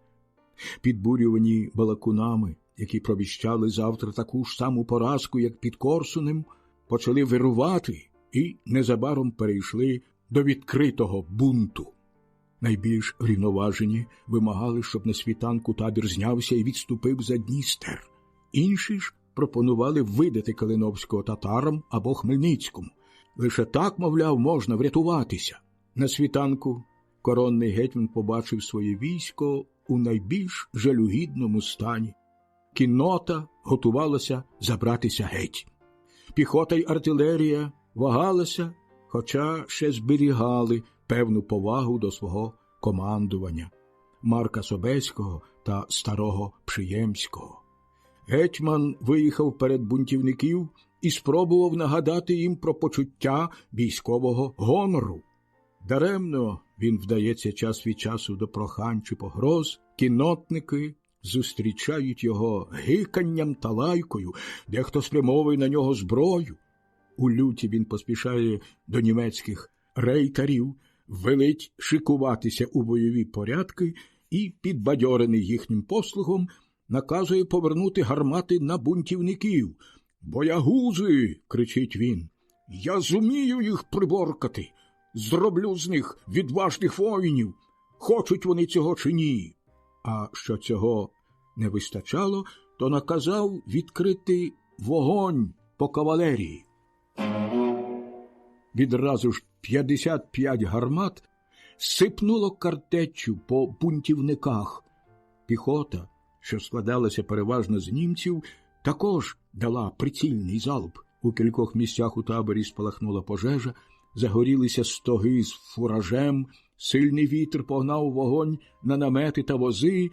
Підбурювані балакунами, які провіщали завтра таку ж саму поразку, як під Корсунем, почали вирувати і незабаром перейшли до відкритого бунту. Найбільш врівноважені вимагали, щоб на світанку табір знявся і відступив за Дністер. Інші ж пропонували видати Калиновського татарам або Хмельницькому. Лише так, мовляв, можна врятуватися. На світанку коронний гетьман побачив своє військо у найбільш жалюгідному стані. Кіннота готувалася забратися геть. Піхота й артилерія вагалася, хоча ще зберігали певну повагу до свого командування – Марка Собеського та старого Пшиємського. Гетьман виїхав перед бунтівників і спробував нагадати їм про почуття військового гонору. Даремно він вдається час від часу до прохань чи погроз, кіннотники зустрічають його гиканням та лайкою, дехто спрямовує на нього зброю. У люті він поспішає до німецьких рейтарів, велить шикуватися у бойові порядки і, підбадьорений їхнім послугом, наказує повернути гармати на бунтівників. «Боягузи!» – кричить він. «Я зумію їх приборкати! Зроблю з них відважних воїнів! Хочуть вони цього чи ні!» А що цього не вистачало, то наказав відкрити вогонь по кавалерії. Відразу ж 55 гармат сипнуло картеччю по бунтівниках. Піхота, що складалася переважно з німців, також дала прицільний залп. У кількох місцях у таборі спалахнула пожежа, загорілися стоги з фуражем, сильний вітер погнав вогонь на намети та вози.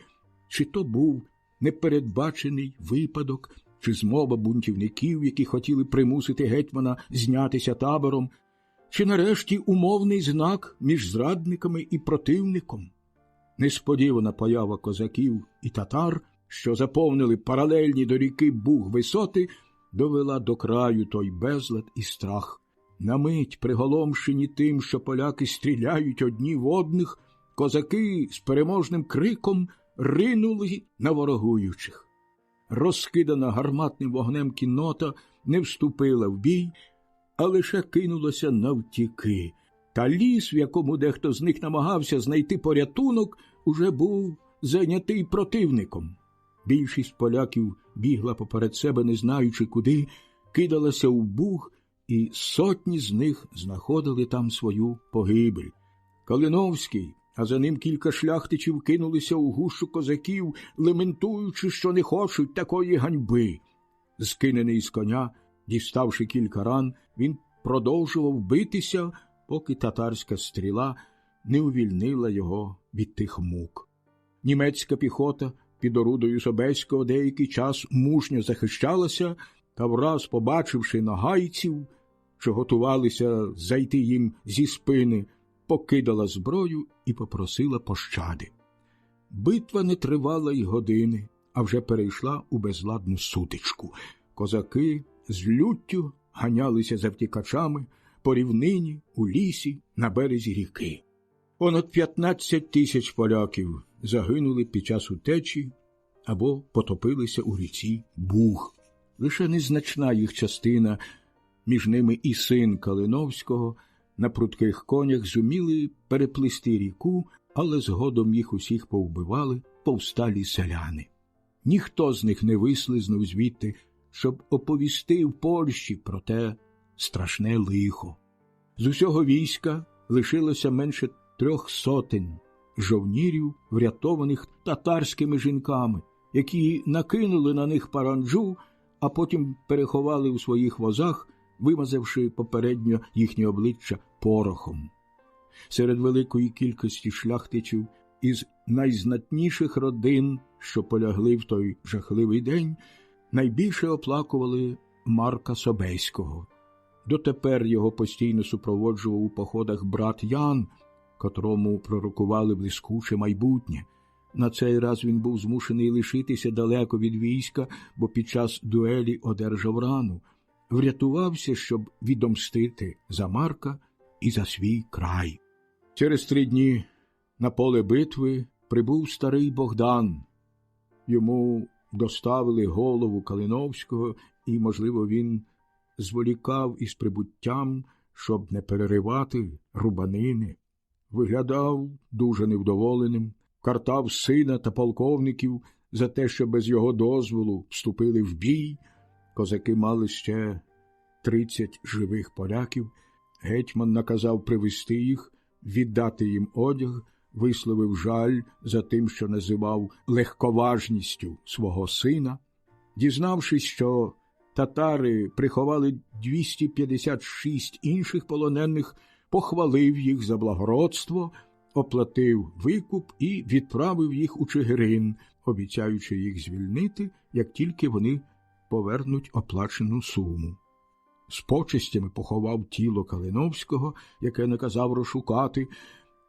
Чи то був непередбачений випадок, чи змова бунтівників, які хотіли примусити гетьмана знятися табором, чи нарешті умовний знак між зрадниками і противником. Несподівана поява козаків і татар, що заповнили паралельні до ріки Буг висоти, довела до краю той безлад і страх. На мить, приголомшені тим, що поляки стріляють одні в одних, козаки з переможним криком ринули на ворогуючих. Розкидана гарматним вогнем кіннота не вступила в бій, а лише кинулася навтіки. Та ліс, в якому дехто з них намагався знайти порятунок, уже був зайнятий противником. Більшість поляків бігла поперед себе, не знаючи куди, кидалася у Буг, і сотні з них знаходили там свою погибель. Калиновський, а за ним кілька шляхтичів кинулися у гущу козаків, лементуючи, що не хочуть такої ганьби. Скинений з коня, діставши кілька ран, він продовжував битися, поки татарська стріла не увільнила його від тих мук. Німецька піхота під орудою Собеського деякий час мужньо захищалася, та враз, побачивши нагайців, що готувалися зайти їм зі спини, покидала зброю і попросила пощади. Битва не тривала й години, а вже перейшла у безладну сутичку. Козаки з люттю ганялися за втікачами по рівнині, у лісі, на березі ріки. Понад 15 тисяч поляків загинули під час утечі або потопилися у ріці Буг. Лише незначна їх частина, між ними і син Калиновського, на прудких конях зуміли переплисти ріку, але згодом їх усіх повбивали повсталі селяни. Ніхто з них не вислизнув звідти, щоб оповістив Польщі про те страшне лихо. З усього війська лишилося менше 300 жовнірів, врятованих татарськими жінками, які накинули на них паранджу, а потім переховали у своїх возах, вимазавши попередньо їхні обличчя порохом. Серед великої кількості шляхтичів із найзнатніших родин, що полягли в той жахливий день, найбільше оплакували Марка Собеського. Дотепер його постійно супроводжував у походах брат Ян, котрому пророкували блискуче майбутнє. На цей раз він був змушений лишитися далеко від війська, бо під час дуелі одержав рану. Врятувався, щоб відомстити за Марка і за свій край. Через 3 дні на поле битви прибув старий Богдан. Йому доставили голову Калиновського, і, можливо, він зволікав із прибуттям, щоб не переривати рубанини. Виглядав дуже невдоволеним, картав сина та полковників за те, що без його дозволу вступили в бій, Козаки мали ще 30 живих поляків. Гетьман наказав привезти їх, віддати їм одяг, висловив жаль за тим, що називав легковажністю свого сина. Дізнавшись, що татари приховали 256 інших полонених, похвалив їх за благородство, оплатив викуп і відправив їх у Чигирин, обіцяючи їх звільнити, як тільки вони повернуть оплачену суму. З почестями поховав тіло Калиновського, яке наказав розшукати.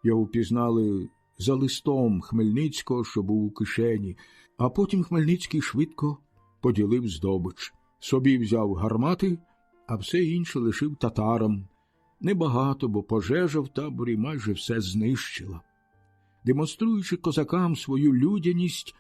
Його впізнали за листом Хмельницького, що був у кишені, а потім Хмельницький швидко поділив здобич. Собі взяв гармати, а все інше лишив татарам. Небагато, бо пожежа в таборі майже все знищила. Демонструючи козакам свою людяність,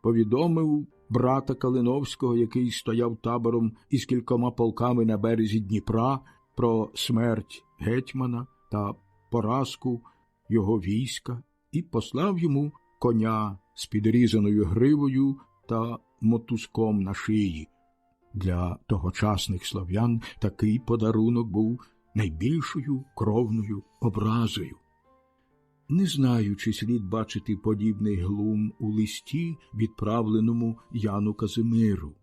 повідомив брата Калиновського, який стояв табором із кількома полками на березі Дніпра, про смерть гетьмана та поразку його війська, і послав йому коня з підрізаною гривою та мотузком на шиї. Для тогочасних слов'ян такий подарунок був найбільшою кровною образою. Не знаю, чи слід бачити подібний глум у листі, відправленому Яну Казимиру.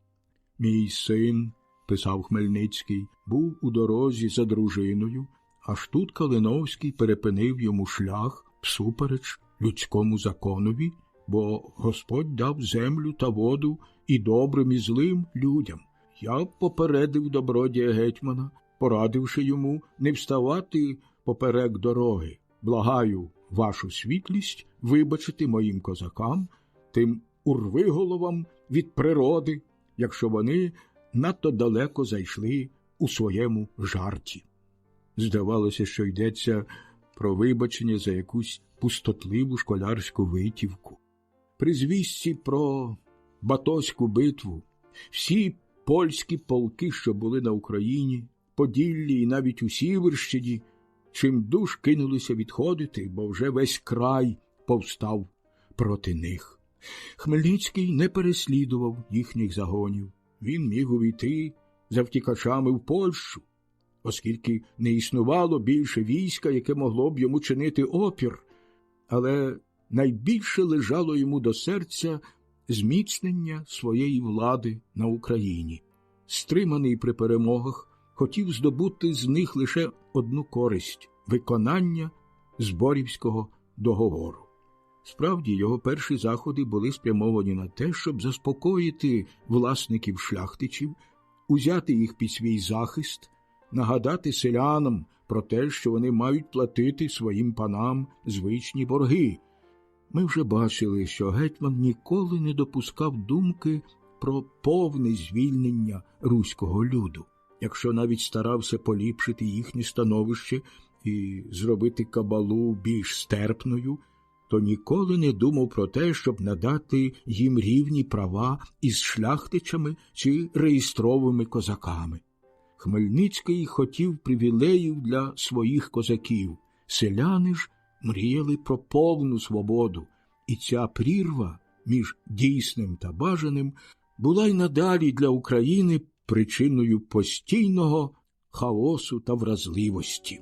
«Мій син, – писав Хмельницький, – був у дорозі за дружиною, аж тут Калиновський перепинив йому шлях всупереч людському законові, бо Господь дав землю та воду і добрим, і злим людям. Я попередив добродія гетьмана, порадивши йому не вставати поперек дороги. Благаю вашу світлість вибачити моїм козакам, тим урвиголовам від природи, якщо вони надто далеко зайшли у своєму жарті». Здавалося, що йдеться про вибачення за якусь пустотливу школярську витівку. При звістці про Батозьку битву всі польські полки, що були на Україні, Поділлі і навіть у Сіверщині, чимдуж кинулися відходити, бо вже весь край повстав проти них. Хмельницький не переслідував їхніх загонів. Він міг увійти за втікачами в Польщу, оскільки не існувало більше війська, яке могло б йому чинити опір, але найбільше лежало йому до серця зміцнення своєї влади на Україні. Стриманий при перемогах, хотів здобути з них лише одну користь – виконання Зборівського договору. Справді, його перші заходи були спрямовані на те, щоб заспокоїти власників-шляхтичів, узяти їх під свій захист, нагадати селянам про те, що вони мають платити своїм панам звичні борги. Ми вже бачили, що гетьман ніколи не допускав думки про повне звільнення руського люду. Якщо навіть старався поліпшити їхнє становище і зробити кабалу більш стерпною, то ніколи не думав про те, щоб надати їм рівні права із шляхтичами чи реєстровими козаками. Хмельницький хотів привілеїв для своїх козаків, селяни ж мріяли про повну свободу, і ця прірва між дійсним та бажаним була й надалі для України причиною постійного хаосу та вразливості.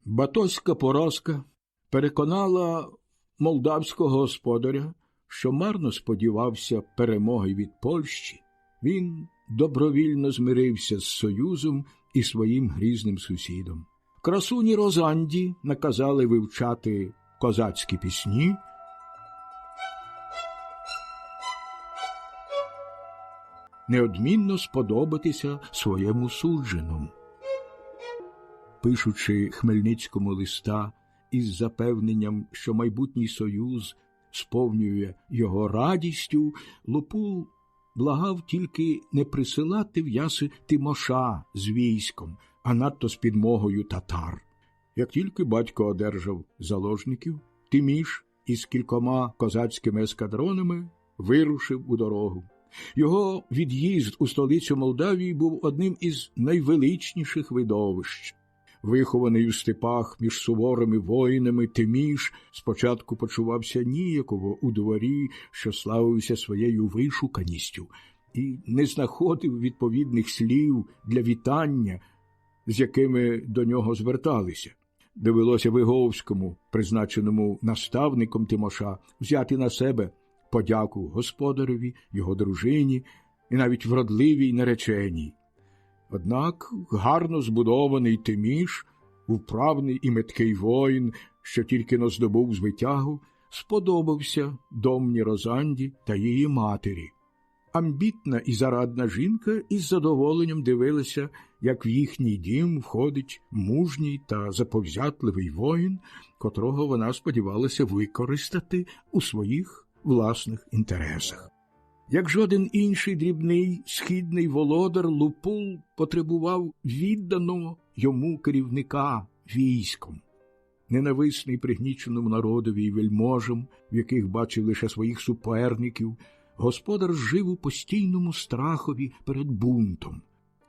Батозька поразка переконала молдавського господаря, що марно сподівався перемоги від Польщі. Він добровільно змирився з союзом і своїм грізним сусідом. Красуні Розанді наказали вивчати козацькі пісні, неодмінно сподобатися своєму судженому. Пишучи Хмельницькому листа із запевненням, що майбутній союз сповнює його радістю, Лопул благав тільки не присилати в Яси Тимоша з військом, а надто з підмогою татар. Як тільки батько одержав заложників, Тиміш із кількома козацькими ескадронами вирушив у дорогу. Його від'їзд у столицю Молдавії був одним із найвеличніших видовищ. Вихований у степах між суворими воїнами, Тиміш спочатку почувався ніяково у дворі, що славився своєю вишуканістю. і не знаходив відповідних слів для вітання, з якими до нього зверталися. Довелося Виговському, призначеному наставником Тимоша, взяти на себе подяку господареві, його дружині і навіть вродливій нареченій. Однак гарно збудований Тиміш, вправний і меткий воїн, що тільки но здобув звитягу, сподобався домні Розанді та її матері. Амбітна і зарадна жінка із задоволенням дивилася, як в їхній дім входить мужній та заповзятливий воїн, котрого вона сподівалася використати у своїх власних інтересах. Як жоден інший дрібний східний володар, Лупул потребував відданого йому керівника військом. Ненависний пригніченому народові й вельможам, в яких бачив лише своїх суперників, господар жив у постійному страхові перед бунтом.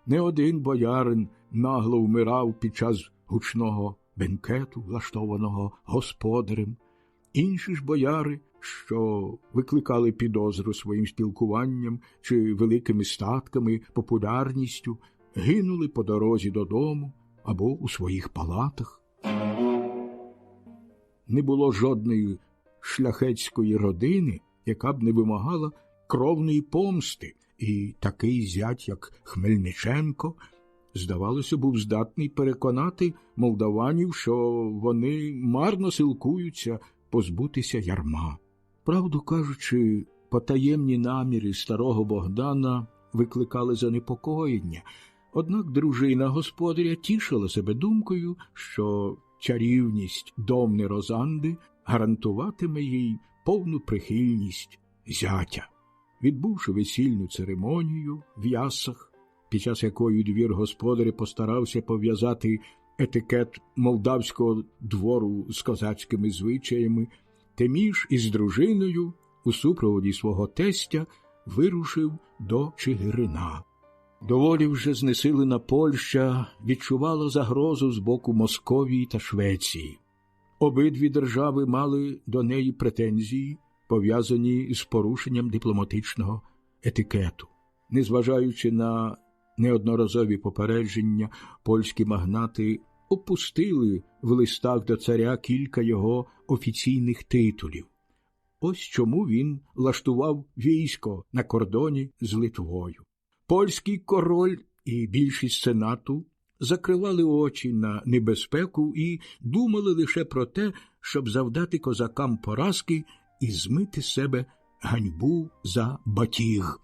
Не один боярин нагло вмирав під час гучного бенкету, влаштованого господарем. Інші ж бояри, що викликали підозру своїм спілкуванням чи великими статками, популярністю, гинули по дорозі додому або у своїх палатах. Не було жодної шляхетської родини, яка б не вимагала кровної помсти, і такий зять, як Хмельниченко, здавалося, був здатний переконати молдаванів, що вони марно силкуються позбутися ярма. Правду кажучи, потаємні наміри старого Богдана викликали занепокоєння, однак дружина господаря тішила себе думкою, що чарівність домни Розанди гарантуватиме їй повну прихильність зятя. Відбувши весільну церемонію в Ясах, під час якої двір господаря постарався пов'язати етикет молдавського двору з козацькими звичаями, Тиміш із дружиною у супроводі свого тестя вирушив до Чигирина. Доволі вже знесилена Польща відчувала загрозу з боку Московії та Швеції. Обидві держави мали до неї претензії, пов'язані з порушенням дипломатичного етикету. Незважаючи на неодноразові попередження, польські магнати опустили в листах до царя кілька його офіційних титулів. Ось чому він влаштував військо на кордоні з Литвою. Польський король і більшість сенату закривали очі на небезпеку і думали лише про те, щоб завдати козакам поразки і змити з себе ганьбу за батіг.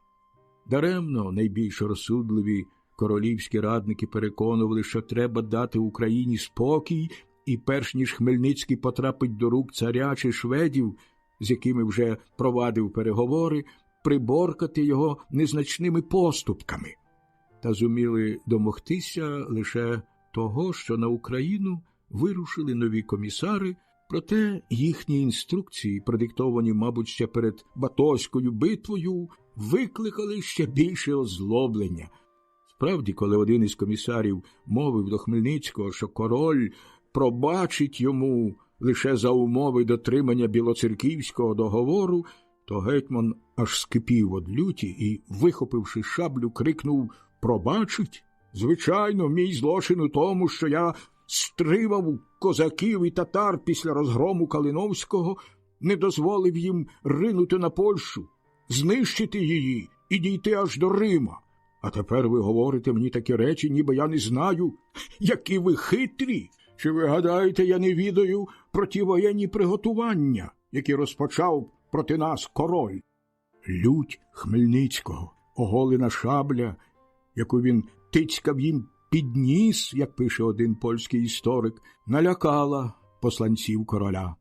Даремно найбільш розсудливі королівські радники переконували, що треба дати Україні спокій, і перш ніж Хмельницький потрапить до рук царя чи шведів, з якими вже провадив переговори, приборкати його незначними поступками. Та зуміли домогтися лише того, що на Україну вирушили нові комісари, проте їхні інструкції, продиктовані, мабуть, ще перед Батозькою битвою, викликали ще більше озлоблення. Справді, коли один із комісарів мовив до Хмельницького, що король пробачить йому лише за умови дотримання білоцерківського договору, то гетьман аж скипів од люті і, вихопивши шаблю, крикнув: «Пробачить? Звичайно, мій злочин у тому, що я стримав козаків і татар після розгрому Калиновського, не дозволив їм ринути на Польщу, знищити її і дійти аж до Рима. А тепер ви говорите мені такі речі, ніби я не знаю, які ви хитрі. Чи ви гадаєте, я не відаю про ті воєнні приготування, які розпочав проти нас король?» Лють Хмельницького, оголена шабля, яку він тицькав їм під ніс, як пише один польський історик, налякала посланців короля.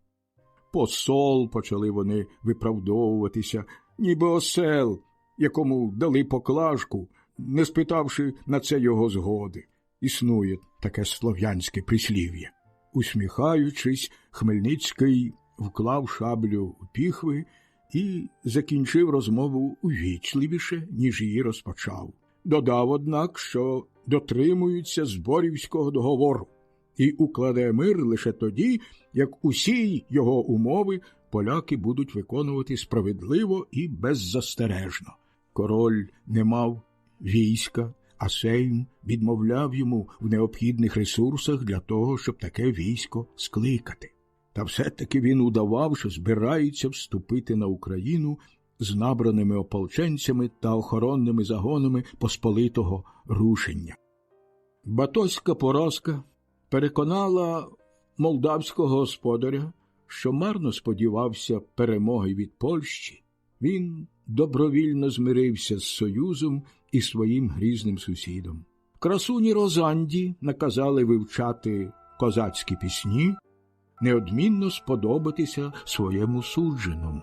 Посол, почали вони виправдовуватися, ніби осел, якому дали поклажку, не спитавши на це його згоди. Існує таке слов'янське прислів'я. Усміхаючись, Хмельницький вклав шаблю у піхви і закінчив розмову увічливіше, ніж її розпочав. Додав, однак, що дотримуються Зборівського договору і укладе мир лише тоді, як усі його умови поляки будуть виконувати справедливо і беззастережно. король не мав війська, а Сейм відмовляв йому в необхідних ресурсах для того, щоб таке військо скликати. Та все-таки він удавав, що збирається вступити на Україну з набраними ополченцями та охоронними загонами посполитого рушення. Батоська поразка переконала молдавського господаря, що марно сподівався перемоги від Польщі. Він добровільно змирився з союзом і своїм грізним сусідом. Красуні Розанді наказали вивчати козацькі пісні, неодмінно сподобатися своєму судженому.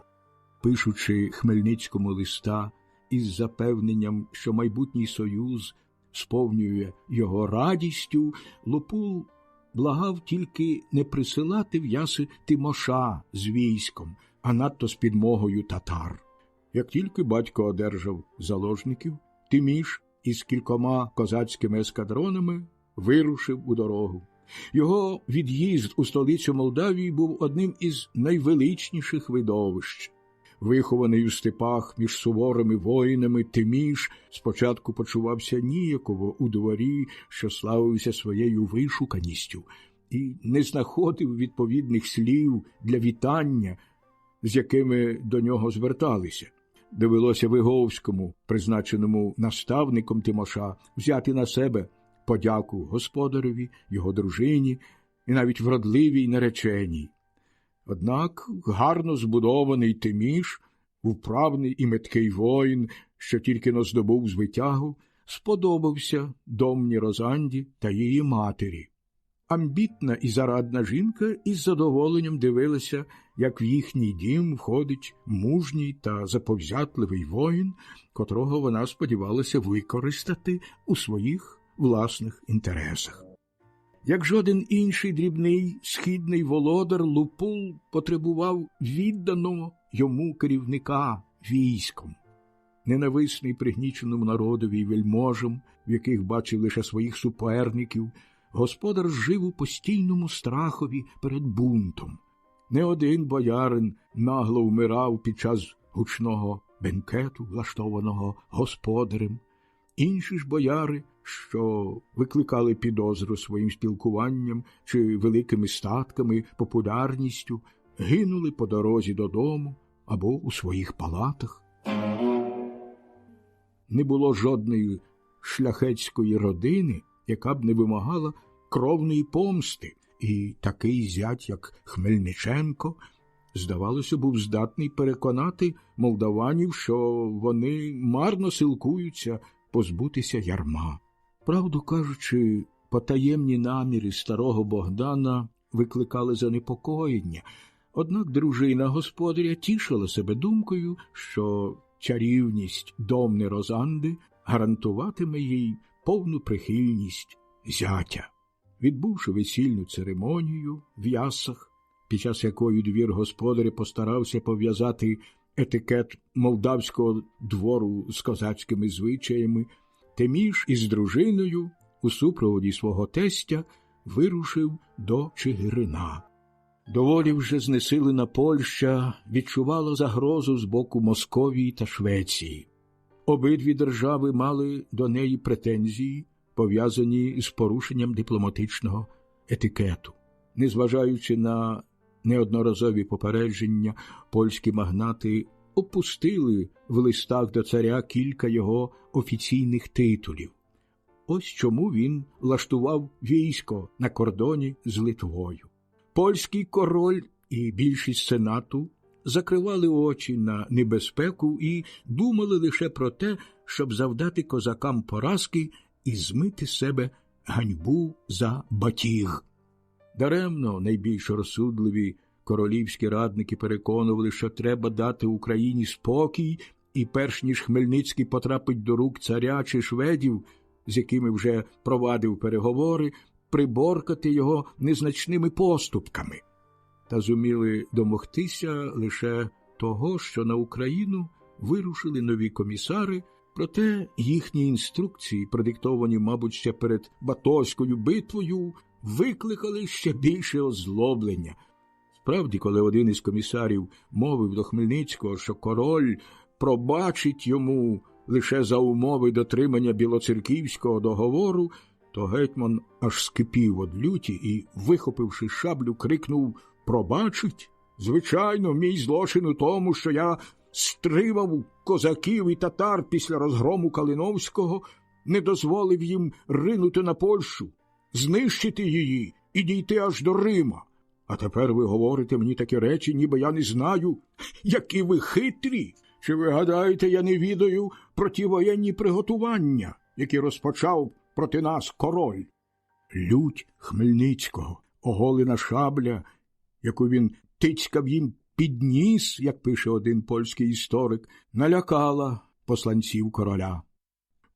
Пишучи Хмельницькому листа із запевненням, що майбутній союз сповнює його радістю, Лупул благав тільки не присилати в Яси Тимоша з військом, а надто з підмогою татар. Як тільки батько одержав заложників, Тиміш із кількома козацькими ескадронами вирушив у дорогу. Його від'їзд у столицю Молдавії був одним із найвеличніших видовищ. Вихований у степах між суворими воїнами, Тиміш спочатку почувався ніяково у дворі, що славився своєю вишуканістю, і не знаходив відповідних слів для вітання, з якими до нього зверталися. Довелося Виговському, призначеному наставником Тимоша, взяти на себе подяку господареві, його дружині і навіть вродливій нареченій. Однак гарно збудований Тиміш, вправний і меткий воїн, що тільки-но здобув звитягу, сподобався домні Розанді та її матері. Амбітна і зарадна жінка із задоволенням дивилася, як в їхній дім входить мужній та заповзятливий воїн, котрого вона сподівалася використати у своїх власних інтересах. Як жоден інший дрібний східний володар, Лупул потребував відданого йому керівника військом. Ненависний пригніченому народові й вельможам, в яких бачив лише своїх суперників, господар жив у постійному страхові перед бунтом. Не один боярин нагло вмирав під час гучного бенкету, влаштованого господарем. Інші ж бояри, що викликали підозру своїм спілкуванням чи великими статками, популярністю, гинули по дорозі додому або у своїх палатах. Не було жодної шляхетської родини, яка б не вимагала кровної помсти, і такий зять, як Хмельниченко, здавалося, був здатний переконати молдаванів, що вони марно силкуються позбутися ярма. Правду кажучи, потаємні наміри старого Богдана викликали занепокоєння, однак дружина господаря тішила себе думкою, що чарівність домни Розанди гарантуватиме їй повну прихильність зятя. Відбувши весільну церемонію в Ясах, під час якої двір господаря постарався пов'язати етикет молдавського двору з козацькими звичаями, Тиміш із дружиною у супроводі свого тестя вирушив до Чигирина. Доволі вже знесилена Польща відчувала загрозу з боку Московії та Швеції. Обидві держави мали до неї претензії, пов'язані з порушенням дипломатичного етикету. Незважаючи на неодноразові попередження, польські магнати опустили в листах до царя кілька його офіційних титулів. Ось чому він влаштував військо на кордоні з Литвою. Польський король і більшість сенату закривали очі на небезпеку і думали лише про те, щоб завдати козакам поразки і змити з себе ганьбу за батіг. Даремно найбільш розсудливі королівські радники переконували, що треба дати Україні спокій, і перш ніж Хмельницький потрапить до рук царя чи шведів, з якими вже провадив переговори, приборкати його незначними поступками. Та зуміли домогтися лише того, що на Україну вирушили нові комісари, проте їхні інструкції, продиктовані, мабуть, ще перед Батозькою битвою, викликали ще більше озлоблення. Справді, коли один із комісарів мовив до Хмельницького, що король пробачить йому лише за умови дотримання білоцерківського договору, то гетьман аж скипів од люті і, вихопивши шаблю, крикнув: «Пробачить? Звичайно, мій злочин у тому, що я стримав козаків і татар після розгрому Калиновського, не дозволив їм ринути на Польщу, знищити її і дійти аж до Рима. А тепер ви говорите мені такі речі, ніби я не знаю, які ви хитрі. Чи ви гадаєте, я не відаю про ті воєнні приготування, які розпочав проти нас король?» Лють Хмельницького, оголена шабля, яку він тицькав їм під ніс, як пише один польський історик, налякала посланців короля.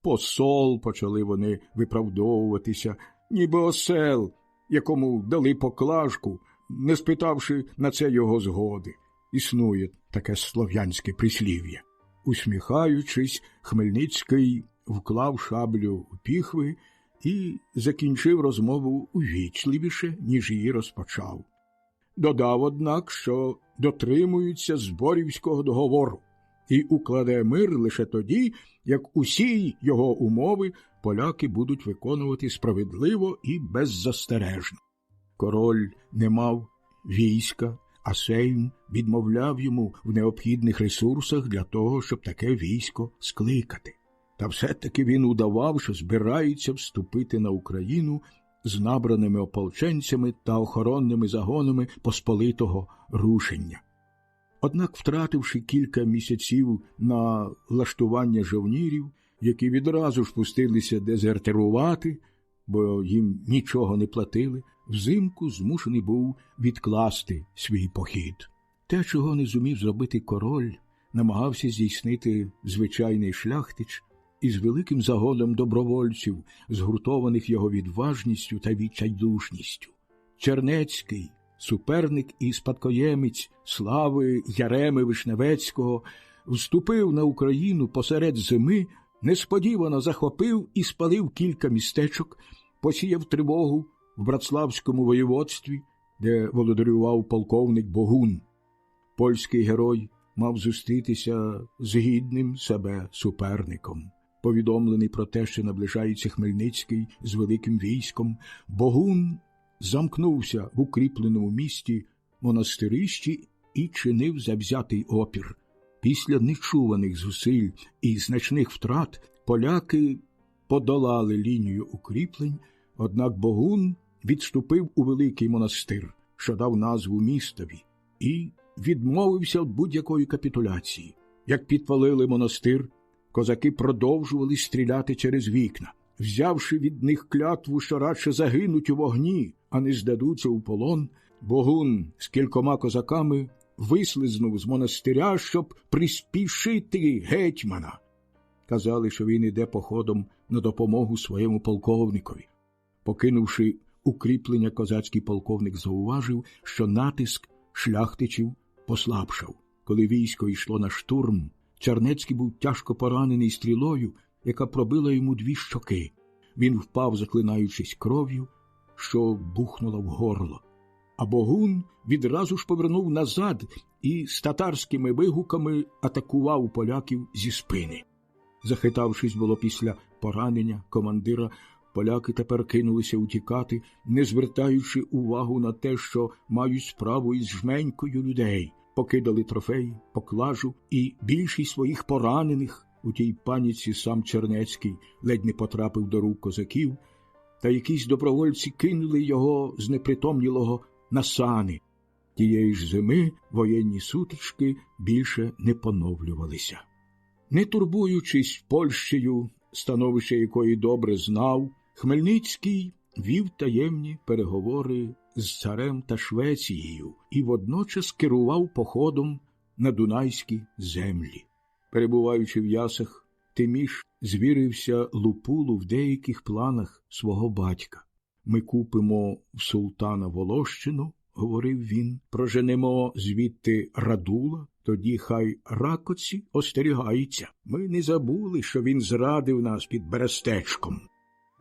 Посол, почали вони виправдовуватися, ніби осел, якому дали поклажку, не спитавши на це його згоди. Існує таке слов'янське прислів'я. Усміхаючись, Хмельницький вклав шаблю у піхви і закінчив розмову увічливіше, ніж її розпочав. Додав, однак, що дотримуються Зборівського договору і укладе мир лише тоді, як усі його умови поляки будуть виконувати справедливо і беззастережно. Король не мав війська, а Сейм відмовляв йому в необхідних ресурсах для того, щоб таке військо скликати. Та все-таки він удавав, що збирається вступити на Україну з набраними ополченцями та охоронними загонами посполитого рушення. Однак, втративши кілька місяців на влаштування жовнірів, які відразу ж пустилися дезертирувати, бо їм нічого не платили, взимку змушений був відкласти свій похід. Те, чого не зумів зробити король, намагався здійснити звичайний шляхтич із великим загоном добровольців, згуртованих його відважністю та відчайдушністю. Чернецький, суперник і спадкоємець слави Яреми Вишневецького, вступив на Україну посеред зими, несподівано захопив і спалив кілька містечок, посіяв тривогу в Братславському воєводстві, де володарював полковник Богун. Польський герой мав зустрітися з гідним себе суперником. Повідомлений про те, що наближається Хмельницький з великим військом, Богун замкнувся в укріпленому місті монастирищі і чинив завзятий опір. Після нечуваних зусиль і значних втрат поляки подолали лінію укріплень, однак Богун відступив у великий монастир, що дав назву містові, і відмовився від будь-якої капітуляції. Як підпалили монастир, козаки продовжували стріляти через вікна, взявши від них клятву, що радше загинуть у вогні, а не здадуться у полон. Богун з кількома козаками вислизнув з монастиря, щоб приспішити гетьмана. Казали, що він іде походом на допомогу своєму полковникові. Покинувши укріплення, козацький полковник зауважив, що натиск шляхтичів послабшав. Коли військо йшло на штурм, Чернецький був тяжко поранений стрілою, яка пробила йому 2 щоки. Він впав, заклинаючись кров'ю, що бухнула в горло. А Богун відразу ж повернув назад і з татарськими вигуками атакував поляків зі спини. Захитавшись було після поранення командира, поляки тепер кинулися утікати, не звертаючи увагу на те, що мають справу із жменькою людей. Покидали трофеї, поклажу і більшість своїх поранених. У тій паніці сам Чернецький ледь не потрапив до рук козаків, та якісь добровольці кинули його знепритомнілого на сани. Тієї ж зими воєнні сутички більше не поновлювалися. Не турбуючись Польщею, становище якої добре знав, Хмельницький вів таємні переговори з царем та Швецією і водночас керував походом на Дунайські землі. Перебуваючи в Ясах, Тиміш звірився Лупулу в деяких планах свого батька. «Ми купимо в султана Волощину, – говорив він, – проженемо звідти Радула, тоді хай Ракоці остерігається. Ми не забули, що він зрадив нас під Берестечком».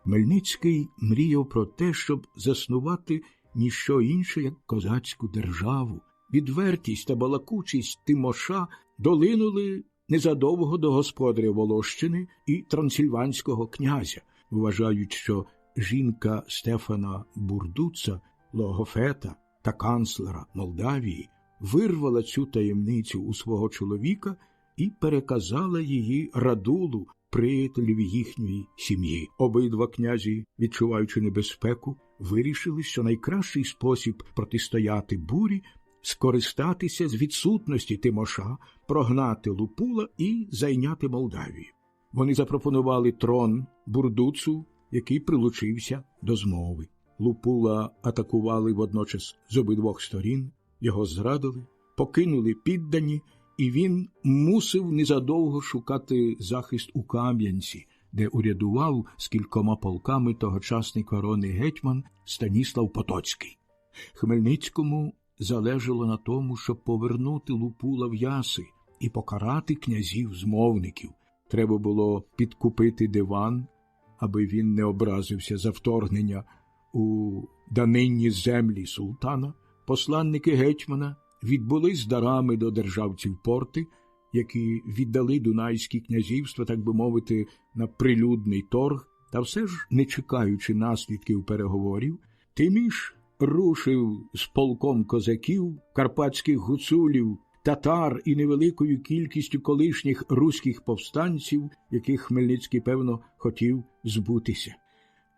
Хмельницький мріяв про те, щоб заснувати ніщо інше, як козацьку державу. Відвертість та балакучість Тимоша долинули незадовго до господаря Волощини і трансильванського князя, вважають, що жінка Стефана Бурдуца, логофета та канцлера Молдавії, вирвала цю таємницю у свого чоловіка і переказала її Радулу, приятелеві їхньої сім'ї. Обидва князі, відчуваючи небезпеку, вирішили, що найкращий спосіб протистояти бурі – скористатися з відсутності Тимоша, прогнати Лупула і зайняти Молдавію. Вони запропонували трон Бурдуцу, який прилучився до змови. Лупула атакували водночас з обидвох сторін, його зрадили, покинули піддані, і він мусив незадовго шукати захист у Кам'янці, де урядував з кількома полками тогочасний коронний гетьман Станіслав Потоцький. Хмельницькому залежало на тому, щоб повернути Лупула в Яси і покарати князів-змовників. Треба було підкупити диван, аби він не образився за вторгнення у данинні землі султана. Посланники гетьмана відбули з дарами до державців порти, які віддали Дунайські князівства, так би мовити, на прилюдний торг, та все ж, не чекаючи наслідків переговорів, Тиміш рушив з полком козаків, карпатських гуцулів, татар і невеликою кількістю колишніх руських повстанців, яких Хмельницький, певно, хотів збутися.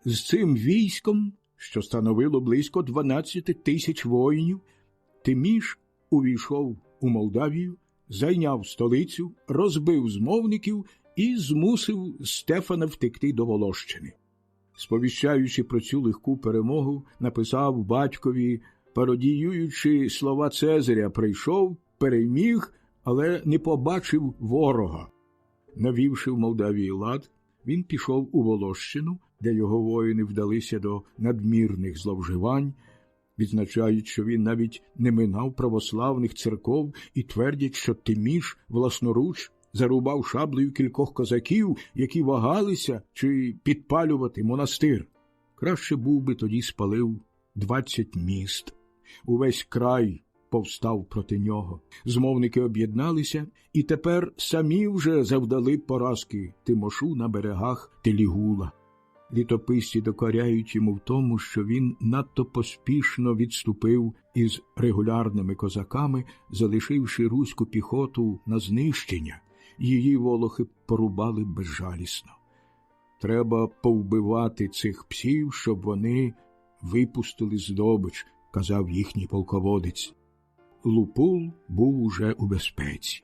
З цим військом, що становило близько 12 тисяч воїнів, Тиміш увійшов у Молдавію, зайняв столицю, розбив змовників і змусив Стефана втекти до Волощини. Сповіщаючи про цю легку перемогу, написав батькові, пародіюючи слова Цезаря: «Прийшов, переміг, але не побачив ворога». Навівши в Молдавії лад, він пішов у Волощину, де його воїни вдалися до надмірних зловживань, відзначають, що він навіть не минав православних церков і твердять, що Тиміш власноруч зарубав шаблею кількох козаків, які вагалися, чи підпалювати монастир. Краще був би тоді спалив 20 міст. Увесь край повстав проти нього. Змовники об'єдналися і тепер самі вже завдали поразки Тимошу на берегах Телігула. Літописці докоряють йому в тому, що він надто поспішно відступив із регулярними козаками, залишивши руську піхоту на знищення. Її волохи порубали безжалісно. «Треба повбивати цих псів, щоб вони випустили здобич», – казав їхній полководець. Лупул був уже у безпеці.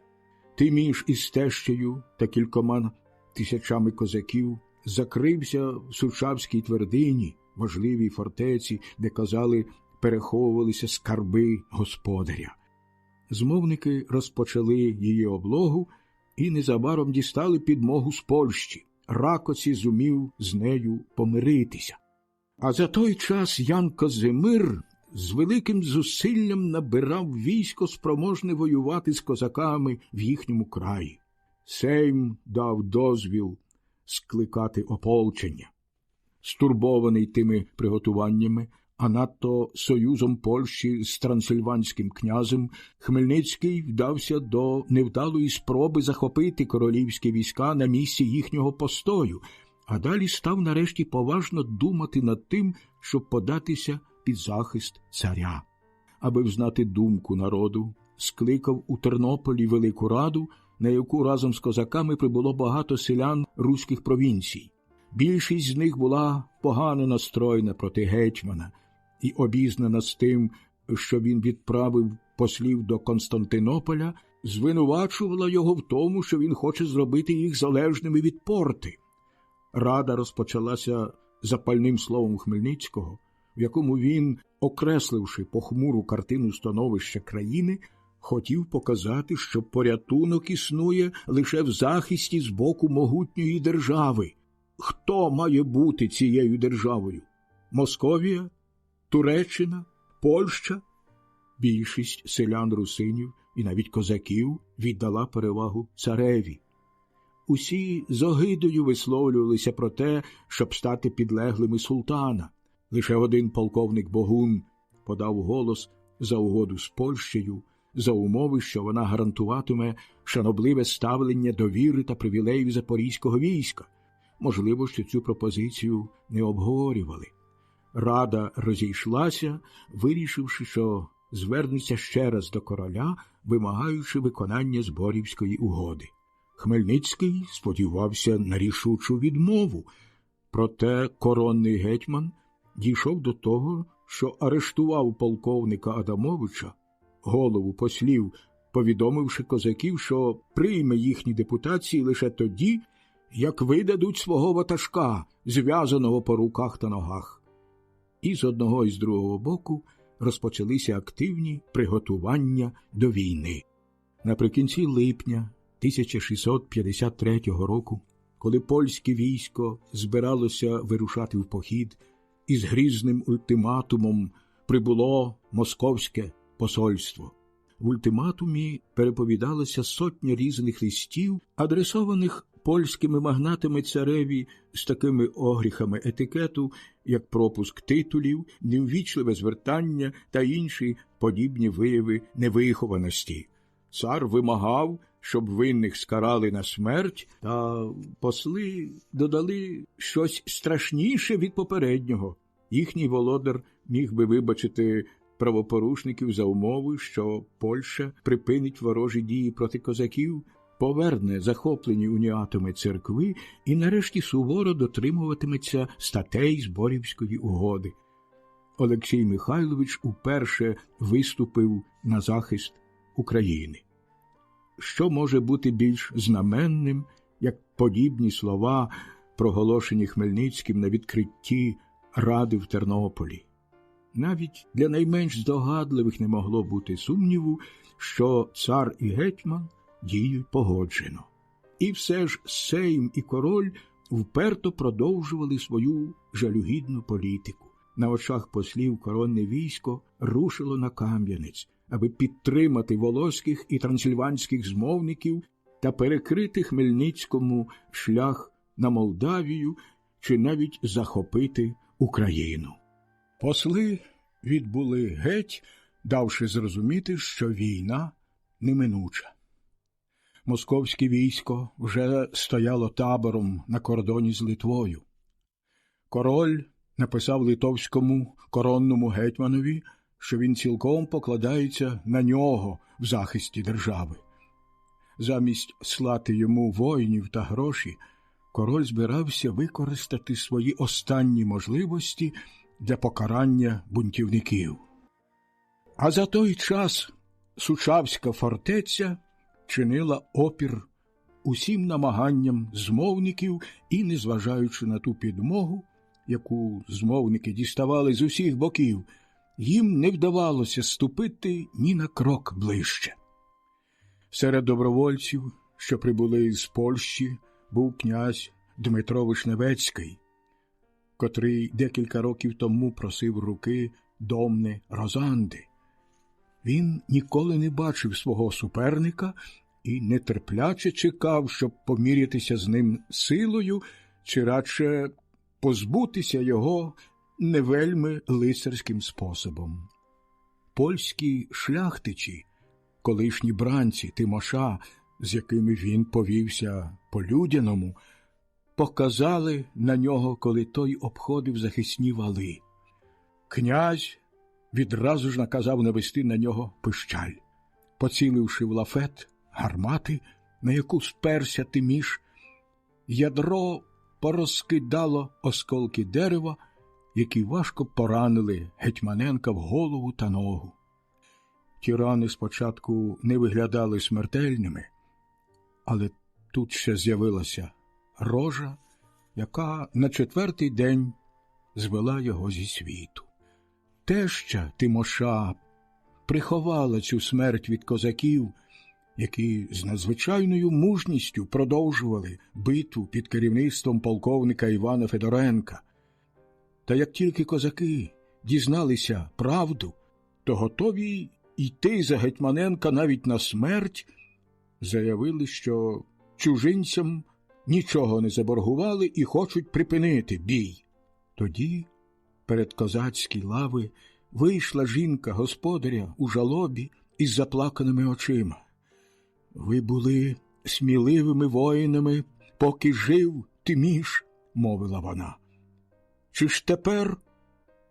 Тиміш із тещею та кількома тисячами козаків закрився в Сучавській твердині, важливій фортеці, де, казали, переховувалися скарби господаря. Змовники розпочали її облогу і незабаром дістали підмогу з Польщі. Ракоці зумів з нею помиритися. А за той час Ян Козимир з великим зусиллям набирав військо, спроможне воювати з козаками в їхньому краї. Сейм дав дозвіл скликати ополчення. Стурбований тими приготуваннями, а надто союзом Польщі з трансильванським князем, Хмельницький вдався до невдалої спроби захопити королівські війська на місці їхнього постою, а далі став нарешті поважно думати над тим, щоб податися під захист царя. Аби взнати думку народу, скликав у Тернополі Велику Раду, на яку разом з козаками прибуло багато селян руських провінцій. Більшість з них була погано настроєна проти гетьмана і обізнана з тим, що він відправив послів до Константинополя, звинувачувала його в тому, що він хоче зробити їх залежними від порти. Рада розпочалася запальним словом Хмельницького, в якому він, окресливши похмуру картину становища країни, хотів показати, що порятунок існує лише в захисті з боку могутньої держави. Хто має бути цією державою? Московія? Туреччина? Польща? Більшість селян-русинів і навіть козаків віддала перевагу цареві. Усі з огидою висловлювалися про те, щоб стати підлеглими султана. Лише один полковник Богун подав голос за угоду з Польщею, за умови, що вона гарантуватиме шанобливе ставлення до віри та привілеїв запорізького війська. Можливо, що цю пропозицію не обговорювали. Рада розійшлася, вирішивши, що звернеться ще раз до короля, вимагаючи виконання Зборівської угоди. Хмельницький сподівався на рішучу відмову, проте коронний гетьман дійшов до того, що арештував полковника Адамовича, голову послів, повідомивши козаків, що прийме їхні депутації лише тоді, як видадуть свого ватажка, зв'язаного по руках та ногах. І з одного і з другого боку розпочалися активні приготування до війни. Наприкінці липня 1653 року, коли польське військо збиралося вирушати в похід, із грізним ультиматумом прибуло московське посольство. В ультиматумі переповідалося сотня різних листів, адресованих польськими магнатами цареві з такими огріхами етикету, як пропуск титулів, неввічливе звертання та інші подібні вияви невихованості. Цар вимагав, щоб винних скарали на смерть, та посли додали щось страшніше від попереднього. Їхній володар міг би вибачити правопорушників за умови, що Польща припинить ворожі дії проти козаків, поверне захоплені уніатами церкви і нарешті суворо дотримуватиметься статей Зборівської угоди. Олексій Михайлович уперше виступив на захист України. Що може бути більш знаменним, як подібні слова, проголошені Хмельницьким на відкритті Ради в Тернополі? Навіть для найменш здогадливих не могло бути сумніву, що цар і гетьман діють погоджено. І все ж Сейм і король вперто продовжували свою жалюгідну політику. На очах послів коронне військо рушило на Кам'янець, аби підтримати волоських і трансильванських змовників та перекрити Хмельницькому шлях на Молдавію чи навіть захопити Україну. Посли відбули геть, давши зрозуміти, що війна неминуча. Московське військо вже стояло табором на кордоні з Литвою. Король написав литовському коронному гетьманові, що він цілком покладається на нього в захисті держави. Замість слати йому воїнів та гроші, король збирався використати свої останні можливості для покарання бунтівників. А за той час Сучавська фортеця чинила опір усім намаганням змовників і, незважаючи на ту підмогу, яку змовники діставали з усіх боків, їм не вдавалося ступити ні на крок ближче. Серед добровольців, що прибули з Польщі, був князь Дмитро Вишневецький, котрий декілька років тому просив руки Домни Розанди. Він ніколи не бачив свого суперника і нетерпляче чекав, щоб помірятися з ним силою, чи радше позбутися його не вельми лицарським способом. Польські шляхтичі, колишні бранці Тимоша, з якими він повівся по-людяному, показали на нього, коли той обходив захисні вали. Князь відразу ж наказав навести на нього пищаль. Поціливши в лафет гармати, на яку сперся Тиміш, ядро порозкидало осколки дерева, які важко поранили Гетьманенка в голову та ногу. Ті рани спочатку не виглядали смертельними, але тут ще з'явилася рожа, яка на 4-й день звела його зі світу. Теща Тимоша приховала цю смерть від козаків, які з надзвичайною мужністю продовжували битву під керівництвом полковника Івана Федоренка. Та як тільки козаки дізналися правду, то готові йти за Гетьманенка навіть на смерть, заявили, що чужинцям нічого не заборгували і хочуть припинити бій. Тоді перед козацькі лави вийшла жінка господаря у жалобі із заплаканими очима. Ви були сміливими воїнами, поки жив Тиміш, мовила вона. Чи ж тепер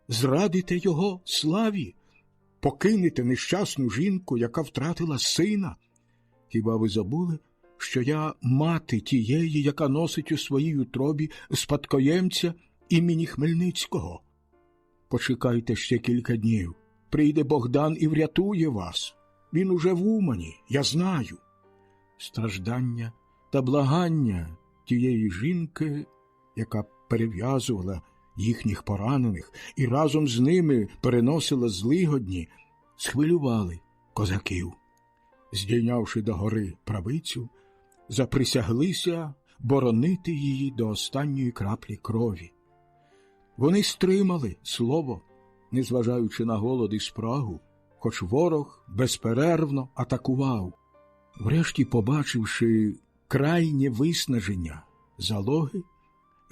зрадите його славі? Покинете нещасну жінку, яка втратила сина? Хіба ви забули, що я мати тієї, яка носить у своїй утробі спадкоємця імені Хмельницького? Почекайте ще кілька днів. Прийде Богдан і врятує вас. Він уже в Умані, я знаю. Страждання та благання тієї жінки, яка перев'язувала їхніх поранених і разом з ними переносила злигодні, схвилювали козаків. Здійнявши догори правицю, заприсяглися боронити її до останньої краплі крові. Вони стримали слово, незважаючи на голод і спрагу, хоч ворог безперервно атакував. Врешті, побачивши крайнє виснаження залоги,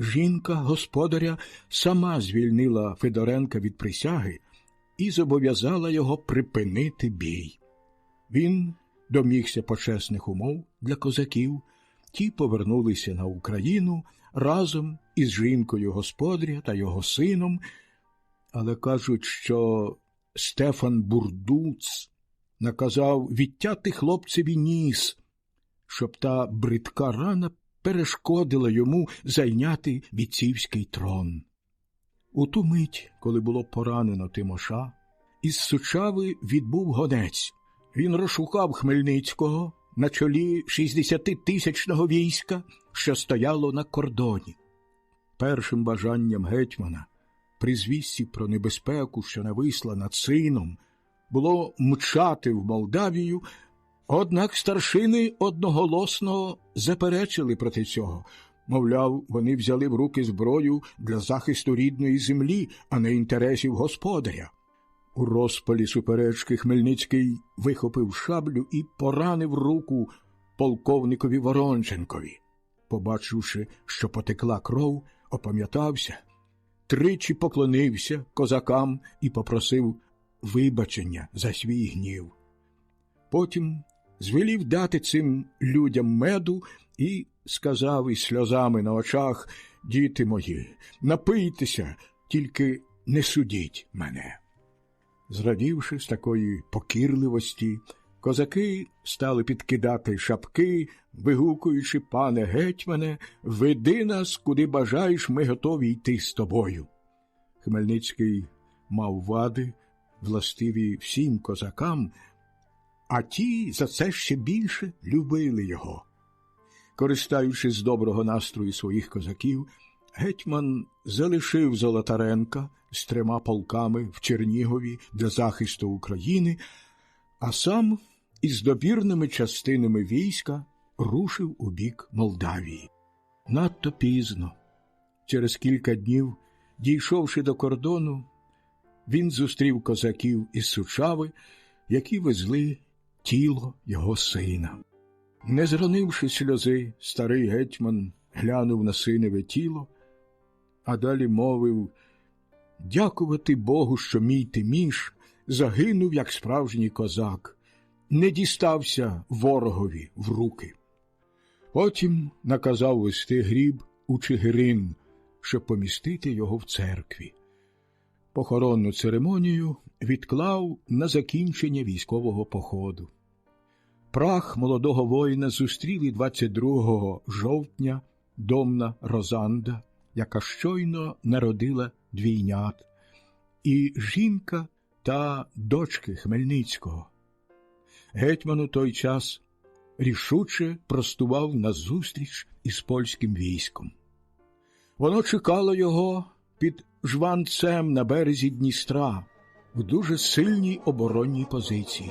жінка господаря сама звільнила Федоренка від присяги і зобов'язала його припинити бій. Він домігся почесних умов для козаків, ті повернулися на Україну разом із жінкою господаря та його сином, але кажуть, що Стефан Бурдуц наказав відтяти хлопцеві ніс, щоб та бридка рана перешкодила йому зайняти віцівський трон. У ту мить, коли було поранено Тимоша, із Сучави відбув гонець. Він розшукав Хмельницького на чолі 60-тисячного війська, що стояло на кордоні. Першим бажанням гетьмана, при звісті про небезпеку, що нависла над сином, було мчати в Молдавію, однак старшини одноголосно заперечили проти цього. Мовляв, вони взяли в руки зброю для захисту рідної землі, а не інтересів господаря. У розпалі суперечки Хмельницький вихопив шаблю і поранив руку полковникові Воронченкові. Побачивши, що потекла кров, опам'ятався, тричі поклонився козакам і попросив вибачення за свій гнів. Потім звелів дати цим людям меду і сказав із сльозами на очах: «Діти мої, напийтеся, тільки не судіть мене». Зрадівши з такої покірливості, козаки стали підкидати шапки, вигукуючи: «Пане гетьмане, веди нас, куди бажаєш, ми готові йти з тобою». Хмельницький мав вади, властиві всім козакам, а ті за це ще більше любили його. Користаючись з доброго настрою своїх козаків, гетьман залишив Золотаренка з 3 полками в Чернігові для захисту України, а сам із добірними частинами війська рушив у бік Молдавії. Надто пізно, через кілька днів, дійшовши до кордону, він зустрів козаків із Сучави, які везли тіло його сина. Не зронивши сльози, старий гетьман глянув на синове тіло, а далі мовив: «Дякувати Богу, що мій Тиміш загинув, як справжній козак, не дістався ворогові в руки». Потім наказав вести гріб у Чигирин, щоб помістити його в церкві. Похоронну церемонію відклав на закінчення військового походу. Прах молодого воїна зустріли 22 жовтня домна Розанда, яка щойно народила двійнят, і жінка та дочки Хмельницького. Гетьман у той час рішуче простував назустріч із польським військом. Воно чекало його під Жванцем на березі Дністра в дуже сильній оборонній позиції.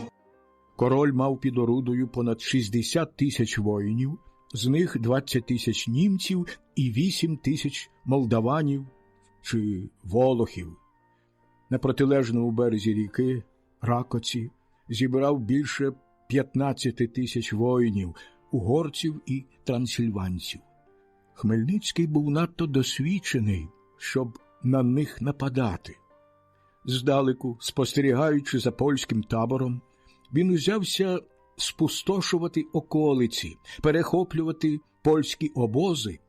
Король мав під орудою понад 60 тисяч воїнів, з них 20 тисяч німців і 8 тисяч молдаванів чи волохів. На протилежному березі ріки Ракоці зібрав більше 15 тисяч воїнів, угорців і трансильванців. Хмельницький був надто досвідчений, щоб на них нападати. Здалеку, спостерігаючи за польським табором, він узявся спустошувати околиці, перехоплювати польські обози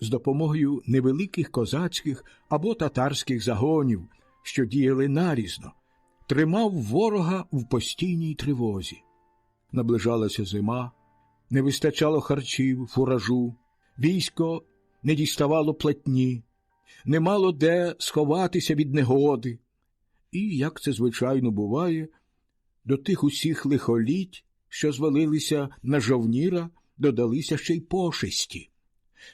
з допомогою невеликих козацьких або татарських загонів, що діяли нарізно, тримав ворога в постійній тривозі. Наближалася зима, не вистачало харчів, фуражу, військо не діставало платні, не мало де сховатися від негоди. І, як це звичайно буває, до тих усіх лихоліть, що звалилися на жовніра, додалися ще й пошесті.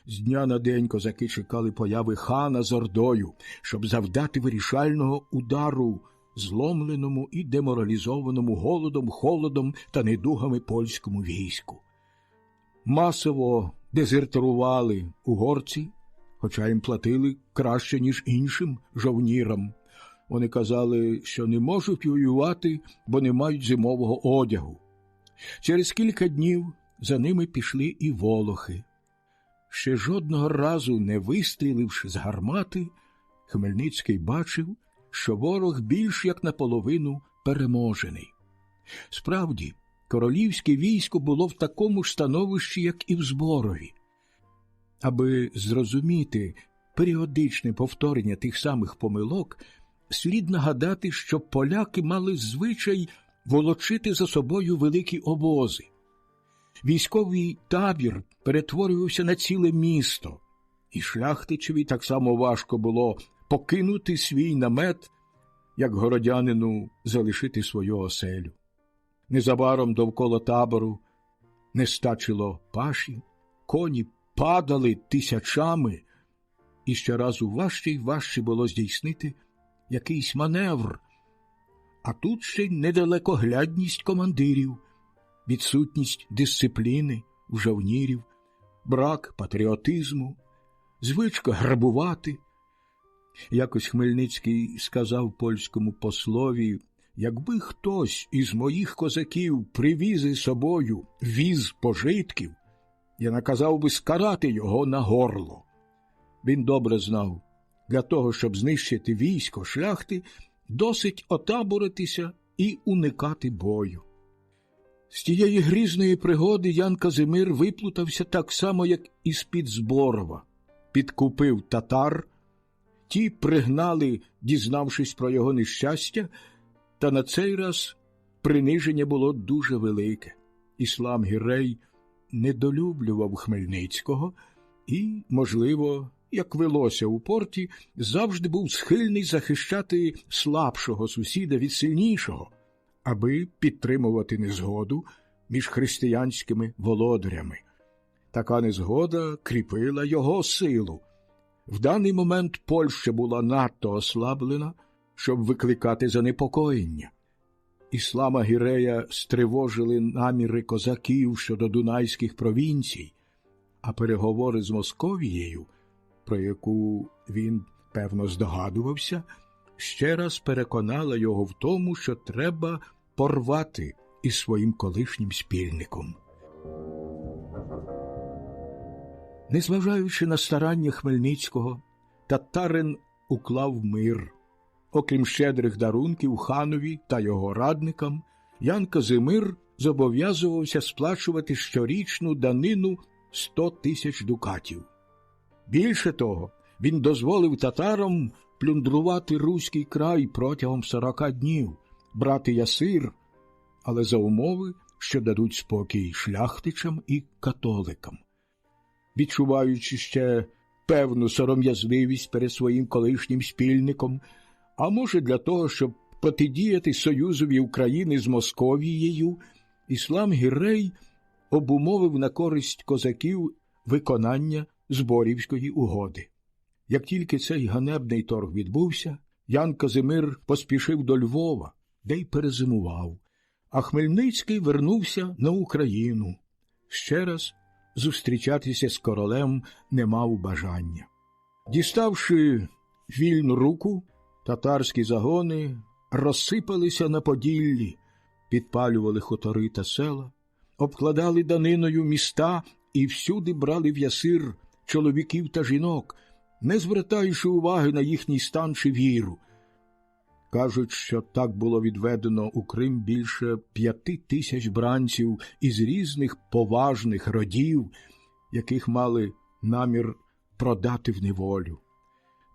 З дня на день козаки чекали появи хана з ордою, щоб завдати вирішального удару зломленому і деморалізованому голодом, холодом та недугами польському війську. Масово дезертирували угорці, хоча їм платили краще, ніж іншим жовнірам. Вони казали, що не можуть воювати, бо не мають зимового одягу. Через кілька днів за ними пішли і волохи. Ще жодного разу не вистріливши з гармати, Хмельницький бачив, що ворог більш як наполовину переможений. Справді, королівське військо було в такому ж становищі, як і в Зборові. Аби зрозуміти періодичне повторення тих самих помилок, слід нагадати, що поляки мали звичай волочити за собою великі обози. Військовий табір перетворювався на ціле місто, і шляхтичеві так само важко було покинути свій намет, як городянину залишити свою оселю. Незабаром довкола табору не стачило паші, коні падали тисячами, і щоразу важче й важче було здійснити якийсь маневр. А тут ще й недалекоглядність командирів, відсутність дисципліни в жовнірів, брак патріотизму, звичка грабувати. Якось Хмельницький сказав польському послові: «Якби хтось із моїх козаків привіз із собою віз пожитків, я наказав би скарати його на горло». Він добре знав, для того, щоб знищити військо шляхти, досить отаборитися і уникати бою. З тієї грізної пригоди Ян Казимир виплутався так само, як і з-під Зборова. Підкупив татар, ті пригнали, дізнавшись про його нещастя, та на цей раз приниження було дуже велике. Іслам Гірей недолюблював Хмельницького і, можливо, як велося у порті, завжди був схильний захищати слабшого сусіда від сильнішого, аби підтримувати незгоду між християнськими володарями. Така незгода кріпила його силу. В даний момент Польща була надто ослаблена, щоб викликати занепокоєння. Іслама Гірея стривожили наміри козаків щодо дунайських провінцій, а переговори з Московією, про яку він, певно, здогадувався, ще раз переконала його в тому, що треба порвати із своїм колишнім спільником. Незважаючи на старання Хмельницького, татарин уклав мир. Окрім щедрих дарунків ханові та його радникам, Ян Казимир зобов'язувався сплачувати щорічну данину 100 тисяч дукатів. Більше того, він дозволив татарам плюндрувати Руський край протягом 40 днів, брати Ясир, але за умови, що дадуть спокій шляхтичам і католикам. Відчуваючи ще певну сором'язливість перед своїм колишнім спільником, а може для того, щоб протидіяти союзові України з Московією, Іслам Гірей обумовив на користь козаків виконання Зборівської угоди. Як тільки цей ганебний торг відбувся, Ян Казимир поспішив до Львова, де й перезимував, а Хмельницький вернувся на Україну. Ще раз зустрічатися з королем не мав бажання. Діставши вільну руку, татарські загони розсипалися на Поділлі, підпалювали хутори та села, обкладали даниною міста і всюди брали в ясир чоловіків та жінок, не звертаючи уваги на їхній стан чи віру. Кажуть, що так було відведено у Крим більше 5000 бранців із різних поважних родів, яких мали намір продати в неволю.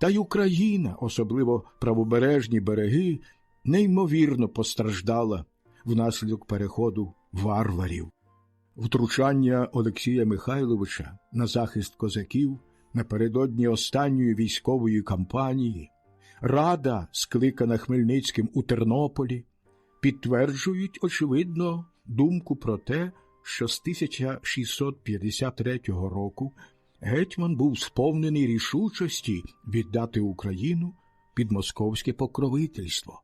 Та й Україна, особливо правобережні береги, неймовірно постраждала внаслідок переходу варварів. Втручання Олексія Михайловича на захист козаків напередодні останньої військової кампанії, рада, скликана Хмельницьким у Тернополі, підтверджують, очевидно, думку про те, що з 1653 року гетьман був сповнений рішучості віддати Україну під московське покровительство.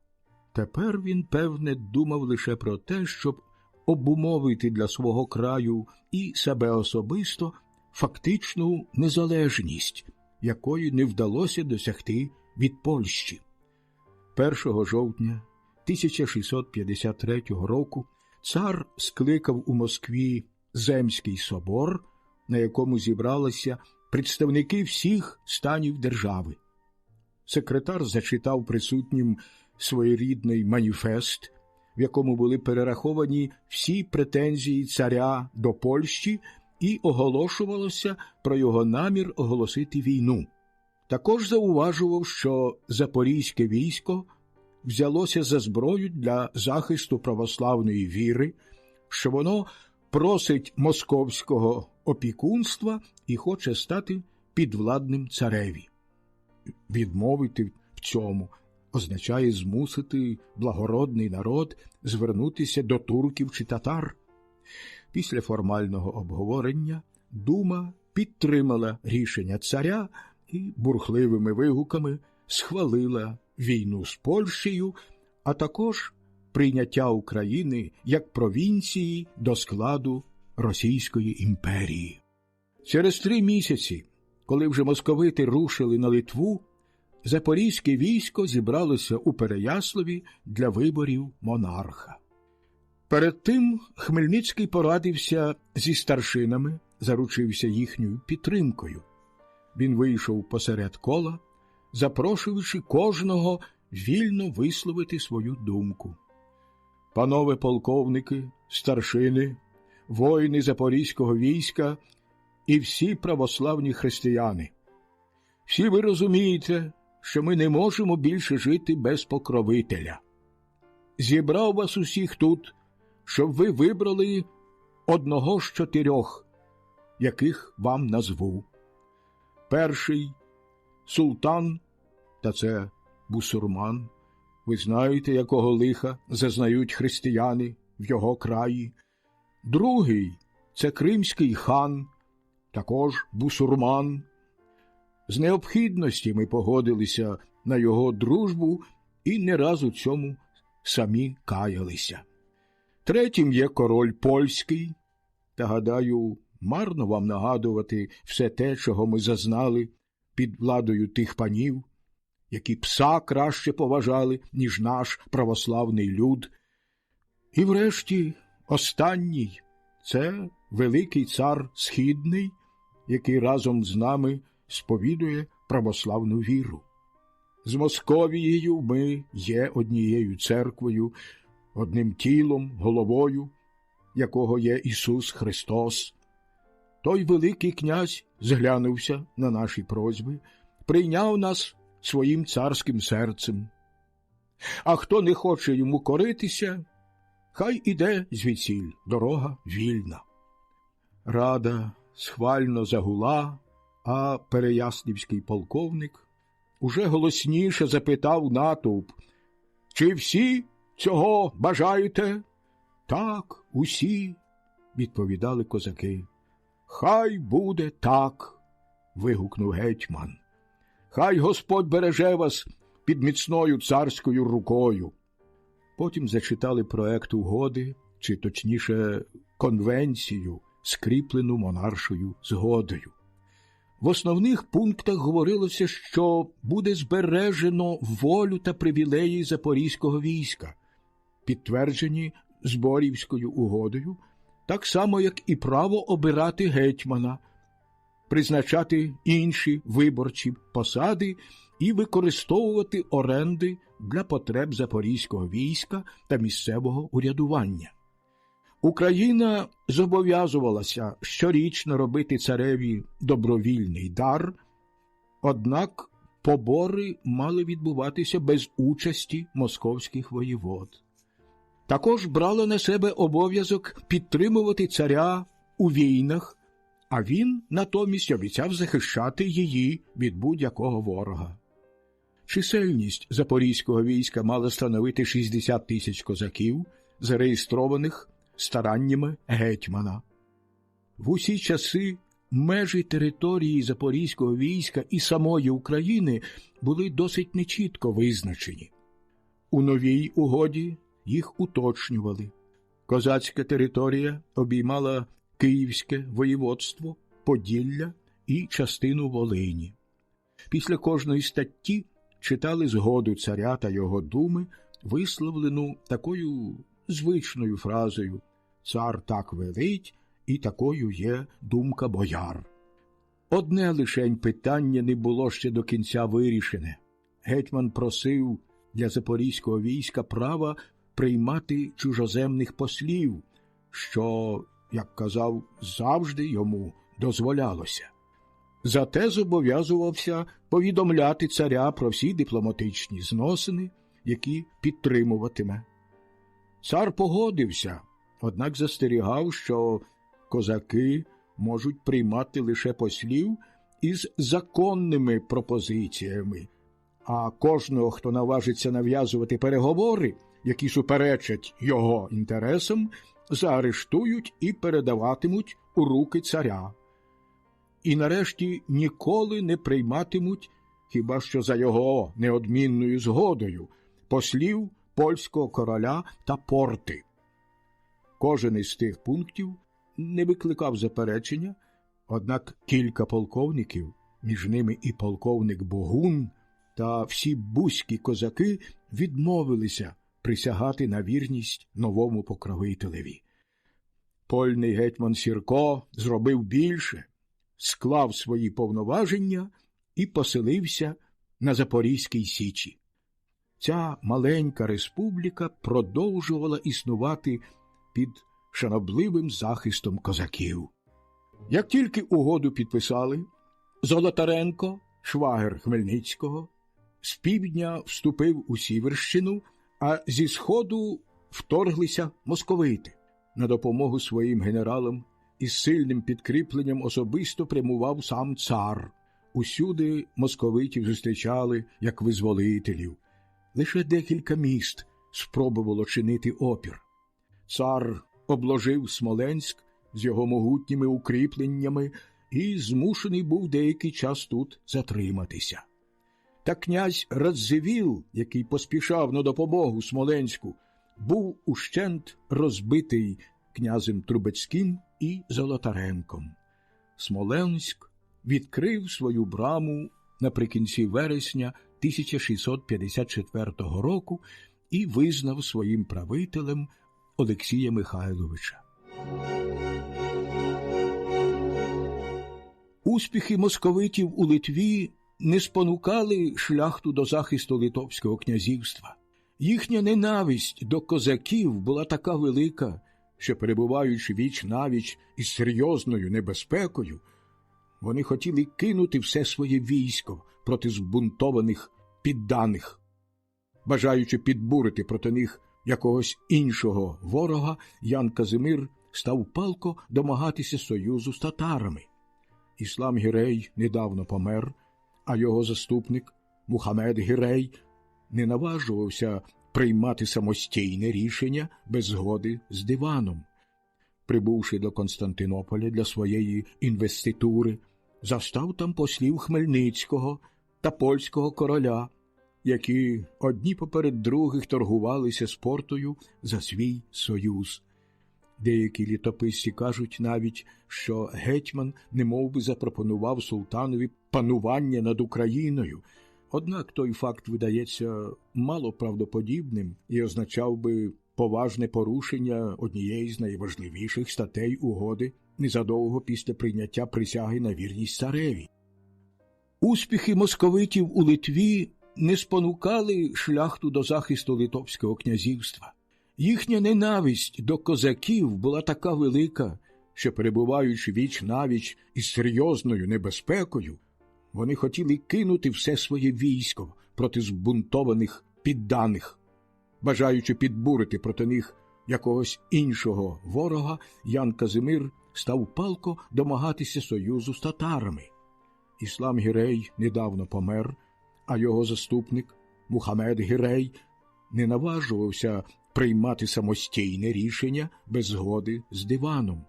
Тепер він, певне, думав лише про те, щоб обумовити для свого краю і себе особисто фактичну незалежність, якої не вдалося досягти від Польщі. 1 жовтня 1653 року цар скликав у Москві Земський собор, на якому зібралися представники всіх станів держави. Секретар зачитав присутнім своєрідний маніфест, в якому були перераховані всі претензії царя до Польщі і оголошувалося про його намір оголосити війну. Також зауважував, що запорізьке військо взялося за зброю для захисту православної віри, що воно просить московського опікунства і хоче стати підвладним цареві. Відмовити в цьому означає змусити благородний народ звернутися до турків чи татар. Після формального обговорення Дума підтримала рішення царя і бурхливими вигуками схвалила війну з Польщею, а також прийняття України як провінції до складу Російської імперії. Через 3 місяці, коли вже московити рушили на Литву, запорізьке військо зібралося у Переяславі для виборів монарха. Перед тим Хмельницький порадився зі старшинами, заручився їхньою підтримкою. Він вийшов посеред кола, запрошуючи кожного вільно висловити свою думку. Панове полковники, старшини, воїни запорізького війська і всі православні християни. Всі ви розумієте, що ми не можемо більше жити без покровителя. Зібрав вас усіх тут, щоб ви вибрали одного з 4, яких вам назву. Перший – султан, та це бусурман. Ви знаєте, якого лиха зазнають християни в його краї. Другий – це кримський хан, також бусурман. З необхідності ми погодилися на його дружбу і не раз у цьому самі каялися. Третім є король польський, та, гадаю, марно вам нагадувати все те, чого ми зазнали під владою тих панів, які пса краще поважали, ніж наш православний люд. І врешті останній – це великий цар Східний, який разом з нами сповідує православну віру. З Московією ми є однією церквою, одним тілом, головою, якого є Ісус Христос. Той великий князь зглянувся на наші просьби, прийняв нас своїм царським серцем. А хто не хоче йому коритися, хай іде звідсіль, дорога вільна. Рада схвально загула, а переяславський полковник уже голосніше запитав натовп: «Чи всі цього бажаєте?» «Так, усі», – відповідали козаки. «Хай буде так», – вигукнув гетьман. «Хай Господь береже вас під міцною царською рукою». Потім зачитали проект угоди, чи точніше конвенцію, скріплену монаршою згодою. В основних пунктах говорилося, що буде збережено волю та привілеї запорізького війська, підтверджені Зборівською угодою, так само, як і право обирати гетьмана, призначати інші виборчі посади і використовувати оренди для потреб запорізького війська та місцевого урядування. Україна зобов'язувалася щорічно робити цареві добровільний дар, однак побори мали відбуватися без участі московських воєвод. Також брала на себе обов'язок підтримувати царя у війнах, а він натомість обіцяв захищати її від будь-якого ворога. Чисельність запорізького війська мала становити 60 тисяч козаків, зареєстрованих стараннями гетьмана. В усі часи межі території запорізького війська і самої України були досить нечітко визначені. У новій угоді їх уточнювали. Козацька територія обіймала Київське воєводство, Поділля і частину Волині. Після кожної статті читали згоду царя та його думи, висловлену такою звичною фразою «Цар так велить, і такою є думка бояр». Одне лишень питання не було ще до кінця вирішене. Гетьман просив для запорізького війська права приймати чужоземних послів, що, як казав, завжди йому дозволялося. Зате зобов'язувався повідомляти царя про всі дипломатичні зносини, які підтримуватиме. Цар погодився, однак застерігав, що козаки можуть приймати лише послів із законними пропозиціями, а кожного, хто наважиться нав'язувати переговори, які суперечать його інтересам, заарештують і передаватимуть у руки царя. І нарешті ніколи не прийматимуть, хіба що за його неодмінною згодою, послів польського короля та порти. Кожен із тих пунктів не викликав заперечення, однак кілька полковників, між ними і полковник Богун, та всі бузькі козаки відмовилися присягати на вірність новому покровителеві. Польний гетьман Сірко зробив більше, склав свої повноваження і поселився на Запорізькій Січі. Ця маленька республіка продовжувала існувати під шанобливим захистом козаків. Як тільки угоду підписали, Золотаренко, швагер Хмельницького, з півдня вступив у Сіверщину, а зі сходу вторглися московити. На допомогу своїм генералам із сильним підкріпленням особисто прямував сам цар. Усюди московитів зустрічали як визволителів. Лише декілька міст спробувало чинити опір. Цар обложив Смоленськ з його могутніми укріпленнями і змушений був деякий час тут затриматися. Та князь Радзивіл, який поспішав на допомогу Смоленську, був ущент розбитий князем Трубецьким і Золотаренком. Смоленськ відкрив свою браму наприкінці вересня 1654 року і визнав своїм правителем Олексія Михайловича. Успіхи московитів у Литві не спонукали шляхту до захисту Литовського князівства. Їхня ненависть до козаків була така велика, що, перебуваючи віч-навіч із серйозною небезпекою, вони хотіли кинути все своє військо проти збунтованих підданих. Бажаючи підбурити проти них якогось іншого ворога, Ян Казимир став палко домагатися союзу з татарами. Іслам Гірей недавно помер, а його заступник Мухамед Гірей не наважувався приймати самостійне рішення без згоди з диваном. Прибувши до Константинополя для своєї інвеститури, застав там послів Хмельницького та польського короля, які одні поперед других торгувалися з Портою за свій союз. Деякі літописці кажуть навіть, що гетьман немовби запропонував султанові панування над Україною, однак той факт видається мало правдоподібним і означав би поважне порушення однієї з найважливіших статей угоди незадовго після прийняття присяги на вірність цареві. Успіхи московитів у Литві не спонукали шляхту до захисту Литовського князівства. Їхня ненависть до козаків була така велика, що, перебуваючи віч-навіч із серйозною небезпекою, вони хотіли кинути все своє військо проти збунтованих підданих. Бажаючи підбурити проти них якогось іншого ворога, Ян Казимир став палко домагатися союзу з татарами. Іслам Гірей недавно помер, а його заступник Мухамед Гірей не наважувався приймати самостійне рішення без згоди з диваном.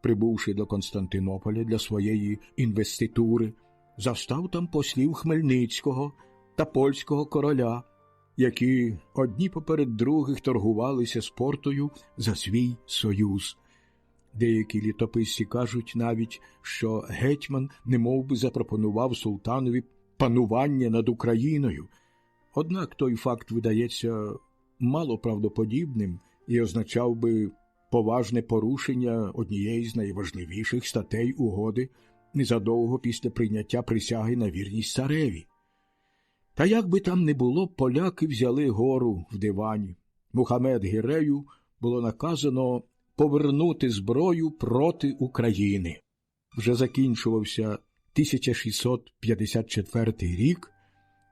Прибувши до Константинополя для своєї інвеститури, застав там послів Хмельницького та польського короля, які одні поперед других торгувалися з Портою за свій союз. Деякі літописці кажуть навіть, що гетьман немовби запропонував султанові панування над Україною. Однак той факт видається мало правдоподібним і означав би поважне порушення однієї з найважливіших статей угоди незадовго після прийняття присяги на вірність цареві. Та як би там не було, поляки взяли гору в дивані. Мухамед Гірею було наказано повернути зброю проти України. Вже закінчувався 1654 рік,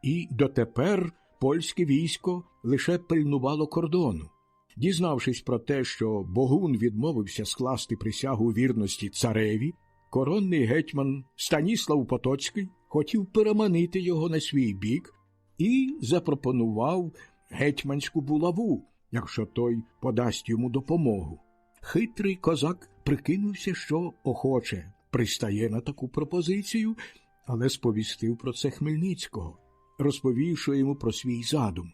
і дотепер польське військо лише пильнувало кордону. Дізнавшись про те, що Богун відмовився скласти присягу вірності цареві, коронний гетьман Станіслав Потоцький хотів переманити його на свій бік і запропонував гетьманську булаву, якщо той подасть йому допомогу. Хитрий козак прикинувся, що охоче пристає на таку пропозицію, але сповістив про це Хмельницького, розповівши йому про свій задум.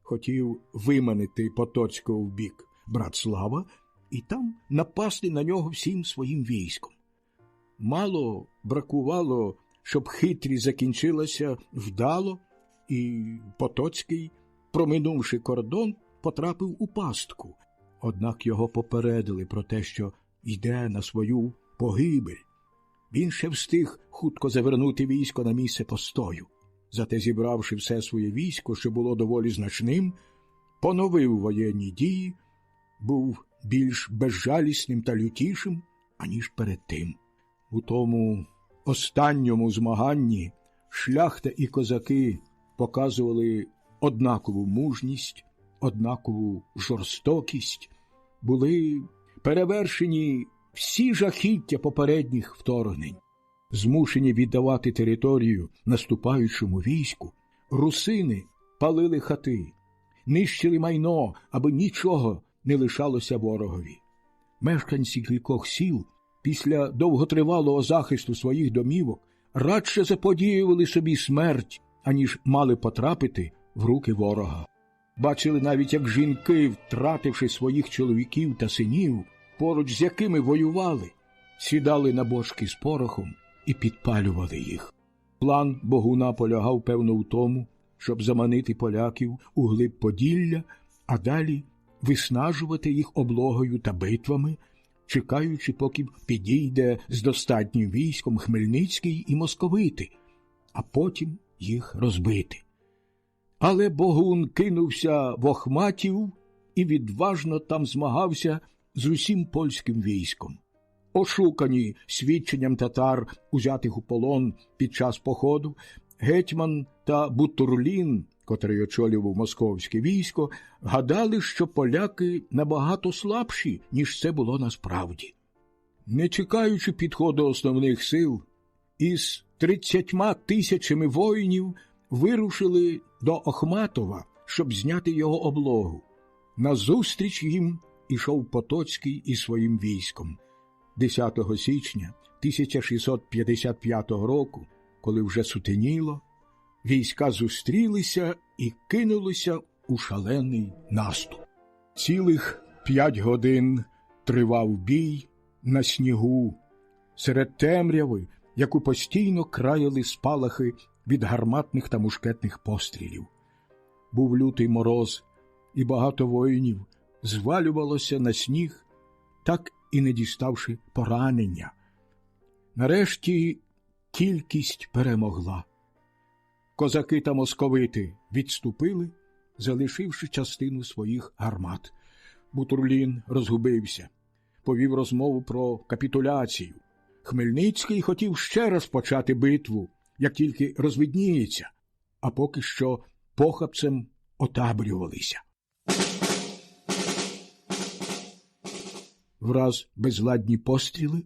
Хотів виманити Потоцького в бік Братслава і там напасти на нього всім своїм військом. Мало бракувало, щоб хитрість закінчилася вдало, і Потоцький, проминувши кордон, потрапив у пастку. Однак його попередили про те, що йде на свою погибель. Він ще встиг хутко завернути військо на місце постою. Зате, зібравши все своє військо, що було доволі значним, поновив воєнні дії, був більш безжалісним та лютішим, аніж перед тим. У тому останньому змаганні шляхта і козаки показували однакову мужність, однакову жорстокість, були перевершені всі жахіття попередніх вторгнень. Змушені віддавати територію наступаючому війську, русини палили хати, нищили майно, аби нічого не лишалося ворогові. Мешканці кількох сіл після довготривалого захисту своїх домівок радше заподіювали собі смерть, аніж мали потрапити в руки ворога. Бачили навіть, як жінки, втративши своїх чоловіків та синів, поруч з якими воювали, сідали на бочки з порохом і підпалювали їх. План Богуна полягав, певно, в тому, щоб заманити поляків у глиб Поділля, а далі виснажувати їх облогою та битвами, чекаючи, поки підійде з достатнім військом Хмельницький і московити, а потім їх розбити. Але Богун кинувся в Охматів і відважно там змагався з усім польським військом. Ошукані свідченням татар, узятих у полон під час походу, гетьман та Бутурлін, котрий очолював московське військо, гадали, що поляки набагато слабші, ніж це було насправді. Не чекаючи підходу основних сил, із 30 тисячами воїнів вирушили до Охматова, щоб зняти його облогу. Назустріч їм ішов Потоцький із своїм військом. 10 січня 1655 року, коли вже сутеніло, війська зустрілися і кинулися у шалений наступ. Цілих 5 годин тривав бій на снігу, серед темряви, яку постійно краяли спалахи від гарматних та мушкетних пострілів. Був лютий мороз, і багато воїнів звалювалося на сніг, так і не діставши поранення. Нарешті кількість перемогла. Козаки та московити відступили, залишивши частину своїх гармат. Бутурлін розгубився, повів розмову про капітуляцію. Хмельницький хотів ще раз почати битву, як тільки розвидніється, а поки що похапцем отаборювалися. Враз безладні постріли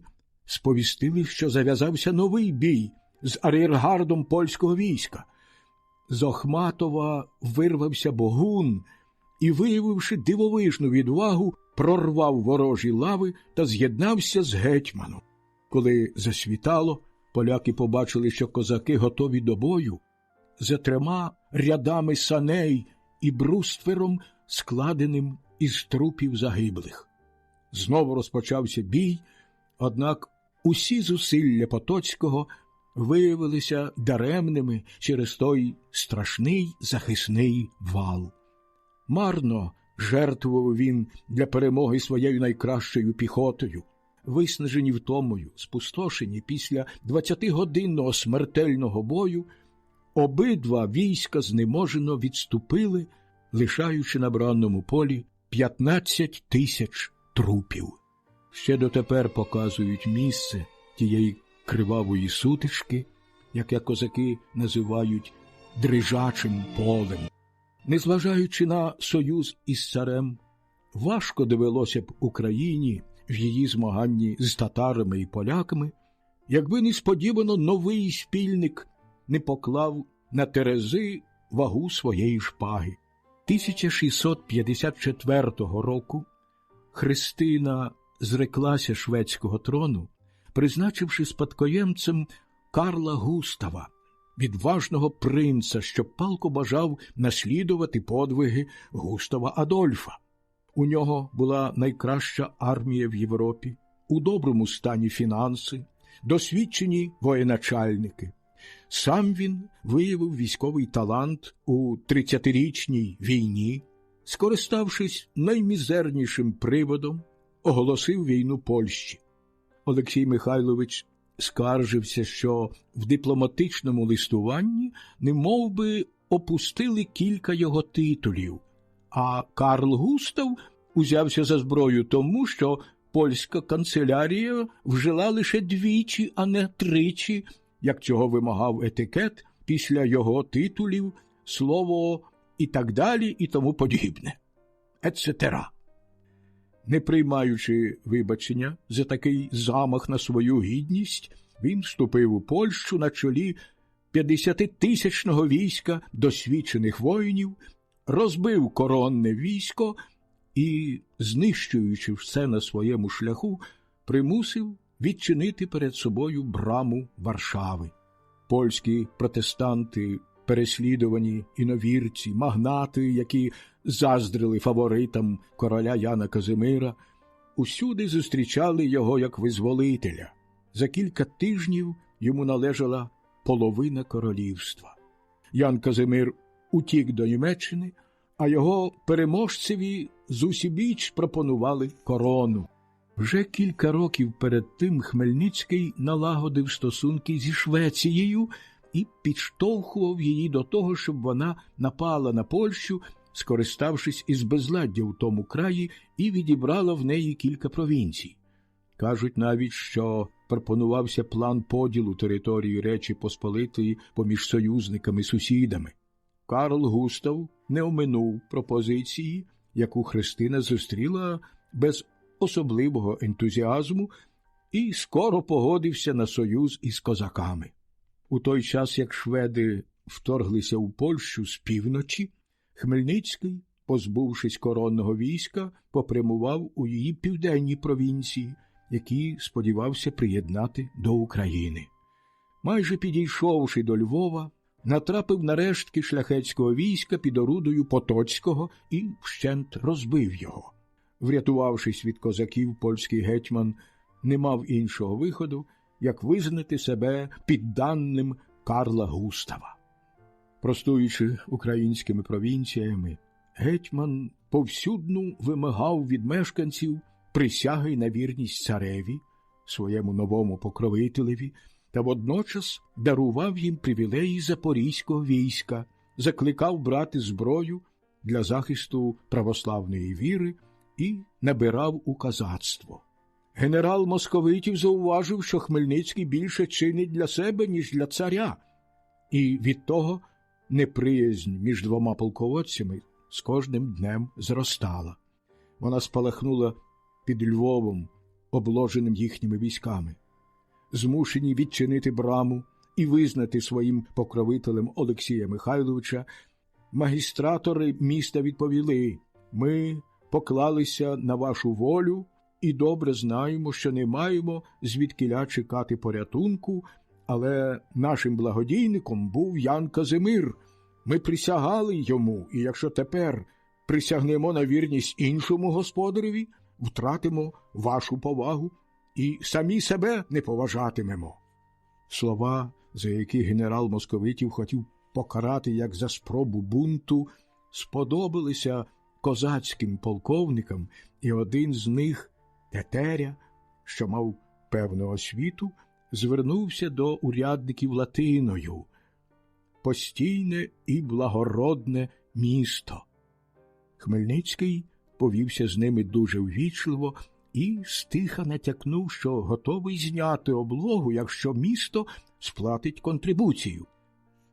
сповістили, що зав'язався новий бій з ар'єргардом польського війська. З Охматова вирвався Богун і, виявивши дивовижну відвагу, прорвав ворожі лави та з'єднався з гетьманом. Коли засвітало, поляки побачили, що козаки готові до бою, за 3 рядами саней і бруствером, складеним із трупів загиблих. Знову розпочався бій, однак усі зусилля Потоцького виявилися даремними через той страшний захисний вал. Марно жертвував він для перемоги своєю найкращою піхотою. Виснажені втомою, спустошені після 20-годинного смертельного бою, обидва війська знеможено відступили, лишаючи на бранному полі 15 тисяч трупів. Ще дотепер показують місце тієї кривавої сутички, яке козаки називають «дрижачим полем». Незважаючи на союз із царем, важко довелося б Україні в її змаганні з татарами і поляками, якби несподівано новий спільник не поклав на терези вагу своєї шпаги. 1654 року Христина зреклася шведського трону, призначивши спадкоємцем Карла Густава, відважного принца, що палко бажав наслідувати подвиги Густава Адольфа. У нього була найкраща армія в Європі, у доброму стані фінанси, досвідчені воєначальники. Сам він виявив військовий талант у 30-річній війні, скориставшись наймізернішим приводом, оголосив війну Польщі. Олексій Михайлович скаржився, що в дипломатичному листуванні немовби опустили кілька його титулів, а Карл Густав узявся за зброю тому, що польська канцелярія вжила лише 2, а не 3, як цього вимагав етикет після його титулів, слово і так далі і тому подібне, ецетера. Не приймаючи вибачення за такий замах на свою гідність, він вступив у Польщу на чолі 50-тисячного війська досвідчених воїнів, розбив коронне військо і, знищуючи все на своєму шляху, примусив відчинити перед собою браму Варшави. Польські протестанти, переслідувані іновірці, магнати, які заздрили фаворитам короля Яна Казимира, усюди зустрічали його як визволителя. За кілька тижнів йому належала половина королівства. Ян Казимир утік до Німеччини, а його переможцеві зусібіч пропонували корону. Вже кілька років перед тим Хмельницький налагодив стосунки зі Швецією і підштовхував її до того, щоб вона напала на Польщу, скориставшись із безладдя у тому краї, і відібрала в неї кілька провінцій. Кажуть навіть, що пропонувався план поділу території Речі Посполитої поміж союзниками-сусідами. Карл Густав не оминув пропозиції, яку Христина зустріла без особливого ентузіазму, і скоро погодився на союз із козаками. У той час, як шведи вторглися у Польщу з півночі, Хмельницький, позбувшись коронного війська, попрямував у її південні провінції, які сподівався приєднати до України. Майже підійшовши до Львова, натрапив на рештки шляхетського війська під орудою Потоцького і вщент розбив його. Врятувавшись від козаків, польський гетьман не мав іншого виходу, як визнати себе підданним Карла Густава. Простуючи українськими провінціями, гетьман повсюдну вимагав від мешканців присяги на вірність цареві, своєму новому покровителеві, та водночас дарував їм привілеї запорізького війська, закликав брати зброю для захисту православної віри і набирав у козацтво. Генерал московитів зауважив, що Хмельницький більше чинить для себе, ніж для царя, і від того неприязнь між двома полководцями з кожним днем зростала. Вона спалахнула під Львовом, обложеним їхніми військами. Змушені відчинити браму і визнати своїм покровителем Олексія Михайловича, магістратори міста відповіли: «Ми поклалися на вашу волю і добре знаємо, що не маємо звідкіля чекати порятунку, але нашим благодійником був Ян Казимир. Ми присягали йому, і якщо тепер присягнемо на вірність іншому господареві, втратимо вашу повагу і самі себе не поважатимемо». Слова, за які генерал московитів хотів покарати як за спробу бунту, сподобалися козацьким полковникам, і один з них, Тетеря, що мав певну освіту, звернувся до урядників латиною: «Постійне і благородне місто». Хмельницький повівся з ними дуже ввічливо і стиха натякнув, що готовий зняти облогу, якщо місто сплатить контрибуцію.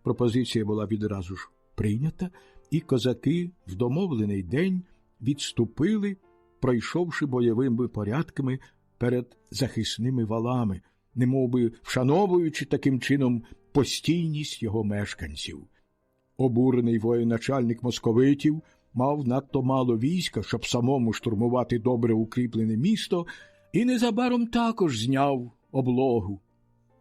Пропозиція була відразу ж прийнята, і козаки в домовлений день відступили, пройшовши бойовими порядками перед захисними валами, немовби вшановуючи таким чином постійність його мешканців. Обурений воєначальник московитів мав надто мало війська, щоб самому штурмувати добре укріплене місто, і незабаром також зняв облогу.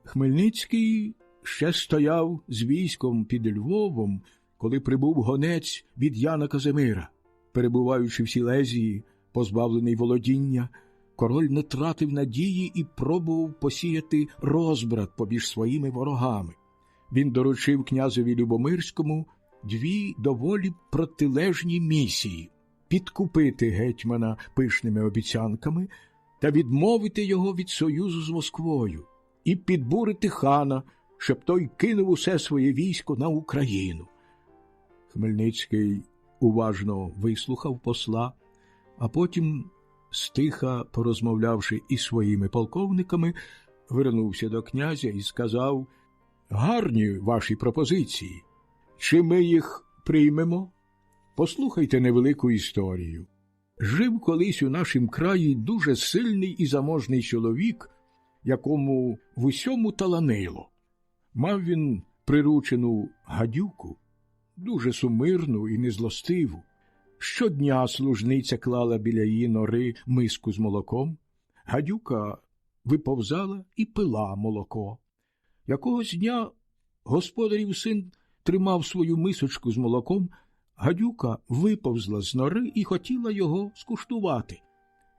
Хмельницький ще стояв з військом під Львовом, коли прибув гонець від Яна Казимира. Перебуваючи в Сілезії, позбавлений володіння, король не тратив надії і пробував посіяти розбрат поміж своїми ворогами. Він доручив князеві Любомирському дві доволі протилежні місії – підкупити гетьмана пишними обіцянками та відмовити його від союзу з Москвою, і підбурити хана, щоб той кинув усе своє військо на Україну. Хмельницький уважно вислухав посла, а потім, стиха порозмовлявши із своїми полковниками, вернувся до князя і сказав: «Гарні ваші пропозиції. Чи ми їх приймемо? Послухайте невелику історію. Жив колись у нашім краї дуже сильний і заможний чоловік, якому в усьому таланило. Мав він приручену гадюку, дуже сумирну і незлостиву. Щодня служниця клала біля її нори миску з молоком, гадюка виповзала і пила молоко. Якогось дня господарів син тримав свою мисочку з молоком, гадюка виповзла з нори і хотіла його скуштувати.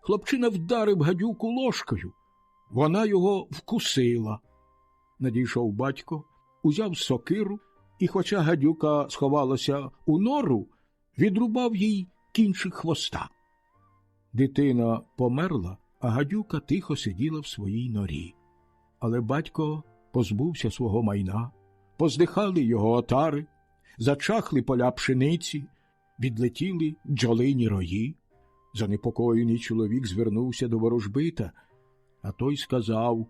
Хлопчина вдарив гадюку ложкою, вона його вкусила. Надійшов батько, узяв сокиру і, хоча гадюка сховалася у нору, відрубав їй кінчик хвоста. Дитина померла, а гадюка тихо сиділа в своїй норі. Але батько позбувся свого майна, поздихали його отари, зачахли поля пшениці, відлетіли бджолині рої. Занепокоєний чоловік звернувся до ворожбита, а той сказав: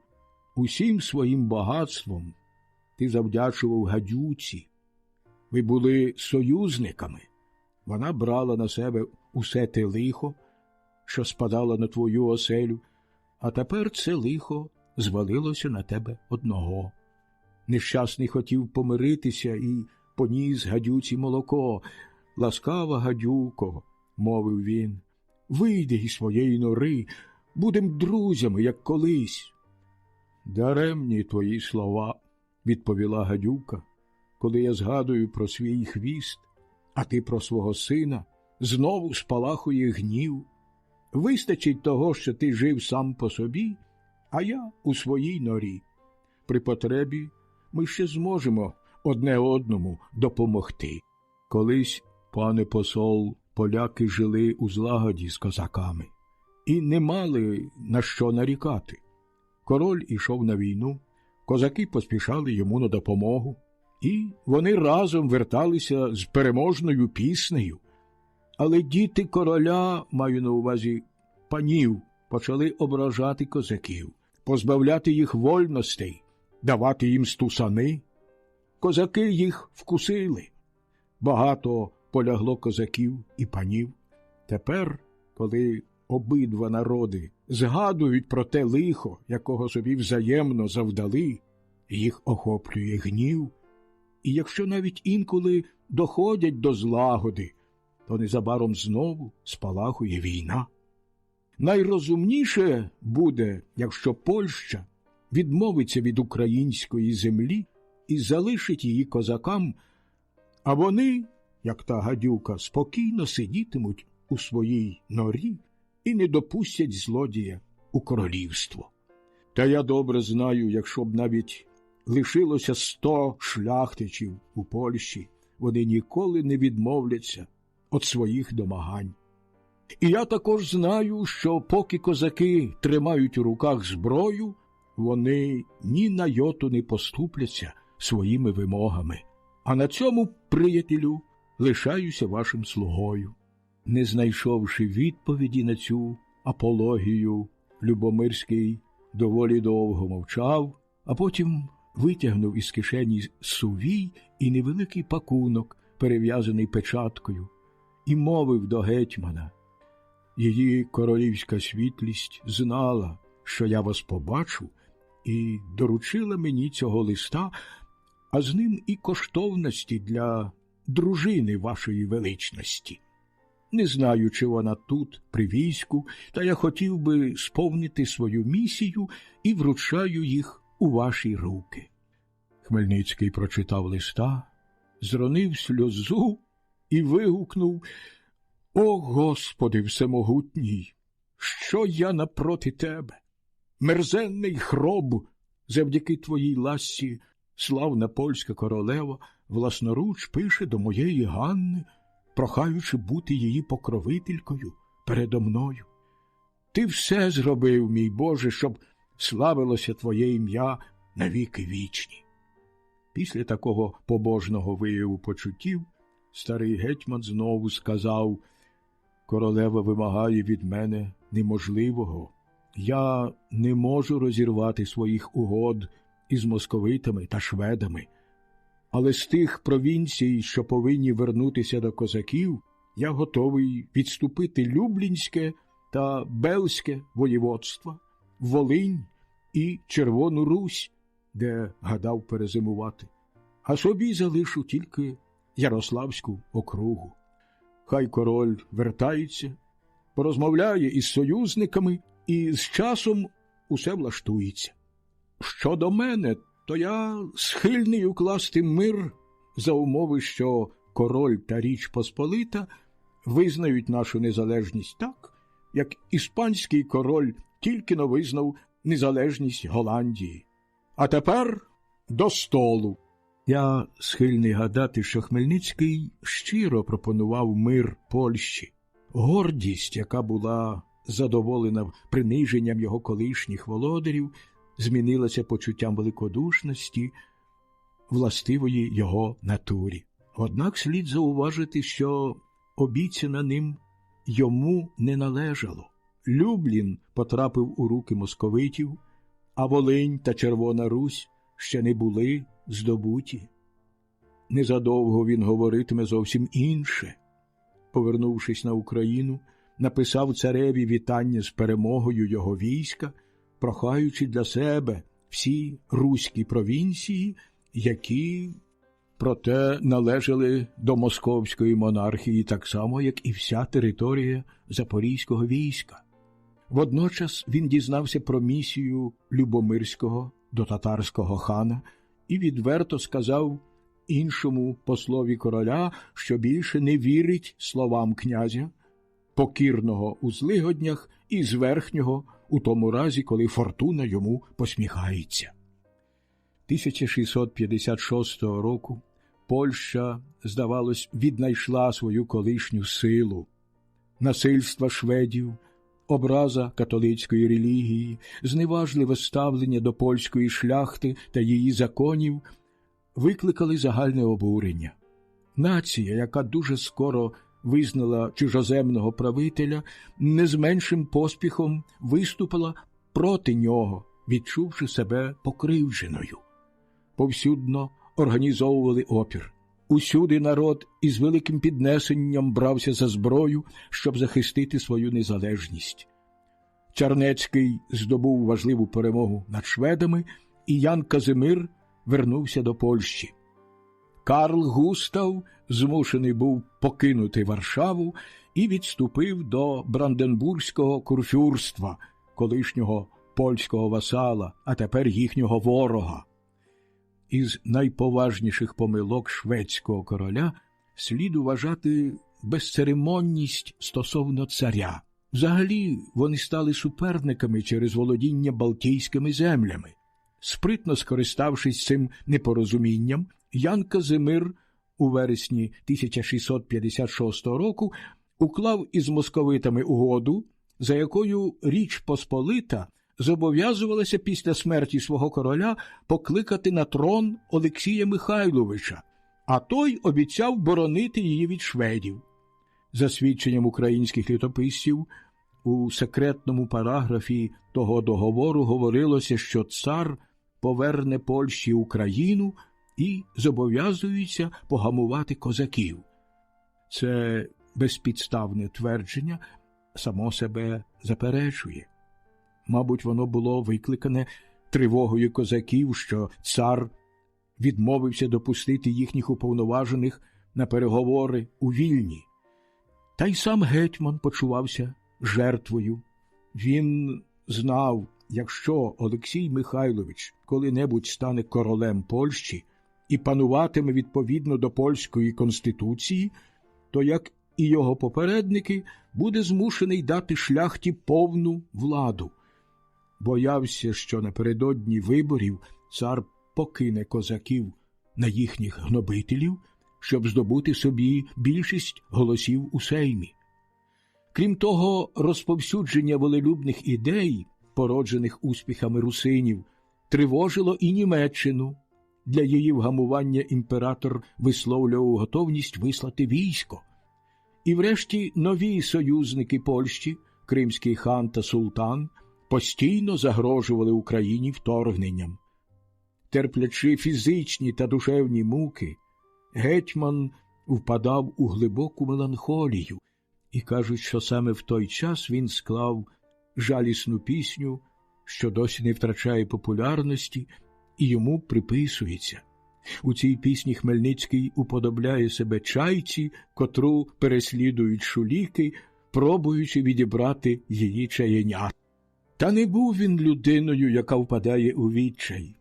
«Усім своїм багатством ти завдячував гадюці. Ви були союзниками. Вона брала на себе усе те лихо, що спадало на твою оселю, а тепер це лихо звалилося на тебе одного. Нещасний хотів помиритися і поніс гадюці молоко. Ласкава гадюко, — мовив він, — вийди із своєї нори, будем друзями, як колись». «Даремні твої слова», — відповіла гадюка, «коли я згадую про свій хвіст, а ти про свого сина, знову спалахує гнів. Вистачить того, що ти жив сам по собі, а я у своїй норі. При потребі ми ще зможемо одне одному допомогти». Колись, пане посол, поляки жили у злагоді з козаками і не мали на що нарікати. Король ішов на війну, Козаки поспішали йому на допомогу, і вони разом верталися з переможною піснею. Але діти короля, маю на увазі панів, почали ображати козаків, позбавляти їх вольностей, давати їм стусани. Козаки їх вкусили. Багато полягло козаків і панів. Тепер, коли обидва народи згадують про те лихо, якого собі взаємно завдали, їх охоплює гнів, і якщо навіть інколи доходять до злагоди, то незабаром знову спалахує війна. Найрозумніше буде, якщо Польща відмовиться від української землі і залишить її козакам, а вони, як та гадюка, спокійно сидітимуть у своїй норі і не допустять злодія у королівство. Та я добре знаю, якщо б навіть лишилося 100 шляхтичів у Польщі, вони ніколи не відмовляться від своїх домагань. І я також знаю, що поки козаки тримають у руках зброю, вони ні на йоту не поступляться своїми вимогами. А на цьому, приятелю, лишаюся вашим слугою. Не знайшовши відповіді на цю апологію, Любомирський доволі довго мовчав, а потім витягнув із кишені сувій і невеликий пакунок, перев'язаний печаткою, і мовив до гетьмана: «Її королівська світлість знала, що я вас побачу, і доручила мені цього листа, а з ним і коштовності для дружини вашої величності. Не знаю, чи вона тут, при війську, та я хотів би сповнити свою місію і вручаю їх у ваші руки». Хмельницький прочитав листа, зронив сльозу і вигукнув: «О, Господи всемогутній! Що я напроти тебе? Мерзенний хроб! Завдяки твоїй ласці славна польська королева власноруч пише до моєї Ганни, прохаючи бути її покровителькою передо мною. Ти все зробив, мій Боже, щоб славилося твоє ім'я навіки вічні». Після такого побожного вияву почуттів старий гетьман знову сказав: «Королева вимагає від мене неможливого. Я не можу розірвати своїх угод із московитами та шведами. Але з тих провінцій, що повинні вернутися до козаків, я готовий відступити Люблінське та Бельське воєводства, Волинь і Червону Русь, де гадав перезимувати. А собі залишу тільки Ярославську округу. Хай король вертається, порозмовляє із союзниками, і з часом усе влаштується. Щодо мене, то я схильний укласти мир за умови, що король та Річ Посполита визнають нашу незалежність так, як іспанський король тільки-но визнав незалежність Голландії. А тепер до столу». Я схильний гадати, що Хмельницький щиро пропонував мир Польщі. Гордість, яка була задоволена приниженням його колишніх володарів, змінилася почуттям великодушності, властивої його натурі. Однак слід зауважити, що обіцяне ним йому не належало. Люблін потрапив у руки московитів, а Волинь та Червона Русь ще не були здобуті. Незадовго він говоритиме зовсім інше. Повернувшись на Україну, написав цареві вітання з перемогою його війська, прохаючи для себе всі руські провінції, які, проте, належали до московської монархії так само, як і вся територія Запорізького війська. Водночас він дізнався про місію Любомирського до татарського хана і відверто сказав іншому послові короля, що більше не вірить словам князя, покірного у злигоднях і зверхнього у тому разі, коли фортуна йому посміхається. 1656 року Польща, здавалось, віднайшла свою колишню силу. Насильства шведів образа католицької релігії, зневажливе ставлення до польської шляхти та її законів викликали загальне обурення. Нація, яка дуже скоро визнала чужоземного правителя, не з меншим поспіхом виступила проти нього, відчувши себе покривдженою. Повсюдно організовували опір. Усюди народ із великим піднесенням брався за зброю, щоб захистити свою незалежність. Чарнецький здобув важливу перемогу над шведами, і Ян Казимир вернувся до Польщі. Карл Густав змушений був покинути Варшаву і відступив до Бранденбурзького курфюрства, колишнього польського васала, а тепер їхнього ворога. Із найповажніших помилок шведського короля слід вважати безцеремонність стосовно царя. Взагалі, вони стали суперниками через володіння Балтійськими землями. Спритно скориставшись цим непорозумінням, Ян Казимир у вересні 1656 року уклав із московитами угоду, за якою Річ Посполита зобов'язувалася після смерті свого короля покликати на трон Олексія Михайловича, а той обіцяв боронити її від шведів. За свідченням українських літописців, у секретному параграфі того договору говорилося, що цар поверне Польщі Україну і зобов'язується погамувати козаків. Це безпідставне твердження само себе заперечує. Мабуть, воно було викликане тривогою козаків, що цар відмовився допустити їхніх уповноважених на переговори у Вільні. Та й сам гетьман почувався жертвою. Він знав, якщо Олексій Михайлович коли-небудь стане королем Польщі і пануватиме відповідно до польської конституції, то, як і його попередники, буде змушений дати шляхті повну владу. Боявся, що напередодні виборів цар покине козаків на їхніх гнобителів, щоб здобути собі більшість голосів у Сеймі. Крім того, розповсюдження волелюбних ідей, породжених успіхами русинів, тривожило і Німеччину. Для її вгамування імператор висловлював готовність вислати військо. І врешті нові союзники Польщі, кримський хан та султан, постійно загрожували Україні вторгненням. Терплячи фізичні та душевні муки, гетьман впадав у глибоку меланхолію, і кажуть, що саме в той час він склав жалісну пісню, що досі не втрачає популярності і йому приписується. У цій пісні Хмельницький уподобляє себе чайці, котру переслідують шуліки, пробуючи відібрати її чаєнят. Та не був він людиною, яка впадає у відчай.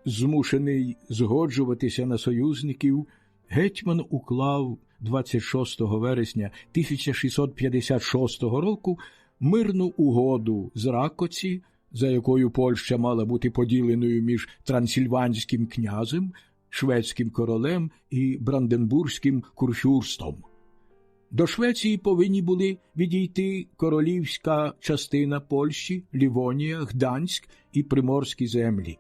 Змушений згоджуватися на союзників, гетьман уклав 26 вересня 1656 року мирну угоду з Ракоці, за якою Польща мала бути поділеною між трансильванським князем, шведським королем і бранденбурзьким курфюрстом. До Швеції повинні були відійти королівська частина Польщі, Лівонія, Гданськ і Приморські землі.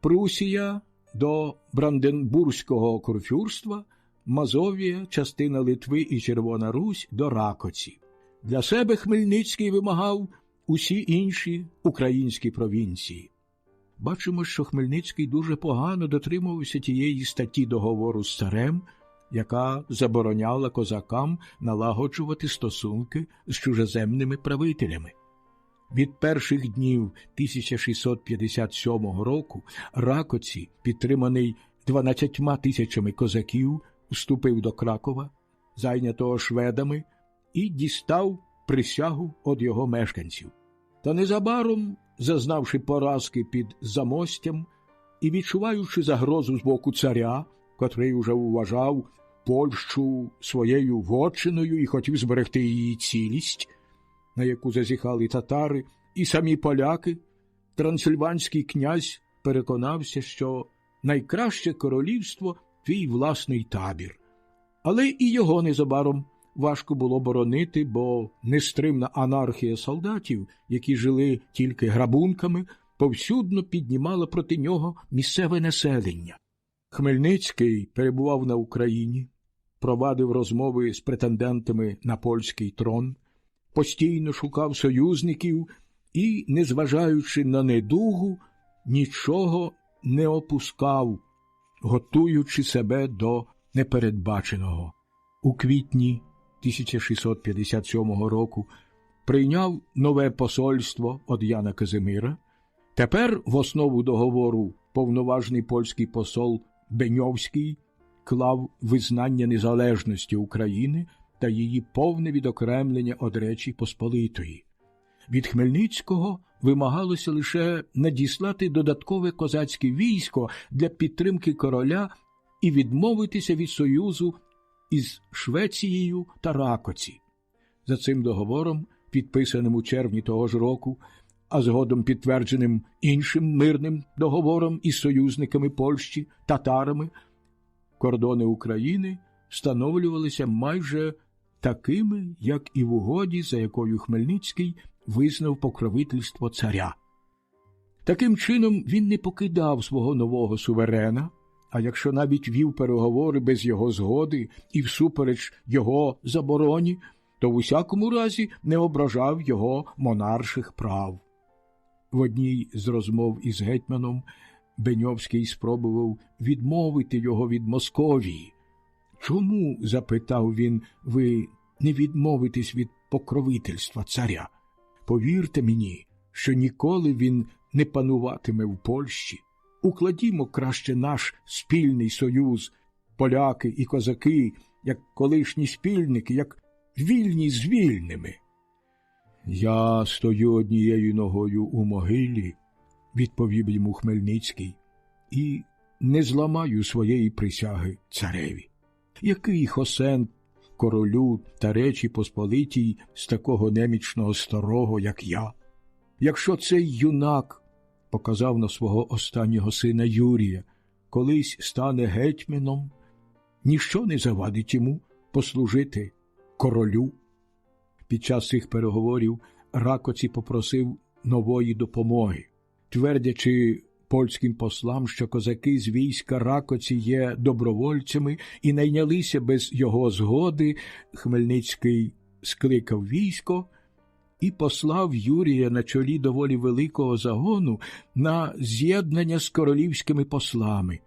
Прусія до Бранденбурзького курфюрства, Мазовія, частина Литви і Червона Русь до Ракоці. Для себе Хмельницький вимагав усі інші українські провінції. Бачимо, що Хмельницький дуже погано дотримувався тієї статті договору з царем, яка забороняла козакам налагоджувати стосунки з чужоземними правителями. Від перших днів 1657 року Ракоці, підтриманий 12 тисячами козаків, вступив до Кракова, зайнятого шведами, і дістав присягу від його мешканців. Та незабаром, зазнавши поразки під Замостям і відчуваючи загрозу з боку царя, котрий уже вважав Польщу своєю вотчиною і хотів зберегти її цілість, на яку зазіхали татари і самі поляки, трансильванський князь переконався, що найкраще королівство – твій власний табір. Але і його незабаром важко було боронити, бо нестримна анархія солдатів, які жили тільки грабунками, повсюдно піднімала проти нього місцеве населення. Хмельницький перебував на Україні, провадив розмови з претендентами на польський трон, постійно шукав союзників і, незважаючи на недугу, нічого не опускав, готуючи себе до непередбаченого. У квітні 1657 року прийняв нове посольство од Яна Казимира. Тепер в основу договору повноважний польський посол Беньовський клав визнання незалежності України та її повне відокремлення од Речі Посполитої. Від Хмельницького вимагалося лише надіслати додаткове козацьке військо для підтримки короля і відмовитися від союзу із Швецією та Ракоці. За цим договором, підписаним у червні того ж року, а згодом підтвердженим іншим мирним договором із союзниками Польщі, татарами, кордони України встановлювалися майже такими, як і в угоді, за якою Хмельницький визнав покровительство царя. Таким чином, він не покидав свого нового суверена, а якщо навіть вів переговори без його згоди і всупереч його забороні, то в усякому разі не ображав його монарших прав. В одній з розмов із гетьманом Беньовський спробував відмовити його від Московії. «Чому, – запитав він, – ви не відмовитесь від покровительства царя? Повірте мені, що ніколи він не пануватиме в Польщі. Укладімо краще наш спільний союз, поляки і козаки, як колишні спільники, як вільні з вільними». «Я стою однією ногою у могилі, – відповів йому Хмельницький, – і не зламаю своєї присяги цареві. Який хосен королю та Речі Посполитій з такого немічного старого, як я? Якщо цей юнак, – показав на свого останнього сина Юрія, – колись стане гетьманом, ніщо не завадить йому послужити королю». Під час цих переговорів Ракоці попросив нової допомоги, твердячи польським послам, що козаки з війська Ракоці є добровольцями і найнялися без його згоди. Хмельницький скликав військо і послав Юрія на чолі доволі великого загону на з'єднання з королівськими послами.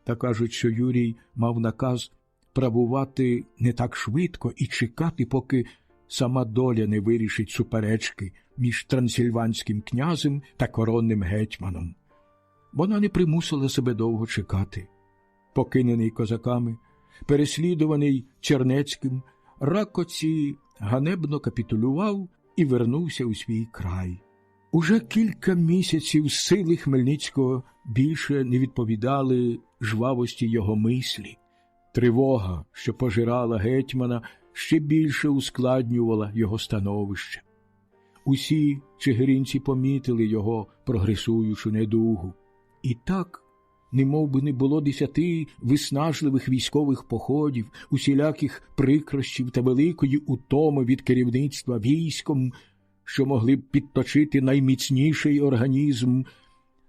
Та кажуть, що Юрій мав наказ правувати не так швидко і чекати, поки сама доля не вирішить суперечки між трансильванським князем та коронним гетьманом. Вона не примусила себе довго чекати. Покинений козаками, переслідуваний Чернецьким, Ракоці ганебно капітулював і вернувся у свій край. Уже кілька місяців сили Хмельницького більше не відповідали жвавості його мислі. Тривога, що пожирала гетьмана, ще більше ускладнювала його становище. Усі чигиринці помітили його прогресуючу недугу. І так, немов би не було 10 виснажливих військових походів, усіляких прикрощів та великої утоми від керівництва військом, що могли б підточити найміцніший організм,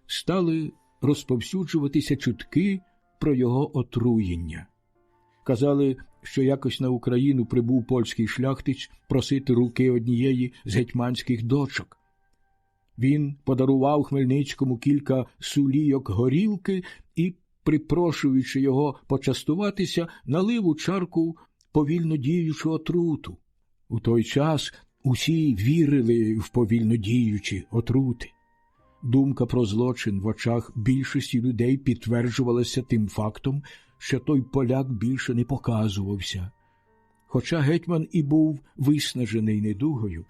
стали розповсюджуватися чутки про його отруєння. Казали, що якось на Україну прибув польський шляхтич просити руки однієї з гетьманських дочок. Він подарував Хмельницькому кілька сулійок горілки і, припрошуючи його почастуватися, налив у чарку повільно діючу отруту. У той час усі вірили в повільно діючі отрути. Думка про злочин в очах більшості людей підтверджувалася тим фактом, що той поляк більше не показувався. Хоча гетьман і був виснажений недугою,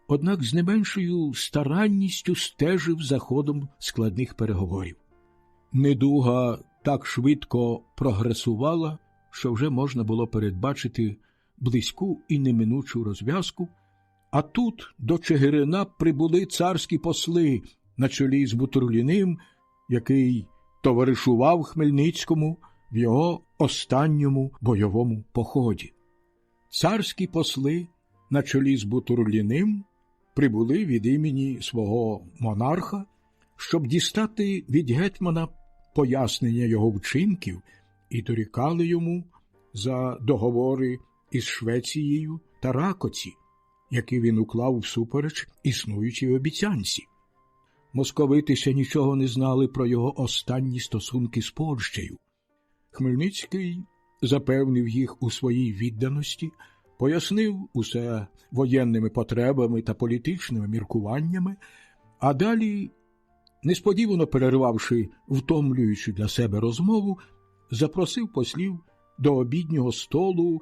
однак з не меншою старанністю стежив за ходом складних переговорів. Недуга так швидко прогресувала, що вже можна було передбачити близьку і неминучу розв'язку, а тут до Чигирина прибули царські посли на чолі з Бутурліним, який товаришував Хмельницькому в його останньому бойовому поході. Царські посли на чолі з Бутурліним прибули від імені свого монарха, щоб дістати від гетьмана пояснення його вчинків і дорікали йому за договори із Швецією та Ракоці, які він уклав всупереч існуючій обіцянці. Московити ще нічого не знали про його останні стосунки з Польщею. Хмельницький запевнив їх у своїй відданості, пояснив усе воєнними потребами та політичними міркуваннями, а далі, несподівано перервавши втомлюючу для себе розмову, запросив послів до обіднього столу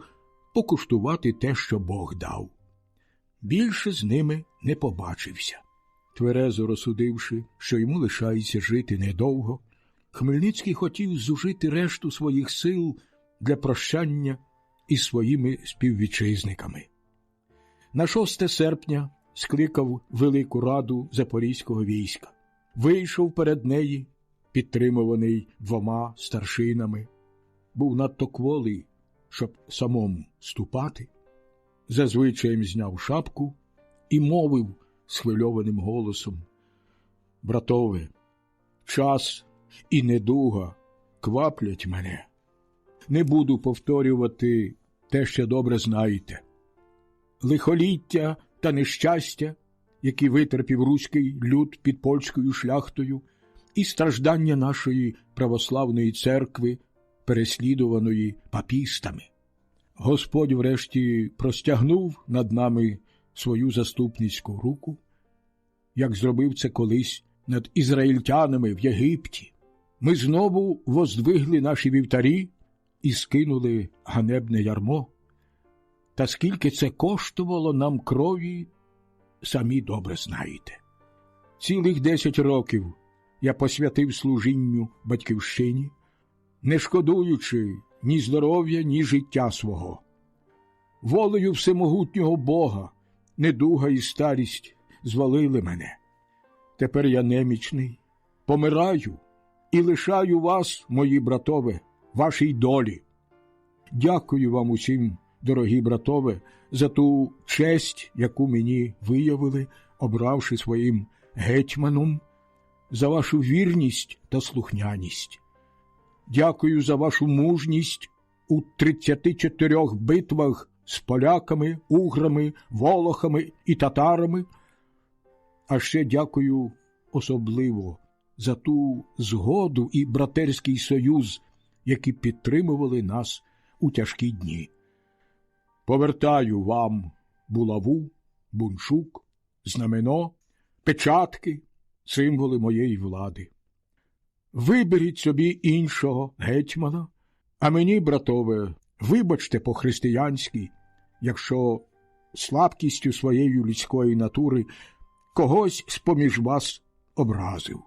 покуштувати те, що Бог дав. Більше з ними не побачився. Тверезо розсудивши, що йому лишається жити недовго, Хмельницький хотів зужити решту своїх сил для прощання із своїми співвітчизниками. На 6 серпня скликав Велику Раду Запорізького війська. Вийшов перед неї, підтримуваний 2 старшинами. Був надто кволий, щоб самому ступати. За звичаєм зняв шапку і мовив схвильованим голосом: «Братове, час і недуга кваплять мене. Не буду повторювати те, що добре знаєте. Лихоліття та нещастя, які витерпів руський люд під польською шляхтою, і страждання нашої православної церкви, переслідуваної папістами. Господь врешті простягнув над нами свою заступницьку руку, як зробив це колись над ізраїльтянами в Єгипті. Ми знову воздвигли наші вівтарі і скинули ганебне ярмо. Та скільки це коштувало нам крові, самі добре знаєте. Цілих 10 років я посвятив служінню батьківщині, не шкодуючи ні здоров'я, ні життя свого. Волею всемогутнього Бога недуга і старість звалили мене. Тепер я немічний, помираю і лишаю вас, мої братове, вашій долі. Дякую вам усім, дорогі братове, за ту честь, яку мені виявили, обравши своїм гетьманом, за вашу вірність та слухняність. Дякую за вашу мужність у 34 битвах з поляками, уграми, волохами і татарами. А ще дякую особливо за ту згоду і братерський союз, які підтримували нас у тяжкі дні. Повертаю вам булаву, бунчук, знамено, печатки, символи моєї влади. Виберіть собі іншого гетьмана, а мені, братове, вибачте по-християнськи, якщо слабкістю своєї людської натури когось з-поміж вас образив.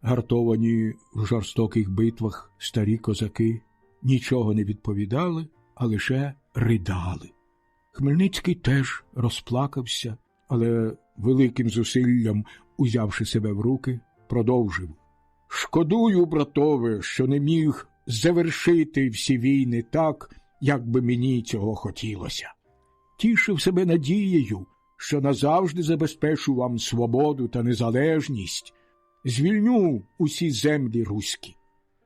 Гартовані в жорстоких битвах старі козаки нічого не відповідали, а лише ридали. Хмельницький теж розплакався, але великим зусиллям, узявши себе в руки, продовжив: «Шкодую, братове, що не міг завершити всі війни так, як би мені цього хотілося. Тішив себе надією, що назавжди забезпечу вам свободу та незалежність, звільню усі землі руські.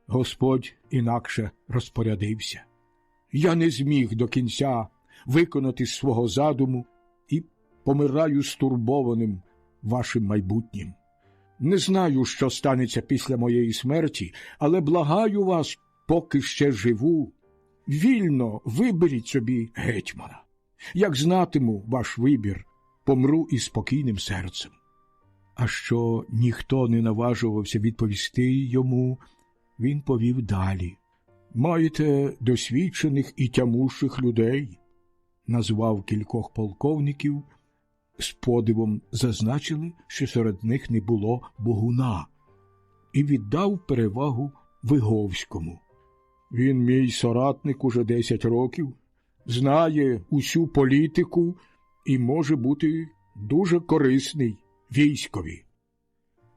Господь інакше розпорядився. Я не зміг до кінця виконати свого задуму і помираю стурбованим вашим майбутнім. Не знаю, що станеться після моєї смерті, але благаю вас, поки ще живу, вільно виберіть собі гетьмана. Як знатиму ваш вибір, помру із спокійним серцем». А що ніхто не наважувався відповісти йому, він повів далі. «Маєте досвідчених і тямущих людей», назвав кількох полковників, з подивом зазначили, що серед них не було Богуна, і віддав перевагу Виговському. «Він мій соратник уже 10 років, знає усю політику і може бути дуже корисний військові».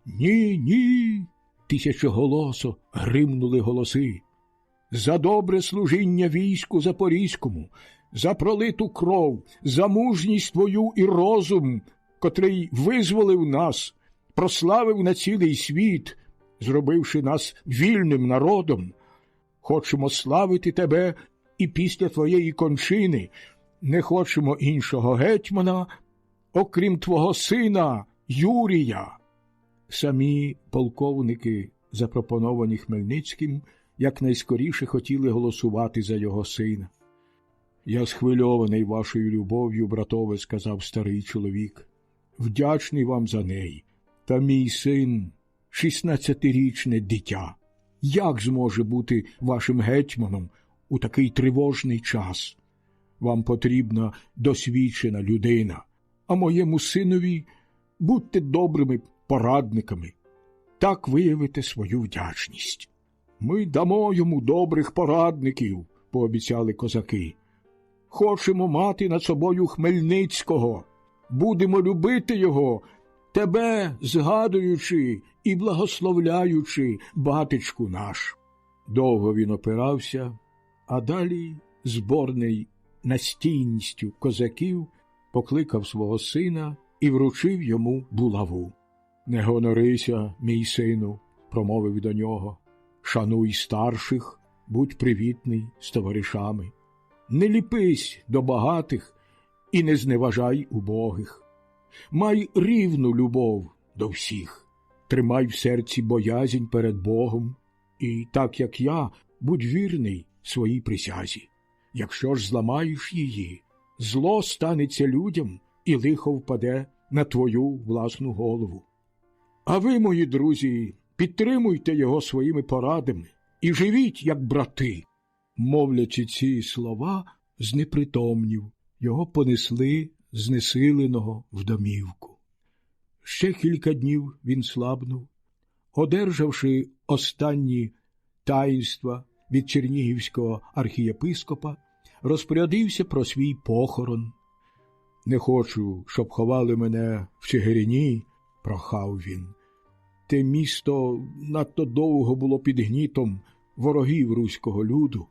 «Ні, ні!» – тисячоголосо гримнули голоси. «За добре служіння війську Запорізькому, за пролиту кров, за мужність твою і розум, котрий визволив нас, прославив на цілий світ, зробивши нас вільним народом. Хочемо славити тебе і після твоєї кончини. Не хочемо іншого гетьмана, окрім твого сина Юрія. Самі полковники, запропоновані Хмельницьким, якнайскоріше хотіли голосувати за його сина. «Я схвильований вашою любов'ю, братове», – сказав старий чоловік. «Вдячний вам за неї. Та мій син – 16-річне дитя. Як зможе бути вашим гетьманом у такий тривожний час? Вам потрібна досвідчена людина, а моєму синові будьте добрими порадниками. Так виявите свою вдячність». «Ми дамо йому добрих порадників», – пообіцяли козаки. «Хочемо мати над собою Хмельницького, будемо любити його, тебе згадуючи і благословляючи, батечку наш». Довго він опирався, а далі, зборний настійністю козаків, покликав свого сина і вручив йому булаву. «Не гонорися, мій сину», – промовив до нього. «Шануй старших, будь привітний з товаришами. Не ліпись до багатих і не зневажай убогих. Май рівну любов до всіх, тримай в серці боязнь перед Богом, і, так як я, будь вірний своїй присязі. Якщо ж зламаєш її, зло станеться людям і лихо впаде на твою власну голову. А ви, мої друзі, підтримуйте його своїми порадами і живіть, як брати». Мовлячи ці слова, знепритомнів, його понесли знесиленого в домівку. Ще кілька днів він слабнув, одержавши останні таїнства від чернігівського архієпископа, розпорядився про свій похорон. «Не хочу, щоб ховали мене в Чигирині», – прохав він. «Те місто надто довго було під гнітом ворогів руського люду.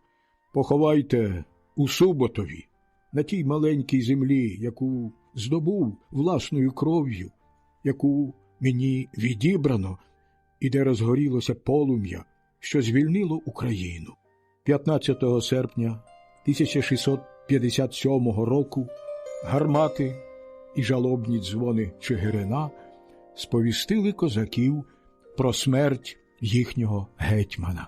Поховайте у Суботові, на тій маленькій землі, яку здобув власною кров'ю, яку мені відібрано, і де розгорілося полум'я, що звільнило Україну». 15 серпня 1657 року гармати і жалобні дзвони Чигирина сповістили козаків про смерть їхнього гетьмана.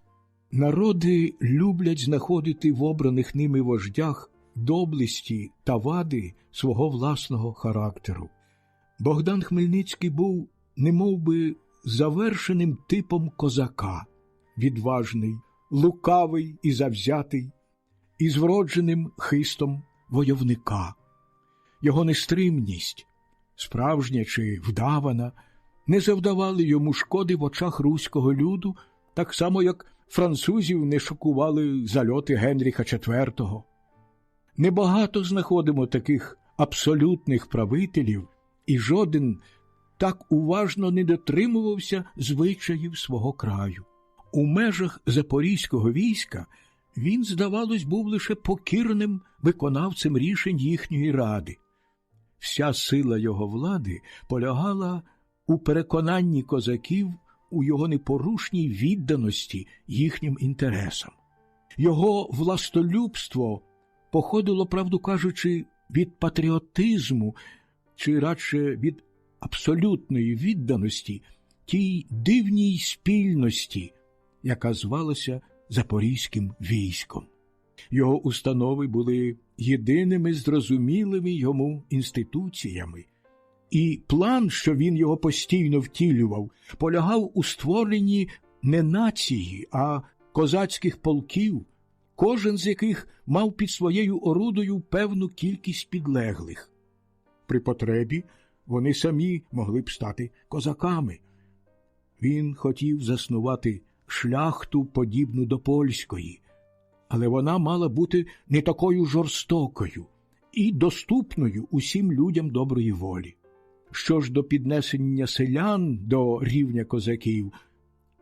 Народи люблять знаходити в обраних ними вождях доблесті та вади свого власного характеру. Богдан Хмельницький був немовби завершеним типом козака, відважний, лукавий і завзятий, із вродженим хистом войовника. Його нестримність, справжня чи вдавана, не завдавали йому шкоди в очах руського люду, так само, як французів не шокували зальоти Генріха IV. Небагато знаходимо таких абсолютних правителів, і жоден так уважно не дотримувався звичаїв свого краю. У межах запорізького війська він, здавалось, був лише покірним виконавцем рішень їхньої ради. Вся сила його влади полягала у переконанні козаків у його непорушній відданості їхнім інтересам. Його властолюбство походило, правду кажучи, від патріотизму, чи радше від абсолютної відданості тій дивній спільності, яка звалася Запорізьким військом. Його установи були єдиними зрозумілими йому інституціями, і план, що він його постійно втілював, полягав у створенні не нації, а козацьких полків, кожен з яких мав під своєю орудою певну кількість підлеглих. При потребі вони самі могли б стати козаками. Він хотів заснувати шляхту, подібну до польської, але вона мала бути не такою жорстокою і доступною усім людям доброї волі. Що ж до піднесення селян до рівня козаків,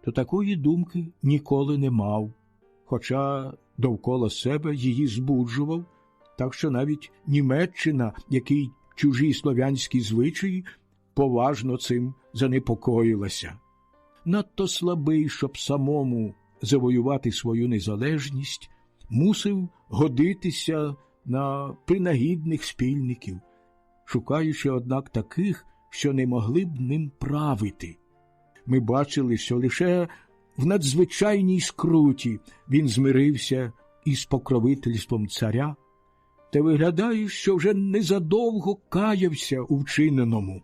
то такої думки ніколи не мав, хоча довкола себе її збуджував так що навіть Німеччина, який чужі слов'янські звичаї, поважно цим занепокоїлася. Надто слабий, щоб самому завоювати свою незалежність, мусив годитися на принагідних спільників, шукаючи, однак, таких, що не могли б ним правити. Ми бачили, що лише в надзвичайній скруті він змирився із покровительством царя, та виглядає, що вже незадовго каявся у вчиненому.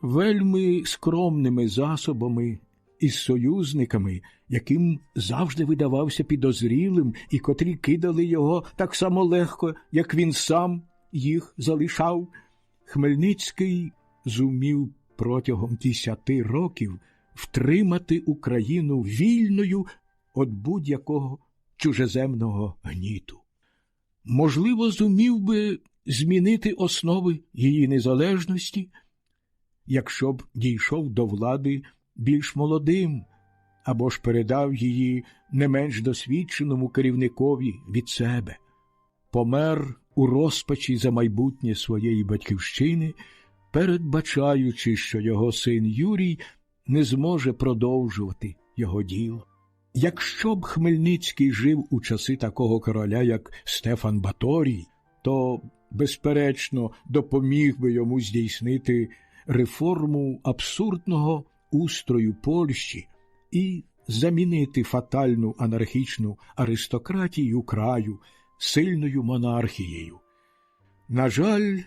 Вельми скромними засобами із союзниками, яким завжди видавався підозрілим і котрі кидали його так само легко, як він сам їх залишав, Хмельницький зумів протягом 10 років втримати Україну вільною від будь-якого чужеземного гніту. Можливо, зумів би змінити основи її незалежності, якщо б дійшов до влади більш молодим, або ж передав її не менш досвідченому керівникові від себе. Помер у розпачі за майбутнє своєї батьківщини, передбачаючи, що його син Юрій не зможе продовжувати його діло. Якщо б Хмельницький жив у часи такого короля, як Стефан Баторій, то, безперечно, допоміг би йому здійснити реформу абсурдного устрою Польщі і замінити фатальну анархічну аристократію краю сильною монархією. На жаль,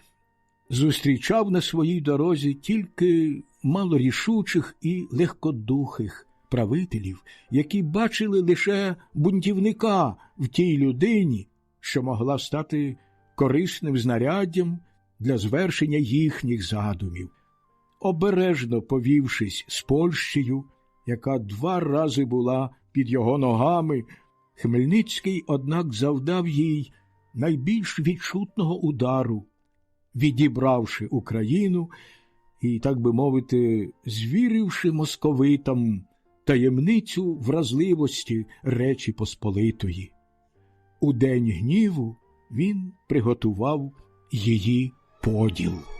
зустрічав на своїй дорозі тільки малорішучих і легкодухих правителів, які бачили лише бунтівника в тій людині, що могла стати корисним знаряддям для звершення їхніх задумів. Обережно повівшись з Польщею, яка 2 рази була під його ногами, Хмельницький, однак, завдав їй найбільш відчутного удару, відібравши Україну і, так би мовити, звіривши московитам таємницю вразливості Речі Посполитої. У день гніву він приготував її поділ.